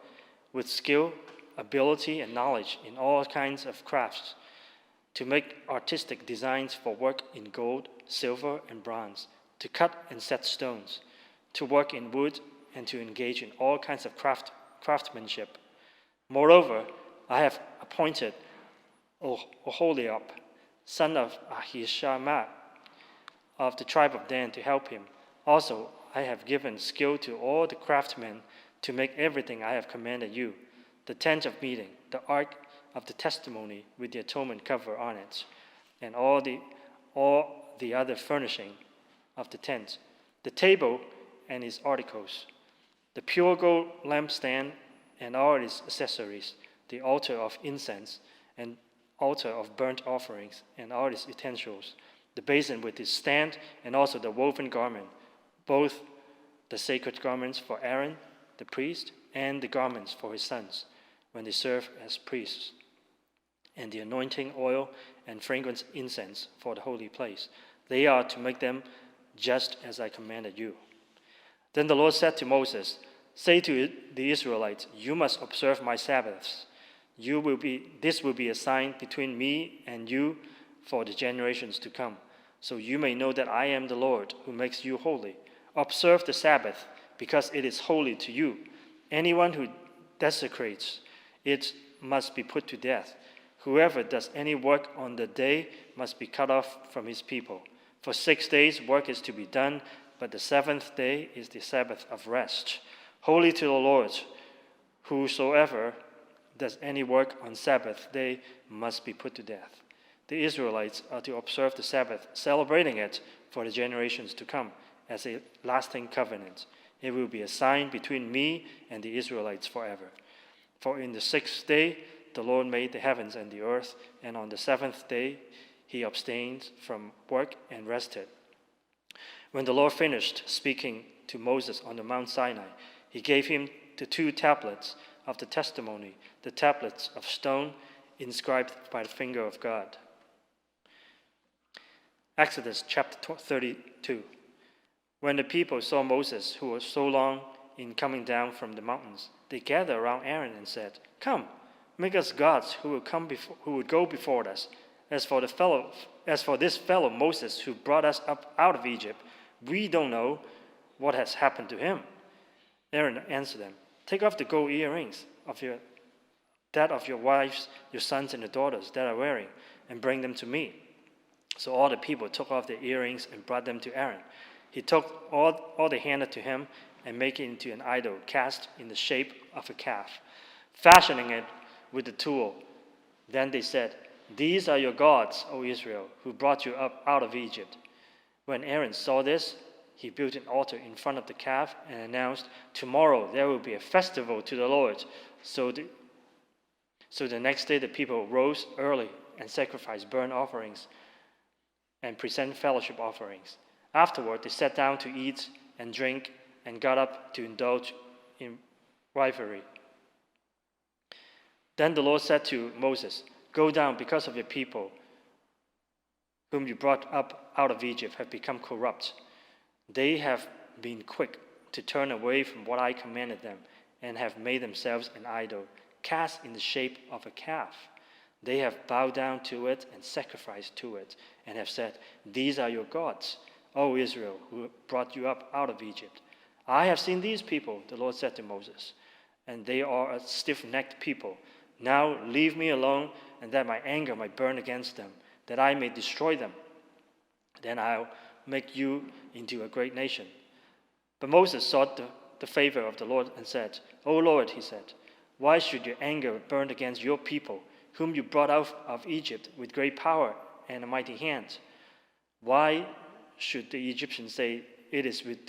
with skill, ability, and knowledge in all kinds of crafts, to make artistic designs for work in gold, silver, and bronze, to cut and set stones, to work in wood, and to engage in all kinds of craftsmanship. Moreover, I have appointed Oholiab, son of Ahishamah, of the tribe of Dan, to help him. Also, I have given skill to all the craftsmen to make everything I have commanded you: the tent of meeting, the ark of the testimony with the atonement cover on it, and all the other furnishing of the tent, the table and its articles, the pure gold lampstand and all its accessories, the altar of incense and altar of burnt offerings and all its utensils, the basin with its stand, and also the woven garment, both the sacred garments for Aaron, the priest, and the garments for his sons, when they serve as priests, and the anointing oil and fragrant incense for the holy place. They are to make them just as I commanded you." Then the Lord said to Moses, "Say to the Israelites, you must observe my Sabbaths. This will be a sign between me and you for the generations to come, so you may know that I am the Lord who makes you holy. Observe the Sabbath, because it is holy to you. Anyone who desecrates it must be put to death. Whoever does any work on the day must be cut off from his people. For 6 days work is to be done, but the seventh day is the Sabbath of rest, holy to the Lord. Whosoever does any work on Sabbath day must be put to death." The Israelites are to observe the Sabbath, celebrating it for the generations to come as a lasting covenant. It will be a sign between me and the Israelites forever. For in the 6th day the Lord made the heavens and the earth, and on the 7th day he abstained from work and rested. When the Lord finished speaking to Moses on the Mount Sinai, he gave him the 2 tablets of the testimony, the tablets of stone inscribed by the finger of God. Exodus chapter 32. When the people saw Moses, who was so long in coming down from the mountains, they gathered around Aaron and said, "Come, make us gods who would go before us. As for this fellow Moses who brought us up out of Egypt, we don't know what has happened to him." Aaron answered them, "Take off the gold earrings of your wives, your sons, and your daughters that are wearing, and bring them to me." So all the people took off their earrings and brought them to Aaron. He took all they handed to him and made it into an idol cast in the shape of a calf, fashioning it with the tool. Then they said, "These are your gods, O Israel, who brought you up out of Egypt." When Aaron saw this, he built an altar in front of the calf and announced, "Tomorrow there will be a festival to the Lord." So the next day the people rose early and sacrificed burnt offerings and present fellowship offerings. Afterward, they sat down to eat and drink and got up to indulge in rivalry. Then the Lord said to Moses, "Go down, because of your people, whom you brought up out of Egypt, have become corrupt. They have been quick to turn away from what I commanded them and have made themselves an idol, cast in the shape of a calf. They have bowed down to it and sacrificed to it, and have said, 'These are your gods, O Israel, who brought you up out of Egypt.' I have seen these people," the Lord said to Moses, "and they are a stiff-necked people. Now leave me alone, and that my anger might burn against them, that I may destroy them. Then I'll make you into a great nation." But Moses sought the favor of the Lord and said, "O Lord," he said, "why should your anger burn against your people, whom you brought out of Egypt with great power and a mighty hand? Why should the Egyptians say, 'It is with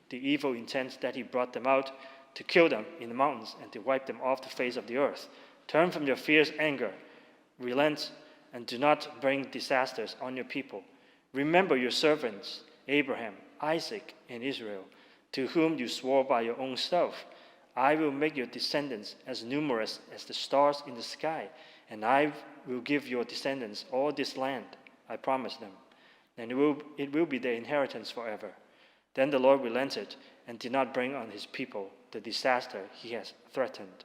the evil intent that he brought them out, to kill them in the mountains and to wipe them off the face of the earth'? Turn from your fierce anger, relent, and do not bring disasters on your people. Remember your servants, Abraham, Isaac, and Israel, to whom you swore by your own self. I will make your descendants as numerous as the stars in the sky, and I will give your descendants all this land I promised them, and it will be their inheritance forever." Then the Lord relented and did not bring on his people the disaster he has threatened.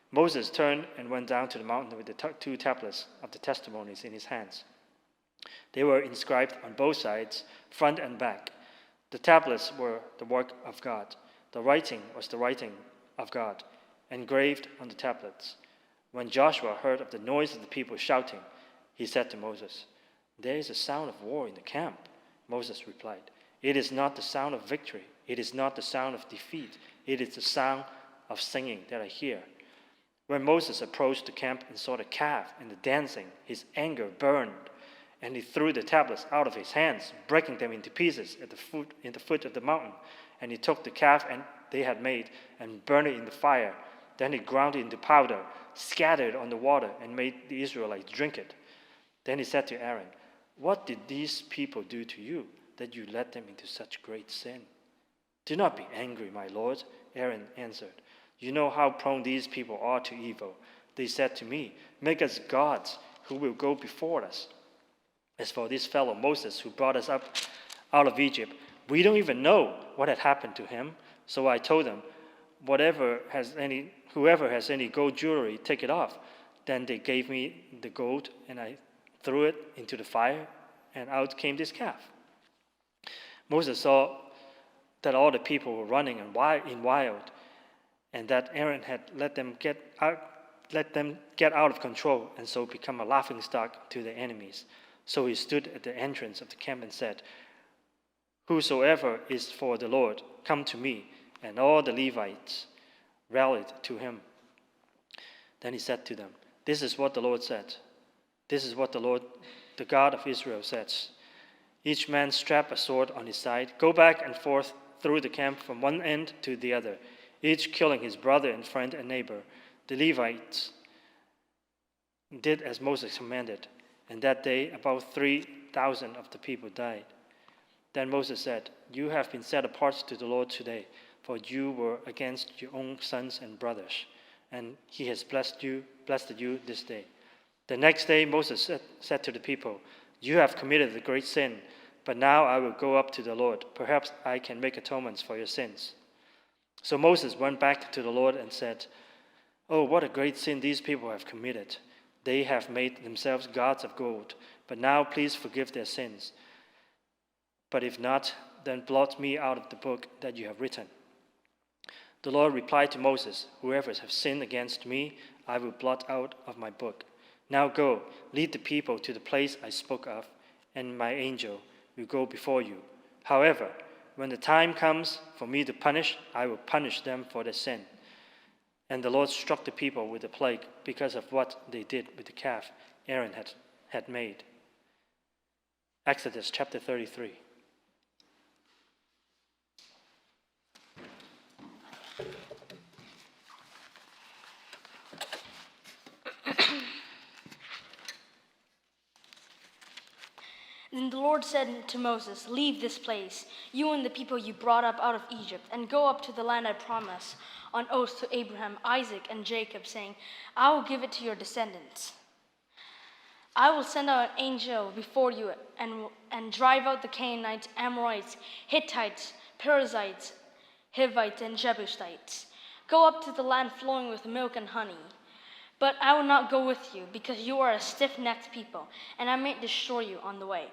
Moses turned and went down to the mountain with the two tablets of the testimonies in his hands. They were inscribed on both sides, front and back. The tablets were the work of God. The writing was the writing of God, engraved on the tablets. When Joshua heard of the noise of the people shouting, he said to Moses, "There is a sound of war in the camp." Moses replied, "It is not the sound of victory. It is not the sound of defeat. It is the sound of singing that I hear." When Moses approached the camp and saw the calf and the dancing, his anger burned, and he threw the tablets out of his hands, breaking them into pieces at the foot of the mountain. And he took the calf they had made and burned it in the fire. Then he ground it into powder, scattered on the water, and made the Israelites drink it. Then he said to Aaron, "What did these people do to you, that you led them into such great sin?" "Do not be angry, my lord," Aaron answered. "You know how prone these people are to evil. They said to me, 'Make us gods who will go before us.' As for this fellow Moses who brought us up out of Egypt, we don't even know what had happened to him. So I told them, 'Whoever has any gold jewelry, take it off.' Then they gave me the gold, and I threw it into the fire, and out came this calf." Moses saw that all the people were running in wild, and that Aaron had let them get out of control, and so become a laughingstock to their enemies. So he stood at the entrance of the camp and said, "Whosoever is for the Lord, come to me." And all the Levites rallied to him. Then he said to them, "This is what the Lord said. This is what the Lord, the God of Israel, says. Each man strap a sword on his side. Go back and forth through the camp from one end to the other, each killing his brother and friend and neighbor." The Levites did as Moses commanded, and that day about 3,000 of the people died. Then Moses said, "You have been set apart to the Lord today, for you were against your own sons and brothers, and he has blessed you this day." The next day Moses said to the people, "You have committed a great sin, but now I will go up to the Lord. Perhaps I can make atonements for your sins." So Moses went back to the Lord and said, "Oh, what a great sin these people have committed. They have made themselves gods of gold, but now please forgive their sins. But if not, then blot me out of the book that you have written." The Lord replied to Moses, "Whoever has sinned against me, I will blot out of my book. Now go, lead the people to the place I spoke of, and my angel will go before you. However, when the time comes for me to punish, I will punish them for their sin." And the Lord struck the people with a plague because of what they did with the calf Aaron had made. Exodus chapter 33. Then the Lord said to Moses, "Leave this place, you and the people you brought up out of Egypt, and go up to the land I promised on oath to Abraham, Isaac, and Jacob, saying, 'I will give it to your descendants.' I will send out an angel before you and drive out the Canaanites, Amorites, Hittites, Perizzites, Hivites, and Jebusites. Go up to the land flowing with milk and honey. But I will not go with you, because you are a stiff-necked people, and I may destroy you on the way."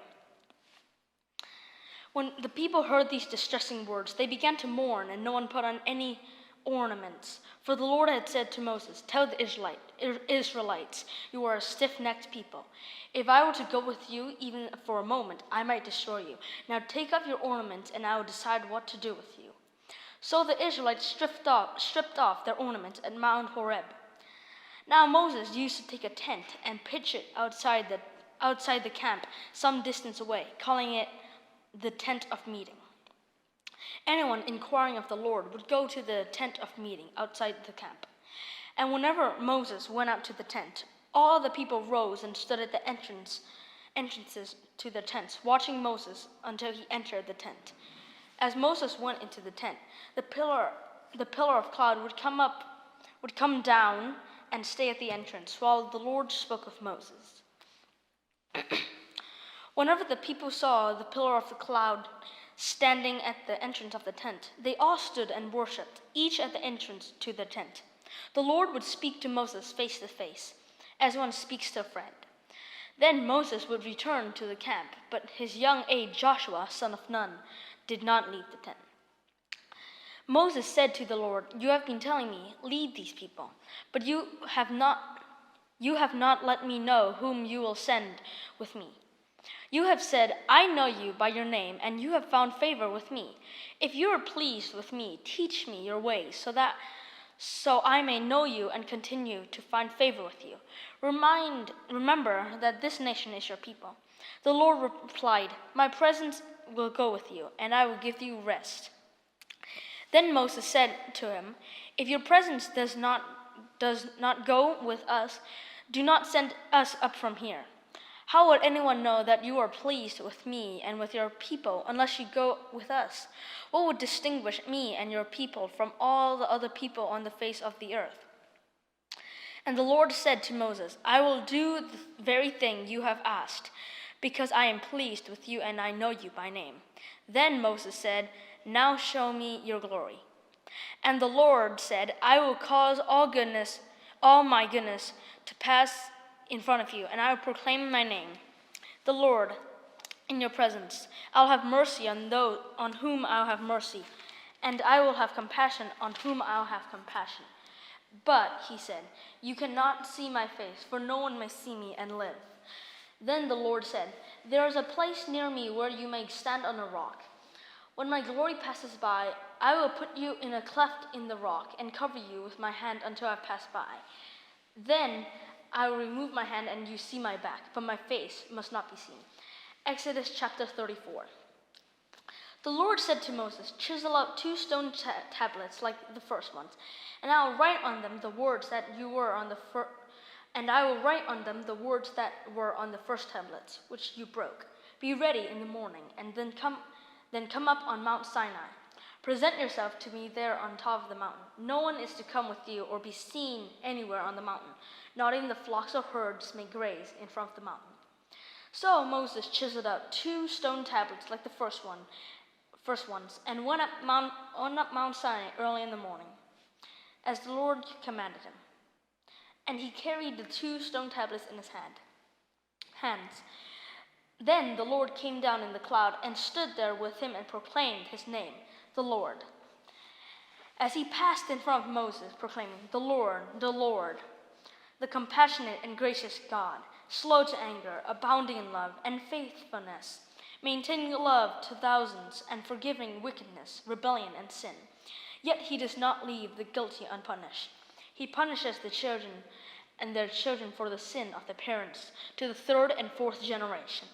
When the people heard these distressing words, they began to mourn, and no one put on any ornaments. For the Lord had said to Moses, "Tell the Israelites, you are a stiff-necked people. If I were to go with you, even for a moment, I might destroy you. Now take off your ornaments, and I will decide what to do with you." So the Israelites stripped off their ornaments at Mount Horeb. Now Moses used to take a tent and pitch it outside the camp some distance away, calling it the tent of meeting. Anyone inquiring of the Lord would go to the tent of meeting outside the camp. And whenever Moses went out to the tent, all the people rose and stood at the entrances to their tents, watching Moses until he entered the tent. As Moses went into the tent, the pillar of cloud would come down and stay at the entrance, while the Lord spoke with Moses. Whenever the people saw the pillar of the cloud standing at the entrance of the tent, they all stood and worshipped, each at the entrance to the tent. The Lord would speak to Moses face to face, as one speaks to a friend. Then Moses would return to the camp, but his young aide Joshua, son of Nun, did not leave the tent. Moses said to the Lord, "You have been telling me, 'Lead these people,' but you have not let me know whom you will send with me. You have said, 'I know you by your name, and you have found favor with me.' If you are pleased with me, teach me your ways, so I may know you and continue to find favor with you. Remember that this nation is your people." The Lord replied, "My presence will go with you, and I will give you rest." Then Moses said to him, "If your presence does not go with us, do not send us up from here. How would anyone know that you are pleased with me and with your people unless you go with us? What would distinguish me and your people from all the other people on the face of the earth?" And the Lord said to Moses, "I will do the very thing you have asked, because I am pleased with you and I know you by name." Then Moses said, "Now show me your glory." And the Lord said, "I will cause all my goodness to pass in front of you, and I will proclaim my name, the Lord, in your presence. I'll have mercy on those on whom I'll have mercy, and I will have compassion on whom I'll have compassion." But, he said, "You cannot see my face, for no one may see me and live." Then the Lord said, "There is a place near me where you may stand on a rock. When my glory passes by, I will put you in a cleft in the rock and cover you with my hand until I pass by. Then I will remove my hand and you see my back, but my face must not be seen." Exodus chapter 34. The Lord said to Moses, "Chisel out 2 stone tablets like the first ones, and I will write on them the words that were on the first tablets, which you broke. Be ready in the morning, and then come up on Mount Sinai. Present yourself to me there on top of the mountain. No one is to come with you or be seen anywhere on the mountain. Not even the flocks or herds may graze in front of the mountain." So Moses chiseled out 2 stone tablets like the first ones, and went up Mount Sinai early in the morning, as the Lord commanded him. And he carried the 2 stone tablets in his hands. Then the Lord came down in the cloud and stood there with him and proclaimed his name, the Lord, as he passed in front of Moses, proclaiming, "The Lord, the compassionate and gracious God, slow to anger, abounding in love and faithfulness, maintaining love to thousands, and forgiving wickedness, rebellion, and sin. Yet he does not leave the guilty unpunished. He punishes the children and their children for the sin of their parents, to the 3rd and 4th generation."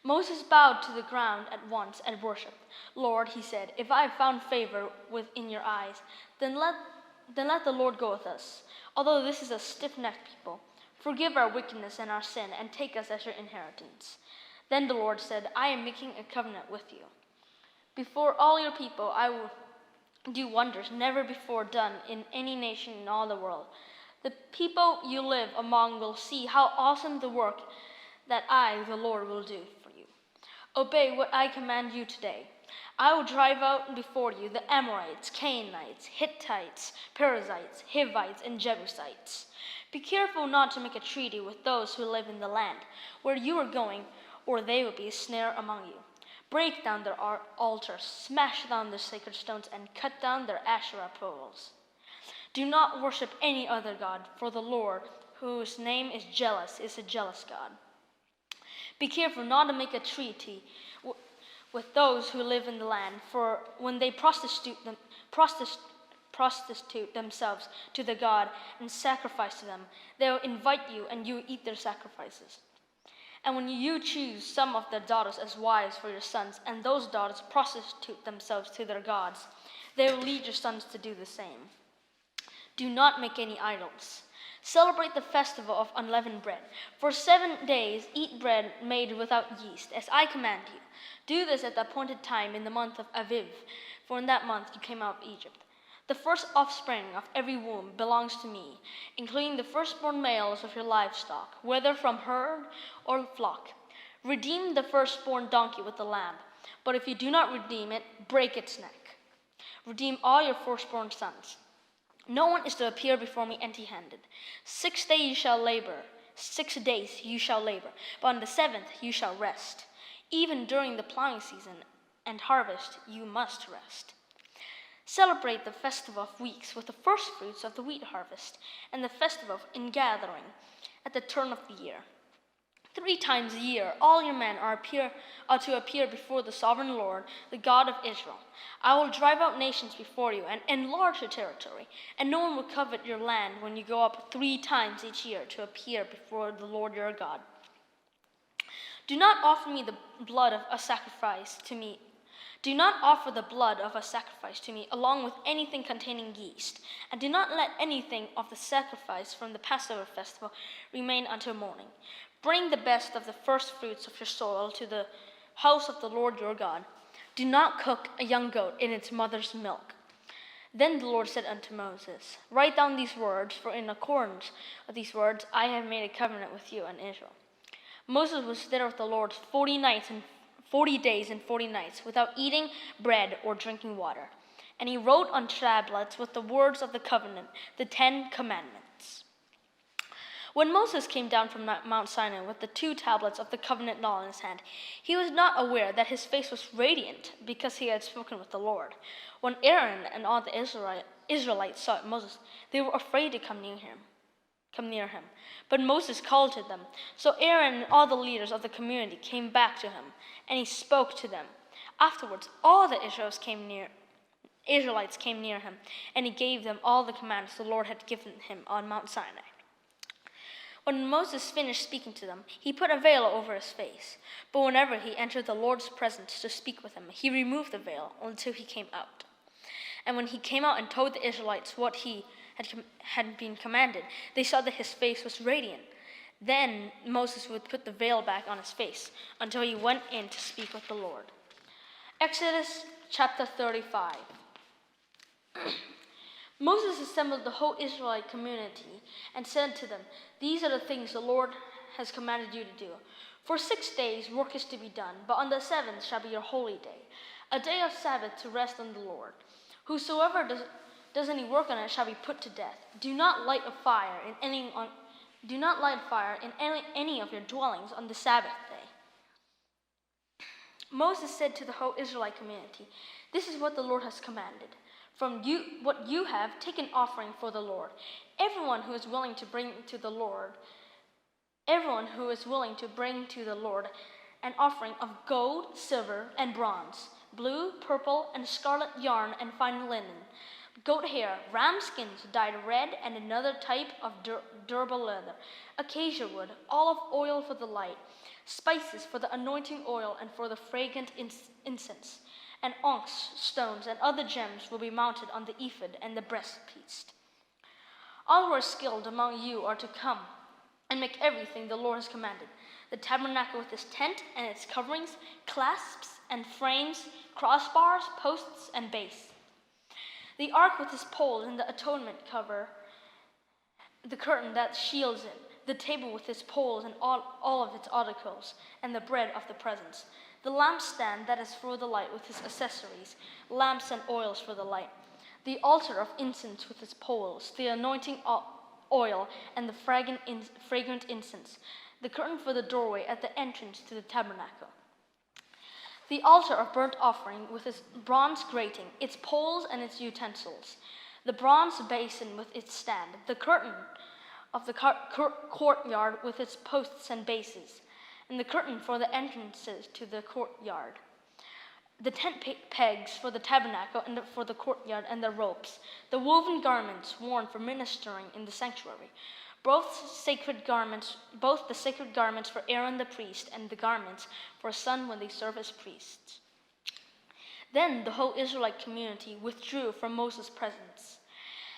Moses bowed to the ground at once and worshipped. "Lord," he said, "if I have found favor in your eyes, then let the Lord go with us. Although this is a stiff-necked people, forgive our wickedness and our sin, and take us as your inheritance." Then the Lord said, "I am making a covenant with you. Before all your people, I will do wonders never before done in any nation in all the world. The people you live among will see how awesome the work that I, the Lord, will do for you. Obey what I command you today. I will drive out before you the Amorites, Canaanites, Hittites, Perizzites, Hivites, and Jebusites. Be careful not to make a treaty with those who live in the land where you are going, or they will be a snare among you. Break down their altars, smash down their sacred stones, and cut down their Asherah poles. Do not worship any other god, for the Lord, whose name is jealous, is a jealous God. Be careful not to make a treaty with those who live in the land, for when they prostitute themselves to the god and sacrifice to them, they will invite you and you eat their sacrifices. And when you choose some of their daughters as wives for your sons, and those daughters prostitute themselves to their gods, they will lead your sons to do the same. Do not make any idols. Celebrate the festival of unleavened bread. For 7 days eat bread made without yeast, as I command you. Do this at the appointed time in the month of Aviv, for in that month you came out of Egypt. The first offspring of every womb belongs to me, including the firstborn males of your livestock, whether from herd or flock. Redeem the firstborn donkey with the lamb, but if you do not redeem it, break its neck. Redeem all your firstborn sons. No one is to appear before me empty-handed. 6 days you shall labor, 6 days you shall labor, but on the 7th you shall rest. Even during the plowing season and harvest you must rest. Celebrate the festival of weeks with the first fruits of the wheat harvest, and the festival of ingathering at the turn of the year. 3 times a year all your men are to appear before the sovereign Lord, the God of Israel. I will drive out nations before you and enlarge your territory, and no one will covet your land when you go up 3 times each year to appear before the Lord your God. Do not offer me the blood of a sacrifice to me. Do not offer the blood of a sacrifice to me along with anything containing yeast, and do not let anything of the sacrifice from the Passover festival remain until morning. Bring the best of the first fruits of your soil to the house of the Lord your God. Do not cook a young goat in its mother's milk. Then the Lord said unto Moses, Write down these words, for in accordance with these words I have made a covenant with you and Israel. Moses was there with the Lord 40 days and 40 nights, without eating bread or drinking water. And he wrote on tablets with the words of the covenant, the 10 Commandments. When Moses came down from Mount Sinai with the 2 tablets of the covenant law in his hand, he was not aware that his face was radiant because he had spoken with the Lord. When Aaron and all the Israelites saw Moses, they were afraid to come near him. But Moses called to them. So Aaron and all the leaders of the community came back to him, and he spoke to them. Afterwards, all the Israelites came near him, and he gave them all the commands the Lord had given him on Mount Sinai. When Moses finished speaking to them, he put a veil over his face. But whenever he entered the Lord's presence to speak with him, he removed the veil until he came out. And when he came out and told the Israelites what he had been commanded, they saw that his face was radiant. Then Moses would put the veil back on his face until he went in to speak with the Lord. Exodus chapter 35. Moses assembled the whole Israelite community and said to them, These are the things the Lord has commanded you to do. For 6 days work is to be done, but on the 7th shall be your holy day, a day of Sabbath to rest on the Lord. Whosoever does any work on it shall be put to death. Do not light a fire in any of your dwellings on the Sabbath day. Moses said to the whole Israelite community, This is what the Lord has commanded. From what you have, take an offering for the Lord. Everyone who is willing to bring to the Lord an offering of gold, silver, and bronze, blue, purple, and scarlet yarn and fine linen, goat hair, ram skins dyed red, and another type of durable leather, acacia wood, olive oil for the light, spices for the anointing oil and for the fragrant incense, and onyx stones and other gems will be mounted on the ephod and the breastpiece. All who are skilled among you are to come and make everything the Lord has commanded: the tabernacle with its tent and its coverings, clasps and frames, crossbars, posts, and base, the ark with its poles and the atonement cover, the curtain that shields it, the table with its poles and all of its articles, and the bread of the presence, the lampstand that is for the light with its accessories, lamps and oils for the light, the altar of incense with its poles, the anointing oil and the fragrant incense, the curtain for the doorway at the entrance to the tabernacle, the altar of burnt offering with its bronze grating, its poles and its utensils, the bronze basin with its stand, the curtain of the courtyard with its posts and bases, and the curtain for the entrances to the courtyard, the tent pegs for the tabernacle and for the courtyard and the ropes, the woven garments worn for ministering in the sanctuary, both the sacred garments for Aaron the priest and the garments for his son when they serve as priests. Then the whole Israelite community withdrew from Moses' presence,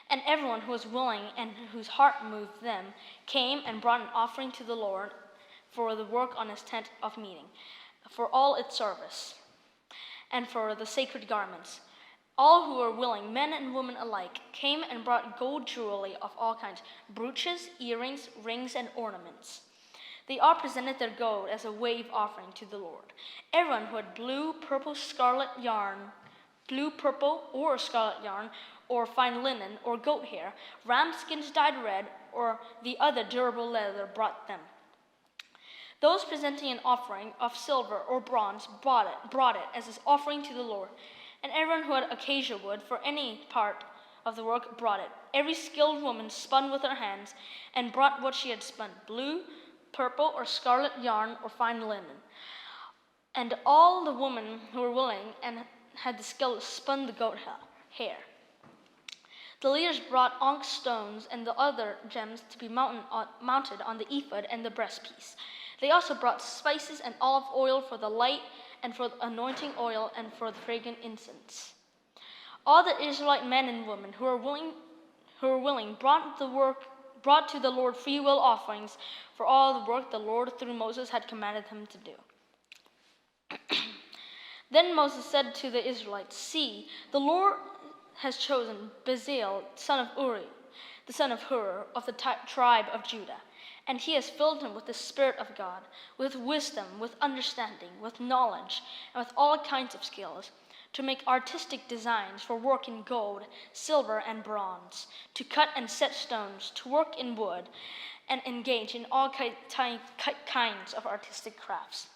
and everyone who was willing and whose heart moved them came and brought an offering to the Lord for the work on his tent of meeting, for all its service, and for the sacred garments. All who were willing, men and women alike, came and brought gold jewelry of all kinds, brooches, earrings, rings, and ornaments. They all presented their gold as a wave offering to the Lord. Everyone who had blue, purple, or scarlet yarn, or fine linen, or goat hair, ram skins dyed red, or the other durable leather brought them. Those presenting an offering of silver or bronze brought it as his offering to the Lord. And everyone who had acacia wood for any part of the work brought it. Every skilled woman spun with her hands and brought what she had spun, blue, purple, or scarlet yarn, or fine linen. And all the women who were willing and had the skill spun the goat hair. The leaders brought onyx stones and the other gems to be mounted on the ephod and the breastpiece. They also brought spices and olive oil for the light, and for the anointing oil, and for the fragrant incense. All the Israelite men and women who were willing brought to the Lord free will offerings for all the work the Lord through Moses had commanded him to do. Then Moses said to the Israelites, "See, the Lord has chosen Bezalel, son of Uri, the son of Hur, of the tribe of Judah. And he has filled him with the Spirit of God, with wisdom, with understanding, with knowledge, and with all kinds of skills, to make artistic designs for work in gold, silver, and bronze, to cut and set stones, to work in wood, and engage in all kinds of artistic crafts.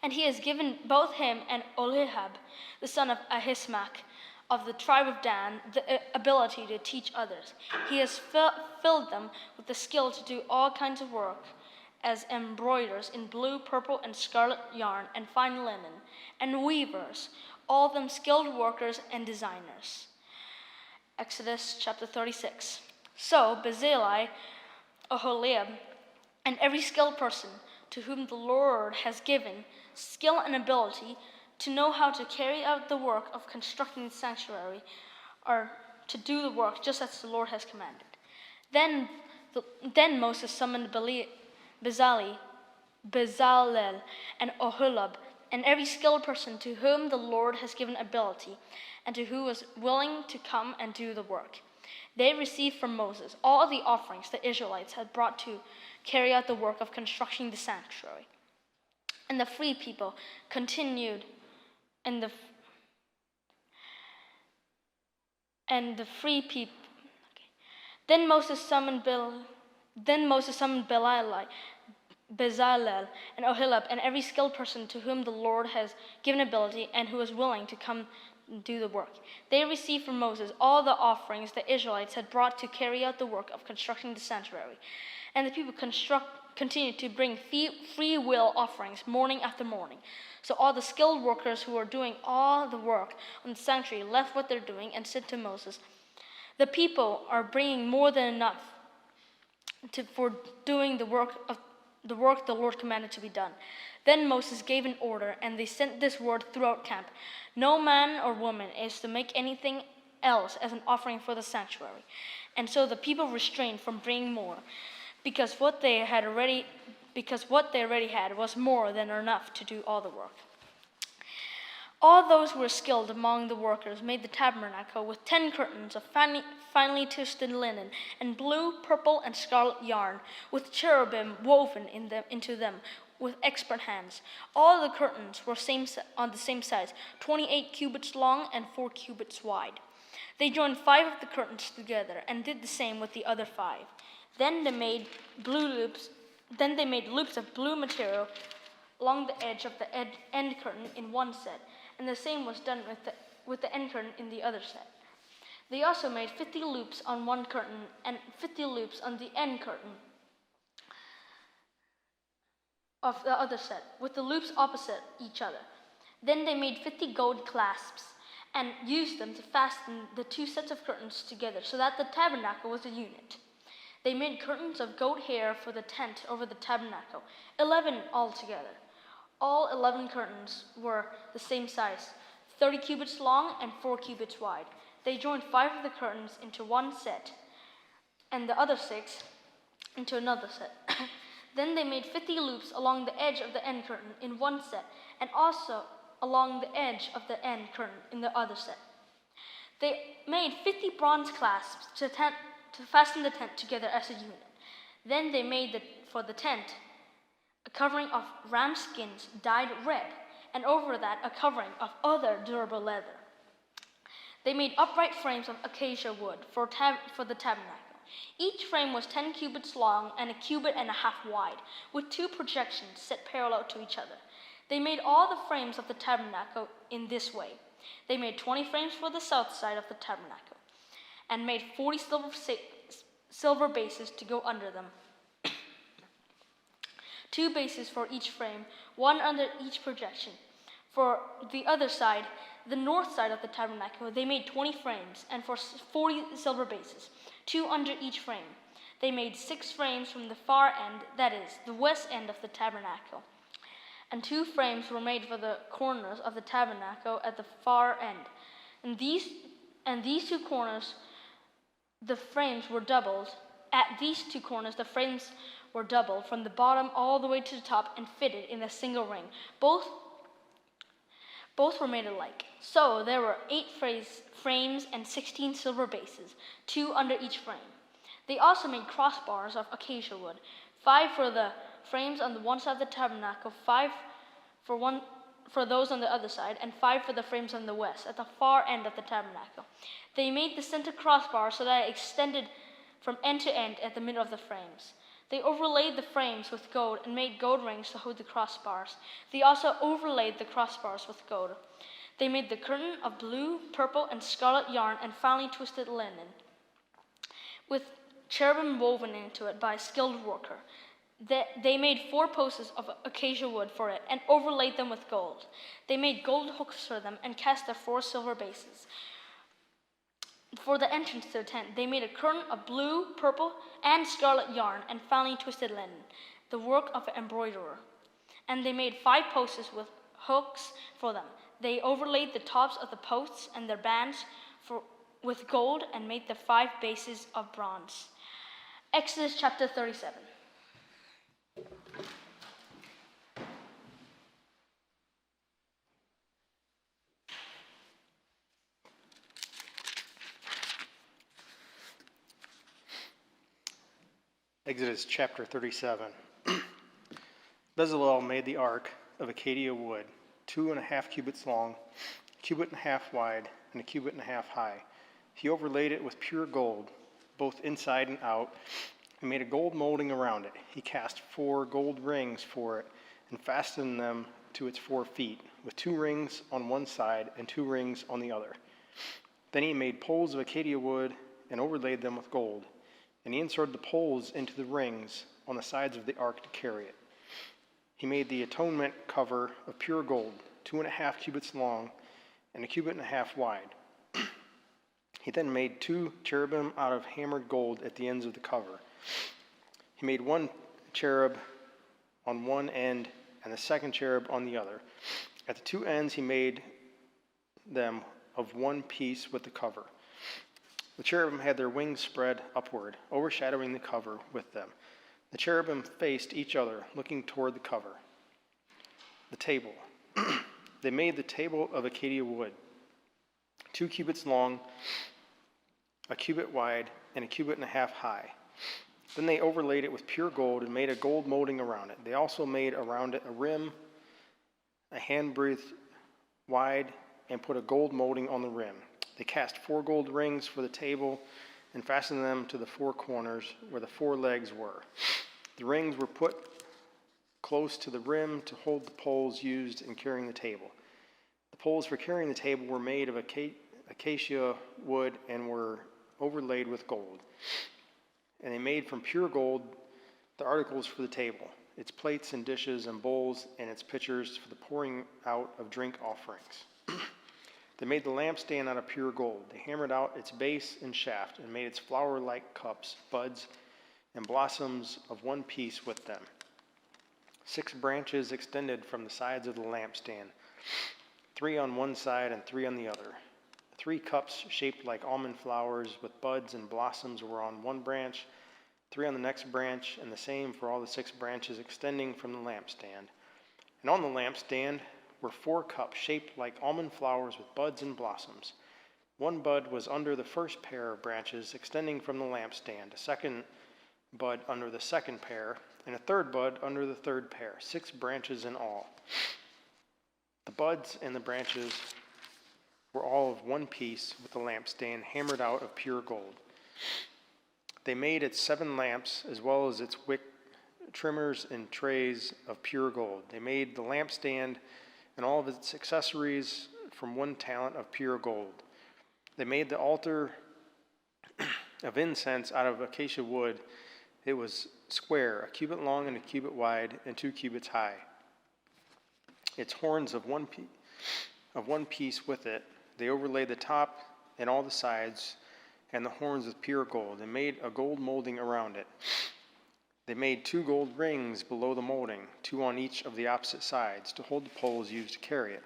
And he has given both him and Oholiab, the son of Ahisamach, of the tribe of Dan, the ability to teach others. He has filled them with the skill to do all kinds of work as embroiderers in blue, purple, and scarlet yarn, and fine linen, and weavers, all of them skilled workers and designers." Exodus chapter 36. So Bezalel, Oholiab, and every skilled person to whom the Lord has given skill and ability to know how to carry out the work of constructing the sanctuary, or to do the work just as the Lord has commanded. Then Moses summoned Bezalel and Oholiab, and every skilled person to whom the Lord has given ability, and to who was willing to come and do the work. They received from Moses all the offerings the Israelites had brought to carry out the work of constructing the sanctuary. And the free people continued. Then Moses summoned Bezalel and Oholiab, and every skilled person to whom the Lord has given ability and who is willing to come and do the work. They received from Moses all the offerings the Israelites had brought to carry out the work of constructing the sanctuary. And the people continued to bring free will offerings morning after morning. So all the skilled workers who were doing all the work on the sanctuary left what they're doing and said to Moses, "The people are bringing more than enough for doing the work the Lord commanded to be done." Then Moses gave an order, and they sent this word throughout camp: "No man or woman is to make anything else as an offering for the sanctuary." And so the people refrained from bringing more, because what they already had was more than enough to do all the work. All those who were skilled among the workers made the tabernacle with 10 curtains of finely twisted linen and blue, purple, and scarlet yarn, with cherubim woven into them, with expert hands. All the curtains were on the same size, 28 cubits long and 4 cubits wide. They joined 5 of the curtains together and did the same with the other 5. Then they made loops of blue material along the edge of the end curtain in one set, and the same was done with the end curtain in the other set. They also made 50 loops on one curtain and 50 loops on the end curtain of the other set, with the loops opposite each other. Then they made 50 gold clasps and used them to fasten the 2 sets of curtains together so that the tabernacle was a unit. They made curtains of goat hair for the tent over the tabernacle, 11 altogether. All 11 curtains were the same size, 30 cubits long and 4 cubits wide. They joined 5 of the curtains into one set, and the other 6 into another set. Then they made 50 loops along the edge of the end curtain in one set, and also along the edge of the end curtain in the other set. They made 50 bronze clasps to fasten the tent together as a unit. Then they made for the tent a covering of ram skins dyed red, and over that a covering of other durable leather. They made upright frames of acacia wood for the tabernacle. Each frame was 10 cubits long and 1.5 cubits wide, with 2 projections set parallel to each other. They made all the frames of the tabernacle in this way. They made 20 frames for the south side of the tabernacle, and made 40 silver bases to go under them. 2 bases for each frame, 1 under each projection. For the other side, the north side of the tabernacle, they made 20 frames, and for 40 silver bases, 2 under each frame. They made 6 frames from the far end, that is, the west end of the tabernacle. And 2 frames were made for the corners of the tabernacle at the far end. And these 2 corners, the frames were doubled. At these 2 corners, the frames were doubled from the bottom all the way to the top and fitted in a single ring. Both were made alike. So there were 8 frames and 16 silver bases, 2 under each frame. They also made crossbars of acacia wood, 5 for the frames on the one side of the tabernacle, 5 for those on the other side, and 5 for the frames on the west, at the far end of the tabernacle. They made the center crossbar so that it extended from end to end at the middle of the frames. They overlaid the frames with gold and made gold rings to hold the crossbars. They also overlaid the crossbars with gold. They made the curtain of blue, purple, and scarlet yarn and finely twisted linen, with cherubim woven into it by a skilled worker. They made 4 posts of acacia wood for it and overlaid them with gold. They made gold hooks for them and cast their 4 silver bases. For the entrance to the tent, they made a curtain of blue, purple, and scarlet yarn and finely twisted linen, the work of an embroiderer. And they made 5 posts with hooks for them. They overlaid the tops of the posts and their bands with gold and made the 5 bases of bronze. Exodus chapter 37. Exodus chapter 37. Bezalel made the ark of acacia wood, 2.5 cubits long, 1.5 cubits wide, and 1.5 cubits high. He overlaid it with pure gold, both inside and out, and made a gold molding around it. He cast 4 gold rings for it and fastened them to its 4 feet, with 2 rings on one side and 2 rings on the other. Then he made poles of acacia wood and overlaid them with gold. And he inserted the poles into the rings on the sides of the ark to carry it. He made the atonement cover of pure gold, 2.5 cubits long and 1.5 cubits wide. He then made 2 cherubim out of hammered gold at the ends of the cover. He made 1 cherub on one end and the second cherub on the other. At the 2 ends he made them of one piece with the cover. The cherubim had their wings spread upward, overshadowing the cover with them. The cherubim faced each other, looking toward the cover. The table. They made the table of acacia wood, 2 cubits long, 1 cubit wide, and 1.5 cubits high. Then they overlaid it with pure gold and made a gold molding around it. They also made around it a rim, a handbreadth wide, and put a gold molding on the rim. They cast 4 gold rings for the table and fastened them to the 4 corners where the 4 legs were. The rings were put close to the rim to hold the poles used in carrying the table. The poles for carrying the table were made of acacia wood and were overlaid with gold. And they made from pure gold the articles for the table, its plates and dishes and bowls, and its pitchers for the pouring out of drink offerings. They made the lampstand out of pure gold. They hammered out its base and shaft and made its flower-like cups, buds, and blossoms of one piece with them. 6 branches extended from the sides of the lampstand, 3 on one side and 3 on the other. 3 cups shaped like almond flowers with buds and blossoms were on one branch, 3 on the next branch, and the same for all the 6 branches extending from the lampstand. And on the lampstand were 4 cups shaped like almond flowers with buds and blossoms. 1 bud was under the first pair of branches extending from the lampstand, a 2nd bud under the 2nd pair, and a 3rd bud under the 3rd pair, 6 branches in all. The buds and the branches were all of one piece with the lampstand hammered out of pure gold. They made its 7 lamps as well as its wick trimmers and trays of pure gold. They made the lampstand and all of its accessories from 1 talent of pure gold. They made the altar of incense out of acacia wood. It was square, a cubit long and a cubit wide, and 2 cubits high. Its horns of one piece with it. They overlaid the top and all the sides, and the horns with pure gold, and made a gold molding around it. They made 2 gold rings below the molding, 2 on each of the opposite sides, to hold the poles used to carry it.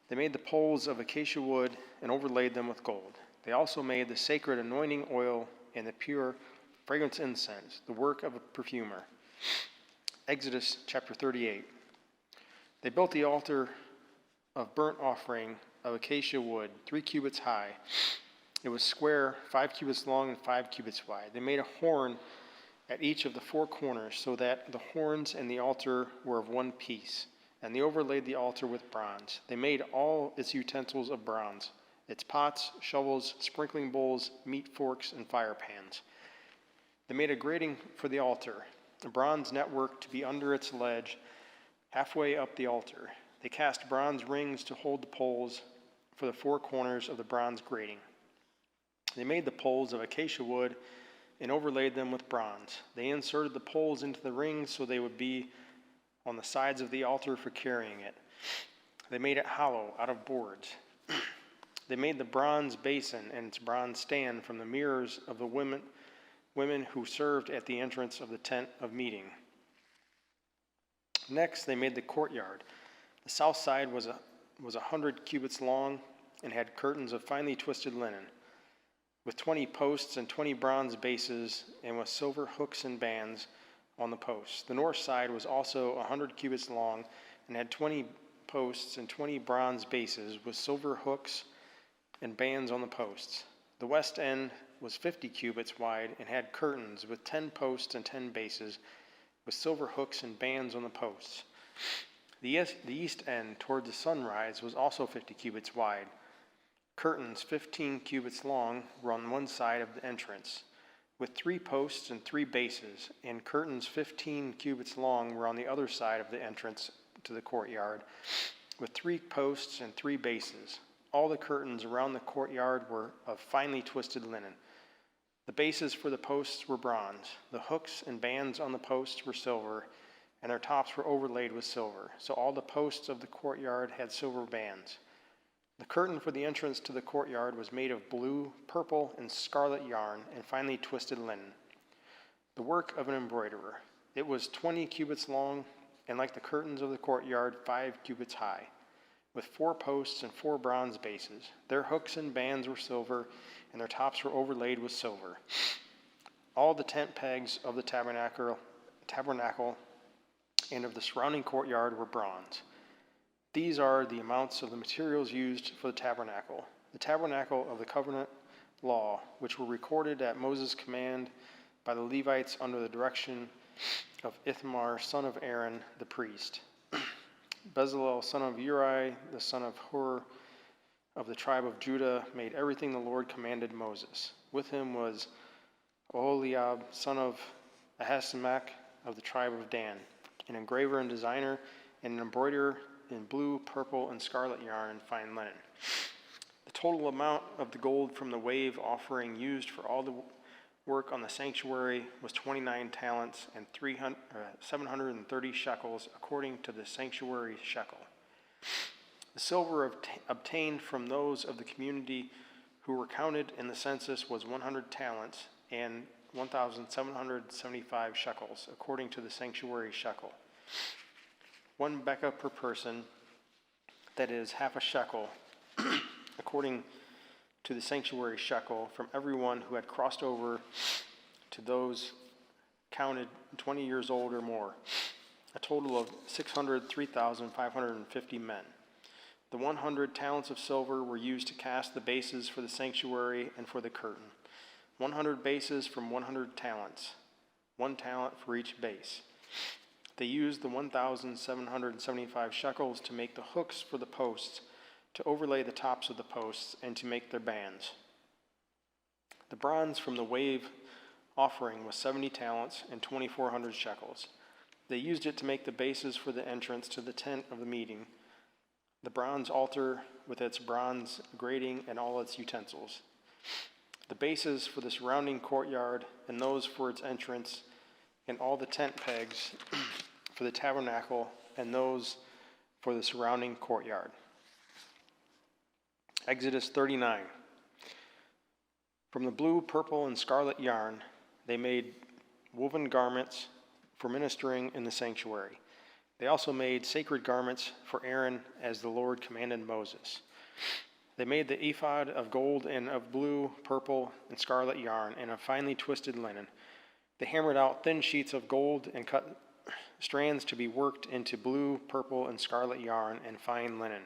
They made the poles of acacia wood and overlaid them with gold. They also made the sacred anointing oil and the pure fragrance incense, the work of a perfumer. Exodus chapter 38. They built the altar of burnt offering of acacia wood, 3 cubits high. It was square, 5 cubits long and 5 cubits wide. They made a horn at each of the 4 corners, so that the horns and the altar were of one piece, and they overlaid the altar with bronze. They made all its utensils of bronze, its pots, shovels, sprinkling bowls, meat forks, and fire pans. They made a grating for the altar, a bronze network to be under its ledge, halfway up the altar. They cast bronze rings to hold the poles for the 4 corners of the bronze grating. They made the poles of acacia wood and overlaid them with bronze. They inserted the poles into the rings so they would be on the sides of the altar for carrying it. They made it hollow out of boards. They made the bronze basin and its bronze stand from the mirrors of the women who served at the entrance of the tent of meeting. Next, they made the courtyard. The south side was 100 cubits long and had curtains of finely twisted linen, with 20 posts and 20 bronze bases, and with silver hooks and bands on the posts. The north side was also 100 cubits long and had 20 posts and 20 bronze bases, with silver hooks and bands on the posts. The west end was 50 cubits wide and had curtains with 10 posts and 10 bases, with silver hooks and bands on the posts. The east end toward the sunrise was also 50 cubits wide. Curtains 15 cubits long were on one side of the entrance, with 3 posts and 3 bases, and curtains 15 cubits long were on the other side of the entrance to the courtyard, with 3 posts and 3 bases. All the curtains around the courtyard were of finely twisted linen. The bases for the posts were bronze. The hooks and bands on the posts were silver, and their tops were overlaid with silver. So all the posts of the courtyard had silver bands. The curtain for the entrance to the courtyard was made of blue, purple, and scarlet yarn and finely twisted linen, the work of an embroiderer. It was 20 cubits long, and like the curtains of the courtyard, 5 cubits high, with 4 posts and 4 bronze bases. Their hooks and bands were silver, and their tops were overlaid with silver. All the tent pegs of the tabernacle and of the surrounding courtyard were bronze. These are the amounts of the materials used for the tabernacle of the covenant law, which were recorded at Moses' command by the Levites under the direction of Ithamar, son of Aaron, the priest. Bezalel, son of Uri, the son of Hur, of the tribe of Judah, made everything the Lord commanded Moses. With him was Oholiab, son of Ahisamach, of the tribe of Dan, an engraver and designer, and an embroiderer in blue, purple, and scarlet yarn and fine linen. The total amount of the gold from the wave offering used for all the work on the sanctuary was 29 talents and 730 shekels, according to the sanctuary shekel. The silver obtained from those of the community who were counted in the census was 100 talents and 1,775 shekels, according to the sanctuary shekel. 1 bekah per person, that is half a shekel, according to the sanctuary shekel, from everyone who had crossed over to those counted 20 years old or more, a total of 603,550 men. The 100 talents of silver were used to cast the bases for the sanctuary and for the curtain. 100 bases from 100 talents, 1 talent for each base. They used the 1,775 shekels to make the hooks for the posts, to overlay the tops of the posts, and to make their bands. The bronze from the wave offering was 70 talents and 2,400 shekels. They used it to make the bases for the entrance to the tent of the meeting, the bronze altar with its bronze grating and all its utensils, the bases for the surrounding courtyard and those for its entrance, and all the tent pegs for the tabernacle and those for the surrounding courtyard. Exodus 39. From the blue, purple, and scarlet yarn, they made woven garments for ministering in the sanctuary. They also made sacred garments for Aaron, as the Lord commanded Moses. They made the ephod of gold and of blue, purple, and scarlet yarn, and of finely twisted linen. They hammered out thin sheets of gold and cut strands to be worked into blue, purple, and scarlet yarn and fine linen,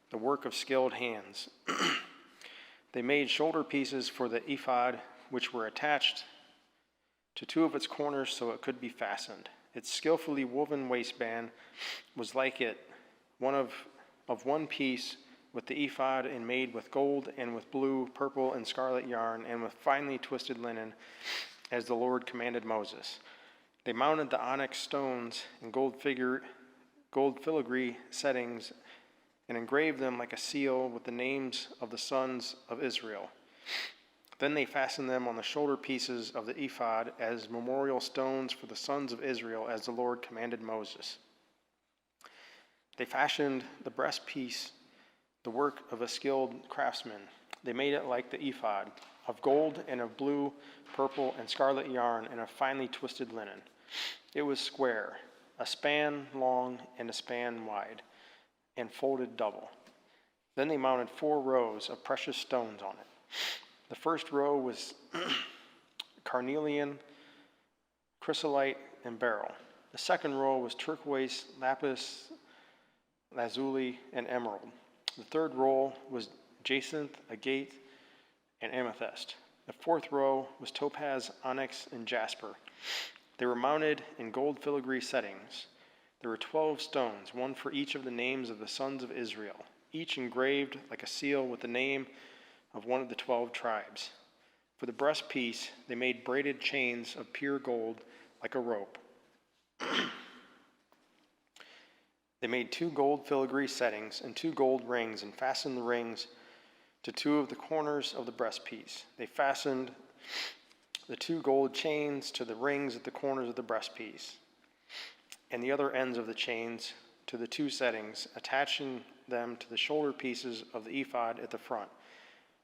the work of skilled hands. They made shoulder pieces for the ephod, which were attached to 2 of its corners so it could be fastened. Its skillfully woven waistband was like it, one of one piece with the ephod, and made with gold and with blue, purple, and scarlet yarn, and with finely twisted linen, as the Lord commanded Moses. They mounted the onyx stones and gold filigree settings, and engraved them like a seal with the names of the sons of Israel. Then they fastened them on the shoulder pieces of the ephod as memorial stones for the sons of Israel, as the Lord commanded Moses. They fashioned the breastpiece, the work of a skilled craftsman. They made it like the ephod, of gold and of blue, purple, and scarlet yarn, and of finely twisted linen. It was square, a span long and a span wide, and folded double. Then they mounted 4 rows of precious stones on it. The first row was carnelian, chrysolite, and beryl. The second row was turquoise, lapis lazuli, and emerald. The third row was jacinth, agate, and amethyst. The fourth row was topaz, onyx, and jasper. They were mounted in gold filigree settings. There were 12 stones, one for each of the names of the sons of Israel, each engraved like a seal with the name of one of the 12 tribes. For the breastpiece, they made braided chains of pure gold like a rope. They made 2 gold filigree settings and 2 gold rings, and fastened the rings to 2 of the corners of the breastpiece. They fastened the 2 gold chains to the rings at the corners of the breastpiece, and the other ends of the chains to the 2 settings, attaching them to the shoulder pieces of the ephod at the front.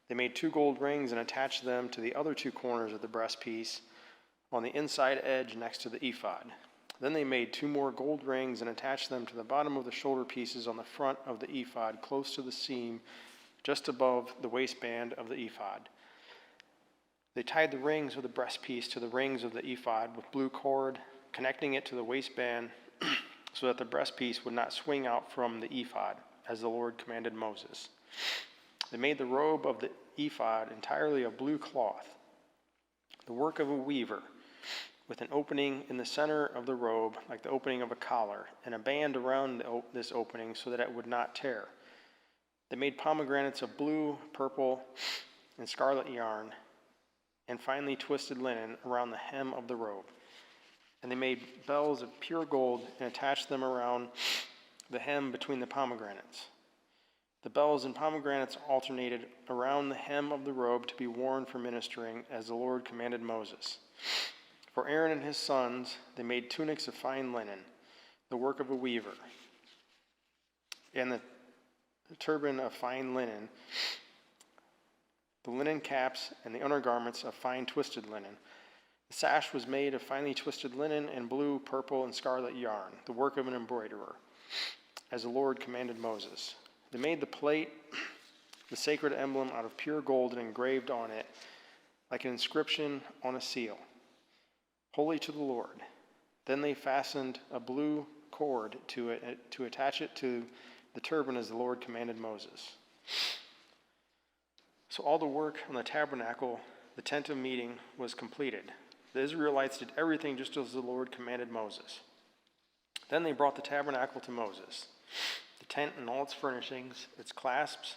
They made 2 gold rings and attached them to the other 2 corners of the breastpiece on the inside edge next to the ephod. Then they made 2 more gold rings and attached them to the bottom of the shoulder pieces on the front of the ephod, close to the seam, just above the waistband of the ephod. They tied the rings of the breastpiece to the rings of the ephod with blue cord, connecting it to the waistband so that the breastpiece would not swing out from the ephod, as the Lord commanded Moses. They made the robe of the ephod entirely of blue cloth, the work of a weaver, with an opening in the center of the robe, like the opening of a collar, and a band around this opening so that it would not tear. They made pomegranates of blue, purple, and scarlet yarn, and finely twisted linen around the hem of the robe. And they made bells of pure gold and attached them around the hem between the pomegranates. The bells and pomegranates alternated around the hem of the robe to be worn for ministering, as the Lord commanded Moses. For Aaron and his sons, they made tunics of fine linen, the work of a weaver, and the turban of fine linen, the linen caps, and the undergarments of fine twisted linen. The sash was made of finely twisted linen and blue, purple, and scarlet yarn, the work of an embroiderer, as the Lord commanded Moses. They made the plate, the sacred emblem, out of pure gold and engraved on it, like an inscription on a seal, "Holy to the Lord." Then they fastened a blue cord to it to attach it to the turban, as the Lord commanded Moses. So all the work on the tabernacle, the tent of meeting, was completed. The Israelites did everything just as the Lord commanded Moses. Then they brought the tabernacle to Moses, the tent and all its furnishings, its clasps,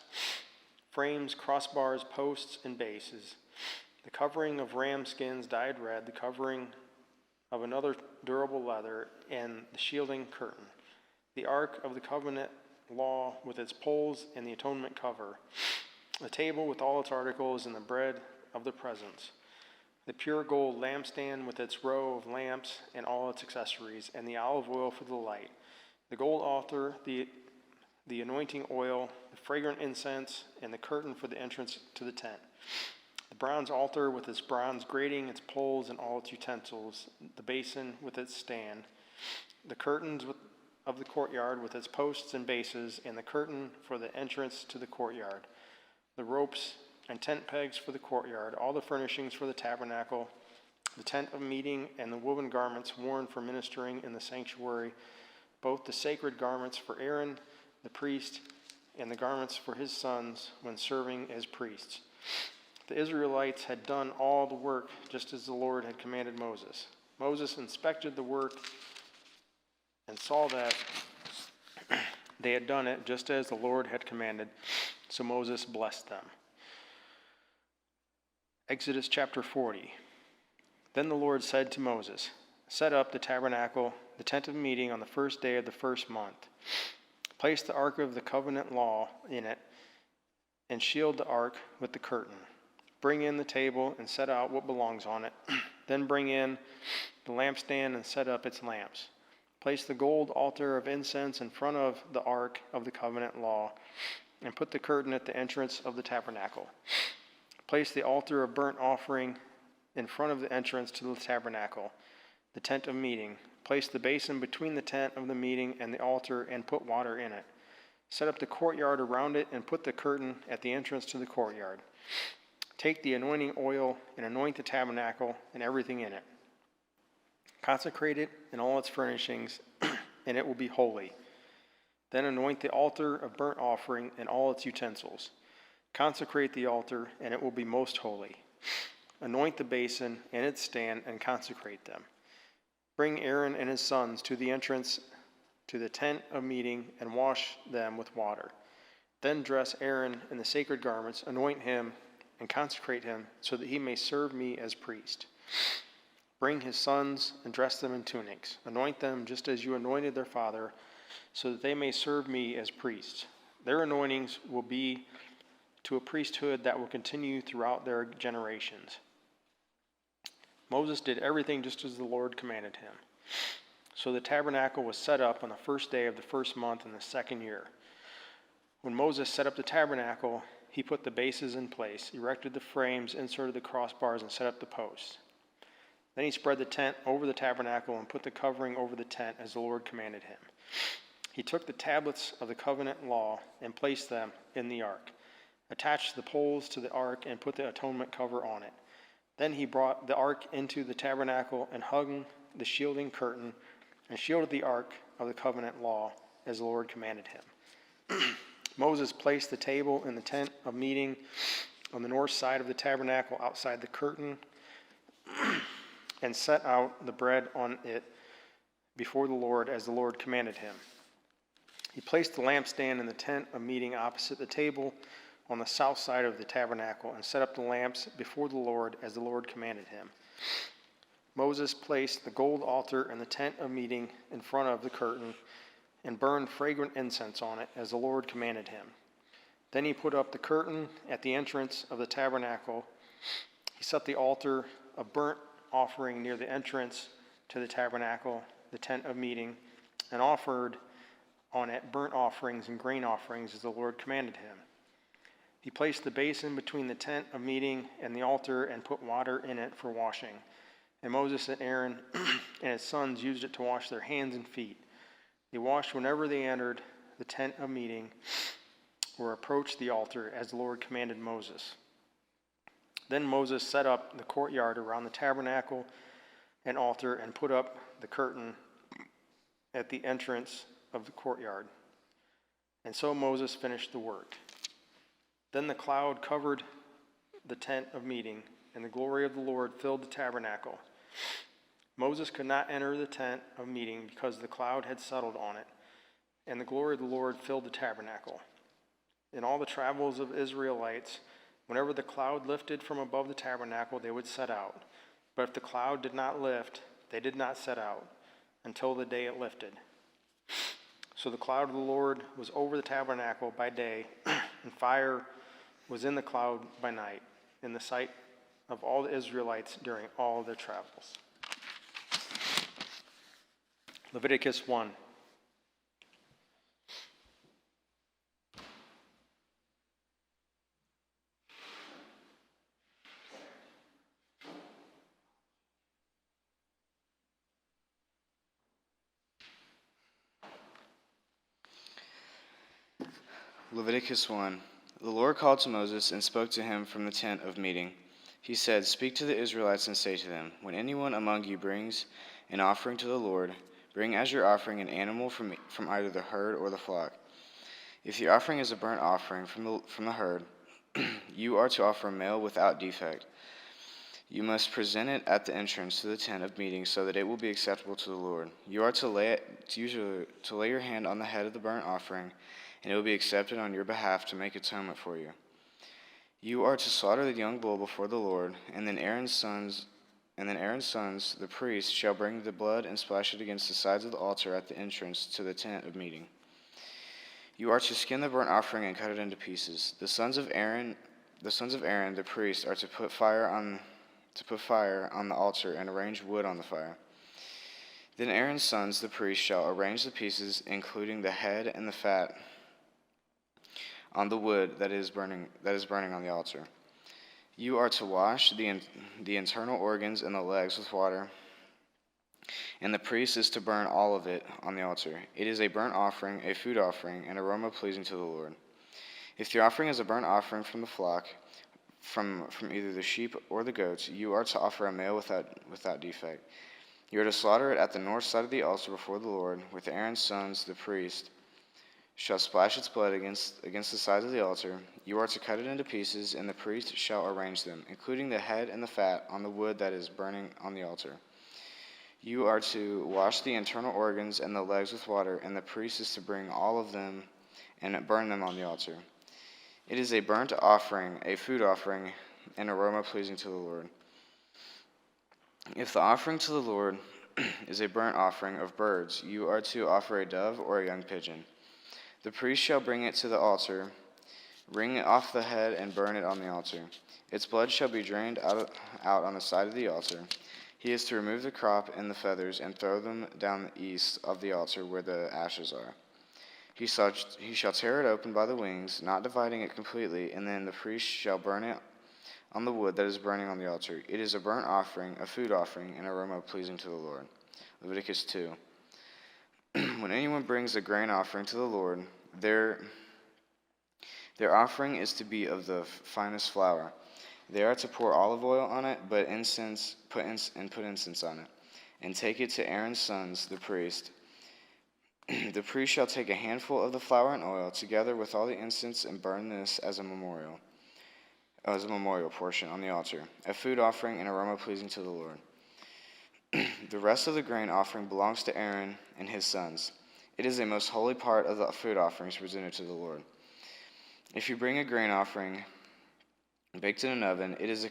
frames, crossbars, posts, and bases, the covering of ram skins dyed red, the covering of another durable leather, and the shielding curtain, the ark of the covenant law with its poles and the atonement cover, the table with all its articles, and the bread of the presence, the pure gold lampstand with its row of lamps and all its accessories, and the olive oil for the light, the gold altar, the anointing oil, the fragrant incense, and the curtain for the entrance to the tent, the bronze altar with its bronze grating, its poles, and all its utensils, the basin with its stand, the curtains of the courtyard with its posts and bases, and the curtain for the entrance to the courtyard, the ropes and tent pegs for the courtyard, all the furnishings for the tabernacle, the tent of meeting, and the woven garments worn for ministering in the sanctuary, both the sacred garments for Aaron, the priest, and the garments for his sons when serving as priests. The Israelites had done all the work just as the Lord had commanded Moses. Moses inspected the work and saw that they had done it just as the Lord had commanded, so Moses blessed them. Exodus chapter 40. Then the Lord said to Moses, "Set up the tabernacle, the tent of meeting, on the first day of the first month. Place the ark of the covenant law in it, and shield the ark with the curtain. Bring in the table and set out what belongs on it. Then bring in the lampstand and set up its lamps. Place the gold altar of incense in front of the ark of the covenant law, and put the curtain at the entrance of the tabernacle. Place the altar of burnt offering in front of the entrance to the tabernacle, the tent of meeting. Place the basin between the tent of the meeting and the altar, and put water in it. Set up the courtyard around it, and put the curtain at the entrance to the courtyard. Take the anointing oil and anoint the tabernacle and everything in it. Consecrate it and all its furnishings, and it will be holy. Then anoint the altar of burnt offering and all its utensils. Consecrate the altar, and it will be most holy. Anoint the basin and its stand, and consecrate them. Bring Aaron and his sons to the entrance to the tent of meeting, and wash them with water. Then dress Aaron in the sacred garments, anoint him, and consecrate him, so that he may serve me as priest. Bring his sons and dress them in tunics. Anoint them just as you anointed their father, so that they may serve me as priests. Their anointings will be to a priesthood that will continue throughout their generations." Moses did everything just as the Lord commanded him. So the tabernacle was set up on the first day of the first month in the second year. When Moses set up the tabernacle, he put the bases in place, erected the frames, inserted the crossbars, and set up the posts. Then he spread the tent over the tabernacle and put the covering over the tent as the Lord commanded him. He took the tablets of the covenant law and placed them in the ark, attached the poles to the ark, and put the atonement cover on it. Then he brought the ark into the tabernacle and hung the shielding curtain and shielded the ark of the covenant law as the Lord commanded him. Moses placed the table in the tent of meeting on the north side of the tabernacle outside the curtain. and set out the bread on it before the Lord as the Lord commanded him. He placed the lampstand in the tent of meeting opposite the table on the south side of the tabernacle and set up the lamps before the Lord as the Lord commanded him. Moses placed the gold altar in the tent of meeting in front of the curtain and burned fragrant incense on it as the Lord commanded him. Then he put up the curtain at the entrance of the tabernacle. He set the altar of burnt offering near the entrance to the tabernacle, the tent of meeting, and offered on it burnt offerings and grain offerings as the Lord commanded him. He placed the basin between the tent of meeting and the altar and put water in it for washing. And Moses and Aaron and his sons used it to wash their hands and feet. They washed whenever they entered the tent of meeting or approached the altar as the Lord commanded Moses. Then Moses set up the courtyard around the tabernacle and altar and put up the curtain at the entrance of the courtyard. And so Moses finished the work. Then the cloud covered the tent of meeting, and the glory of the Lord filled the tabernacle. Moses could not enter the tent of meeting because the cloud had settled on it, and the glory of the Lord filled the tabernacle. In all the travels of Israelites, whenever the cloud lifted from above the tabernacle, they would set out. But if the cloud did not lift, they did not set out until the day it lifted. So the cloud of the Lord was over the tabernacle by day, and fire was in the cloud by night, in the sight of all the Israelites during all their travels. Leviticus 1. Leviticus 1. The Lord called to Moses and spoke to him from the tent of meeting. He said, "Speak to the Israelites and say to them, when anyone among you brings an offering to the Lord, bring as your offering an animal from either the herd or the flock. If the offering is a burnt offering from the herd, you are to offer a male without defect. You must present it at the entrance to the tent of meeting so that it will be acceptable to the Lord. You are to lay your hand on the head of the burnt offering, and it will be accepted on your behalf to make atonement for you. You are to slaughter the young bull before the Lord, and then Aaron's sons, the priests, shall bring the blood and splash it against the sides of the altar at the entrance to the tent of meeting. You are to skin the burnt offering and cut it into pieces. The sons of Aaron, the priest, are to put fire on the altar and arrange wood on the fire. Then Aaron's sons, the priests, shall arrange the pieces, including the head and the fat, on the wood that is burning on the altar. You are to wash the internal organs and the legs with water, and the priest is to burn all of it on the altar. It is a burnt offering, a food offering, an aroma pleasing to the Lord. If the offering is a burnt offering from the flock, from either the sheep or the goats, you are to offer a male without defect. You are to slaughter it at the north side of the altar before the Lord, with Aaron's sons, the priest, shall splash its blood against the sides of the altar. You are to cut it into pieces, and the priest shall arrange them, including the head and the fat, on the wood that is burning on the altar. You are to wash the internal organs and the legs with water, and the priest is to bring all of them and burn them on the altar. It is a burnt offering, a food offering, an aroma pleasing to the Lord. If the offering to the Lord is a burnt offering of birds, you are to offer a dove or a young pigeon. The priest shall bring it to the altar, wring it off the head, and burn it on the altar. Its blood shall be drained out on the side of the altar. He is to remove the crop and the feathers and throw them down the east of the altar where the ashes are. He shall tear it open by the wings, not dividing it completely, and then the priest shall burn it on the wood that is burning on the altar. It is a burnt offering, a food offering, an aroma pleasing to the Lord. Leviticus 2. When anyone brings a grain offering to the Lord, their offering is to be of the finest flour. They are to pour olive oil on it, put incense on it, and take it to Aaron's sons, the priest. The priest shall take a handful of the flour and oil, together with all the incense, and burn this as a memorial portion on the altar, a food offering, an aroma pleasing to the Lord. The rest of the grain offering belongs to Aaron and his sons. It is a most holy part of the food offerings presented to the Lord. If you bring a grain offering baked in an oven, it is to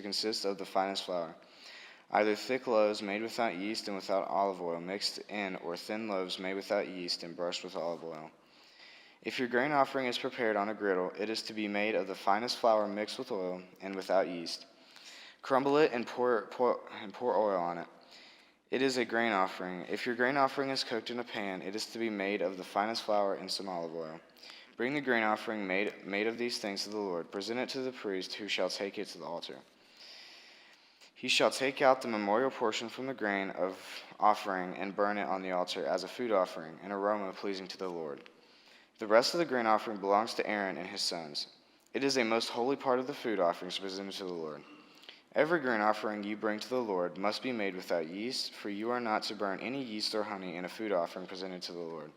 consist of the finest flour, either thick loaves made without yeast and without olive oil mixed in, or thin loaves made without yeast and brushed with olive oil. If your grain offering is prepared on a griddle, it is to be made of the finest flour mixed with oil and without yeast. Crumble it and pour oil on it. It is a grain offering. If your grain offering is cooked in a pan, it is to be made of the finest flour and some olive oil. Bring the grain offering made of these things to the Lord. Present it to the priest, who shall take it to the altar. He shall take out the memorial portion from the grain of offering and burn it on the altar as a food offering, an aroma pleasing to the Lord. The rest of the grain offering belongs to Aaron and his sons. It is a most holy part of the food offerings presented to the Lord. Every grain offering you bring to the Lord must be made without yeast, for you are not to burn any yeast or honey in a food offering presented to the Lord.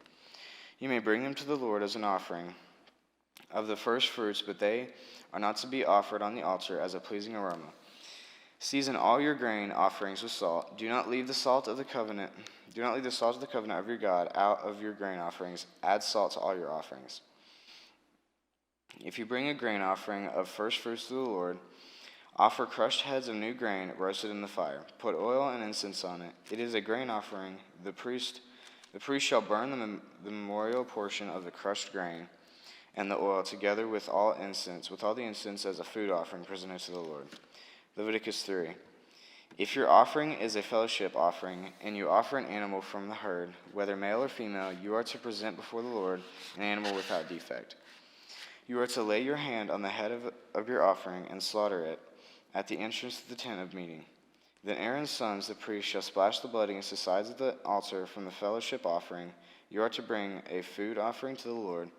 You may bring them to the Lord as an offering of the first fruits, but they are not to be offered on the altar as a pleasing aroma. Season all your grain offerings with salt. Do not leave the salt of the covenant of your God out of your grain offerings. Add salt to all your offerings. If you bring a grain offering of first fruits to the Lord, offer crushed heads of new grain roasted in the fire. Put oil and incense on it. It is a grain offering. The priest shall burn the memorial portion of the crushed grain and the oil together with all the incense as a food offering presented to the Lord. Leviticus 3. If your offering is a fellowship offering, and you offer an animal from the herd, whether male or female, you are to present before the Lord an animal without defect. You are to lay your hand on the head of your offering and slaughter it at the entrance to the tent of meeting. Then Aaron's sons, the priests, shall splash the blood against the sides of the altar from the fellowship offering. You are to bring a food offering to the Lord,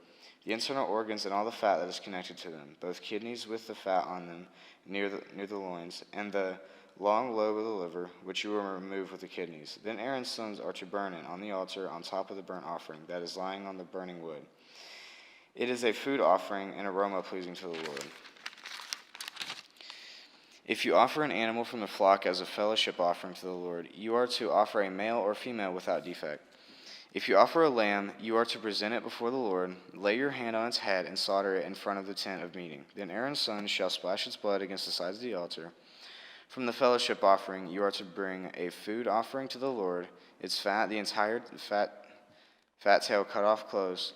the internal organs and all the fat that is connected to them, both kidneys with the fat on them near the loins, and the long lobe of the liver, which you will remove with the kidneys. Then Aaron's sons are to burn it on the altar on top of the burnt offering that is lying on the burning wood. It is a food offering, an aroma pleasing to the Lord. If you offer an animal from the flock as a fellowship offering to the Lord, you are to offer a male or female without defect. If you offer a lamb, you are to present it before the Lord, lay your hand on its head, and slaughter it in front of the tent of meeting. Then Aaron's sons shall splash its blood against the sides of the altar. From the fellowship offering, you are to bring a food offering to the Lord, its fat, the entire fat tail cut off close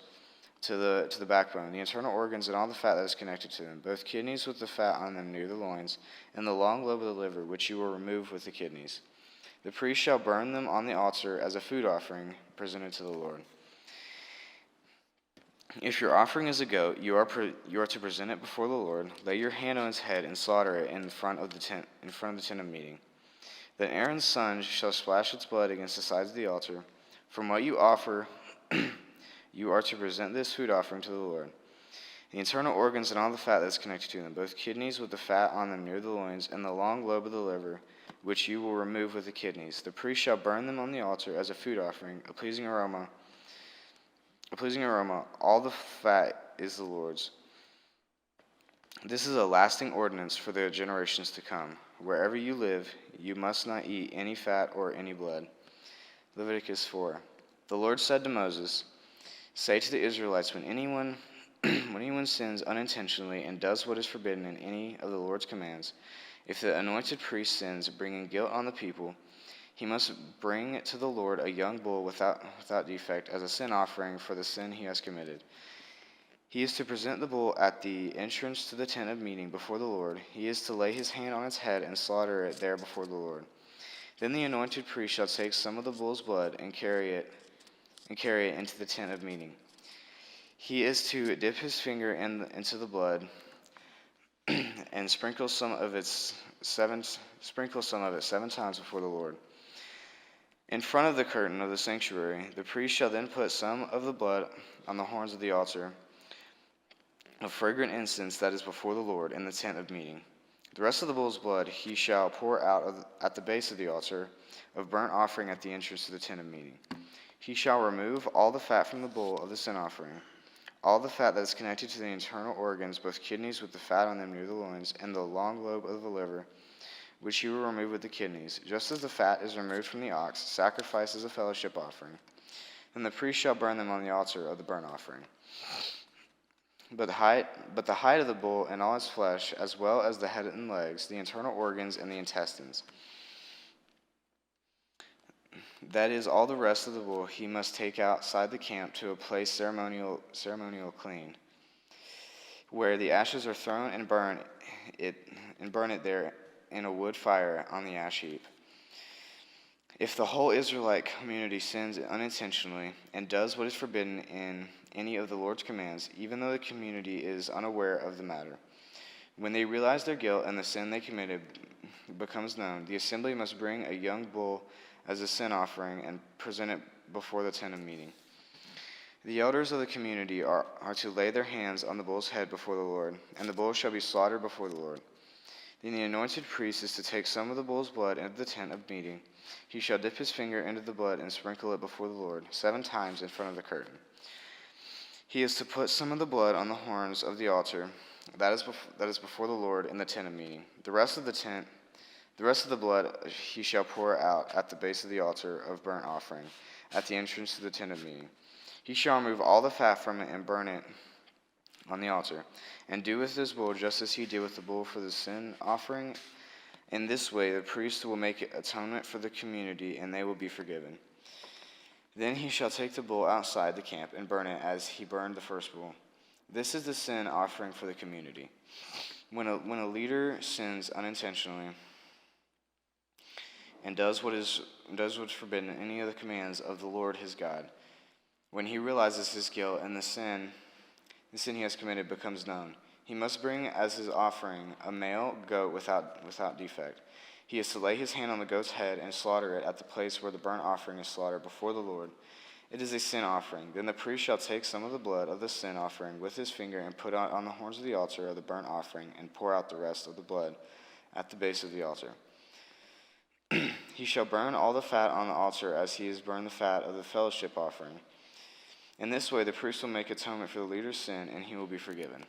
to the backbone, the internal organs and all the fat that is connected to them, both kidneys with the fat on them near the loins, and the long lobe of the liver, which you will remove with the kidneys. The priest shall burn them on the altar as a food offering presented to the Lord. If your offering is a goat, you are to present it before the Lord, lay your hand on its head, and slaughter it in front of the tent of meeting. Then Aaron's sons shall splash its blood against the sides of the altar. From what you offer, you are to present this food offering to the Lord. The internal organs and all the fat that is connected to them, both kidneys with the fat on them near the loins, and the long lobe of the liver, which you will remove with the kidneys. The priest shall burn them on the altar as a food offering, a pleasing aroma. All the fat is the Lord's. This is a lasting ordinance for the generations to come. Wherever you live, you must not eat any fat or any blood. Leviticus 4. The Lord said to Moses, "Say to the Israelites, when anyone sins unintentionally and does what is forbidden in any of the Lord's commands, if the anointed priest sins, bringing guilt on the people, he must bring to the Lord a young bull without defect as a sin offering for the sin he has committed. He is to present the bull at the entrance to the tent of meeting before the Lord. He is to lay his hand on its head and slaughter it there before the Lord. Then the anointed priest shall take some of the bull's blood and carry it into the tent of meeting. He is to dip his finger into the blood and sprinkle some of it 7 times before the Lord. In front of the curtain of the sanctuary, the priest shall then put some of the blood on the horns of the altar of fragrant incense that is before the Lord in the tent of meeting. The rest of the bull's blood he shall pour out at the base of the altar of burnt offering at the entrance to the tent of meeting. He shall remove all the fat from the bull of the sin offering, all the fat that is connected to the internal organs, both kidneys with the fat on them near the loins, and the long lobe of the liver, which he will remove with the kidneys, just as the fat is removed from the ox, sacrificed as a fellowship offering. Then the priest shall burn them on the altar of the burnt offering. But the hide of the bull and all its flesh, as well as the head and legs, the internal organs and the intestines, that is, all the rest of the bull, he must take outside the camp to a place ceremonial clean, where the ashes are thrown, and burn it there in a wood fire on the ash heap. If the whole Israelite community sins unintentionally and does what is forbidden in any of the Lord's commands, even though the community is unaware of the matter, when they realize their guilt and the sin they committed becomes known, the assembly must bring a young bull as a sin offering and present it before the tent of meeting. The elders of the community are to lay their hands on the bull's head before the Lord, and the bull shall be slaughtered before the Lord. Then the anointed priest is to take some of the bull's blood into the tent of meeting. He shall dip his finger into the blood and sprinkle it before the Lord 7 times in front of the curtain. He is to put some of the blood on the horns of the altar that is before the Lord in the tent of meeting. The rest of the blood he shall pour out at the base of the altar of burnt offering, at the entrance to the tent of meeting. He shall remove all the fat from it and burn it on the altar, and do with this bull just as he did with the bull for the sin offering. In this way the priest will make atonement for the community, and they will be forgiven. Then he shall take the bull outside the camp and burn it as he burned the first bull. This is the sin offering for the community. When a leader sins unintentionally and does what's forbidden in any of the commands of the Lord his God, when he realizes his guilt and the sin he has committed becomes known, he must bring as his offering a male goat without defect. He is to lay his hand on the goat's head and slaughter it at the place where the burnt offering is slaughtered before the Lord. It is a sin offering. Then the priest shall take some of the blood of the sin offering with his finger and put it on the horns of the altar of the burnt offering, and pour out the rest of the blood at the base of the altar. He shall burn all the fat on the altar as he has burned the fat of the fellowship offering. In this way the priest will make atonement for the leader's sin, and he will be forgiven.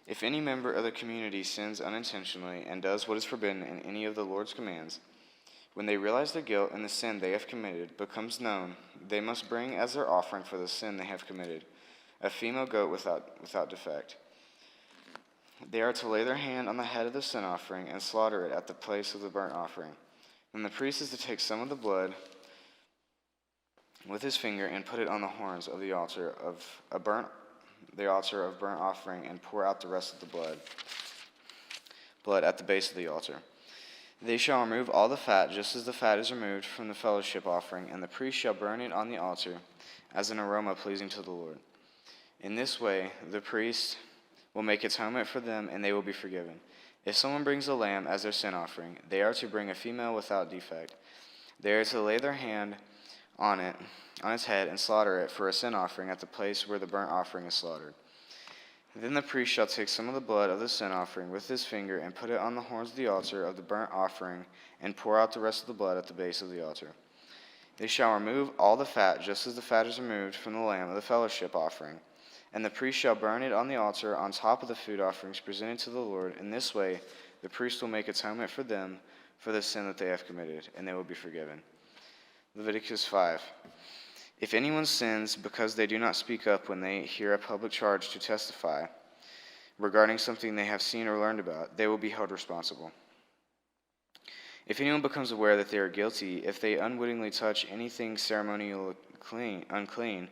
If any member of the community sins unintentionally and does what is forbidden in any of the Lord's commands, when they realize their guilt and the sin they have committed becomes known, they must bring as their offering for the sin they have committed a female goat without defect. They are to lay their hand on the head of the sin offering and slaughter it at the place of the burnt offering. Then the priest is to take some of the blood with his finger and put it on the horns of the altar of burnt offering, and pour out the rest of the blood at the base of the altar. They shall remove all the fat, just as the fat is removed from the fellowship offering, and the priest shall burn it on the altar as an aroma pleasing to the Lord. In this way the priest will make atonement for them, and they will be forgiven. If someone brings a lamb as their sin offering, they are to bring a female without defect. They are to lay their hand on its head, and slaughter it for a sin offering at the place where the burnt offering is slaughtered. Then the priest shall take some of the blood of the sin offering with his finger and put it on the horns of the altar of the burnt offering, and pour out the rest of the blood at the base of the altar. They shall remove all the fat, just as the fat is removed from the lamb of the fellowship offering, and the priest shall burn it on the altar on top of the food offerings presented to the Lord. In this way the priest will make atonement for them for the sin that they have committed, and they will be forgiven. Leviticus 5. If anyone sins because they do not speak up when they hear a public charge to testify regarding something they have seen or learned about, they will be held responsible. If anyone becomes aware that they are guilty, if they unwittingly touch anything ceremonially unclean,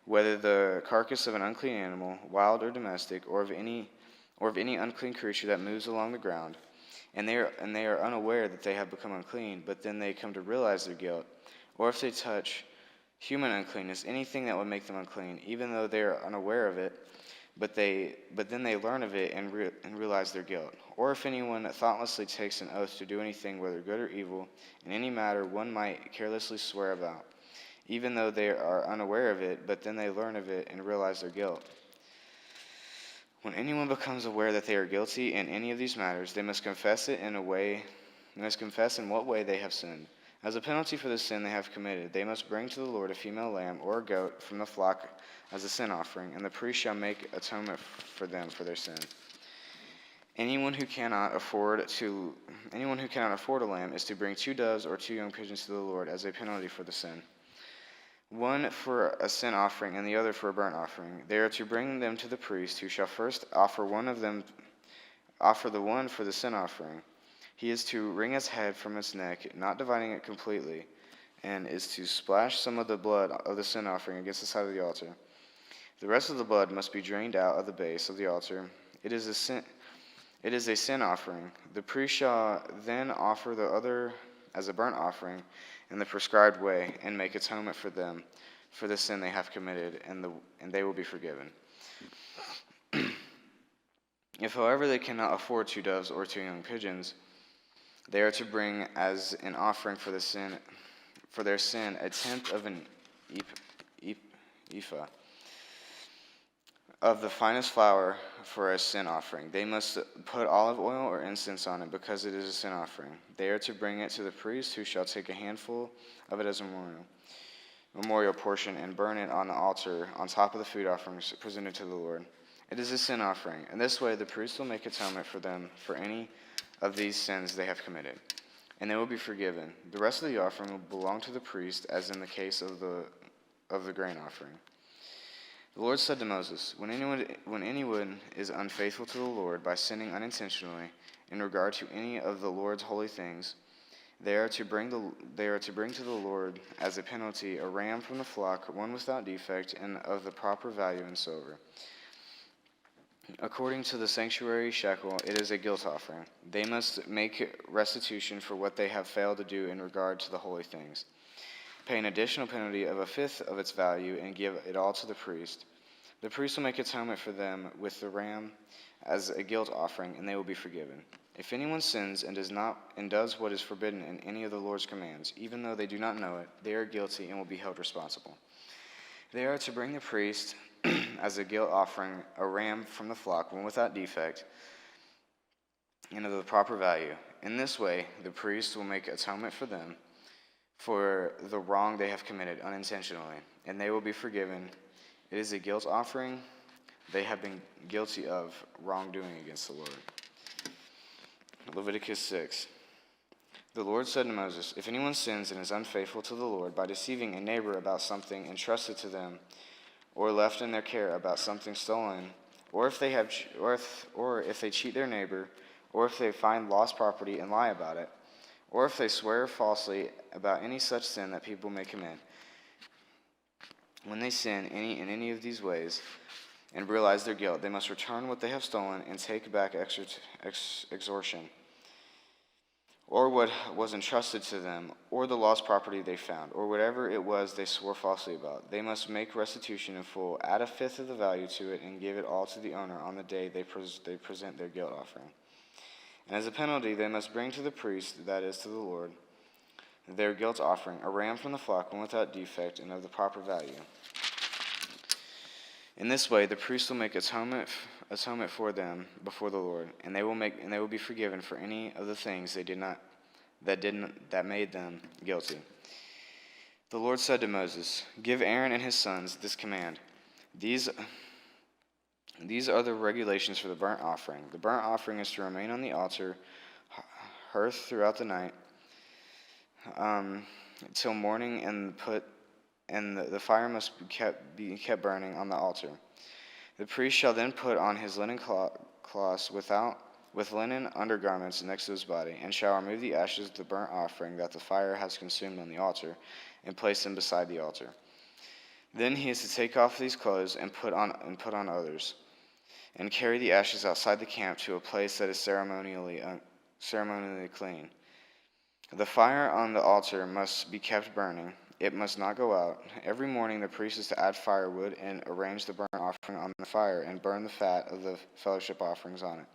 whether the carcass of an unclean animal, wild or domestic, or of any unclean creature that moves along the ground, and they are unaware that they have become unclean, but then they come to realize their guilt, or if they touch human uncleanness, anything that would make them unclean, even though they are unaware of it, but then they learn of it and realize their guilt. Or if anyone thoughtlessly takes an oath to do anything, whether good or evil, in any matter one might carelessly swear about, even though they are unaware of it, but then they learn of it and realize their guilt. When anyone becomes aware that they are guilty in any of these matters, they must confess in what way they have sinned. As a penalty for the sin they have committed, they must bring to the Lord a female lamb or a goat from the flock as a sin offering, and the priest shall make atonement for them for their sin. Anyone who cannot afford a lamb is to bring 2 doves or 2 young pigeons to the Lord as a penalty for the sin, one for a sin offering and the other for a burnt offering. They are to bring them to the priest, who shall first offer the one for the sin offering. He is to wring its head from its neck, not dividing it completely, and is to splash some of the blood of the sin offering against the side of the altar. The rest of the blood must be drained out of the base of the altar. It is a sin offering. The priest shall then offer the other as a burnt offering in the prescribed way, and make atonement for them for the sin they have committed, and they will be forgiven. If, however, they cannot afford 2 doves or 2 young pigeons, they are to bring as an offering for their sin 1/10 of an ephah of the finest flour for a sin offering. They must put olive oil or incense on it, because it is a sin offering. They are to bring it to the priest, who shall take a handful of it as a memorial portion and burn it on the altar on top of the food offerings presented to the Lord. It is a sin offering. In this way, the priest will make atonement for them for any of these sins they have committed, and they will be forgiven. The rest of the offering will belong to the priest, as in the case of the grain offering. The Lord said to Moses, when anyone is unfaithful to the Lord by sinning unintentionally in regard to any of the Lord's holy things, they are to bring to the Lord as a penalty a ram from the flock, one without defect and of the proper value in silver. According to the sanctuary shekel, it is a guilt offering. They must make restitution for what they have failed to do in regard to the holy things. Pay an additional penalty of 1/5 of its value and give it all to the priest. The priest will make atonement for them with the ram as a guilt offering, and they will be forgiven. If anyone sins and does what is forbidden in any of the Lord's commands, even though they do not know it, they are guilty and will be held responsible. They are to bring the priest as a guilt offering a ram from the flock, one without defect, and of the proper value. In this way, the priest will make atonement for them for the wrong they have committed unintentionally, and they will be forgiven. It is a guilt offering. They have been guilty of wrongdoing against the Lord. Leviticus 6. The Lord said to Moses, if anyone sins and is unfaithful to the Lord by deceiving a neighbor about something entrusted to them, or left in their care about something stolen, or if they cheat their neighbor, or if they find lost property and lie about it, or if they swear falsely about any such sin that people may commit, when they sin in any of these ways and realize their guilt, they must return what they have stolen and take back extortion, or what was entrusted to them, or the lost property they found, or whatever it was they swore falsely about. They must make restitution in full, add 1/5 of the value to it, and give it all to the owner on the day they present their guilt offering. And as a penalty, they must bring to the priest, that is, to the Lord, their guilt offering, a ram from the flock, one without defect and of the proper value. In this way, the priest will make atonement for them before the Lord, and they will be forgiven for any of the things that made them guilty. The Lord said to Moses, give Aaron and his sons this command. These are the regulations for the burnt offering. The burnt offering is to remain on the altar hearth throughout the night till morning, and the fire must be kept burning on the altar. The priest shall then put on his linen cloths with linen undergarments next to his body, and shall remove the ashes of the burnt offering that the fire has consumed on the altar, and place them beside the altar. Then he is to take off these clothes and put on others, and carry the ashes outside the camp to a place that is ceremonially clean. The fire on the altar must be kept burning. It must not go out. Every morning the priest is to add firewood and arrange the burnt offering on the fire and burn the fat of the fellowship offerings on it.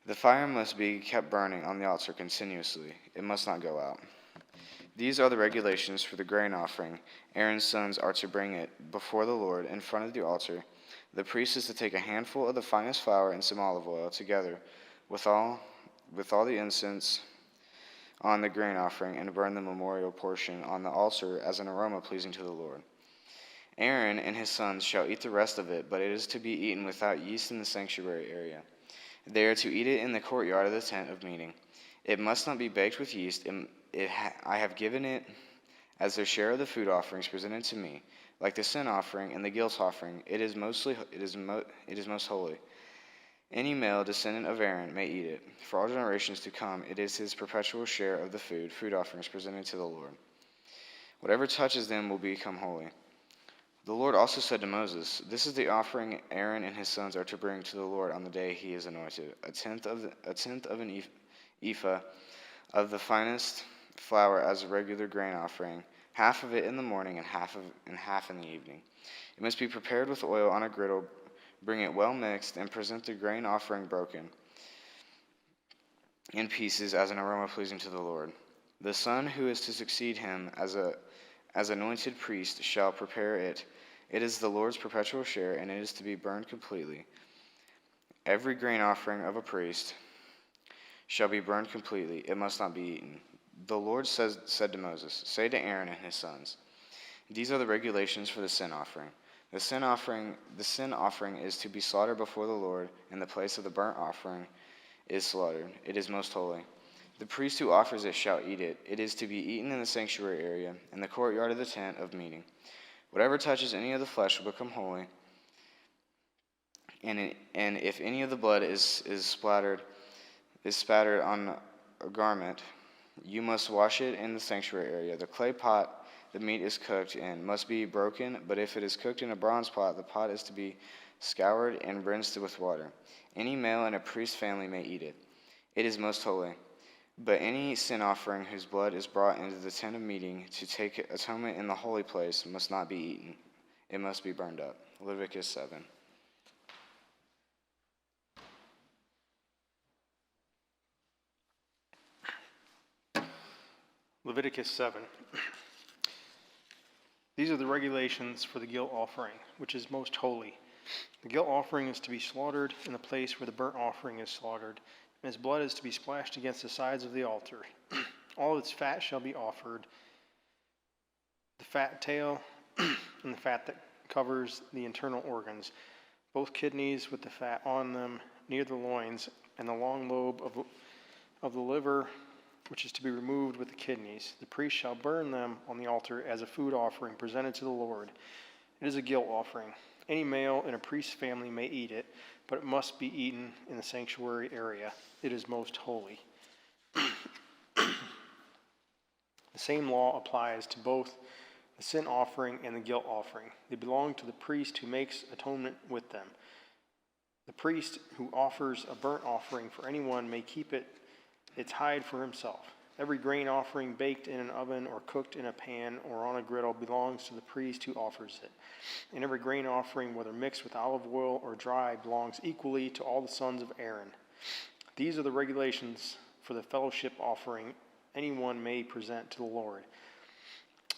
The fire must be kept burning on the altar continuously. It must not go out. These are the regulations for the grain offering. Aaron's sons are to bring it before the Lord in front of the altar. The priest is to take a handful of the finest flour and some olive oil, together with all the incense on the grain offering, and burn the memorial portion on the altar as an aroma pleasing to the Lord. Aaron and his sons shall eat the rest of it, but it is to be eaten without yeast in the sanctuary area. They are to eat it in the courtyard of the tent of meeting. It must not be baked with yeast. I have given it as their share of the food offerings presented to me, like the sin offering and the guilt offering. It is most holy. Any male descendant of Aaron may eat it. For all generations to come, it is his perpetual share of the food offerings presented to the Lord. Whatever touches them will become holy. The Lord also said to Moses, "This is the offering Aaron and his sons are to bring to the Lord on the day he is anointed: a tenth of an ephah of the finest flour as a regular grain offering, half of it in the morning and half in the evening. It must be prepared with oil on a griddle. Bring it well mixed, and present the grain offering broken in pieces as an aroma pleasing to the Lord. The son who is to succeed him as anointed priest shall prepare it. It is the Lord's perpetual share, and it is to be burned completely. Every grain offering of a priest shall be burned completely. It must not be eaten." The Lord said to Moses, "Say to Aaron and his sons, these are the regulations for the sin offering. The sin offering is to be slaughtered before the Lord in the place of the burnt offering is slaughtered. It is most holy. The priest who offers it shall eat it. It is to be eaten in the sanctuary area, in the courtyard of the tent of meeting. Whatever touches any of the flesh will become holy, and if any of the blood is spattered on a garment, you must wash it in the sanctuary area. The clay pot the meat is cooked in must be broken, but if it is cooked in a bronze pot, the pot is to be scoured and rinsed with water. Any male in a priest's family may eat it. It is most holy. But any sin offering whose blood is brought into the tent of meeting to take atonement in the holy place must not be eaten. It must be burned up." Leviticus 7. Leviticus 7. These are the regulations for the guilt offering, which is most holy. The guilt offering is to be slaughtered in the place where the burnt offering is slaughtered, and its blood is to be splashed against the sides of the altar. All of its fat shall be offered, the fat tail and the fat that covers the internal organs, both kidneys with the fat on them near the loins, and the long lobe of the liver, which is to be removed with the kidneys. The priest shall burn them on the altar as a food offering presented to the Lord. It is a guilt offering. Any male in a priest's family may eat it, but it must be eaten in the sanctuary area. It is most holy. The same law applies to both the sin offering and the guilt offering. They belong to the priest who makes atonement with them. The priest who offers a burnt offering for anyone may keep its hide for himself. Every grain offering baked in an oven or cooked in a pan or on a griddle belongs to the priest who offers it. And every grain offering, whether mixed with olive oil or dry, belongs equally to all the sons of Aaron. These are the regulations for the fellowship offering anyone may present to the Lord.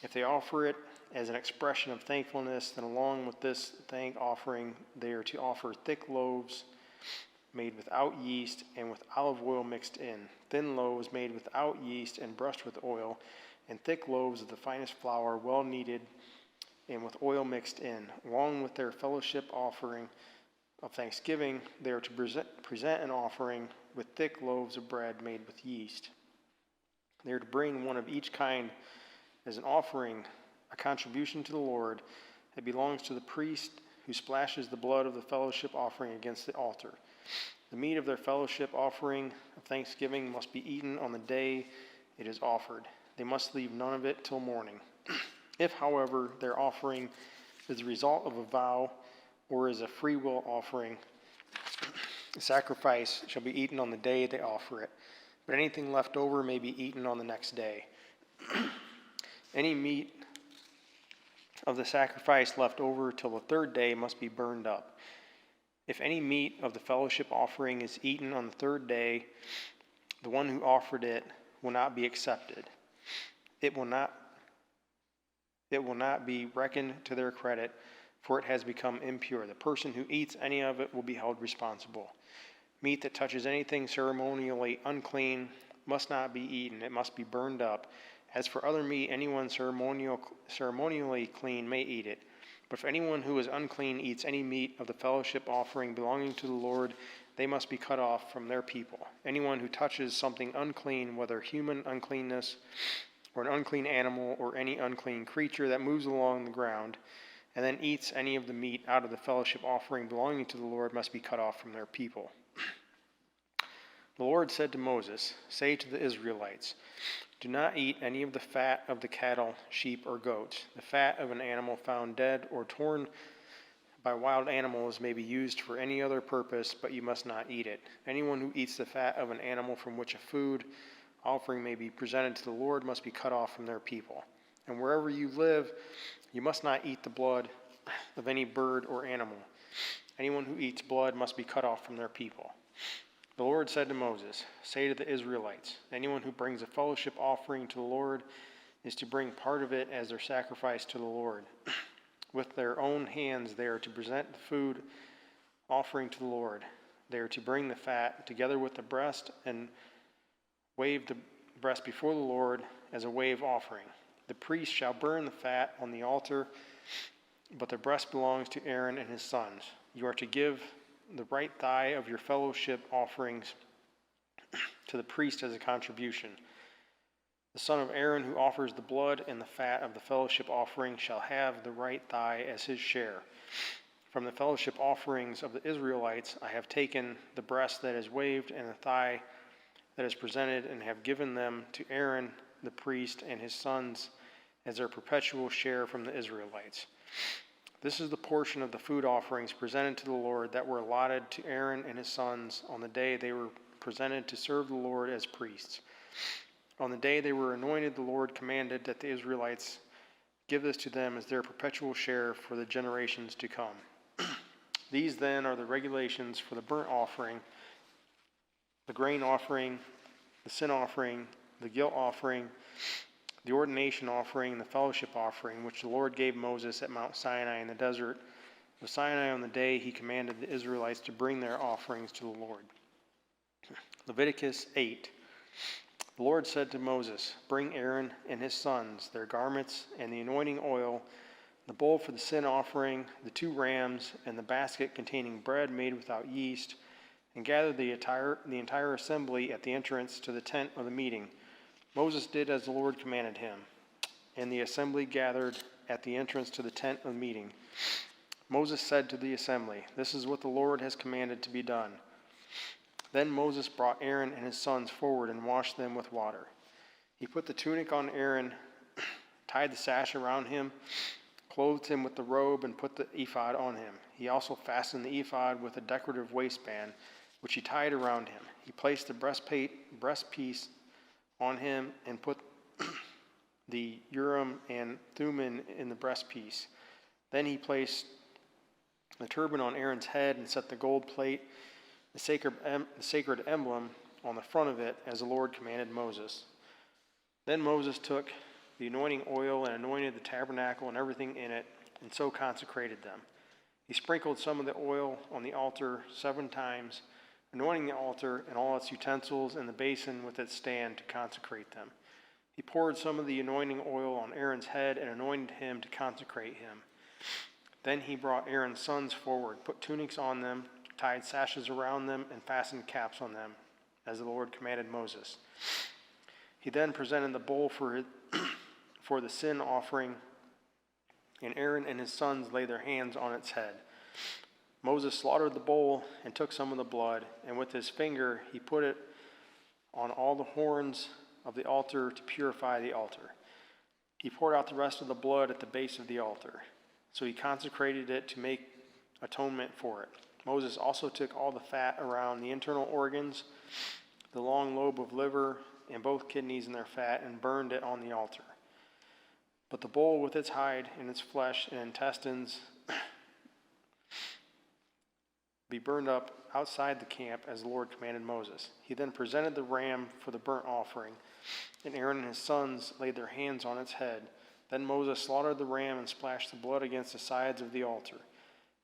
If they offer it as an expression of thankfulness, then along with this thank offering, they are to offer thick loaves made without yeast and with olive oil mixed in, thin loaves made without yeast and brushed with oil, and thick loaves of the finest flour, well kneaded and with oil mixed in. Along with their fellowship offering of thanksgiving, they are to present an offering with thick loaves of bread made with yeast. They are to bring one of each kind as an offering, a contribution to the Lord that belongs to the priest who splashes the blood of the fellowship offering against the altar. The meat of their fellowship offering of thanksgiving must be eaten on the day it is offered. They must leave none of it till morning. If, however, their offering is the result of a vow or is a free will offering, the sacrifice shall be eaten on the day they offer it, but anything left over may be eaten on the next day. Any meat of the sacrifice left over till the third day must be burned up. If any meat of the fellowship offering is eaten on the third day, the one who offered it will not be accepted. It will not be reckoned to their credit, for it has become impure. The person who eats any of it will be held responsible. Meat that touches anything ceremonially unclean must not be eaten. It must be burned up. As for other meat, anyone ceremonially clean may eat it. But if anyone who is unclean eats any meat of the fellowship offering belonging to the Lord they must be cut off from their people. Anyone who touches something unclean, whether human uncleanness or an unclean animal or any unclean creature that moves along the ground, and then eats any of the meat out of the fellowship offering belonging to the Lord, must be cut off from their people. The Lord said to Moses, "Say to the Israelites, do not eat any of the fat of the cattle, sheep, or goats. The fat of an animal found dead or torn by wild animals may be used for any other purpose, but you must not eat it. Anyone who eats the fat of an animal from which a food offering may be presented to the Lord must be cut off from their people. And wherever you live, you must not eat the blood of any bird or animal. Anyone who eats blood must be cut off from their people." The Lord said to Moses, "Say to the Israelites, anyone who brings a fellowship offering to the Lord is to bring part of it as their sacrifice to the Lord. With their own hands they are to present the food offering to the Lord. They are to bring the fat together with the breast and wave the breast before the Lord as a wave offering. The priest shall burn the fat on the altar, but the breast belongs to Aaron and his sons. You are to give the right thigh of your fellowship offerings to the priest as a contribution. The son of Aaron who offers the blood and the fat of the fellowship offering shall have the right thigh as his share. From the fellowship offerings of the Israelites I have taken the breast that is waved and the thigh that is presented, and have given them to Aaron the priest and his sons as their perpetual share from the Israelites. This is the portion of the food offerings presented to the Lord that were allotted to Aaron and his sons on the day they were presented to serve the Lord as priests. On the day they were anointed, the Lord commanded that the Israelites give this to them as their perpetual share for the generations to come. These then are the regulations for the burnt offering, the grain offering, the sin offering, the guilt offering, the ordination offering, and the fellowship offering, which the Lord gave Moses at Mount Sinai in the desert of Sinai on the day he commanded the Israelites to bring their offerings to the Lord. Leviticus 8. The Lord said to Moses, "Bring Aaron and his sons, their garments, and the anointing oil, the bowl for the sin offering, the 2 rams, and the basket containing bread made without yeast, and gather the entire assembly at the entrance to the tent of the meeting." Moses did as the Lord commanded him, and the assembly gathered at the entrance to the tent of meeting. Moses said to the assembly, "This is what the Lord has commanded to be done." Then Moses brought Aaron and his sons forward and washed them with water. He put the tunic on Aaron, tied the sash around him, clothed him with the robe, and put the ephod on him. He also fastened the ephod with a decorative waistband, which he tied around him. He placed the breastpiece on him and put the Urim and Thummim in the breastpiece. Then he placed the turban on Aaron's head and set the gold plate, the sacred emblem, on the front of it, as the Lord commanded Moses. Then Moses took the anointing oil and anointed the tabernacle and everything in it, and so consecrated them. He sprinkled some of the oil on the altar 7 times, anointing the altar and all its utensils and the basin with its stand to consecrate them. He poured some of the anointing oil on Aaron's head and anointed him to consecrate him. Then he brought Aaron's sons forward, put tunics on them, tied sashes around them, and fastened caps on them, as the Lord commanded Moses. He then presented the bowl for the sin offering, and Aaron and his sons laid their hands on its head. Moses slaughtered the bull and took some of the blood, and with his finger he put it on all the horns of the altar to purify the altar. He poured out the rest of the blood at the base of the altar. So he consecrated it to make atonement for it. Moses also took all the fat around the internal organs, the long lobe of liver, and both kidneys and their fat, and burned it on the altar. But the bull with its hide and its flesh and intestines be burned up outside the camp as the Lord commanded Moses. He then presented the ram for the burnt offering, and Aaron and his sons laid their hands on its head. Then Moses slaughtered the ram and splashed the blood against the sides of the altar.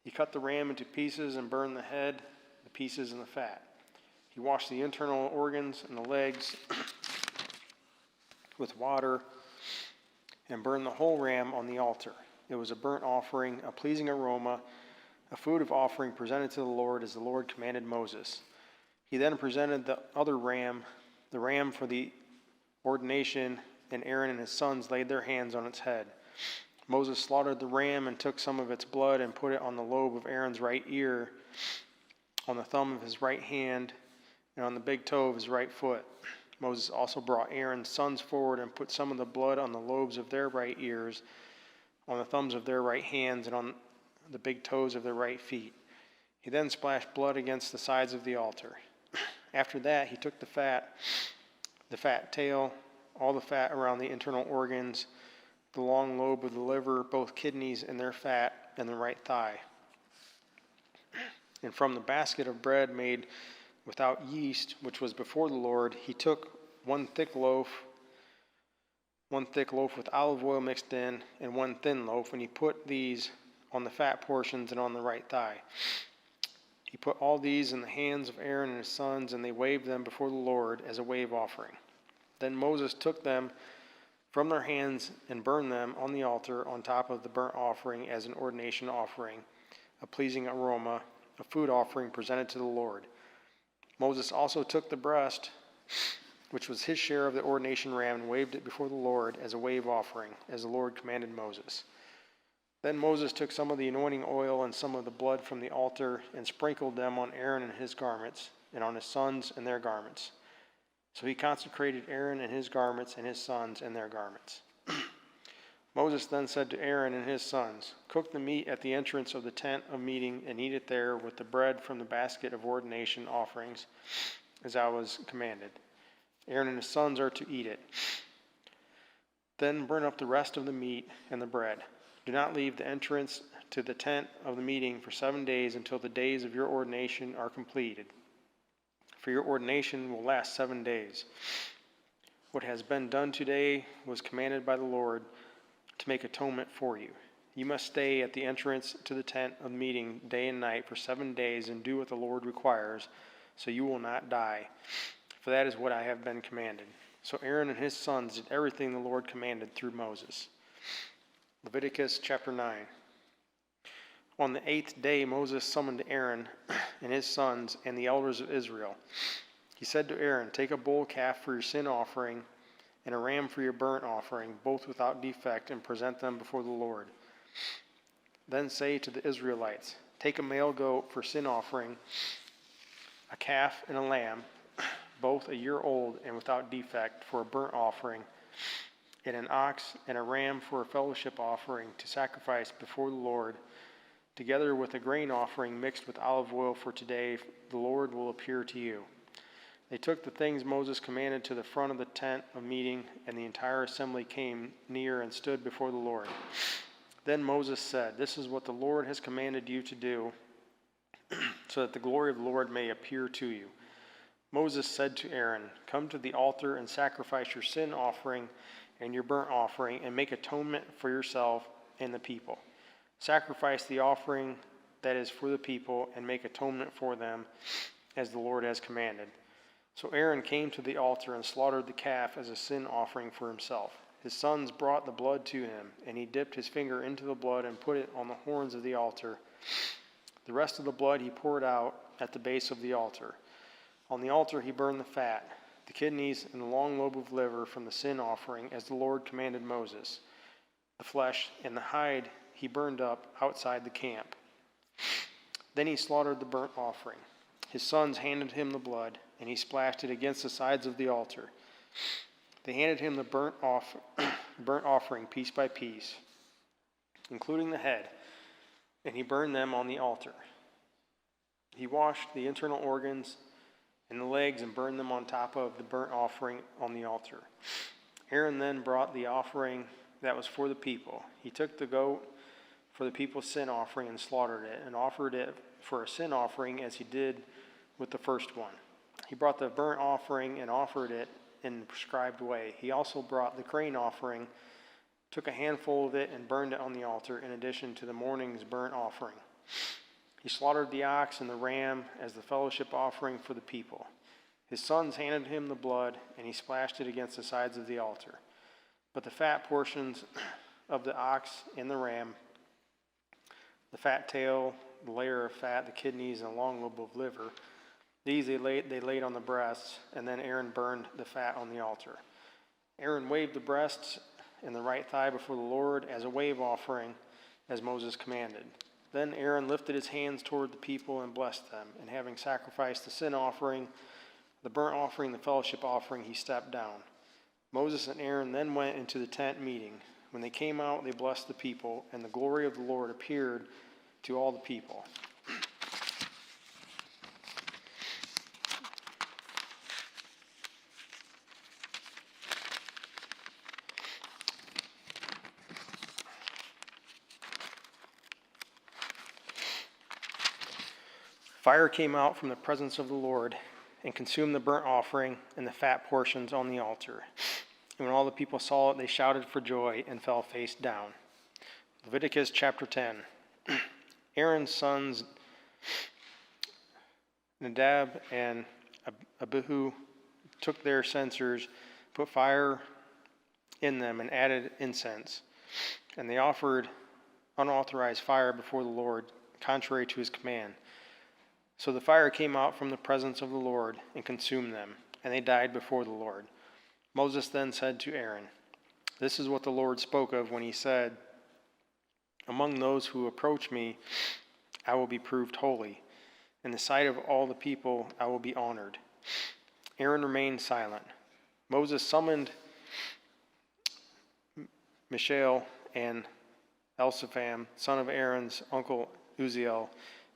He cut the ram into pieces and burned the head, the pieces, and the fat. He washed the internal organs and the legs with water and burned the whole ram on the altar. It was a burnt offering, a pleasing aroma, a food of offering presented to the Lord as the Lord commanded Moses. He then presented the other ram, the ram for the ordination, and Aaron and his sons laid their hands on its head. Moses slaughtered the ram and took some of its blood and put it on the lobe of Aaron's right ear, on the thumb of his right hand, and on the big toe of his right foot. Moses also brought Aaron's sons forward and put some of the blood on the lobes of their right ears, on the thumbs of their right hands, and on the big toes of their right feet. He then splashed blood against the sides of the altar. After that, he took the fat tail, all the fat around the internal organs, the long lobe of the liver, both kidneys and their fat, and the right thigh. And from the basket of bread made without yeast, which was before the Lord, he took one thick loaf with olive oil mixed in, and one thin loaf, and he put these on the fat portions and on the right thigh. He put all these in the hands of Aaron and his sons, and they waved them before the Lord as a wave offering. Then Moses took them from their hands and burned them on the altar on top of the burnt offering as an ordination offering, a pleasing aroma, a food offering presented to the Lord. Moses also took the breast, which was his share of the ordination ram, and waved it before the Lord as a wave offering, as the Lord commanded Moses. Then Moses took some of the anointing oil and some of the blood from the altar and sprinkled them on Aaron and his garments, and on his sons and their garments. So he consecrated Aaron and his garments, and his sons and their garments. Moses then said to Aaron and his sons, "Cook the meat at the entrance of the tent of meeting, and eat it there with the bread from the basket of ordination offerings, as I was commanded. Aaron and his sons are to eat it. Then burn up the rest of the meat and the bread. Do not leave the entrance to the tent of the meeting for 7 days until the days of your ordination are completed. For your ordination will last 7 days. What has been done today was commanded by the Lord to make atonement for you. You must stay at the entrance to the tent of meeting day and night for 7 days and do what the Lord requires, so you will not die. For that is what I have been commanded." So Aaron and his sons did everything the Lord commanded through Moses. Leviticus chapter 9. On the 8th day, Moses summoned Aaron and his sons and the elders of Israel. He said to Aaron, "Take a bull calf for your sin offering and a ram for your burnt offering, both without defect, and present them before the Lord. Then say to the Israelites, take a male goat for sin offering, a calf and a lamb, both a year old and without defect, for a burnt offering, and an ox and a ram for a fellowship offering to sacrifice before the Lord, together with a grain offering mixed with olive oil, for today the Lord will appear to you." They took the things Moses commanded to the front of the tent of meeting, and the entire assembly came near and stood before the Lord. Then Moses said, "This is what the Lord has commanded you to do, so that the glory of the Lord may appear to you." Moses said to Aaron, "Come to the altar and sacrifice your sin offering and your burnt offering, and make atonement for yourself and the people. Sacrifice the offering that is for the people, and make atonement for them, as the Lord has commanded." So Aaron came to the altar and slaughtered the calf as a sin offering for himself. His sons brought the blood to him, and he dipped his finger into the blood and put it on the horns of the altar. The rest of the blood he poured out at the base of the altar. On the altar he burned the fat, the kidneys, and the long lobe of liver from the sin offering, as the Lord commanded Moses. The flesh and the hide he burned up outside the camp. Then he slaughtered the burnt offering. His sons handed him the blood, and he splashed it against the sides of the altar. They handed him the burnt offering piece by piece, including the head, and he burned them on the altar. He washed the internal organs and the legs and burned them on top of the burnt offering on the altar. Aaron then brought the offering that was for the people. He took the goat for the people's sin offering and slaughtered it, and offered it for a sin offering as he did with the first one. He brought the burnt offering and offered it in the prescribed way. He also brought the grain offering, took a handful of it, and burned it on the altar in addition to the morning's burnt offering. He slaughtered the ox and the ram as the fellowship offering for the people. His sons handed him the blood, and he splashed it against the sides of the altar. But the fat portions of the ox and the ram, the fat tail, the layer of fat, the kidneys, and a long lobe of liver. These they laid on the breasts, and then Aaron burned the fat on the altar. Aaron waved the breasts and the right thigh before the Lord as a wave offering, as Moses commanded. Then Aaron lifted his hands toward the people and blessed them, and having sacrificed the sin offering, the burnt offering, the fellowship offering, he stepped down. Moses and Aaron then went into the tent meeting. When they came out, they blessed the people, and the glory of the Lord appeared to all the people. Fire came out from the presence of the Lord and consumed the burnt offering and the fat portions on the altar. And when all the people saw it, they shouted for joy and fell face down. Leviticus chapter 10. Aaron's sons Nadab and Abihu took their censers, put fire in them, and added incense. And they offered unauthorized fire before the Lord, contrary to his command. So the fire came out from the presence of the Lord and consumed them, and they died before the Lord. Moses then said to Aaron, "This is what the Lord spoke of when he said, 'Among those who approach me, I will be proved holy. In the sight of all the people, I will be honored.'" Aaron remained silent. Moses summoned Mishael and Elsapham, son of Aaron's uncle Uzziel,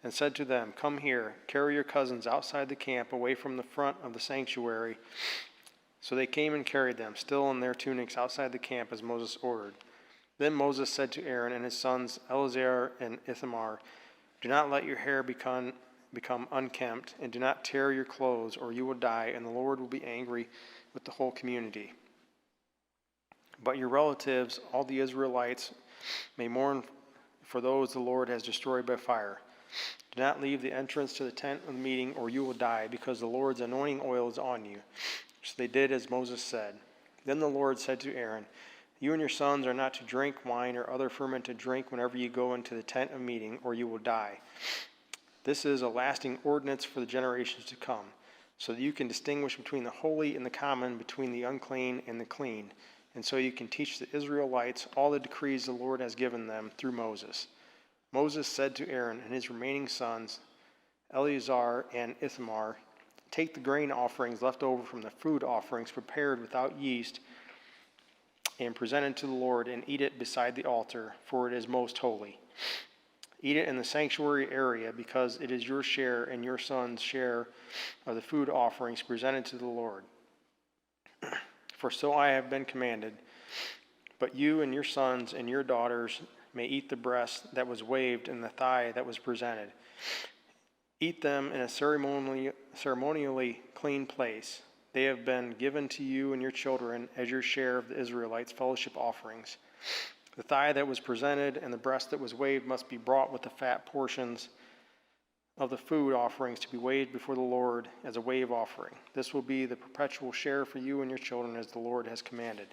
and said to them, "Come here, carry your cousins outside the camp, away from the front of the sanctuary." So they came and carried them, still in their tunics, outside the camp, as Moses ordered. Then Moses said to Aaron and his sons Eleazar and Ithamar, "Do not let your hair become unkempt, and do not tear your clothes, or you will die, and the Lord will be angry with the whole community. But your relatives, all the Israelites, may mourn for those the Lord has destroyed by fire. Do not leave the entrance to the tent of the meeting, or you will die, because the Lord's anointing oil is on you." So they did as Moses said. Then the Lord said to Aaron, "You and your sons are not to drink wine or other fermented drink whenever you go into the tent of meeting, or you will die. This is a lasting ordinance for the generations to come, so that you can distinguish between the holy and the common, between the unclean and the clean, and so you can teach the Israelites all the decrees the Lord has given them through Moses." Moses said to Aaron and his remaining sons, Eleazar and Ithamar, "Take the grain offerings left over from the food offerings prepared without yeast and presented to the Lord, and eat it beside the altar, for it is most holy. Eat it in the sanctuary area, because it is your share and your son's share of the food offerings presented to the Lord. For so I have been commanded. But you and your sons and your daughters may eat the breast that was waved and the thigh that was presented. Eat them in a ceremonially clean place. They have been given to you and your children as your share of the Israelites' fellowship offerings. The thigh that was presented and the breast that was waved must be brought with the fat portions of the food offerings to be waved before the Lord as a wave offering. This will be the perpetual share for you and your children, as the Lord has commanded."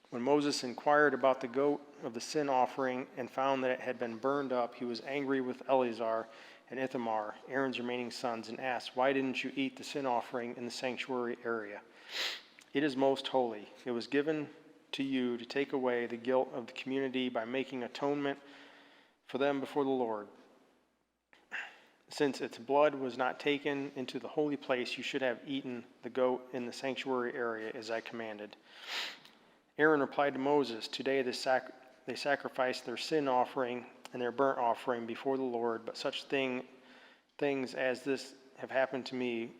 When Moses inquired about the goat of the sin offering and found that it had been burned up, he was angry with Eleazar and Ithamar, Aaron's remaining sons, and asked, "Why didn't you eat the sin offering in the sanctuary area? It is most holy. It was given to you to take away the guilt of the community by making atonement for them before the Lord. Since its blood was not taken into the holy place, you should have eaten the goat in the sanctuary area as I commanded." Aaron replied to Moses, "Today they sacrificed their sin offering and their burnt offering before the Lord, but such things as this have happened to me.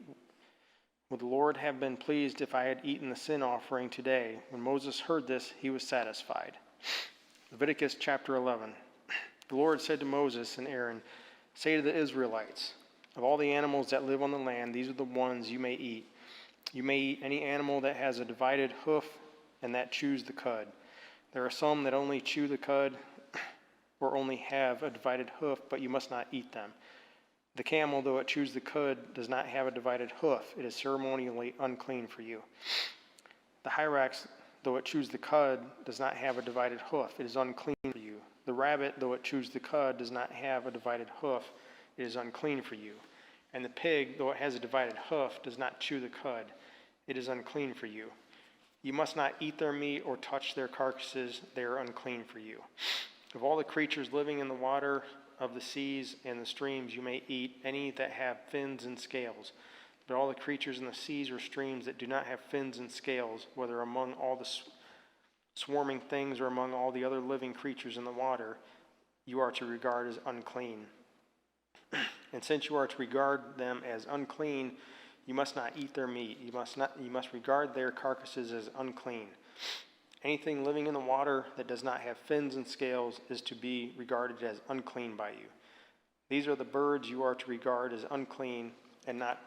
Would the Lord have been pleased if I had eaten the sin offering today?" When Moses heard this, he was satisfied. Leviticus chapter 11. The Lord said to Moses and Aaron, "Say to the Israelites, of all the animals that live on the land, these are the ones you may eat. You may eat any animal that has a divided hoof and that chews the cud. There are some that only chew the cud or only have a divided hoof, but you must not eat them. The camel, though it chews the cud, does not have a divided hoof. It is ceremonially unclean for you. The hyrax, though it chews the cud, does not have a divided hoof. It is unclean for you. The The rabbit, though it chews the cud, does not have a divided hoof. It is unclean for you. And the pig, though it has a divided hoof, does not chew the cud. It is unclean for you. You must not eat their meat or touch their carcasses. They are unclean for you. Of all the creatures living in the water of the seas and the streams, you may eat any that have fins and scales. But all the creatures in the seas or streams that do not have fins and scales, whether among all the swarming things or among all the other living creatures in the water, you are to regard as unclean. And since you are to regard them as unclean, you must not eat their meat. You must regard their carcasses as unclean. Anything living in the water that does not have fins and scales is to be regarded as unclean by you. These are the birds you are to regard as unclean and not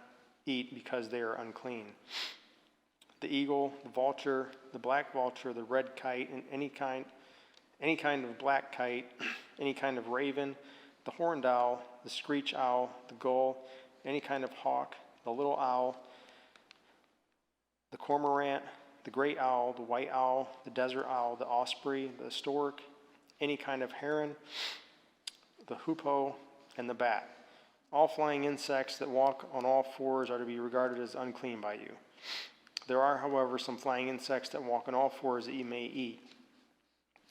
eat because they are unclean: the eagle, the vulture, the black vulture, the red kite, and any kind of black kite, any kind of raven, the horned owl, the screech owl, the gull, any kind of hawk, the little owl, the cormorant, the great owl, the white owl, the desert owl, the osprey, the stork, any kind of heron, the hoopoe, and the bat. All flying insects that walk on all fours are to be regarded as unclean by you. There are, however, some flying insects that walk on all fours that you may eat: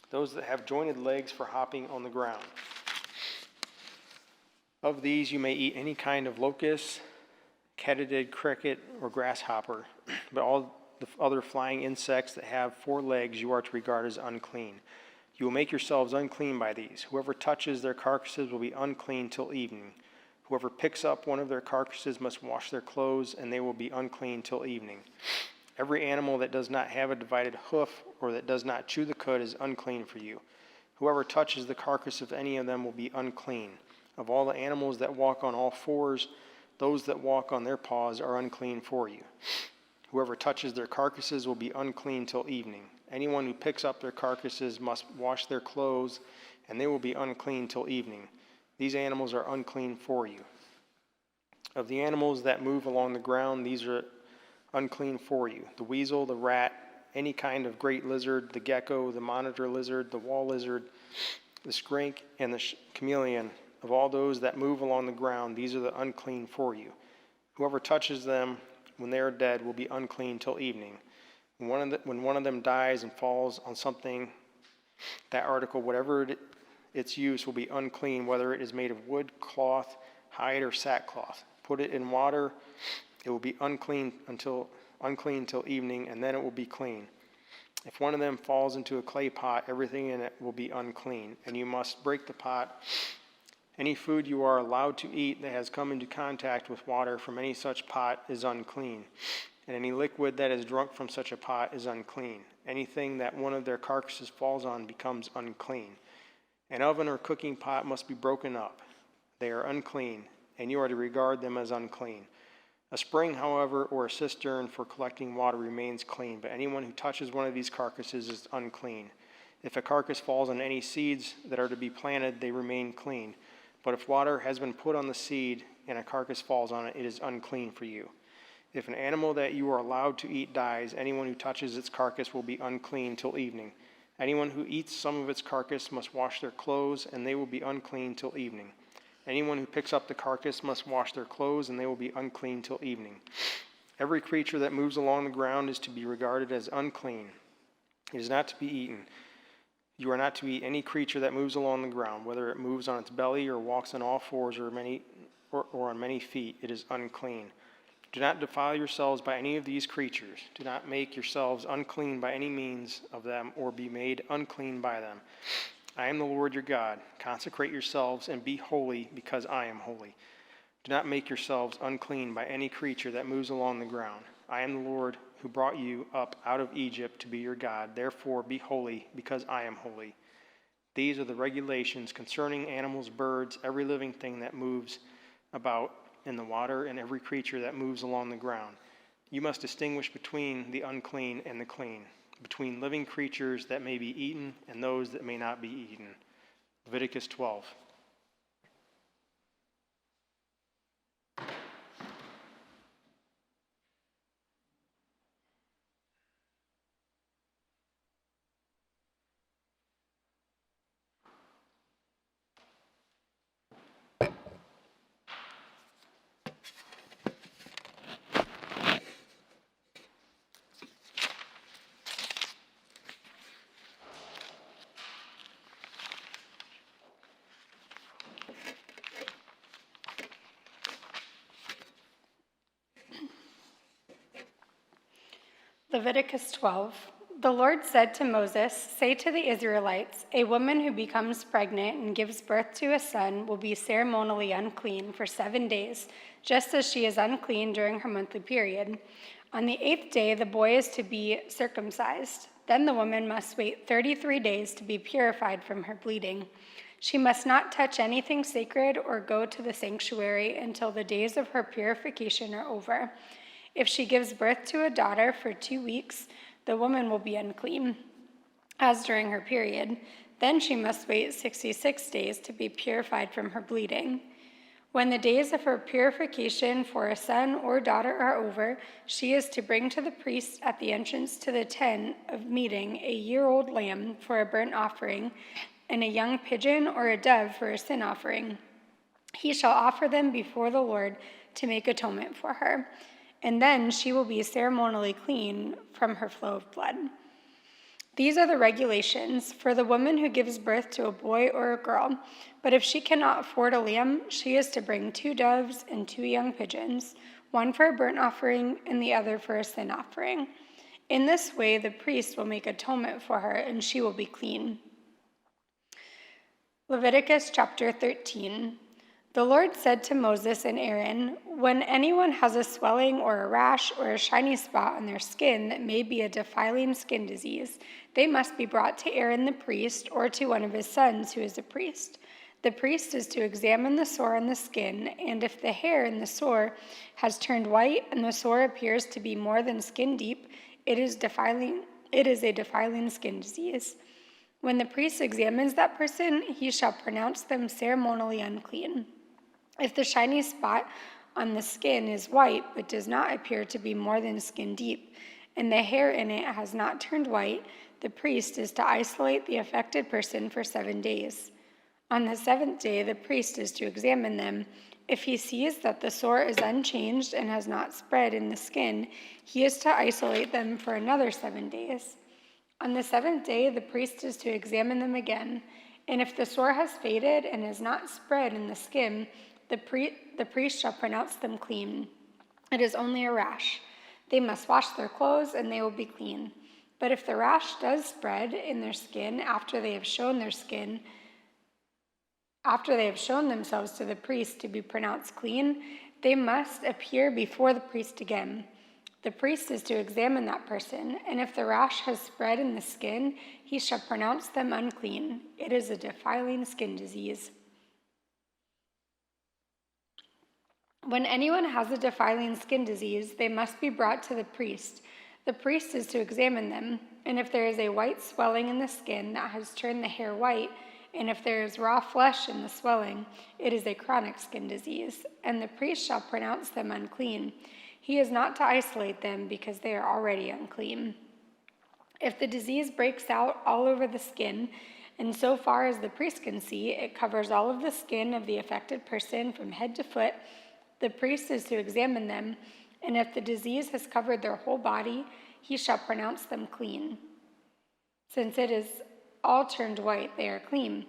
those that have jointed legs for hopping on the ground. Of these you may eat any kind of locust, katydid, cricket, or grasshopper, but all the other flying insects that have 4 legs you are to regard as unclean. You will make yourselves unclean by these. Whoever touches their carcasses will be unclean till evening. Whoever picks up one of their carcasses must wash their clothes, and they will be unclean till evening. Every animal that does not have a divided hoof or that does not chew the cud is unclean for you. Whoever touches the carcass of any of them will be unclean. Of all the animals that walk on all fours, those that walk on their paws are unclean for you. Whoever touches their carcasses will be unclean till evening. Anyone who picks up their carcasses must wash their clothes, and they will be unclean till evening. These animals are unclean for you. Of the animals that move along the ground, these are unclean for you: the weasel, the rat, any kind of great lizard, the gecko, the monitor lizard, the wall lizard, the skink, and the chameleon. Of all those that move along the ground, these are the unclean for you. Whoever touches them when they are dead will be unclean till evening. When one of them dies and falls on something, that article, whatever its use, will be unclean, whether it is made of wood, cloth, hide, or sackcloth. Put it in water; it will be unclean till evening, and then it will be clean. If one of them falls into a clay pot, everything in it will be unclean, and you must break the pot. Any food you are allowed to eat that has come into contact with water from any such pot is unclean, and any liquid that is drunk from such a pot is unclean. Anything that one of their carcasses falls on becomes unclean. An oven or cooking pot must be broken up. They are unclean, and you are to regard them as unclean. A spring, however, or a cistern for collecting water remains clean, but anyone who touches one of these carcasses is unclean. If a carcass falls on any seeds that are to be planted, they remain clean. But if water has been put on the seed and a carcass falls on it, it is unclean for you. If an animal that you are allowed to eat dies, anyone who touches its carcass will be unclean till evening. Anyone who eats some of its carcass must wash their clothes, and they will be unclean till evening. Anyone who picks up the carcass must wash their clothes, and they will be unclean till evening. Every creature that moves along the ground is to be regarded as unclean. It is not to be eaten. You are not to eat any creature that moves along the ground, whether it moves on its belly or walks on all fours or on many feet. It is unclean. Do not defile yourselves by any of these creatures. Do not make yourselves unclean by any means of them, or be made unclean by them. I am the Lord your God. Consecrate yourselves and be holy, because I am holy. Do not make yourselves unclean by any creature that moves along the ground. I am the Lord who brought you up out of Egypt to be your God. Therefore be holy, because I am holy. These are the regulations concerning animals, birds, every living thing that moves about in the water, and every creature that moves along the ground. You must distinguish between the unclean and the clean, between living creatures that may be eaten and those that may not be eaten. Leviticus 12. Leviticus 12. The Lord said to Moses, "Say to the Israelites, a woman who becomes pregnant and gives birth to a son will be ceremonially unclean for 7 days, just as she is unclean during her monthly period. On the 8th day, the boy is to be circumcised. Then the woman must wait 33 days to be purified from her bleeding. She must not touch anything sacred or go to the sanctuary until the days of her purification are over. If she gives birth to a daughter for 2 weeks, the woman will be unclean, as during her period. Then she must wait 66 days to be purified from her bleeding. When the days of her purification for a son or daughter are over, she is to bring to the priest at the entrance to the tent of meeting a year-old lamb for a burnt offering, and a young pigeon or a dove for a sin offering. He shall offer them before the Lord to make atonement for her, and then she will be ceremonially clean from her flow of blood. These are the regulations for the woman who gives birth to a boy or a girl. But if she cannot afford a lamb, she is to bring 2 doves and 2 young pigeons, one for a burnt offering and the other for a sin offering. In this way, the priest will make atonement for her, and she will be clean." Leviticus chapter 13. The Lord said to Moses and Aaron, "When anyone has a swelling or a rash or a shiny spot on their skin that may be a defiling skin disease, they must be brought to Aaron the priest or to one of his sons who is a priest. The priest is to examine the sore on the skin, and if the hair in the sore has turned white and the sore appears to be more than skin deep, it is a defiling skin disease. When the priest examines that person, he shall pronounce them ceremonially unclean. If the shiny spot on the skin is white but does not appear to be more than skin deep, and the hair in it has not turned white, the priest is to isolate the affected person for 7 days. On the 7th day, the priest is to examine them. If he sees that the sore is unchanged and has not spread in the skin, he is to isolate them for another 7 days. On the 7th day, the priest is to examine them again, and if the sore has faded and has not spread in the skin, the priest shall pronounce them clean. It is only a rash. They must wash their clothes, and they will be clean. But if the rash does spread in their skin after they have shown themselves to the priest to be pronounced clean, they must appear before the priest again. The priest is to examine that person, and if the rash has spread in the skin, he shall pronounce them unclean. It is a defiling skin disease. When anyone has a defiling skin disease, they must be brought to the priest. The priest is to examine them, and if there is a white swelling in the skin that has turned the hair white, and if there is raw flesh in the swelling, it is a chronic skin disease, and the priest shall pronounce them unclean. He is not to isolate them because they are already unclean. If the disease breaks out all over the skin, and so far as the priest can see, it covers all of the skin of the affected person from head to foot, the priest is to examine them, and if the disease has covered their whole body, he shall pronounce them clean. Since it is all turned white, they are clean.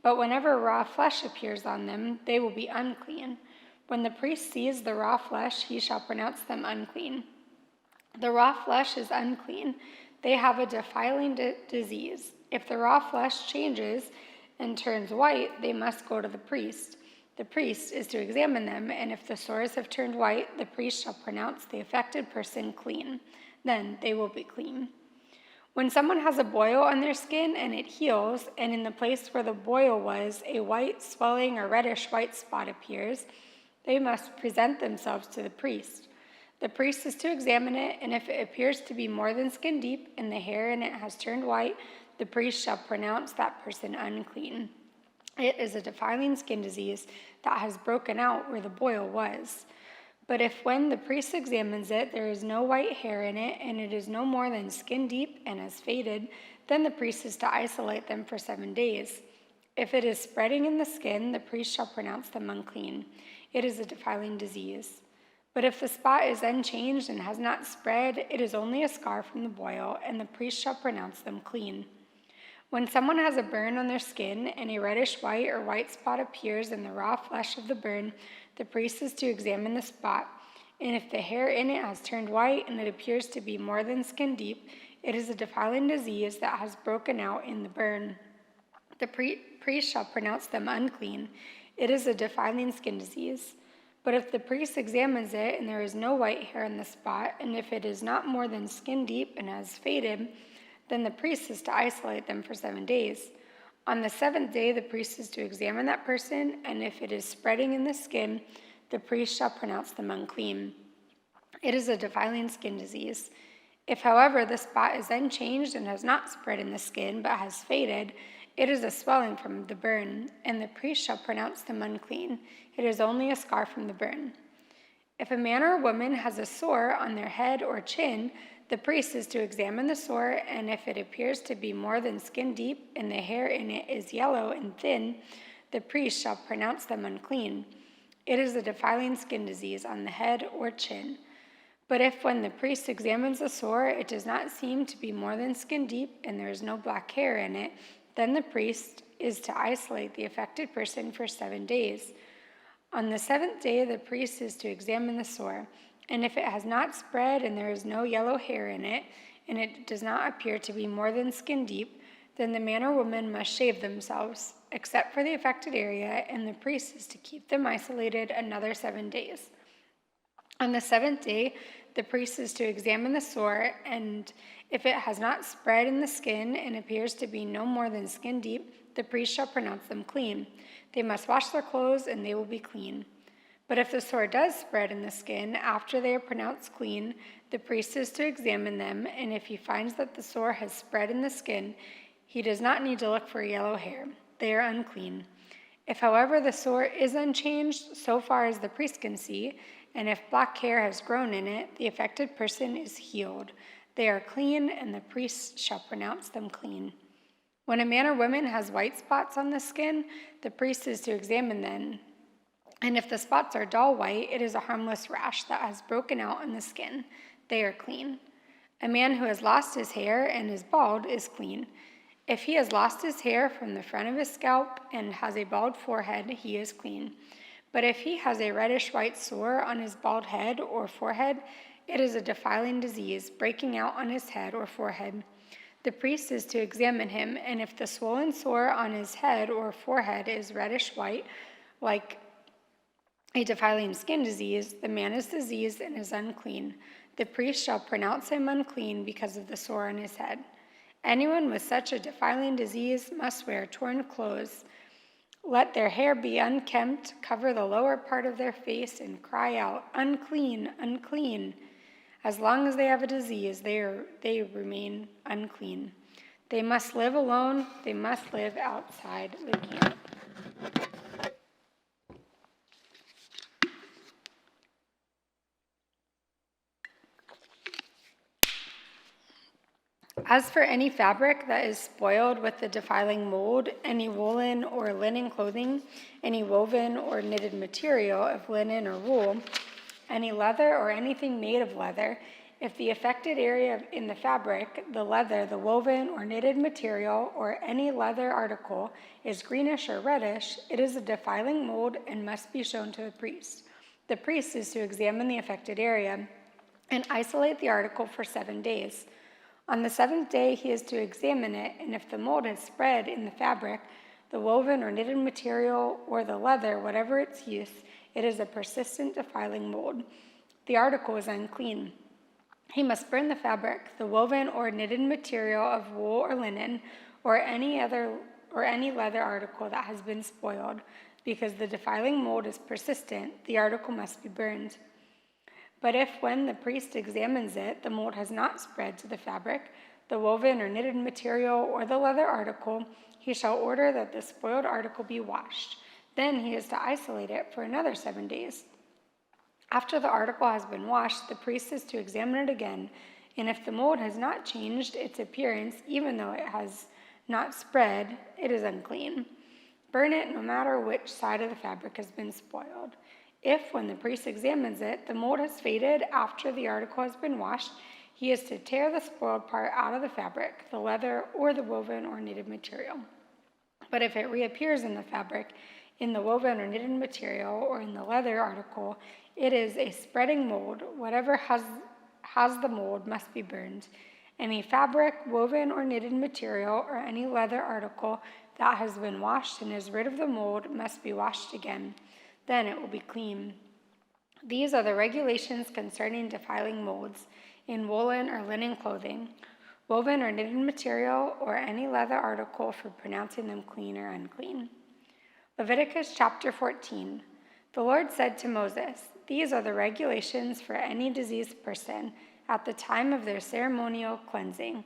But whenever raw flesh appears on them, they will be unclean. When the priest sees the raw flesh, he shall pronounce them unclean. The raw flesh is unclean. They have a defiling disease. If the raw flesh changes and turns white, they must go to the priest. The priest is to examine them, and if the sores have turned white, the priest shall pronounce the affected person clean. Then they will be clean. When someone has a boil on their skin and it heals, and in the place where the boil was, a white, swelling, or reddish white spot appears, they must present themselves to the priest. The priest is to examine it, and if it appears to be more than skin deep and the hair in it has turned white, the priest shall pronounce that person unclean. It is a defiling skin disease that has broken out where the boil was. But if when the priest examines it, there is no white hair in it, and it is no more than skin deep and has faded, then the priest is to isolate them for 7 days. If it is spreading in the skin, the priest shall pronounce them unclean. It is a defiling disease. But if the spot is unchanged and has not spread, it is only a scar from the boil, and the priest shall pronounce them clean. When someone has a burn on their skin and a reddish white or white spot appears in the raw flesh of the burn, the priest is to examine the spot. And if the hair in it has turned white and it appears to be more than skin deep, it is a defiling disease that has broken out in the burn. The priest shall pronounce them unclean. It is a defiling skin disease. But if the priest examines it and there is no white hair in the spot, and if it is not more than skin deep and has faded, then the priest is to isolate them for 7 days. On the 7th day, the priest is to examine that person, and if it is spreading in the skin, the priest shall pronounce them unclean. It is a defiling skin disease. If, however, the spot is unchanged and has not spread in the skin but has faded, it is a swelling from the burn, and the priest shall pronounce them unclean. It is only a scar from the burn. If a man or a woman has a sore on their head or chin, the priest is to examine the sore, and if it appears to be more than skin deep and the hair in it is yellow and thin, the priest shall pronounce them unclean. It is a defiling skin disease on the head or chin. But if when the priest examines the sore, it does not seem to be more than skin deep and there is no black hair in it, then the priest is to isolate the affected person for 7 days. On the 7th day, the priest is to examine the sore, and if it has not spread and there is no yellow hair in it, and it does not appear to be more than skin deep, then the man or woman must shave themselves, except for the affected area, and the priest is to keep them isolated another 7 days. On the 7th day, the priest is to examine the sore, and if it has not spread in the skin and appears to be no more than skin deep, the priest shall pronounce them clean. They must wash their clothes, and they will be clean. But if the sore does spread in the skin after they are pronounced clean, the priest is to examine them, and if he finds that the sore has spread in the skin, he does not need to look for yellow hair. They are unclean. If, however, the sore is unchanged so far as the priest can see, and if black hair has grown in it, the affected person is healed. They are clean, and the priest shall pronounce them clean. When a man or woman has white spots on the skin, the priest is to examine them. And if the spots are dull white, it is a harmless rash that has broken out on the skin. They are clean. A man who has lost his hair and is bald is clean. If he has lost his hair from the front of his scalp and has a bald forehead, he is clean. But if he has a reddish-white sore on his bald head or forehead, it is a defiling disease breaking out on his head or forehead. The priest is to examine him, and if the swollen sore on his head or forehead is reddish-white, like a defiling skin disease, the man is diseased and is unclean. The priest shall pronounce him unclean because of the sore on his head. Anyone with such a defiling disease must wear torn clothes. Let their hair be unkempt, cover the lower part of their face, and cry out, "Unclean, unclean." As long as they have a disease, they remain unclean. They must live alone. They must live outside the camp. As for any fabric that is spoiled with the defiling mold, any woolen or linen clothing, any woven or knitted material of linen or wool, any leather or anything made of leather, if the affected area in the fabric, the leather, the woven or knitted material, or any leather article is greenish or reddish, it is a defiling mold and must be shown to the priest. The priest is to examine the affected area and isolate the article for 7 days. On the 7th day, he is to examine it, and if the mold has spread in the fabric, the woven or knitted material, or the leather, whatever its use, it is a persistent defiling mold. The article is unclean. He must burn the fabric, the woven or knitted material of wool or linen, or any leather article that has been spoiled. Because the defiling mold is persistent, the article must be burned. But if, when the priest examines it, the mold has not spread to the fabric, the woven or knitted material, or the leather article, he shall order that the spoiled article be washed. Then he is to isolate it for another 7 days. After the article has been washed, the priest is to examine it again, and if the mold has not changed its appearance, even though it has not spread, it is unclean. Burn it no matter which side of the fabric has been spoiled. If, when the priest examines it, the mold has faded after the article has been washed, he is to tear the spoiled part out of the fabric, the leather, or the woven or knitted material. But if it reappears in the fabric, in the woven or knitted material, or in the leather article, It is a spreading mold. Whatever has the mold must be burned. Any fabric, woven or knitted material, or any leather article that has been washed and is rid of the mold must be washed again. Then it will be clean. These are the regulations concerning defiling molds in woolen or linen clothing, woven or knitted material, or any leather article, for pronouncing them clean or unclean. Leviticus chapter 14. The Lord said to Moses, "These are the regulations for any diseased person at the time of their ceremonial cleansing.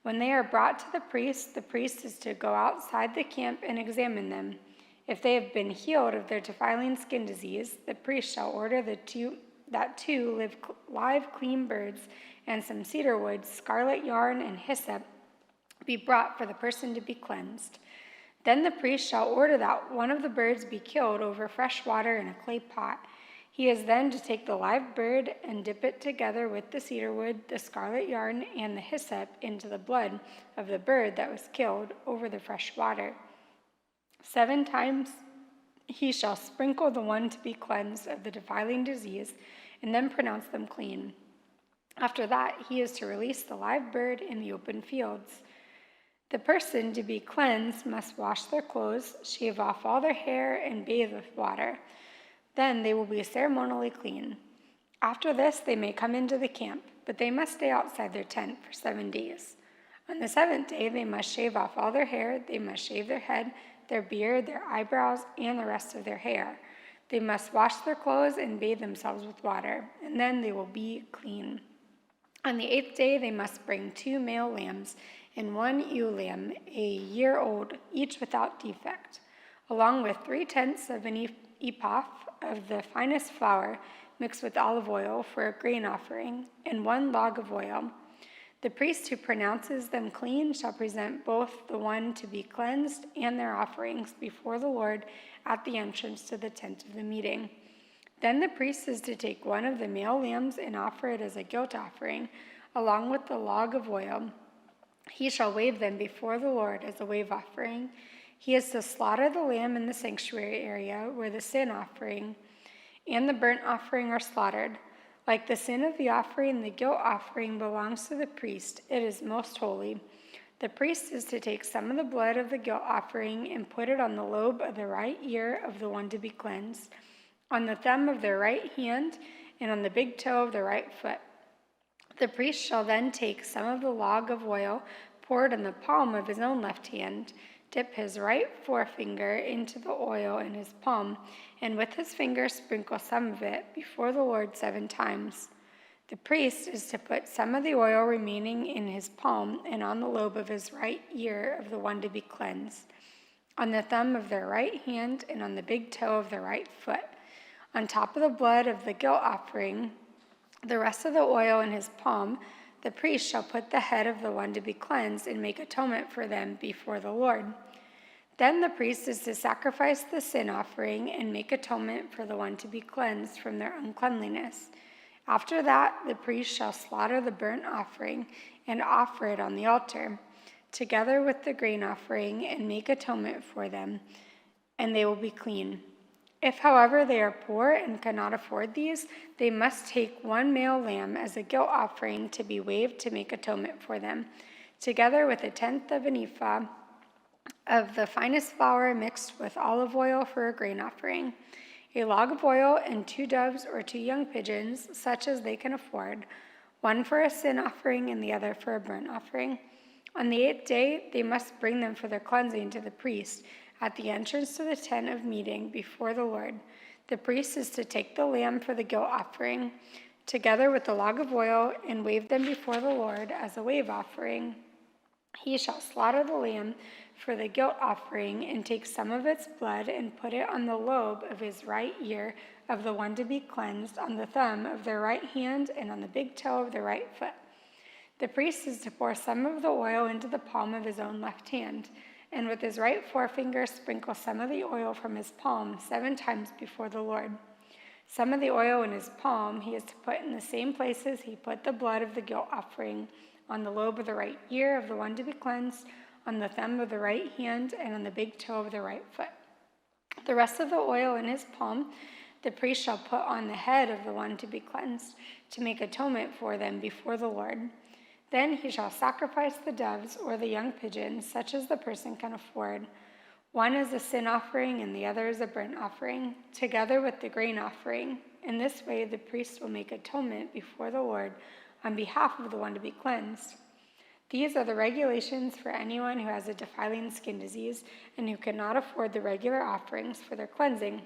When they are brought to the priest is to go outside the camp and examine them. If they have been healed of their defiling skin disease, the priest shall order that two live clean birds and some cedar wood, scarlet yarn, and hyssop be brought for the person to be cleansed. Then the priest shall order that one of the birds be killed over fresh water in a clay pot. He is then to take the live bird and dip it together with the cedar wood, the scarlet yarn, and the hyssop into the blood of the bird that was killed over the fresh water. 7 times he shall sprinkle the one to be cleansed of the defiling disease, and then pronounce them clean. After that, he is to release the live bird in the open fields. The person to be cleansed must wash their clothes, shave off all their hair, and bathe with water. Then they will be ceremonially clean. After this, they may come into the camp, but they must stay outside their tent for 7 days. On the 7th day, they must shave off all their hair, they must shave their head, their beard, their eyebrows, and the rest of their hair. They must wash their clothes and bathe themselves with water, and then they will be clean. On the 8th day, they must bring 2 male lambs and 1 ewe lamb, a year old, each without defect, along with 3/10 of an ephah of the finest flour mixed with olive oil for a grain offering, and 1 log of oil. The priest who pronounces them clean shall present both the one to be cleansed and their offerings before the Lord at the entrance to the tent of the meeting. Then the priest is to take one of the male lambs and offer it as a guilt offering, along with the log of oil. He shall wave them before the Lord as a wave offering. He is to slaughter the lamb in the sanctuary area where the sin offering and the burnt offering are slaughtered. Like the sin of the offering, the guilt offering belongs to the priest. It is most holy. The priest is to take some of the blood of the guilt offering and put it on the lobe of the right ear of the one to be cleansed, on the thumb of their right hand, and on the big toe of the right foot. The priest shall then take some of the log of oil poured on the palm of his own left hand, dip his right forefinger into the oil in his palm, and with his finger sprinkle some of it before the Lord 7 times. The priest is to put some of the oil remaining in his palm and on the lobe of his right ear of the one to be cleansed, on the thumb of their right hand, and on the big toe of their right foot. On top of the blood of the guilt offering, the rest of the oil in his palm, the priest shall put the head of the one to be cleansed and make atonement for them before the Lord. Then the priest is to sacrifice the sin offering and make atonement for the one to be cleansed from their uncleanliness. After that, the priest shall slaughter the burnt offering and offer it on the altar, together with the grain offering, and make atonement for them, and they will be clean. If, however, they are poor and cannot afford these, they must take 1 male lamb as a guilt offering to be waved to make atonement for them, together with 1/10 of an ephah of the finest flour mixed with olive oil for a grain offering, a log of oil, and 2 doves or 2 young pigeons, such as they can afford, one for a sin offering and the other for a burnt offering. On the 8th day, they must bring them for their cleansing to the priest at the entrance to the tent of meeting before the Lord. The priest is to take the lamb for the guilt offering, together with the log of oil, and wave them before the Lord as a wave offering. He shall slaughter the lamb for the guilt offering and take some of its blood and put it on the lobe of his right ear of the one to be cleansed, on the thumb of their right hand, and on the big toe of the right foot. The priest is to pour some of the oil into the palm of his own left hand, and with his right forefinger sprinkle some of the oil from his palm 7 times before the Lord. Some of the oil in his palm he is to put in the same places he put the blood of the guilt offering, on the lobe of the right ear of the one to be cleansed, on the thumb of the right hand, and on the big toe of the right foot. The rest of the oil in his palm the priest shall put on the head of the one to be cleansed, to make atonement for them before the Lord. Then he shall sacrifice the doves or the young pigeons, such as the person can afford. One is a sin offering and the other is a burnt offering, together with the grain offering. In this way the priest will make atonement before the Lord on behalf of the one to be cleansed. These are the regulations for anyone who has a defiling skin disease and who cannot afford the regular offerings for their cleansing.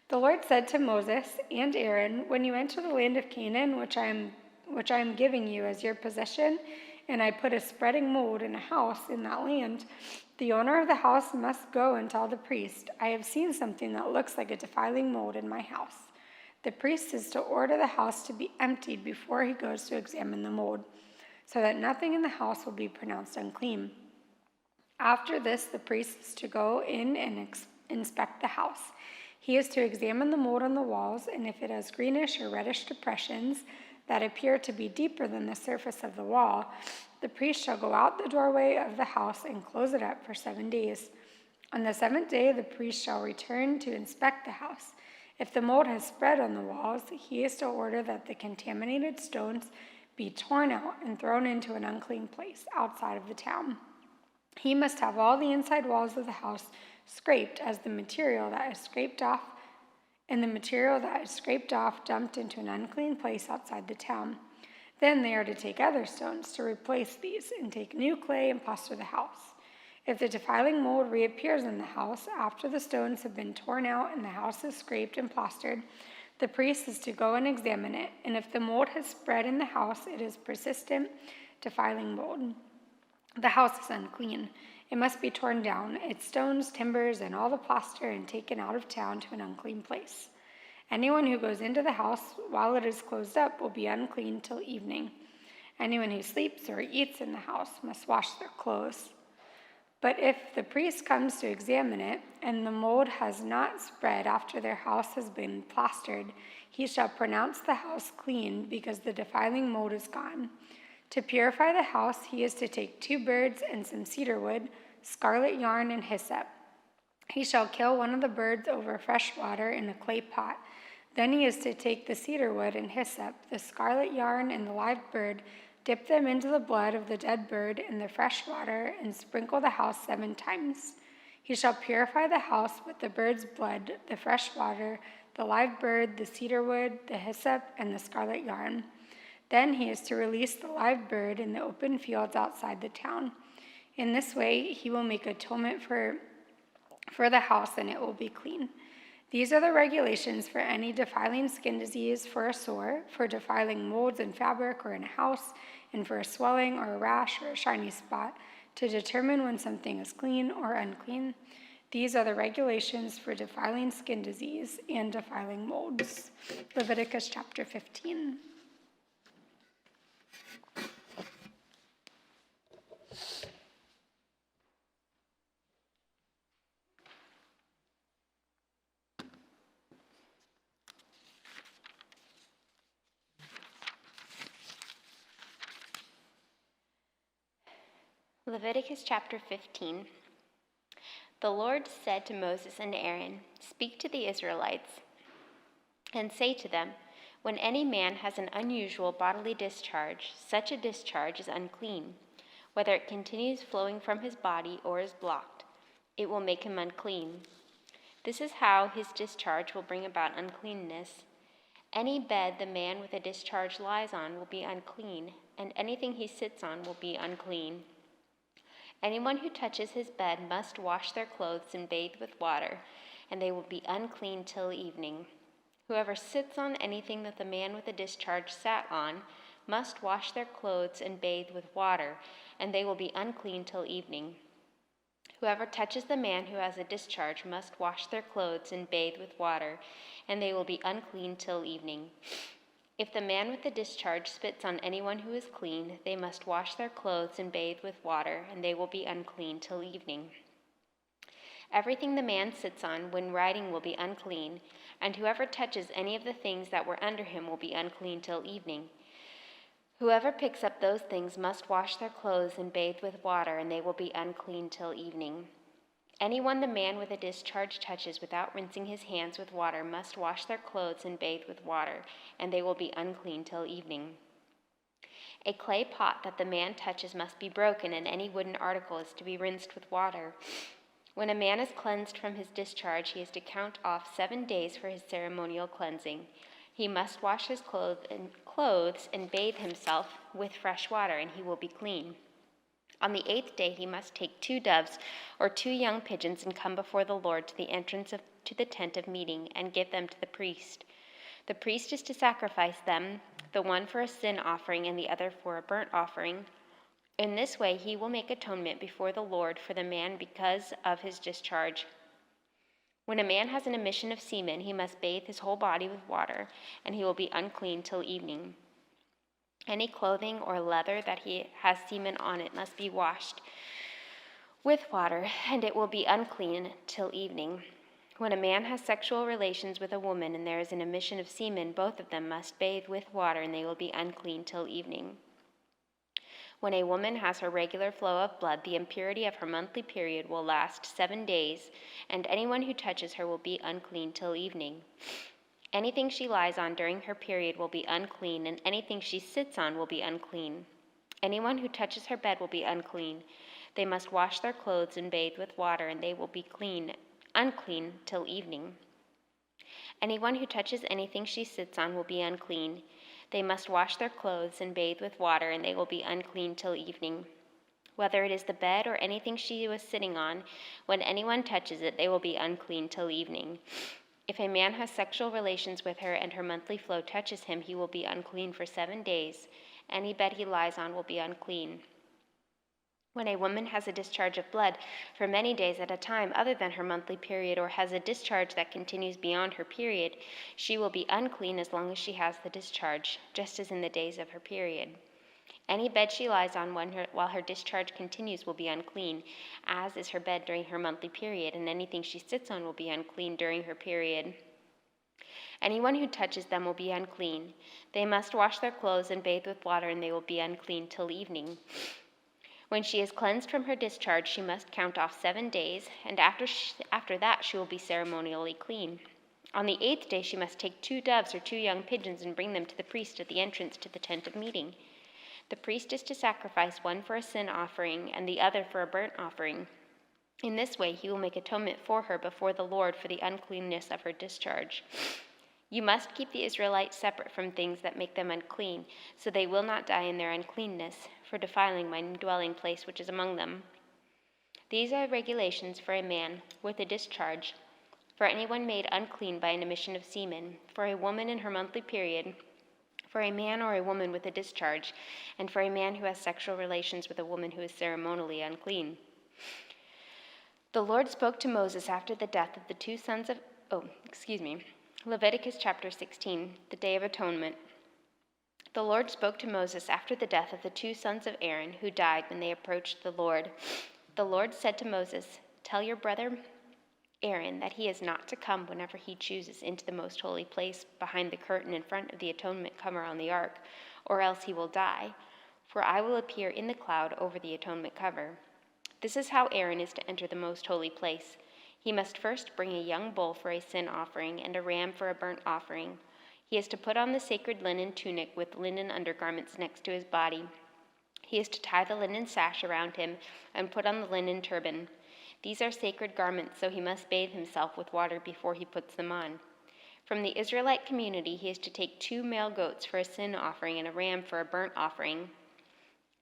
The Lord said to Moses and Aaron, "When you enter the land of Canaan, which I am giving you as your possession, and I put a spreading mold in a house in that land, the owner of the house must go and tell the priest, 'I have seen something that looks like a defiling mold in my house.' The priest is to order the house to be emptied before he goes to examine the mold, so that nothing in the house will be pronounced unclean. After this, the priest is to go in and inspect the house. He is to examine the mold on the walls, and if it has greenish or reddish depressions that appear to be deeper than the surface of the wall, the priest shall go out the doorway of the house and close it up for 7 days. On the 7th day, the priest shall return to inspect the house. If the mold has spread on the walls, he is to order that the contaminated stones be torn out and thrown into an unclean place outside of the town. He must have all the inside walls of the house scraped as the material that is scraped off, and the material that is scraped off dumped into an unclean place outside the town. Then they are to take other stones to replace these and take new clay and plaster the house. If the defiling mold reappears in the house after the stones have been torn out and the house is scraped and plastered, the priest is to go and examine it, and if the mold has spread in the house, it is persistent, defiling mold. The house is unclean. It must be torn down, its stones, timbers, and all the plaster, and taken out of town to an unclean place. Anyone who goes into the house while it is closed up will be unclean till evening. Anyone who sleeps or eats in the house must wash their clothes. But if the priest comes to examine it, and the mold has not spread after their house has been plastered, he shall pronounce the house clean, because the defiling mold is gone. To purify the house, he is to take 2 birds and some cedar wood, scarlet yarn, and hyssop. He shall kill one of the birds over fresh water in a clay pot. Then he is to take the cedar wood and hyssop, the scarlet yarn, and the live bird, dip them into the blood of the dead bird in the fresh water, and sprinkle the house 7 times. He shall purify the house with the bird's blood, the fresh water, the live bird, the cedar wood, the hyssop, and the scarlet yarn. Then he is to release the live bird in the open fields outside the town. In this way, he will make atonement for the house, and it will be clean. These are the regulations for any defiling skin disease, for a sore, for defiling molds in fabric or in a house, and for a swelling or a rash or a shiny spot, to determine when something is clean or unclean. These are the regulations for defiling skin disease and defiling molds. Leviticus chapter 15. Leviticus chapter 15. The Lord said to Moses and Aaron, "Speak to the Israelites and say to them, when any man has an unusual bodily discharge, such a discharge is unclean. Whether it continues flowing from his body or is blocked, it will make him unclean. This is how his discharge will bring about uncleanness. Any bed the man with a discharge lies on will be unclean, and anything he sits on will be unclean. Anyone who touches his bed must wash their clothes and bathe with water, and they will be unclean till evening. Whoever sits on anything that the man with a discharge sat on must wash their clothes and bathe with water, and they will be unclean till evening. Whoever touches the man who has a discharge must wash their clothes and bathe with water, and they will be unclean till evening. If the man with the discharge spits on anyone who is clean, they must wash their clothes and bathe with water, and they will be unclean till evening. Everything the man sits on when riding will be unclean, and whoever touches any of the things that were under him will be unclean till evening. Whoever picks up those things must wash their clothes and bathe with water, and they will be unclean till evening. Anyone the man with a discharge touches without rinsing his hands with water must wash their clothes and bathe with water, and they will be unclean till evening. A clay pot that the man touches must be broken, and any wooden article is to be rinsed with water. When a man is cleansed from his discharge, he is to count off 7 days for his ceremonial cleansing. He must wash his clothes and bathe himself with fresh water, and he will be clean. On the 8th day he must take 2 doves or 2 young pigeons and come before the Lord to the entrance to the tent of meeting and give them to the priest. The priest is to sacrifice them, the one for a sin offering and the other for a burnt offering. In this way he will make atonement before the Lord for the man because of his discharge. When a man has an emission of semen, he must bathe his whole body with water, and he will be unclean till evening. Any clothing or leather that he has semen on it must be washed with water, and it will be unclean till evening. When a man has sexual relations with a woman and there is an emission of semen, both of them must bathe with water, and they will be unclean till evening. When a woman has her regular flow of blood, the impurity of her monthly period will last 7 days, and anyone who touches her will be unclean till evening. Anything she lies on during her period will be unclean, and anything she sits on will be unclean. Anyone who touches her bed will be unclean. They must wash their clothes and bathe with water, and they will be unclean till evening. Anyone who touches anything she sits on will be unclean. They must wash their clothes and bathe with water, and they will be unclean till evening. Whether it is the bed or anything she was sitting on, when anyone touches it, they will be unclean till evening. If a man has sexual relations with her and her monthly flow touches him, he will be unclean for 7 days. Any bed he lies on will be unclean. When a woman has a discharge of blood for many days at a time other than her monthly period, or has a discharge that continues beyond her period, she will be unclean as long as she has the discharge, just as in the days of her period. Any bed she lies on while her discharge continues will be unclean, as is her bed during her monthly period, and anything she sits on will be unclean during her period. Anyone who touches them will be unclean. They must wash their clothes and bathe with water, and they will be unclean till evening. When she is cleansed from her discharge, she must count off 7 days, and after that she will be ceremonially clean. On the 8th day she must take 2 doves or 2 young pigeons and bring them to the priest at the entrance to the tent of meeting. The priest is to sacrifice one for a sin offering and the other for a burnt offering. In this way he will make atonement for her before the Lord for the uncleanness of her discharge. You must keep the Israelites separate from things that make them unclean, so they will not die in their uncleanness, for defiling my dwelling place which is among them. These are regulations for a man with a discharge, for anyone made unclean by an emission of semen, for a woman in her monthly period, for a man or a woman with a discharge, and for a man who has sexual relations with a woman who is ceremonially unclean. The Lord spoke to Moses after the death of the 2 sons of, Leviticus chapter 16, the Day of Atonement. The Lord spoke to Moses after the death of the 2 sons of Aaron who died when they approached the Lord. The Lord said to Moses, "Tell your brother Aaron that he is not to come whenever he chooses into the most holy place behind the curtain in front of the atonement cover on the ark, or else he will die, for I will appear in the cloud over the atonement cover. This is how Aaron is to enter the most holy place. He must first bring a young bull for a sin offering and a ram for a burnt offering. He is to put on the sacred linen tunic with linen undergarments next to his body. He is to tie the linen sash around him and put on the linen turban. These are sacred garments, so he must bathe himself with water before he puts them on. From the Israelite community, he is to take 2 male goats for a sin offering and a ram for a burnt offering.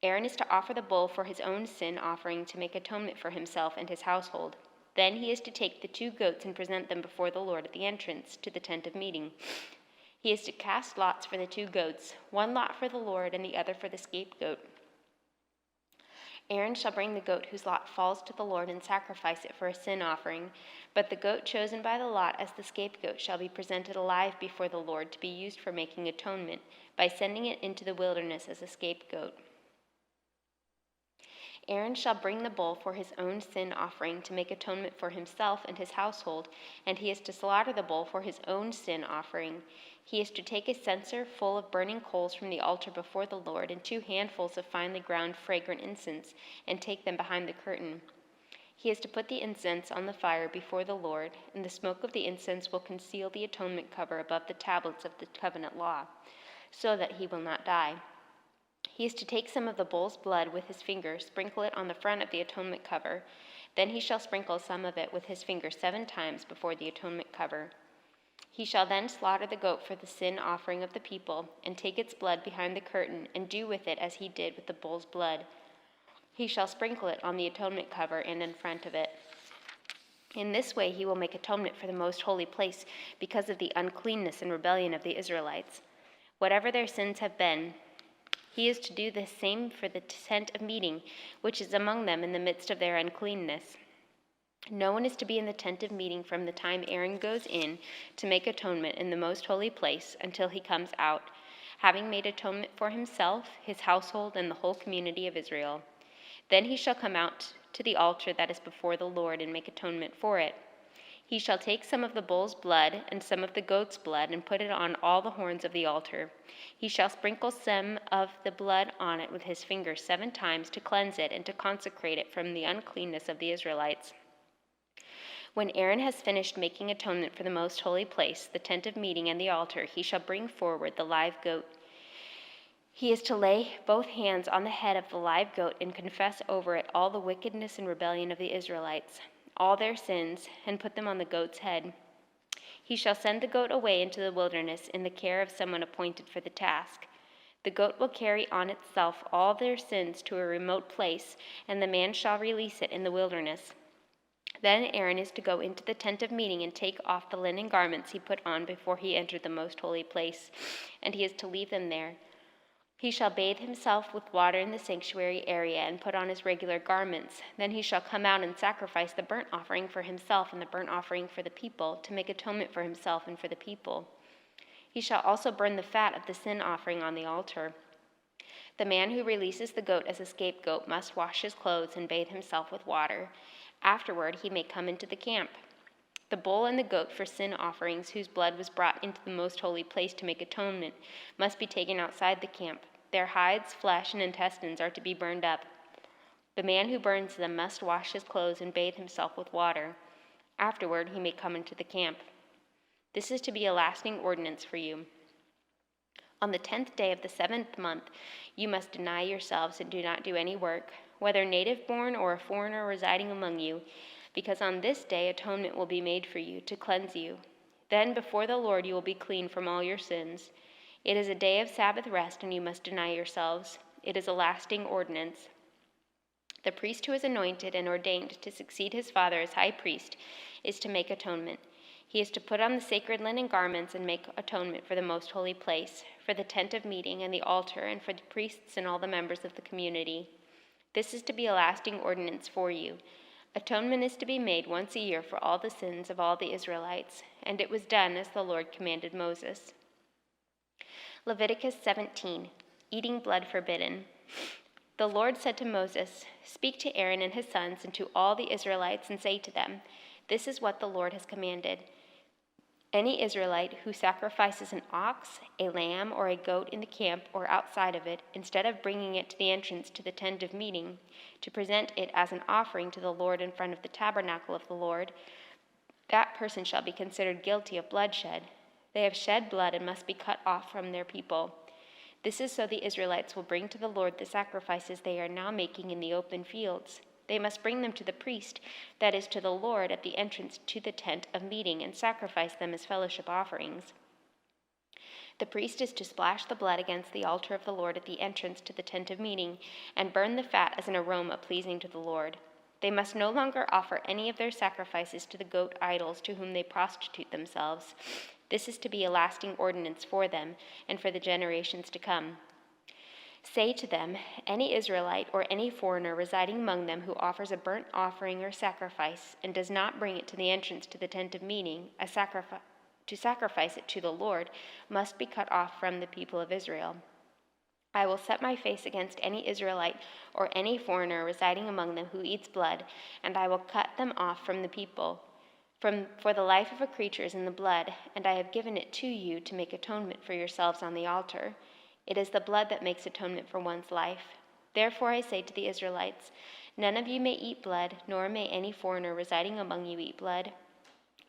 Aaron is to offer the bull for his own sin offering to make atonement for himself and his household. Then he is to take the 2 goats and present them before the Lord at the entrance to the tent of meeting. He is to cast lots for the 2 goats, 1 lot for the Lord and the other for the scapegoat. Aaron shall bring the goat whose lot falls to the Lord and sacrifice it for a sin offering, but the goat chosen by the lot as the scapegoat shall be presented alive before the Lord to be used for making atonement by sending it into the wilderness as a scapegoat. Aaron shall bring the bull for his own sin offering to make atonement for himself and his household, and he is to slaughter the bull for his own sin offering. He is to take a censer full of burning coals from the altar before the Lord and 2 handfuls of finely ground fragrant incense and take them behind the curtain. He is to put the incense on the fire before the Lord, and the smoke of the incense will conceal the atonement cover above the tablets of the covenant law, so that he will not die. He is to take some of the bull's blood with his finger, sprinkle it on the front of the atonement cover. Then he shall sprinkle some of it with his finger 7 times before the atonement cover. He shall then slaughter the goat for the sin offering of the people, and take its blood behind the curtain, and do with it as he did with the bull's blood. He shall sprinkle it on the atonement cover and in front of it. In this way he will make atonement for the most holy place because of the uncleanness and rebellion of the Israelites. Whatever their sins have been, he is to do the same for the tent of meeting, which is among them in the midst of their uncleanness. No one is to be in the tent of meeting from the time Aaron goes in to make atonement in the most holy place until he comes out, having made atonement for himself, his household, and the whole community of Israel. Then he shall come out to the altar that is before the Lord and make atonement for it. He shall take some of the bull's blood and some of the goat's blood and put it on all the horns of the altar. He shall sprinkle some of the blood on it with his finger 7 times to cleanse it and to consecrate it from the uncleanness of the Israelites. When Aaron has finished making atonement for the most holy place, the tent of meeting and the altar, he shall bring forward the live goat. He is to lay both hands on the head of the live goat and confess over it all the wickedness and rebellion of the Israelites, all their sins, and put them on the goat's head. He shall send the goat away into the wilderness in the care of someone appointed for the task. The goat will carry on itself all their sins to a remote place, and the man shall release it in the wilderness. Then Aaron is to go into the tent of meeting and take off the linen garments he put on before he entered the most holy place, and he is to leave them there. He shall bathe himself with water in the sanctuary area and put on his regular garments. Then he shall come out and sacrifice the burnt offering for himself and the burnt offering for the people, to make atonement for himself and for the people. He shall also burn the fat of the sin offering on the altar. The man who releases the goat as a scapegoat must wash his clothes and bathe himself with water. Afterward he may come into the camp. The bull and the goat for sin offerings, whose blood was brought into the most holy place to make atonement, must be taken outside the camp. Their hides, flesh, and intestines are to be burned up. The man who burns them must wash his clothes and bathe himself with water. Afterward he may come into the camp. This is to be a lasting ordinance for you. On the 10th day of the 7th month, you must deny yourselves and do not do any work, whether native-born or a foreigner residing among you, because on this day atonement will be made for you, to cleanse you. Then before the Lord you will be clean from all your sins. It is a day of Sabbath rest, and you must deny yourselves. It is a lasting ordinance. The priest who is anointed and ordained to succeed his father as high priest is to make atonement. He is to put on the sacred linen garments and make atonement for the most holy place, for the tent of meeting and the altar, and for the priests and all the members of the community. This is to be a lasting ordinance for you. Atonement is to be made once a year for all the sins of all the Israelites, and it was done as the Lord commanded Moses. Leviticus 17, eating blood forbidden. The Lord said to Moses, "Speak to Aaron and his sons and to all the Israelites and say to them, 'This is what the Lord has commanded. Any Israelite who sacrifices an ox, a lamb, or a goat in the camp or outside of it, instead of bringing it to the entrance to the tent of meeting, to present it as an offering to the Lord in front of the tabernacle of the Lord, that person shall be considered guilty of bloodshed. They have shed blood and must be cut off from their people. This is so the Israelites will bring to the Lord the sacrifices they are now making in the open fields. They must bring them to the priest, that is, to the Lord, at the entrance to the tent of meeting, and sacrifice them as fellowship offerings. The priest is to splash the blood against the altar of the Lord at the entrance to the tent of meeting, and burn the fat as an aroma pleasing to the Lord. They must no longer offer any of their sacrifices to the goat idols to whom they prostitute themselves. This is to be a lasting ordinance for them and for the generations to come. Say to them, any Israelite or any foreigner residing among them who offers a burnt offering or sacrifice and does not bring it to the entrance to the tent of meeting, to sacrifice it to the Lord, must be cut off from the people of Israel. I will set my face against any Israelite or any foreigner residing among them who eats blood, and I will cut them off from the people. For the life of a creature is in the blood, and I have given it to you to make atonement for yourselves on the altar. It is the blood that makes atonement for one's life. Therefore I say to the Israelites, None of you may eat blood, nor may any foreigner residing among you eat blood.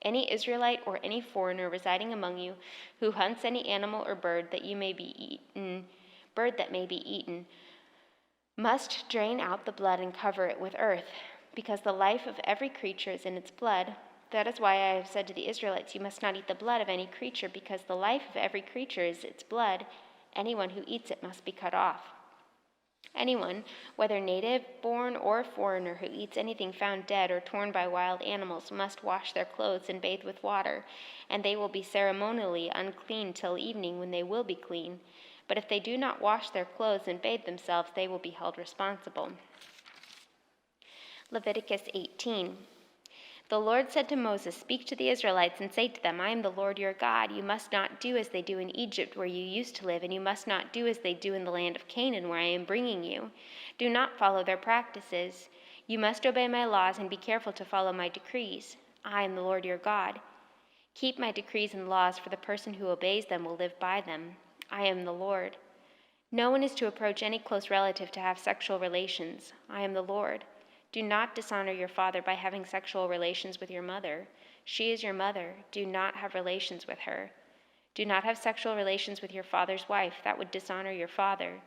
Any Israelite or any foreigner residing among you who hunts any animal or bird that may be eaten must drain out the blood and cover it with earth, because the life of every creature is in its blood. That is why I have said to the Israelites, you must not eat the blood of any creature, because the life of every creature is its blood. Anyone who eats it must be cut off. Anyone, whether native, born, or foreigner, who eats anything found dead or torn by wild animals must wash their clothes and bathe with water, and they will be ceremonially unclean till evening, when they will be clean. But if they do not wash their clothes and bathe themselves, they will be held responsible. Leviticus 18. The Lord said to Moses, "Speak to the Israelites and say to them, I am the Lord your God. You must not do as they do in Egypt, where you used to live, and you must not do as they do in the land of Canaan, where I am bringing you. Do not follow their practices. You must obey my laws and be careful to follow my decrees. I am the Lord your God. Keep my decrees and laws, for the person who obeys them will live by them. I am the Lord. No one is to approach any close relative to have sexual relations. I am the Lord. Do not dishonor your father by having sexual relations with your mother. She is your mother. Do not have relations with her. Do not have sexual relations with your father's wife. That would dishonor your father.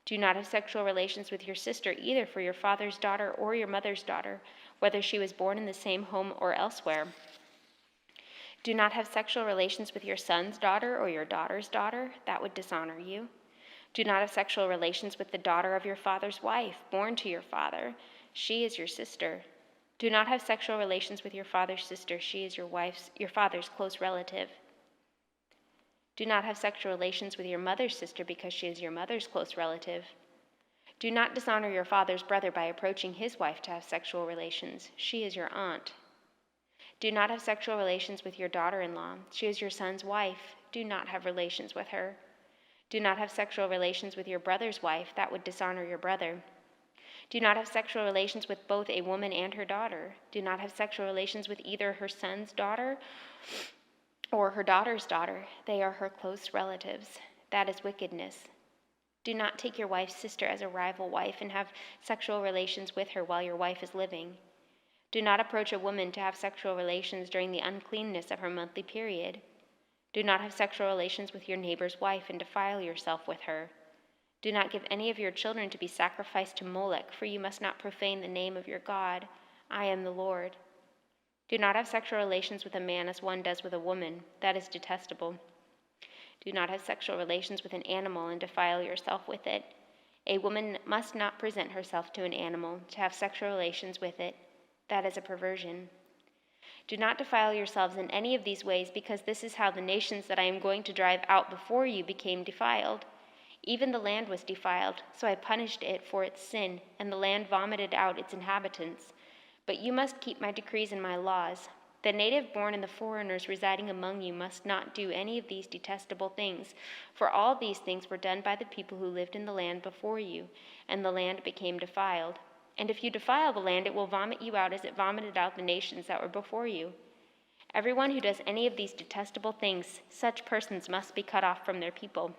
Do not have sexual relations with your sister, either for your father's daughter or your mother's daughter, whether she was born in the same home or elsewhere. Do not have sexual relations with your son's daughter or your daughter's daughter. That would dishonor you. Do not have sexual relations with the daughter of your father's wife, born to your father. She is your sister. Do not have sexual relations with your father's sister. She is your father's close relative. Do not have sexual relations with your mother's sister, because she is your mother's close relative. Do not dishonor your father's brother by approaching his wife to have sexual relations. She is your aunt. Do not have sexual relations with your daughter-in-law. She is your son's wife. Do not have relations with her. Do not have sexual relations with your brother's wife. That would dishonor your brother. Do not have sexual relations with both a woman and her daughter. Do not have sexual relations with either her son's daughter or her daughter's daughter. They are her close relatives. That is wickedness. Do not take your wife's sister as a rival wife and have sexual relations with her while your wife is living. Do not approach a woman to have sexual relations during the uncleanness of her monthly period. Do not have sexual relations with your neighbor's wife and defile yourself with her. Do not give any of your children to be sacrificed to Molech, for you must not profane the name of your God. I am the Lord. Do not have sexual relations with a man as one does with a woman. That is detestable. Do not have sexual relations with an animal and defile yourself with it. A woman must not present herself to an animal to have sexual relations with it. That is a perversion. Do not defile yourselves in any of these ways, because this is how the nations that I am going to drive out before you became defiled. Even the land was defiled, so I punished it for its sin, and the land vomited out its inhabitants. But you must keep my decrees and my laws. The native born and the foreigners residing among you must not do any of these detestable things, for all these things were done by the people who lived in the land before you, and the land became defiled. And if you defile the land, it will vomit you out as it vomited out the nations that were before you. Everyone who does any of these detestable things, such persons must be cut off from their people.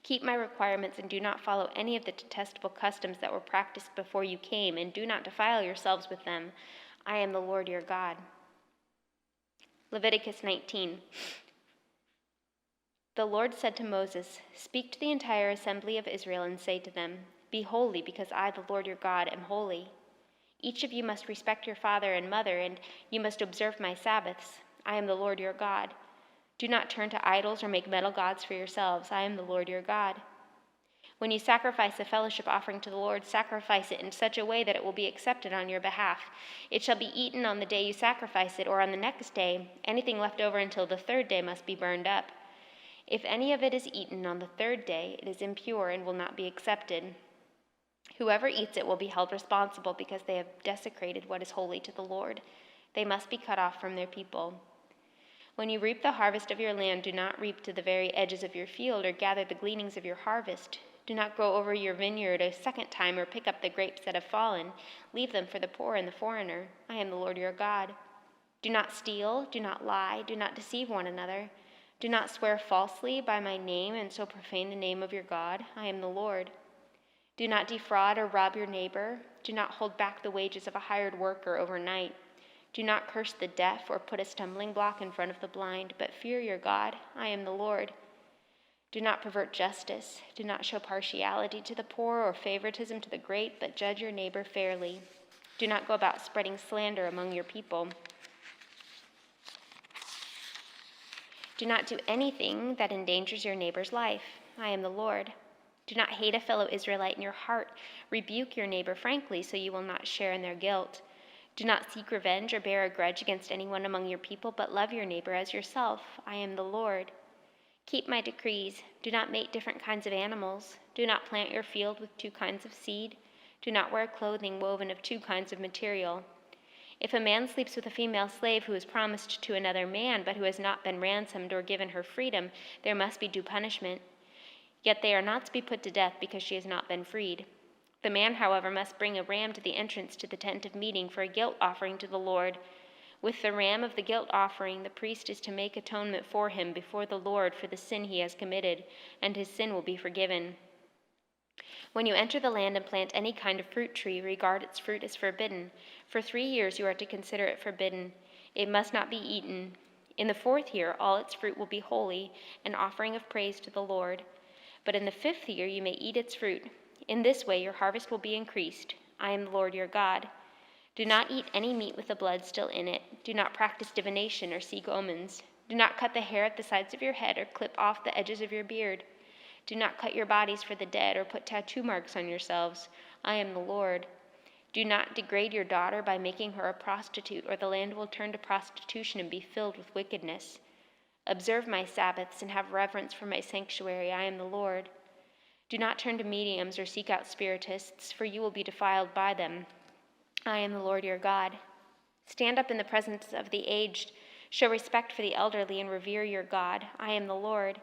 Keep my requirements and do not follow any of the detestable customs that were practiced before you came, and do not defile yourselves with them. I am the Lord your God. Leviticus 19. The Lord said to Moses, "Speak to the entire assembly of Israel and say to them, Be holy, because I, the Lord your God, am holy. Each of you must respect your father and mother, and you must observe my Sabbaths. I am the Lord your God. Do not turn to idols or make metal gods for yourselves. I am the Lord your God. When you sacrifice a fellowship offering to the Lord, sacrifice it in such a way that it will be accepted on your behalf. It shall be eaten on the day you sacrifice it, or on the next day. Anything left over until the third day must be burned up. If any of it is eaten on the third day, it is impure and will not be accepted. Whoever eats it will be held responsible, because they have desecrated what is holy to the Lord. They must be cut off from their people. When you reap the harvest of your land, do not reap to the very edges of your field or gather the gleanings of your harvest. Do not go over your vineyard a second time or pick up the grapes that have fallen. Leave them for the poor and the foreigner. I am the Lord your God. Do not steal, do not lie, do not deceive one another. Do not swear falsely by my name and so profane the name of your God. I am the Lord. Do not defraud or rob your neighbor. Do not hold back the wages of a hired worker overnight. Do not curse the deaf or put a stumbling block in front of the blind, but fear your God. I am the Lord. Do not pervert justice. Do not show partiality to the poor or favoritism to the great, but judge your neighbor fairly. Do not go about spreading slander among your people. Do not do anything that endangers your neighbor's life. I am the Lord. Do not hate a fellow Israelite in your heart. Rebuke your neighbor frankly, so you will not share in their guilt. Do not seek revenge or bear a grudge against anyone among your people, but love your neighbor as yourself. I am the Lord. Keep my decrees. Do not mate different kinds of animals. Do not plant your field with 2 kinds of seed. Do not wear clothing woven of 2 kinds of material. If a man sleeps with a female slave who is promised to another man, but who has not been ransomed or given her freedom, there must be due punishment. Yet they are not to be put to death because she has not been freed. The man, however, must bring a ram to the entrance to the tent of meeting for a guilt offering to the Lord. With the ram of the guilt offering, the priest is to make atonement for him before the Lord for the sin he has committed, and his sin will be forgiven. When you enter the land and plant any kind of fruit tree, regard its fruit as forbidden. For 3 years you are to consider it forbidden. It must not be eaten. In the 4th year, all its fruit will be holy, an offering of praise to the Lord. But in the 5th year you may eat its fruit. In this way your harvest will be increased. I am the Lord your God. Do not eat any meat with the blood still in it. Do not practice divination or seek omens. Do not cut the hair at the sides of your head or clip off the edges of your beard. Do not cut your bodies for the dead or put tattoo marks on yourselves. I am the Lord. Do not degrade your daughter by making her a prostitute, or the land will turn to prostitution and be filled with wickedness. Observe my Sabbaths and have reverence for my sanctuary. I am the Lord. Do not turn to mediums or seek out spiritists, for you will be defiled by them. I am the Lord your God. Stand up in the presence of the aged, show respect for the elderly, and revere your God. I am the Lord.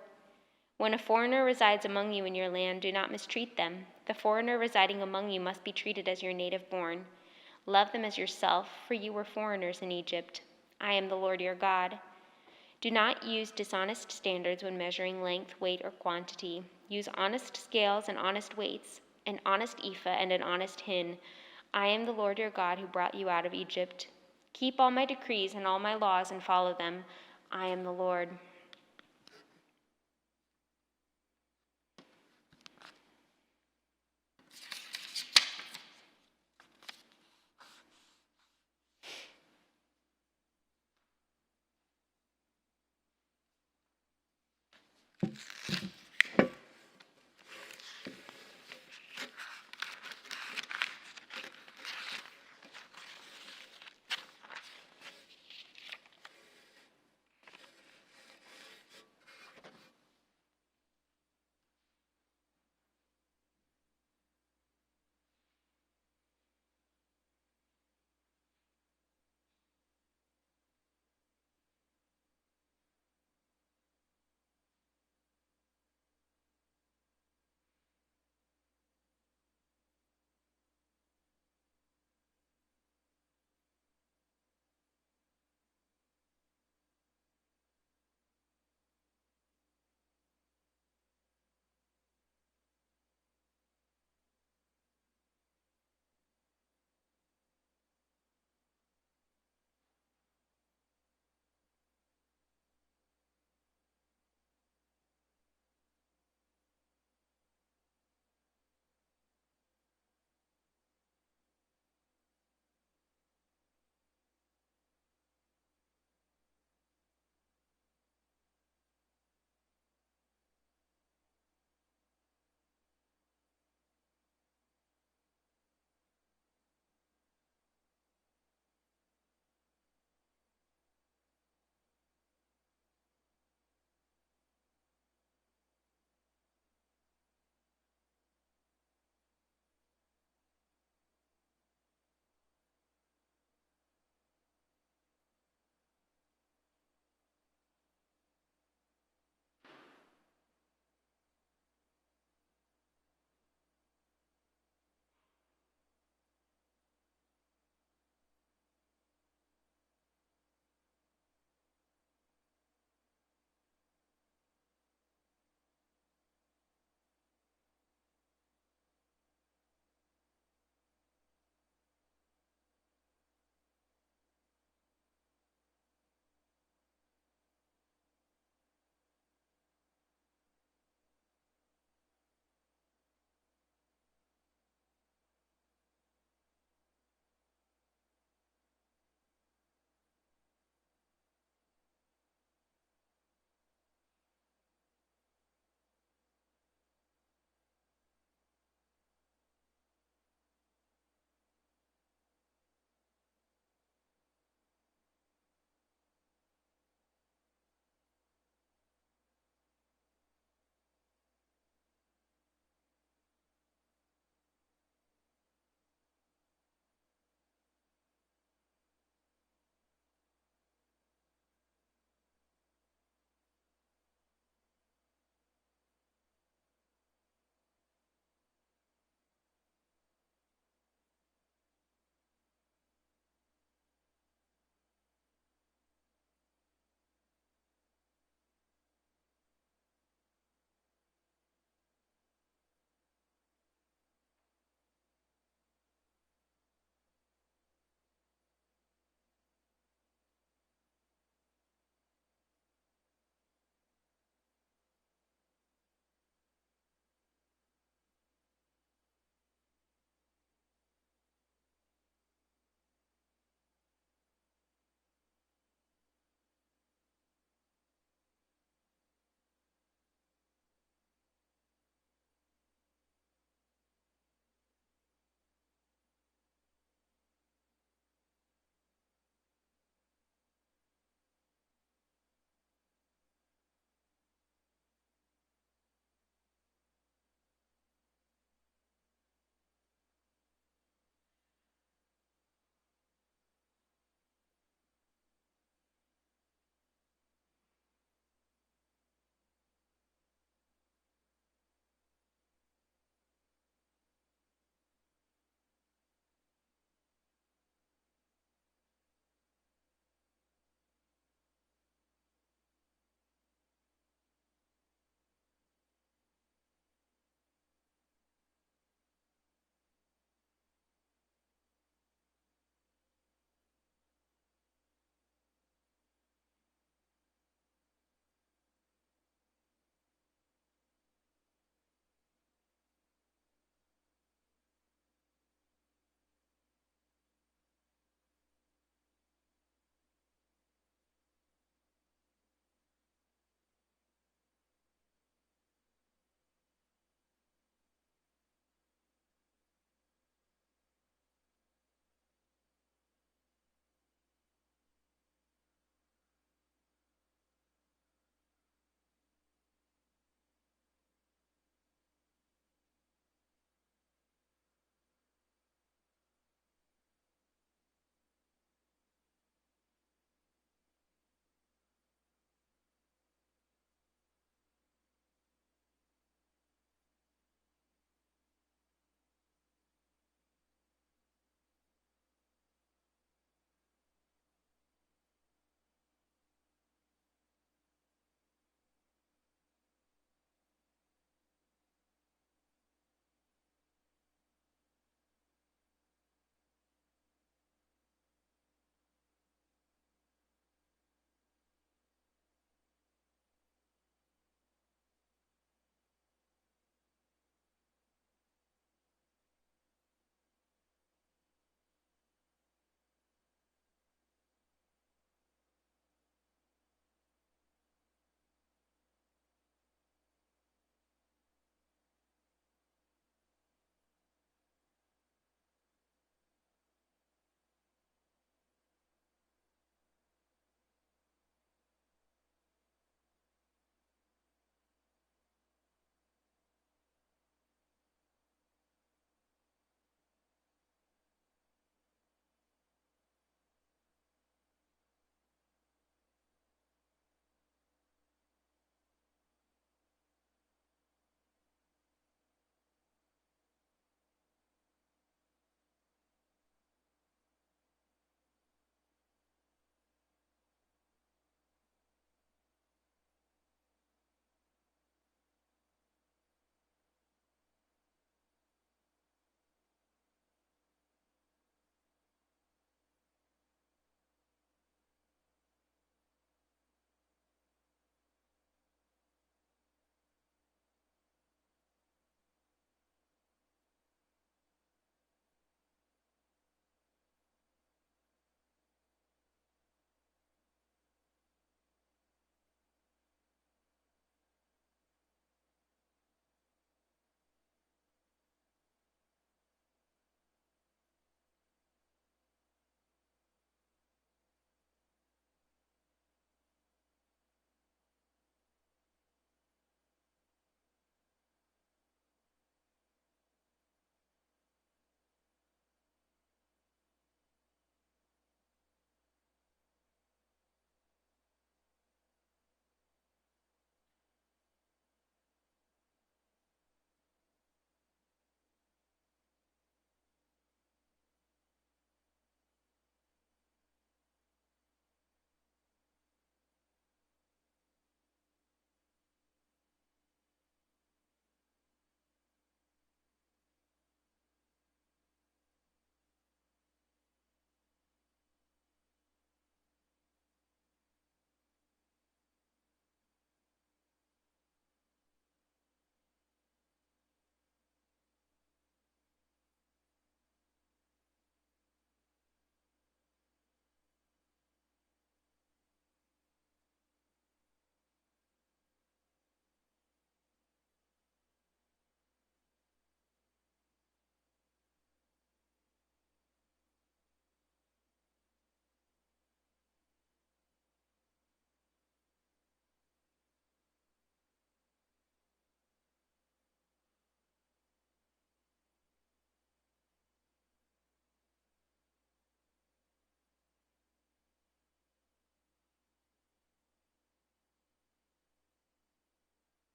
When a foreigner resides among you in your land, do not mistreat them. The foreigner residing among you must be treated as your native born. Love them as yourself, for you were foreigners in Egypt. I am the Lord your God. Do not use dishonest standards when measuring length, weight, or quantity. Use honest scales and honest weights, an honest ephah and an honest hin. I am the Lord your God who brought you out of Egypt. Keep all my decrees and all my laws and follow them. I am the Lord.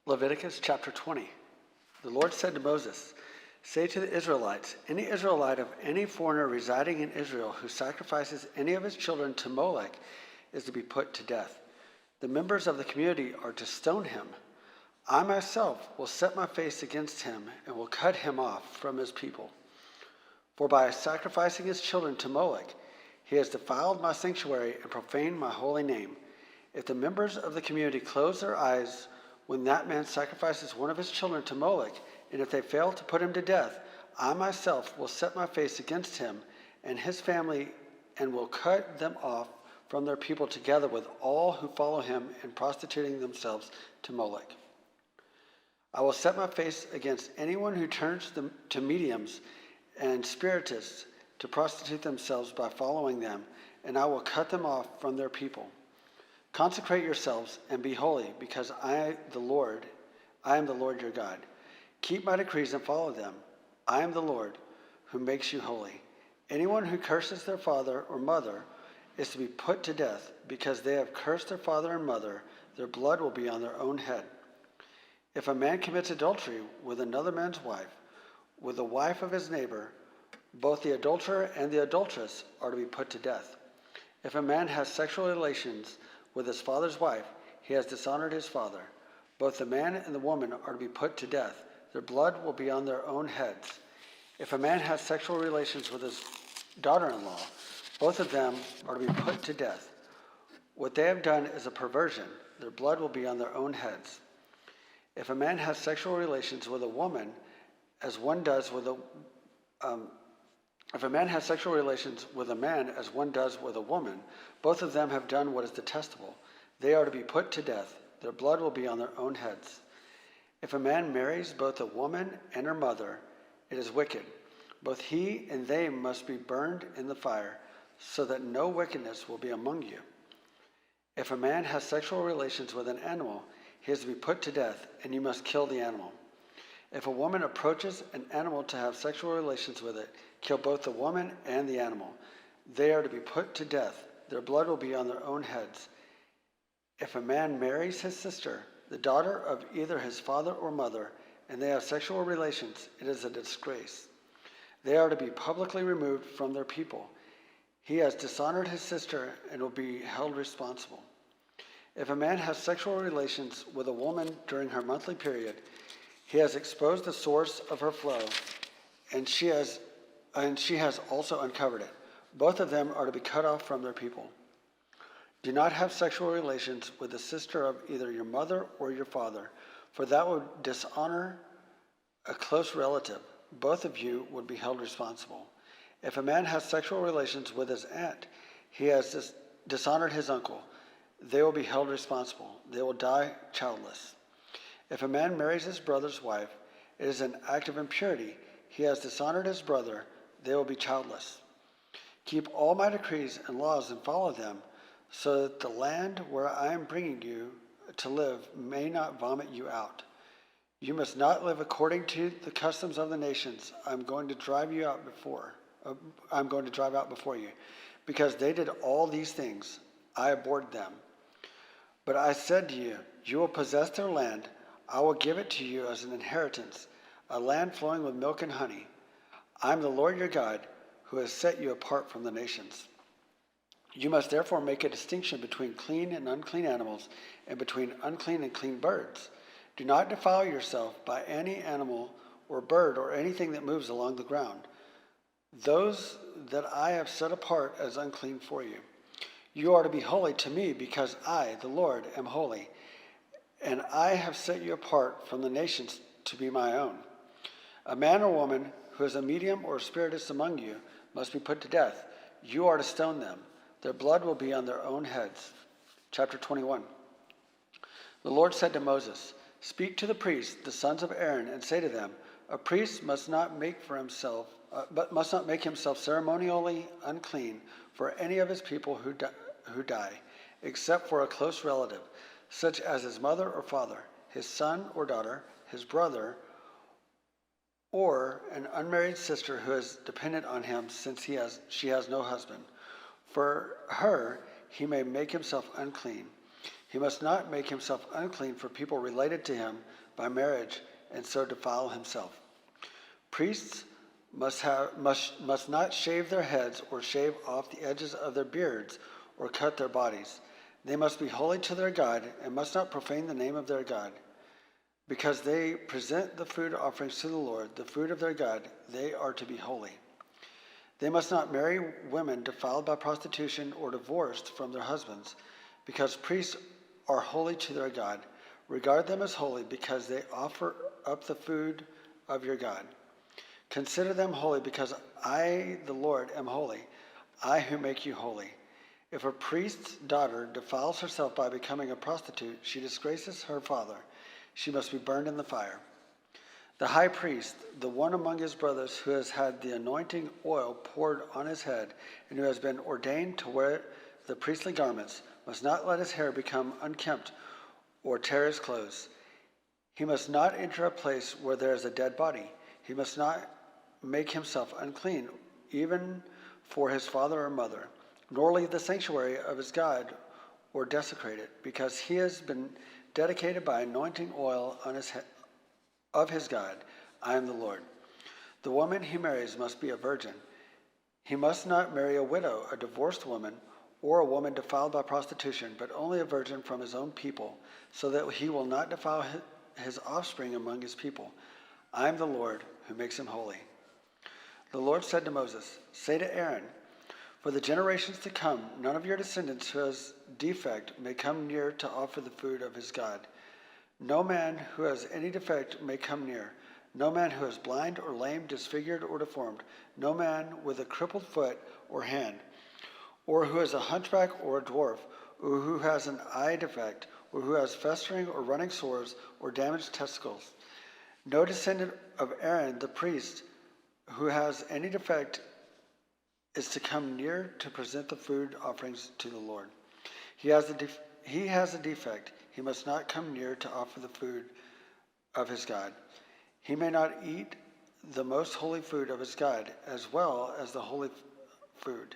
Leviticus chapter 20. The Lord said to Moses, "Say to the Israelites, any Israelite of any foreigner residing in Israel who sacrifices any of his children to Molech is to be put to death. The members of the community are to stone him. I myself will set my face against him and will cut him off from his people. For by sacrificing his children to Molech, he has defiled my sanctuary and profaned my holy name. If the members of the community close their eyes when that man sacrifices one of his children to Molech, and if they fail to put him to death, I myself will set my face against him and his family and will cut them off from their people together with all who follow him in prostituting themselves to Molech. I will set my face against anyone who turns to mediums and spiritists to prostitute themselves by following them, and I will cut them off from their people. Consecrate yourselves and be holy, because I am the Lord your God. Keep my decrees and follow them. I am the Lord who makes you holy. Anyone who curses their father or mother is to be put to death, because they have cursed their father and mother. Their blood will be on their own head. If a man commits adultery with another man's wife, with the wife of his neighbor, both the adulterer and the adulteress are to be put to death. If a man has sexual relations with his father's wife, he has dishonored his father. Both the man and the woman are to be put to death. Their blood will be on their own heads. If a man has sexual relations with his daughter-in-law, both of them are to be put to death. What they have done is a perversion. Their blood will be on their own heads. If a man has sexual relations with a woman, as one does with a If a man has sexual relations with a man as one does with a woman, both of them have done what is detestable. They are to be put to death. Their blood will be on their own heads. If a man marries both a woman and her mother, it is wicked. Both he and they must be burned in the fire, so that no wickedness will be among you. If a man has sexual relations with an animal, he is to be put to death, and you must kill the animal. If a woman approaches an animal to have sexual relations with it, kill both the woman and the animal. They are to be put to death. Their blood will be on their own heads. If a man marries his sister, the daughter of either his father or mother, and they have sexual relations, it is a disgrace. They are to be publicly removed from their people. He has dishonored his sister and will be held responsible. If a man has sexual relations with a woman during her monthly period, he has exposed the source of her flow, and she has also uncovered it. Both of them are to be cut off from their people. Do not have sexual relations with the sister of either your mother or your father, for that would dishonor a close relative. Both of you would be held responsible. If a man has sexual relations with his aunt, he has dishonored his uncle. They will be held responsible. They will die childless. If a man marries his brother's wife, it is an act of impurity. He has dishonored his brother. They will be childless. Keep all my decrees and laws and follow them, so that the land where I am bringing you to live may not vomit you out. You must not live according to the customs of the nations I'm going to drive out before you, because they did all these things. I abhorred them. But I said to you, you will possess their land. I will give it to you as an inheritance, a land flowing with milk and honey. I am the Lord your God, who has set you apart from the nations. You must therefore make a distinction between clean and unclean animals, and between unclean and clean birds. Do not defile yourself by any animal or bird or anything that moves along the ground, those that I have set apart as unclean for you. You are to be holy to me, because I, the Lord, am holy, and I have set you apart from the nations to be my own. A man or woman who is a medium or a spiritist among you must be put to death. You are to stone them. Their blood will be on their own heads. Chapter 21. The Lord said to Moses, "Speak to the priests, the sons of Aaron, and say to them, a priest must not make himself ceremonially unclean for any of his people who die, except for a close relative, such as his mother or father, his son or daughter, his brother, or an unmarried sister who is dependent on him since she has no husband. For her he may make himself unclean. He must not make himself unclean for people related to him by marriage and so defile himself. Priests must not shave their heads or shave off the edges of their beards or cut their bodies. They must be holy to their God and must not profane the name of their God. Because they present the food offerings to the Lord, the food of their God, they are to be holy. They must not marry women defiled by prostitution or divorced from their husbands, because priests are holy to their God. Regard them as holy because they offer up the food of your God. Consider them holy because I, the Lord, am holy, I who make you holy. If a priest's daughter defiles herself by becoming a prostitute, she disgraces her father. She must be burned in the fire. The high priest, the one among his brothers who has had the anointing oil poured on his head and who has been ordained to wear the priestly garments, must not let his hair become unkempt or tear his clothes. He must not enter a place where there is a dead body. He must not make himself unclean, even for his father or mother, nor leave the sanctuary of his God or desecrate it, because he has been dedicated by anointing oil on his head of his God. I am the Lord. The woman he marries must be a virgin. He must not marry a widow, a divorced woman, or a woman defiled by prostitution, but only a virgin from his own people, so that he will not defile his offspring among his people. I am the Lord who makes him holy. The Lord said to Moses, say to Aaron, for the generations to come, none of your descendants who has defect may come near to offer the food of his God. No man who has any defect may come near. No man who is blind or lame, disfigured or deformed. No man with a crippled foot or hand, or who is a hunchback or a dwarf, or who has an eye defect, or who has festering or running sores or damaged testicles. No descendant of Aaron the priest who has any defect is to come near to present the food offerings to the Lord. He has a defect. He must not come near to offer the food of his God. He may not eat the most holy food of his God, as well as the holy food.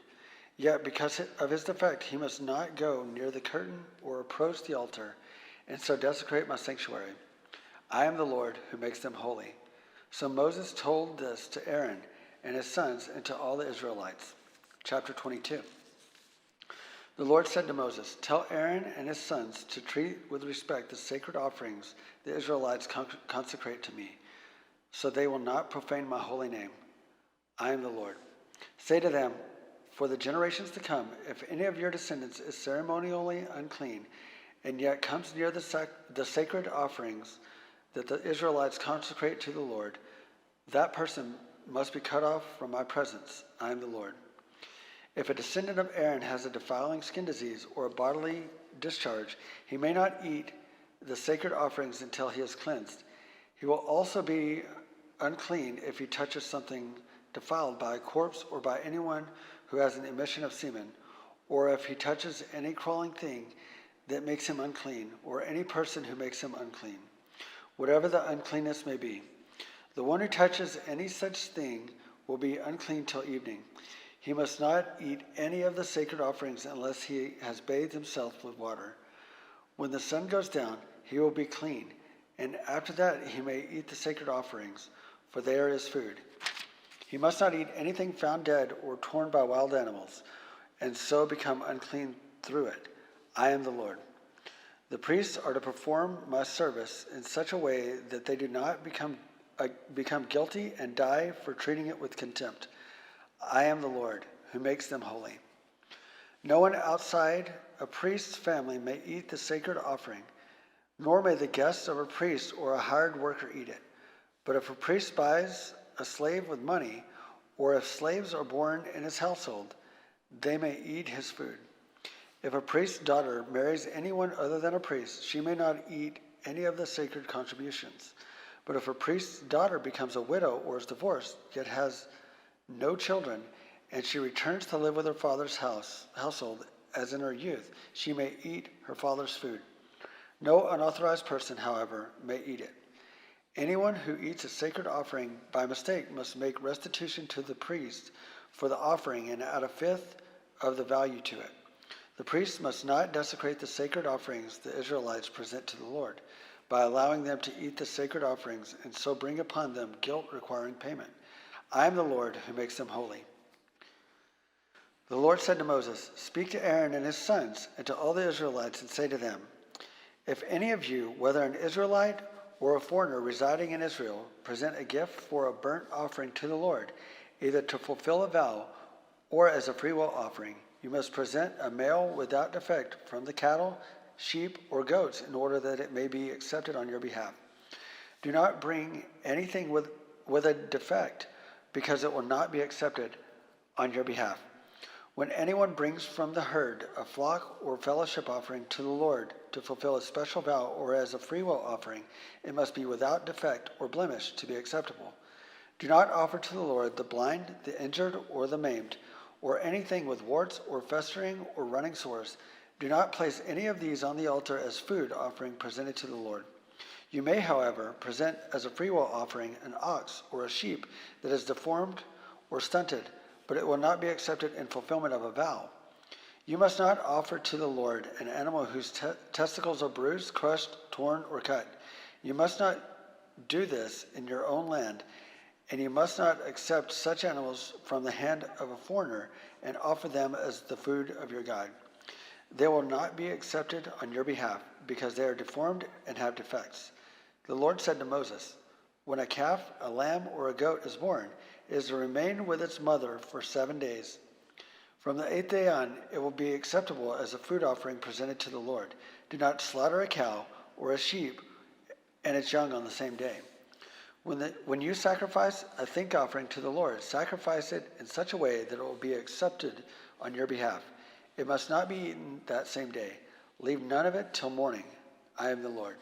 Yet because of his defect, he must not go near the curtain or approach the altar, and so desecrate my sanctuary. I am the Lord who makes them holy. So Moses told this to Aaron and his sons and to all the Israelites. Chapter 22. The Lord said to Moses, tell Aaron and his sons to treat with respect the sacred offerings the Israelites consecrate to me, so they will not profane my holy name. I am the Lord. Say to them, for the generations to come, if any of your descendants is ceremonially unclean, and yet comes near the sacred offerings that the Israelites consecrate to the Lord, that person must be cut off from my presence. I am the Lord. If a descendant of Aaron has a defiling skin disease or a bodily discharge, he may not eat the sacred offerings until he is cleansed. He will also be unclean if he touches something defiled by a corpse or by anyone who has an emission of semen, or if he touches any crawling thing that makes him unclean, or any person who makes him unclean, whatever the uncleanness may be. The one who touches any such thing will be unclean till evening. He must not eat any of the sacred offerings unless he has bathed himself with water. When the sun goes down, he will be clean, and after that he may eat the sacred offerings, for they are his food. He must not eat anything found dead or torn by wild animals, and so become unclean through it. I am the Lord. The priests are to perform my service in such a way that they do not become guilty and die for treating it with contempt. I am the Lord who makes them holy. No one outside a priest's family may eat the sacred offering, nor may the guests of a priest or a hired worker eat it. But if a priest buys a slave with money, or if slaves are born in his household, they may eat his food. If a priest's daughter marries anyone other than a priest, she may not eat any of the sacred contributions. But if a priest's daughter becomes a widow or is divorced, yet has no children, and she returns to live with her father's household as in her youth, she may eat her father's food. No unauthorized person, however, may eat it. Anyone who eats a sacred offering by mistake must make restitution to the priest for the offering and add a fifth of the value to it. The priests must not desecrate the sacred offerings the Israelites present to the Lord by allowing them to eat the sacred offerings and so bring upon them guilt requiring payment. I am the Lord who makes them holy. The Lord said to Moses, "Speak to Aaron and his sons and to all the Israelites and say to them, if any of you, whether an Israelite or a foreigner residing in Israel, present a gift for a burnt offering to the Lord, either to fulfill a vow or as a freewill offering, you must present a male without defect from the cattle, sheep, or goats in order that it may be accepted on your behalf. Do not bring anything with a defect, because it will not be accepted on your behalf. When anyone brings from the herd a flock or fellowship offering to the Lord to fulfill a special vow or as a freewill offering, it must be without defect or blemish to be acceptable. Do not offer to the Lord the blind, the injured, or the maimed, or anything with warts or festering or running sores. Do not place any of these on the altar as food offering presented to the Lord. You may, however, present as a freewill offering an ox or a sheep that is deformed or stunted, but it will not be accepted in fulfillment of a vow. You must not offer to the Lord an animal whose testicles are bruised, crushed, torn, or cut. You must not do this in your own land, and you must not accept such animals from the hand of a foreigner and offer them as the food of your God. They will not be accepted on your behalf, because they are deformed and have defects. The Lord said to Moses, when a calf, a lamb, or a goat is born, it is to remain with its mother for 7 days. From the 8th day on, it will be acceptable as a food offering presented to the Lord. Do not slaughter a cow or a sheep and its young on the same day. When you sacrifice a thank offering to the Lord, sacrifice it in such a way that it will be accepted on your behalf. It must not be eaten that same day. Leave none of it till morning. I am the Lord.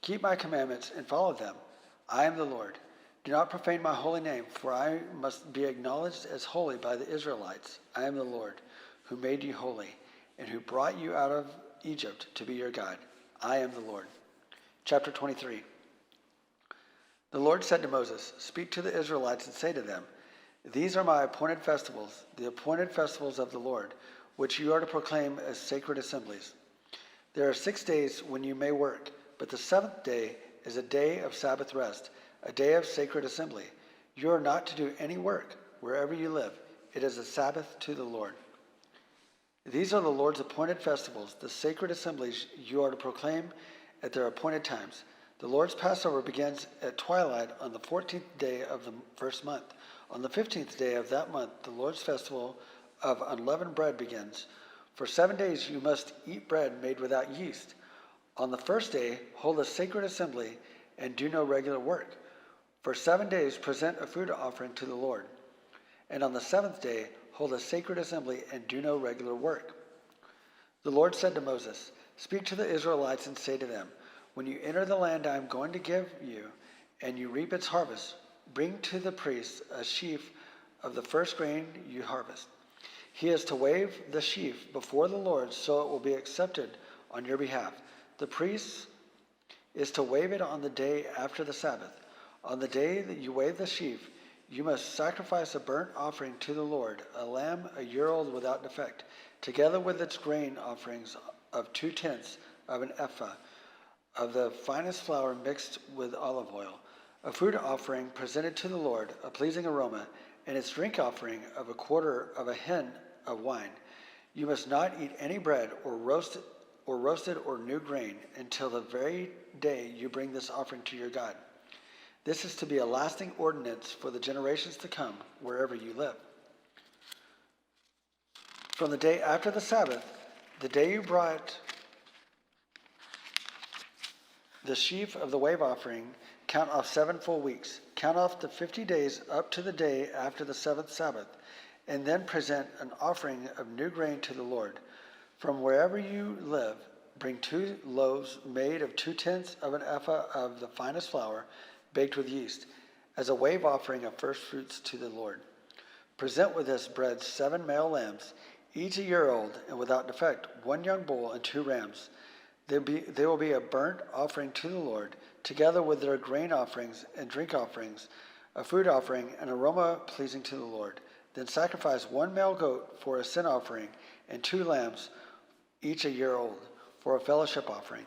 Keep my commandments and follow them. I am the Lord. Do not profane my holy name, for I must be acknowledged as holy by the Israelites. I am the Lord, who made you holy, and who brought you out of Egypt to be your God. I am the Lord. Chapter 23. The Lord said to Moses, "Speak to the Israelites and say to them, these are my appointed festivals, the appointed festivals of the Lord, which you are to proclaim as sacred assemblies. There are 6 days when you may work, but the 7th day is a day of Sabbath rest, a day of sacred assembly. You are not to do any work wherever you live. It is a Sabbath to the Lord. These are the Lord's appointed festivals, the sacred assemblies you are to proclaim at their appointed times. The Lord's Passover begins at twilight on the 14th day of the first month. On the 15th day of that month, the Lord's festival of unleavened bread begins. For 7 days you must eat bread made without yeast. On the first day, hold a sacred assembly and do no regular work. For 7 days, present a food offering to the Lord. And on the 7th day, hold a sacred assembly and do no regular work. The Lord said to Moses, "Speak to the Israelites and say to them, when you enter the land I am going to give you, and you reap its harvest, bring to the priest a sheaf of the first grain you harvest. He is to wave the sheaf before the Lord, so it will be accepted on your behalf. The priest is to wave it on the day after the Sabbath. On the day that you wave the sheaf, you must sacrifice a burnt offering to the Lord, a lamb a year old without defect, together with its grain offerings of 2/10 of an ephah of the finest flour mixed with olive oil, a food offering presented to the Lord, a pleasing aroma, and its drink offering of a quarter of a hin of wine. You must not eat any bread or roasted or new grain until the very day you bring this offering to your God. This is to be a lasting ordinance for the generations to come, wherever you live. From the day after the Sabbath, the day you brought the sheaf of the wave offering, count off 7 full weeks. Count off the 50 days up to the day after the 7th Sabbath, and then present an offering of new grain to the Lord. From wherever you live, bring 2 loaves made of 2/10 of an ephah of the finest flour, baked with yeast, as a wave offering of first fruits to the Lord. Present with this bread 7 male lambs, each a year old and without defect, 1 young bull and 2 rams. They will be a burnt offering to the Lord, together with their grain offerings and drink offerings, a food offering, an aroma pleasing to the Lord. Then sacrifice 1 male goat for a sin offering and 2 lambs each a year old, for a fellowship offering.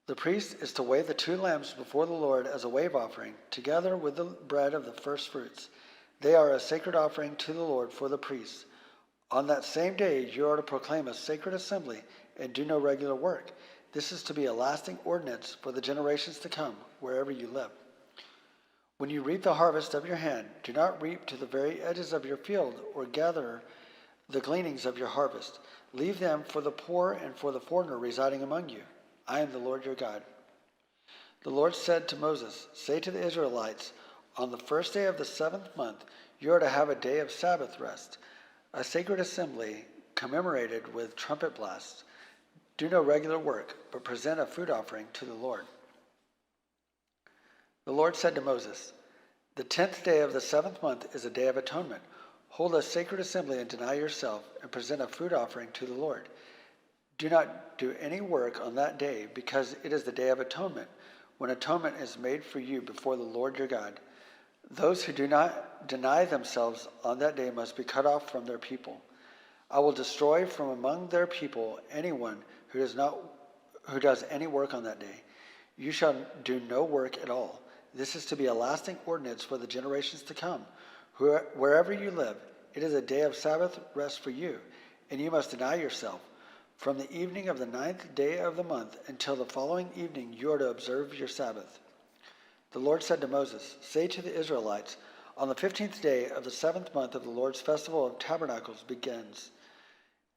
The priest is to weigh the 2 lambs before the Lord as a wave offering, together with the bread of the first fruits. They are a sacred offering to the Lord for the priests. On that same day you are to proclaim a sacred assembly and do no regular work. This is to be a lasting ordinance for the generations to come, wherever you live. When you reap the harvest of your hand, do not reap to the very edges of your field or gather the gleanings of your harvest. Leave them for the poor and for the foreigner residing among you. I am the Lord your God. The Lord said to Moses, say to the Israelites, on the first day of the 7th month, you are to have a day of Sabbath rest, a sacred assembly commemorated with trumpet blasts. Do no regular work, but present a food offering to the Lord. The Lord said to Moses, the 10th day of the 7th month is a day of atonement. Hold a sacred assembly and deny yourself, and present a food offering to the Lord. Do not do any work on that day, because it is the day of atonement, when atonement is made for you before the Lord your God. Those who do not deny themselves on that day must be cut off from their people. I will destroy from among their people anyone who does any work on that day. You shall do no work at all. This is to be a lasting ordinance for the generations to come. Wherever you live, it is a day of Sabbath rest for you, and you must deny yourself. From the evening of the 9th day of the month until the following evening, you are to observe your Sabbath. The Lord said to Moses, say to the Israelites, on the 15th day of the 7th month of the Lord's festival of tabernacles begins,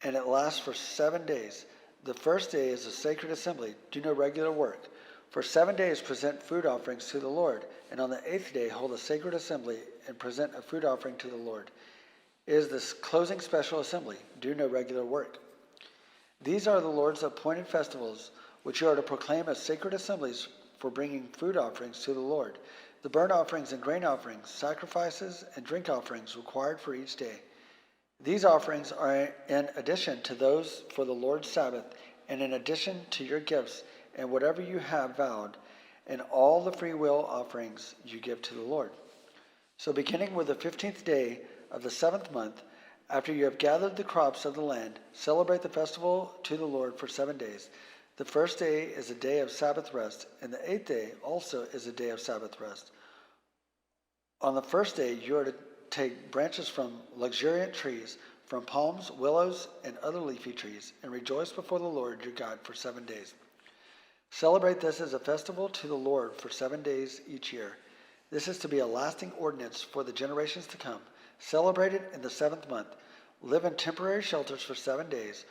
and it lasts for 7 days. The first day is a sacred assembly. Do no regular work. For 7 days present food offerings to the Lord, and on the 8th day hold a sacred assembly and present a food offering to the Lord. It is this closing special assembly. Do no regular work. These are the Lord's appointed festivals, which you are to proclaim as sacred assemblies for bringing food offerings to the Lord, the burnt offerings and grain offerings, sacrifices and drink offerings required for each day. These offerings are in addition to those for the Lord's Sabbath, and in addition to your gifts and whatever you have vowed, and all the free will offerings you give to the Lord. So beginning with the 15th day of the 7th month, after you have gathered the crops of the land, celebrate the festival to the Lord for 7 days. The first day is a day of Sabbath rest, and the 8th day also is a day of Sabbath rest. On the first day, you are to take branches from luxuriant trees, from palms, willows, and other leafy trees, and rejoice before the Lord your God for 7 days. Celebrate this as a festival to the Lord for 7 days each year. This is to be a lasting ordinance for the generations to come. Celebrate it in the 7th month. Live in temporary shelters for 7 days.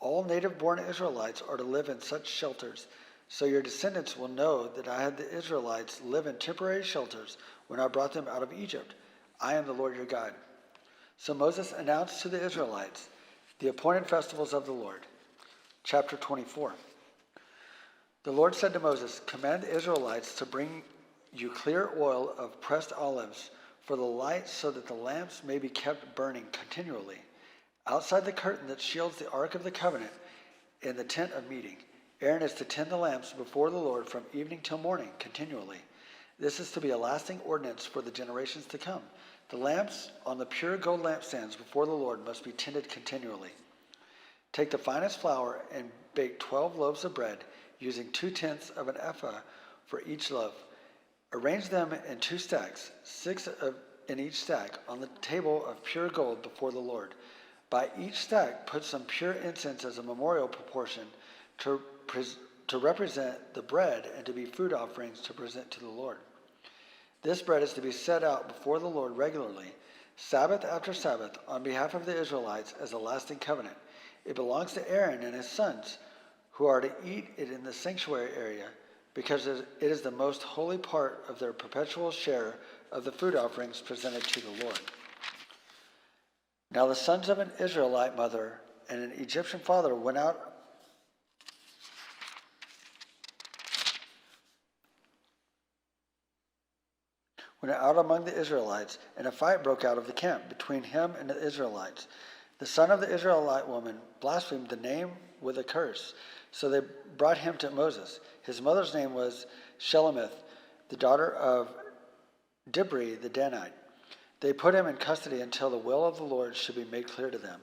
All native-born Israelites are to live in such shelters, so your descendants will know that I had the Israelites live in temporary shelters when I brought them out of Egypt. I am the Lord your God. So Moses announced to the Israelites the appointed festivals of the Lord. Chapter 24. The Lord said to Moses, command the Israelites to bring you clear oil of pressed olives for the light, so that the lamps may be kept burning continually. Outside the curtain that shields the Ark of the Covenant in the tent of meeting, Aaron is to tend the lamps before the Lord from evening till morning continually. This is to be a lasting ordinance for the generations to come. The lamps on the pure gold lampstands before the Lord must be tended continually. Take the finest flour and bake 12 loaves of bread, using 2/10 of an ephah for each loaf. Arrange them in 2 stacks, 6 in each stack, on the table of pure gold before the Lord. By each stack, put some pure incense as a memorial proportion to represent the bread and to be food offerings to present to the Lord. This bread is to be set out before the Lord regularly, Sabbath after Sabbath, on behalf of the Israelites as a lasting covenant. It belongs to Aaron and his sons, who are to eat it in the sanctuary area, because it is the most holy part of their perpetual share of the food offerings presented to the Lord. Now the sons of an Israelite mother and an Egyptian father went out among the Israelites, and a fight broke out of the camp between him and the Israelites. The son of the Israelite woman blasphemed the name with a curse, so they brought him to Moses. His mother's name was Shelemith, the daughter of Dibri the Danite. They put him in custody until the will of the Lord should be made clear to them.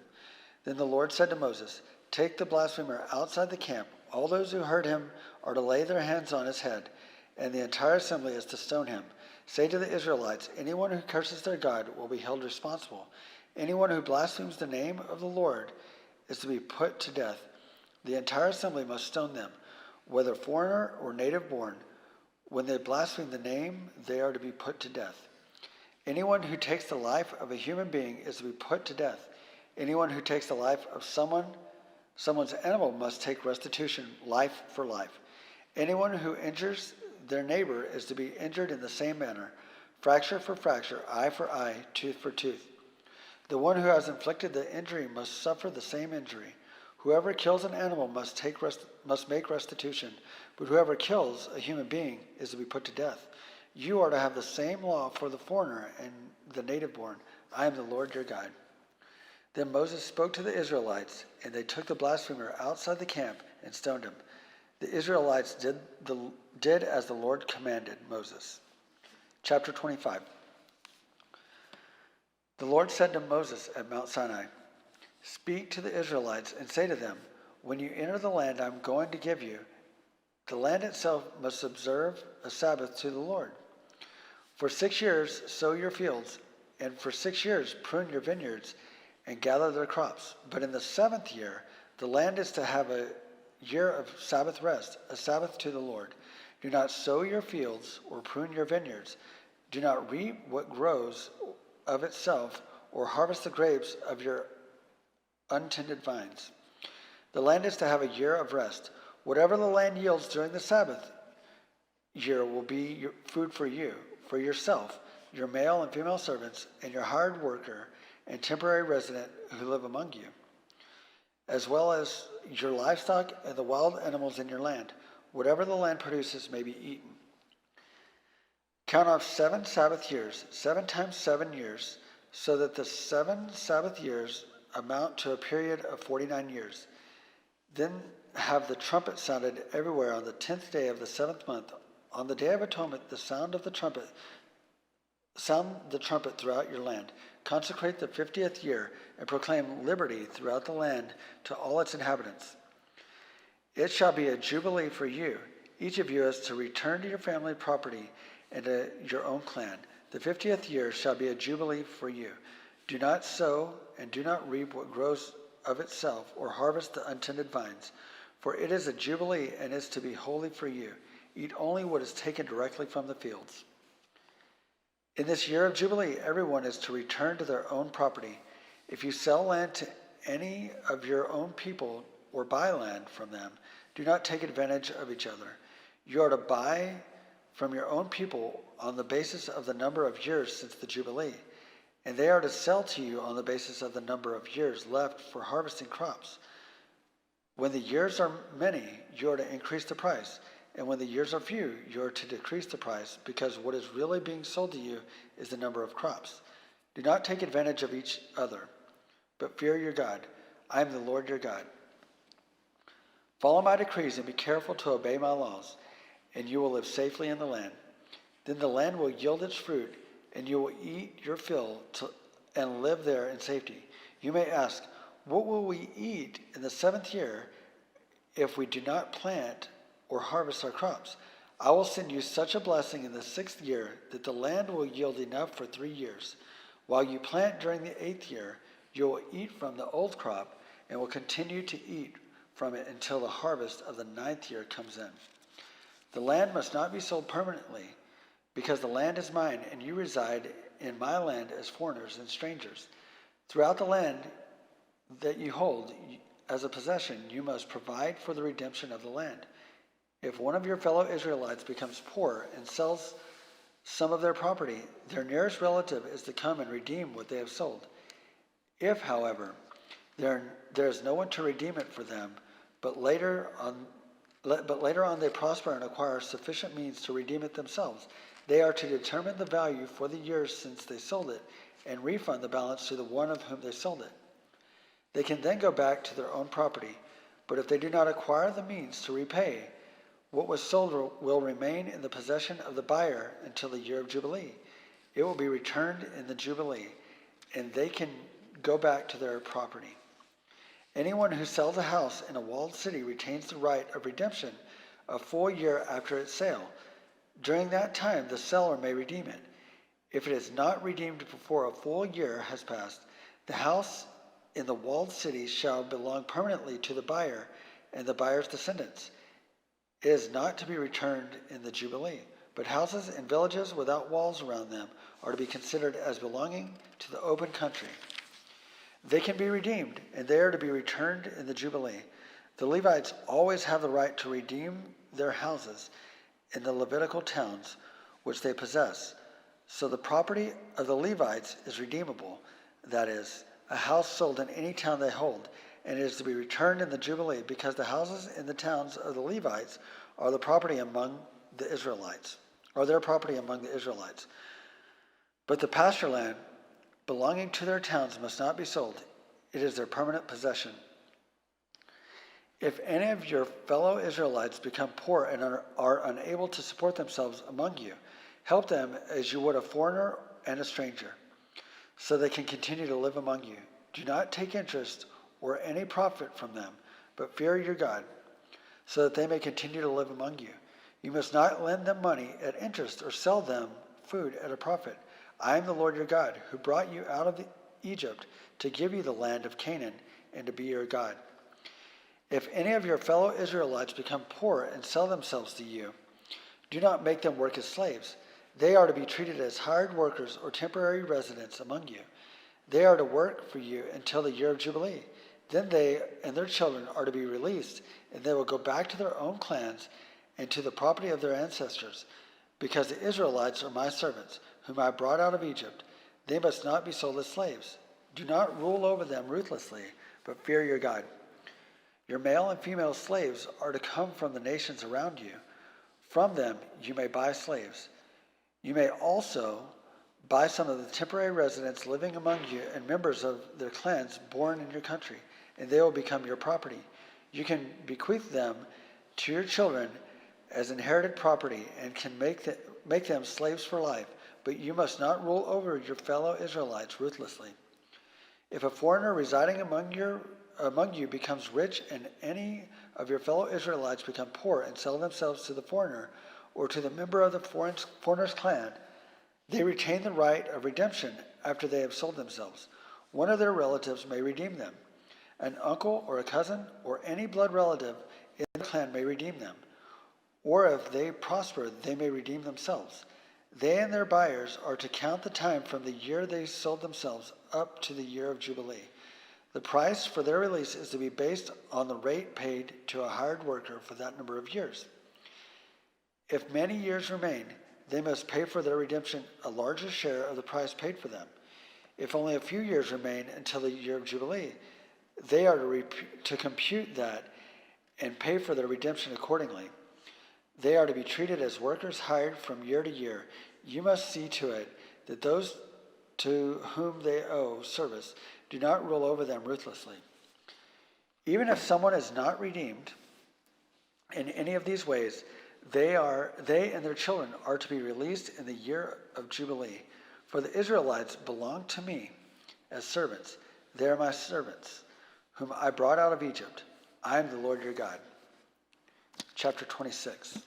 Then the Lord said to Moses, take the blasphemer outside the camp. All those who heard him are to lay their hands on his head, and the entire assembly is to stone him. Say to the Israelites, anyone who curses their God will be held responsible. Anyone who blasphemes the name of the Lord is to be put to death. The entire assembly must stone them, whether foreigner or native born. When they blaspheme the name, they are to be put to death. Anyone who takes the life of a human being is to be put to death. Anyone who takes the life of someone's animal must take restitution, life for life. Anyone who injures their neighbor is to be injured in the same manner, fracture for fracture, eye for eye, tooth for tooth. The one who has inflicted the injury must suffer the same injury. Whoever kills an animal must make restitution, but whoever kills a human being is to be put to death. You are to have the same law for the foreigner and the native born. I am the Lord your God. Then Moses spoke to the Israelites, and they took the blasphemer outside the camp and stoned him. The Israelites did as the Lord commanded Moses. Chapter 25. The Lord said to Moses at Mount Sinai, speak to the Israelites and say to them, when you enter the land I am going to give you, the land itself must observe a Sabbath to the Lord. For 6 years sow your fields, and for 6 years prune your vineyards and gather their crops. But in the 7th year, the land is to have a year of Sabbath rest, a Sabbath to the Lord. Do not sow your fields or prune your vineyards. Do not reap what grows of itself or harvest the grapes of your untended vines. The land is to have a year of rest. Whatever the land yields during the Sabbath year will be your food for you, for yourself, your male and female servants, and your hired worker and temporary resident who live among you, as well as your livestock and the wild animals in your land. Whatever the land produces may be eaten. Count off 7 Sabbath years, 7 times 7 years, so that the 7 Sabbath years amount to a period of 49 years. Then have the trumpet sounded everywhere on the 10th day of the 7th month. On the Day of Atonement, sound the trumpet throughout your land. Consecrate the 50th year and proclaim liberty throughout the land to all its inhabitants. It shall be a jubilee for you. Each of you is to return to your family property and to your own clan. The 50th year shall be a jubilee for you. Do not sow and do not reap what grows of itself or harvest the untended vines, for it is a jubilee and is to be holy for you. Eat only what is taken directly from the fields. In this year of Jubilee, everyone is to return to their own property. If you sell land to any of your own people or buy land from them, do not take advantage of each other. You are to buy from your own people on the basis of the number of years since the Jubilee, and they are to sell to you on the basis of the number of years left for harvesting crops. When the years are many, you are to increase the price. And when the years are few, you are to decrease the price, because what is really being sold to you is the number of crops. Do not take advantage of each other, but fear your God. I am the Lord your God. Follow my decrees and be careful to obey my laws, and you will live safely in the land. Then the land will yield its fruit, and you will eat your fill and live there in safety. You may ask, what will we eat in the 7th year if we do not plant or harvest our crops? I will send you such a blessing in the 6th year that the land will yield enough for 3 years. While you plant during the 8th year, you will eat from the old crop and will continue to eat from it until the harvest of the 9th year comes in. The land must not be sold permanently, because the land is mine, and you reside in my land as foreigners and strangers. Throughout the land that you hold as a possession, you must provide for the redemption of the land. If one of your fellow Israelites becomes poor and sells some of their property, their nearest relative is to come and redeem what they have sold. If, however, there is no one to redeem it for them, but later on they prosper and acquire sufficient means to redeem it themselves, they are to determine the value for the years since they sold it and refund the balance to the one of whom they sold it. They can then go back to their own property, but if they do not acquire the means to repay, what was sold will remain in the possession of the buyer until the year of Jubilee. It will be returned in the Jubilee, and they can go back to their property. Anyone who sells a house in a walled city retains the right of redemption a full year after its sale. During that time, the seller may redeem it. If it is not redeemed before a full year has passed, the house in the walled city shall belong permanently to the buyer and the buyer's descendants. It is not to be returned in the Jubilee, but houses in villages without walls around them are to be considered as belonging to the open country. They can be redeemed, and they are to be returned in the Jubilee. The Levites always have the right to redeem their houses in the Levitical towns which they possess. So the property of the Levites is redeemable, that is, a house sold in any town they hold, and it is to be returned in the Jubilee, because the houses in the towns of the Levites are the property among the Israelites, or their property among the Israelites. But the pasture land belonging to their towns must not be sold. It is their permanent possession. If any of your fellow Israelites become poor and are unable to support themselves among you, help them as you would a foreigner and a stranger, so they can continue to live among you. Do not take interest or any profit from them, but fear your God, so that they may continue to live among you. You must not lend them money at interest or sell them food at a profit. I am the Lord your God, who brought you out of Egypt to give you the land of Canaan and to be your God. If any of your fellow Israelites become poor and sell themselves to you, do not make them work as slaves. They are to be treated as hired workers or temporary residents among you. They are to work for you until the year of Jubilee. Then they and their children are to be released, and they will go back to their own clans and to the property of their ancestors, because the Israelites are my servants, whom I brought out of Egypt. They must not be sold as slaves. Do not rule over them ruthlessly, but fear your God. Your male and female slaves are to come from the nations around you. From them you may buy slaves. You may also buy some of the temporary residents living among you and members of their clans born in your country, and they will become your property. You can bequeath them to your children as inherited property and can make them slaves for life, but you must not rule over your fellow Israelites ruthlessly. If a foreigner residing among you becomes rich, and any of your fellow Israelites become poor and sell themselves to the foreigner or to the member of the foreigner's clan, they retain the right of redemption after they have sold themselves. One of their relatives may redeem them. An uncle or a cousin or any blood relative in the clan may redeem them. Or if they prosper, they may redeem themselves. They and their buyers are to count the time from the year they sold themselves up to the year of Jubilee. The price for their release is to be based on the rate paid to a hired worker for that number of years. If many years remain, they must pay for their redemption a larger share of the price paid for them. If only a few years remain until the year of Jubilee, they are to compute that and pay for their redemption accordingly. They are to be treated as workers hired from year to year. You must see to it that those to whom they owe service do not rule over them ruthlessly. Even if someone is not redeemed in any of these ways, they and their children are to be released in the year of Jubilee. For the Israelites belong to me as servants. They are my servants, whom I brought out of Egypt. I am the Lord your God. Chapter 26.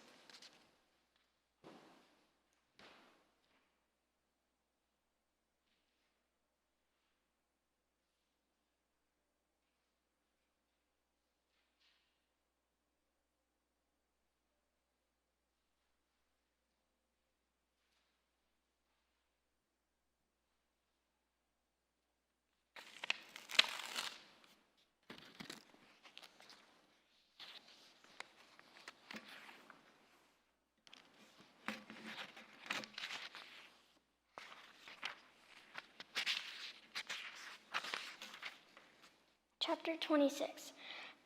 Chapter 26.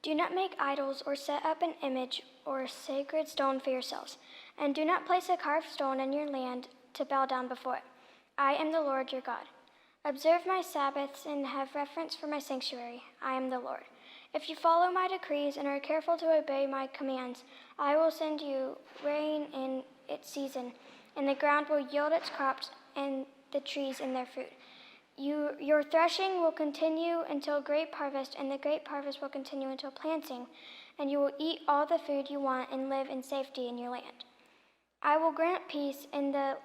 Do not make idols or set up an image or a sacred stone for yourselves, and do not place a carved stone in your land to bow down before it. I am the Lord your God. Observe my Sabbaths and have reverence for my sanctuary. I am the Lord. If you follow my decrees and are careful to obey my commands, I will send you rain in its season, and the ground will yield its crops and the trees in their fruit. Your threshing will continue until grape harvest, and the grape harvest will continue until planting, and you will eat all the food you want and live in safety in your land. I will grant peace in the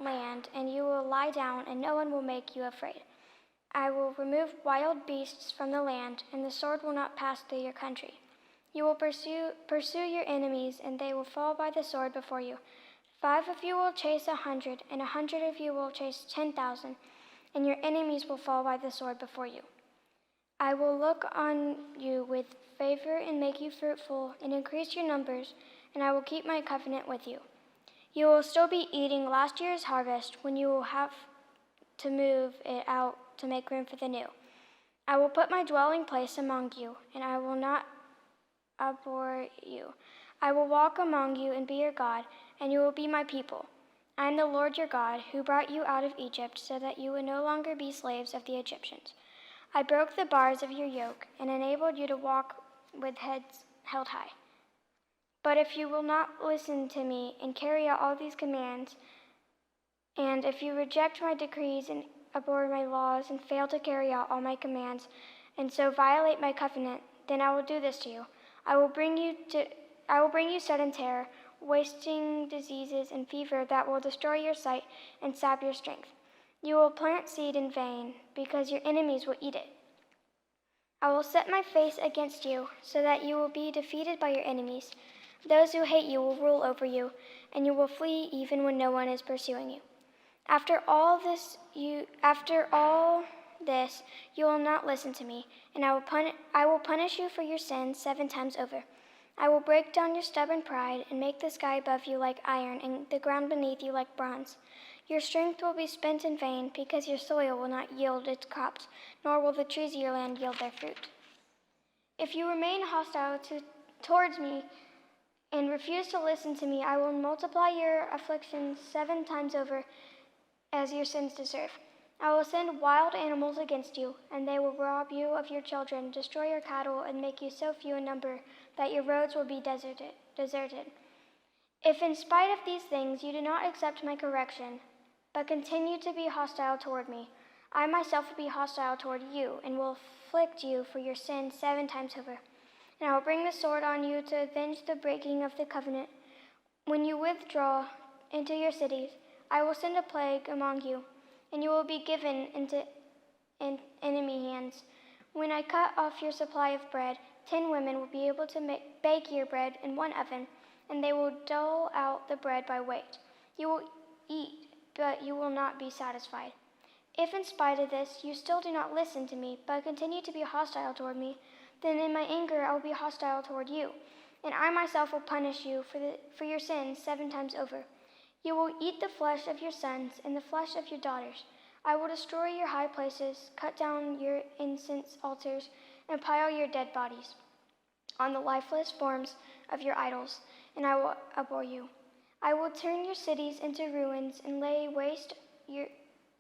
land, and you will lie down, and no one will make you afraid. I will remove wild beasts from the land, and the sword will not pass through your country. You will pursue your enemies, and they will fall by the sword before you. 5 of you will chase 100, and 100 of you will chase 10,000, and your enemies will fall by the sword before you. I will look on you with favor and make you fruitful and increase your numbers, and I will keep my covenant with you. You will still be eating last year's harvest when you will have to move it out to make room for the new. I will put my dwelling place among you, and I will not abhor you. I will walk among you and be your God, and you will be my people. I am the Lord your God, who brought you out of Egypt so that you would no longer be slaves of the Egyptians. I broke the bars of your yoke and enabled you to walk with heads held high. But if you will not listen to me and carry out all these commands, and if you reject my decrees and abhor my laws and fail to carry out all my commands, and so violate my covenant, then I will do this to you. I will bring you sudden terror, wasting diseases and fever that will destroy your sight and sap your strength. You will plant seed in vain, because your enemies will eat it. I will set my face against you, so that you will be defeated by your enemies. Those who hate you will rule over you, and you will flee even when no one is pursuing you. After all this, you will not listen to me, and I will punish you for your sins 7 times over. I will break down your stubborn pride and make the sky above you like iron and the ground beneath you like bronze. Your strength will be spent in vain, because your soil will not yield its crops, nor will the trees of your land yield their fruit. If you remain hostile towards me and refuse to listen to me, I will multiply your afflictions 7 times over as your sins deserve. I will send wild animals against you, and they will rob you of your children, destroy your cattle, and make you so few in number that your roads will be deserted. If in spite of these things you do not accept my correction, but continue to be hostile toward me, I myself will be hostile toward you, and will afflict you for your sins 7 times over. And I will bring the sword on you to avenge the breaking of the covenant. When you withdraw into your cities, I will send a plague among you, and you will be given into enemy hands. When I cut off your supply of bread, 10 women will be able to bake your bread in 1 oven, and they will dole out the bread by weight. You will eat, but you will not be satisfied. If in spite of this you still do not listen to me, but continue to be hostile toward me, then in my anger I will be hostile toward you, and I myself will punish you for your sins 7 times over. You will eat the flesh of your sons and the flesh of your daughters. I will destroy your high places, cut down your incense altars, and pile your dead bodies on the lifeless forms of your idols, and I will abhor you. I will turn your cities into ruins and lay waste your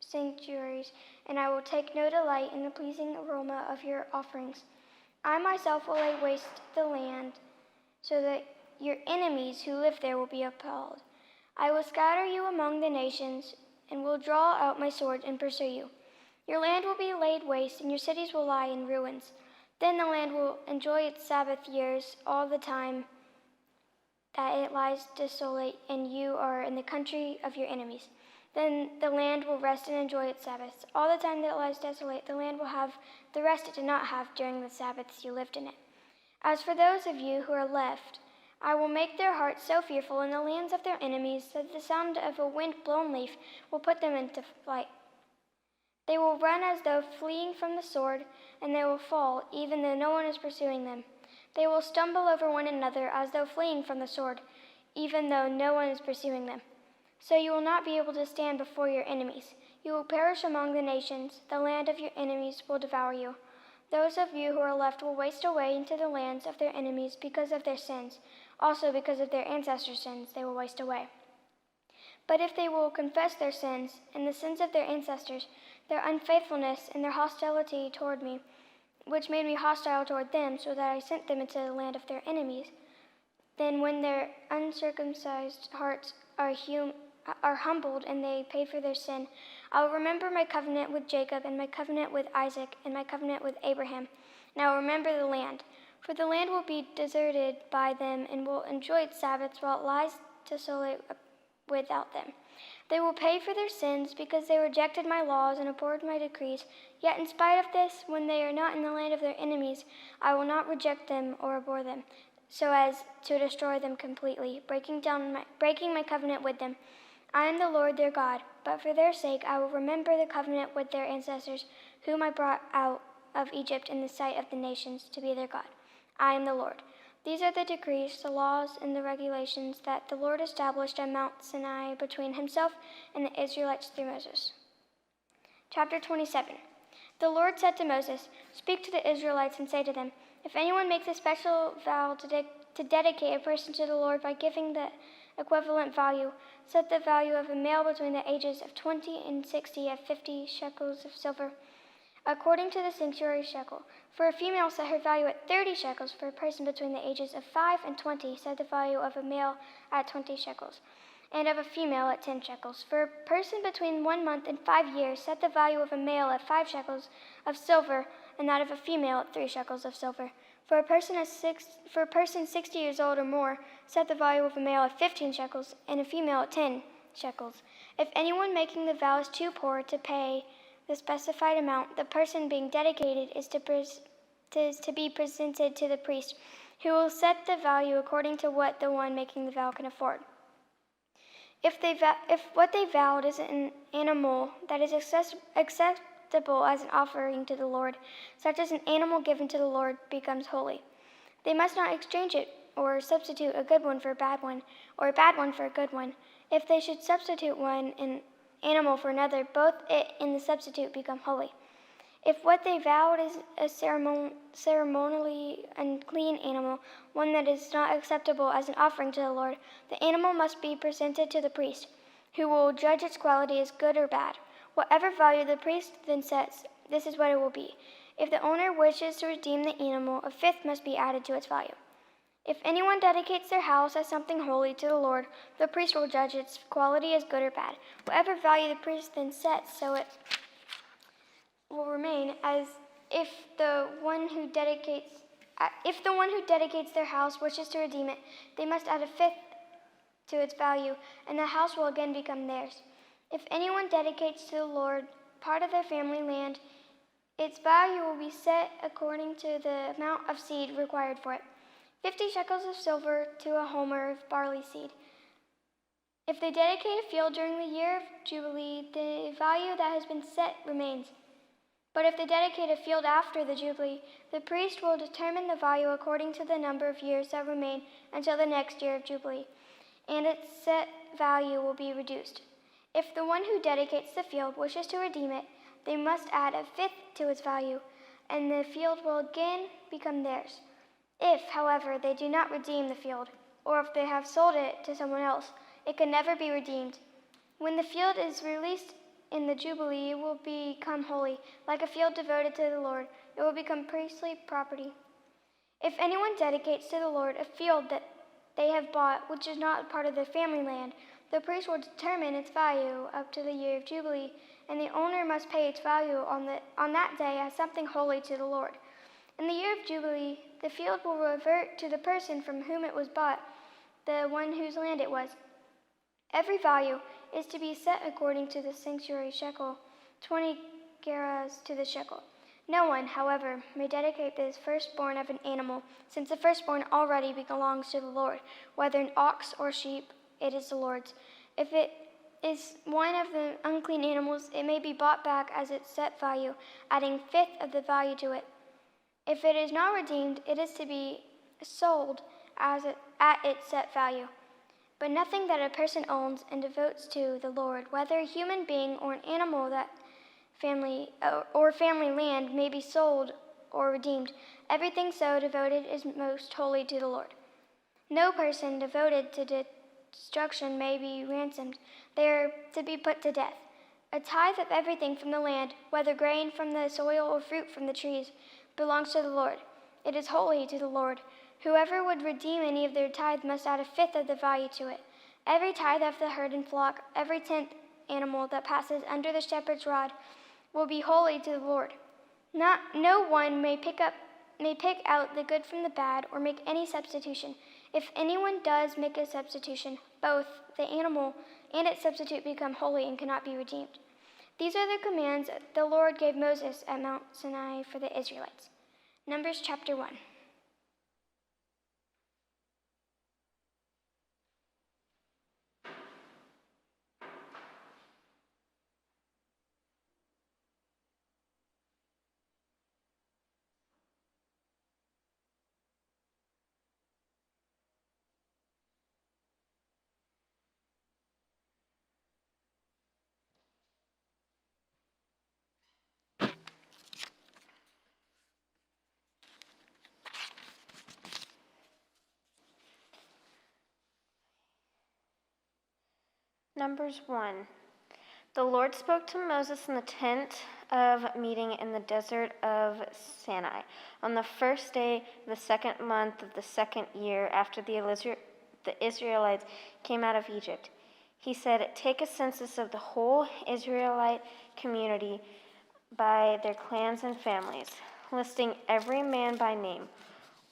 sanctuaries, and I will take no delight in the pleasing aroma of your offerings. I myself will lay waste the land, so that your enemies who live there will be appalled. I will scatter you among the nations, and will draw out my sword and pursue you. Your land will be laid waste, and your cities will lie in ruins. Then the land will enjoy its Sabbath years all the time that it lies desolate, and you are in the country of your enemies. Then the land will rest and enjoy its Sabbaths. All the time that it lies desolate, the land will have the rest it did not have during the Sabbaths you lived in it. As for those of you who are left, I will make their hearts so fearful in the lands of their enemies that the sound of a wind-blown leaf will put them into flight. They will run as though fleeing from the sword, and they will fall, even though no one is pursuing them. They will stumble over one another as though fleeing from the sword, even though no one is pursuing them. So you will not be able to stand before your enemies. You will perish among the nations. The land of your enemies will devour you. Those of you who are left will waste away into the lands of their enemies because of their sins. Also because of their ancestors' sins, they will waste away. But if they will confess their sins and the sins of their ancestors, their unfaithfulness and their hostility toward me, which made me hostile toward them, so that I sent them into the land of their enemies, then when their uncircumcised hearts are are humbled and they pay for their sin, I will remember my covenant with Jacob and my covenant with Isaac and my covenant with Abraham. And I will remember the land, for the land will be deserted by them and will enjoy its Sabbaths while it lies desolate without them. They will pay for their sins because they rejected my laws and abhorred my decrees. Yet in spite of this, when they are not in the land of their enemies, I will not reject them or abhor them, so as to destroy them completely, breaking my covenant with them. I am the Lord their God, but for their sake I will remember the covenant with their ancestors, whom I brought out of Egypt in the sight of the nations to be their God. I am the Lord. These are the decrees, the laws, and the regulations that the Lord established on Mount Sinai between himself and the Israelites through Moses. Chapter 27. The Lord said to Moses, "Speak to the Israelites and say to them, if anyone makes a special vow to dedicate a person to the Lord by giving the equivalent value, set the value of a male between the ages of 20 and 60 at 50 shekels of silver, according to the sanctuary shekel. For a female, set her value at 30 shekels. For a person between the ages of 5 and 20, set the value of a male at 20 shekels, and of a female at 10 shekels. For a person between 1 month and 5 years, set the value of a male at 5 shekels of silver, and that of a female at 3 shekels of silver. For a person 60 years old or more, set the value of a male at 15 shekels, and a female at 10 shekels. If anyone making the vow is too poor to pay the specified amount, the person being dedicated is to be presented to the priest, who will set the value according to what the one making the vow can afford. If what they vowed is an animal that is acceptable as an offering to the Lord, such as an animal given to the Lord becomes holy. They must not exchange it or substitute a good one for a bad one, or a bad one for a good one. If they should substitute an animal for another, both it and the substitute become holy. If what they vowed is a ceremonially unclean animal, one that is not acceptable as an offering to the Lord, the animal must be presented to the priest, who will judge its quality as good or bad. Whatever value the priest then sets, this is what it will be. If the owner wishes to redeem the animal, a fifth must be added to its value. If anyone dedicates their house as something holy to the Lord, the priest will judge its quality as good or bad. Whatever value the priest then sets, so it will remain. As if the one who dedicates their house wishes to redeem it, they must add a fifth to its value, and the house will again become theirs. If anyone dedicates to the Lord part of their family land, its value will be set according to the amount of seed required for it. 50 shekels of silver to a homer of barley seed. If they dedicate a field during the year of Jubilee, the value that has been set remains. But if they dedicate a field after the Jubilee, the priest will determine the value according to the number of years that remain until the next year of Jubilee, and its set value will be reduced. If the one who dedicates the field wishes to redeem it, they must add a fifth to its value, and the field will again become theirs. If, however, they do not redeem the field, or if they have sold it to someone else, it can never be redeemed. When the field is released in the Jubilee, it will become holy. Like a field devoted to the Lord, it will become priestly property. If anyone dedicates to the Lord a field that they have bought, which is not part of their family land, the priest will determine its value up to the year of Jubilee, and the owner must pay its value on that day as something holy to the Lord. In the year of Jubilee, the field will revert to the person from whom it was bought, the one whose land it was. Every value is to be set according to the sanctuary shekel, 20 gerahs to the shekel. No one, however, may dedicate the firstborn of an animal, since the firstborn already belongs to the Lord. Whether an ox or sheep, it is the Lord's. If it is one of the unclean animals, it may be bought back as its set value, adding a fifth of the value to it. If it is not redeemed, it is to be sold at its set value. But nothing that a person owns and devotes to the Lord, whether a human being or an animal that family land, may be sold or redeemed. Everything so devoted is most holy to the Lord. No person devoted to destruction may be ransomed. They are to be put to death. A tithe of everything from the land, whether grain from the soil or fruit from the trees, belongs to the Lord. It is holy to the Lord. Whoever would redeem any of their tithe must add a fifth of the value to it. Every tithe of the herd and flock, every 10th animal that passes under the shepherd's rod will be holy to the Lord. No one may pick out the good from the bad or make any substitution. If anyone does make a substitution, both the animal and its substitute become holy and cannot be redeemed. These are the commands the Lord gave Moses at Mount Sinai for the Israelites. Numbers chapter 1. Numbers 1. The Lord spoke to Moses in the tent of meeting in the desert of Sinai on the first day of the second month of the second year after the Israelites came out of Egypt. He said, "Take a census of the whole Israelite community by their clans and families, listing every man by name,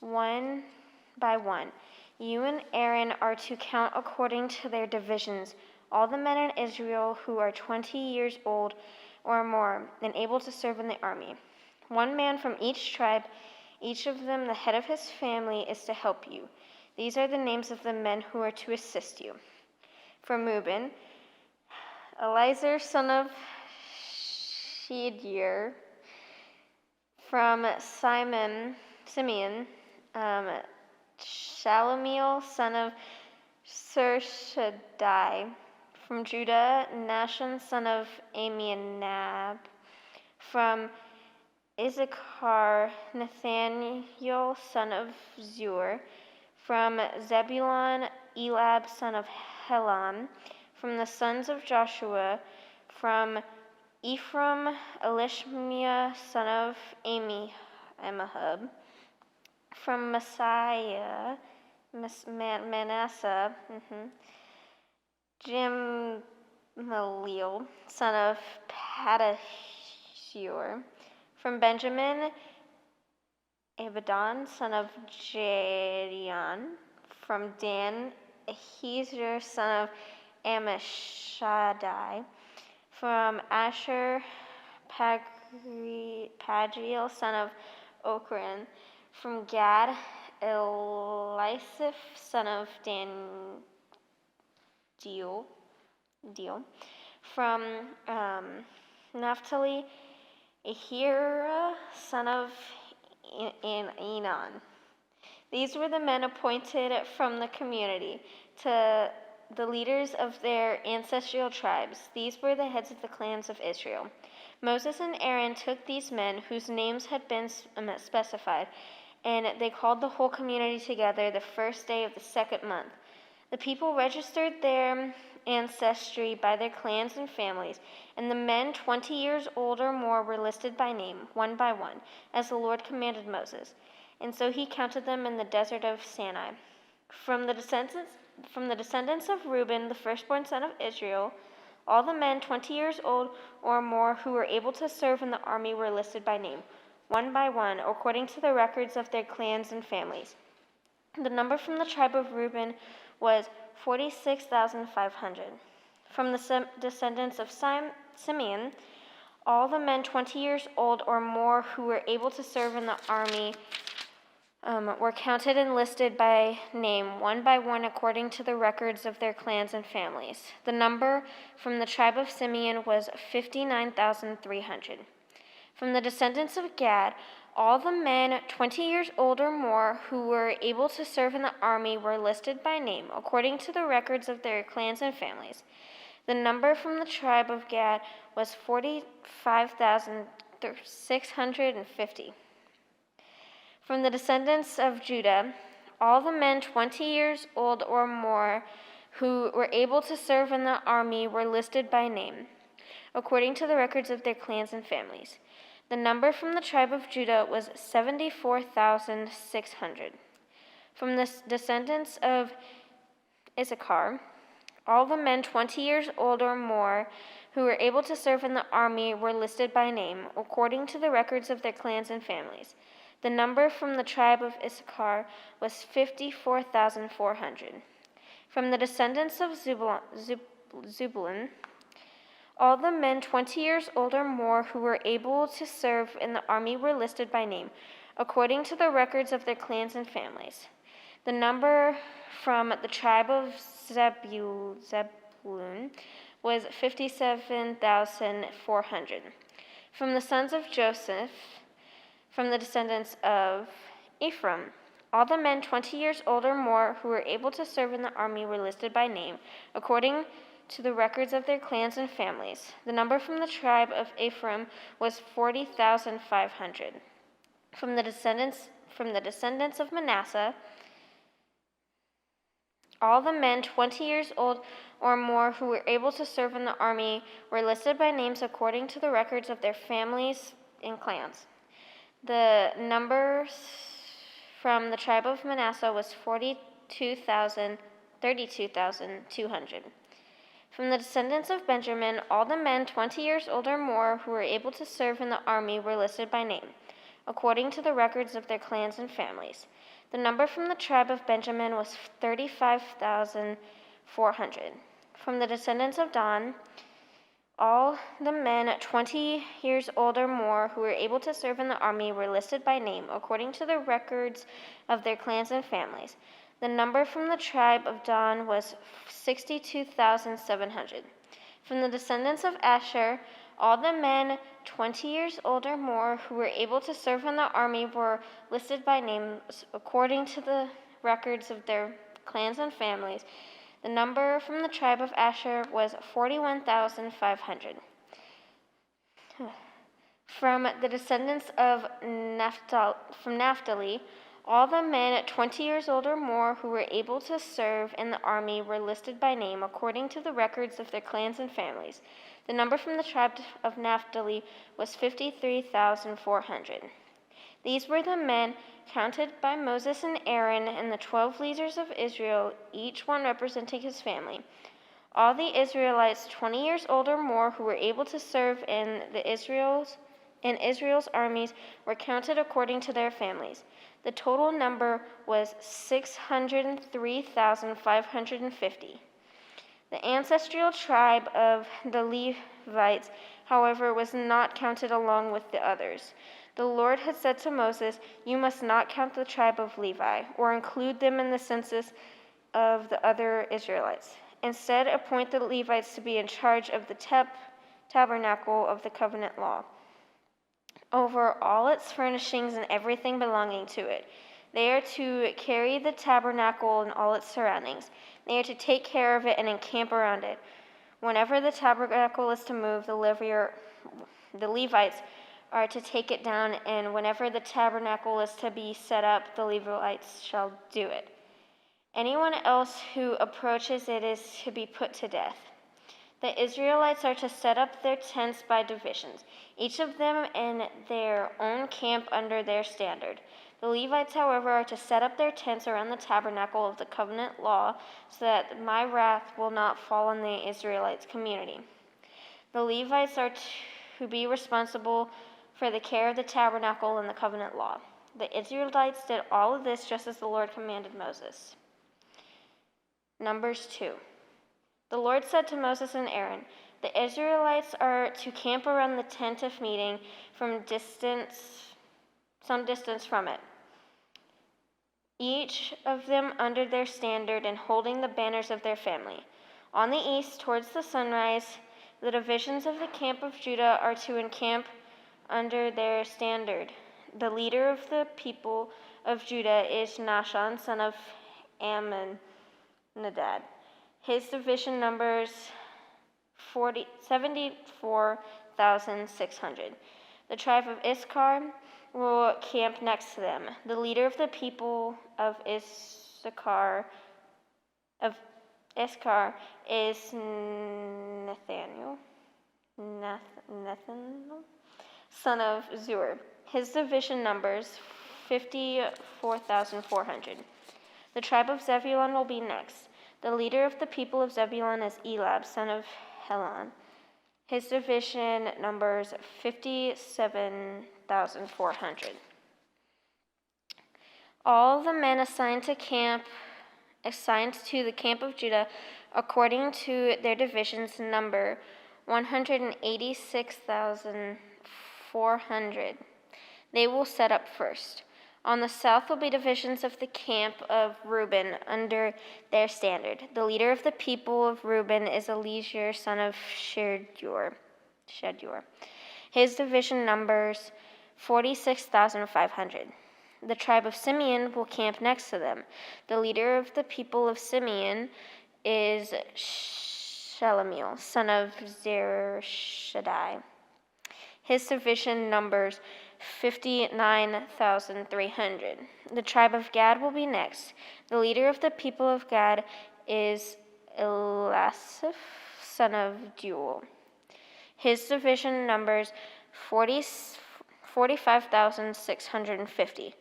one by one. You and Aaron are to count according to their divisions all the men in Israel who are 20 years old or more and able to serve in the army. One man from each tribe, each of them the head of his family, is to help you. These are the names of the men who are to assist you. From Reuben, Eliezer son of Shedeur. From Simeon, Shalumiel son of Surshadai. From Judah, Nahshon son of Amminadab. From Issachar, Nathaniel son of Zur. From Zebulun, Elab son of Helon. From the sons of Joshua, from Ephraim, Elishmiah son of Ammihud. From Manasseh, Gamaliel, son of Pedahsur. From Benjamin, Abidan, son of Jedion. From Dan, Ahiezer, son of Ammishaddai. From Asher, Pagiel, son of Ochran. From Gad, Elisaph, son of Deal. From Naphtali, Ahira, son of Enan. These were the men appointed from the community to the leaders of their ancestral tribes. These were the heads of the clans of Israel. Moses and Aaron took these men whose names had been specified, and they called the whole community together the first day of the second month. The people registered their ancestry by their clans and families, and the men 20 years old or more were listed by name, one by one, as the Lord commanded Moses. And so he counted them in the desert of Sinai. From the descendants of Reuben, the firstborn son of Israel, all the men 20 years old or more who were able to serve in the army were listed by name, one by one, according to the records of their clans and families. The number from the tribe of Reuben was 46,500. From the descendants of Simeon, all the men 20 years old or more who were able to serve in the army were counted and listed by name, one by one, according to the records of their clans and families. The number from the tribe of Simeon was 59,300. From the descendants of Gad, all the men 20 years old or more who were able to serve in the army were listed by name, according to the records of their clans and families. The number from the tribe of Gad was 45,650. From the descendants of Judah, all the men 20 years old or more who were able to serve in the army were listed by name, according to the records of their clans and families. The number from the tribe of Judah was 74,600. From the descendants of Issachar, All the men 20 years old or more who were able to serve in the army were listed by name, according to the records of their clans and families. The number from the tribe of Issachar was 54,400. From the descendants of Zebulun, all the men 20 years old or more who were able to serve in the army were listed by name, according to the records of their clans and families. The number from the tribe of Zebulun was 57,400. From the sons of Joseph, from the descendants of Ephraim, all the men 20 years old or more who were able to serve in the army were listed by name, according to the records of their clans and families. The number from the tribe of Ephraim was 40,500. From the descendants of Manasseh, all the men 20 years old or more who were able to serve in the army were listed by names according to the records of their families and clans. The numbers from the tribe of Manasseh was 32,200. From the descendants of Benjamin, all the men 20 years old or more who were able to serve in the army were listed by name, according to the records of their clans and families. The number from the tribe of Benjamin was 35,400. From the descendants of Dan, all the men 20 years old or more who were able to serve in the army were listed by name, according to the records of their clans and families. The number from the tribe of Dan was 62,700. From the descendants of Asher, all the men 20 years old or more who were able to serve in the army were listed by name according to the records of their clans and families. The number from the tribe of Asher was 41,500. From the descendants of Naphtali, all the men 20 years old or more who were able to serve in the army were listed by name according to the records of their clans and families. The number from the tribe of Naphtali was 53,400. These were the men counted by Moses and Aaron and the 12 leaders of Israel, each one representing his family. All the Israelites 20 years old or more who were able to serve in Israel's armies were counted according to their families. The total number was 603,550. The ancestral tribe of the Levites, however, was not counted along with the others. The Lord had said to Moses, "You must not count the tribe of Levi, or include them in the census of the other Israelites. Instead, appoint the Levites to be in charge of the tabernacle of the covenant law, over all its furnishings and everything belonging to it. They are to carry the tabernacle and all its surroundings. They are to take care of it and encamp around it. Whenever the tabernacle is to move, the Levites are to take it down, and whenever the tabernacle is to be set up, the Levites shall do it. Anyone else who approaches it is to be put to death. The Israelites are to set up their tents by divisions, each of them in their own camp under their standard. The Levites, however, are to set up their tents around the tabernacle of the covenant law, so that my wrath will not fall on the Israelites' community. The Levites are to be responsible for the care of the tabernacle and the covenant law. The Israelites did all of this just as the Lord commanded Moses." Numbers 2. The Lord said to Moses and Aaron, "The Israelites are to camp around the tent of meeting some distance from it, each of them under their standard and holding the banners of their family. On the east, towards the sunrise, the divisions of the camp of Judah are to encamp under their standard. The leader of the people of Judah is Nahshon, son of Amminadab. His division numbers 74,600. The tribe of Issachar will camp next to them. The leader of the people of Issachar is Nathaniel, son of Zur. His division numbers 54,400. The tribe of Zebulun will be next. The leader of the people of Zebulun is Elab, son of Helon. His division numbers 57,400. All the men assigned to the camp of Judah, according to their divisions, number 186,400. They will set up first. On the south will be divisions of the camp of Reuben under their standard. The leader of the people of Reuben is Eliezer, son of Shedeur. His division numbers 46,500. The tribe of Simeon will camp next to them. The leader of the people of Simeon is Shelemiel, son of Zurishaddai. His division numbers 59,300. The tribe of Gad will be next. The leader of the people of Gad is Elasaph, son of Deuel. His division numbers 45,650.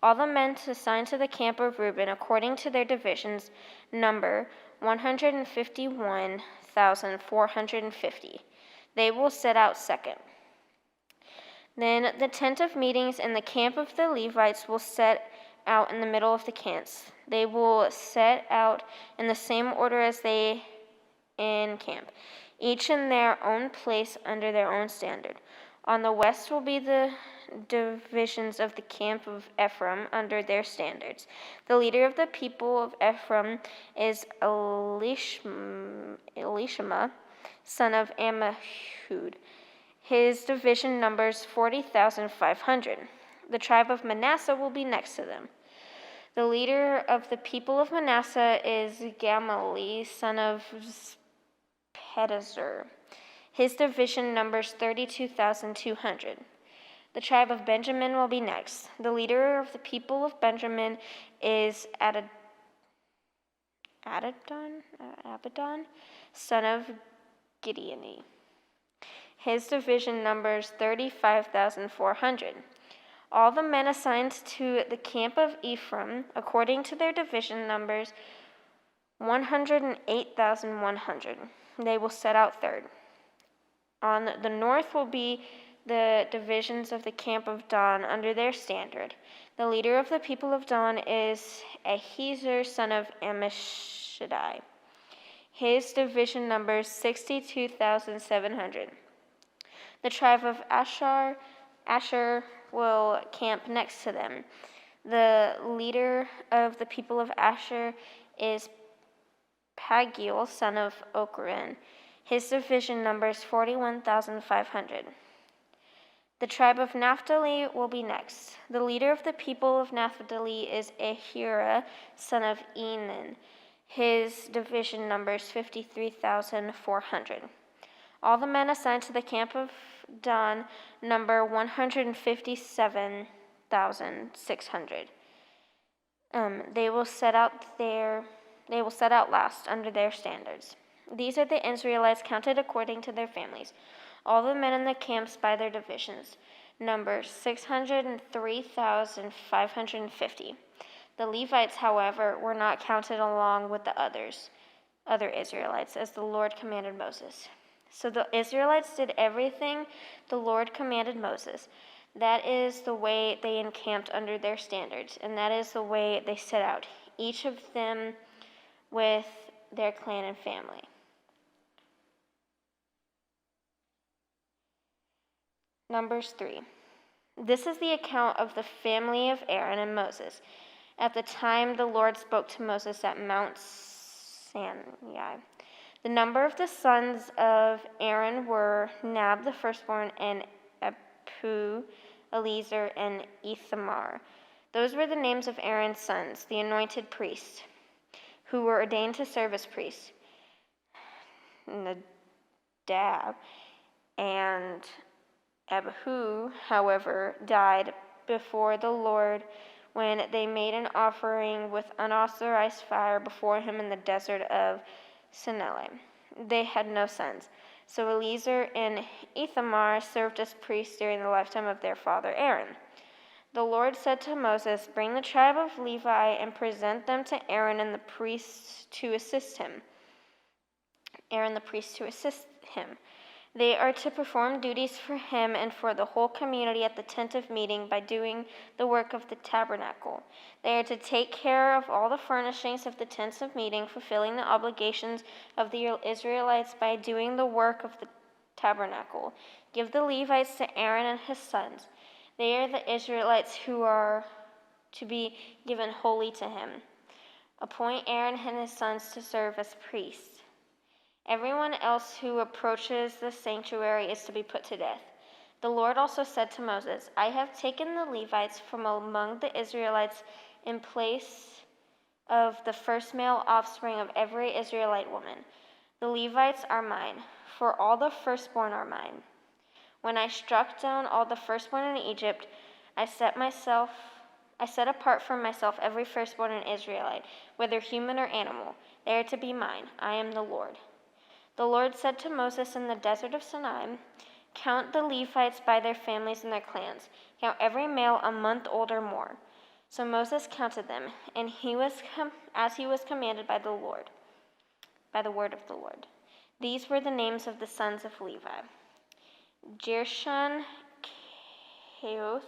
All the men assigned to the camp of Reuben, according to their divisions, number 151,450. They will set out second. Then the tent of meetings and the camp of the Levites will set out in the middle of the camps. They will set out in the same order as they in camp, each in their own place under their own standard. On the west will be the divisions of the camp of Ephraim under their standards. The leader of the people of Ephraim is Elishama, son of Ammihud. His division numbers 40,500. The tribe of Manasseh will be next to them. The leader of the people of Manasseh is Gamaliel, son of Pedazur. His division numbers 32,200. The tribe of Benjamin will be next. The leader of the people of Benjamin is Abidan, son of Gideoni. His division numbers 35,400. All the men assigned to the camp of Ephraim, according to their division numbers, 108,100. They will set out third. On the north will be the divisions of the camp of Dan under their standard. The leader of the people of Dan is Ahiezer, son of Ammishaddai. His division numbers 62,700. The tribe of Asher will camp next to them. The leader of the people of Asher is Pagiel, son of Ochran. His division numbers 41,500. The tribe of Naphtali will be next. The leader of the people of Naphtali is Ahira, son of Enan. His division numbers 53,400. All the men assigned to the camp of Dan number 157,600. They will set out last under their standards. These are the Israelites counted according to their families. All the men in the camps by their divisions, number 603,550. The Levites, however, were not counted along with the other Israelites, as the Lord commanded Moses. So the Israelites did everything the Lord commanded Moses. That is the way they encamped under their standards, and that is the way they set out, each of them with their clan and family. Numbers 3. This is the account of the family of Aaron and Moses at the time the Lord spoke to Moses at Mount Sinai. The number of the sons of Aaron were Nab the firstborn, and Apu, Eleazar, and Ithamar. Those were the names of Aaron's sons, the anointed priests, who were ordained to serve as priests. Nadab and Abihu, however, died before the Lord when they made an offering with unauthorized fire before him in the desert of Sinai. They had no sons. So Eleazar and Ithamar served as priests during the lifetime of their father Aaron. The Lord said to Moses, "Bring the tribe of Levi and present them to Aaron and the priests to assist him. They are to perform duties for him and for the whole community at the tent of meeting by doing the work of the tabernacle. They are to take care of all the furnishings of the tents of meeting, fulfilling the obligations of the Israelites by doing the work of the tabernacle. Give the Levites to Aaron and his sons. They are the Israelites who are to be given wholly to him. Appoint Aaron and his sons to serve as priests. Everyone else who approaches the sanctuary is to be put to death." The Lord also said to Moses, "I have taken the Levites from among the Israelites in place of the first male offspring of every Israelite woman. The Levites are mine, for all the firstborn are mine. When I struck down all the firstborn in Egypt, I set apart for myself every firstborn in Israelite, whether human or animal. They are to be mine. I am the Lord." The Lord said to Moses in the desert of Sinai, "Count the Levites by their families and their clans. Count every male a month old or more." So Moses counted them, and as he was commanded by the Lord, by the word of the Lord. These were the names of the sons of Levi: Gershon, Keoth,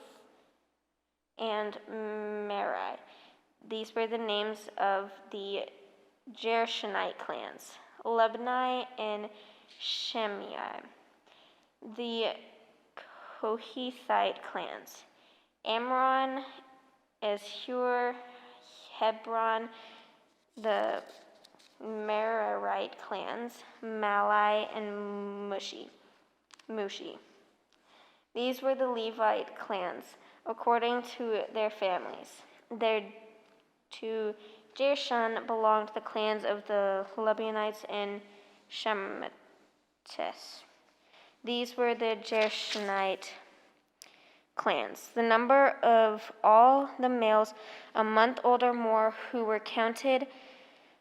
and Merari. These were the names of the Gershonite clans: Libni and Shimei. The Kohathite clans: Amram, Izhar, Hebron. The Merarite clans: Mahli and Mushi. These were the Levite clans according to their families. To Gershon belonged the clans of the Libnites and Shematites. These were the Gershonite clans. The number of all the males a month old or more who were counted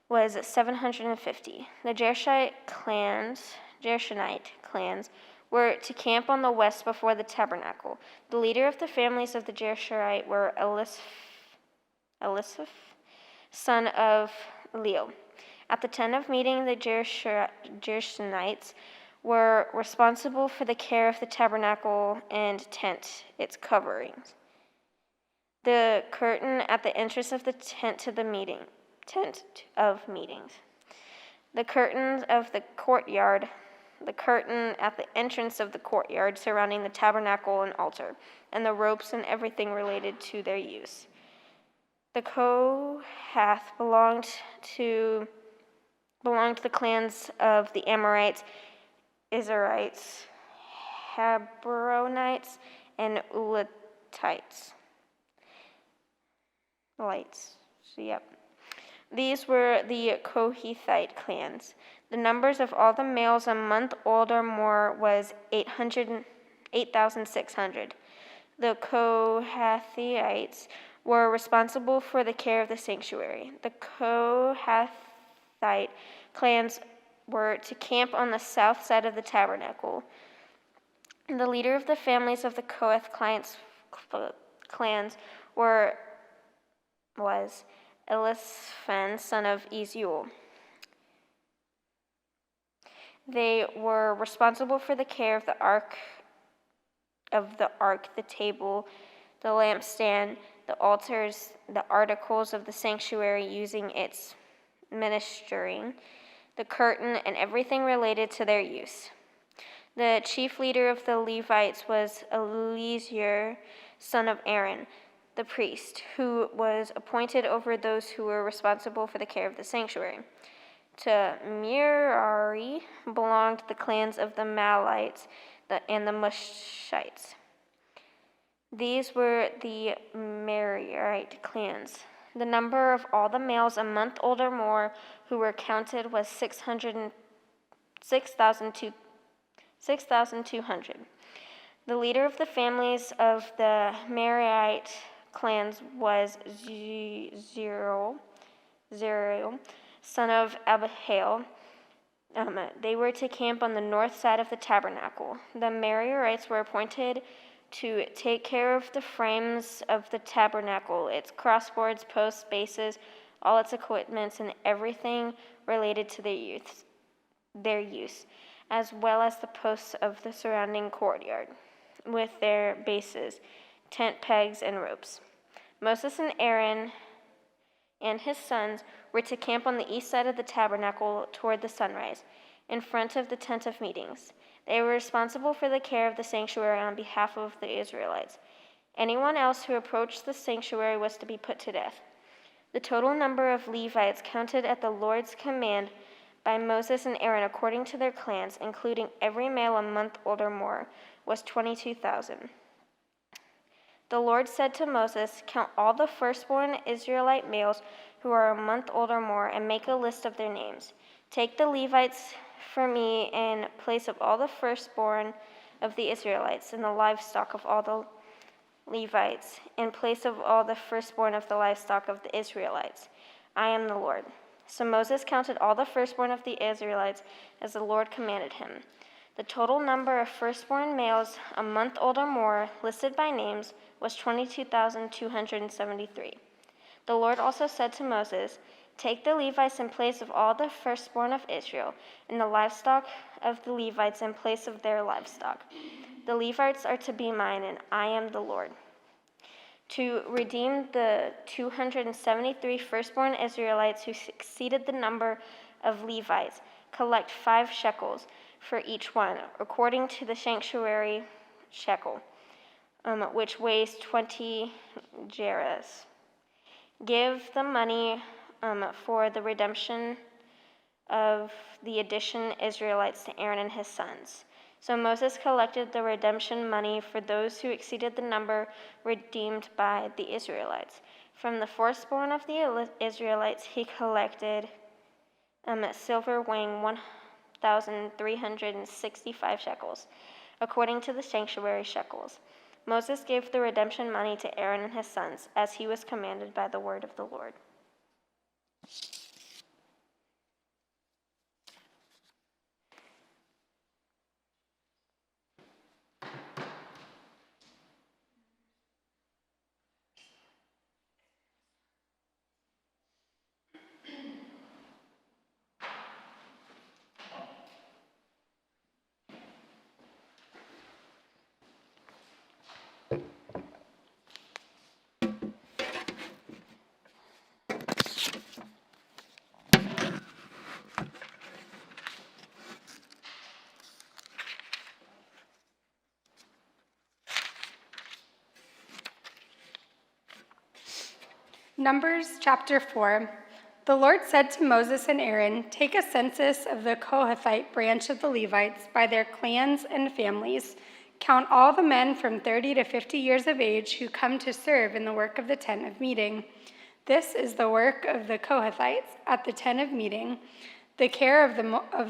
was 750. The Gershonite clans were to camp on the west before the tabernacle. The leader of the families of the Gershonite were Elisaph, son of Leo. At the tent of meeting, the Gershonites were responsible for the care of the tabernacle and tent, its coverings. The curtain at the entrance of the tent of meetings. The curtains of the courtyard, the curtain at the entrance of the courtyard surrounding the tabernacle and altar, and the ropes and everything related to their use. The Kohath belonged to the clans of the Amorites, Izharites, Hebronites, and Ulitites. These were the Kohathite clans. The numbers of all the males a month old or more was 8,600. The Kohathites were responsible for the care of the sanctuary. The Kohathite clans were to camp on the south side of the tabernacle. The leader of the families of the Kohath clans was Eliphan, son of Iziel. They were responsible for the care of the ark, the table, the lampstand, the altars, the articles of the sanctuary using its ministering, the curtain, and everything related to their use. The chief leader of the Levites was Eleazar, son of Aaron, the priest, who was appointed over those who were responsible for the care of the sanctuary. To Merari belonged the clans of the Mahlites and the Mushites. These were the Merarite clans. The number of all the males a month old or more who were counted was 6,200. The leader of the families of the Merarite clans was Zeriel, son of Abihail. They were to camp on the north side of the tabernacle. The Merarites were appointed to take care of the frames of the tabernacle, its crossboards, posts, bases, all its equipments, and everything related to their use, as well as the posts of the surrounding courtyard, with their bases, tent pegs, and ropes. Moses and Aaron and his sons were to camp on the east side of the tabernacle toward the sunrise, in front of the tent of meetings. They were responsible for the care of the sanctuary on behalf of the Israelites. Anyone else who approached the sanctuary was to be put to death. The total number of Levites counted at the Lord's command by Moses and Aaron according to their clans, including every male a month old or more, was 22,000. The Lord said to Moses, "Count all the firstborn Israelite males who are a month old or more, and make a list of their names. Take the Levites for me in place of all the firstborn of the Israelites, and the livestock of all the Levites, in place of all the firstborn of the livestock of the Israelites. I am the Lord." So Moses counted all the firstborn of the Israelites as the Lord commanded him. The total number of firstborn males a month old or more, listed by names, was 22,273. The Lord also said to Moses, "Take the Levites in place of all the firstborn of Israel, and the livestock of the Levites in place of their livestock. The Levites are to be mine, and I am the Lord. To redeem the 273 firstborn Israelites who exceeded the number of Levites, collect 5 shekels for each one, according to the sanctuary shekel, which weighs 20 gerahs. Give the money for the redemption of the addition Israelites to Aaron and his sons." So Moses collected the redemption money for those who exceeded the number redeemed by the Israelites. From the firstborn of the Israelites, he collected silver weighing 1,365 shekels, according to the sanctuary shekels. Moses gave the redemption money to Aaron and his sons, as he was commanded by the word of the Lord. Numbers chapter 4. The Lord said to Moses and Aaron, "Take a census of the Kohathite branch of the Levites by their clans and families. Count all the men from 30 to 50 years of age who come to serve in the work of the tent of meeting. This is the work of the Kohathites at the tent of meeting, the care of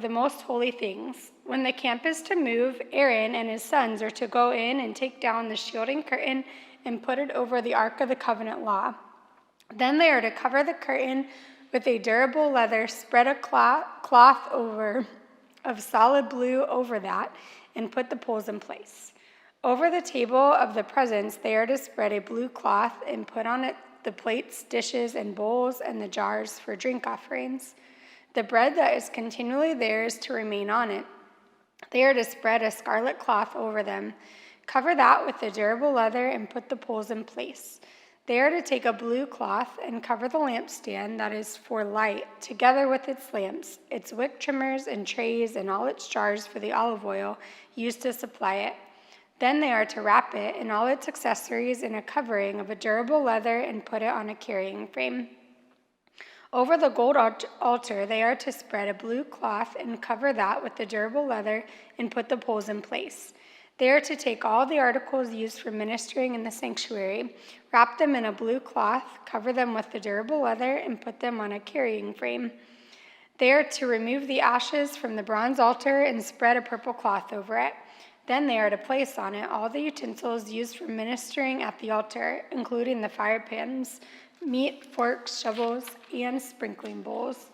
the most holy things. When the camp is to move, Aaron and his sons are to go in and take down the shielding curtain and put it over the Ark of the Covenant law. Then they are to cover the curtain with a durable leather, spread a cloth of solid blue over that, and put the poles in place. Over the table of the presence, they are to spread a blue cloth and put on it the plates, dishes, and bowls, and the jars for drink offerings. The bread that is continually there is to remain on it. They are to spread a scarlet cloth over them. Cover that with the durable leather and put the poles in place. They are to take a blue cloth and cover the lampstand that is for light, together with its lamps, its wick trimmers and trays, and all its jars for the olive oil used to supply it. Then they are to wrap it and all its accessories in a covering of a durable leather and put it on a carrying frame. Over the gold altar, they are to spread a blue cloth and cover that with the durable leather and put the poles in place. They are to take all the articles used for ministering in the sanctuary, wrap them in a blue cloth, cover them with the durable leather, and put them on a carrying frame. They are to remove the ashes from the bronze altar and spread a purple cloth over it. Then they are to place on it all the utensils used for ministering at the altar, including the fire pans, meat, forks, shovels, and sprinkling bowls.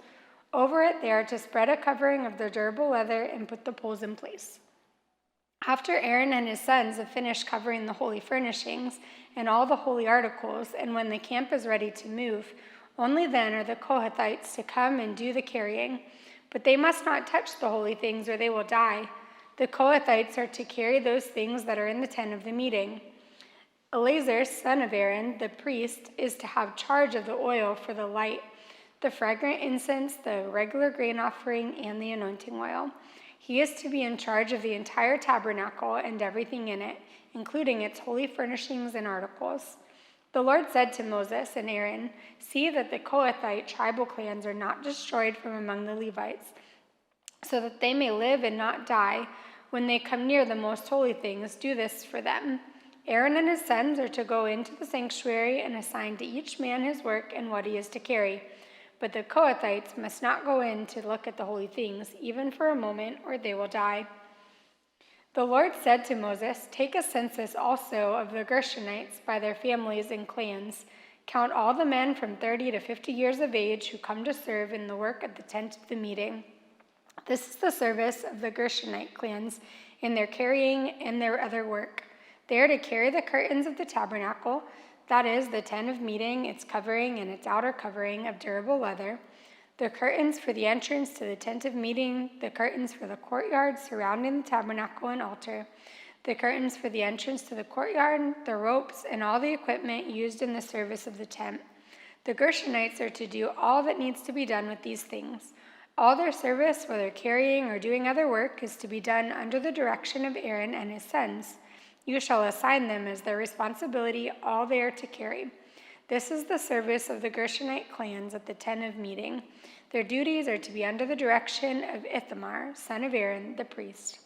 Over it, they are to spread a covering of the durable leather and put the poles in place. After Aaron and his sons have finished covering the holy furnishings and all the holy articles, and when the camp is ready to move, only then are the Kohathites to come and do the carrying. But they must not touch the holy things, or they will die. The Kohathites are to carry those things that are in the tent of the meeting. Eleazar, son of Aaron, the priest, is to have charge of the oil for the light, the fragrant incense, the regular grain offering, and the anointing oil. He is to be in charge of the entire tabernacle and everything in it, including its holy furnishings and articles. The Lord said to Moses and Aaron, "See that the Kohathite tribal clans are not destroyed from among the Levites, so that they may live and not die. When they come near the most holy things, do this for them. Aaron and his sons are to go into the sanctuary and assign to each man his work and what he is to carry. But the Kohathites must not go in to look at the holy things, even for a moment, or they will die." The Lord said to Moses, "Take a census also of the Gershonites by their families and clans. Count all the men from 30 to 50 years of age who come to serve in the work at the tent of the meeting. This is the service of the Gershonite clans in their carrying and their other work. They are to carry the curtains of the tabernacle, that is, the tent of meeting, its covering, and its outer covering of durable leather, the curtains for the entrance to the tent of meeting, the curtains for the courtyard surrounding the tabernacle and altar, the curtains for the entrance to the courtyard, the ropes, and all the equipment used in the service of the tent. The Gershonites are to do all that needs to be done with these things. All their service, whether carrying or doing other work, is to be done under the direction of Aaron and his sons. You shall assign them as their responsibility all they are to carry. This is the service of the Gershonite clans at the tent of meeting. Their duties are to be under the direction of Ithamar, son of Aaron, the priest.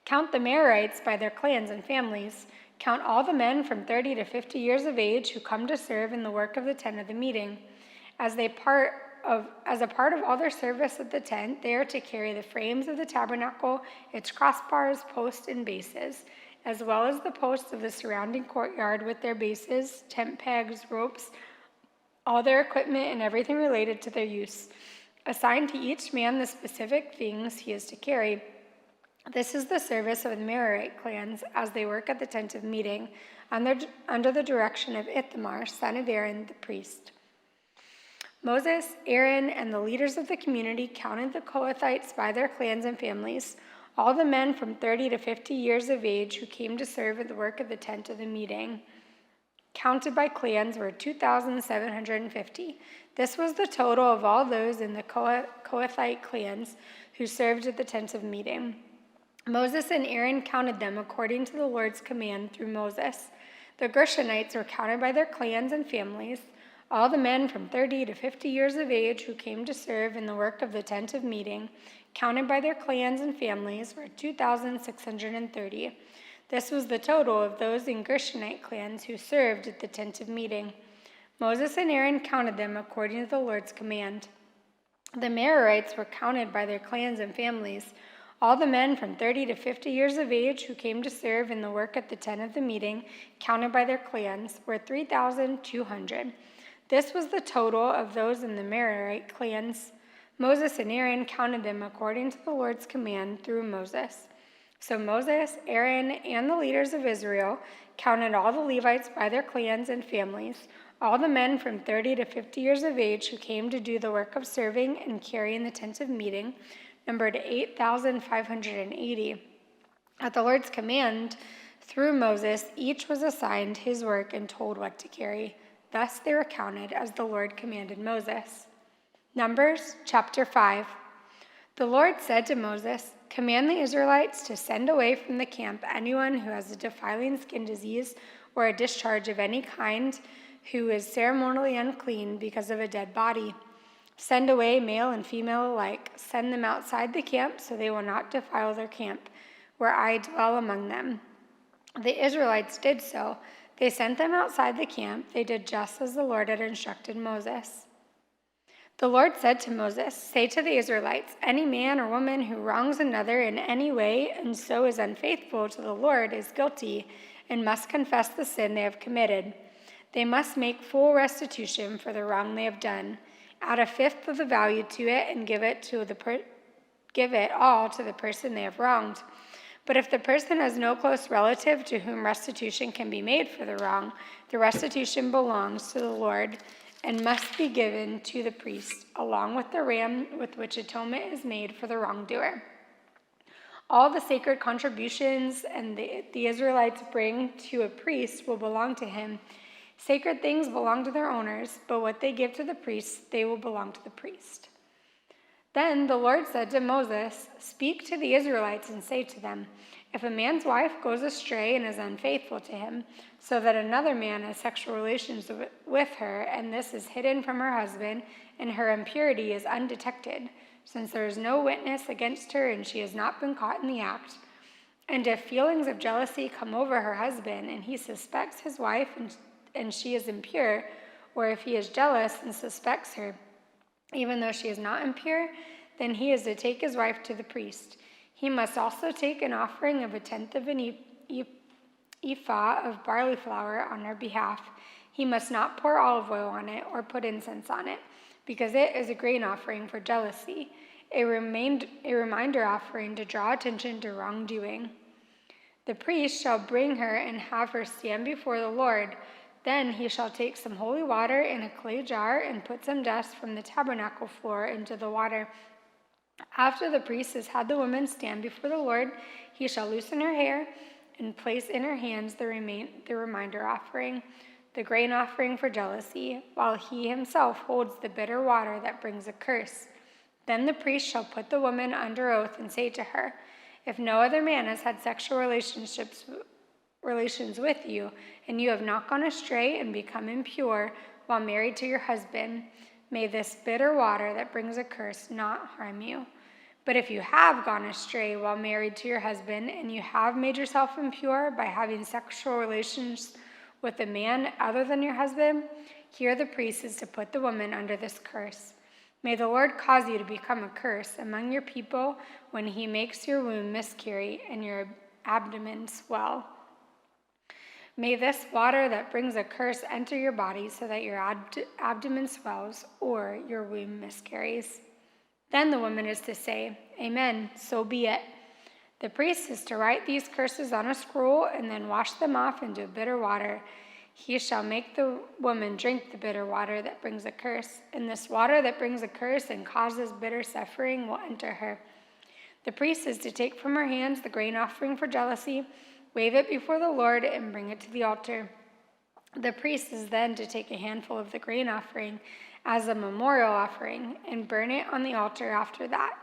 Count the Merarites by their clans and families. Count all the men from 30 to 50 years of age who come to serve in the work of the tent of the meeting. As a part of all their service at the tent, they are to carry the frames of the tabernacle, its crossbars, posts, and bases, as well as the posts of the surrounding courtyard with their bases, tent pegs, ropes, all their equipment, and everything related to their use. Assign to each man the specific things he is to carry. This is the service of the Merarite clans as they work at the tent of meeting, under the direction of Ithamar, son of Aaron, the priest. Moses, Aaron, and the leaders of the community counted the Kohathites by their clans and families. All the men from 30 to 50 years of age who came to serve at the work of the tent of the meeting, counted by clans, were 2,750. This was the total of all those in the Kohathite clans who served at the tent of meeting. Moses and Aaron counted them according to the Lord's command through Moses. The Gershonites were counted by their clans and families. All the men from 30 to 50 years of age who came to serve in the work of the tent of meeting, counted by their clans and families, were 2,630. This was the total of those in Gershonite clans who served at the tent of meeting. Moses and Aaron counted them according to the Lord's command. The Merarites were counted by their clans and families. All the men from 30 to 50 years of age who came to serve in the work at the tent of the meeting, counted by their clans, were 3,200. This was the total of those in the Merarite clans. Moses and Aaron counted them according to the Lord's command through Moses. So Moses, Aaron, and the leaders of Israel counted all the Levites by their clans and families, all the men from 30 to 50 years of age who came to do the work of serving and carrying the tent of meeting, numbered 8,580. At the Lord's command, through Moses, each was assigned his work and told what to carry. Thus they were counted as the Lord commanded Moses. Numbers chapter 5. The Lord said to Moses, "Command the Israelites to send away from the camp anyone who has a defiling skin disease or a discharge of any kind who is ceremonially unclean because of a dead body. Send away male and female alike. Send them outside the camp so they will not defile their camp, where I dwell among them." The Israelites did so. They sent them outside the camp. They did just as the Lord had instructed Moses. The Lord said to Moses, "Say to the Israelites, any man or woman who wrongs another in any way and so is unfaithful to the Lord is guilty and must confess the sin they have committed. They must make full restitution for the wrong they have done. Add a fifth of the value to it and give it all to the person they have wronged. But if the person has no close relative to whom restitution can be made for the wrong, the restitution belongs to the Lord and must be given to the priest, along with the ram with which atonement is made for the wrongdoer. All the sacred contributions and the Israelites bring to a priest will belong to him. Sacred things belong to their owners, but what they give to the priest, they will belong to the priest. Then the Lord said to Moses, "Speak to the Israelites and say to them, if a man's wife goes astray and is unfaithful to him, so that another man has sexual relations with her, and this is hidden from her husband, and her impurity is undetected, since there is no witness against her and she has not been caught in the act, and if feelings of jealousy come over her husband, and he suspects his wife and she is impure, or if he is jealous and suspects her, even though she is not impure, then he is to take his wife to the priest. He must also take an offering of 1/10 of an ephah of barley flour on her behalf. He must not pour olive oil on it or put incense on it, because it is a grain offering for jealousy, a reminder offering to draw attention to wrongdoing. The priest shall bring her and have her stand before the Lord. Then he shall take some holy water in a clay jar and put some dust from the tabernacle floor into the water. After the priest has had the woman stand before the Lord, he shall loosen her hair and place in her hands the reminder offering, the grain offering for jealousy, while he himself holds the bitter water that brings a curse. Then the priest shall put the woman under oath and say to her, if no other man has had sexual relations with you, and you have not gone astray and become impure while married to your husband, may this bitter water that brings a curse not harm you. But if you have gone astray while married to your husband, and you have made yourself impure by having sexual relations with a man other than your husband, here the priest is to put the woman under this curse. May the Lord cause you to become a curse among your people when he makes your womb miscarry and your abdomen swell. May this water that brings a curse enter your body so that your abdomen swells or your womb miscarries. Then the woman is to say, Amen, so be it. The priest is to write these curses on a scroll and then wash them off into bitter water. He shall make the woman drink the bitter water that brings a curse, and this water that brings a curse and causes bitter suffering will enter her. The priest is to take from her hands the grain offering for jealousy, wave it before the Lord, and bring it to the altar. The priest is then to take a handful of the grain offering as a memorial offering and burn it on the altar after that.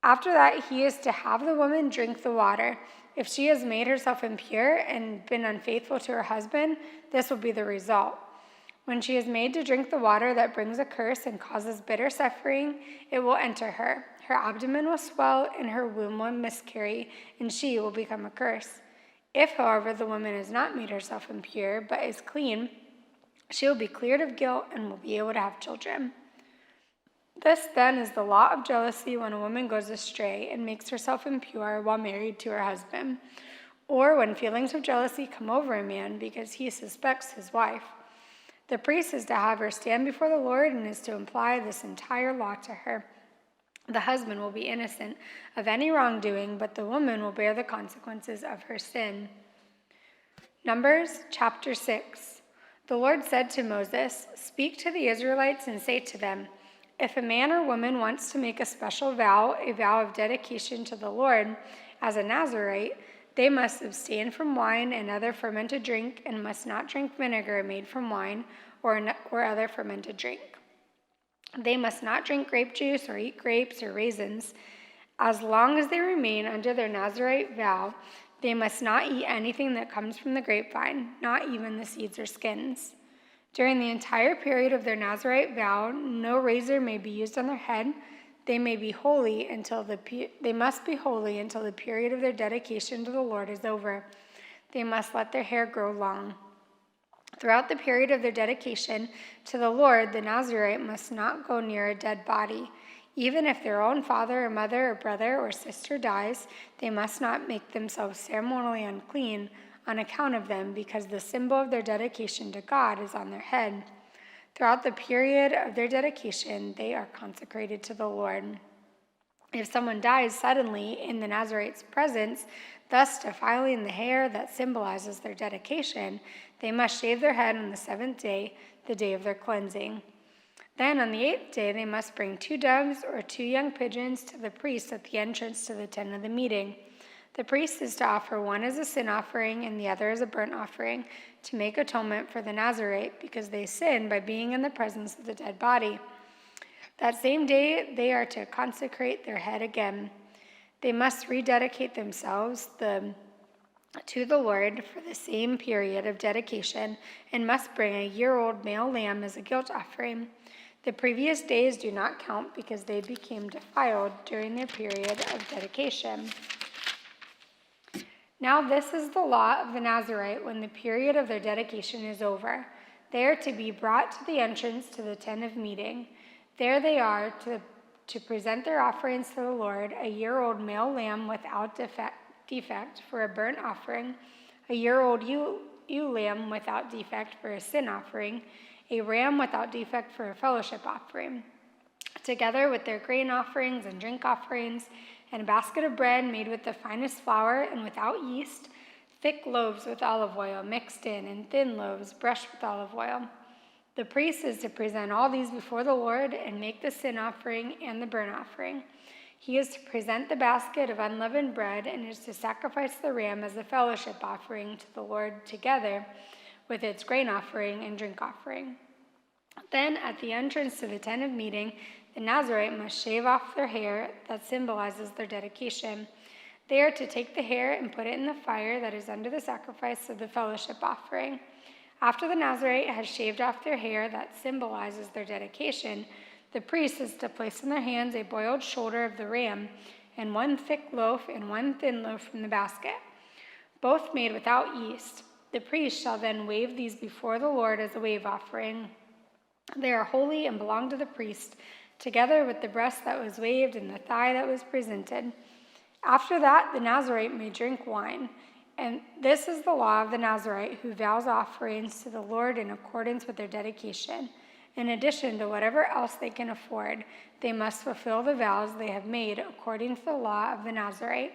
After that, he is to have the woman drink the water. If she has made herself impure and been unfaithful to her husband, this will be the result. When she is made to drink the water that brings a curse and causes bitter suffering, it will enter her. Her abdomen will swell and her womb will miscarry, and she will become a curse. If, however, the woman has not made herself impure but is clean, she will be cleared of guilt and will be able to have children. This, then, is the law of jealousy when a woman goes astray and makes herself impure while married to her husband, or when feelings of jealousy come over a man because he suspects his wife. The priest is to have her stand before the Lord and is to apply this entire law to her. The husband will be innocent of any wrongdoing, but the woman will bear the consequences of her sin. Numbers chapter 6. The Lord said to Moses, Speak to the Israelites and say to them, if a man or woman wants to make a special vow, a vow of dedication to the Lord, as a Nazirite, they must abstain from wine and other fermented drink and must not drink vinegar made from wine or other fermented drink. They must not drink grape juice or eat grapes or raisins. As long as they remain under their Nazirite vow, they must not eat anything that comes from the grapevine, not even the seeds or skins. During the entire period of their Nazirite vow, no razor may be used on their head. They must be holy until the period of their dedication to the Lord is over. They must let their hair grow long. Throughout the period of their dedication to the Lord, the Nazirite must not go near a dead body. Even if their own father or mother or brother or sister dies, they must not make themselves ceremonially unclean on account of them, because the symbol of their dedication to God is on their head. Throughout the period of their dedication, they are consecrated to the Lord. If someone dies suddenly in the Nazarite's presence, thus defiling the hair that symbolizes their dedication, they must shave their head on the 7th day, the day of their cleansing. Then on the 8th day they must bring 2 doves or 2 young pigeons to the priest at the entrance to the tent of the meeting. The priest is to offer one as a sin offering and the other as a burnt offering to make atonement for the Nazarite because they sinned by being in the presence of the dead body. That same day they are to consecrate their head again. They must rededicate themselves to the Lord for the same period of dedication and must bring a year-old male lamb as a guilt offering. The previous days do not count because they became defiled during their period of dedication. Now this is the law of the Nazarite when the period of their dedication is over. They are to be brought to the entrance to the tent of meeting. There they are to present their offerings to the Lord, a year-old male lamb without defect for a burnt offering, a year-old ewe lamb without defect for a sin offering, a ram without defect for a fellowship offering, together with their grain offerings and drink offerings, and a basket of bread made with the finest flour and without yeast, thick loaves with olive oil mixed in, and thin loaves brushed with olive oil. The priest is to present all these before the Lord and make the sin offering and the burnt offering. He is to present the basket of unleavened bread and is to sacrifice the ram as a fellowship offering to the Lord together with its grain offering and drink offering. Then at the entrance to the tent of meeting, the Nazarite must shave off their hair that symbolizes their dedication. They are to take the hair and put it in the fire that is under the sacrifice of the fellowship offering. After the Nazarite has shaved off their hair that symbolizes their dedication, the priest is to place in their hands a boiled shoulder of the ram and 1 thick loaf and 1 thin loaf from the basket, both made without yeast. The priest shall then wave these before the Lord as a wave offering. They are holy and belong to the priest, together with the breast that was waved and the thigh that was presented. After that, the Nazarite may drink wine. And this is the law of the Nazarite who vows offerings to the Lord in accordance with their dedication. In addition to whatever else they can afford, they must fulfill the vows they have made according to the law of the Nazarite.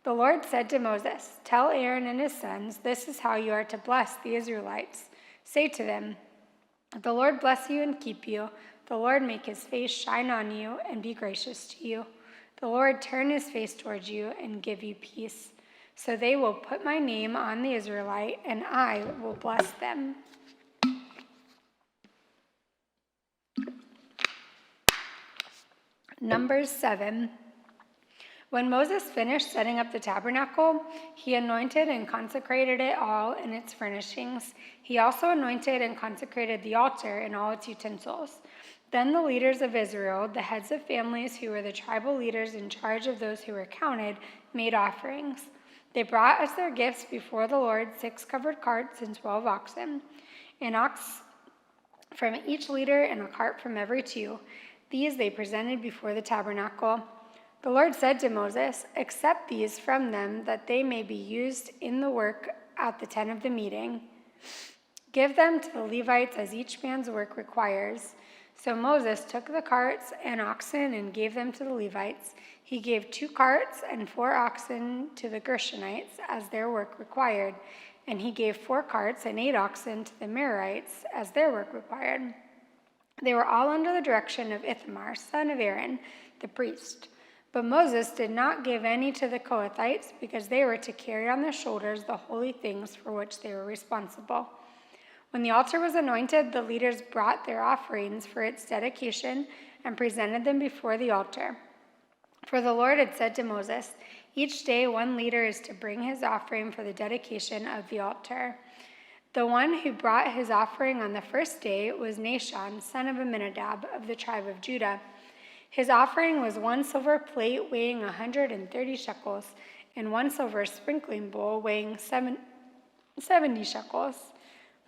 The Lord said to Moses, "Tell Aaron and his sons, this is how you are to bless the Israelites. Say to them, the Lord bless you and keep you. The Lord make his face shine on you and be gracious to you. The Lord turn his face towards you and give you peace. So they will put my name on the Israelite, and I will bless them." Numbers 7. When Moses finished setting up the tabernacle, he anointed and consecrated it all and its furnishings. He also anointed and consecrated the altar and all its utensils. Then the leaders of Israel, the heads of families who were the tribal leaders in charge of those who were counted, made offerings. They brought as their gifts before the Lord 6 covered carts and 12 oxen, an ox from each leader and a cart from every 2. These they presented before the tabernacle. The Lord said to Moses, "Accept these from them, that they may be used in the work at the tent of the meeting. Give them to the Levites as each man's work requires." So Moses took the carts and oxen and gave them to the Levites. He gave 2 carts and 4 oxen to the Gershonites as their work required, and he gave 4 carts and 8 oxen to the Merarites as their work required. They were all under the direction of Ithamar, son of Aaron, the priest. But Moses did not give any to the Kohathites because they were to carry on their shoulders the holy things for which they were responsible. When the altar was anointed, the leaders brought their offerings for its dedication and presented them before the altar. For the Lord had said to Moses, "Each day 1 leader is to bring his offering for the dedication of the altar." The one who brought his offering on the first day was Nahshon, son of Amminadab, of the tribe of Judah. His offering was 1 silver plate weighing 130 shekels, and 1 silver sprinkling bowl weighing 70 shekels,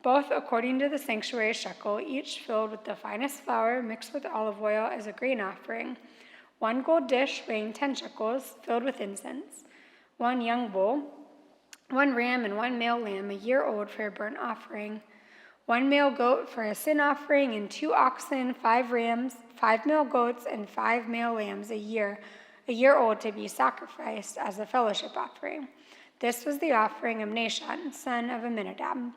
both according to the sanctuary shekel, each filled with the finest flour mixed with olive oil as a grain offering. 1 gold dish weighing 10 shekels, filled with incense. 1 young bull, 1 ram, and 1 male lamb, a year old, for a burnt offering. 1 male goat for a sin offering, and 2 oxen, 5 rams, 5 male goats, and 5 male lambs a year, a year old to be sacrificed as a fellowship offering. This was the offering of Nahshon, son of Amminadab.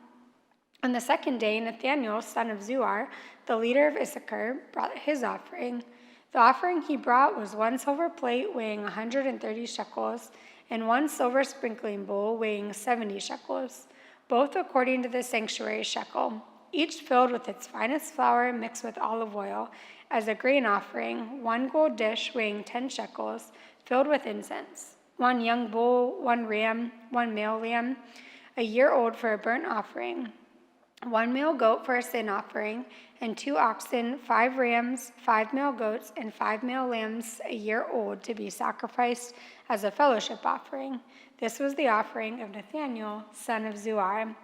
On the second day, Nathaniel, son of Zuar, the leader of Issachar, brought his offering. The offering he brought was 1 silver plate weighing 130 shekels, and 1 silver sprinkling bowl weighing 70 shekels, both according to the sanctuary shekel, each filled with its finest flour mixed with olive oil, as a grain offering, 1 gold dish weighing 10 shekels, filled with incense, 1 young bull, 1 ram, 1 male lamb, a year old for a burnt offering, 1 male goat for a sin offering, and 2 oxen, 5 rams, 5 male goats, and 5 male lambs a year old to be sacrificed as a fellowship offering. This was the offering of Nathaniel, son of Zuar.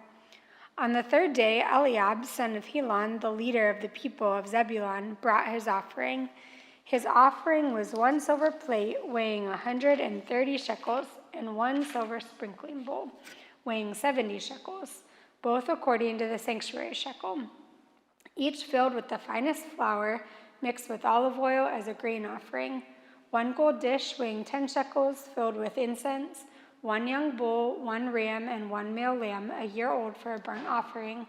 On the third day, Eliab, son of Helon, the leader of the people of Zebulun, brought his offering. His offering was 1 silver plate weighing 130 shekels, and 1 silver sprinkling bowl weighing 70 shekels, both according to the sanctuary shekel, each filled with the finest flour mixed with olive oil as a grain offering, 1 gold dish weighing 10 shekels filled with incense, 1 young bull, 1 ram, and 1 male lamb a year old for a burnt offering,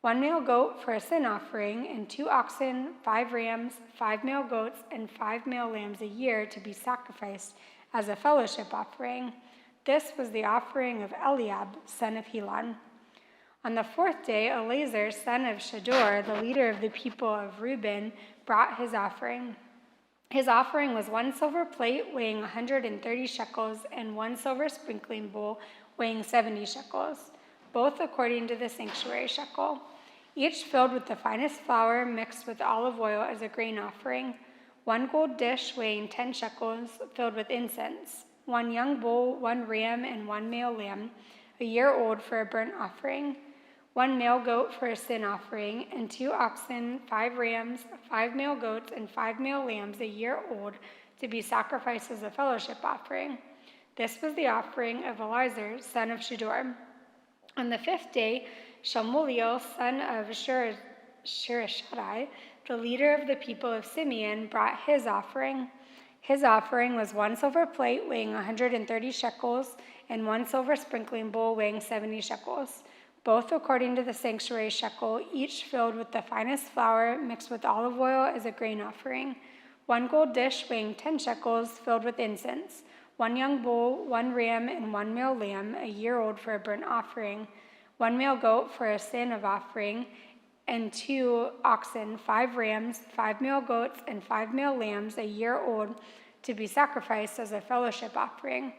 1 male goat for a sin offering, and 2 oxen, 5 rams, 5 male goats, and 5 male lambs a year to be sacrificed as a fellowship offering. This was the offering of Eliab, son of Helon. On the fourth day, Eleazar, son of Shador, the leader of the people of Reuben, brought his offering. His offering was 1 silver plate weighing 130 shekels and 1 silver sprinkling bowl weighing 70 shekels, both according to the sanctuary shekel, each filled with the finest flour mixed with olive oil as a grain offering, 1 gold dish weighing 10 shekels filled with incense, 1 young bull, 1 ram, and 1 male lamb, a year old for a burnt offering, 1 male goat for a sin offering, and 2 oxen, 5 rams, 5 male goats, and 5 male lambs a year old to be sacrificed as a fellowship offering. This was the offering of Eleazar, son of Shador. On the fifth day, Shamuel, son of Shirashadai, the leader of the people of Simeon, brought his offering. His offering was 1 silver plate weighing 130 shekels and 1 silver sprinkling bowl weighing 70 shekels, both according to the sanctuary shekel, each filled with the finest flour mixed with olive oil as a grain offering, 1 gold dish weighing 10 shekels filled with incense, 1 young bull, 1 ram, and 1 male lamb a year old for a burnt offering, 1 male goat for a sin of offering, and 2 oxen, 5 rams, 5 male goats, and 5 male lambs a year old to be sacrificed as a fellowship offering.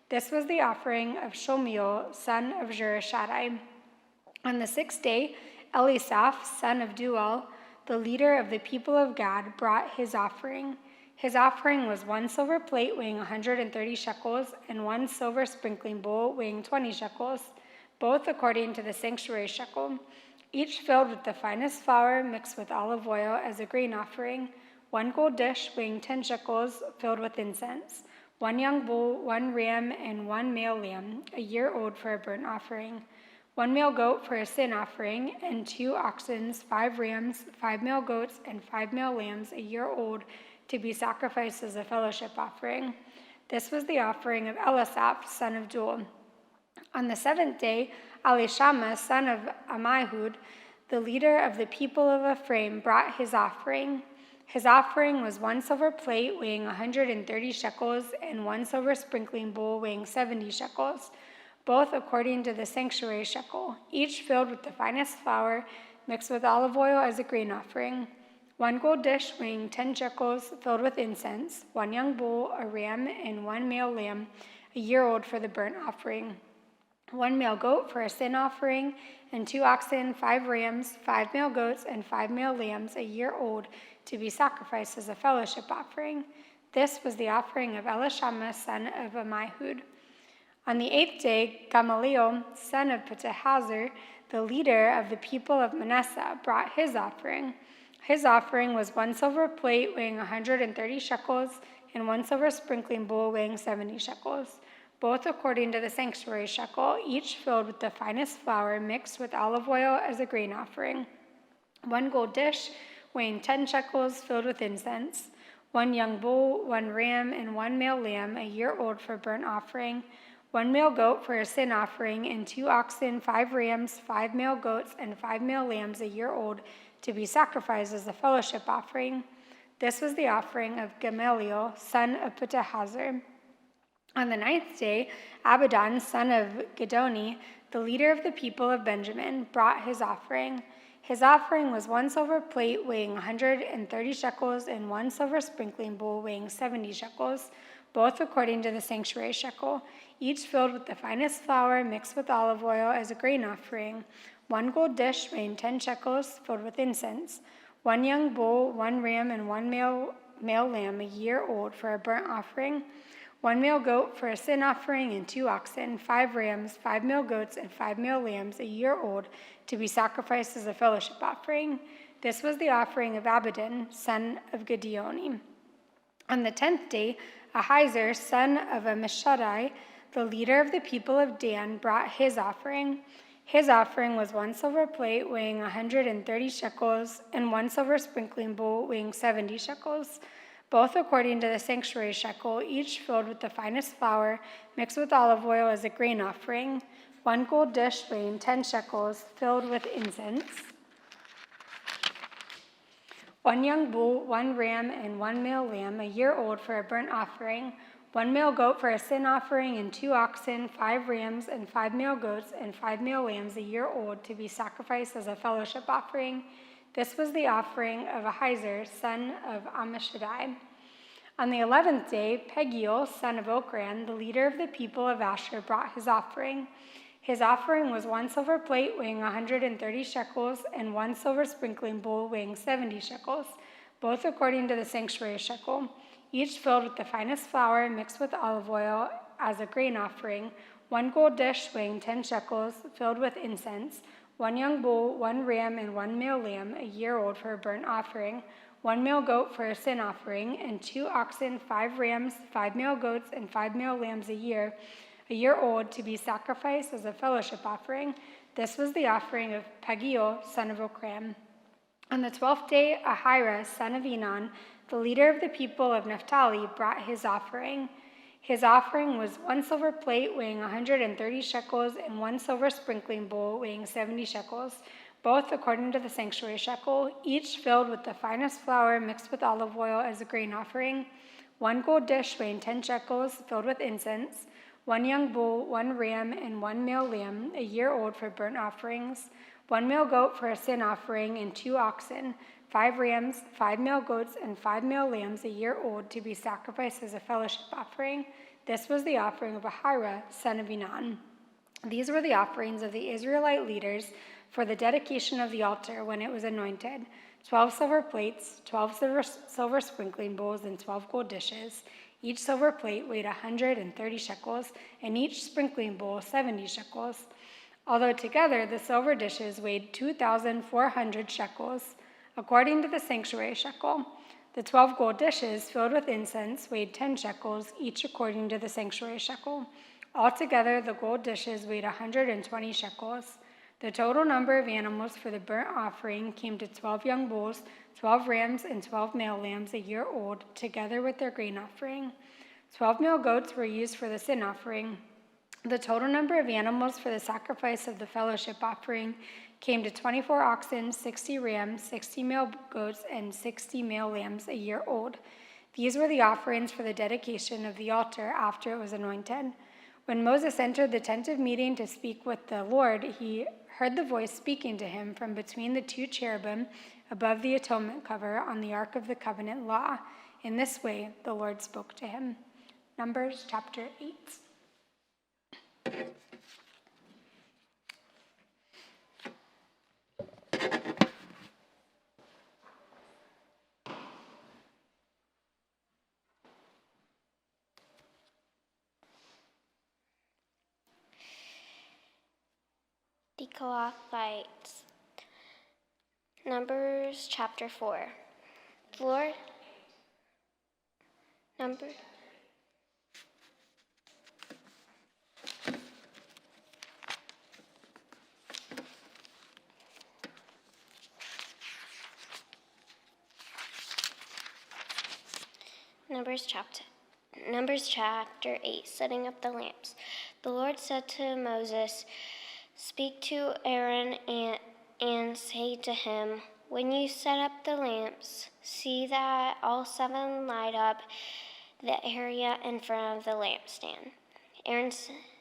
This was the offering of Shomuel, son of Shirashadai. On the sixth day, Elisaph, son of Duel, the leader of the people of Gad, brought his offering. His offering was 1 silver plate weighing 130 shekels and 1 silver sprinkling bowl weighing 20 shekels, both according to the sanctuary shekel, each filled with the finest flour mixed with olive oil as a grain offering, 1 gold dish weighing 10 shekels filled with incense, 1 young bull, 1 ram, and 1 male lamb, a year old for a burnt offering, 1 male goat for a sin offering, and 2 oxen, 5 rams, 5 male goats, and 5 male lambs a year old to be sacrificed as a fellowship offering. This was the offering of Elisaph, son of Joel. On the seventh day, Elishama, son of Ammihud, the leader of the people of Ephraim, brought his offering. His offering was 1 silver plate weighing 130 shekels and 1 silver sprinkling bowl weighing 70 shekels, both according to the sanctuary shekel, each filled with the finest flour mixed with olive oil as a grain offering, 1 gold dish weighing 10 shekels filled with incense, 1 young bull, a ram, and 1 male lamb, a year old for the burnt offering, 1 male goat for a sin offering, and 2 oxen, 5 rams, 5 male goats, and 5 male lambs a year old to be sacrificed as a fellowship offering. This was the offering of Elishama, son of Ammihud. On the 8th day, Gamaliel, son of Petahazar, the leader of the people of Manasseh, brought his offering. His offering was 1 silver plate weighing 130 shekels and 1 silver sprinkling bowl weighing 70 shekels, both according to the sanctuary shekel, each filled with the finest flour mixed with olive oil as a grain offering, 1 gold dish weighing 10 shekels filled with incense, 1 young bull, 1 ram, and 1 male lamb, a year old, for burnt offering, 1 male goat for a sin offering, and 2 oxen, 5 rams, 5 male goats, and 5 male lambs, a year old, to be sacrificed as a fellowship offering. This was the offering of Gamaliel, son of Pedahzur. On the 9th day, Abidan, son of Gedoni, the leader of the people of Benjamin, brought his offering. His offering was 1 silver plate weighing 130 shekels and 1 silver sprinkling bowl weighing 70 shekels, both according to the sanctuary shekel, each filled with the finest flour mixed with olive oil as a grain offering, 1 gold dish weighing 10 shekels filled with incense, 1 young bull, 1 ram, and 1 male lamb, a year old, for a burnt offering, 1 male goat for a sin offering, and 2 oxen, 5 rams, 5 male goats, and 5 male lambs, a year old, to be sacrificed as a fellowship offering. This was the offering of Abidan, son of Gideoni. On the 10th day, Ahiezer, son of Ammishaddai, the leader of the people of Dan, brought his offering. His offering was 1 silver plate weighing 130 shekels and 1 silver sprinkling bowl weighing 70 shekels, both according to the sanctuary shekel, each filled with the finest flour mixed with olive oil as a grain offering, 1 gold dish weighing 10 shekels filled with incense, 1 young bull, 1 ram, and 1 male lamb, a year old, for a burnt offering, 1 male goat for a sin offering, and 2 oxen, 5 rams, and 5 male goats, and 5 male lambs, a year old, to be sacrificed as a fellowship offering. This was the offering of Ahiezer, son of Ammishaddai. On the 11th day, Pagiel, son of Okran, the leader of the people of Asher, brought his offering. His offering was 1 silver plate weighing 130 shekels and 1 silver sprinkling bowl weighing 70 shekels, both according to the sanctuary shekel, each filled with the finest flour mixed with olive oil as a grain offering, 1 gold dish weighing 10 shekels filled with incense, 1 young bull, 1 ram, and 1 male lamb, a year old, for a burnt offering, 1 male goat for a sin offering, and 2 oxen, 5 rams, 5 male goats, and 5 male lambs, a year old, to be sacrificed as a fellowship offering. This was the offering of Pagiel, son of Okran. On the 12th day, Ahira, son of Enan, the leader of the people of Naphtali, brought his offering. His offering was 1 silver plate weighing 130 shekels and 1 silver sprinkling bowl weighing 70 shekels, both according to the sanctuary shekel, each filled with the finest flour mixed with olive oil as a grain offering, 1 gold dish weighing 10 shekels filled with incense, 1 young bull, 1 ram, and 1 male lamb, a year old, for burnt offerings, 1 male goat for a sin offering, and 2 oxen, 5 rams, 5 male goats, and 5 male lambs, a year old, to be sacrificed as a fellowship offering. This was the offering of Ahira, son of Enan. These were the offerings of the Israelite leaders for the dedication of the altar when it was anointed: 12 silver plates, 12 silver sprinkling bowls, and 12 gold dishes. Each silver plate weighed 130 shekels, and each sprinkling bowl 70 shekels. Although together the silver dishes weighed 2,400 shekels, according to the sanctuary shekel. The 12 gold dishes filled with incense weighed 10 shekels, each according to the sanctuary shekel. Altogether, the gold dishes weighed 120 shekels. The total number of animals for the burnt offering came to 12 young bulls, 12 rams, and 12 male lambs, a year old, together with their grain offering. 12 male goats were used for the sin offering. The total number of animals for the sacrifice of the fellowship offering came to 24 oxen, 60 rams, 60 male goats, and 60 male lambs, a year old. These were the offerings for the dedication of the altar after it was anointed. When Moses entered the tent of meeting to speak with the Lord, he heard the voice speaking to him from between the 2 cherubim above the atonement cover on the Ark of the Covenant law. In this way, the Lord spoke to him. Numbers chapter 8. The Kohathites. Numbers chapter 4. The Lord. Numbers chapter 8, setting up the lamps. The Lord said to Moses, "Speak to Aaron and say to him, when you set up the lamps, see that all 7 light up the area in front of the lampstand." Aaron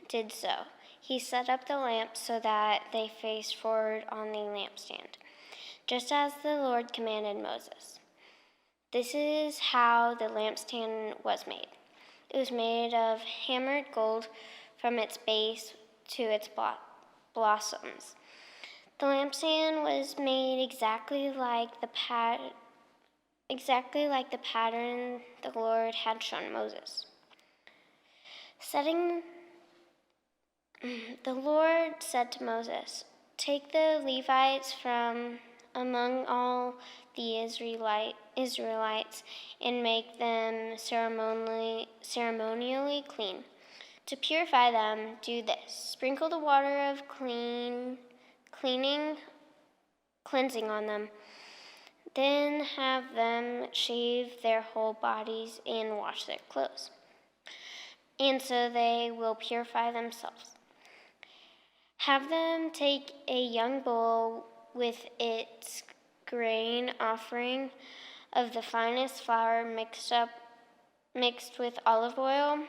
did so. He set up the lamps so that they faced forward on the lampstand, just as the Lord commanded Moses. This is how the lampstand was made. It was made of hammered gold from its base to its blossoms. The lampstand was made exactly like the pattern the Lord had shown Moses. The Lord said to Moses, "Take the Levites from among all the Israelites and make them ceremonially clean. To purify them, do this: sprinkle the water of cleansing on them. Then have them shave their whole bodies and wash their clothes, and so they will purify themselves. Have them take a young bull with its grain offering of the finest flour mixed with olive oil.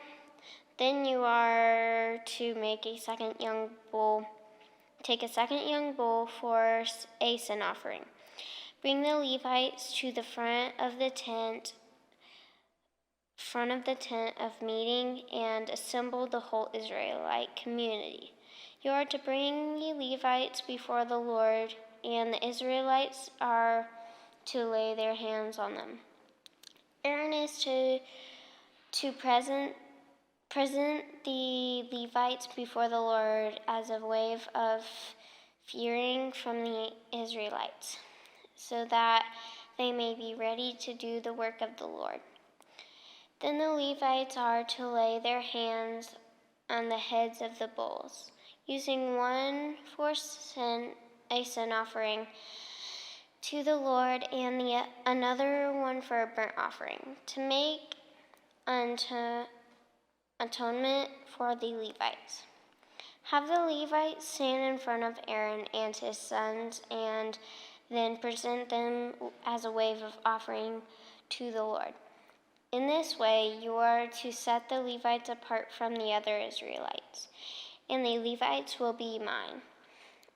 Then you are to make a second young bull. Take a second young bull for a sin offering. Bring the Levites to the front of the tent of meeting and assemble the whole Israelite community. You are to bring the Levites before the Lord, and the Israelites are to lay their hands on them. Aaron is to present the Levites before the Lord as a wave of fearing from the Israelites, so that they may be ready to do the work of the Lord. Then the Levites are to lay their hands on the heads of the bulls, using one for a sin offering to the Lord and another one for a burnt offering, to make atonement for the Levites. Have the Levites stand in front of Aaron and his sons, and then present them as a wave of offering to the Lord. In this way, you are to set the Levites apart from the other Israelites, and the Levites will be mine.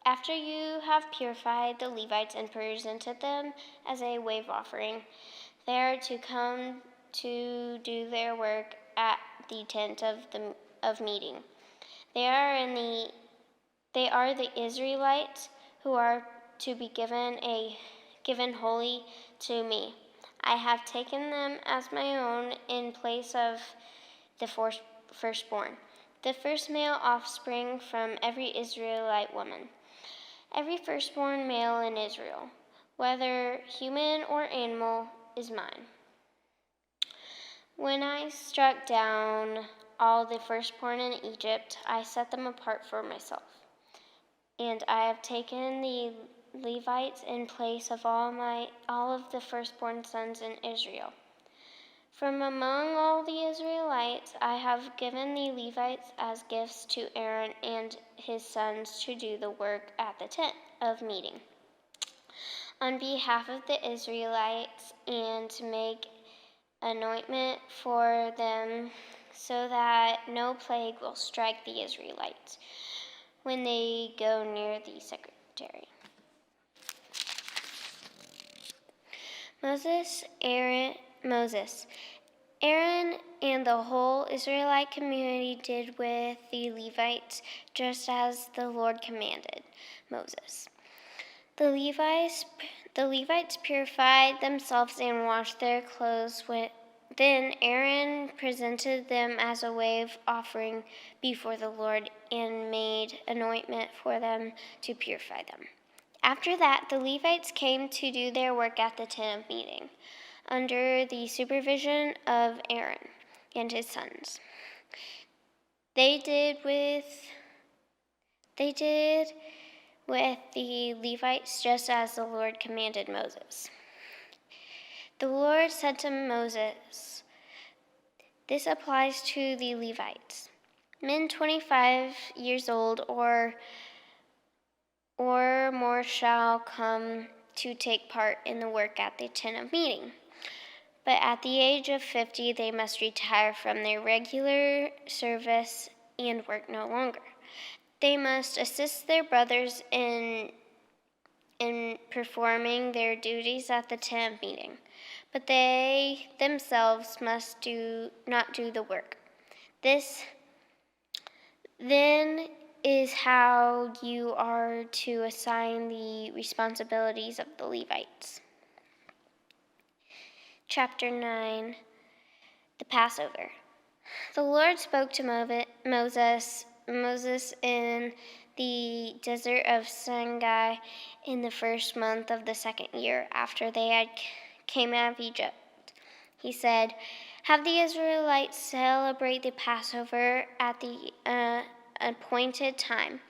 After you have purified the Levites and presented them as a wave offering, they are to come to do their work at the tent of meeting. They are the Israelites who are to be given wholly to me. I have taken them as my own in place of the firstborn, the first male offspring from every Israelite woman. Every firstborn male in Israel, whether human or animal, is mine. When I struck down all the firstborn in Egypt, I set them apart for myself. And I have taken the Levites in place of all of the firstborn sons in Israel. From among all the Israelites, I have given the Levites as gifts to Aaron and his sons to do the work at the tent of meeting on behalf of the Israelites, and to make anointment for them, so that no plague will strike the Israelites when they go near the sanctuary. Aaron and the whole Israelite community did with the Levites just as the Lord commanded Moses. The Levites purified themselves and washed their clothes. Then Aaron presented them as a wave offering before the Lord and made anointment for them to purify them. After that, the Levites came to do their work at the tent of meeting, under the supervision of Aaron and his sons. They did with the Levites just as the Lord commanded Moses. The Lord said to Moses, This applies to the Levites. Men 25 years old or more shall come to take part in the work at the tent of meeting. But at the age of 50, they must retire from their regular service and work no longer. They must assist their brothers in performing their duties at the tent of meeting, but they themselves must not do the work. This then is how you are to assign the responsibilities of the Levites. Chapter 9, the Passover. The Lord spoke to Moses in the desert of Sinai in the first month of the second year after they had came out of Egypt. He said, "Have the Israelites celebrate the Passover at the appointed time.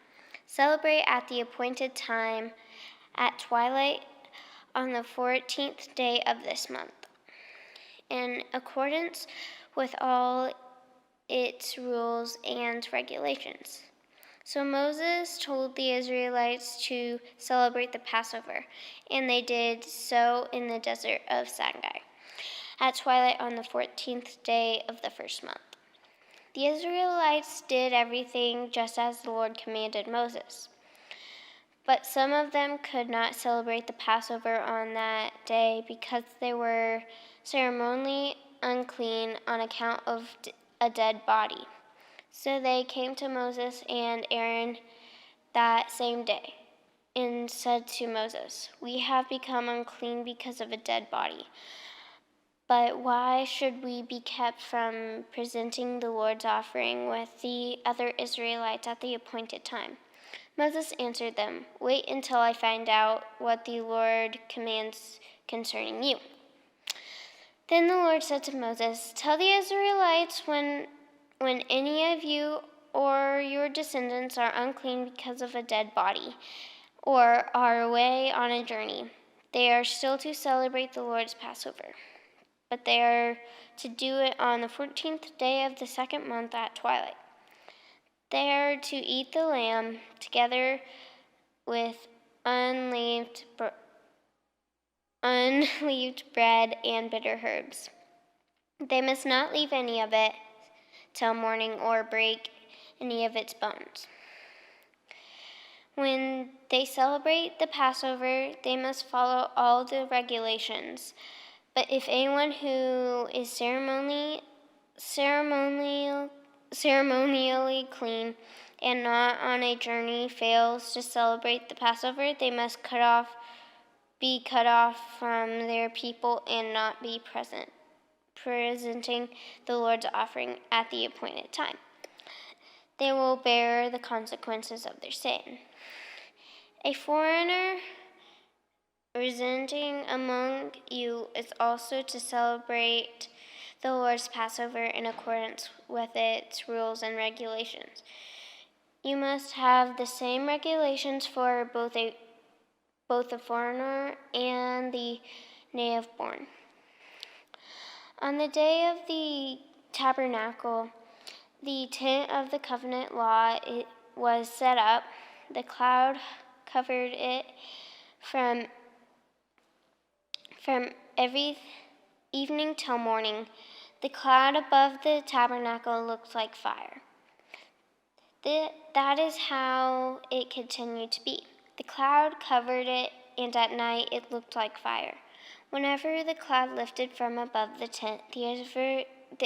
Celebrate at the appointed time at twilight on the 14th day of this month, in accordance with all its rules and regulations." So Moses told the Israelites to celebrate the Passover, and they did so in the desert of Sinai at twilight on the 14th day of the first month. The Israelites did everything just as the Lord commanded Moses. But some of them could not celebrate the Passover on that day because they were ceremonially unclean on account of a dead body. So they came to Moses and Aaron that same day and said to Moses, "We have become unclean because of a dead body. But why should we be kept from presenting the Lord's offering with the other Israelites at the appointed time?" Moses answered them, "Wait until I find out what the Lord commands concerning you." Then the Lord said to Moses, "Tell the Israelites when any of you or your descendants are unclean because of a dead body or are away on a journey, they are still to celebrate the Lord's Passover. But they are to do it on the 14th day of the second month at twilight. They are to eat the lamb together with unleavened bread and bitter herbs. They must not leave any of it till morning or break any of its bones. When they celebrate the Passover, they must follow all the regulations. But if anyone who is ceremonially clean and not on a journey fails to celebrate the Passover, they must be cut off from their people and not be presenting the Lord's offering at the appointed time. They will bear the consequences of their sin. A foreigner residing among you is also to celebrate the Lord's Passover in accordance with its rules and regulations. You must have the same regulations for both the foreigner and the native born. On the day of the tabernacle, the tent of the covenant law was set up. The cloud covered it from every evening till morning. The cloud above the tabernacle looked like fire. That is how it continued to be. The cloud covered it, and at night it looked like fire. Whenever the cloud lifted from above the tent, the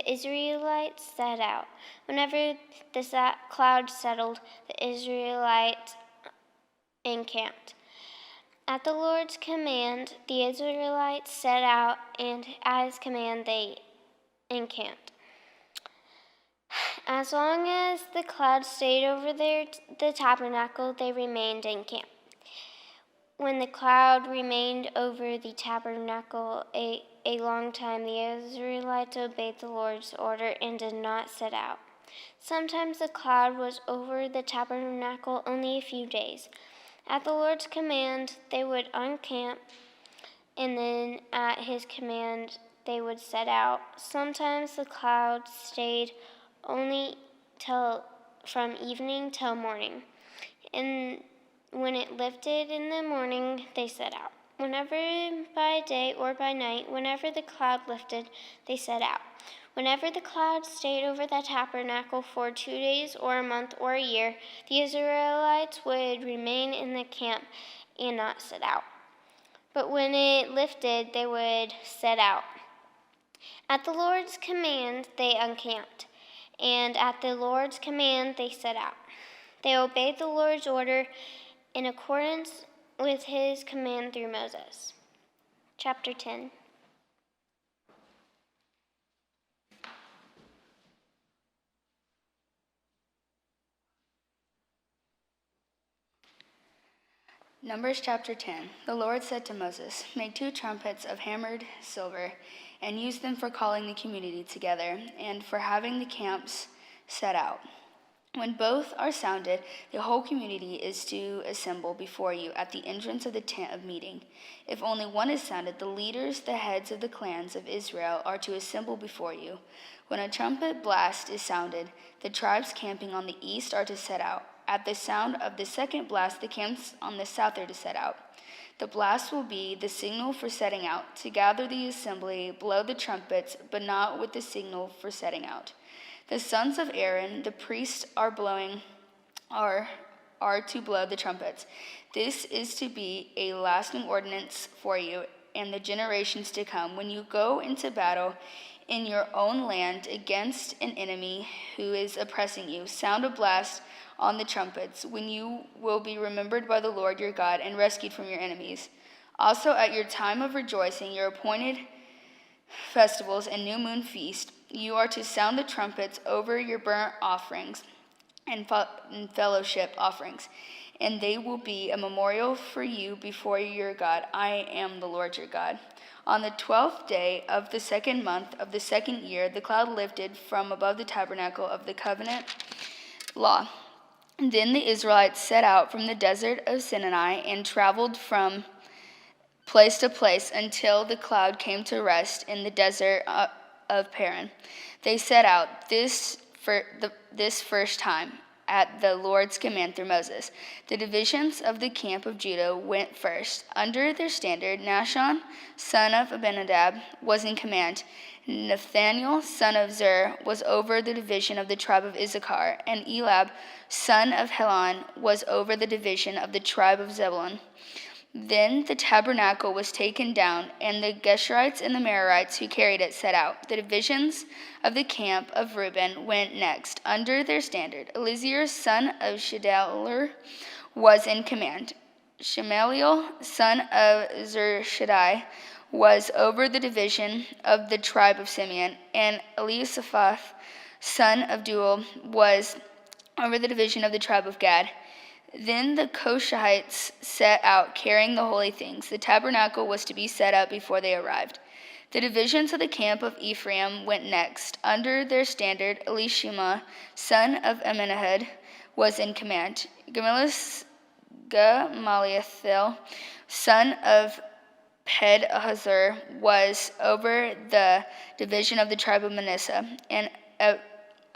Israelites set out. Whenever the cloud settled, the Israelites encamped. At the Lord's command, the Israelites set out, and at his command they encamped. As long as the cloud stayed over the tabernacle, they remained in camp. When the cloud remained over the tabernacle a long time, the Israelites obeyed the Lord's order and did not set out. Sometimes the cloud was over the tabernacle only a few days. At the Lord's command, they would encamp, and then at his command, they would set out. Sometimes the cloud stayed only from evening till morning. And when it lifted in the morning, they set out. Whenever by day or by night, whenever the cloud lifted, they set out. Whenever the cloud stayed over the tabernacle for 2 days or a month or a year, the Israelites would remain in the camp and not set out. But when it lifted, they would set out. At the Lord's command, they encamped, and at the Lord's command, they set out. They obeyed the Lord's order in accordance with his command through Moses. Chapter 10. Numbers chapter 10. The Lord said to Moses, "Make 2 trumpets of hammered silver, and use them for calling the community together, and for having the camps set out. When both are sounded, the whole community is to assemble before you at the entrance of the tent of meeting. If only one is sounded, the leaders, the heads of the clans of Israel, are to assemble before you. When a trumpet blast is sounded, the tribes camping on the east are to set out. At the sound of the second blast, the camps on the south are to set out. The blast will be the signal for setting out. To gather the assembly, blow the trumpets, but not with the signal for setting out. The sons of Aaron, the priests, are to blow the trumpets. This is to be a lasting ordinance for you and the generations to come. When you go into battle in your own land against an enemy who is oppressing you, sound a blast on the trumpets, when you will be remembered by the Lord your God and rescued from your enemies. Also at your time of rejoicing, your appointed festivals and new moon feast, you are to sound the trumpets over your burnt offerings and fellowship offerings, and they will be a memorial for you before your God. I am the Lord your God. On the 12th day of the second month of the second year, the cloud lifted from above the tabernacle of the covenant law. Then the Israelites set out from the desert of Sinai and traveled from place to place until the cloud came to rest in the desert of Paran. They set out this first time at the Lord's command through Moses. The divisions of the camp of Judah went first. Under their standard, Nahshon, son of Abinadab, was in command. Nathaniel, son of Zur, was over the division of the tribe of Issachar, and Eliab, son of Helon, was over the division of the tribe of Zebulun. Then the tabernacle was taken down, and the Geshurites and the Merarites who carried it set out. The divisions of the camp of Reuben went next. Under their standard, Elizur, son of Shedeur, was in command. Shemaliel, son of Zurshaddai, was over the division of the tribe of Simeon, and Elisaphat, son of Deuel, was over the division of the tribe of Gad. Then the Kohathites set out, carrying the holy things. The tabernacle was to be set up before they arrived. The divisions of the camp of Ephraim went next. Under their standard, Elishama, son of Amminahud, was in command. Gamaliel, son of Pedahzur, was over the division of the tribe of Manasseh, and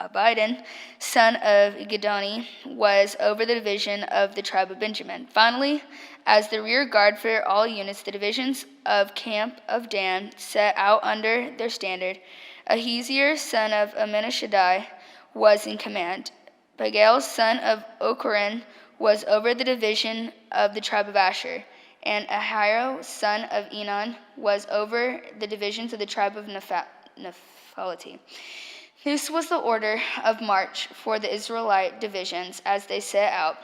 Abidan, son of Gedoni, was over the division of the tribe of Benjamin. Finally, as the rear guard for all units, the divisions of camp of Dan set out under their standard. Ahiezer, son of Amminashadai, was in command. Pagiel, son of Ochran, was over the division of the tribe of Asher. And Ahio, son of Enon, was over the divisions of the tribe of Naphtali. This was the order of march for the Israelite divisions as they set out.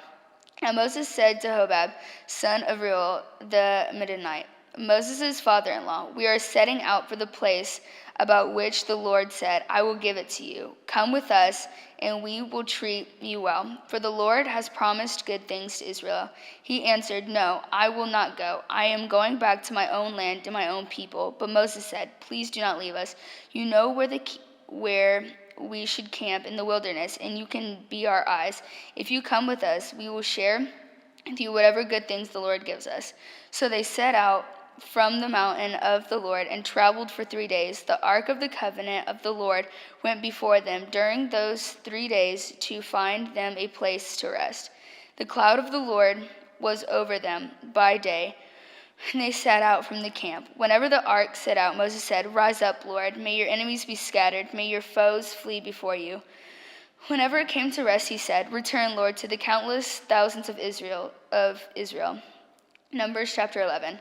And Moses said to Hobab, son of Reuel the Midianite, Moses' father-in-law, "We are setting out for the place about which the Lord said, 'I will give it to you.' Come with us, and we will treat you well. For the Lord has promised good things to Israel." He answered, "No, I will not go. I am going back to my own land and my own people." But Moses said, "Please do not leave us. You know where we should camp in the wilderness, and you can be our eyes. If you come with us, we will share with you whatever good things the Lord gives us." So they set out from the mountain of the Lord and traveled for 3 days. The ark of the covenant of the Lord went before them during those 3 days to find them a place to rest. The cloud of the Lord was over them by day, and they set out from the camp. Whenever the ark set out, Moses said, "Rise up, Lord. May your enemies be scattered. May your foes flee before you." Whenever it came to rest, he said, "Return, Lord, to the countless thousands of Israel." Numbers chapter 11.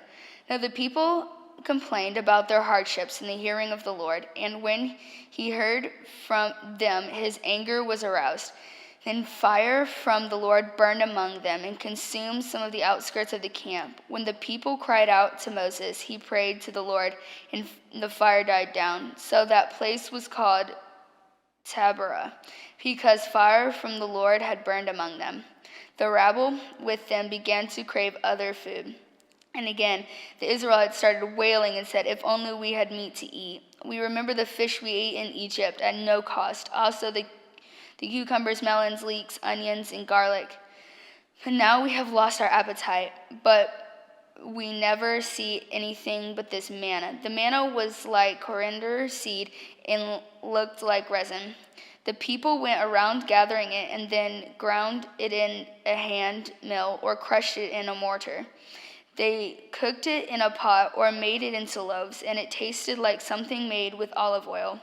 Now the people complained about their hardships in the hearing of the Lord, and when he heard from them, his anger was aroused. Then fire from the Lord burned among them and consumed some of the outskirts of the camp. When the people cried out to Moses, he prayed to the Lord, and the fire died down. So that place was called Taberah, because fire from the Lord had burned among them. The rabble with them began to crave other food. And again, the Israelites started wailing and said, "If only we had meat to eat. We remember the fish we ate in Egypt at no cost, also the cucumbers, melons, leeks, onions, and garlic. But now we have lost our appetite, but we never see anything but this manna." The manna was like coriander seed and looked like resin. The people went around gathering it and then ground it in a hand mill or crushed it in a mortar. They cooked it in a pot or made it into loaves, and it tasted like something made with olive oil.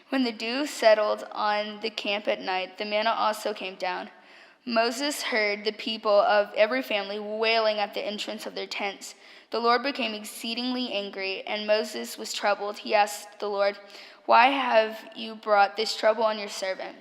When the dew settled on the camp at night, the manna also came down. Moses heard the people of every family wailing at the entrance of their tents. The Lord became exceedingly angry, and Moses was troubled. He asked the Lord, "Why have you brought this trouble on your servant?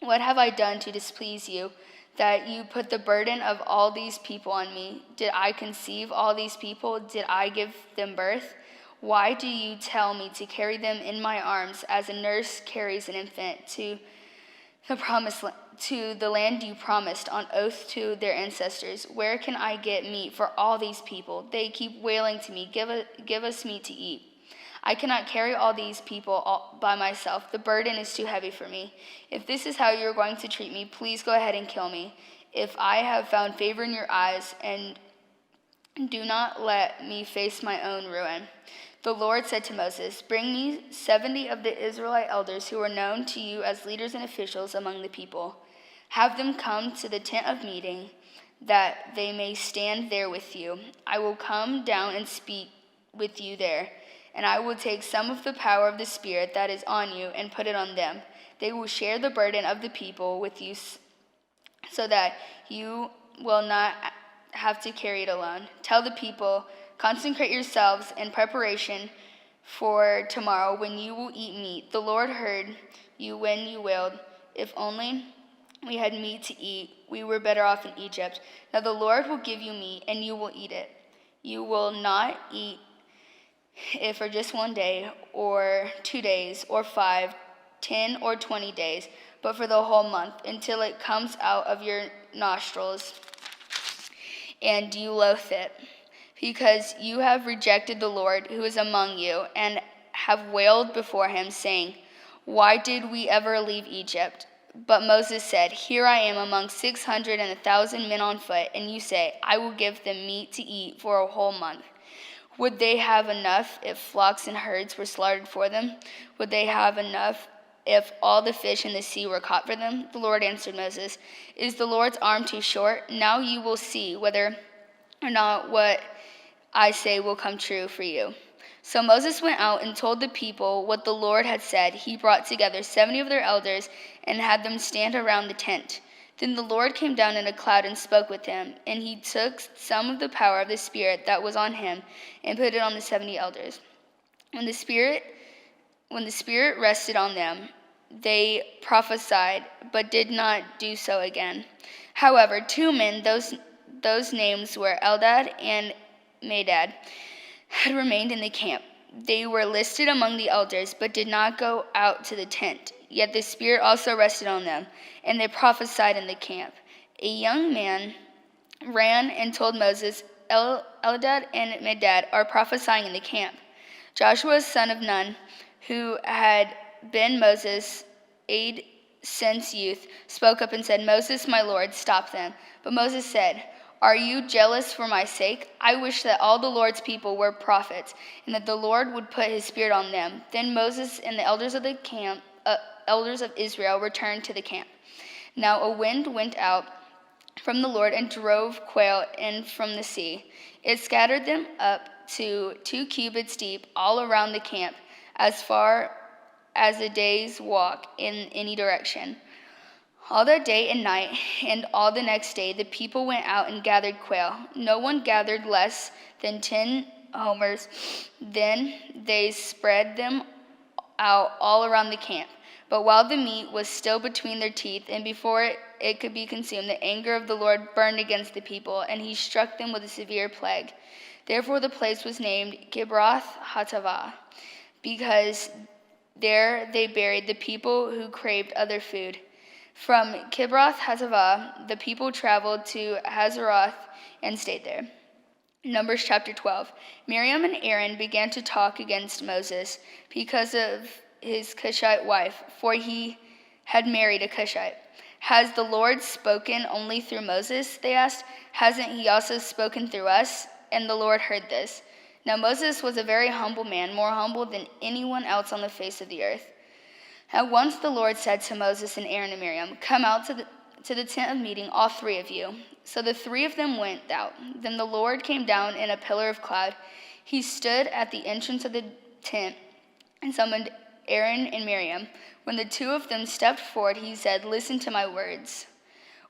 What have I done to displease you, that you put the burden of all these people on me? Did I conceive all these people? Did I give them birth? Why do you tell me to carry them in my arms as a nurse carries an infant to the land you promised on oath to their ancestors? Where can I get meat for all these people? They keep wailing to me, give us meat to eat. I cannot carry all these people by myself. The burden is too heavy for me. If this is how you are going to treat me, please go ahead and kill me, if I have found favor in your eyes, and do not let me face my own ruin." The Lord said to Moses, "Bring me 70 of the Israelite elders who are known to you as leaders and officials among the people. Have them come to the tent of meeting, that they may stand there with you. I will come down and speak with you there, and I will take some of the power of the Spirit that is on you and put it on them. They will share the burden of the people with you, so that you will not have to carry it alone. Tell the people, consecrate yourselves in preparation for tomorrow when you will eat meat. The Lord heard you when you wailed, 'If only we had meat to eat, we were better off in Egypt.' Now the Lord will give you meat, and you will eat it. You will not eat it for just 1 day, or 2 days, or 5, 10, or 20 days, but for the whole month, until it comes out of your nostrils, and you loathe it. Because you have rejected the Lord who is among you, and have wailed before him, saying, 'Why did we ever leave Egypt?' But Moses said, 'Here I am among 600 and 1,000 men on foot, and you say, I will give them meat to eat for a whole month. Would they have enough if flocks and herds were slaughtered for them? Would they have enough if all the fish in the sea were caught for them?' The Lord answered Moses, 'Is the Lord's arm too short? Now you will see whether or not what I say will come true for you.' So Moses went out and told the people what the Lord had said. He brought together 70 of their elders and had them stand around the tent. Then the Lord came down in a cloud and spoke with him, and he took some of the power of the Spirit that was on him and put it on the 70 elders. When the Spirit rested on them, they prophesied, but did not do so again. However, 2 men, those names were Eldad and Medad, had remained in the camp. They were listed among the elders, but did not go out to the tent. Yet the Spirit also rested on them, and they prophesied in the camp. A young man ran and told Moses, 'Eldad and Medad are prophesying in the camp.' Joshua, son of Nun, who had been Moses' aide since youth, spoke up and said, 'Moses, my lord, stop them.' But Moses said, "Are you jealous for my sake? I wish that all the Lord's people were prophets, and that the Lord would put his spirit on them." Then Moses and the elders of Israel returned to the camp. Now a wind went out from the Lord and drove quail in from the sea. It scattered them up to 2 cubits deep all around the camp, as far as a day's walk in any direction. All that day and night, and all the next day, the people went out and gathered quail. No one gathered less than 10 homers. Then they spread them out all around the camp. But while the meat was still between their teeth, and before it could be consumed, the anger of the Lord burned against the people, and he struck them with a severe plague. Therefore the place was named Kibroth Hattaavah, because there they buried the people who craved other food. From Kibroth Hattaavah, the people traveled to Hazeroth and stayed there. Numbers chapter 12. Miriam and Aaron began to talk against Moses because of his Cushite wife, for he had married a Cushite. "Has the Lord spoken only through Moses?" they asked. "Hasn't he also spoken through us?" And the Lord heard this. Now Moses was a very humble man, more humble than anyone else on the face of the earth. At once the Lord said to Moses and Aaron and Miriam, "Come out to the tent of meeting, all 3 of you." So the 3 of them went out. Then the Lord came down in a pillar of cloud. He stood at the entrance of the tent and summoned Aaron and Miriam. When the 2 of them stepped forward, he said, "Listen to my words.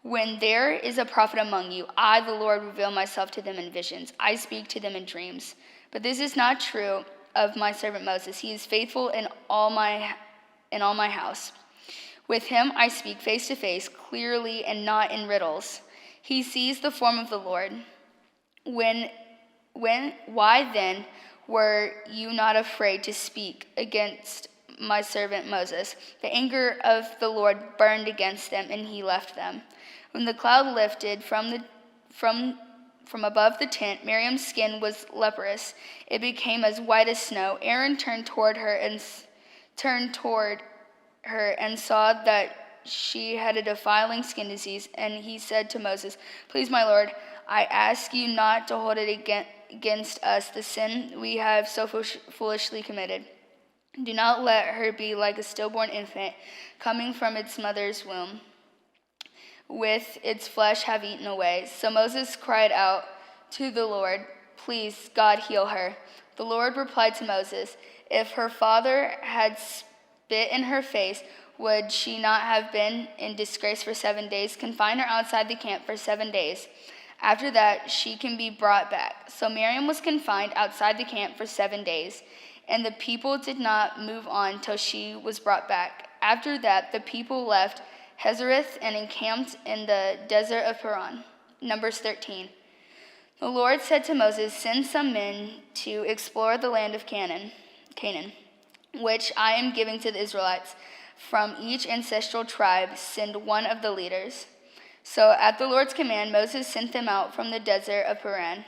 When there is a prophet among you, I, the Lord, reveal myself to them in visions. I speak to them in dreams. But this is not true of my servant Moses. He is faithful in all my house. With him I speak face to face, clearly and not in riddles. He sees the form of the Lord. Why then were you not afraid to speak against my servant Moses?" The anger of the Lord burned against them, and he left them. When the cloud lifted from above the tent, Miriam's skin was leprous. It became as white as snow. Aaron turned toward her and saw that she had a defiling skin disease, and he said to Moses, "Please, my Lord, I ask you not to hold it against us the sin we have so foolishly committed. Do not let her be like a stillborn infant coming from its mother's womb, with its flesh have eaten away." So Moses cried out to the Lord, "Please, God, heal her." The Lord replied to Moses, "If her father had spit in her face, would she not have been in disgrace for 7 days? Confine her outside the camp for 7 days. After that, she can be brought back." So Miriam was confined outside the camp for 7 days, and the people did not move on till she was brought back. After that, the people left Hazereth and encamped in the desert of Paran. Numbers 13. The Lord said to Moses, "Send some men to explore the land of Canaan, which I am giving to the Israelites. From each ancestral tribe, send one of the leaders." So at the Lord's command, Moses sent them out from the desert of Paran.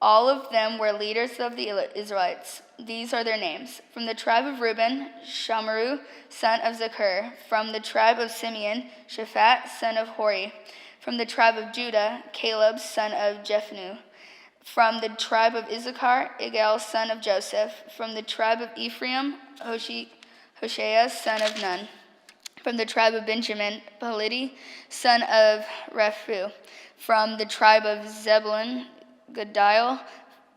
All of them were leaders of the Israelites. These are their names. From the tribe of Reuben, Shamaru, son of Zakur. From the tribe of Simeon, Shaphat, son of Hori. From the tribe of Judah, Caleb, son of Jephunneh. From the tribe of Issachar, Igal, son of Joseph. From the tribe of Ephraim, Hoshea, son of Nun. From the tribe of Benjamin, Paliti, son of Raphu. From the tribe of Zebulun, Gadiel,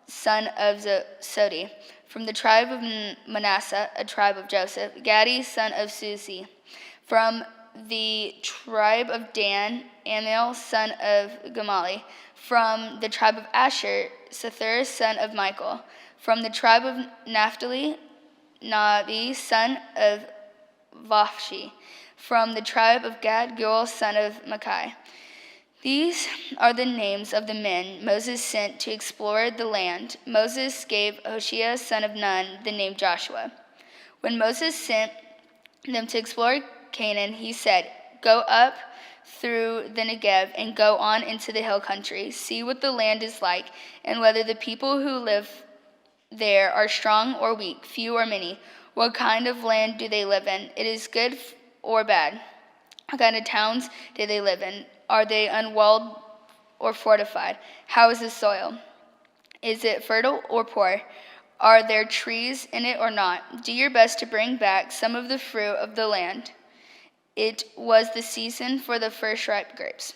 son of Sodi. From the tribe of Manasseh, a tribe of Joseph, Gadi, son of Susi. From the tribe of Dan, Amiel, son of Gamali. From the tribe of Asher, Sethur, son of Michael. From the tribe of Naphtali, Nabi, son of Vashti. From the tribe of Gad, Gul, son of Makai. These are the names of the men Moses sent to explore the land. Moses gave Hoshea, son of Nun, the name Joshua. When Moses sent them to explore Canaan, he said, "Go up through the Negev and go on into the hill country. See what the land is like, and whether the people who live there are strong or weak, few or many. What kind of land do they live in? It is good or bad? What kind of towns do they live in? Are they unwalled or fortified? How is the soil? Is it fertile or poor? Are there trees in it or not? Do your best to bring back some of the fruit of the land. It was the season for the first ripe grapes.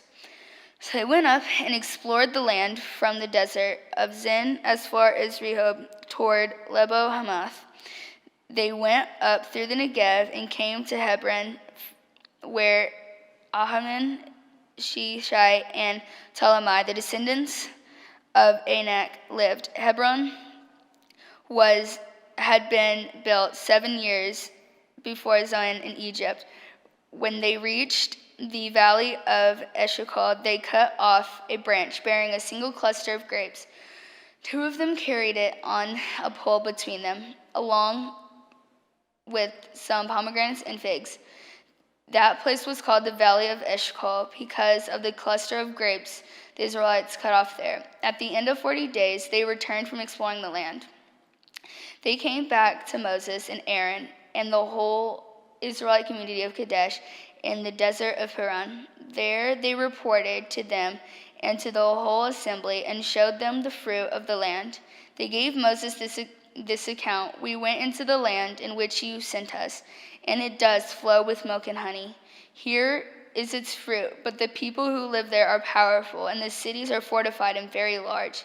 So they went up and explored the land from the desert of Zin as far as Rehob toward Lebo Hamath. They went up through the Negev and came to Hebron, where Ahiman, Shishai, and Talmai, the descendants of Anak, lived. Hebron had been built 7 years before Zion in Egypt. When they reached the valley of Eshcol, they cut off a branch bearing a single cluster of grapes. 2 of them carried it on a pole between them, along with some pomegranates and figs. That place was called the Valley of Eshcol because of the cluster of grapes the Israelites cut off there. At the end of 40 days, they returned from exploring the land. They came back to Moses and Aaron and the whole Israelite community of Kadesh in the desert of Paran. There they reported to them and to the whole assembly and showed them the fruit of the land. They gave Moses this account: "We went into the land in which you sent us, and it does flow with milk and honey. Here is its fruit, but the people who live there are powerful, and the cities are fortified and very large.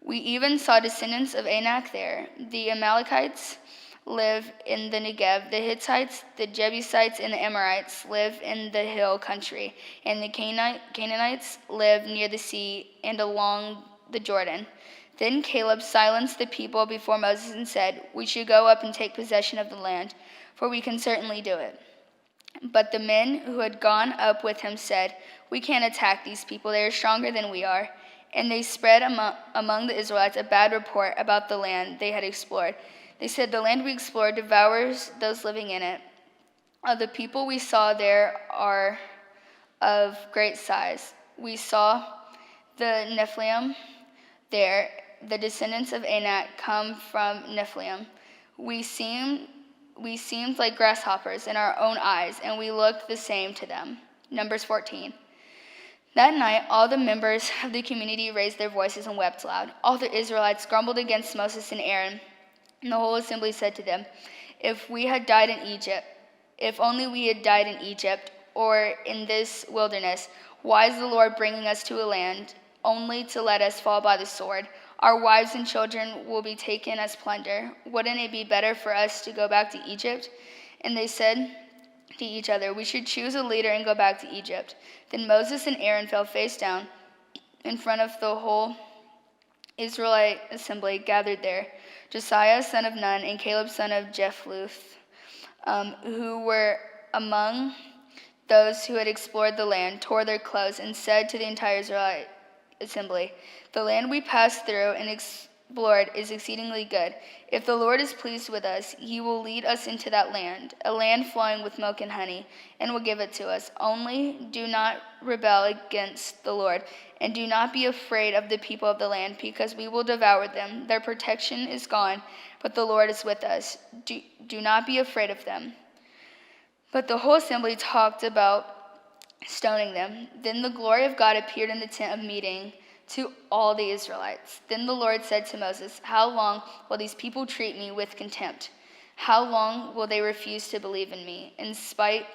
We even saw descendants of Anak there. The Amalekites live in the Negev. The Hittites, the Jebusites, and the Amorites live in the hill country, and the Canaanites live near the sea and along the Jordan." Then Caleb silenced the people before Moses and said, "We should go up and take possession of the land, for we can certainly do it." But the men who had gone up with him said, "We can't attack these people. They are stronger than we are." And they spread among the Israelites a bad report about the land they had explored. They said, "The land we explored devours those living in it. Of the people we saw there are of great size. We saw the Nephilim there, the descendants of Anak come from Nephilim. We seemed like grasshoppers in our own eyes, and we looked the same to them." Numbers 14. That night, all the members of the community raised their voices and wept loud. All the Israelites grumbled against Moses and Aaron, and the whole assembly said to them, if only we had died in Egypt or in this wilderness. Why is the Lord bringing us to a land only to let us fall by the sword? Our wives and children will be taken as plunder. Wouldn't it be better for us to go back to Egypt?" And they said to each other, "We should choose a leader and go back to Egypt." Then Moses and Aaron fell face down in front of the whole Israelite assembly gathered there. Josiah, son of Nun, and Caleb, son of Jephunneh, who were among those who had explored the land, tore their clothes and said to the entire Israelite assembly, "The land we passed through and explored is exceedingly good. If the Lord is pleased with us, he will lead us into that land, a land flowing with milk and honey, and will give it to us. Only do not rebel against the Lord, and do not be afraid of the people of the land, because we will devour them. Their protection is gone, but the Lord is with us. Do not be afraid of them." But the whole assembly talked about stoning them. Then the glory of God appeared in the tent of meeting to all the Israelites. Then the Lord said to Moses, "How long will these people treat me with contempt? How long will they refuse to believe in me, in spite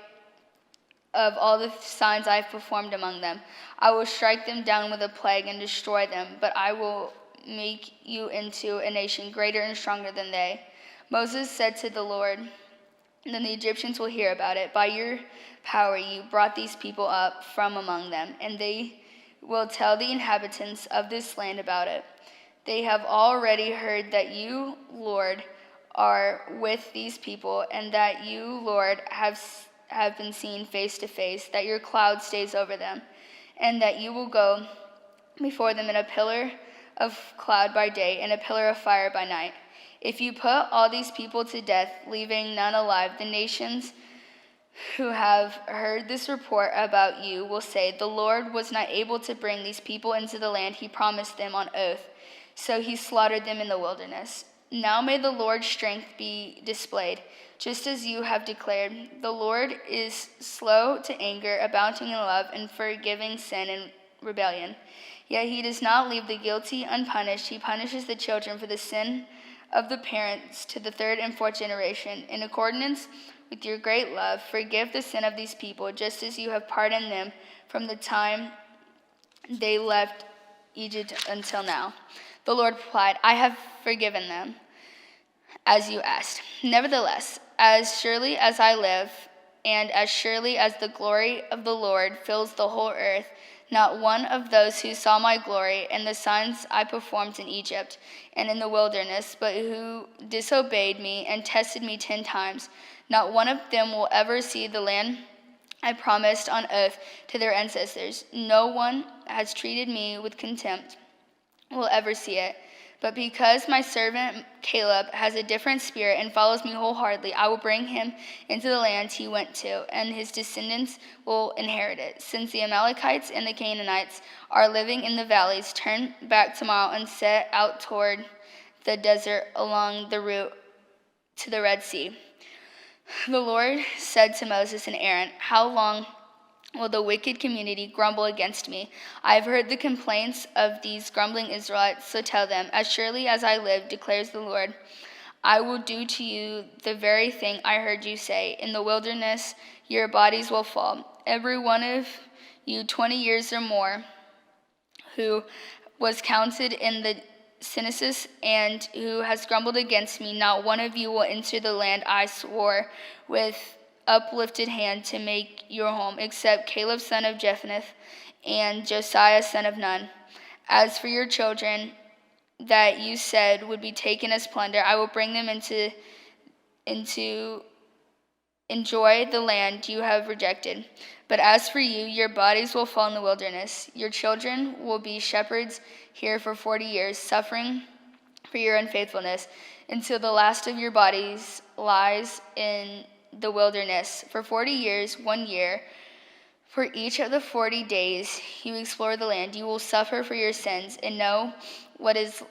of all the signs I have performed among them? I will strike them down with a plague and destroy them, but I will make you into a nation greater and stronger than they." Moses said to the Lord, "Then the Egyptians will hear about it. By your power you brought these people up from among them, and they will tell the inhabitants of this land about it. They have already heard that you, Lord, are with these people, and that you, Lord, have been seen face to face, that your cloud stays over them, and that you will go before them in a pillar of cloud by day and a pillar of fire by night. If you put all these people to death, leaving none alive, the nations who have heard this report about you will say, 'The Lord was not able to bring these people into the land he promised them on oath, so he slaughtered them in the wilderness.' Now may the Lord's strength be displayed, just as you have declared. The Lord is slow to anger, abounding in love, and forgiving sin, and rebellion. Yet he does not leave the guilty unpunished. He punishes the children for the sin of the parents to the third and fourth generation. In accordance with your great love, forgive the sin of these people, just as you have pardoned them from the time they left Egypt until now. The Lord replied, I have forgiven them, as you asked. Nevertheless, as surely as I live, and as surely as the glory of the Lord fills the whole earth, not one of those who saw my glory and the signs I performed in Egypt and in the wilderness, but who disobeyed me and tested me 10 times, not one of them will ever see the land I promised on oath to their ancestors. No one has treated me with contempt will ever see it. But because my servant Caleb has a different spirit and follows me wholeheartedly, I will bring him into the land he went to, and his descendants will inherit it. Since the Amalekites and the Canaanites are living in the valleys, turn back tomorrow and set out toward the desert along the route to the Red Sea. The Lord said to Moses and Aaron, how long will the wicked community grumble against me? I have heard the complaints of these grumbling Israelites, so tell them, as surely as I live, declares the Lord, I will do to you the very thing I heard you say. In the wilderness, your bodies will fall. Every one of you 20 years or more who was counted in the census and who has grumbled against me, not one of you will enter the land I swore with uplifted hand to make your home, except Caleb son of Jephunneh and Josiah son of Nun. As for your children that you said would be taken as plunder, I will bring them into enjoy the land you have rejected. But as for you, your bodies will fall in the wilderness. Your children will be shepherds here for 40 years, suffering for your unfaithfulness, until the last of your bodies lies in the wilderness. For 40 years, 1 year, for each of the 40 days you explore the land, you will suffer for your sins and know what is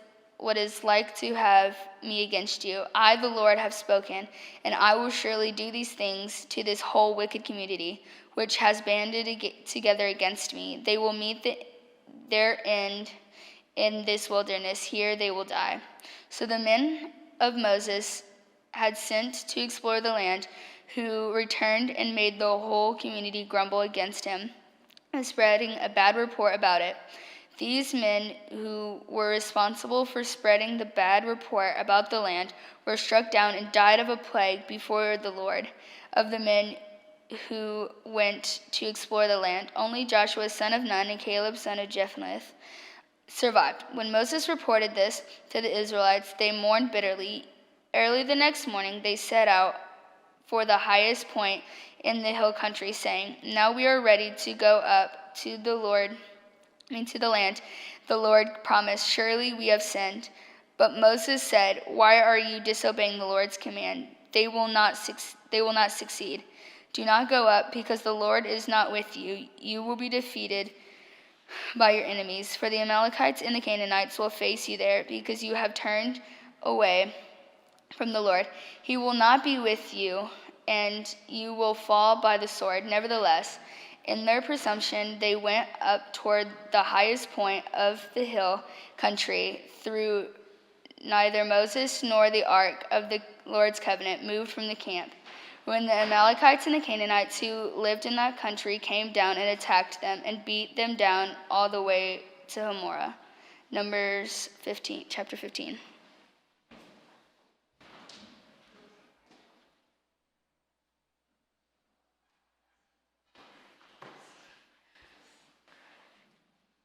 like to have me against you. I, the Lord, have spoken, and I will surely do these things to this whole wicked community, which has banded together against me. They will meet their end in this wilderness. Here they will die. So the men of Moses had sent to explore the land, who returned and made the whole community grumble against him, and spreading a bad report about it. These men who were responsible for spreading the bad report about the land were struck down and died of a plague before the Lord. Of the men who went to explore the land, only Joshua son of Nun and Caleb son of Jephunneh survived. When Moses reported this to the Israelites, they mourned bitterly. Early the next morning, they set out for the highest point in the hill country, saying, now we are ready to go up to the land the Lord promised. Surely we have sinned. But Moses said, why are you disobeying the Lord's command? They will not succeed. Do not go up, because the Lord is not with you. You will be defeated by your enemies. For the Amalekites and the Canaanites will face you there, because you have turned away from the Lord. He will not be with you, and you will fall by the sword. Nevertheless, in their presumption, they went up toward the highest point of the hill country. Through neither Moses nor the ark of the Lord's covenant moved from the camp. When the Amalekites and the Canaanites who lived in that country came down and attacked them and beat them down all the way to Hormah. Numbers 15, chapter 15.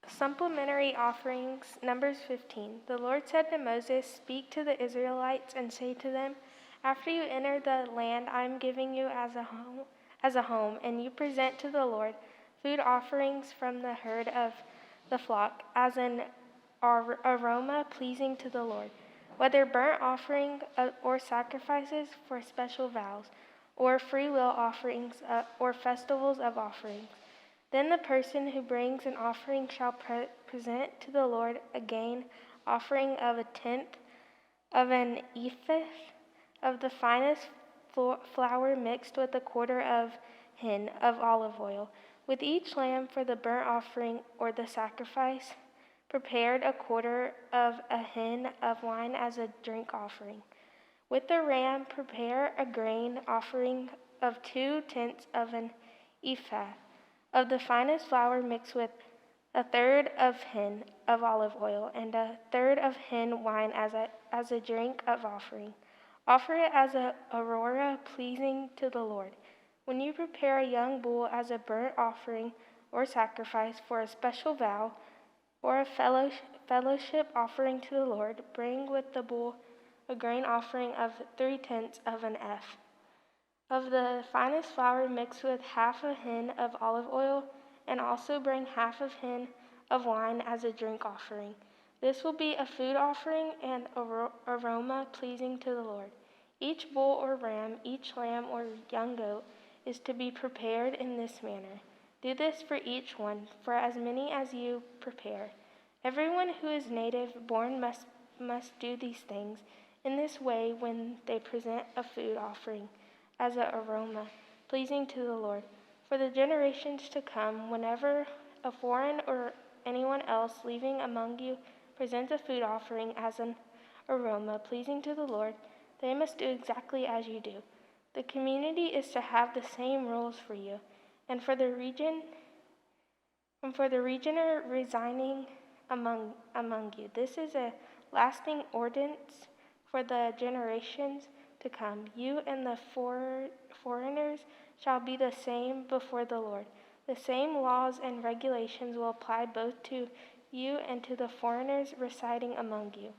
Supplementary offerings, Numbers 15. The Lord said to Moses, speak to the Israelites and say to them, after you enter the land I am giving you as a home, and you present to the Lord food offerings from the herd of the flock as an aroma pleasing to the Lord, whether burnt offering or sacrifices for special vows, or free will offerings or festivals of offerings. Then the person who brings an offering shall present to the Lord a grain offering of 1/10 of an ephah of the finest flour mixed with 1/4 of hin of olive oil, With each lamb for the burnt offering or the sacrifice, prepared a quarter of a hin of wine as a drink offering. With the ram, prepare a grain offering of 2/10 of an ephah of the finest flour mixed with a third of hin of olive oil and a third of hin wine as a drink of offering. Offer it as an aroma pleasing to the Lord. When you prepare a young bull as a burnt offering or sacrifice for a special vow or a fellowship offering to the Lord, bring with the bull a grain offering of 3/10 of an ephah of the finest flour mixed with half a hin of olive oil, and also bring half of hin of wine as a drink offering. This will be a food offering and aroma pleasing to the Lord. Each bull or ram, each lamb or young goat is to be prepared in this manner. Do this for each one, for as many as you prepare. Everyone who is native born must do these things in this way when they present a food offering as an aroma pleasing to the Lord. For the generations to come, whenever a foreign or anyone else living among you presents a food offering as an aroma pleasing to the Lord, they must do exactly as you do. The community is to have the same rules for you, and for the regioner residing among you. This is a lasting ordinance for the generations to come. You and the foreigners shall be the same before the Lord. The same laws and regulations will apply both to you and to the foreigners residing among you.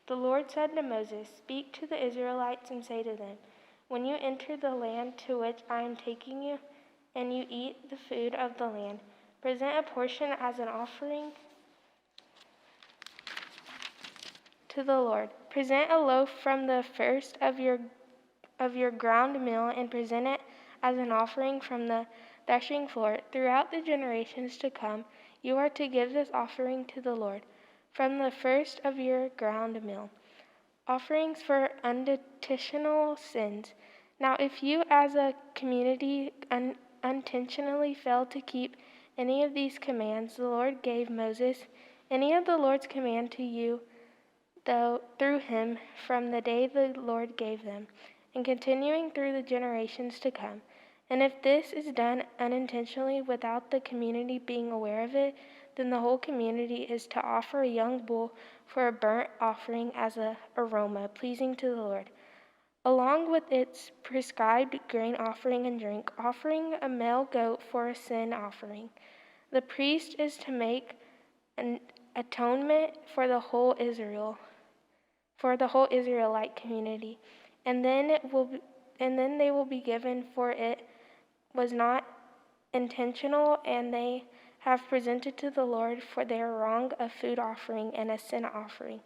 The Lord said to Moses, "Speak to the Israelites and say to them, when you enter the land to which I am taking you, and you eat the food of the land, present a portion as an offering to the Lord. Present a loaf from the first of your ground meal and present it as an offering from the threshing floor. Throughout the generations to come, you are to give this offering to the Lord from the first of your ground meal. Offerings for unintentional sins. Now, if you as a community unintentionally fail to keep any of these commands the Lord gave Moses, any of the Lord's command to you, though through him from the day the Lord gave them, and continuing through the generations to come. And if this is done unintentionally without the community being aware of it, then the whole community is to offer a young bull for a burnt offering as an aroma pleasing to the Lord, along with its prescribed grain offering and drink offering, a male goat for a sin offering. The priest is to make an atonement for the whole Israelite community, and then they will be given, for it was not intentional, and they have presented to the Lord for their wrong a food offering and a sin offering.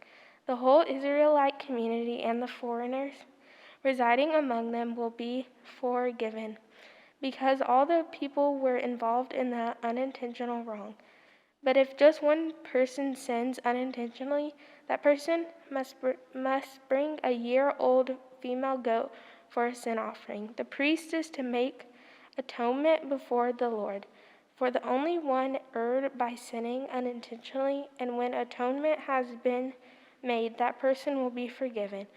The whole Israelite community and the foreigners residing among them will be forgiven, because all the people were involved in the unintentional wrong. But if just one person sins unintentionally, that person must bring a year-old female goat for a sin offering. The priest is to make atonement before the Lord for the only one erred by sinning unintentionally, and when atonement has been made, that person will be forgiven.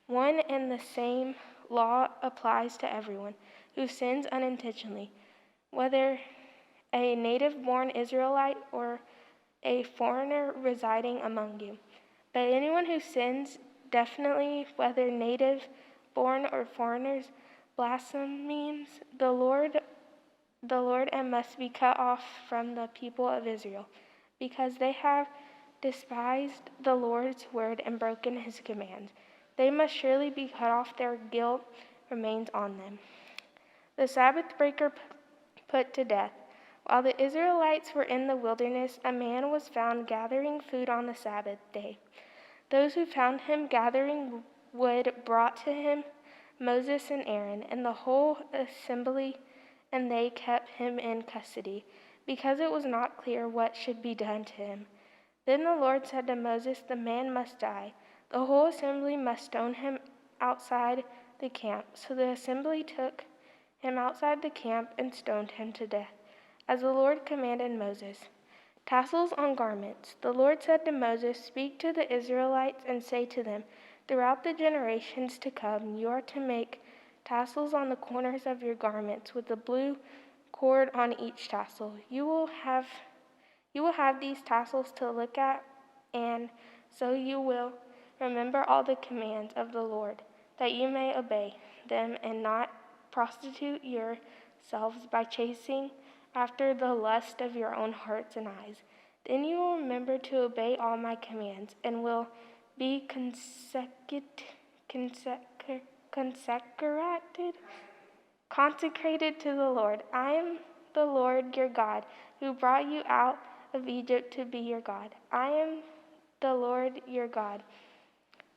One and the same law applies to everyone who sins unintentionally, whether a native-born Israelite or a foreigner residing among you. But anyone who sins definitely, whether native-born or foreigners, blasphemes the Lord and must be cut off from the people of Israel, because they have despised the Lord's word and broken his commands. They must surely be cut off. Their guilt remains on them." The Sabbath breaker put to death. While the Israelites were in the wilderness, a man was found gathering food on the Sabbath day. Those who found him gathering wood brought to him Moses and Aaron and the whole assembly, and they kept him in custody, because it was not clear what should be done to him. Then the Lord said to Moses, "The man must die. The whole assembly must stone him outside the camp." So the assembly took him outside the camp and stoned him to death. as the Lord commanded Moses. Tassels on garments. The Lord said to Moses, "Speak to the Israelites and say to them, throughout the generations to come, you are to make tassels on the corners of your garments with a blue cord on each tassel. You will have these tassels to look at, and so you will remember all the commands of the Lord, that you may obey them and not prostitute yourselves by chasing after the lust of your own hearts and eyes. Then you will remember to obey all my commands and will be consecrated to the Lord. I am the Lord your God, who brought you out of Egypt to be your God. I am the Lord your God."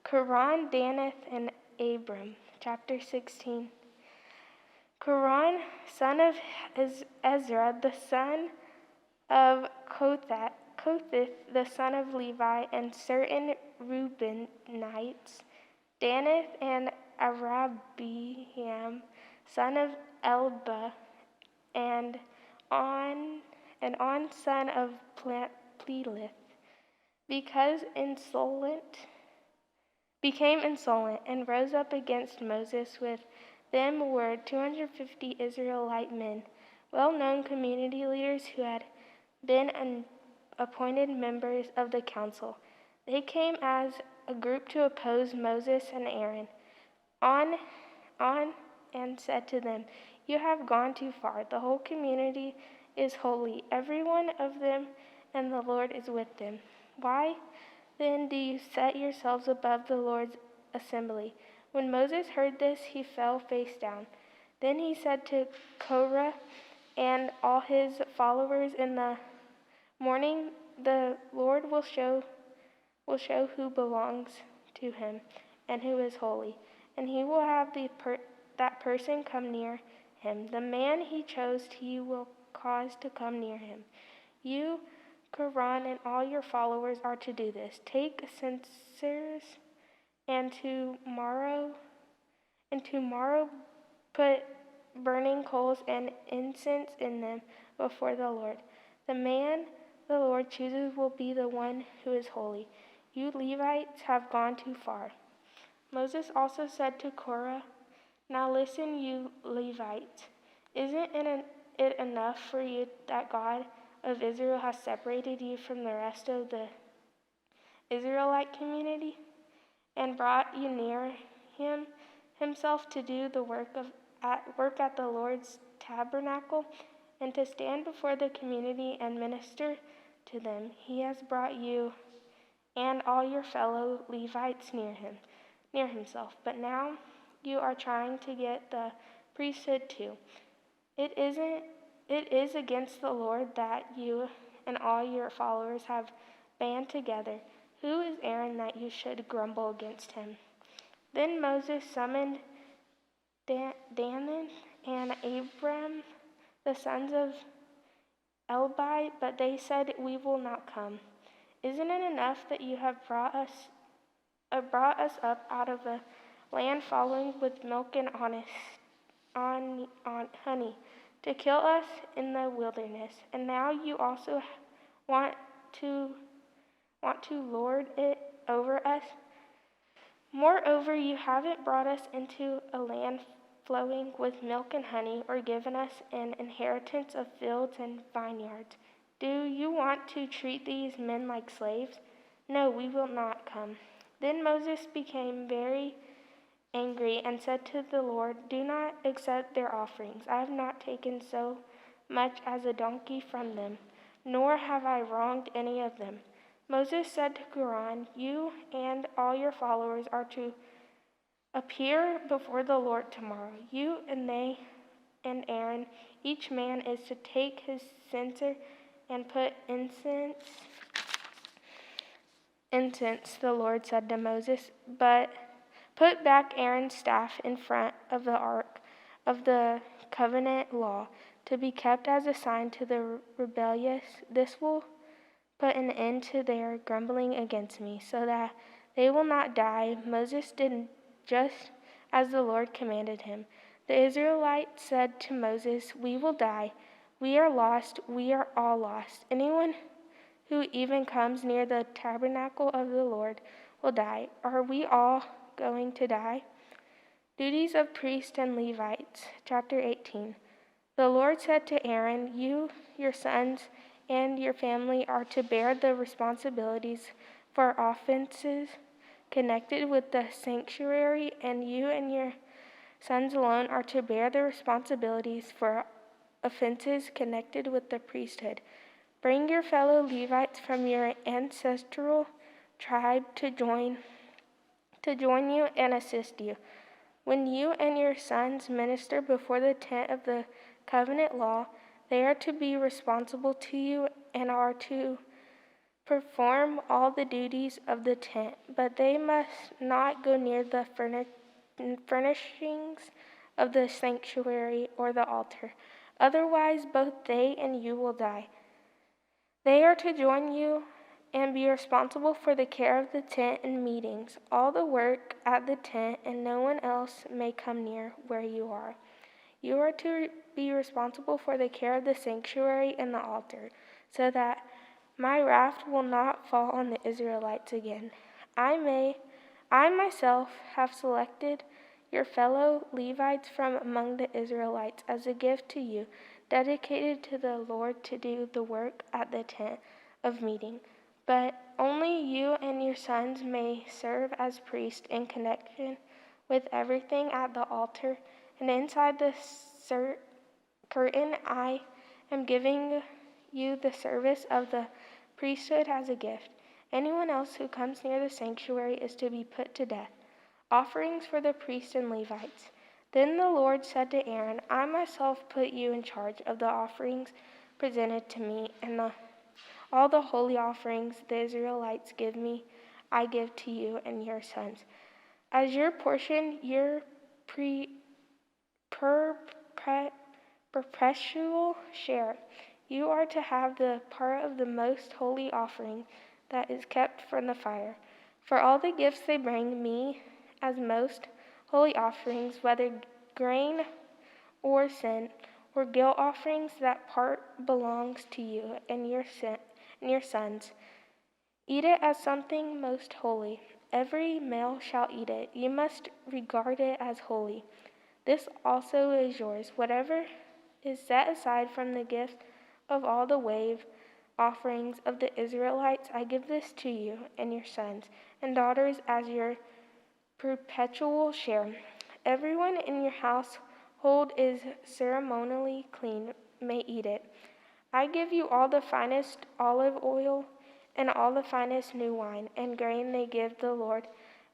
Quran, Danath, and Abram. Chapter 16. Quran, son of Ezra, the son of Kohath, the son of Levi, and certain Reubenites, Danath and Arabiam, son of Elba, and On, son of Peleth, became insolent and rose up against Moses. With them were 250 Israelite men, well-known community leaders who had been appointed members of the council. They came as a group to oppose Moses and Aaron. On and said to them, "You have gone too far. The whole community is holy, every one of them, and the Lord is with them. Why then do you set yourselves above the Lord's assembly?" When Moses heard this, he fell face down. Then he said to Korah and all his followers, "In the morning the Lord will show who belongs to him and who is holy, and he will have that person come near him. The man he chose he will cause to come near him. You, Quran, and all your followers are to do this. Take censers and tomorrow put burning coals and incense in them before the Lord. The man the Lord chooses will be the one who is holy. You Levites have gone too far." Moses also said to Korah, "Now listen, you Levites. Isn't it enough for you that God of Israel has separated you from the rest of the Israelite community and brought you near himself to do the work at the Lord's tabernacle and to stand before the community and minister to them? He has brought you and all your fellow Levites near himself. But now you are trying to get the priesthood too. It is against the Lord that you and all your followers have band together. Who is Aaron that you should grumble against him?" Then Moses summoned Dathan and Abiram, the sons of Elbai, but they said, "We will not come. Isn't it enough that you have brought us up out of a land flowing with milk and honey, to kill us in the wilderness? And now you also want to lord it over us? Moreover, you haven't brought us into a land flowing with milk and honey, or given us an inheritance of fields and vineyards. Do you want to treat these men like slaves? No, we will not come." Then Moses became very angry and said to the Lord, "Do not accept their offerings. I have not taken so much as a donkey from them, nor have I wronged any of them." Moses said to Aaron, "You and all your followers are to appear before the Lord tomorrow. You and they and Aaron, each man is to take his censer and put incense, the Lord said to Moses, "but put back Aaron's staff in front of the ark of the covenant law, to be kept as a sign to the rebellious. This will put an end to their grumbling against me, so that they will not die." Moses did just as the Lord commanded him. The Israelites said to Moses, "We will die. We are lost, we are all lost. Anyone who even comes near the tabernacle of the Lord will die. Are we all going to die? Duties of priests and Levites, chapter 18. The Lord said to Aaron, You, your sons, and your family are to bear the responsibilities for offenses connected with the sanctuary, and you and your sons alone are to bear the responsibilities for offenses connected with the priesthood. Bring your fellow Levites from your ancestral tribe to join you and assist you. When you and your sons minister before the tent of the covenant law, they are to be responsible to you and are to perform all the duties of the tent, but they must not go near the furnishings of the sanctuary or the altar. Otherwise, both they and you will die. They are to join you and be responsible for the care of the tent and meetings, all the work at the tent, and no one else may come near where you are. You are to be responsible for the care of the sanctuary and the altar, so that my wrath will not fall on the Israelites again. I myself have selected your fellow Levites from among the Israelites as a gift to you, dedicated to the Lord to do the work at the tent of meeting. But only you and your sons may serve as priests in connection with everything at the altar, and inside the curtain I am giving you the service of the priesthood as a gift. Anyone else who comes near the sanctuary is to be put to death. Offerings for the priests and Levites. Then the Lord said to Aaron, I myself put you in charge of the offerings presented to me, and all the holy offerings the Israelites give me, I give to you and your sons. As your portion, your perpetual share, you are to have the part of the most holy offering that is kept from the fire. For all the gifts they bring me as most holy offerings, whether grain or sin or guilt offerings, that part belongs to you and your sons. Eat it as something most holy. Every male shall eat it. You must regard it as holy. This also is yours. Whatever is set aside from the gift of all the wave offerings of the Israelites, I give this to you and your sons and daughters as your perpetual share. Everyone in your household is ceremonially clean, may eat it. I give you all the finest olive oil and all the finest new wine and grain they give the Lord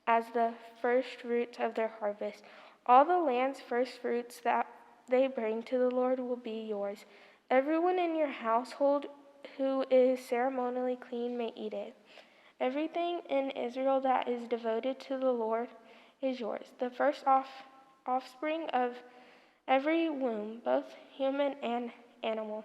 as the first fruits of their harvest. All the land's first fruits that they bring to the Lord will be yours. Everyone in your household who is ceremonially clean may eat it. Everything in Israel that is devoted to the Lord is yours. The first offspring of every womb, both human and animal,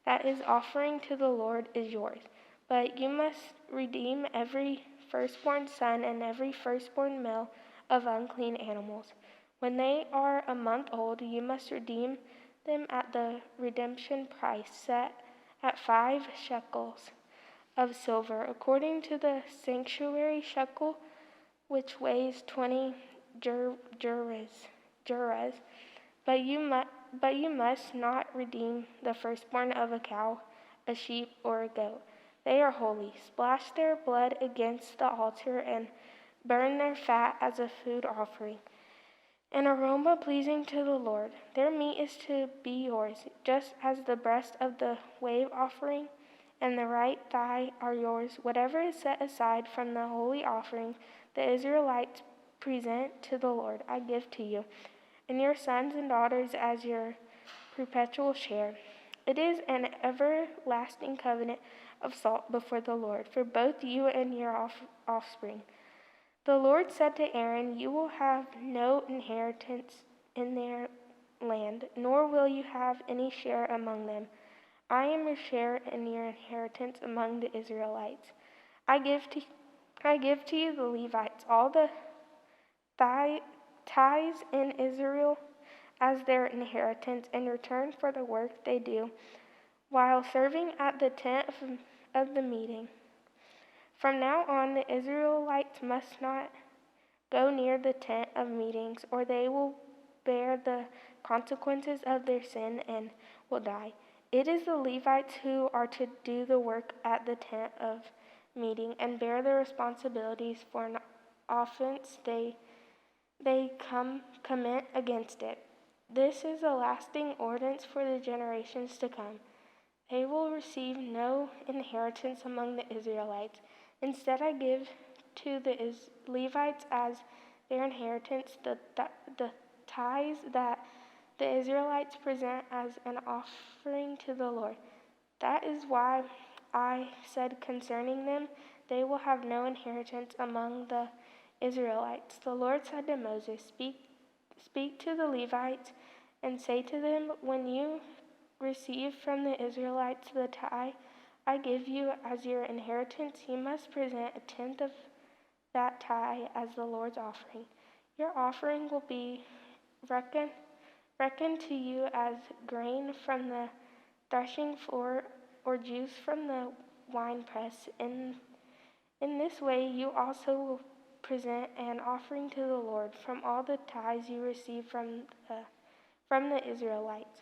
that is offering to the Lord is yours. But you must redeem every firstborn son and every firstborn male of unclean animals. When they are a month old, you must redeem them at the redemption price set at 5 shekels of silver, according to the sanctuary shekel, which weighs 20 gerahs. But you must not redeem the firstborn of a cow, a sheep, or a goat. They are holy. Splash their blood against the altar and burn their fat as a food offering, an aroma pleasing to the Lord. Their meat is to be yours, just as the breast of the wave offering and the right thigh are yours. Whatever is set aside from the holy offering the Israelites present to the Lord, I give to you and your sons and daughters as your perpetual share. It is an everlasting covenant of salt before the Lord for both you and your offspring. The Lord said to Aaron, You will have no inheritance in their land, nor will you have any share among them. I am your share and your inheritance among the Israelites. I give to you the Levites, all the tithes in Israel, as their inheritance in return for the work they do while serving at the tent of the meeting. From now on, the Israelites must not go near the tent of meetings, or they will bear the consequences of their sin and will die. It is the Levites who are to do the work at the tent of meeting and bear the responsibilities for an offense they commit against it. This is a lasting ordinance for the generations to come. They will receive no inheritance among the Israelites. Instead, I give to the Levites as their inheritance the tithes that the Israelites present as an offering to the Lord. That is why I said concerning them, they will have no inheritance among the Israelites. The Lord said to Moses, Speak to the Levites and say to them, when you receive from the Israelites the tithe I give you as your inheritance, you must present a tenth of that tithe as the Lord's offering. Your offering will be reckoned to you as grain from the threshing floor or juice from the winepress. In this way, you also will present an offering to the Lord from all the tithes you receive from the Israelites.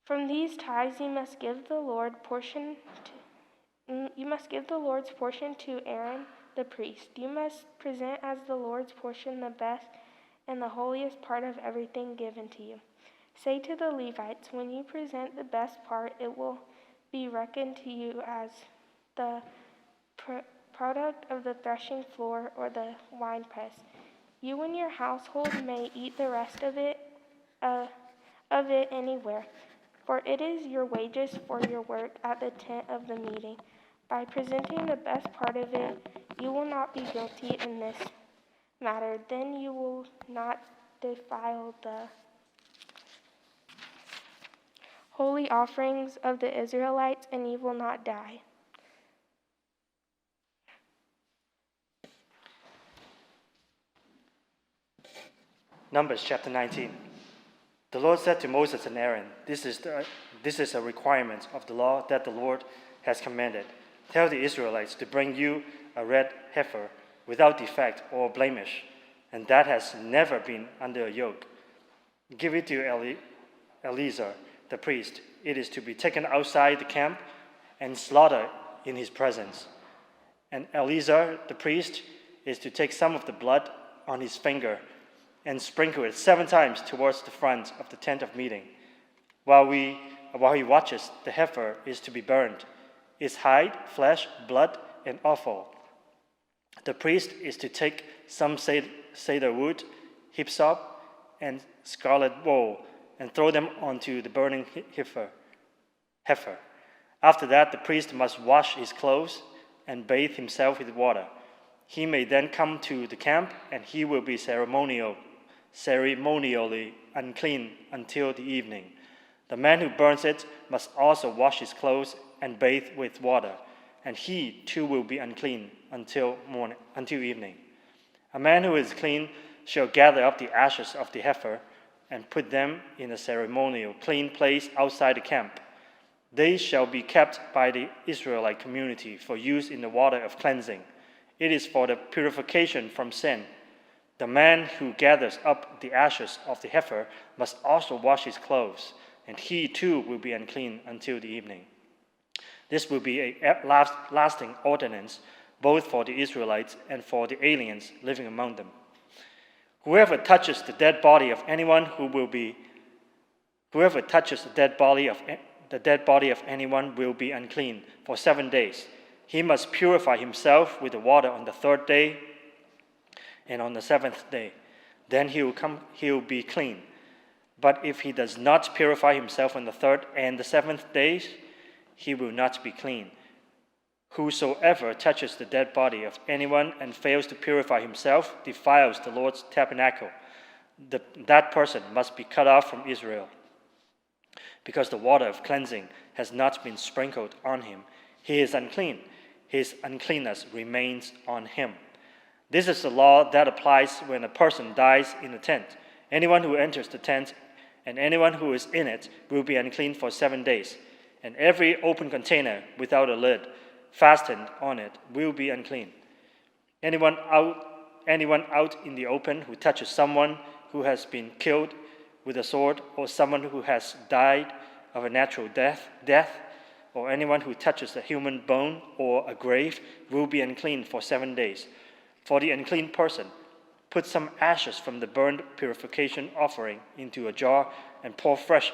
From these tithes, you must give the Lord's portion to Aaron the priest. You must present as the Lord's portion the best and the holiest part of everything given to you. Say to the Levites, when you present the best part, it will be reckoned to you as the product of the threshing floor or the winepress. You and your household may eat the rest of it anywhere, for it is your wages for your work at the tent of the meeting. By presenting the best part of it, you will not be guilty in this matter. Then you will not defile the holy offerings of the Israelites, and you will not die. Numbers chapter 19. The Lord said to Moses and Aaron, This is a requirement of the law that the Lord has commanded. Tell the Israelites to bring you a red heifer without defect or blemish, and that has never been under a yoke. Give it to Eleazar the priest. It is to be taken outside the camp and slaughtered in his presence. And Eleazar the priest is to take some of the blood on his finger and sprinkle it 7 times towards the front of the tent of meeting. While he watches, the heifer is to be burned, its hide, flesh, blood, and offal. The priest is to take some cedar wood, hyssop, and scarlet wool, and throw them onto the burning heifer. After that, the priest must wash his clothes and bathe himself with water. He may then come to the camp, and he will be ceremonially unclean until the evening. The man who burns it must also wash his clothes and bathe with water, and he too will be unclean until evening. A man who is clean shall gather up the ashes of the heifer and put them in a ceremonial clean place outside the camp. They shall be kept by the Israelite community for use in the water of cleansing. It is for the purification from sin. The man who gathers up the ashes of the heifer must also wash his clothes, and he too will be unclean until the evening. This will be a lasting ordinance, both for the Israelites and for the aliens living among them. Whoever touches the dead body of anyone will be unclean for 7 days. He must purify himself with the water on the 3rd day and on the 7th day. Then he will be clean. But if he does not purify himself on the 3rd and the 7th days, he will not be clean. Whosoever touches the dead body of anyone and fails to purify himself defiles the Lord's tabernacle. That person must be cut off from Israel, because the water of cleansing has not been sprinkled on him. He is unclean. His uncleanness remains on him. This is the law that applies when a person dies in a tent. Anyone who enters the tent and anyone who is in it will be unclean for 7 days. And every open container without a lid fastened on it will be unclean. Anyone out in the open who touches someone who has been killed with a sword, or someone who has died of a natural death, or anyone who touches a human bone or a grave will be unclean for 7 days. For the unclean person, put some ashes from the burnt purification offering into a jar and pour fresh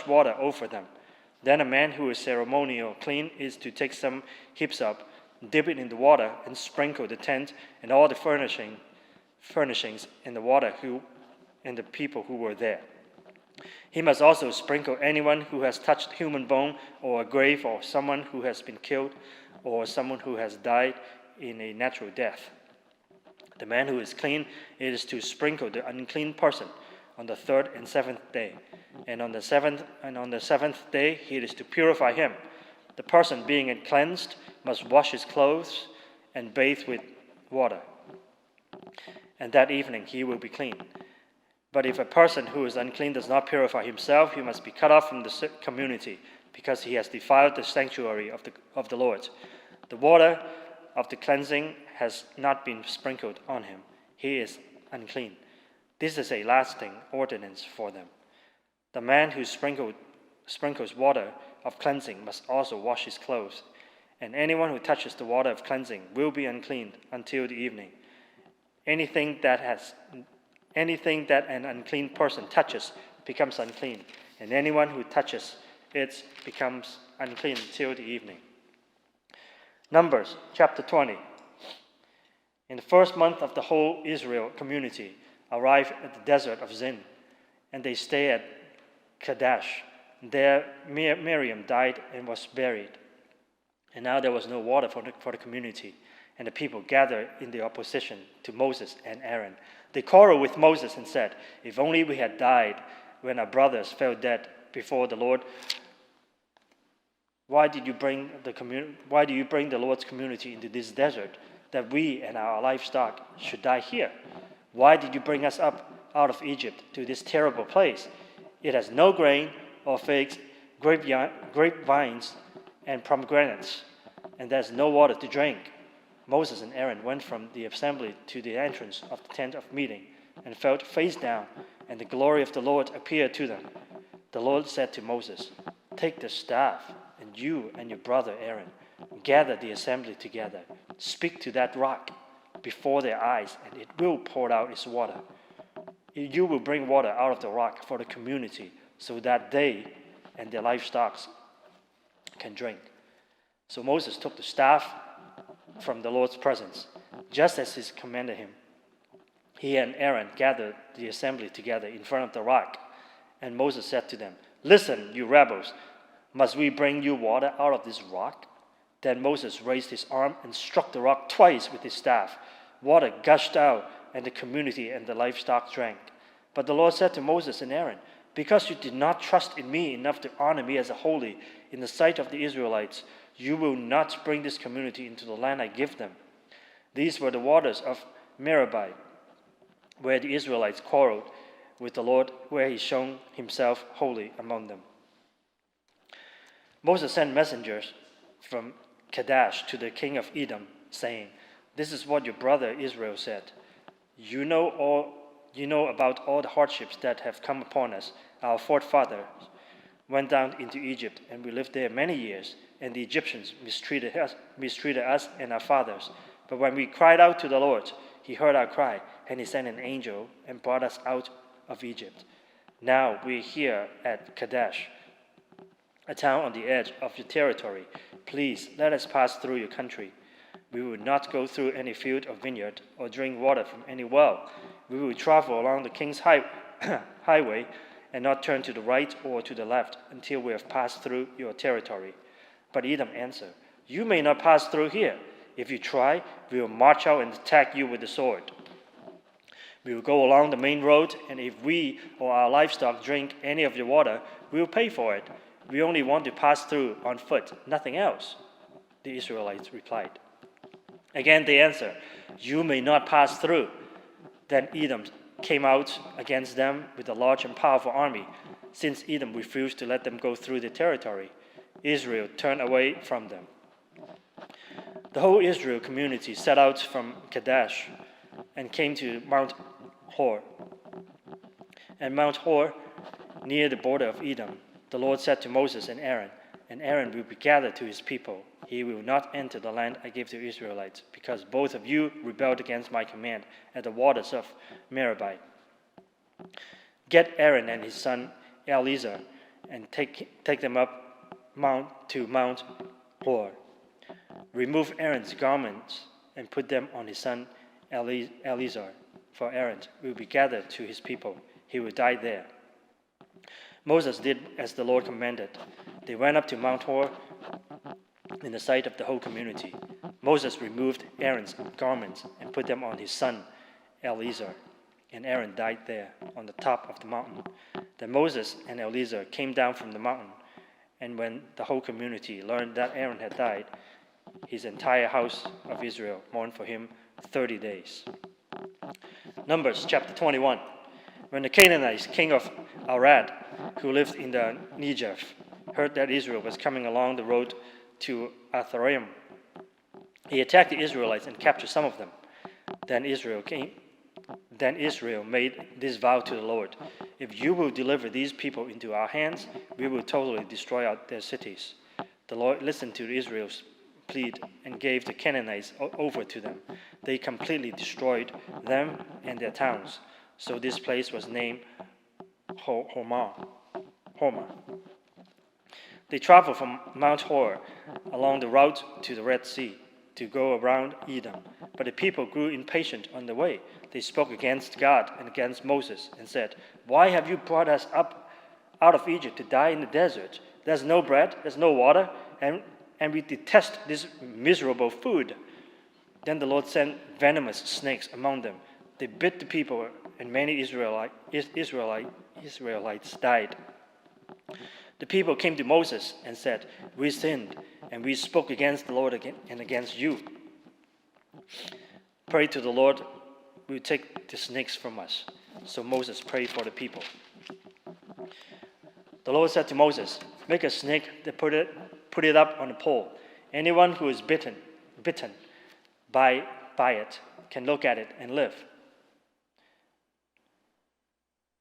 water over them. Then a man who is ceremonially clean is to take some hyssop, dip it in the water, and sprinkle the tent and all the furnishings in the water and the people who were there. He must also sprinkle anyone who has touched human bone or a grave, or someone who has been killed, or someone who has died in a natural death. The man who is clean is to sprinkle the unclean person on the 3rd and 7th day. And on the seventh day he is to purify him. The person being cleansed must wash his clothes and bathe with water. And that evening he will be clean. But if a person who is unclean does not purify himself, he must be cut off from the community, because he has defiled the sanctuary of the Lord. The water of the cleansing has not been sprinkled on him. He is unclean. This is a lasting ordinance for them. The man who sprinkles water of cleansing must also wash his clothes, and anyone who touches the water of cleansing will be unclean until the evening. Anything that an unclean person touches becomes unclean, and anyone who touches it becomes unclean till the evening. Numbers chapter 20. In the first month of the whole Israel community arrived at the desert of Zin, and they stayed at Kadesh. There Miriam died and was buried. And now there was no water for the community, and the people gathered in the opposition to Moses and Aaron. They quarreled with Moses and said, "If only we had died when our brothers fell dead before the Lord. Why do you bring the Lord's community into this desert, that we and our livestock should die here? Why did you bring us up out of Egypt to this terrible place? It has no grain or figs, grapevines, and pomegranates, and there's no water to drink." Moses and Aaron went from the assembly to the entrance of the tent of meeting and fell face down, and the glory of the Lord appeared to them. The Lord said to Moses, "Take the staff, and you and your brother Aaron gather the assembly together. Speak to that rock before their eyes, and it will pour out its water. You will bring water out of the rock for the community, so that they and their livestock can drink." So Moses took the staff from the Lord's presence, just as he commanded him. He and Aaron gathered the assembly together in front of the rock, and Moses said to them, "Listen, you rebels, must we bring you water out of this rock?" Then Moses raised his arm and struck the rock twice with his staff. Water gushed out, and the community and the livestock drank. But the Lord said to Moses and Aaron, "Because you did not trust in me enough to honor me as a holy in the sight of the Israelites, you will not bring this community into the land I give them." These were the waters of Meribah, where the Israelites quarreled with the Lord, where he showed himself holy among them. Moses sent messengers from Kadesh to the king of Edom, saying, "This is what your brother Israel said. You know about all the hardships that have come upon us. Our forefathers went down into Egypt, and we lived there many years, and the Egyptians mistreated us and our fathers. But when we cried out to the Lord, he heard our cry, and he sent an angel and brought us out of Egypt. Now we're here at Kadesh, a town on the edge of your territory. Please let us pass through your country. We will not go through any field or vineyard or drink water from any well. We will travel along the king's highway and not turn to the right or to the left until we have passed through your territory." But Edom answered, "You may not pass through here. If you try, we will march out and attack you with the sword. We will go along the main road, and if we or our livestock drink any of your water, we will pay for it. We only want to pass through on foot, nothing else." The Israelites replied. Again they answered, "You may not pass through." Then Edom came out against them with a large and powerful army. Since Edom refused to let them go through the territory, Israel turned away from them. The whole Israel community set out from Kadesh and came to Mount Hor. At Mount Hor, near the border of Edom, the Lord said to Moses and Aaron will be gathered to his people. He will not enter the land I give to Israelites, because both of you rebelled against my command at the waters of Meribah. Get Aaron and his son Eleazar and take them up to Mount Hor. Remove Aaron's garments and put them on his son Eleazar, for Aaron will be gathered to his people. He will die there. Moses did as the Lord commanded. They went up to Mount Hor in the sight of the whole community. Moses removed Aaron's garments and put them on his son Eleazar, and Aaron died there on the top of the mountain. Then Moses and Eleazar came down from the mountain, and when the whole community learned that Aaron had died, his entire house of Israel mourned for him 30 days. Numbers chapter 21. When the Canaanites, king of Arad, who lived in the Negev, heard that Israel was coming along the road to Atharaim, he attacked the Israelites and captured some of them. Then Israel made this vow to the Lord: if you will deliver these people into our hands, we will totally destroy their cities. The Lord listened to Israel's plead and gave the Canaanites over to them. They completely destroyed them and their towns. So this place was named Hormah. They traveled from Mount Hor along the route to the Red Sea to go around Edom. But the people grew impatient on the way. They spoke against God and against Moses and said, "Why have you brought us up out of Egypt to die in the desert? There's no bread, there's no water, and we detest this miserable food." Then the Lord sent venomous snakes among them. They bit the people, and many Israelites died. The people came to Moses and said, "We sinned, and we spoke against the Lord and against you. Pray to the Lord, will take the snakes from us." So Moses prayed for the people. The Lord said to Moses, "Make a snake and put it up on a pole. Anyone who is bitten by it can look at it and live."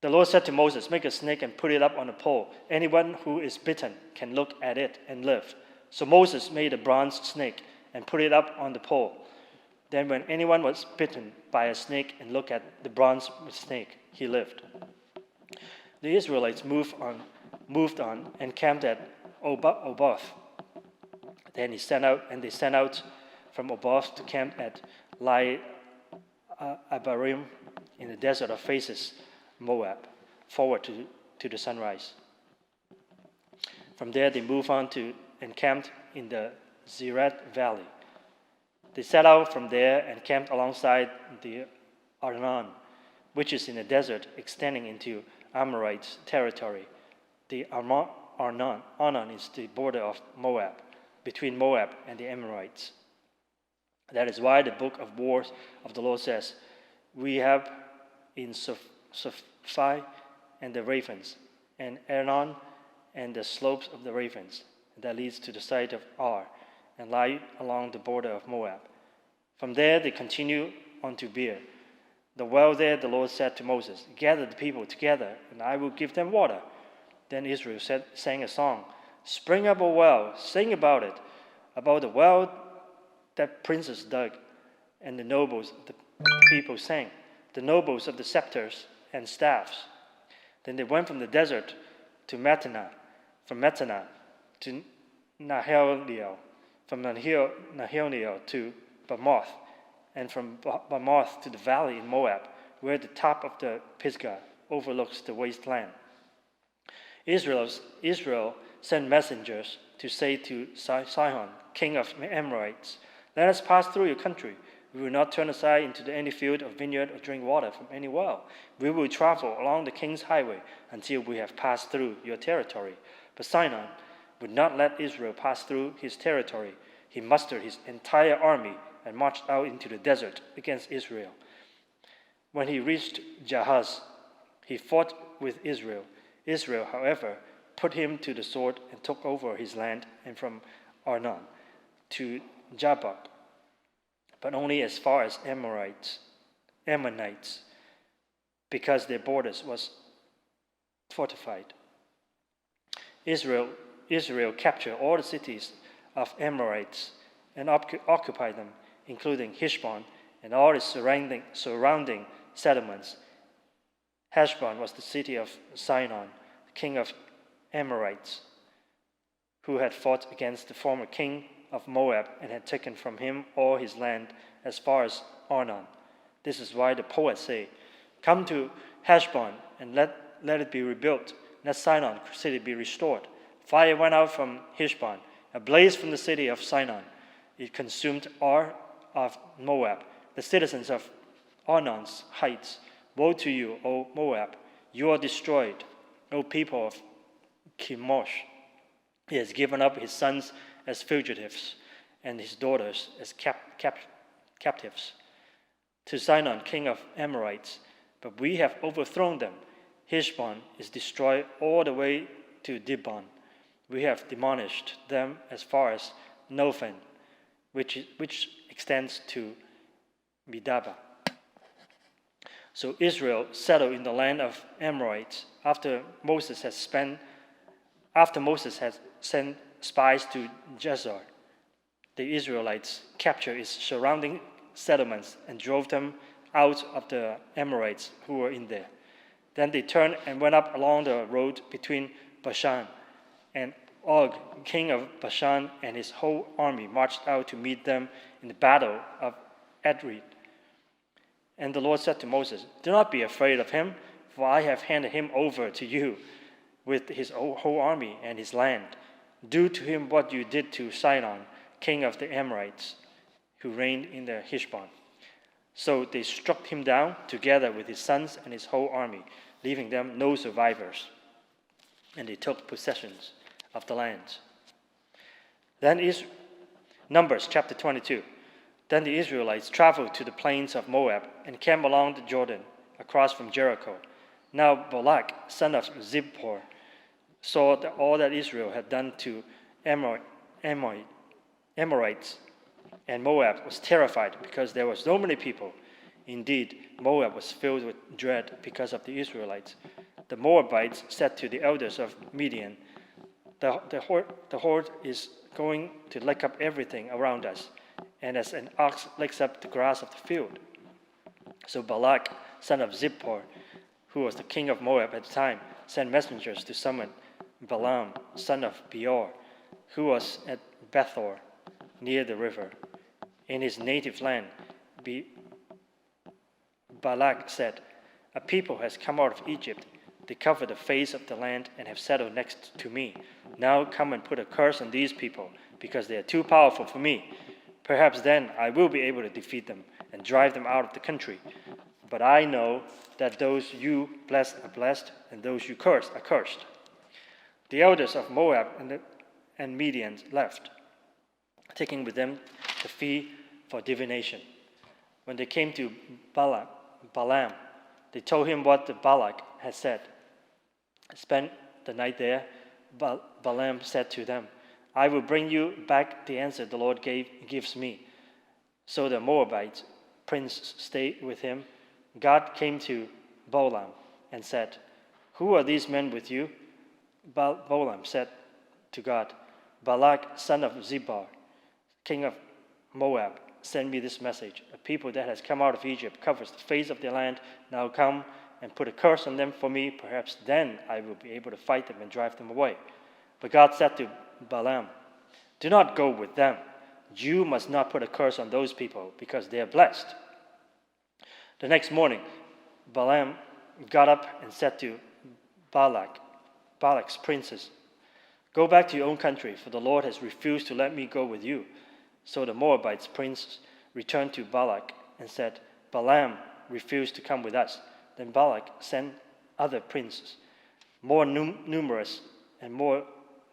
The Lord said to Moses, "Make a snake and put it up on a pole. Anyone who is bitten can look at it and live." So Moses made a bronze snake and put it up on the pole. Then when anyone was bitten by a snake and looked at the bronze snake, he lived. The Israelites moved on and camped at Oboth. Then they sent out from Oboth to camp at Abarim in the desert of Phases, Moab, forward to the sunrise. From there they moved on and camped in the Zered Valley. They set out from there and camped alongside the Arnon, which is in the desert extending into Amorite territory. The Arnon is the border of Moab, between Moab and the Amorites. That is why the book of Wars of the Lord says, "We have in Sophai and the ravens, and Arnon and the slopes of the ravens, that leads to the site of Ar, and lie along the border of Moab." From there they continue on to Beer. The well there, the Lord said to Moses, "Gather the people together, and I will give them water." Then Israel sang a song, "Spring up a well, sing about it, about the well that princes dug." And the nobles of the people sang, the nobles of the scepters and staffs. Then they went from the desert to Mattanah, from Mattanah to Nahaliel, from Nahaliel to Bamoth, and from Bamoth to the valley in Moab, where the top of the Pisgah overlooks the wasteland. Israel sent messengers to say to Sihon, king of Amorites, "Let us pass through your country. We will not turn aside into any field or vineyard or drink water from any well. We will travel along the king's highway until we have passed through your territory." But Sihon would not let Israel pass through his territory. He mustered his entire army and marched out into the desert against Israel. When he reached Jahaz, he fought with Israel. Israel, however, put him to the sword and took over his land, and from Arnon to Jabbok, but only as far as Ammonites, because their borders was fortified. Israel captured all the cities of Amorites and occupied them, including Heshbon and all its surrounding settlements. Heshbon was the city of Sihon, king of Amorites, who had fought against the former king of Moab and had taken from him all his land as far as Arnon. This is why the poets say, "Come to Heshbon and let it be rebuilt. Let Sihon city be restored. Fire went out from Heshbon, a blaze from the city of Sihon. It consumed Ar of Moab, the citizens of Arnon's heights. Woe to you, O Moab! You are destroyed, O people of Chemosh. He has given up his sons as fugitives and his daughters as captives to Sihon, king of Amorites, but we have overthrown them. Heshbon is destroyed all the way to Dibon. We have demolished them as far as Nophan, which extends to Medaba." So Israel settled in the land of Amorites after Moses had sent spies to Jazer. The Israelites captured its surrounding settlements and drove them out of the Amorites who were in there. Then they turned and went up along the road between Bashan, and Og, king of Bashan, and his whole army marched out to meet them in the battle of Edrei. And the Lord said to Moses, "Do not be afraid of him, for I have handed him over to you with his whole army and his land. Do to him what you did to Sihon, king of the Amorites, who reigned in the Heshbon." So they struck him down together with his sons and his whole army, leaving them no survivors. And they took possessions of the land. Then Numbers chapter 22. Then the Israelites traveled to the plains of Moab and camped along the Jordan, across from Jericho. Now Balak, son of Zippor, saw all that Israel had done to Amorites, and Moab was terrified because there were so many people. Indeed, Moab was filled with dread because of the Israelites. The Moabites said to the elders of Midian, the horde is going to lick up everything around us, and as an ox licks up the grass of the field. So Balak, son of Zippor, who was the king of Moab at the time, sent messengers to summon Balaam, son of Beor, who was at Bethor, near the river. In his native land, Balak said, "A people has come out of Egypt. They cover the face of the land and have settled next to me. Now come and put a curse on these people, because they are too powerful for me. Perhaps then I will be able to defeat them and drive them out of the country. But I know that those you bless are blessed, and those you curse are cursed." The elders of Moab and Midian left, taking with them the fee for divination. When they came to Balaam, they told him what the Balak had said. "Spend the night there," Balaam said to them. "I will bring you back the answer the Lord gives me." So the Moabite prince stayed with him. God came to Balaam and said, "Who are these men with you?" Balaam said to God, "Balak, son of Zippor, king of Moab, send me this message. A people that has come out of Egypt covers the face of their land. Now come and put a curse on them for me. Perhaps then I will be able to fight them and drive them away." But God said to Balaam, "Do not go with them. You must not put a curse on those people, because they are blessed." The next morning, Balaam got up and said to Balak's princes, "Go back to your own country, for the Lord has refused to let me go with you." So the Moabites' prince returned to Balak and said, "Balaam refused to come with us." Then Balak sent other princes, more numerous and more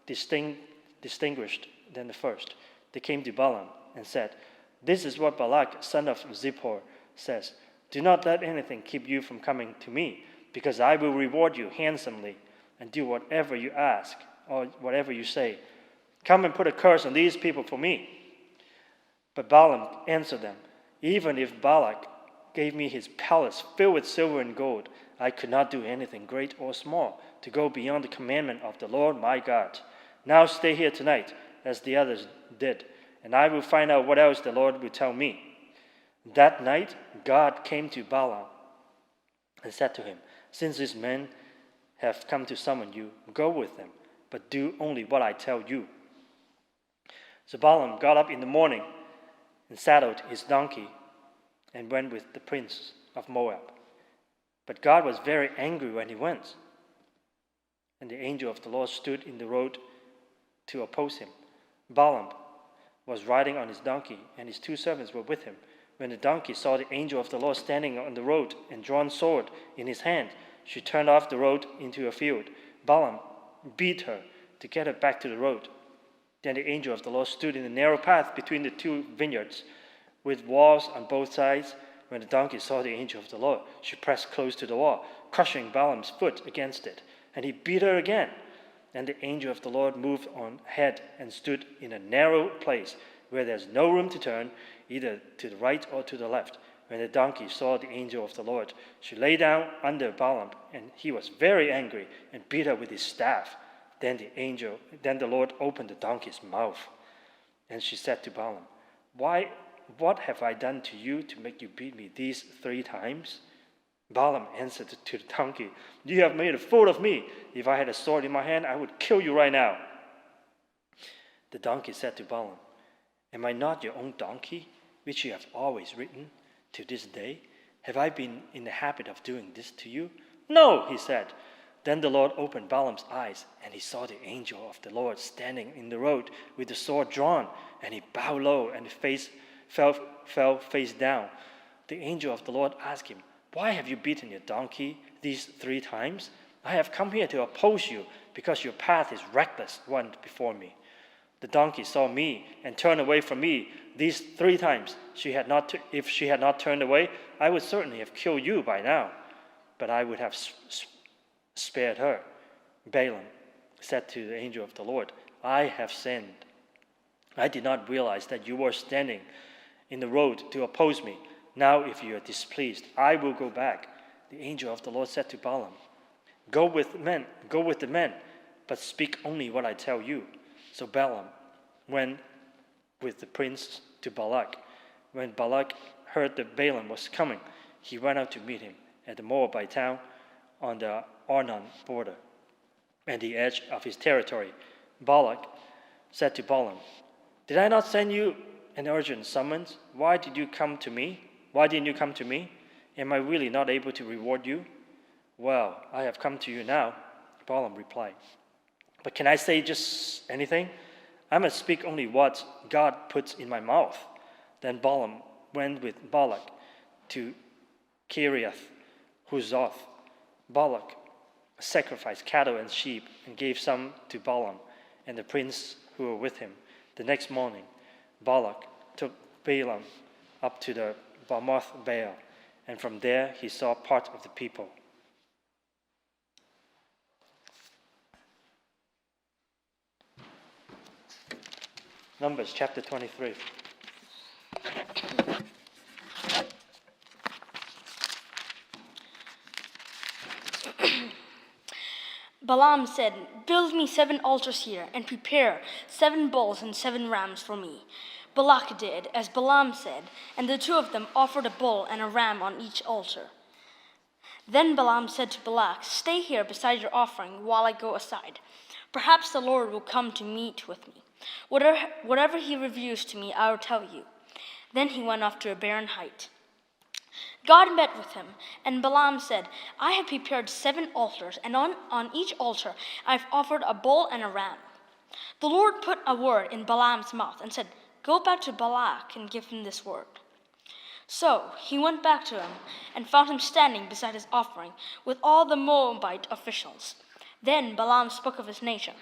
distinguished than the first. They came to Balaam and said, "This is what Balak, son of Zippor, says. Do not let anything keep you from coming to me, because I will reward you handsomely and do whatever you ask or whatever you say. Come and put a curse on these people for me." But Balaam answered them, "Even if Balak gave me his palace filled with silver and gold, I could not do anything great or small to go beyond the commandment of the Lord my God. Now stay here tonight, as the others did, and I will find out what else the Lord will tell me." That night, God came to Balaam and said to him, "Since these men have come to summon you, go with them, but do only what I tell you." So Balaam got up in the morning and saddled his donkey and went with the prince of Moab. But God was very angry when he went. And the angel of the Lord stood in the road to oppose him. Balaam was riding on his donkey, and his 2 servants were with him. When the donkey saw the angel of the Lord standing on the road and drawn sword in his hand, she turned off the road into a field. Balaam beat her to get her back to the road. Then the angel of the Lord stood in the narrow path between the 2 vineyards, with walls on both sides. When the donkey saw the angel of the Lord, she pressed close to the wall, crushing Balaam's foot against it, and he beat her again. Then the angel of the Lord moved on ahead and stood in a narrow place where there's no room to turn, either to the right or to the left. When the donkey saw the angel of the Lord, she lay down under Balaam, and he was very angry and beat her with his staff. Then the Lord opened the donkey's mouth, and she said to Balaam, "What have I done to you to make you beat me these 3 times?" Balaam answered to the donkey, "You have made a fool of me. If I had a sword in my hand, I would kill you right now." The donkey said to Balaam, "Am I not your own donkey, which you have always ridden to this day? Have I been in the habit of doing this to you?" "No," he said. Then the Lord opened Balaam's eyes, and he saw the angel of the Lord standing in the road with the sword drawn, and he bowed low and fell face down. The angel of the Lord asked him, "Why have you beaten your donkey these 3 times? I have come here to oppose you, because your path is reckless one before me. The donkey saw me and turned away from me these 3 times. If she had not turned away, I would certainly have killed you by now, but I would have spared her." Balaam said to the angel of the Lord, "I have sinned. I did not realize that you were standing in the road to oppose me. Now, if you are displeased, I will go back." The angel of the Lord said to Balaam, Go with the men, but speak only what I tell you." So Balaam went with the prince to Balak. When Balak heard that Balaam was coming, he went out to meet him at the Moabite town on the Arnon border, at the edge of his territory. Balak said to Balaam, "Did I not send you an urgent summons? Why didn't you come to me? Am I really not able to reward you?" "Well, I have come to you now," Balaam replied. "But can I say just anything? I must speak only what God puts in my mouth." Then Balaam went with Balak to Kiriath Huzoth. Balak sacrificed cattle and sheep and gave some to Balaam and the prince who were with him. The next morning, Balak took Balaam up to the Bamoth Baal, and from there he saw part of the people. Numbers chapter 23. Balaam said, "Build me 7 altars here, and prepare 7 bulls and 7 rams for me." Balak did as Balaam said, and the 2 of them offered a bull and a ram on each altar. Then Balaam said to Balak, "Stay here beside your offering while I go aside. Perhaps the Lord will come to meet with me. Whatever he reveals to me, I will tell you." Then he went off to a barren height. God met with him, and Balaam said, "I have prepared 7 altars, and on each altar I have offered a bull and a ram." The Lord put a word in Balaam's mouth and said, "Go back to Balak and give him this word." So he went back to him and found him standing beside his offering with all the Moabite officials. Then Balaam spoke of his nation.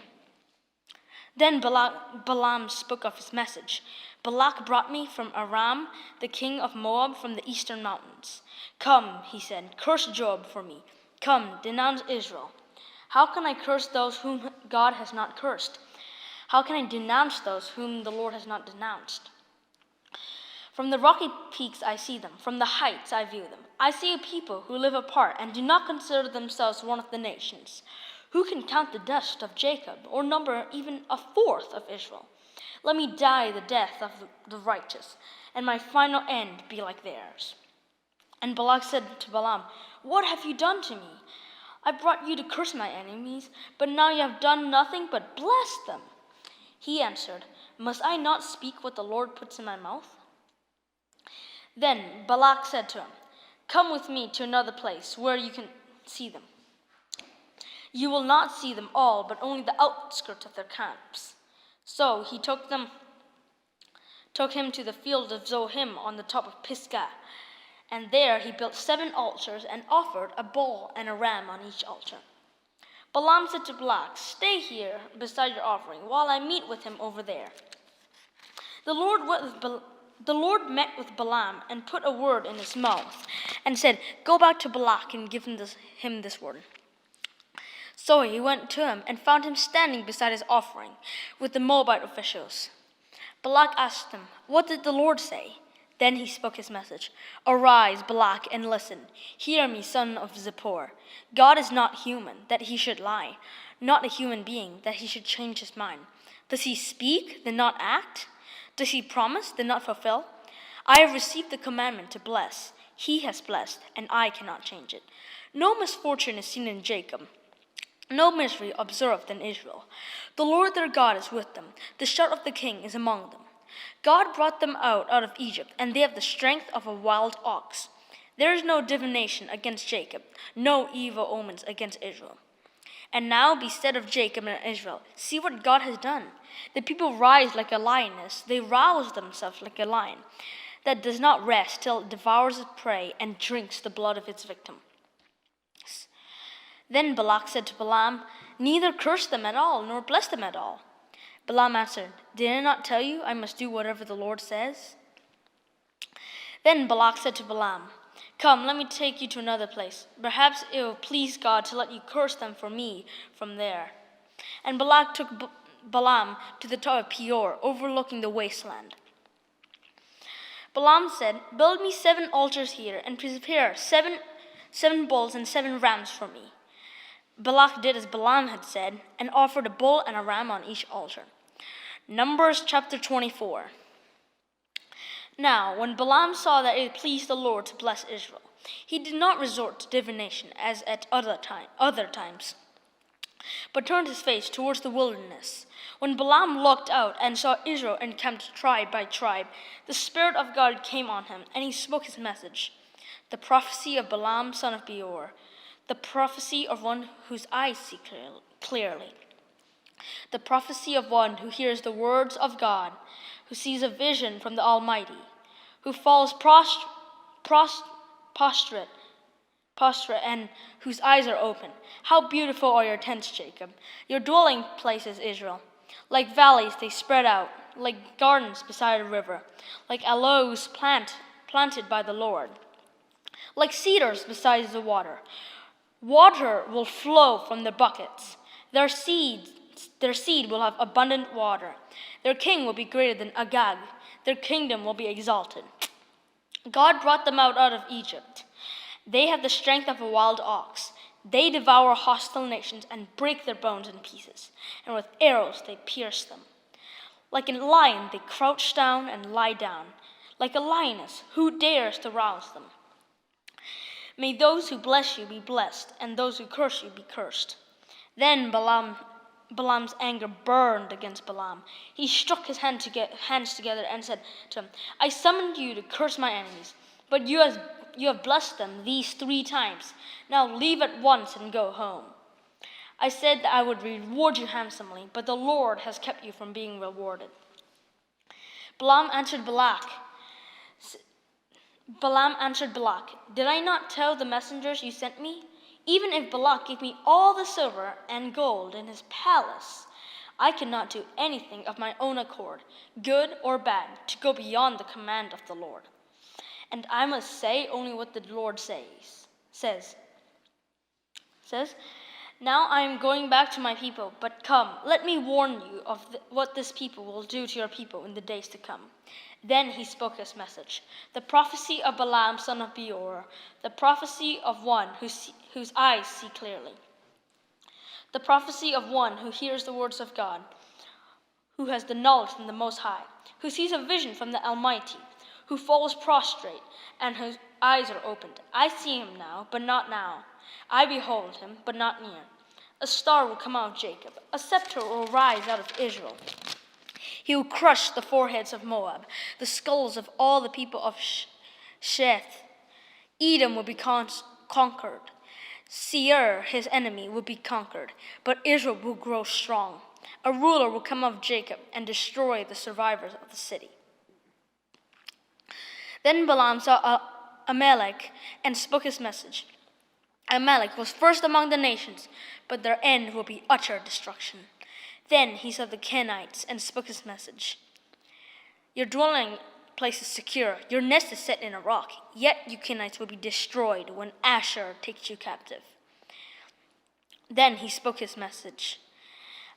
Then Balaam spoke of his message. Balak brought me from Aram, the king of Moab, from the eastern mountains. Come, he said, curse Job for me. Come, denounce Israel. How can I curse those whom God has not cursed? How can I denounce those whom the Lord has not denounced? From the rocky peaks I see them, from the heights I view them. I see a people who live apart and do not consider themselves one of the nations. Who can count the dust of Jacob, or number even a fourth of Israel? Let me die the death of the righteous, and my final end be like theirs. And Balak said to Balaam, What have you done to me? I brought you to curse my enemies, but now you have done nothing but bless them. He answered, Must I not speak what the Lord puts in my mouth? Then Balak said to him, Come with me to another place where you can see them. You will not see them all, but only the outskirts of their camps. So he took him to the field of Zohim on the top of Pisgah, and there he built 7 altars and offered a bull and a ram on each altar. Balaam said to Balak, Stay here beside your offering while I meet with him over there. The Lord met with Balaam and put a word in his mouth and said, Go back to Balak and give him this word. So he went to him and found him standing beside his offering with the Moabite officials. Balak asked him, What did the Lord say? Then he spoke his message. Arise, Balak, and listen. Hear me, son of Zippor. God is not human, that he should lie, not a human being, that he should change his mind. Does he speak, then not act? Does he promise, then not fulfill? I have received the commandment to bless. He has blessed, and I cannot change it. No misfortune is seen in Jacob, no misery observed in Israel. The Lord their God is with them. The shout of the king is among them. God brought them out of Egypt, and they have the strength of a wild ox. There is no divination against Jacob, no evil omens against Israel. And now be said of Jacob and Israel, See what God has done. The people rise like a lioness. They rouse themselves like a lion that does not rest till it devours its prey and drinks the blood of its victim. Then Balak said to Balaam, Neither curse them at all, nor bless them at all. Balaam answered, Did I not tell you I must do whatever the Lord says? Then Balak said to Balaam, Come, let me take you to another place. Perhaps it will please God to let you curse them for me from there. And Balak took Balaam to the top of Peor, overlooking the wasteland. Balaam said, Build me 7 altars here, and prepare seven bulls and 7 rams for me. Balak did as Balaam had said, and offered a bull and a ram on each altar. Numbers chapter 24. Now, when Balaam saw that it pleased the Lord to bless Israel, he did not resort to divination as at other times, but turned his face towards the wilderness. When Balaam looked out and saw Israel encamped tribe by tribe, the Spirit of God came on him, and he spoke his message, the prophecy of Balaam son of Beor, the prophecy of one whose eyes see clearly, the prophecy of one who hears the words of God, who sees a vision from the Almighty, who falls prostrate, and whose eyes are open. How beautiful are your tents, Jacob, your dwelling places, Israel. Like valleys they spread out, like gardens beside a river, like aloes planted by the Lord, like cedars beside the water. Water will flow from their buckets. Their seed will have abundant water. Their king will be greater than Agag. Their kingdom will be exalted. God brought them out of Egypt. They have the strength of a wild ox. They devour hostile nations and break their bones in pieces, and with arrows they pierce them. Like a lion they crouch down and lie down. Like a lioness, who dares to rouse them? May those who bless you be blessed, and those who curse you be cursed. Then Balaam's anger burned against Balaam. He struck his hands together and said to him, I summoned you to curse my enemies, but you have blessed them these 3 times. Now leave at once and go home. I said that I would reward you handsomely, but the Lord has kept you from being rewarded. Balaam answered Balak, Did I not tell the messengers you sent me? Even if Balak gave me all the silver and gold in his palace, I cannot do anything of my own accord, good or bad, to go beyond the command of the Lord. And I must say only what the Lord says. Now I am going back to my people, but come, let me warn you of what this people will do to your people in the days to come. Then he spoke his message, the prophecy of Balaam son of Beor, the prophecy of one whose eyes see clearly, the prophecy of one who hears the words of God, who has the knowledge from the Most High, who sees a vision from the Almighty, who falls prostrate and whose eyes are opened. I see him now, but not now. I behold him, but not near. A star will come out of Jacob. A scepter will rise out of Israel. He will crush the foreheads of Moab, the skulls of all the people of Sheth. Edom will be conquered. Seir, his enemy, will be conquered, but Israel will grow strong. A ruler will come out of Jacob and destroy the survivors of the city. Then Balaam saw Amalek and spoke his message. Amalek was first among the nations, but their end will be utter destruction. Then he saw the Kenites and spoke his message. Your dwelling place is secure, your nest is set in a rock, yet you Kenites will be destroyed when Asher takes you captive. Then he spoke his message.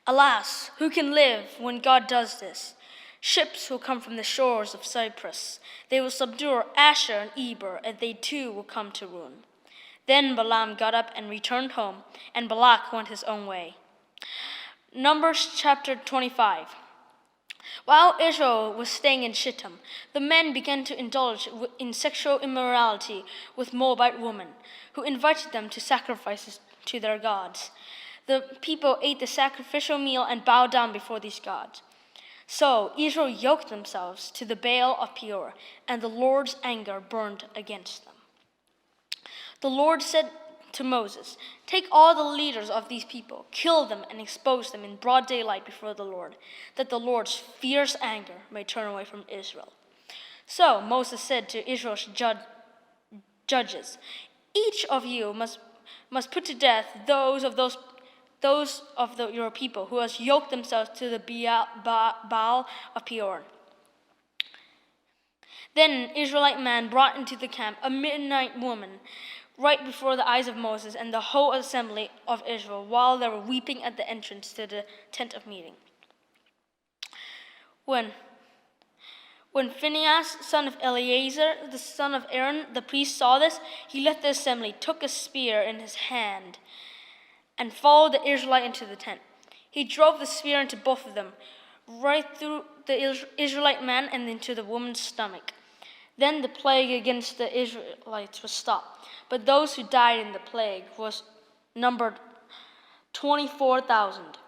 Alas, who can live when God does this? Ships will come from the shores of Cyprus. They will subdue Asher and Eber, and they too will come to ruin. Then Balaam got up and returned home, and Balak went his own way. Numbers chapter 25. While Israel was staying in Shittim, the men began to indulge in sexual immorality with Moabite women, who invited them to sacrifices to their gods. The people ate the sacrificial meal and bowed down before these gods. So Israel yoked themselves to the Baal of Peor, and the Lord's anger burned against them. The Lord said to Moses, "Take all the leaders of these people, kill them, and expose them in broad daylight before the Lord, that the Lord's fierce anger may turn away from Israel." So Moses said to Israel's judges, "Each of you must put to death those of your people who has yoked themselves to the Baal of Peor." Then an Israelite man brought into the camp a Midianite woman right before the eyes of Moses and the whole assembly of Israel, while they were weeping at the entrance to the tent of meeting. When Phinehas, son of Eleazar, the son of Aaron, the priest, saw this, he left the assembly, took a spear in his hand, and followed the Israelite into the tent. He drove the spear into both of them, right through the Israelite man and into the woman's stomach. Then the plague against the Israelites was stopped, but those who died in the plague was numbered 24,000.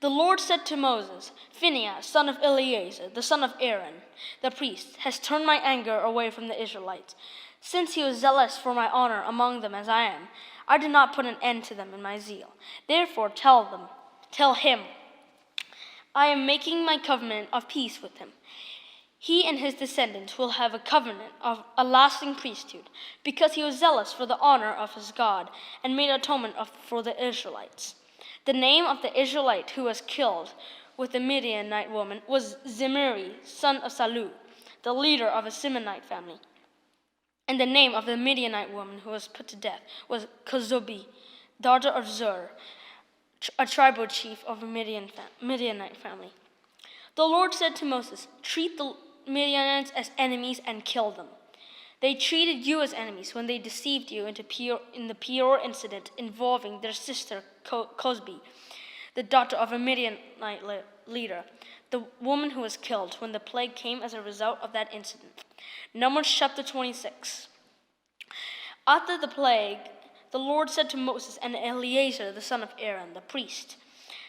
The Lord said to Moses, "Phinehas, son of Eleazar, the son of Aaron, the priest, has turned my anger away from the Israelites. Since he was zealous for my honor among them as I am, I did not put an end to them in my zeal. Therefore tell him, I am making my covenant of peace with him. He and his descendants will have a covenant of a lasting priesthood, because he was zealous for the honor of his God and made atonement for the Israelites." The name of the Israelite who was killed with the Midianite woman was Zimri, son of Salu, the leader of a Simonite family. And the name of the Midianite woman who was put to death was Kozobi, daughter of Zur, a tribal chief of a Midianite family. The Lord said to Moses, "Treat the Midianites as enemies and kill them. They treated you as enemies when they deceived you in the Peor incident involving their sister Cosbi, the daughter of a Midianite leader, the woman who was killed when the plague came as a result of that incident." Numbers chapter 26. After the plague, the Lord said to Moses and Eleazar, the son of Aaron, the priest,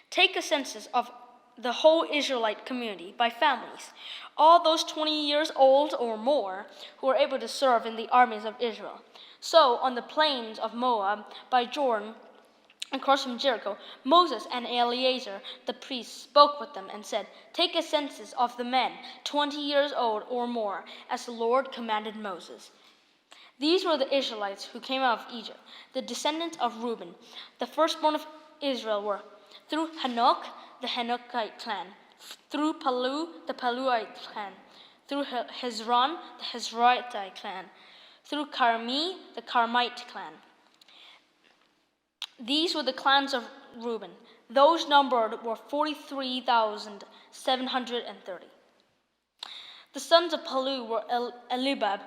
"Take a census of the whole Israelite community by families, all those 20 years old or more who were able to serve in the armies of Israel." So on the plains of Moab by Jordan, across from Jericho, Moses and Eleazar the priest spoke with them and said, "Take a census of the men 20 years old or more, as the Lord commanded Moses." These were the Israelites who came out of Egypt, the descendants of Reuben. The firstborn of Israel were through Hanok, the Hanokite clan, through Palu, the Paluite clan, through Hezron, the Hezronite clan, through Carmi, the Carmite clan. These were the clans of Reuben. Those numbered were 43,730. The sons of Palu were Eliab.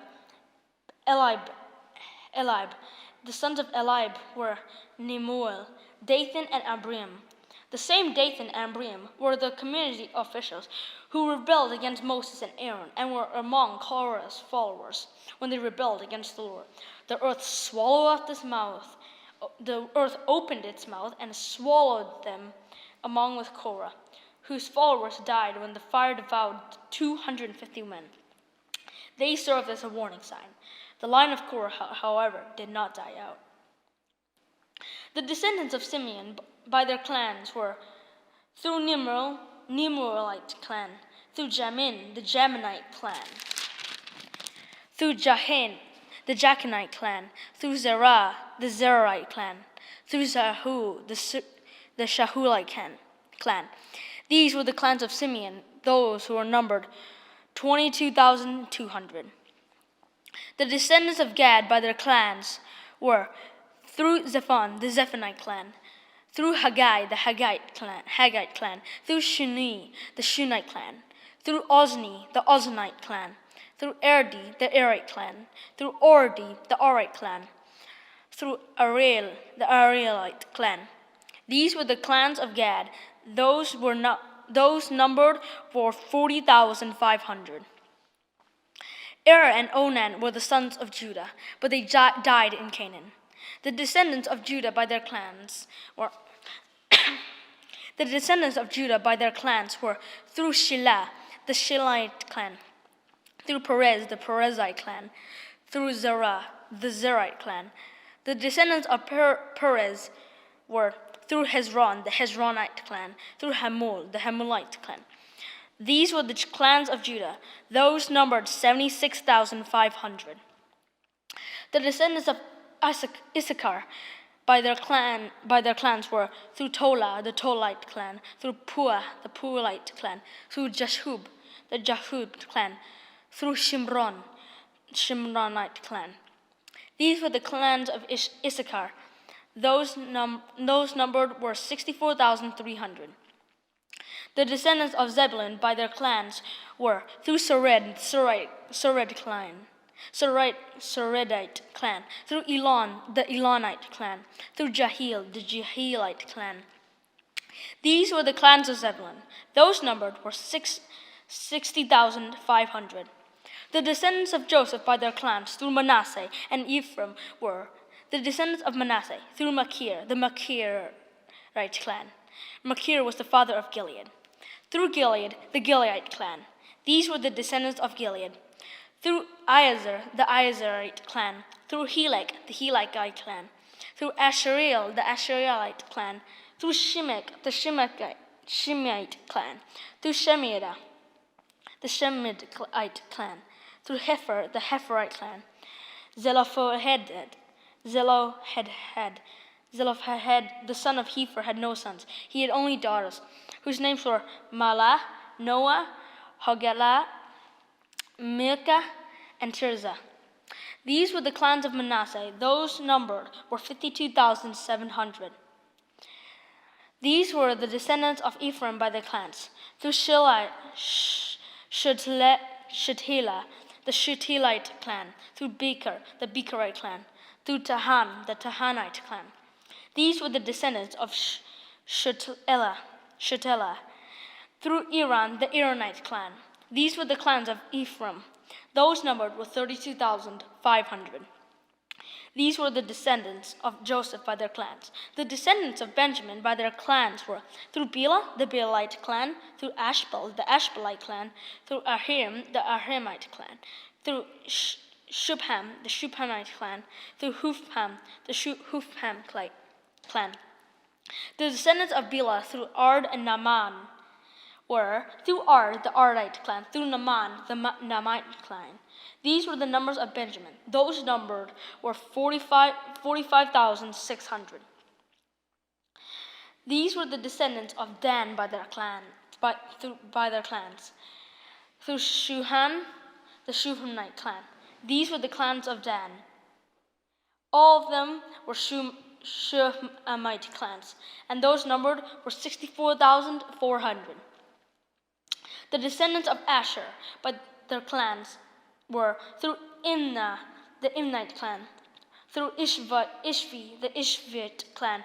The sons of Eliab were Nemuel, Dathan, and Abiram. The same Dathan and Abiram were the community officials who rebelled against Moses and Aaron and were among Korah's followers when they rebelled against the Lord. The earth swallowed up his mouth. The earth opened its mouth and swallowed them along with Korah, whose followers died when the fire devoured 250 men. They served as a warning sign. The line of Korah, however, did not die out. The descendants of Simeon by their clans were through Nemuelite clan, through Jamin, the Jaminite clan, through Jahin, the Jachinite clan, through Zerah, the Zerahite clan, through Zahu, the Shahulite clan. These were the clans of Simeon, those who were numbered 22,200. The descendants of Gad by their clans were through Zephon, the Zephonite clan, through Haggai, the Haggite clan, through Shuni, the Shunite clan, through Ozni, the Oznite clan, through Erdi, the Erite clan, through Ordi, the Orite clan, through Ariel, the Arielite clan. These were the clans of Gad. Those numbered were 40,500. Er and Onan were the sons of Judah, but they died in Canaan. The descendants of Judah by their clans were through Shelah, the Shelite clan, through Perez, the Perezite clan, through Zerah, the Zerite clan. The descendants of Perez were through Hezron, the Hezronite clan, through Hamul, the Hamulite clan. These were the clans of Judah. Those numbered 76,500. The descendants of Issachar by their clans were through Tola, the Tolite clan, through Pua, the Pualite clan, through Jashub, the Jashub clan, through Shimron, Shimronite clan. These were the clans of Issachar. Those numbered were 64,300. The descendants of Zebulun by their clans were through Sered clan, Seredite clan, through Elon, the Elonite clan, through Jahil, the Jahilite clan. These were the clans of Zebulun. Those numbered were 60,500. The descendants of Joseph by their clans through Manasseh and Ephraim were the descendants of Manasseh through Machir, the Machirite clan. Machir was the father of Gilead. Through Gilead, the Gileadite clan. These were the descendants of Gilead. Through Iezer, the Iezerite clan. Through Helek, the Helekite clan. Through Ashereel, the Asherelite clan. Through Shemek, the Shimite clan. Through Shemida, the Shemidite clan. Through Hefer, the Heferite clan. Zelophehad, the son of Hefer, had no sons. He had only daughters, whose names were Mahlah, Noah, Hoglah, Milcah, and Tirzah. These were the clans of Manasseh. Those numbered were 52,700. These were the descendants of Ephraim by their clans. Through Shethilah, the Shethelite clan. Through Becher, the Becherite clan. Through Tahan, the Tahanite clan. These were the descendants of Shetela. Through Iran, the Iranite clan. These were the clans of Ephraim. Those numbered were 32,500. These were the descendants of Joseph by their clans. The descendants of Benjamin by their clans were through Bela, the Belite clan, through Ashbel, the Ashbelite clan, through Ahiram, the Ahiramite clan, through Shubham, the Shubhamite clan, through Hufam, the Hufhamite clan. The descendants of Bela through Ard and Naaman were through Ard, the Ardite clan, through Naaman, the Naamite clan. These were the numbers of Benjamin. Those numbered were 45,600. These were the descendants of Dan by their clans. Through Shuham, the Shuhamite clan. These were the clans of Dan. All of them were Shuhamite clans, and those numbered were 64,400. The descendants of Asher by their clans were through Imnah, the Imnite clan, through Ishvi, the Ishvite clan,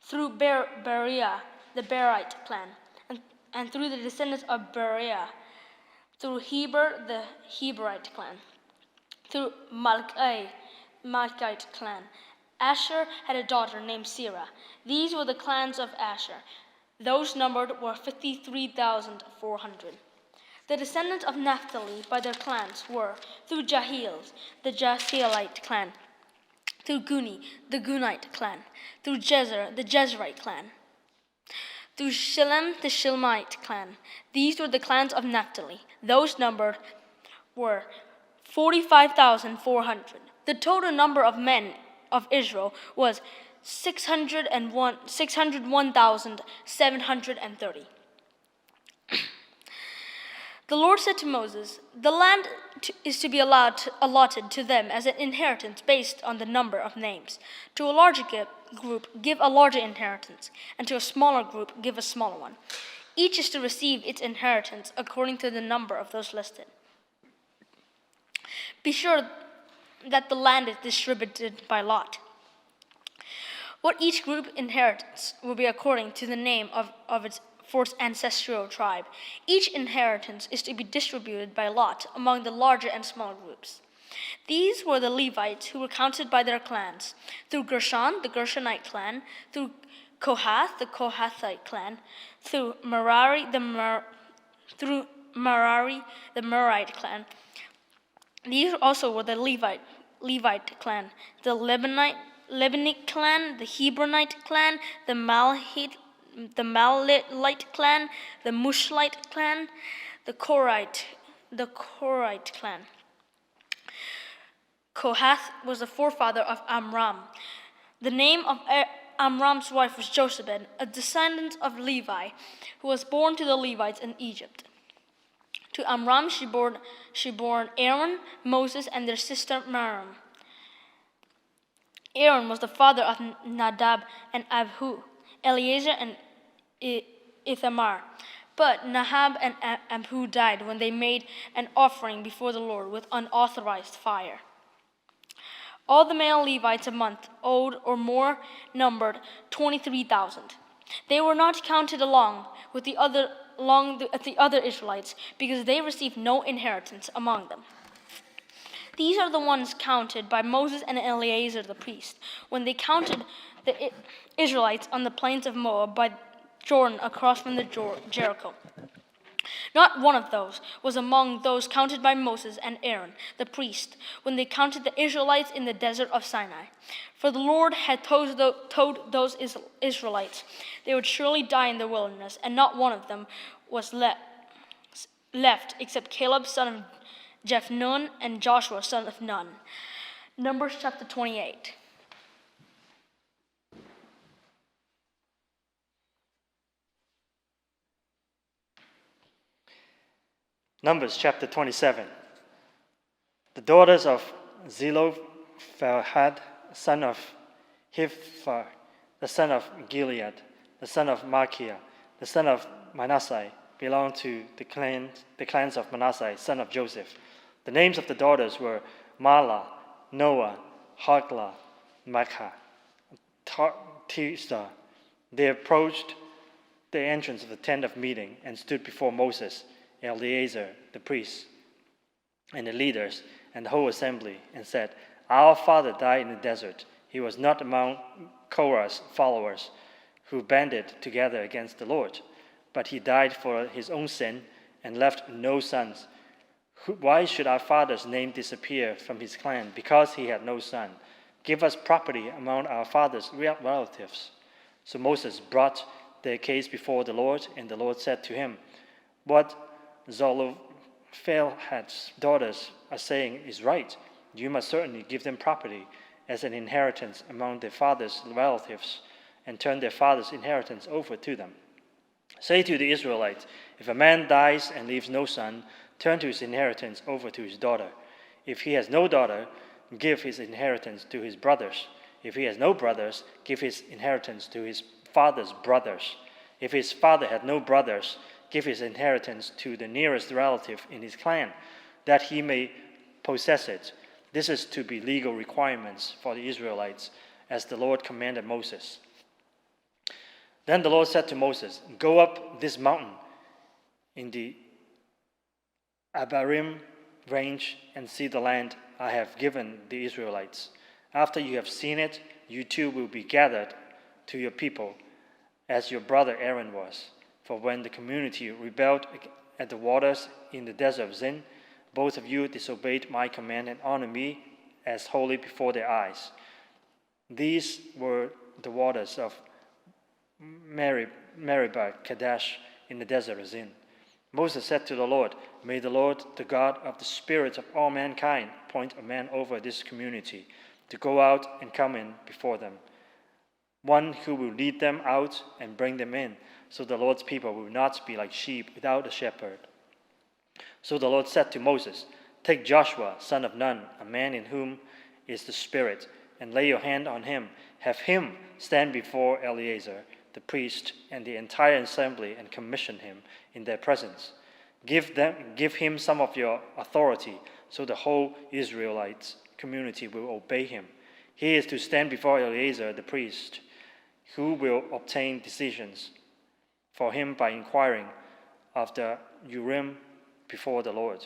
through Beriah, the Berite clan, and through the descendants of Beriah, through Heber, the Heberite clan, through Malchite clan. Asher had a daughter named Serah. These were the clans of Asher. Those numbered were 53,400. The descendants of Naphtali by their clans were through Jahiel, the Jahielite clan, through Guni, the Gunite clan, through Jezer, the Jezreelite clan, through Shillem, the Shilmite clan. These were the clans of Naphtali. Those numbered were 45,400. The total number of men of Israel was 601,730. The Lord said to Moses, "The land is to be allotted to them as an inheritance based on the number of names. To a larger group, give a larger inheritance, and to a smaller group, give a smaller one. Each is to receive its inheritance according to the number of those listed. Be sure that the land is distributed by lot. What each group inherits will be according to the name of its ancestral tribe. Each inheritance is to be distributed by lot among the larger and smaller groups." These were the Levites who were counted by their clans, through Gershon, the Gershonite clan, through Kohath, the Kohathite clan, through Merari, the Merarite clan. These also were the Levite clan, the Lebanite clan, the Hebronite clan, the Malahite clan, the Mushlite clan, the Korite clan. Kohath was the forefather of Amram. The name of Amram's wife was Jochebed, a descendant of Levi, who was born to the Levites in Egypt. To Amram she bore Aaron, Moses, and their sister Miriam. Aaron was the father of Nadab and Abihu, Eleazar and Ithamar. But Nahab and Abihu died when they made an offering before the Lord with unauthorized fire. All the male Levites a month old or more numbered 23,000. They were not counted along with the other Israelites because they received no inheritance among them. These are the ones counted by Moses and Eleazar the priest when they counted the Israelites on the plains of Moab by Jordan across from the Jericho. Not one of those was among those counted by Moses and Aaron the priest when they counted the Israelites in the desert of Sinai. For the Lord had told those Israelites they would surely die in the wilderness, and not one of them was left except Caleb son of Jephunneh and Joshua son of Nun. Numbers chapter 28. Numbers chapter 27. The daughters of Zelophehad, son of Hepher, the son of Gilead, the son of Machir, the son of Manasseh, belonged to the clans of Manasseh, son of Joseph. The names of the daughters were Mahlah, Noah, Hoglah, Makkah, Tirzah. They approached the entrance of the tent of meeting and stood before Moses, Eleazar the priest, and the leaders and the whole assembly, and said, "Our father died in the desert. He was not among Korah's followers who banded together against the Lord, but he died for his own sin and left no sons. Why should our father's name disappear from his clan? Because he had no son. Give us property among our father's relatives." So Moses brought their case before the Lord, and the Lord said to him, "What Zelophehad's daughters are saying is right. You must certainly give them property as an inheritance among their father's relatives, and turn their father's inheritance over to them. Say to the Israelites, if a man dies and leaves no son, turn to his inheritance over to his daughter. If he has no daughter, give his inheritance to his brothers. If he has no brothers, give his inheritance to his father's brothers. If his father had no brothers, give his inheritance to the nearest relative in his clan, that he may possess it. This is to be legal requirements for the Israelites, as the Lord commanded Moses. Then the Lord said to Moses, go up this mountain in the Abarim range and see the land I have given the Israelites. After you have seen it, you too will be gathered to your people, as your brother Aaron was. For when the community rebelled at the waters in the desert of Zin, both of you disobeyed my command and honored me as holy before their eyes. These were the waters of Meribah Kadesh in the desert of Zin. Moses said to the Lord, may the Lord, the God of the spirits of all mankind, appoint a man over this community to go out and come in before them, one who will lead them out and bring them in, so the Lord's people will not be like sheep without a shepherd. So the Lord said to Moses, take Joshua, son of Nun, a man in whom is the Spirit, and lay your hand on him. Have him stand before Eleazar, the priest, and the entire assembly, and commission him in their presence. Give him some of your authority, so the whole Israelite community will obey him. He is to stand before Eleazar, the priest, who will obtain decisions for him by inquiring of the Urim before the Lord.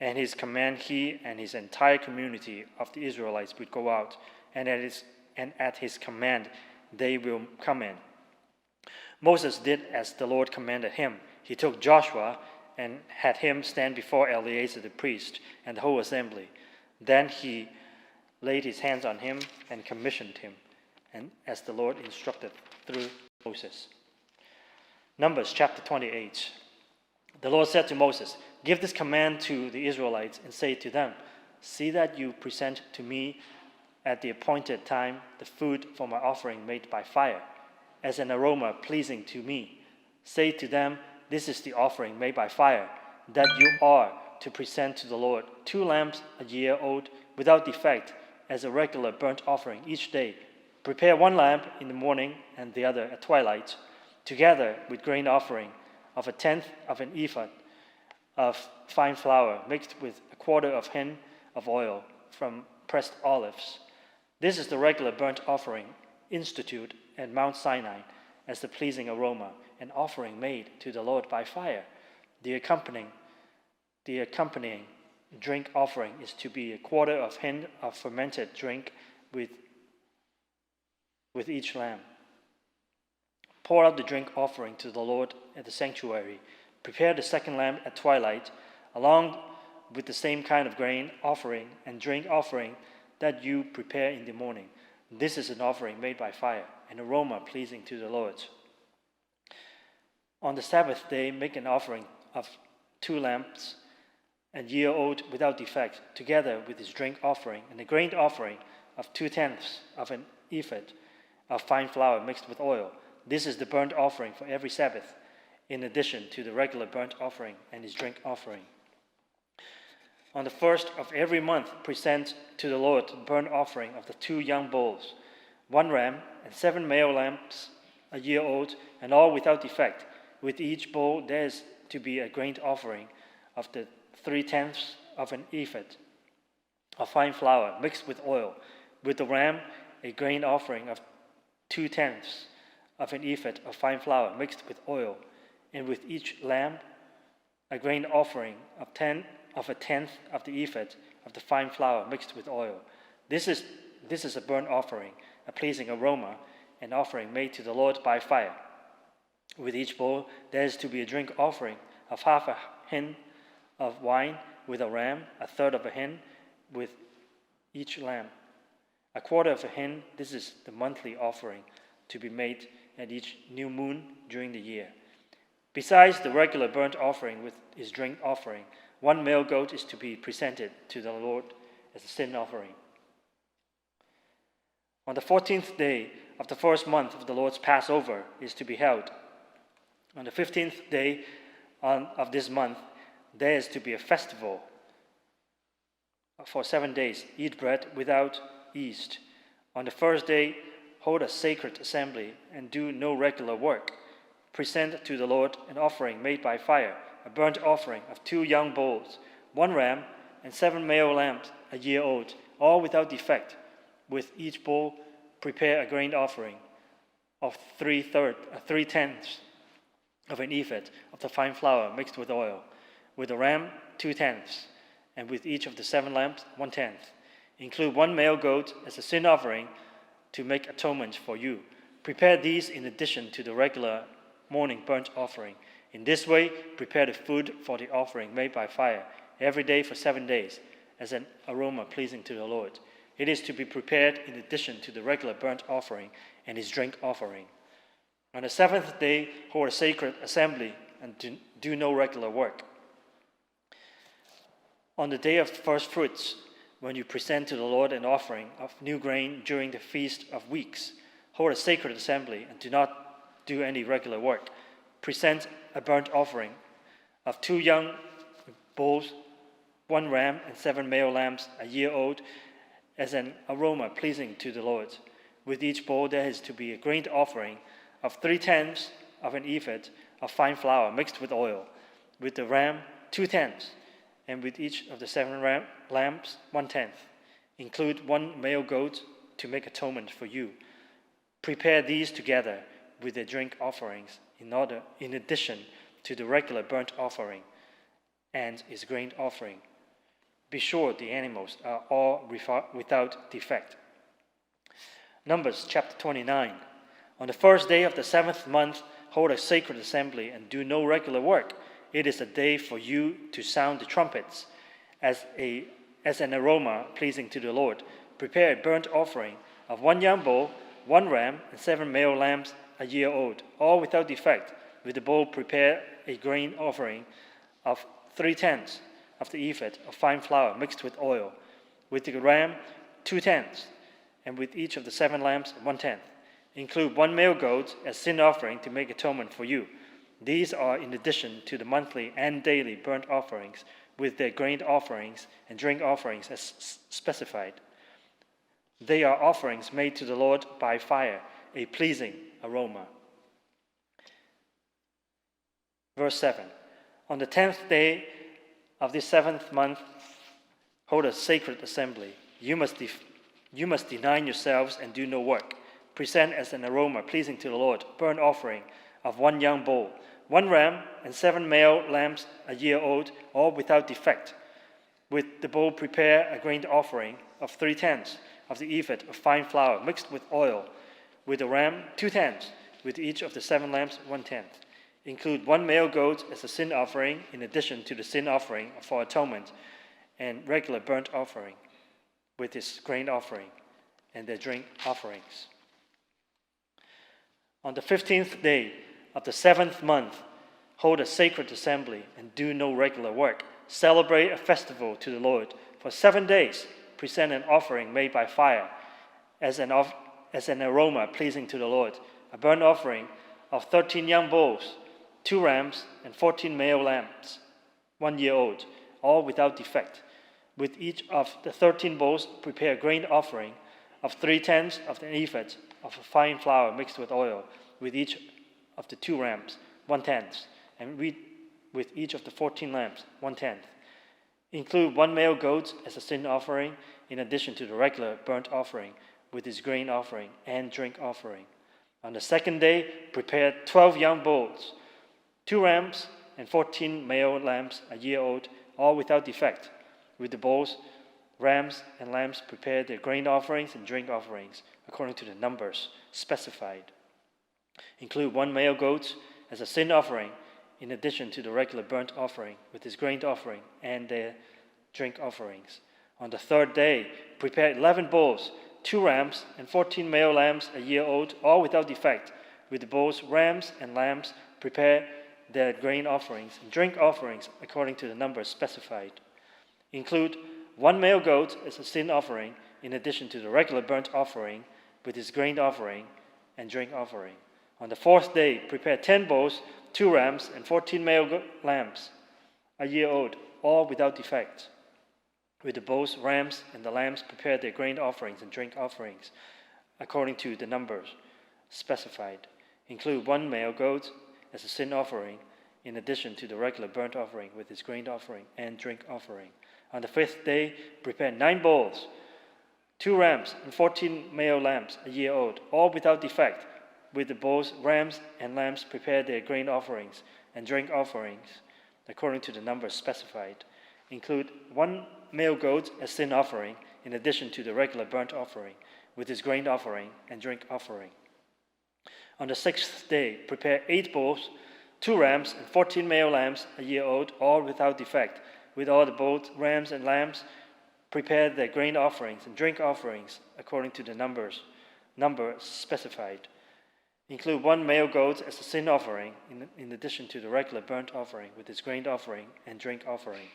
And his command, he and his entire community of the Israelites would go out, and at his command they will come in. Moses did as the Lord commanded him. He took Joshua and had him stand before Eleazar the priest and the whole assembly. Then he laid his hands on him and commissioned him, and as the Lord instructed through Moses. Numbers chapter 28. The Lord said to Moses, give this command to the Israelites and say to them, see that you present to me at the appointed time the food for my offering made by fire, as an aroma pleasing to me. Say to them, this is the offering made by fire, that you are to present to the Lord 2 lambs a year old without defect, as a regular burnt offering each day. Prepare 1 lamb in the morning and the other at twilight, together with grain offering of 1/10 of an ephah of fine flour mixed with 1/4 of hin of oil from pressed olives. This is the regular burnt offering institute at Mount Sinai as the pleasing aroma, an offering made to the Lord by fire. The accompanying drink offering is to be 1/4 of hin of fermented drink with each lamb. Pour out the drink offering to the Lord at the sanctuary. Prepare the 2nd lamb at twilight, along with the same kind of grain offering and drink offering that you prepare in the morning. This is an offering made by fire, an aroma pleasing to the Lord. On the Sabbath day, make an offering of 2 lambs, a year old without defect, together with his drink offering, and a grain offering of 2/10 of an ephah of fine flour mixed with oil. This is the burnt offering for every Sabbath, in addition to the regular burnt offering and his drink offering. On the 1st of every month, present to the Lord the burnt offering of the 2 young bulls, 1 ram, and 7 male lambs a year old, and all without defect. With each bull there is to be a grain offering of the 3/10 of an ephah of fine flour mixed with oil. With the ram, a grain offering of 2/10 of an ephah of fine flour mixed with oil, and with each lamb, a grain offering of 1/10 of the ephah of the fine flour mixed with oil. This is a burnt offering, a pleasing aroma, an offering made to the Lord by fire. With each bull, there is to be a drink offering of 1/2 a hin of wine with a ram, 1/3 of a hin with each lamb, 1/4 of a hin. This is the monthly offering to be made at each new moon during the year. Besides the regular burnt offering with his drink offering, 1 male goat is to be presented to the Lord as a sin offering. On the 14th day of the first month of the Lord's Passover is to be held. On the 15th day of this month, there is to be a festival for 7 days. Eat bread without yeast. On the first day, hold a sacred assembly and do no regular work. Present to the Lord an offering made by fire, a burnt offering of 2 young bulls, 1 ram, and 7 male lambs a year old, all without defect. With each bull, prepare a grain offering of 3/10 of an ephah of the fine flour mixed with oil. With the ram, 2/10, and with each of the 7 lambs, 1/10. Include 1 male goat as a sin offering to make atonement for you. Prepare these in addition to the regular morning burnt offering. In this way, prepare the food for the offering made by fire every day for 7 days as an aroma pleasing to the Lord. It is to be prepared in addition to the regular burnt offering and his drink offering. On the 7th day, hold a sacred assembly and do no regular work. On the day of first fruits, when you present to the Lord an offering of new grain during the Feast of Weeks, hold a sacred assembly and do not do any regular work. Present a burnt offering of 2 young bulls, 1 ram, and 7 male lambs a year old as an aroma pleasing to the Lord. With each bull there is to be a grain offering of 3/10 of an ephah of fine flour mixed with oil. With the ram, 2/10, and with each of the 7 lambs, 1/10. Include 1 male goat to make atonement for you. Prepare these together with the drink offerings in addition to the regular burnt offering and his grain offering. Be sure the animals are all without defect. Numbers chapter 29. On the first day of the 7th month, hold a sacred assembly and do no regular work. It is a day for you to sound the trumpets as an aroma pleasing to the Lord. Prepare a burnt offering of 1 young bull, 1 ram, and 7 male lambs a year old, all without defect. With the bull, prepare a grain offering of 3/10 of the ephah of fine flour mixed with oil. With the ram, 2/10, and with each of the 7 lambs, 1/10. Include 1 male goat as sin offering to make atonement for you. These are in addition to the monthly and daily burnt offerings with their grain offerings and drink offerings as specified. They are offerings made to the Lord by fire, a pleasing aroma. Verse 7. On the 10th day of this 7th month, hold a sacred assembly. You must deny yourselves and do no work. Present as an aroma pleasing to the Lord, burnt offering of 1 young bull, 1 ram, and 7 male lambs a year old, all without defect. With the bull, prepare a grain offering of 3/10 of the ephah of fine flour mixed with oil. With the ram, 2/10, with each of the 7 lambs, 1/10. Include 1 male goat as a sin offering in addition to the sin offering for atonement and regular burnt offering with its grain offering and their drink offerings. On the 15th day of the 7th month, hold a sacred assembly and do no regular work. Celebrate a festival to the Lord. For 7 days, present an offering made by fire as an aroma pleasing to the Lord, a burnt offering of 13 young bulls, 2 rams, and 14 male lambs, 1 year old, all without defect. With each of the 13 bulls, prepare a grain offering of 3/10 of the ephah of fine flour mixed with oil. With each of the 2 rams, 1/10, and with each of the 14 lambs, 1/10. Include 1 male goat as a sin offering in addition to the regular burnt offering with its grain offering and drink offering. On the 2nd day, prepare 12 young bulls, 2 rams, and 14 male lambs a year old, all without defect. With the bulls, rams, and lambs, prepare their grain offerings and drink offerings according to the numbers specified. Include 1 male goat as a sin offering in addition to the regular burnt offering with its grain offering and their drink offerings. On the 3rd day, prepare 11 bulls, 2 rams, and 14 male lambs a year old, all without defect. With the bulls, rams, and lambs, prepare their grain offerings and drink offerings according to the numbers specified. Include 1 male goat as a sin offering in addition to the regular burnt offering with its grain offering and drink offering. On the 4th day, prepare 10 bulls, 2 rams, and 14 male lambs, a year old, all without defect. With the bulls, rams, and the lambs, prepare their grain offerings and drink offerings, according to the numbers specified. Include 1 male goat as a sin offering, in addition to the regular burnt offering with its grain offering and drink offering. On the 5th day, prepare 9 bulls, 2 rams, and 14 male lambs, a year old, all without defect. With the bulls, rams, and lambs, prepare their grain offerings and drink offerings, according to the numbers specified. Include 1 male goat as sin offering, in addition to the regular burnt offering, with its grain offering and drink offering. On the 6th day, prepare 8 bulls, 2 rams, and 14 male lambs, a year old, all without defect. With all the bulls, rams, and lambs, prepare their grain offerings and drink offerings, according to the number specified. Include 1 male goat as a sin offering, in addition to the regular burnt offering, with its grain offering and drink offering.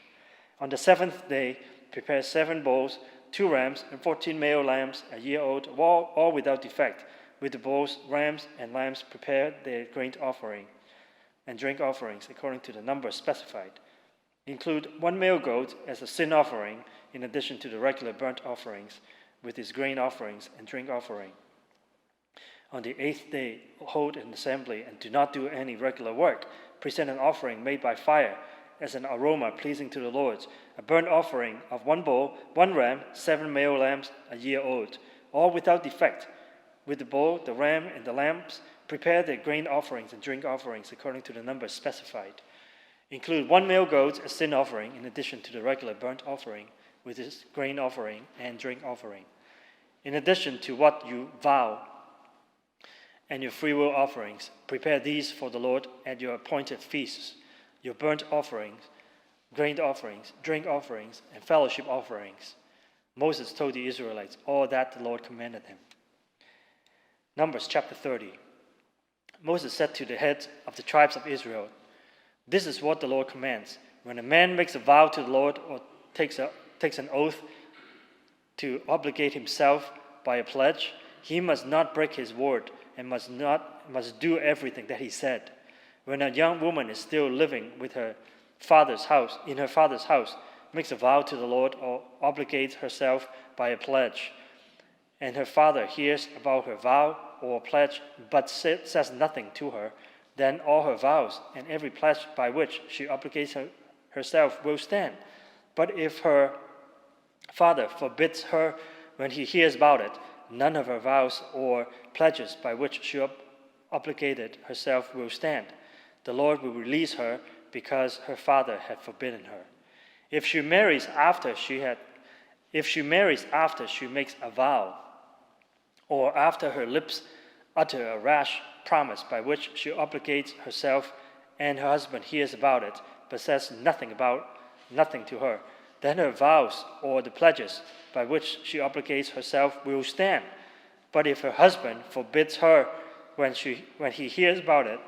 On the 7th day, prepare 7 bulls, 2 rams, and 14 male lambs, a year old, all without defect. With the bulls, rams, and lambs, prepare their grain offering and drink offerings, according to the number specified. Include 1 male goat as a sin offering, in addition to the regular burnt offerings, with its grain offerings and drink offering. On the 8th day, hold an assembly and do not do any regular work. Present an offering made by fire as an aroma pleasing to the Lord, a burnt offering of 1 bull, 1 ram, 7 male lambs, a year old, all without defect. With the bull, the ram, and the lambs, prepare their grain offerings and drink offerings according to the numbers specified. Include 1 male goat as sin offering, in addition to the regular burnt offering, with its grain offering and drink offering. In addition to what you vow and your freewill offerings, prepare these for the Lord at your appointed feasts, your burnt offerings, grain offerings, drink offerings, and fellowship offerings. Moses told the Israelites all that the Lord commanded him. Numbers chapter 30. Moses said to the heads of the tribes of Israel, "This is what the Lord commands. When a man makes a vow to the Lord or takes an oath to obligate himself by a pledge, he must not break his word and must do everything that he said. When a young woman is still living with in her father's house, makes a vow to the Lord or obligates herself by a pledge, and her father hears about her vow or pledge but says nothing to her, then all her vows and every pledge by which she obligates herself will stand. But if her father forbids her when he hears about it, none of her vows or pledges by which she obligated herself will stand. The Lord will release her because her father had forbidden her. If she marries after she makes a vow, or after her lips utter a rash promise by which she obligates herself, and her husband hears about it, but says nothing to her, then her vows or the pledges by which she obligates herself will stand. But if her husband forbids her when he hears about it,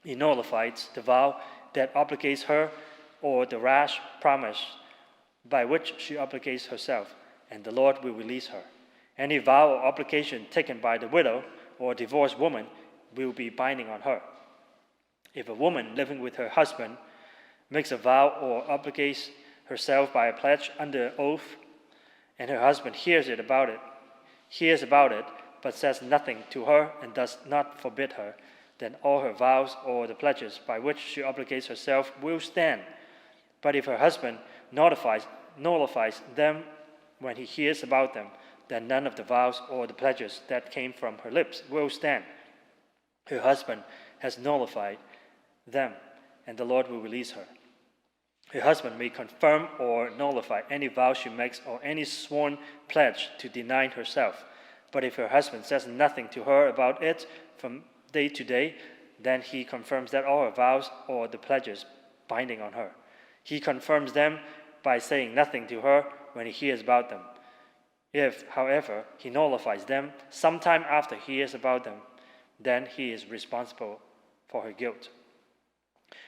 he nullifies the vow that obligates her or the rash promise by which she obligates herself, and the Lord will release her. Any vow or obligation taken by the widow or divorced woman will be binding on her. If a woman living with her husband makes a vow or obligates herself by a pledge under oath, and her husband hears about it, but says nothing to her and does not forbid her, then all her vows or the pledges by which she obligates herself will stand. But if her husband nullifies them when he hears about them, then none of the vows or the pledges that came from her lips will stand. Her husband has nullified them, and the Lord will release her. Her husband may confirm or nullify any vow she makes or any sworn pledge to deny herself. But if her husband says nothing to her about it from day to day, then he confirms that all her vows or the pledges binding on her. He confirms them by saying nothing to her when he hears about them. If, however, he nullifies them sometime after he hears about them, then he is responsible for her guilt.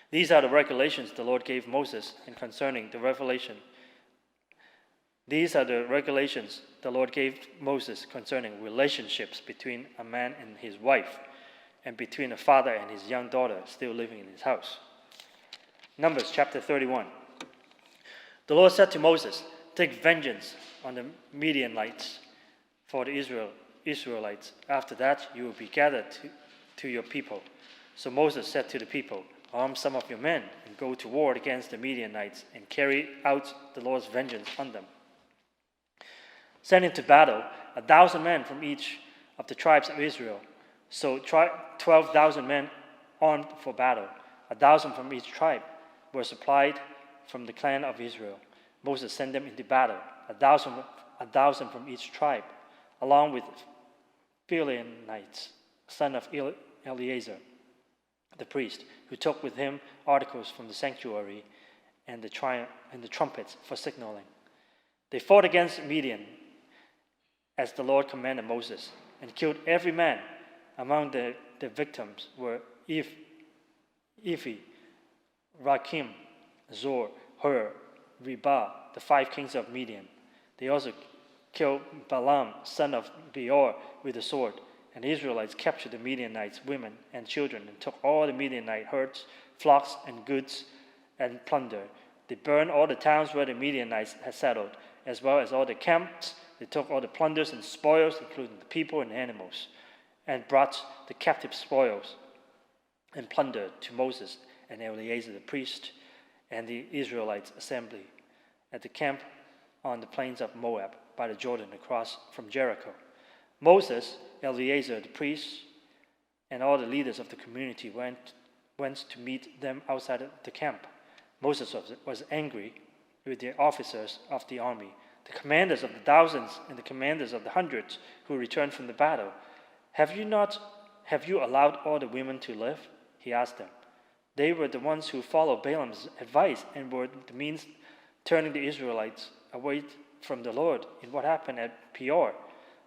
These are the regulations the Lord gave Moses, and concerning the revelation These are the regulations the Lord gave Moses concerning relationships between a man and his wife, and between a father and his young daughter still living in his house. Numbers chapter 31. The Lord said to Moses, "Take vengeance on the Midianites for the Israelites. After that, you will be gathered to your people." So Moses said to the people, "Arm some of your men and go to war against the Midianites and carry out the Lord's vengeance on them. Send into battle 1,000 men from each of the tribes of Israel. So 12,000 men armed for battle, 1,000 from each tribe, were supplied from the clan of Israel. Moses sent them into battle, 1,000 from each tribe, along with Phinehas, son of Eleazar, the priest, who took with him articles from the sanctuary and the trumpets for signaling. They fought against Midian, as the Lord commanded Moses, and killed every man. Among the victims were Ephi, Rakim, Zor, Hur, Reba, the 5 kings of Midian. They also killed Balaam, son of Beor, with the sword. And the Israelites captured the Midianites' women and children and took all the Midianite herds, flocks, and goods and plunder. They burned all the towns where the Midianites had settled, as well as all the camps. They took all the plunders and spoils, including the people and animals, and brought the captive spoils and plunder to Moses and Eleazar the priest and the Israelites' assembly at the camp on the plains of Moab by the Jordan across from Jericho. Moses, Eleazar the priest, and all the leaders of the community went to meet them outside of the camp. Moses was angry with the officers of the army, the commanders of the thousands and the commanders of the hundreds who returned from the battle. Have you allowed all the women to live?" he asked them. They were the ones who followed Balaam's advice and were the means turning the Israelites away from the Lord in what happened at Peor,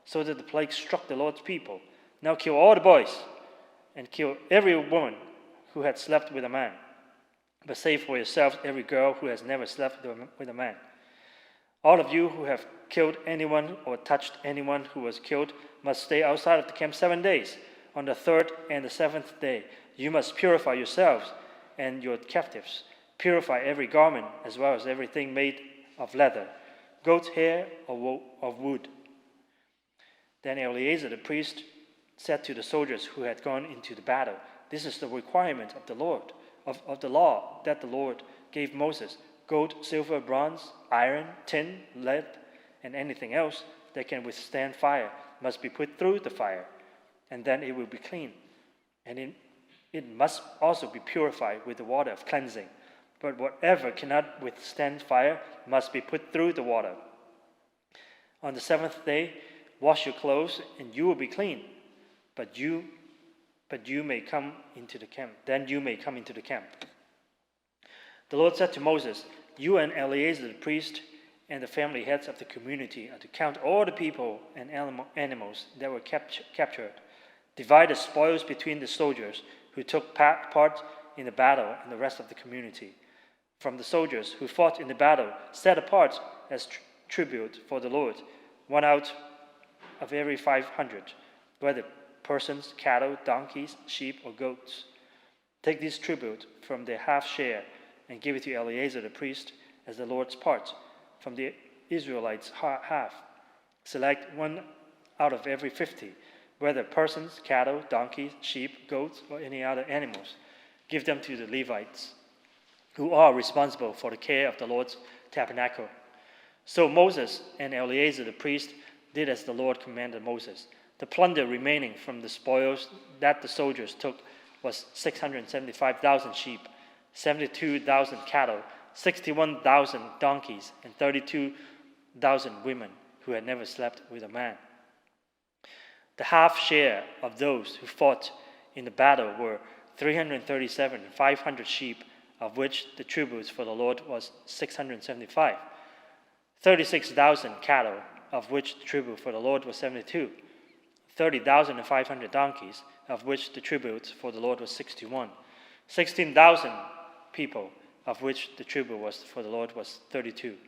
so that the plague struck the Lord's people. Now kill all the boys and kill every woman who had slept with a man, but save for yourselves every girl who has never slept with a man. All of you who have killed anyone or touched anyone who was killed must stay outside of the camp 7 days. On the 3rd and the 7th day, you must purify yourselves and your captives. Purify every garment as well as everything made of leather, goat hair, or of wood. Then Eleazar the priest said to the soldiers who had gone into the battle, "This is the requirement of the Lord, of the law that the Lord gave Moses. Gold, silver, bronze, iron, tin, lead, and anything else that can withstand fire must be put through the fire, and then it will be clean. And it must also be purified with the water of cleansing. But whatever cannot withstand fire must be put through the water. On the 7th day, wash your clothes, and you will be clean. But you may come into the camp. Then you may come into the camp." The Lord said to Moses, "You and Eleazar the priest and the family heads of the community are to count all the people and animals that were captured. Divide the spoils between the soldiers who took part in the battle and the rest of the community. From the soldiers who fought in the battle, set apart as tribute for the Lord, 1 out of every 500, whether persons, cattle, donkeys, sheep, or goats. Take this tribute from their half share and give it to Eleazar the priest as the Lord's part from the Israelites' half. Select 1 out of every 50, whether persons, cattle, donkeys, sheep, goats, or any other animals. Give them to the Levites, who are responsible for the care of the Lord's tabernacle." So Moses and Eleazar the priest did as the Lord commanded Moses. The plunder remaining from the spoils that the soldiers took was 675,000 sheep, 72,000 cattle, 61,000 donkeys, and 32,000 women who had never slept with a man. The half share of those who fought in the battle were 337,500 sheep, of which the tributes for the Lord was 675. 36,000 cattle, of which the tribute for the Lord was 72. 30,500 donkeys, of which the tribute for the Lord was 61. 16,000 people, of which the tribute was for the Lord was 32.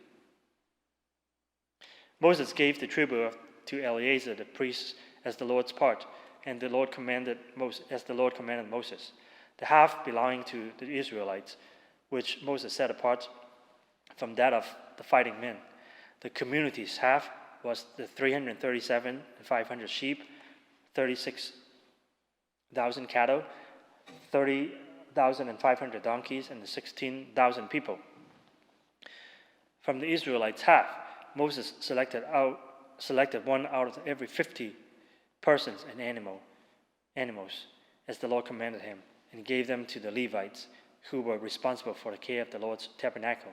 Moses gave the tribute to Eleazar the priest as the Lord's part, and the Lord commanded Moses. The half belonging to the Israelites, which Moses set apart from that of the fighting men. The community's half was the 337,500 sheep, 36,000 cattle, 30,500 donkeys, and 16,000 people. From the Israelites' half, Moses selected one out of every 50 persons and animals, as the Lord commanded him, and gave them to the Levites, who were responsible for the care of the Lord's tabernacle.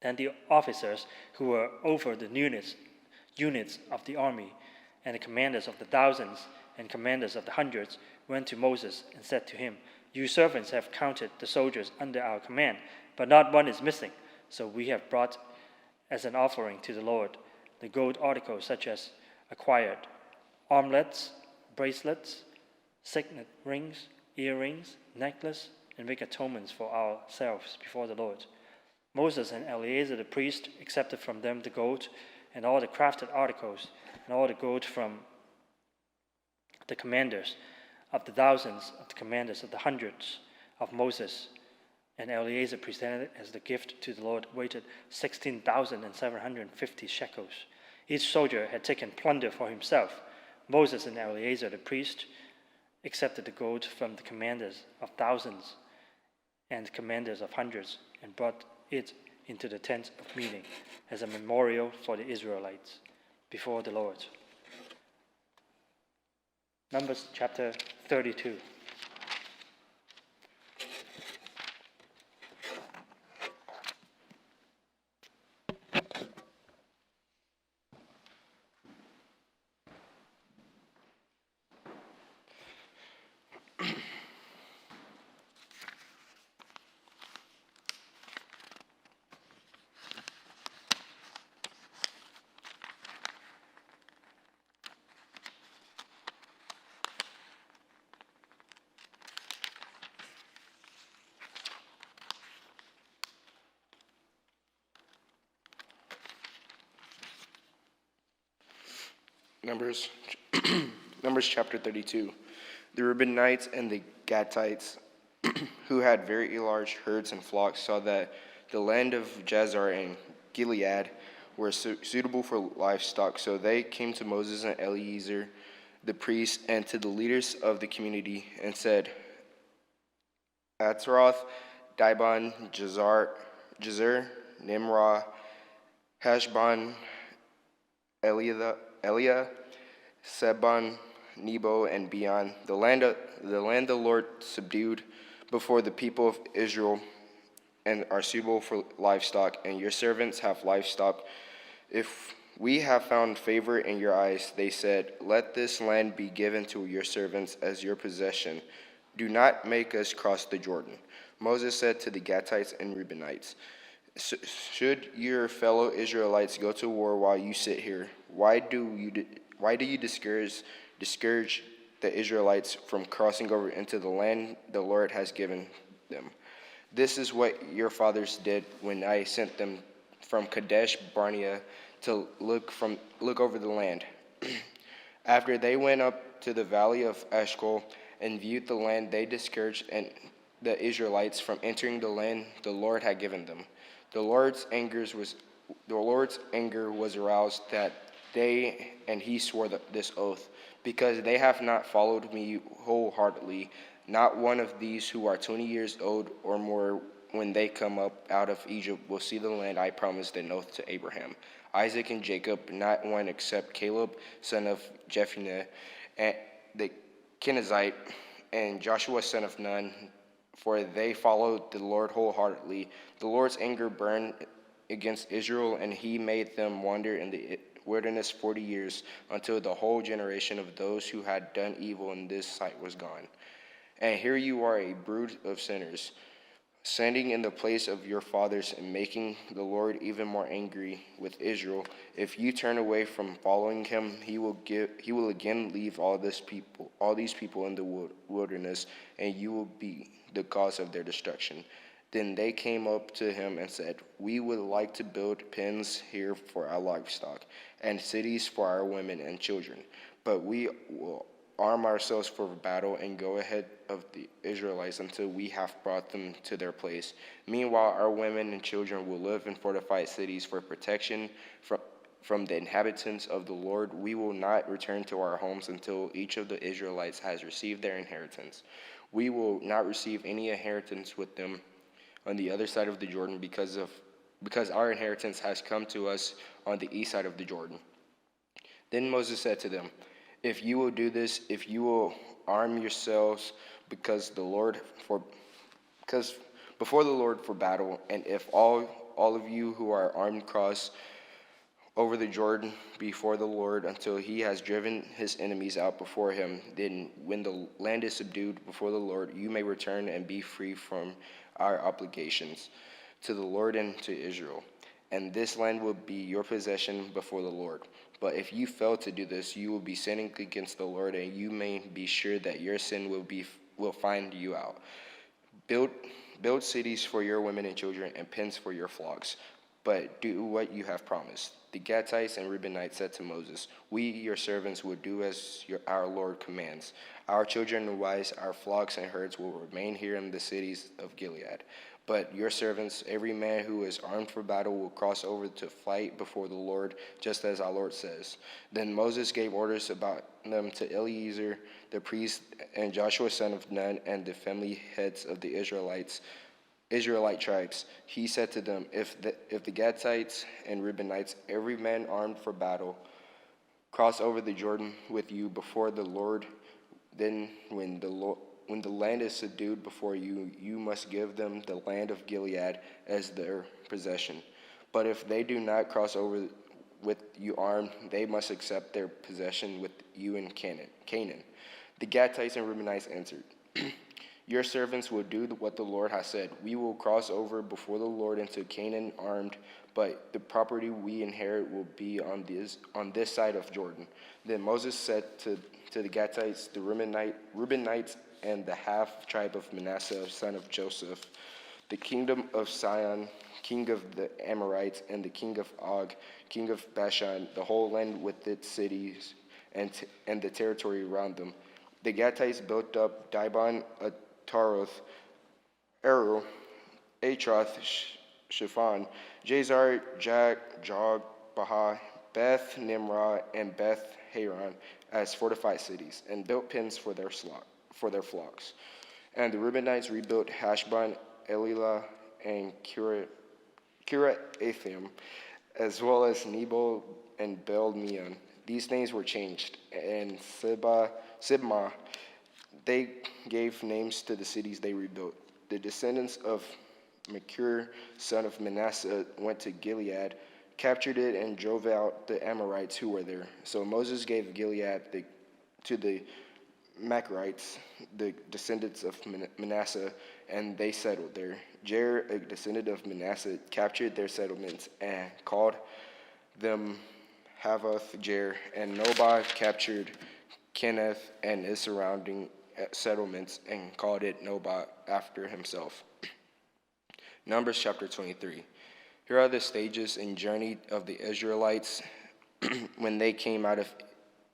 Then the officers who were over the units of the army, and the commanders of the thousands and commanders of the hundreds, went to Moses and said to him, "You servants have counted the soldiers under our command, but not one is missing. So we have brought as an offering to the Lord the gold articles such as acquired armlets, bracelets, signet rings, earrings, necklace, and make atonements for ourselves before the Lord." Moses and Eleazar the priest accepted from them the gold and all the crafted articles and all the gold from the commanders of the thousands, of the commanders of the hundreds of Moses. And Eleazar presented as the gift to the Lord weighted 16,750 shekels. Each soldier had taken plunder for himself. Moses and Eleazar the priest accepted the gold from the commanders of thousands and commanders of hundreds and brought it into the tent of meeting as a memorial for the Israelites before the Lord. Numbers chapter 32. Numbers chapter 32. The Reubenites and the Gadites, who had very large herds and flocks, saw that the land of Jazer and Gilead were suitable for livestock. So they came to Moses and Eleazar, the priest, and to the leaders of the community, and said, Ataroth, Dibon, Jazer, Nimrah, Heshbon, Eliah, Sebon, Nebo, and beyond, the land the Lord subdued before the people of Israel, and are suitable for livestock, and your servants have livestock. If we have found favor in your eyes, they said, let this land be given to your servants as your possession. Do not make us cross the Jordan. Moses said to the Gadites and Reubenites, should your fellow Israelites go to war while you sit here? Why do you discourage the Israelites from crossing over into the land the Lord has given them? This is what your fathers did when I sent them from Kadesh Barnea to look over the land. After they went up to the valley of Eshcol and viewed the land, they discouraged the Israelites from entering the land the Lord had given them. The Lord's anger was aroused that day, and he swore this oath, because they have not followed me wholeheartedly. Not one of these who are 20 years old or more, when they come up out of Egypt, will see the land I promised an oath to Abraham, Isaac, and Jacob. Not one except Caleb, son of Jephunneh, and the Kenizzite, and Joshua, son of Nun, for they followed the Lord wholeheartedly. The Lord's anger burned against Israel, and he made them wander in the wilderness 40 years, until the whole generation of those who had done evil in this sight was gone. And here you are, a brood of sinners, standing in the place of your fathers and making the Lord even more angry with Israel. If you turn away from following him, he will again leave all these people in the wilderness, and you will be the cause of their destruction. Then they came up to him and said, "We would like to build pens here for our livestock, and cities for our women and children. But we will arm ourselves for battle and go ahead of the Israelites until we have brought them to their place. Meanwhile, our women and children will live in fortified cities for protection from the inhabitants of the Lord. We will not return to our homes until each of the Israelites has received their inheritance. We will not receive any inheritance with them on the other side of the Jordan because our inheritance has come to us on the east side of the Jordan." Then Moses said to them, "If you will do this, if you will arm yourselves before the Lord for battle, and if all of you who are armed cross over the Jordan before the Lord until he has driven his enemies out before him, then when the land is subdued before the Lord, you may return and be free from our obligations to the Lord and to Israel. And this land will be your possession before the Lord. But if you fail to do this, you will be sinning against the Lord, and you may be sure that your sin will find you out. Build cities for your women and children and pens for your flocks, but do what you have promised." The Gadites and Reubenites said to Moses, "We, your servants, will do as our Lord commands. Our children and wives, our flocks and herds will remain here in the cities of Gilead. But your servants, every man who is armed for battle, will cross over to fight before the Lord, just as our Lord says." Then Moses gave orders about them to Eleazar the priest and Joshua son of Nun and the family heads of the Israelite tribes. He said to them, if the Gadites and Reubenites, every man armed for battle, cross over the Jordan with you before the Lord, then when the land is subdued before you, you must give them the land of Gilead as their possession. But if they do not cross over with you armed, they must accept their possession with you in Canaan. The Gadites and Reubenites answered, "Your servants will do what the Lord has said. We will cross over before the Lord into Canaan armed, but the property we inherit will be on this side of Jordan." Then Moses said to the Gadites, the Reubenites, and the half-tribe of Manasseh, son of Joseph, the kingdom of Sihon, king of the Amorites, and the king of Og, king of Bashan, the whole land with its cities and the territory around them. The Gadites built up Dibon, Ataroth, Eru, Atroth, Shaphan, Jazer, Jog, Baha, Beth Nimrah, and Beth Haran as fortified cities, and built pens for their flocks. And the Reubenites rebuilt Heshbon, Elilah, and Kiriathaim, as well as Nebo and Bel-Meon. These names were changed, and Sibmah, they gave names to the cities they rebuilt. The descendants of Machir, son of Manasseh, went to Gilead, captured it, and drove out the Amorites who were there. So Moses gave Gilead to the Machirites, the descendants of Manasseh, and they settled there. Jair, a descendant of Manasseh, captured their settlements and called them Havoth Jair, and Nobah captured Kenneth and its surrounding settlements and called it Nobah after himself. Numbers chapter 23. Here are the stages and journey of the Israelites when they came out of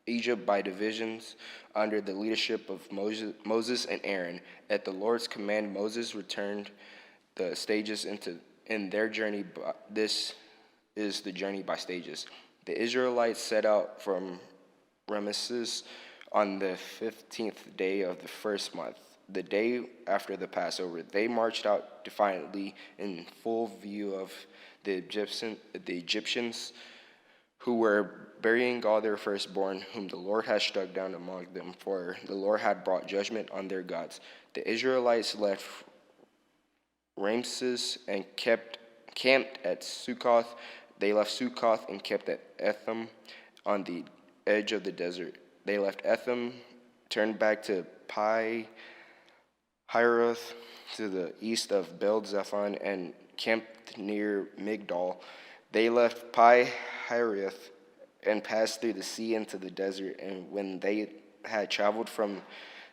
Egypt by divisions under the leadership of Moses and Aaron. At the Lord's command, Moses returned the stages in their journey. This is the journey by stages. The Israelites set out from Ramesses on the 15th day of the first month, the day after the Passover. They marched out defiantly in full view of the Egyptians who were burying all their firstborn, whom the Lord had struck down among them, for the Lord had brought judgment on their gods. The Israelites left Ramesses and camped at Succoth. They left Succoth and camped at Etham on the edge of the desert. They left Etham, turned back to Pi Hiroth to the east of Bel-Zephon, and camped near Migdol. They left Pi Hiroth and passed through the sea into the desert. And when they had traveled from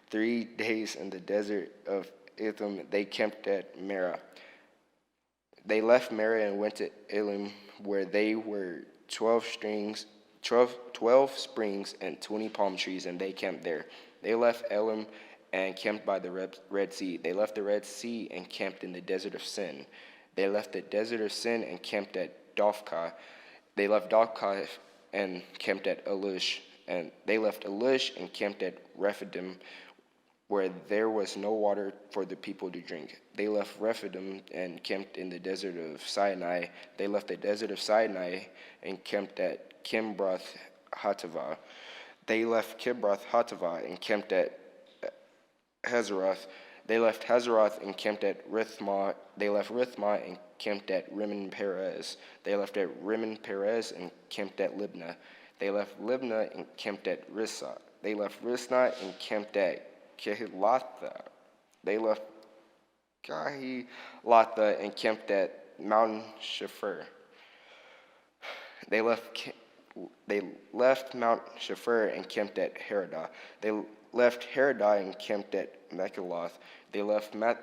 3 days in the desert of Etham, they camped at Merah. They left Marah and went to Elim, where they were 12 springs and 20 palm trees, and they camped there. They left Elim and camped by the Red Sea. They left the Red Sea and camped in the desert of Sin. They left the desert of Sin and camped at Dophkah. They left Dophkah and camped at Elush. And they left Elush and camped at Rephidim, where there was no water for the people to drink. They left Rephidim and camped in the desert of Sinai. They left the desert of Sinai and camped at Kimbroth Hattaavah. They left Kimbroth Hattaavah and camped at Hazeroth. They left Hazeroth and camped at Rithmah. They left Rithmah and camped at Rimmon Perez. They left at Rimmon Perez and camped at Libnah. They left Libnah and camped at Rissah. They left Rissah and camped at Kehilatha. They left Kehilatha and camped at Mount Shepher. They left Mount Shepher and camped at Heradah. They left Heradah and camped at Machaloth. They left Machaloth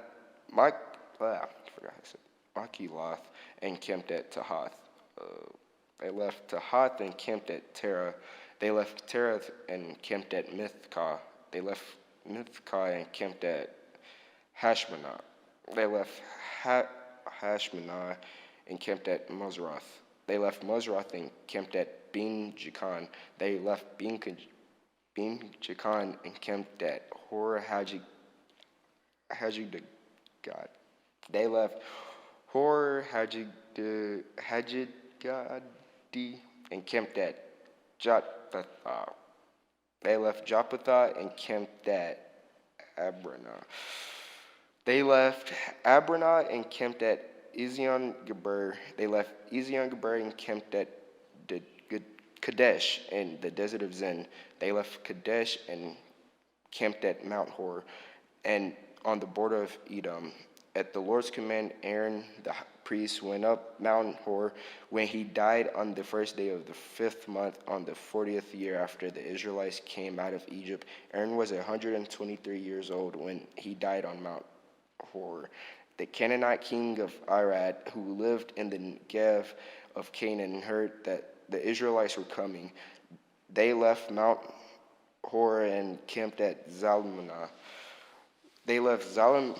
and camped at Tahath. They left Tahath and camped at Terah. They left Terah and camped at Mithkah. They left Mithkah and camped at Hashmanah. They left Hashmanah and camped at Mosroth. They left Mosroth and camped at Ben-Jachan. They left Ben-Jachan and camped at Hor-Haggidgad. They left Hor-Haggidgad and camped at Jotbathah. They left Jotbathah and camped at Abranah. They left Abranah and camped at Ezion-Geber. They left Ezion-Geber and camped at Kadesh in the desert of Zin. They left Kadesh and camped at Mount Hor and on the border of Edom. At the Lord's command, Aaron the priest went up Mount Hor when he died on the first day of the 5th month on the 40th year after the Israelites came out of Egypt. Aaron was 123 years old when he died on Mount Hor. The Canaanite king of Arad, who lived in the Negev of Canaan, heard that the Israelites were coming. They left Mount Hor and camped at Zalmunna. They left Zalmunna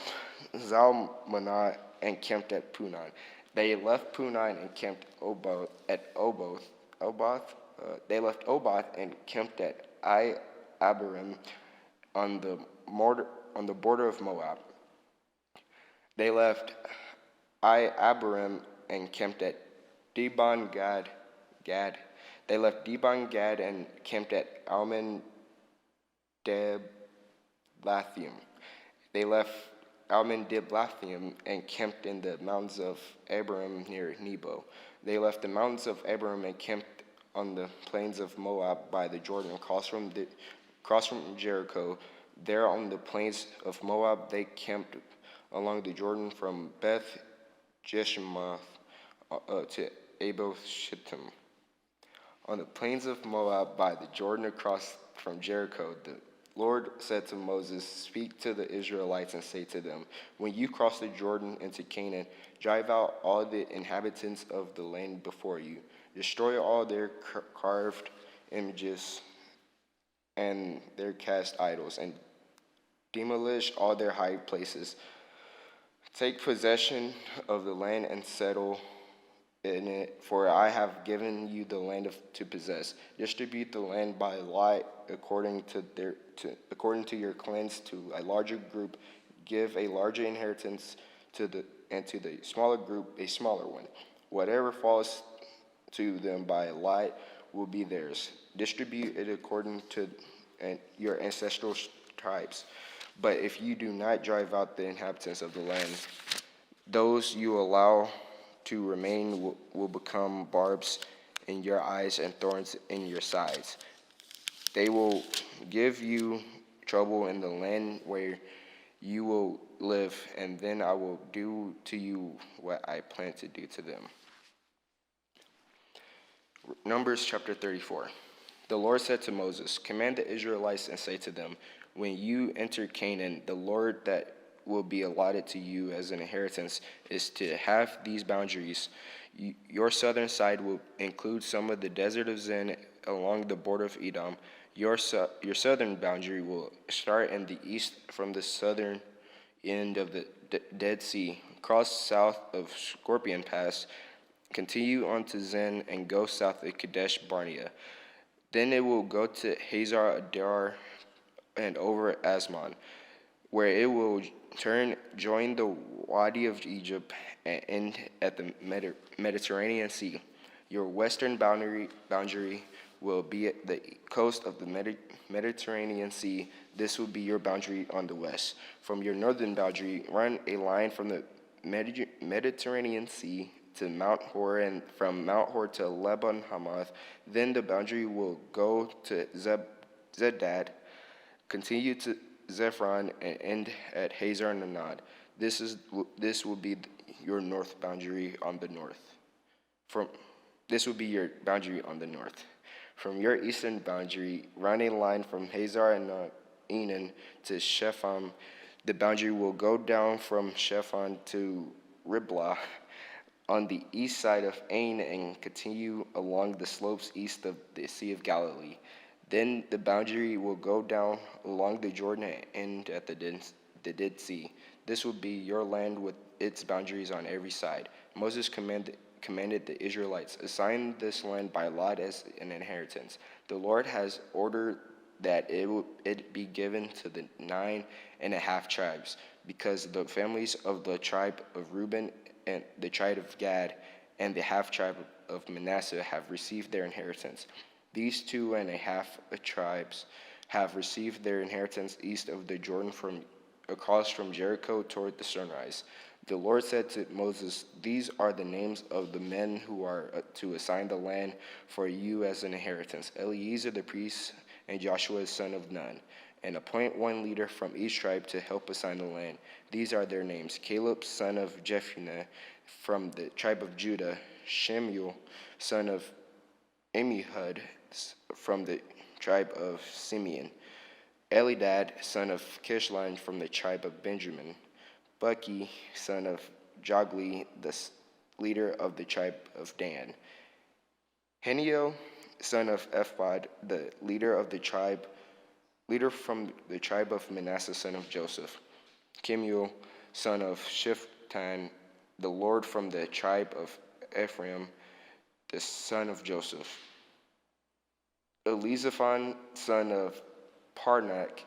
and camped at Punon. They left Punon and camped at Oboth. They left Oboth and camped at Abarim on the border of Moab. They left Abarim and camped at Dibon Gad. They left Dibon Gad and camped at Almon Diblathaim. They left Almon Diblathaim and camped in the mountains of Abarim near Nebo. They left the mountains of Abarim and camped on the plains of Moab by the Jordan, across from Jericho. There on the plains of Moab they camped along the Jordan from Beth Jeshimoth to Abel Shittim. On the plains of Moab by the Jordan across from Jericho, the Lord said to Moses, "Speak to the Israelites and say to them, when you cross the Jordan into Canaan, drive out all the inhabitants of the land before you. Destroy all their carved images and their cast idols, and demolish all their high places. Take possession of the land and settle in it, for I have given you the land to possess. Distribute the land by lot according to your clans to a larger group. Give a larger inheritance to the smaller group a smaller one. Whatever falls to them by lot will be theirs. Distribute it according to your ancestral tribes. But if you do not drive out the inhabitants of the land, those you allow to remain will become barbs in your eyes and thorns in your sides. They will give you trouble in the land where you will live, and then I will do to you what I plan to do to them." Numbers chapter 34. The Lord said to Moses, "Command the Israelites and say to them, when you enter Canaan, the Lord that will be allotted to you as an inheritance is to have these boundaries. Your southern side will include some of the desert of Zin along the border of Edom. Your southern boundary will start in the east from the southern end of the Dead Sea, cross south of Scorpion Pass, continue on to Zin, and go south of Kadesh Barnea. Then it will go to Hazar Adar and over Asmon, where it will turn, join the Wadi of Egypt, and end at the Mediterranean Sea. Your western boundary will be at the coast of the Mediterranean Sea. This will be your boundary on the west. From your northern boundary, run a line from the Mediterranean Sea to Mount Hor, and from Mount Hor to Lebanon Hamath. Then the boundary will go to Zedad, continue to Zephron, and end at Hazar Nanad. This will be your north boundary on the north. This will be your boundary on the north. From your eastern boundary, run a line from Hazar and Enan to Shepham. The boundary will go down from Shepham to Riblah on the east side of Ain and continue along the slopes east of the Sea of Galilee. Then the boundary will go down along the Jordan and end at the Dead Sea. This will be your land with its boundaries on every side. Moses commanded the Israelites, assign this land by lot as an inheritance. The Lord has ordered that it be given to the 9.5 tribes, because the families of the tribe of Reuben and the tribe of Gad and the half tribe of Manasseh have received their inheritance. These 2.5 tribes have received their inheritance east of the Jordan across from Jericho toward the sunrise. The Lord said to Moses, "These are the names of the men who are to assign the land for you as an inheritance: Eleazar the priest and Joshua son of Nun. And appoint one leader from each tribe to help assign the land. These are their names: Caleb son of Jephunneh from the tribe of Judah, Shemuel son of Amihud from the tribe of Simeon, Elidad son of Kishlon from the tribe of Benjamin, Bucky son of Jogli, the leader of the tribe of Dan, Heniel son of Ephod, the leader from the tribe of Manasseh son of Joseph, Kemuel son of Shiftan, the Lord from the tribe of Ephraim, the son of Joseph, Elizaphan son of Parnak,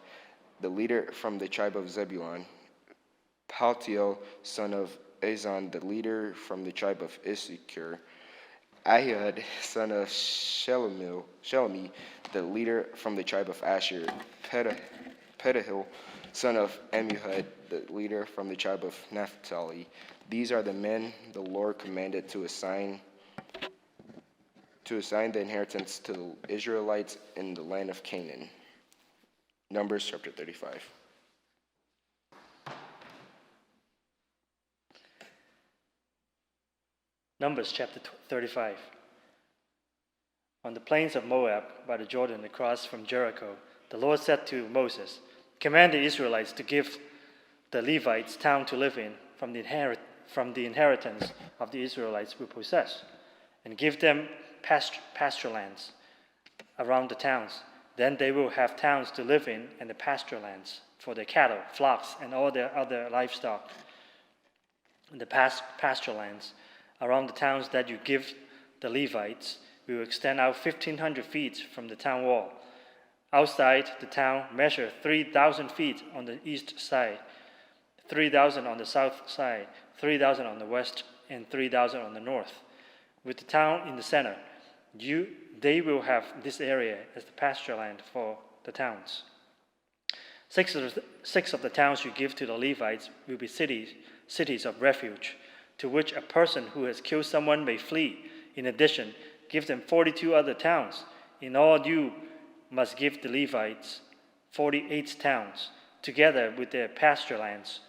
the leader from the tribe of Zebulun, Paltiel son of Azan, the leader from the tribe of Issachar, Ahihud son of Shelemi, the leader from the tribe of Asher, Pedahil son of Amihud, the leader from the tribe of Naphtali. These are the men the Lord commanded to assign the inheritance to the Israelites in the land of Canaan. Numbers chapter 35. Numbers chapter 35. On the plains of Moab, by the Jordan across from Jericho, the Lord said to Moses, "Command the Israelites to give the Levites town to live in from the inheritance of the Israelites who possess, and give them pasture lands around the towns. Then they will have towns to live in and the pasture lands for their cattle, flocks, and all their other livestock. And the pasture lands around the towns that you give the Levites will extend out 1,500 feet from the town wall. Outside the town, measure 3,000 feet on the east side, 3,000 on the south side, 3,000 on the west, and 3,000 on the north. With the town in the center, they will have this area as the pasture land for the towns. Six of the towns you give to the Levites will be cities of refuge, to which a person who has killed someone may flee. In addition, give them 42 other towns. In all, you must give the Levites 48 towns, together with their pasture lands.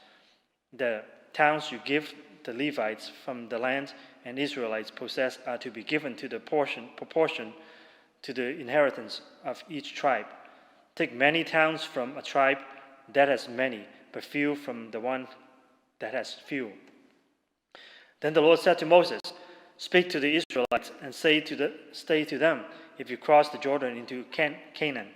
The towns you give the Levites from the land and Israelites possess are to be given to the proportion to the inheritance of each tribe. Take many towns from a tribe that has many, but few from the one that has few. Then the Lord said to Moses, "Speak to the Israelites and say to them, if you cross the Jordan into Canaan,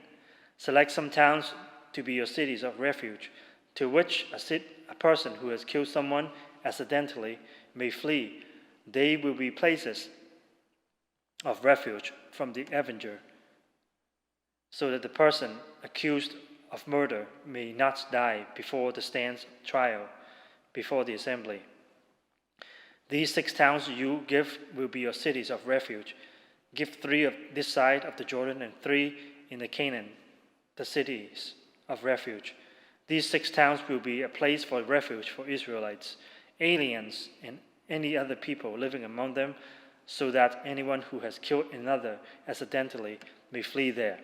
select some towns to be your cities of refuge, to which a person who has killed someone accidentally may flee. They will be places of refuge from the avenger, so that the person accused of murder may not die before the stands trial, before the assembly. These 6 towns you give will be your cities of refuge. Give 3 of this side of the Jordan and 3 in the Canaan, the cities of refuge. These 6 towns will be a place for refuge for Israelites, aliens, and any other people living among them, so that anyone who has killed another accidentally may flee there.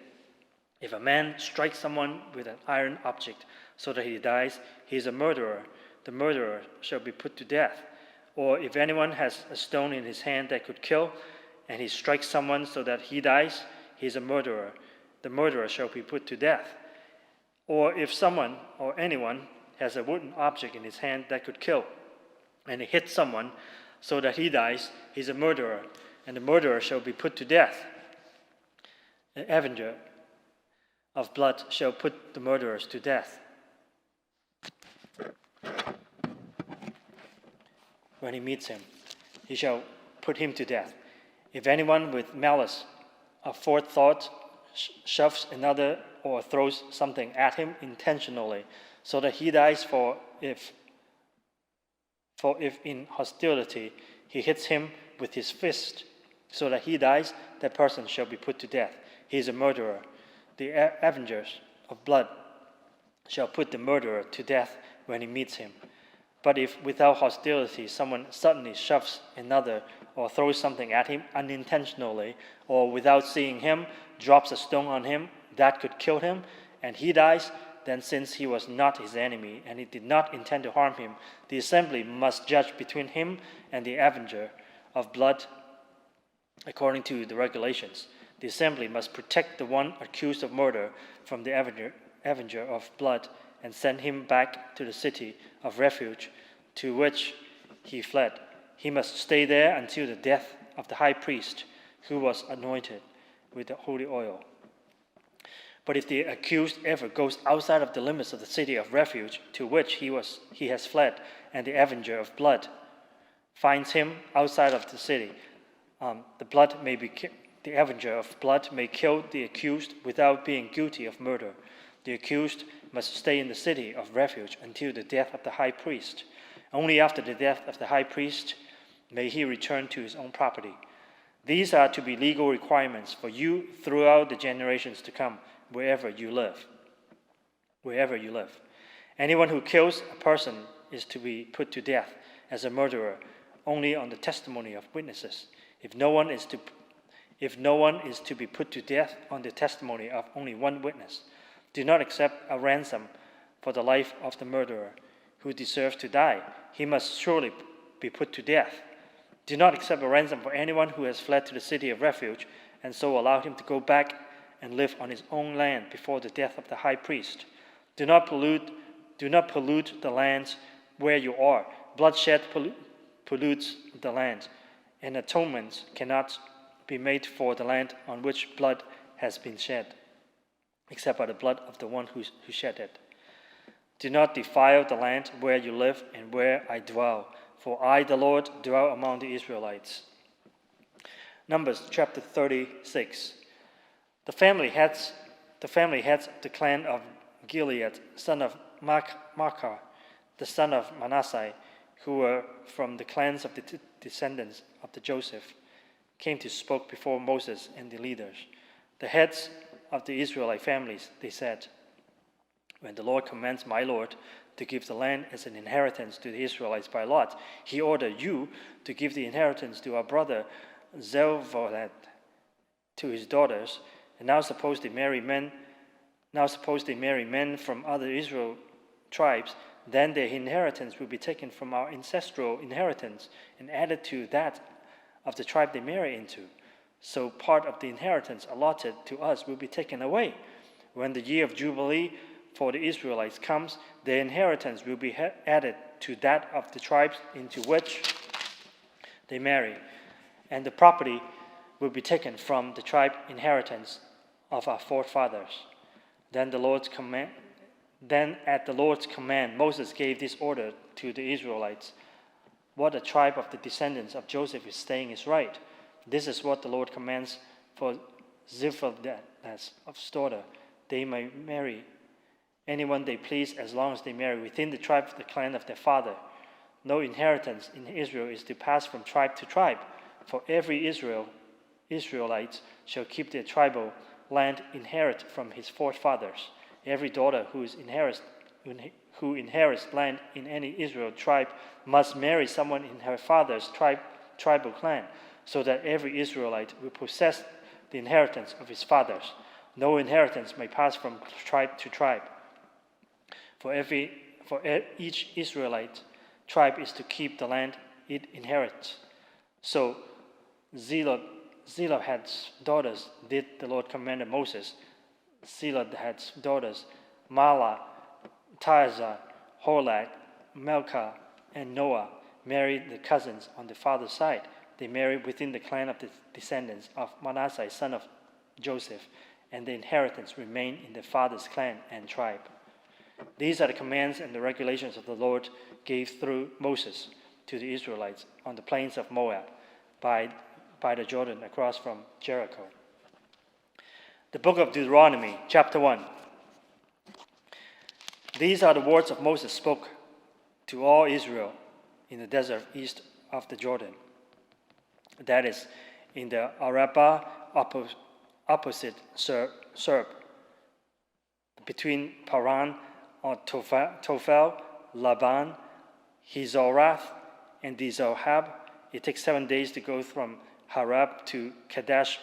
If a man strikes someone with an iron object so that he dies, he is a murderer. The murderer shall be put to death. Or if anyone has a stone in his hand that could kill, and he strikes someone so that he dies, he is a murderer. The murderer shall be put to death. Or if someone or anyone has a wooden object in his hand that could kill, and he hits someone so that he dies, he is a murderer, and the murderer shall be put to death. An avenger of blood shall put the murderers to death. When he meets him, he shall put him to death. If anyone with malice of forethought shoves another or throws something at him intentionally, so that he dies, for if in hostility he hits him with his fist, so that he dies, that person shall be put to death. He is a murderer. The avengers of blood shall put the murderer to death when he meets him. But if without hostility someone suddenly shoves another or throws something at him unintentionally, or without seeing him drops a stone on him that could kill him, and he dies, then since he was not his enemy and he did not intend to harm him, the assembly must judge between him and the avenger of blood according to the regulations. The assembly must protect the one accused of murder from the avenger of blood and send him back to the city of refuge to which he fled. He must stay there until the death of the high priest who was anointed with the holy oil. But if the accused ever goes outside of the limits of the city of refuge to which he has fled, and the avenger of blood finds him outside of the city, the avenger of blood may kill the accused without being guilty of murder. The accused must stay in the city of refuge until the death of the high priest. Only after the death of the high priest may he return to his own property. These are to be legal requirements for you throughout the generations to come, wherever you live. Anyone who kills a person is to be put to death as a murderer only on the testimony of witnesses. If no one is to be put to death on the testimony of only one witness, do not accept a ransom for the life of the murderer who deserves to die. He must surely be put to death. Do not accept a ransom for anyone who has fled to the city of refuge, and so allow him to go back and live on his own land before the death of the high priest. Do not pollute the lands where you are. Bloodshed pollutes the land, and atonement cannot be made for the land on which blood has been shed, except by the blood of the one who shed it. Do not defile the land where you live and where I dwell, for I, the Lord, dwell among the Israelites. Numbers chapter 36. The family heads of the clan of Gilead, son of Machir, the son of Manasseh, who were from the clans of the descendants of the Joseph, came to speak before Moses and the leaders. The heads of the Israelite families, they said, when the Lord commands my Lord to give the land as an inheritance to the Israelites by lot, he ordered you to give the inheritance to our brother Zelophehad, to his daughters, and now suppose they marry men from other Israel tribes, then their inheritance will be taken from our ancestral inheritance and added to that of the tribe they marry into. So part of the inheritance allotted to us will be taken away. When the year of Jubilee for the Israelites comes, their inheritance will be added to that of the tribes into which they marry, and the property will be taken from the tribe inheritance of our forefathers. Then at the Lord's command, Moses gave this order to the Israelites. What a tribe of the descendants of Joseph is staying is right. This is what the Lord commands for Zephaniah of daughter. They may marry anyone they please as long as they marry within the tribe of the clan of their father. No inheritance in Israel is to pass from tribe to tribe, for every Israelite shall keep their tribal land inherit from his forefathers. Every daughter who inherits land in any Israel tribe must marry someone in her father's tribal clan, so that every Israelite will possess the inheritance of his fathers. No inheritance may pass from tribe to tribe. For each Israelite tribe is to keep the land it inherits. So Zelophehad's daughters did the Lord commanded Moses. Zelophehad's daughters, Mahlah, Tirzah, Holag, Milcah, and Noah, married the cousins on the father's side. They married within the clan of the descendants of Manasseh, son of Joseph, and the inheritance remained in the father's clan and tribe. These are the commands and the regulations of the Lord gave through Moses to the Israelites on the plains of Moab by the Jordan across from Jericho. The book of Deuteronomy, chapter 1. These are the words of Moses spoke to all Israel in the desert east of the Jordan. That is, in the Arabah opposite Serb, between Paran or Tophel, Laban, Hazorath, and Dizohab. It takes 7 days to go from Harab to Kadesh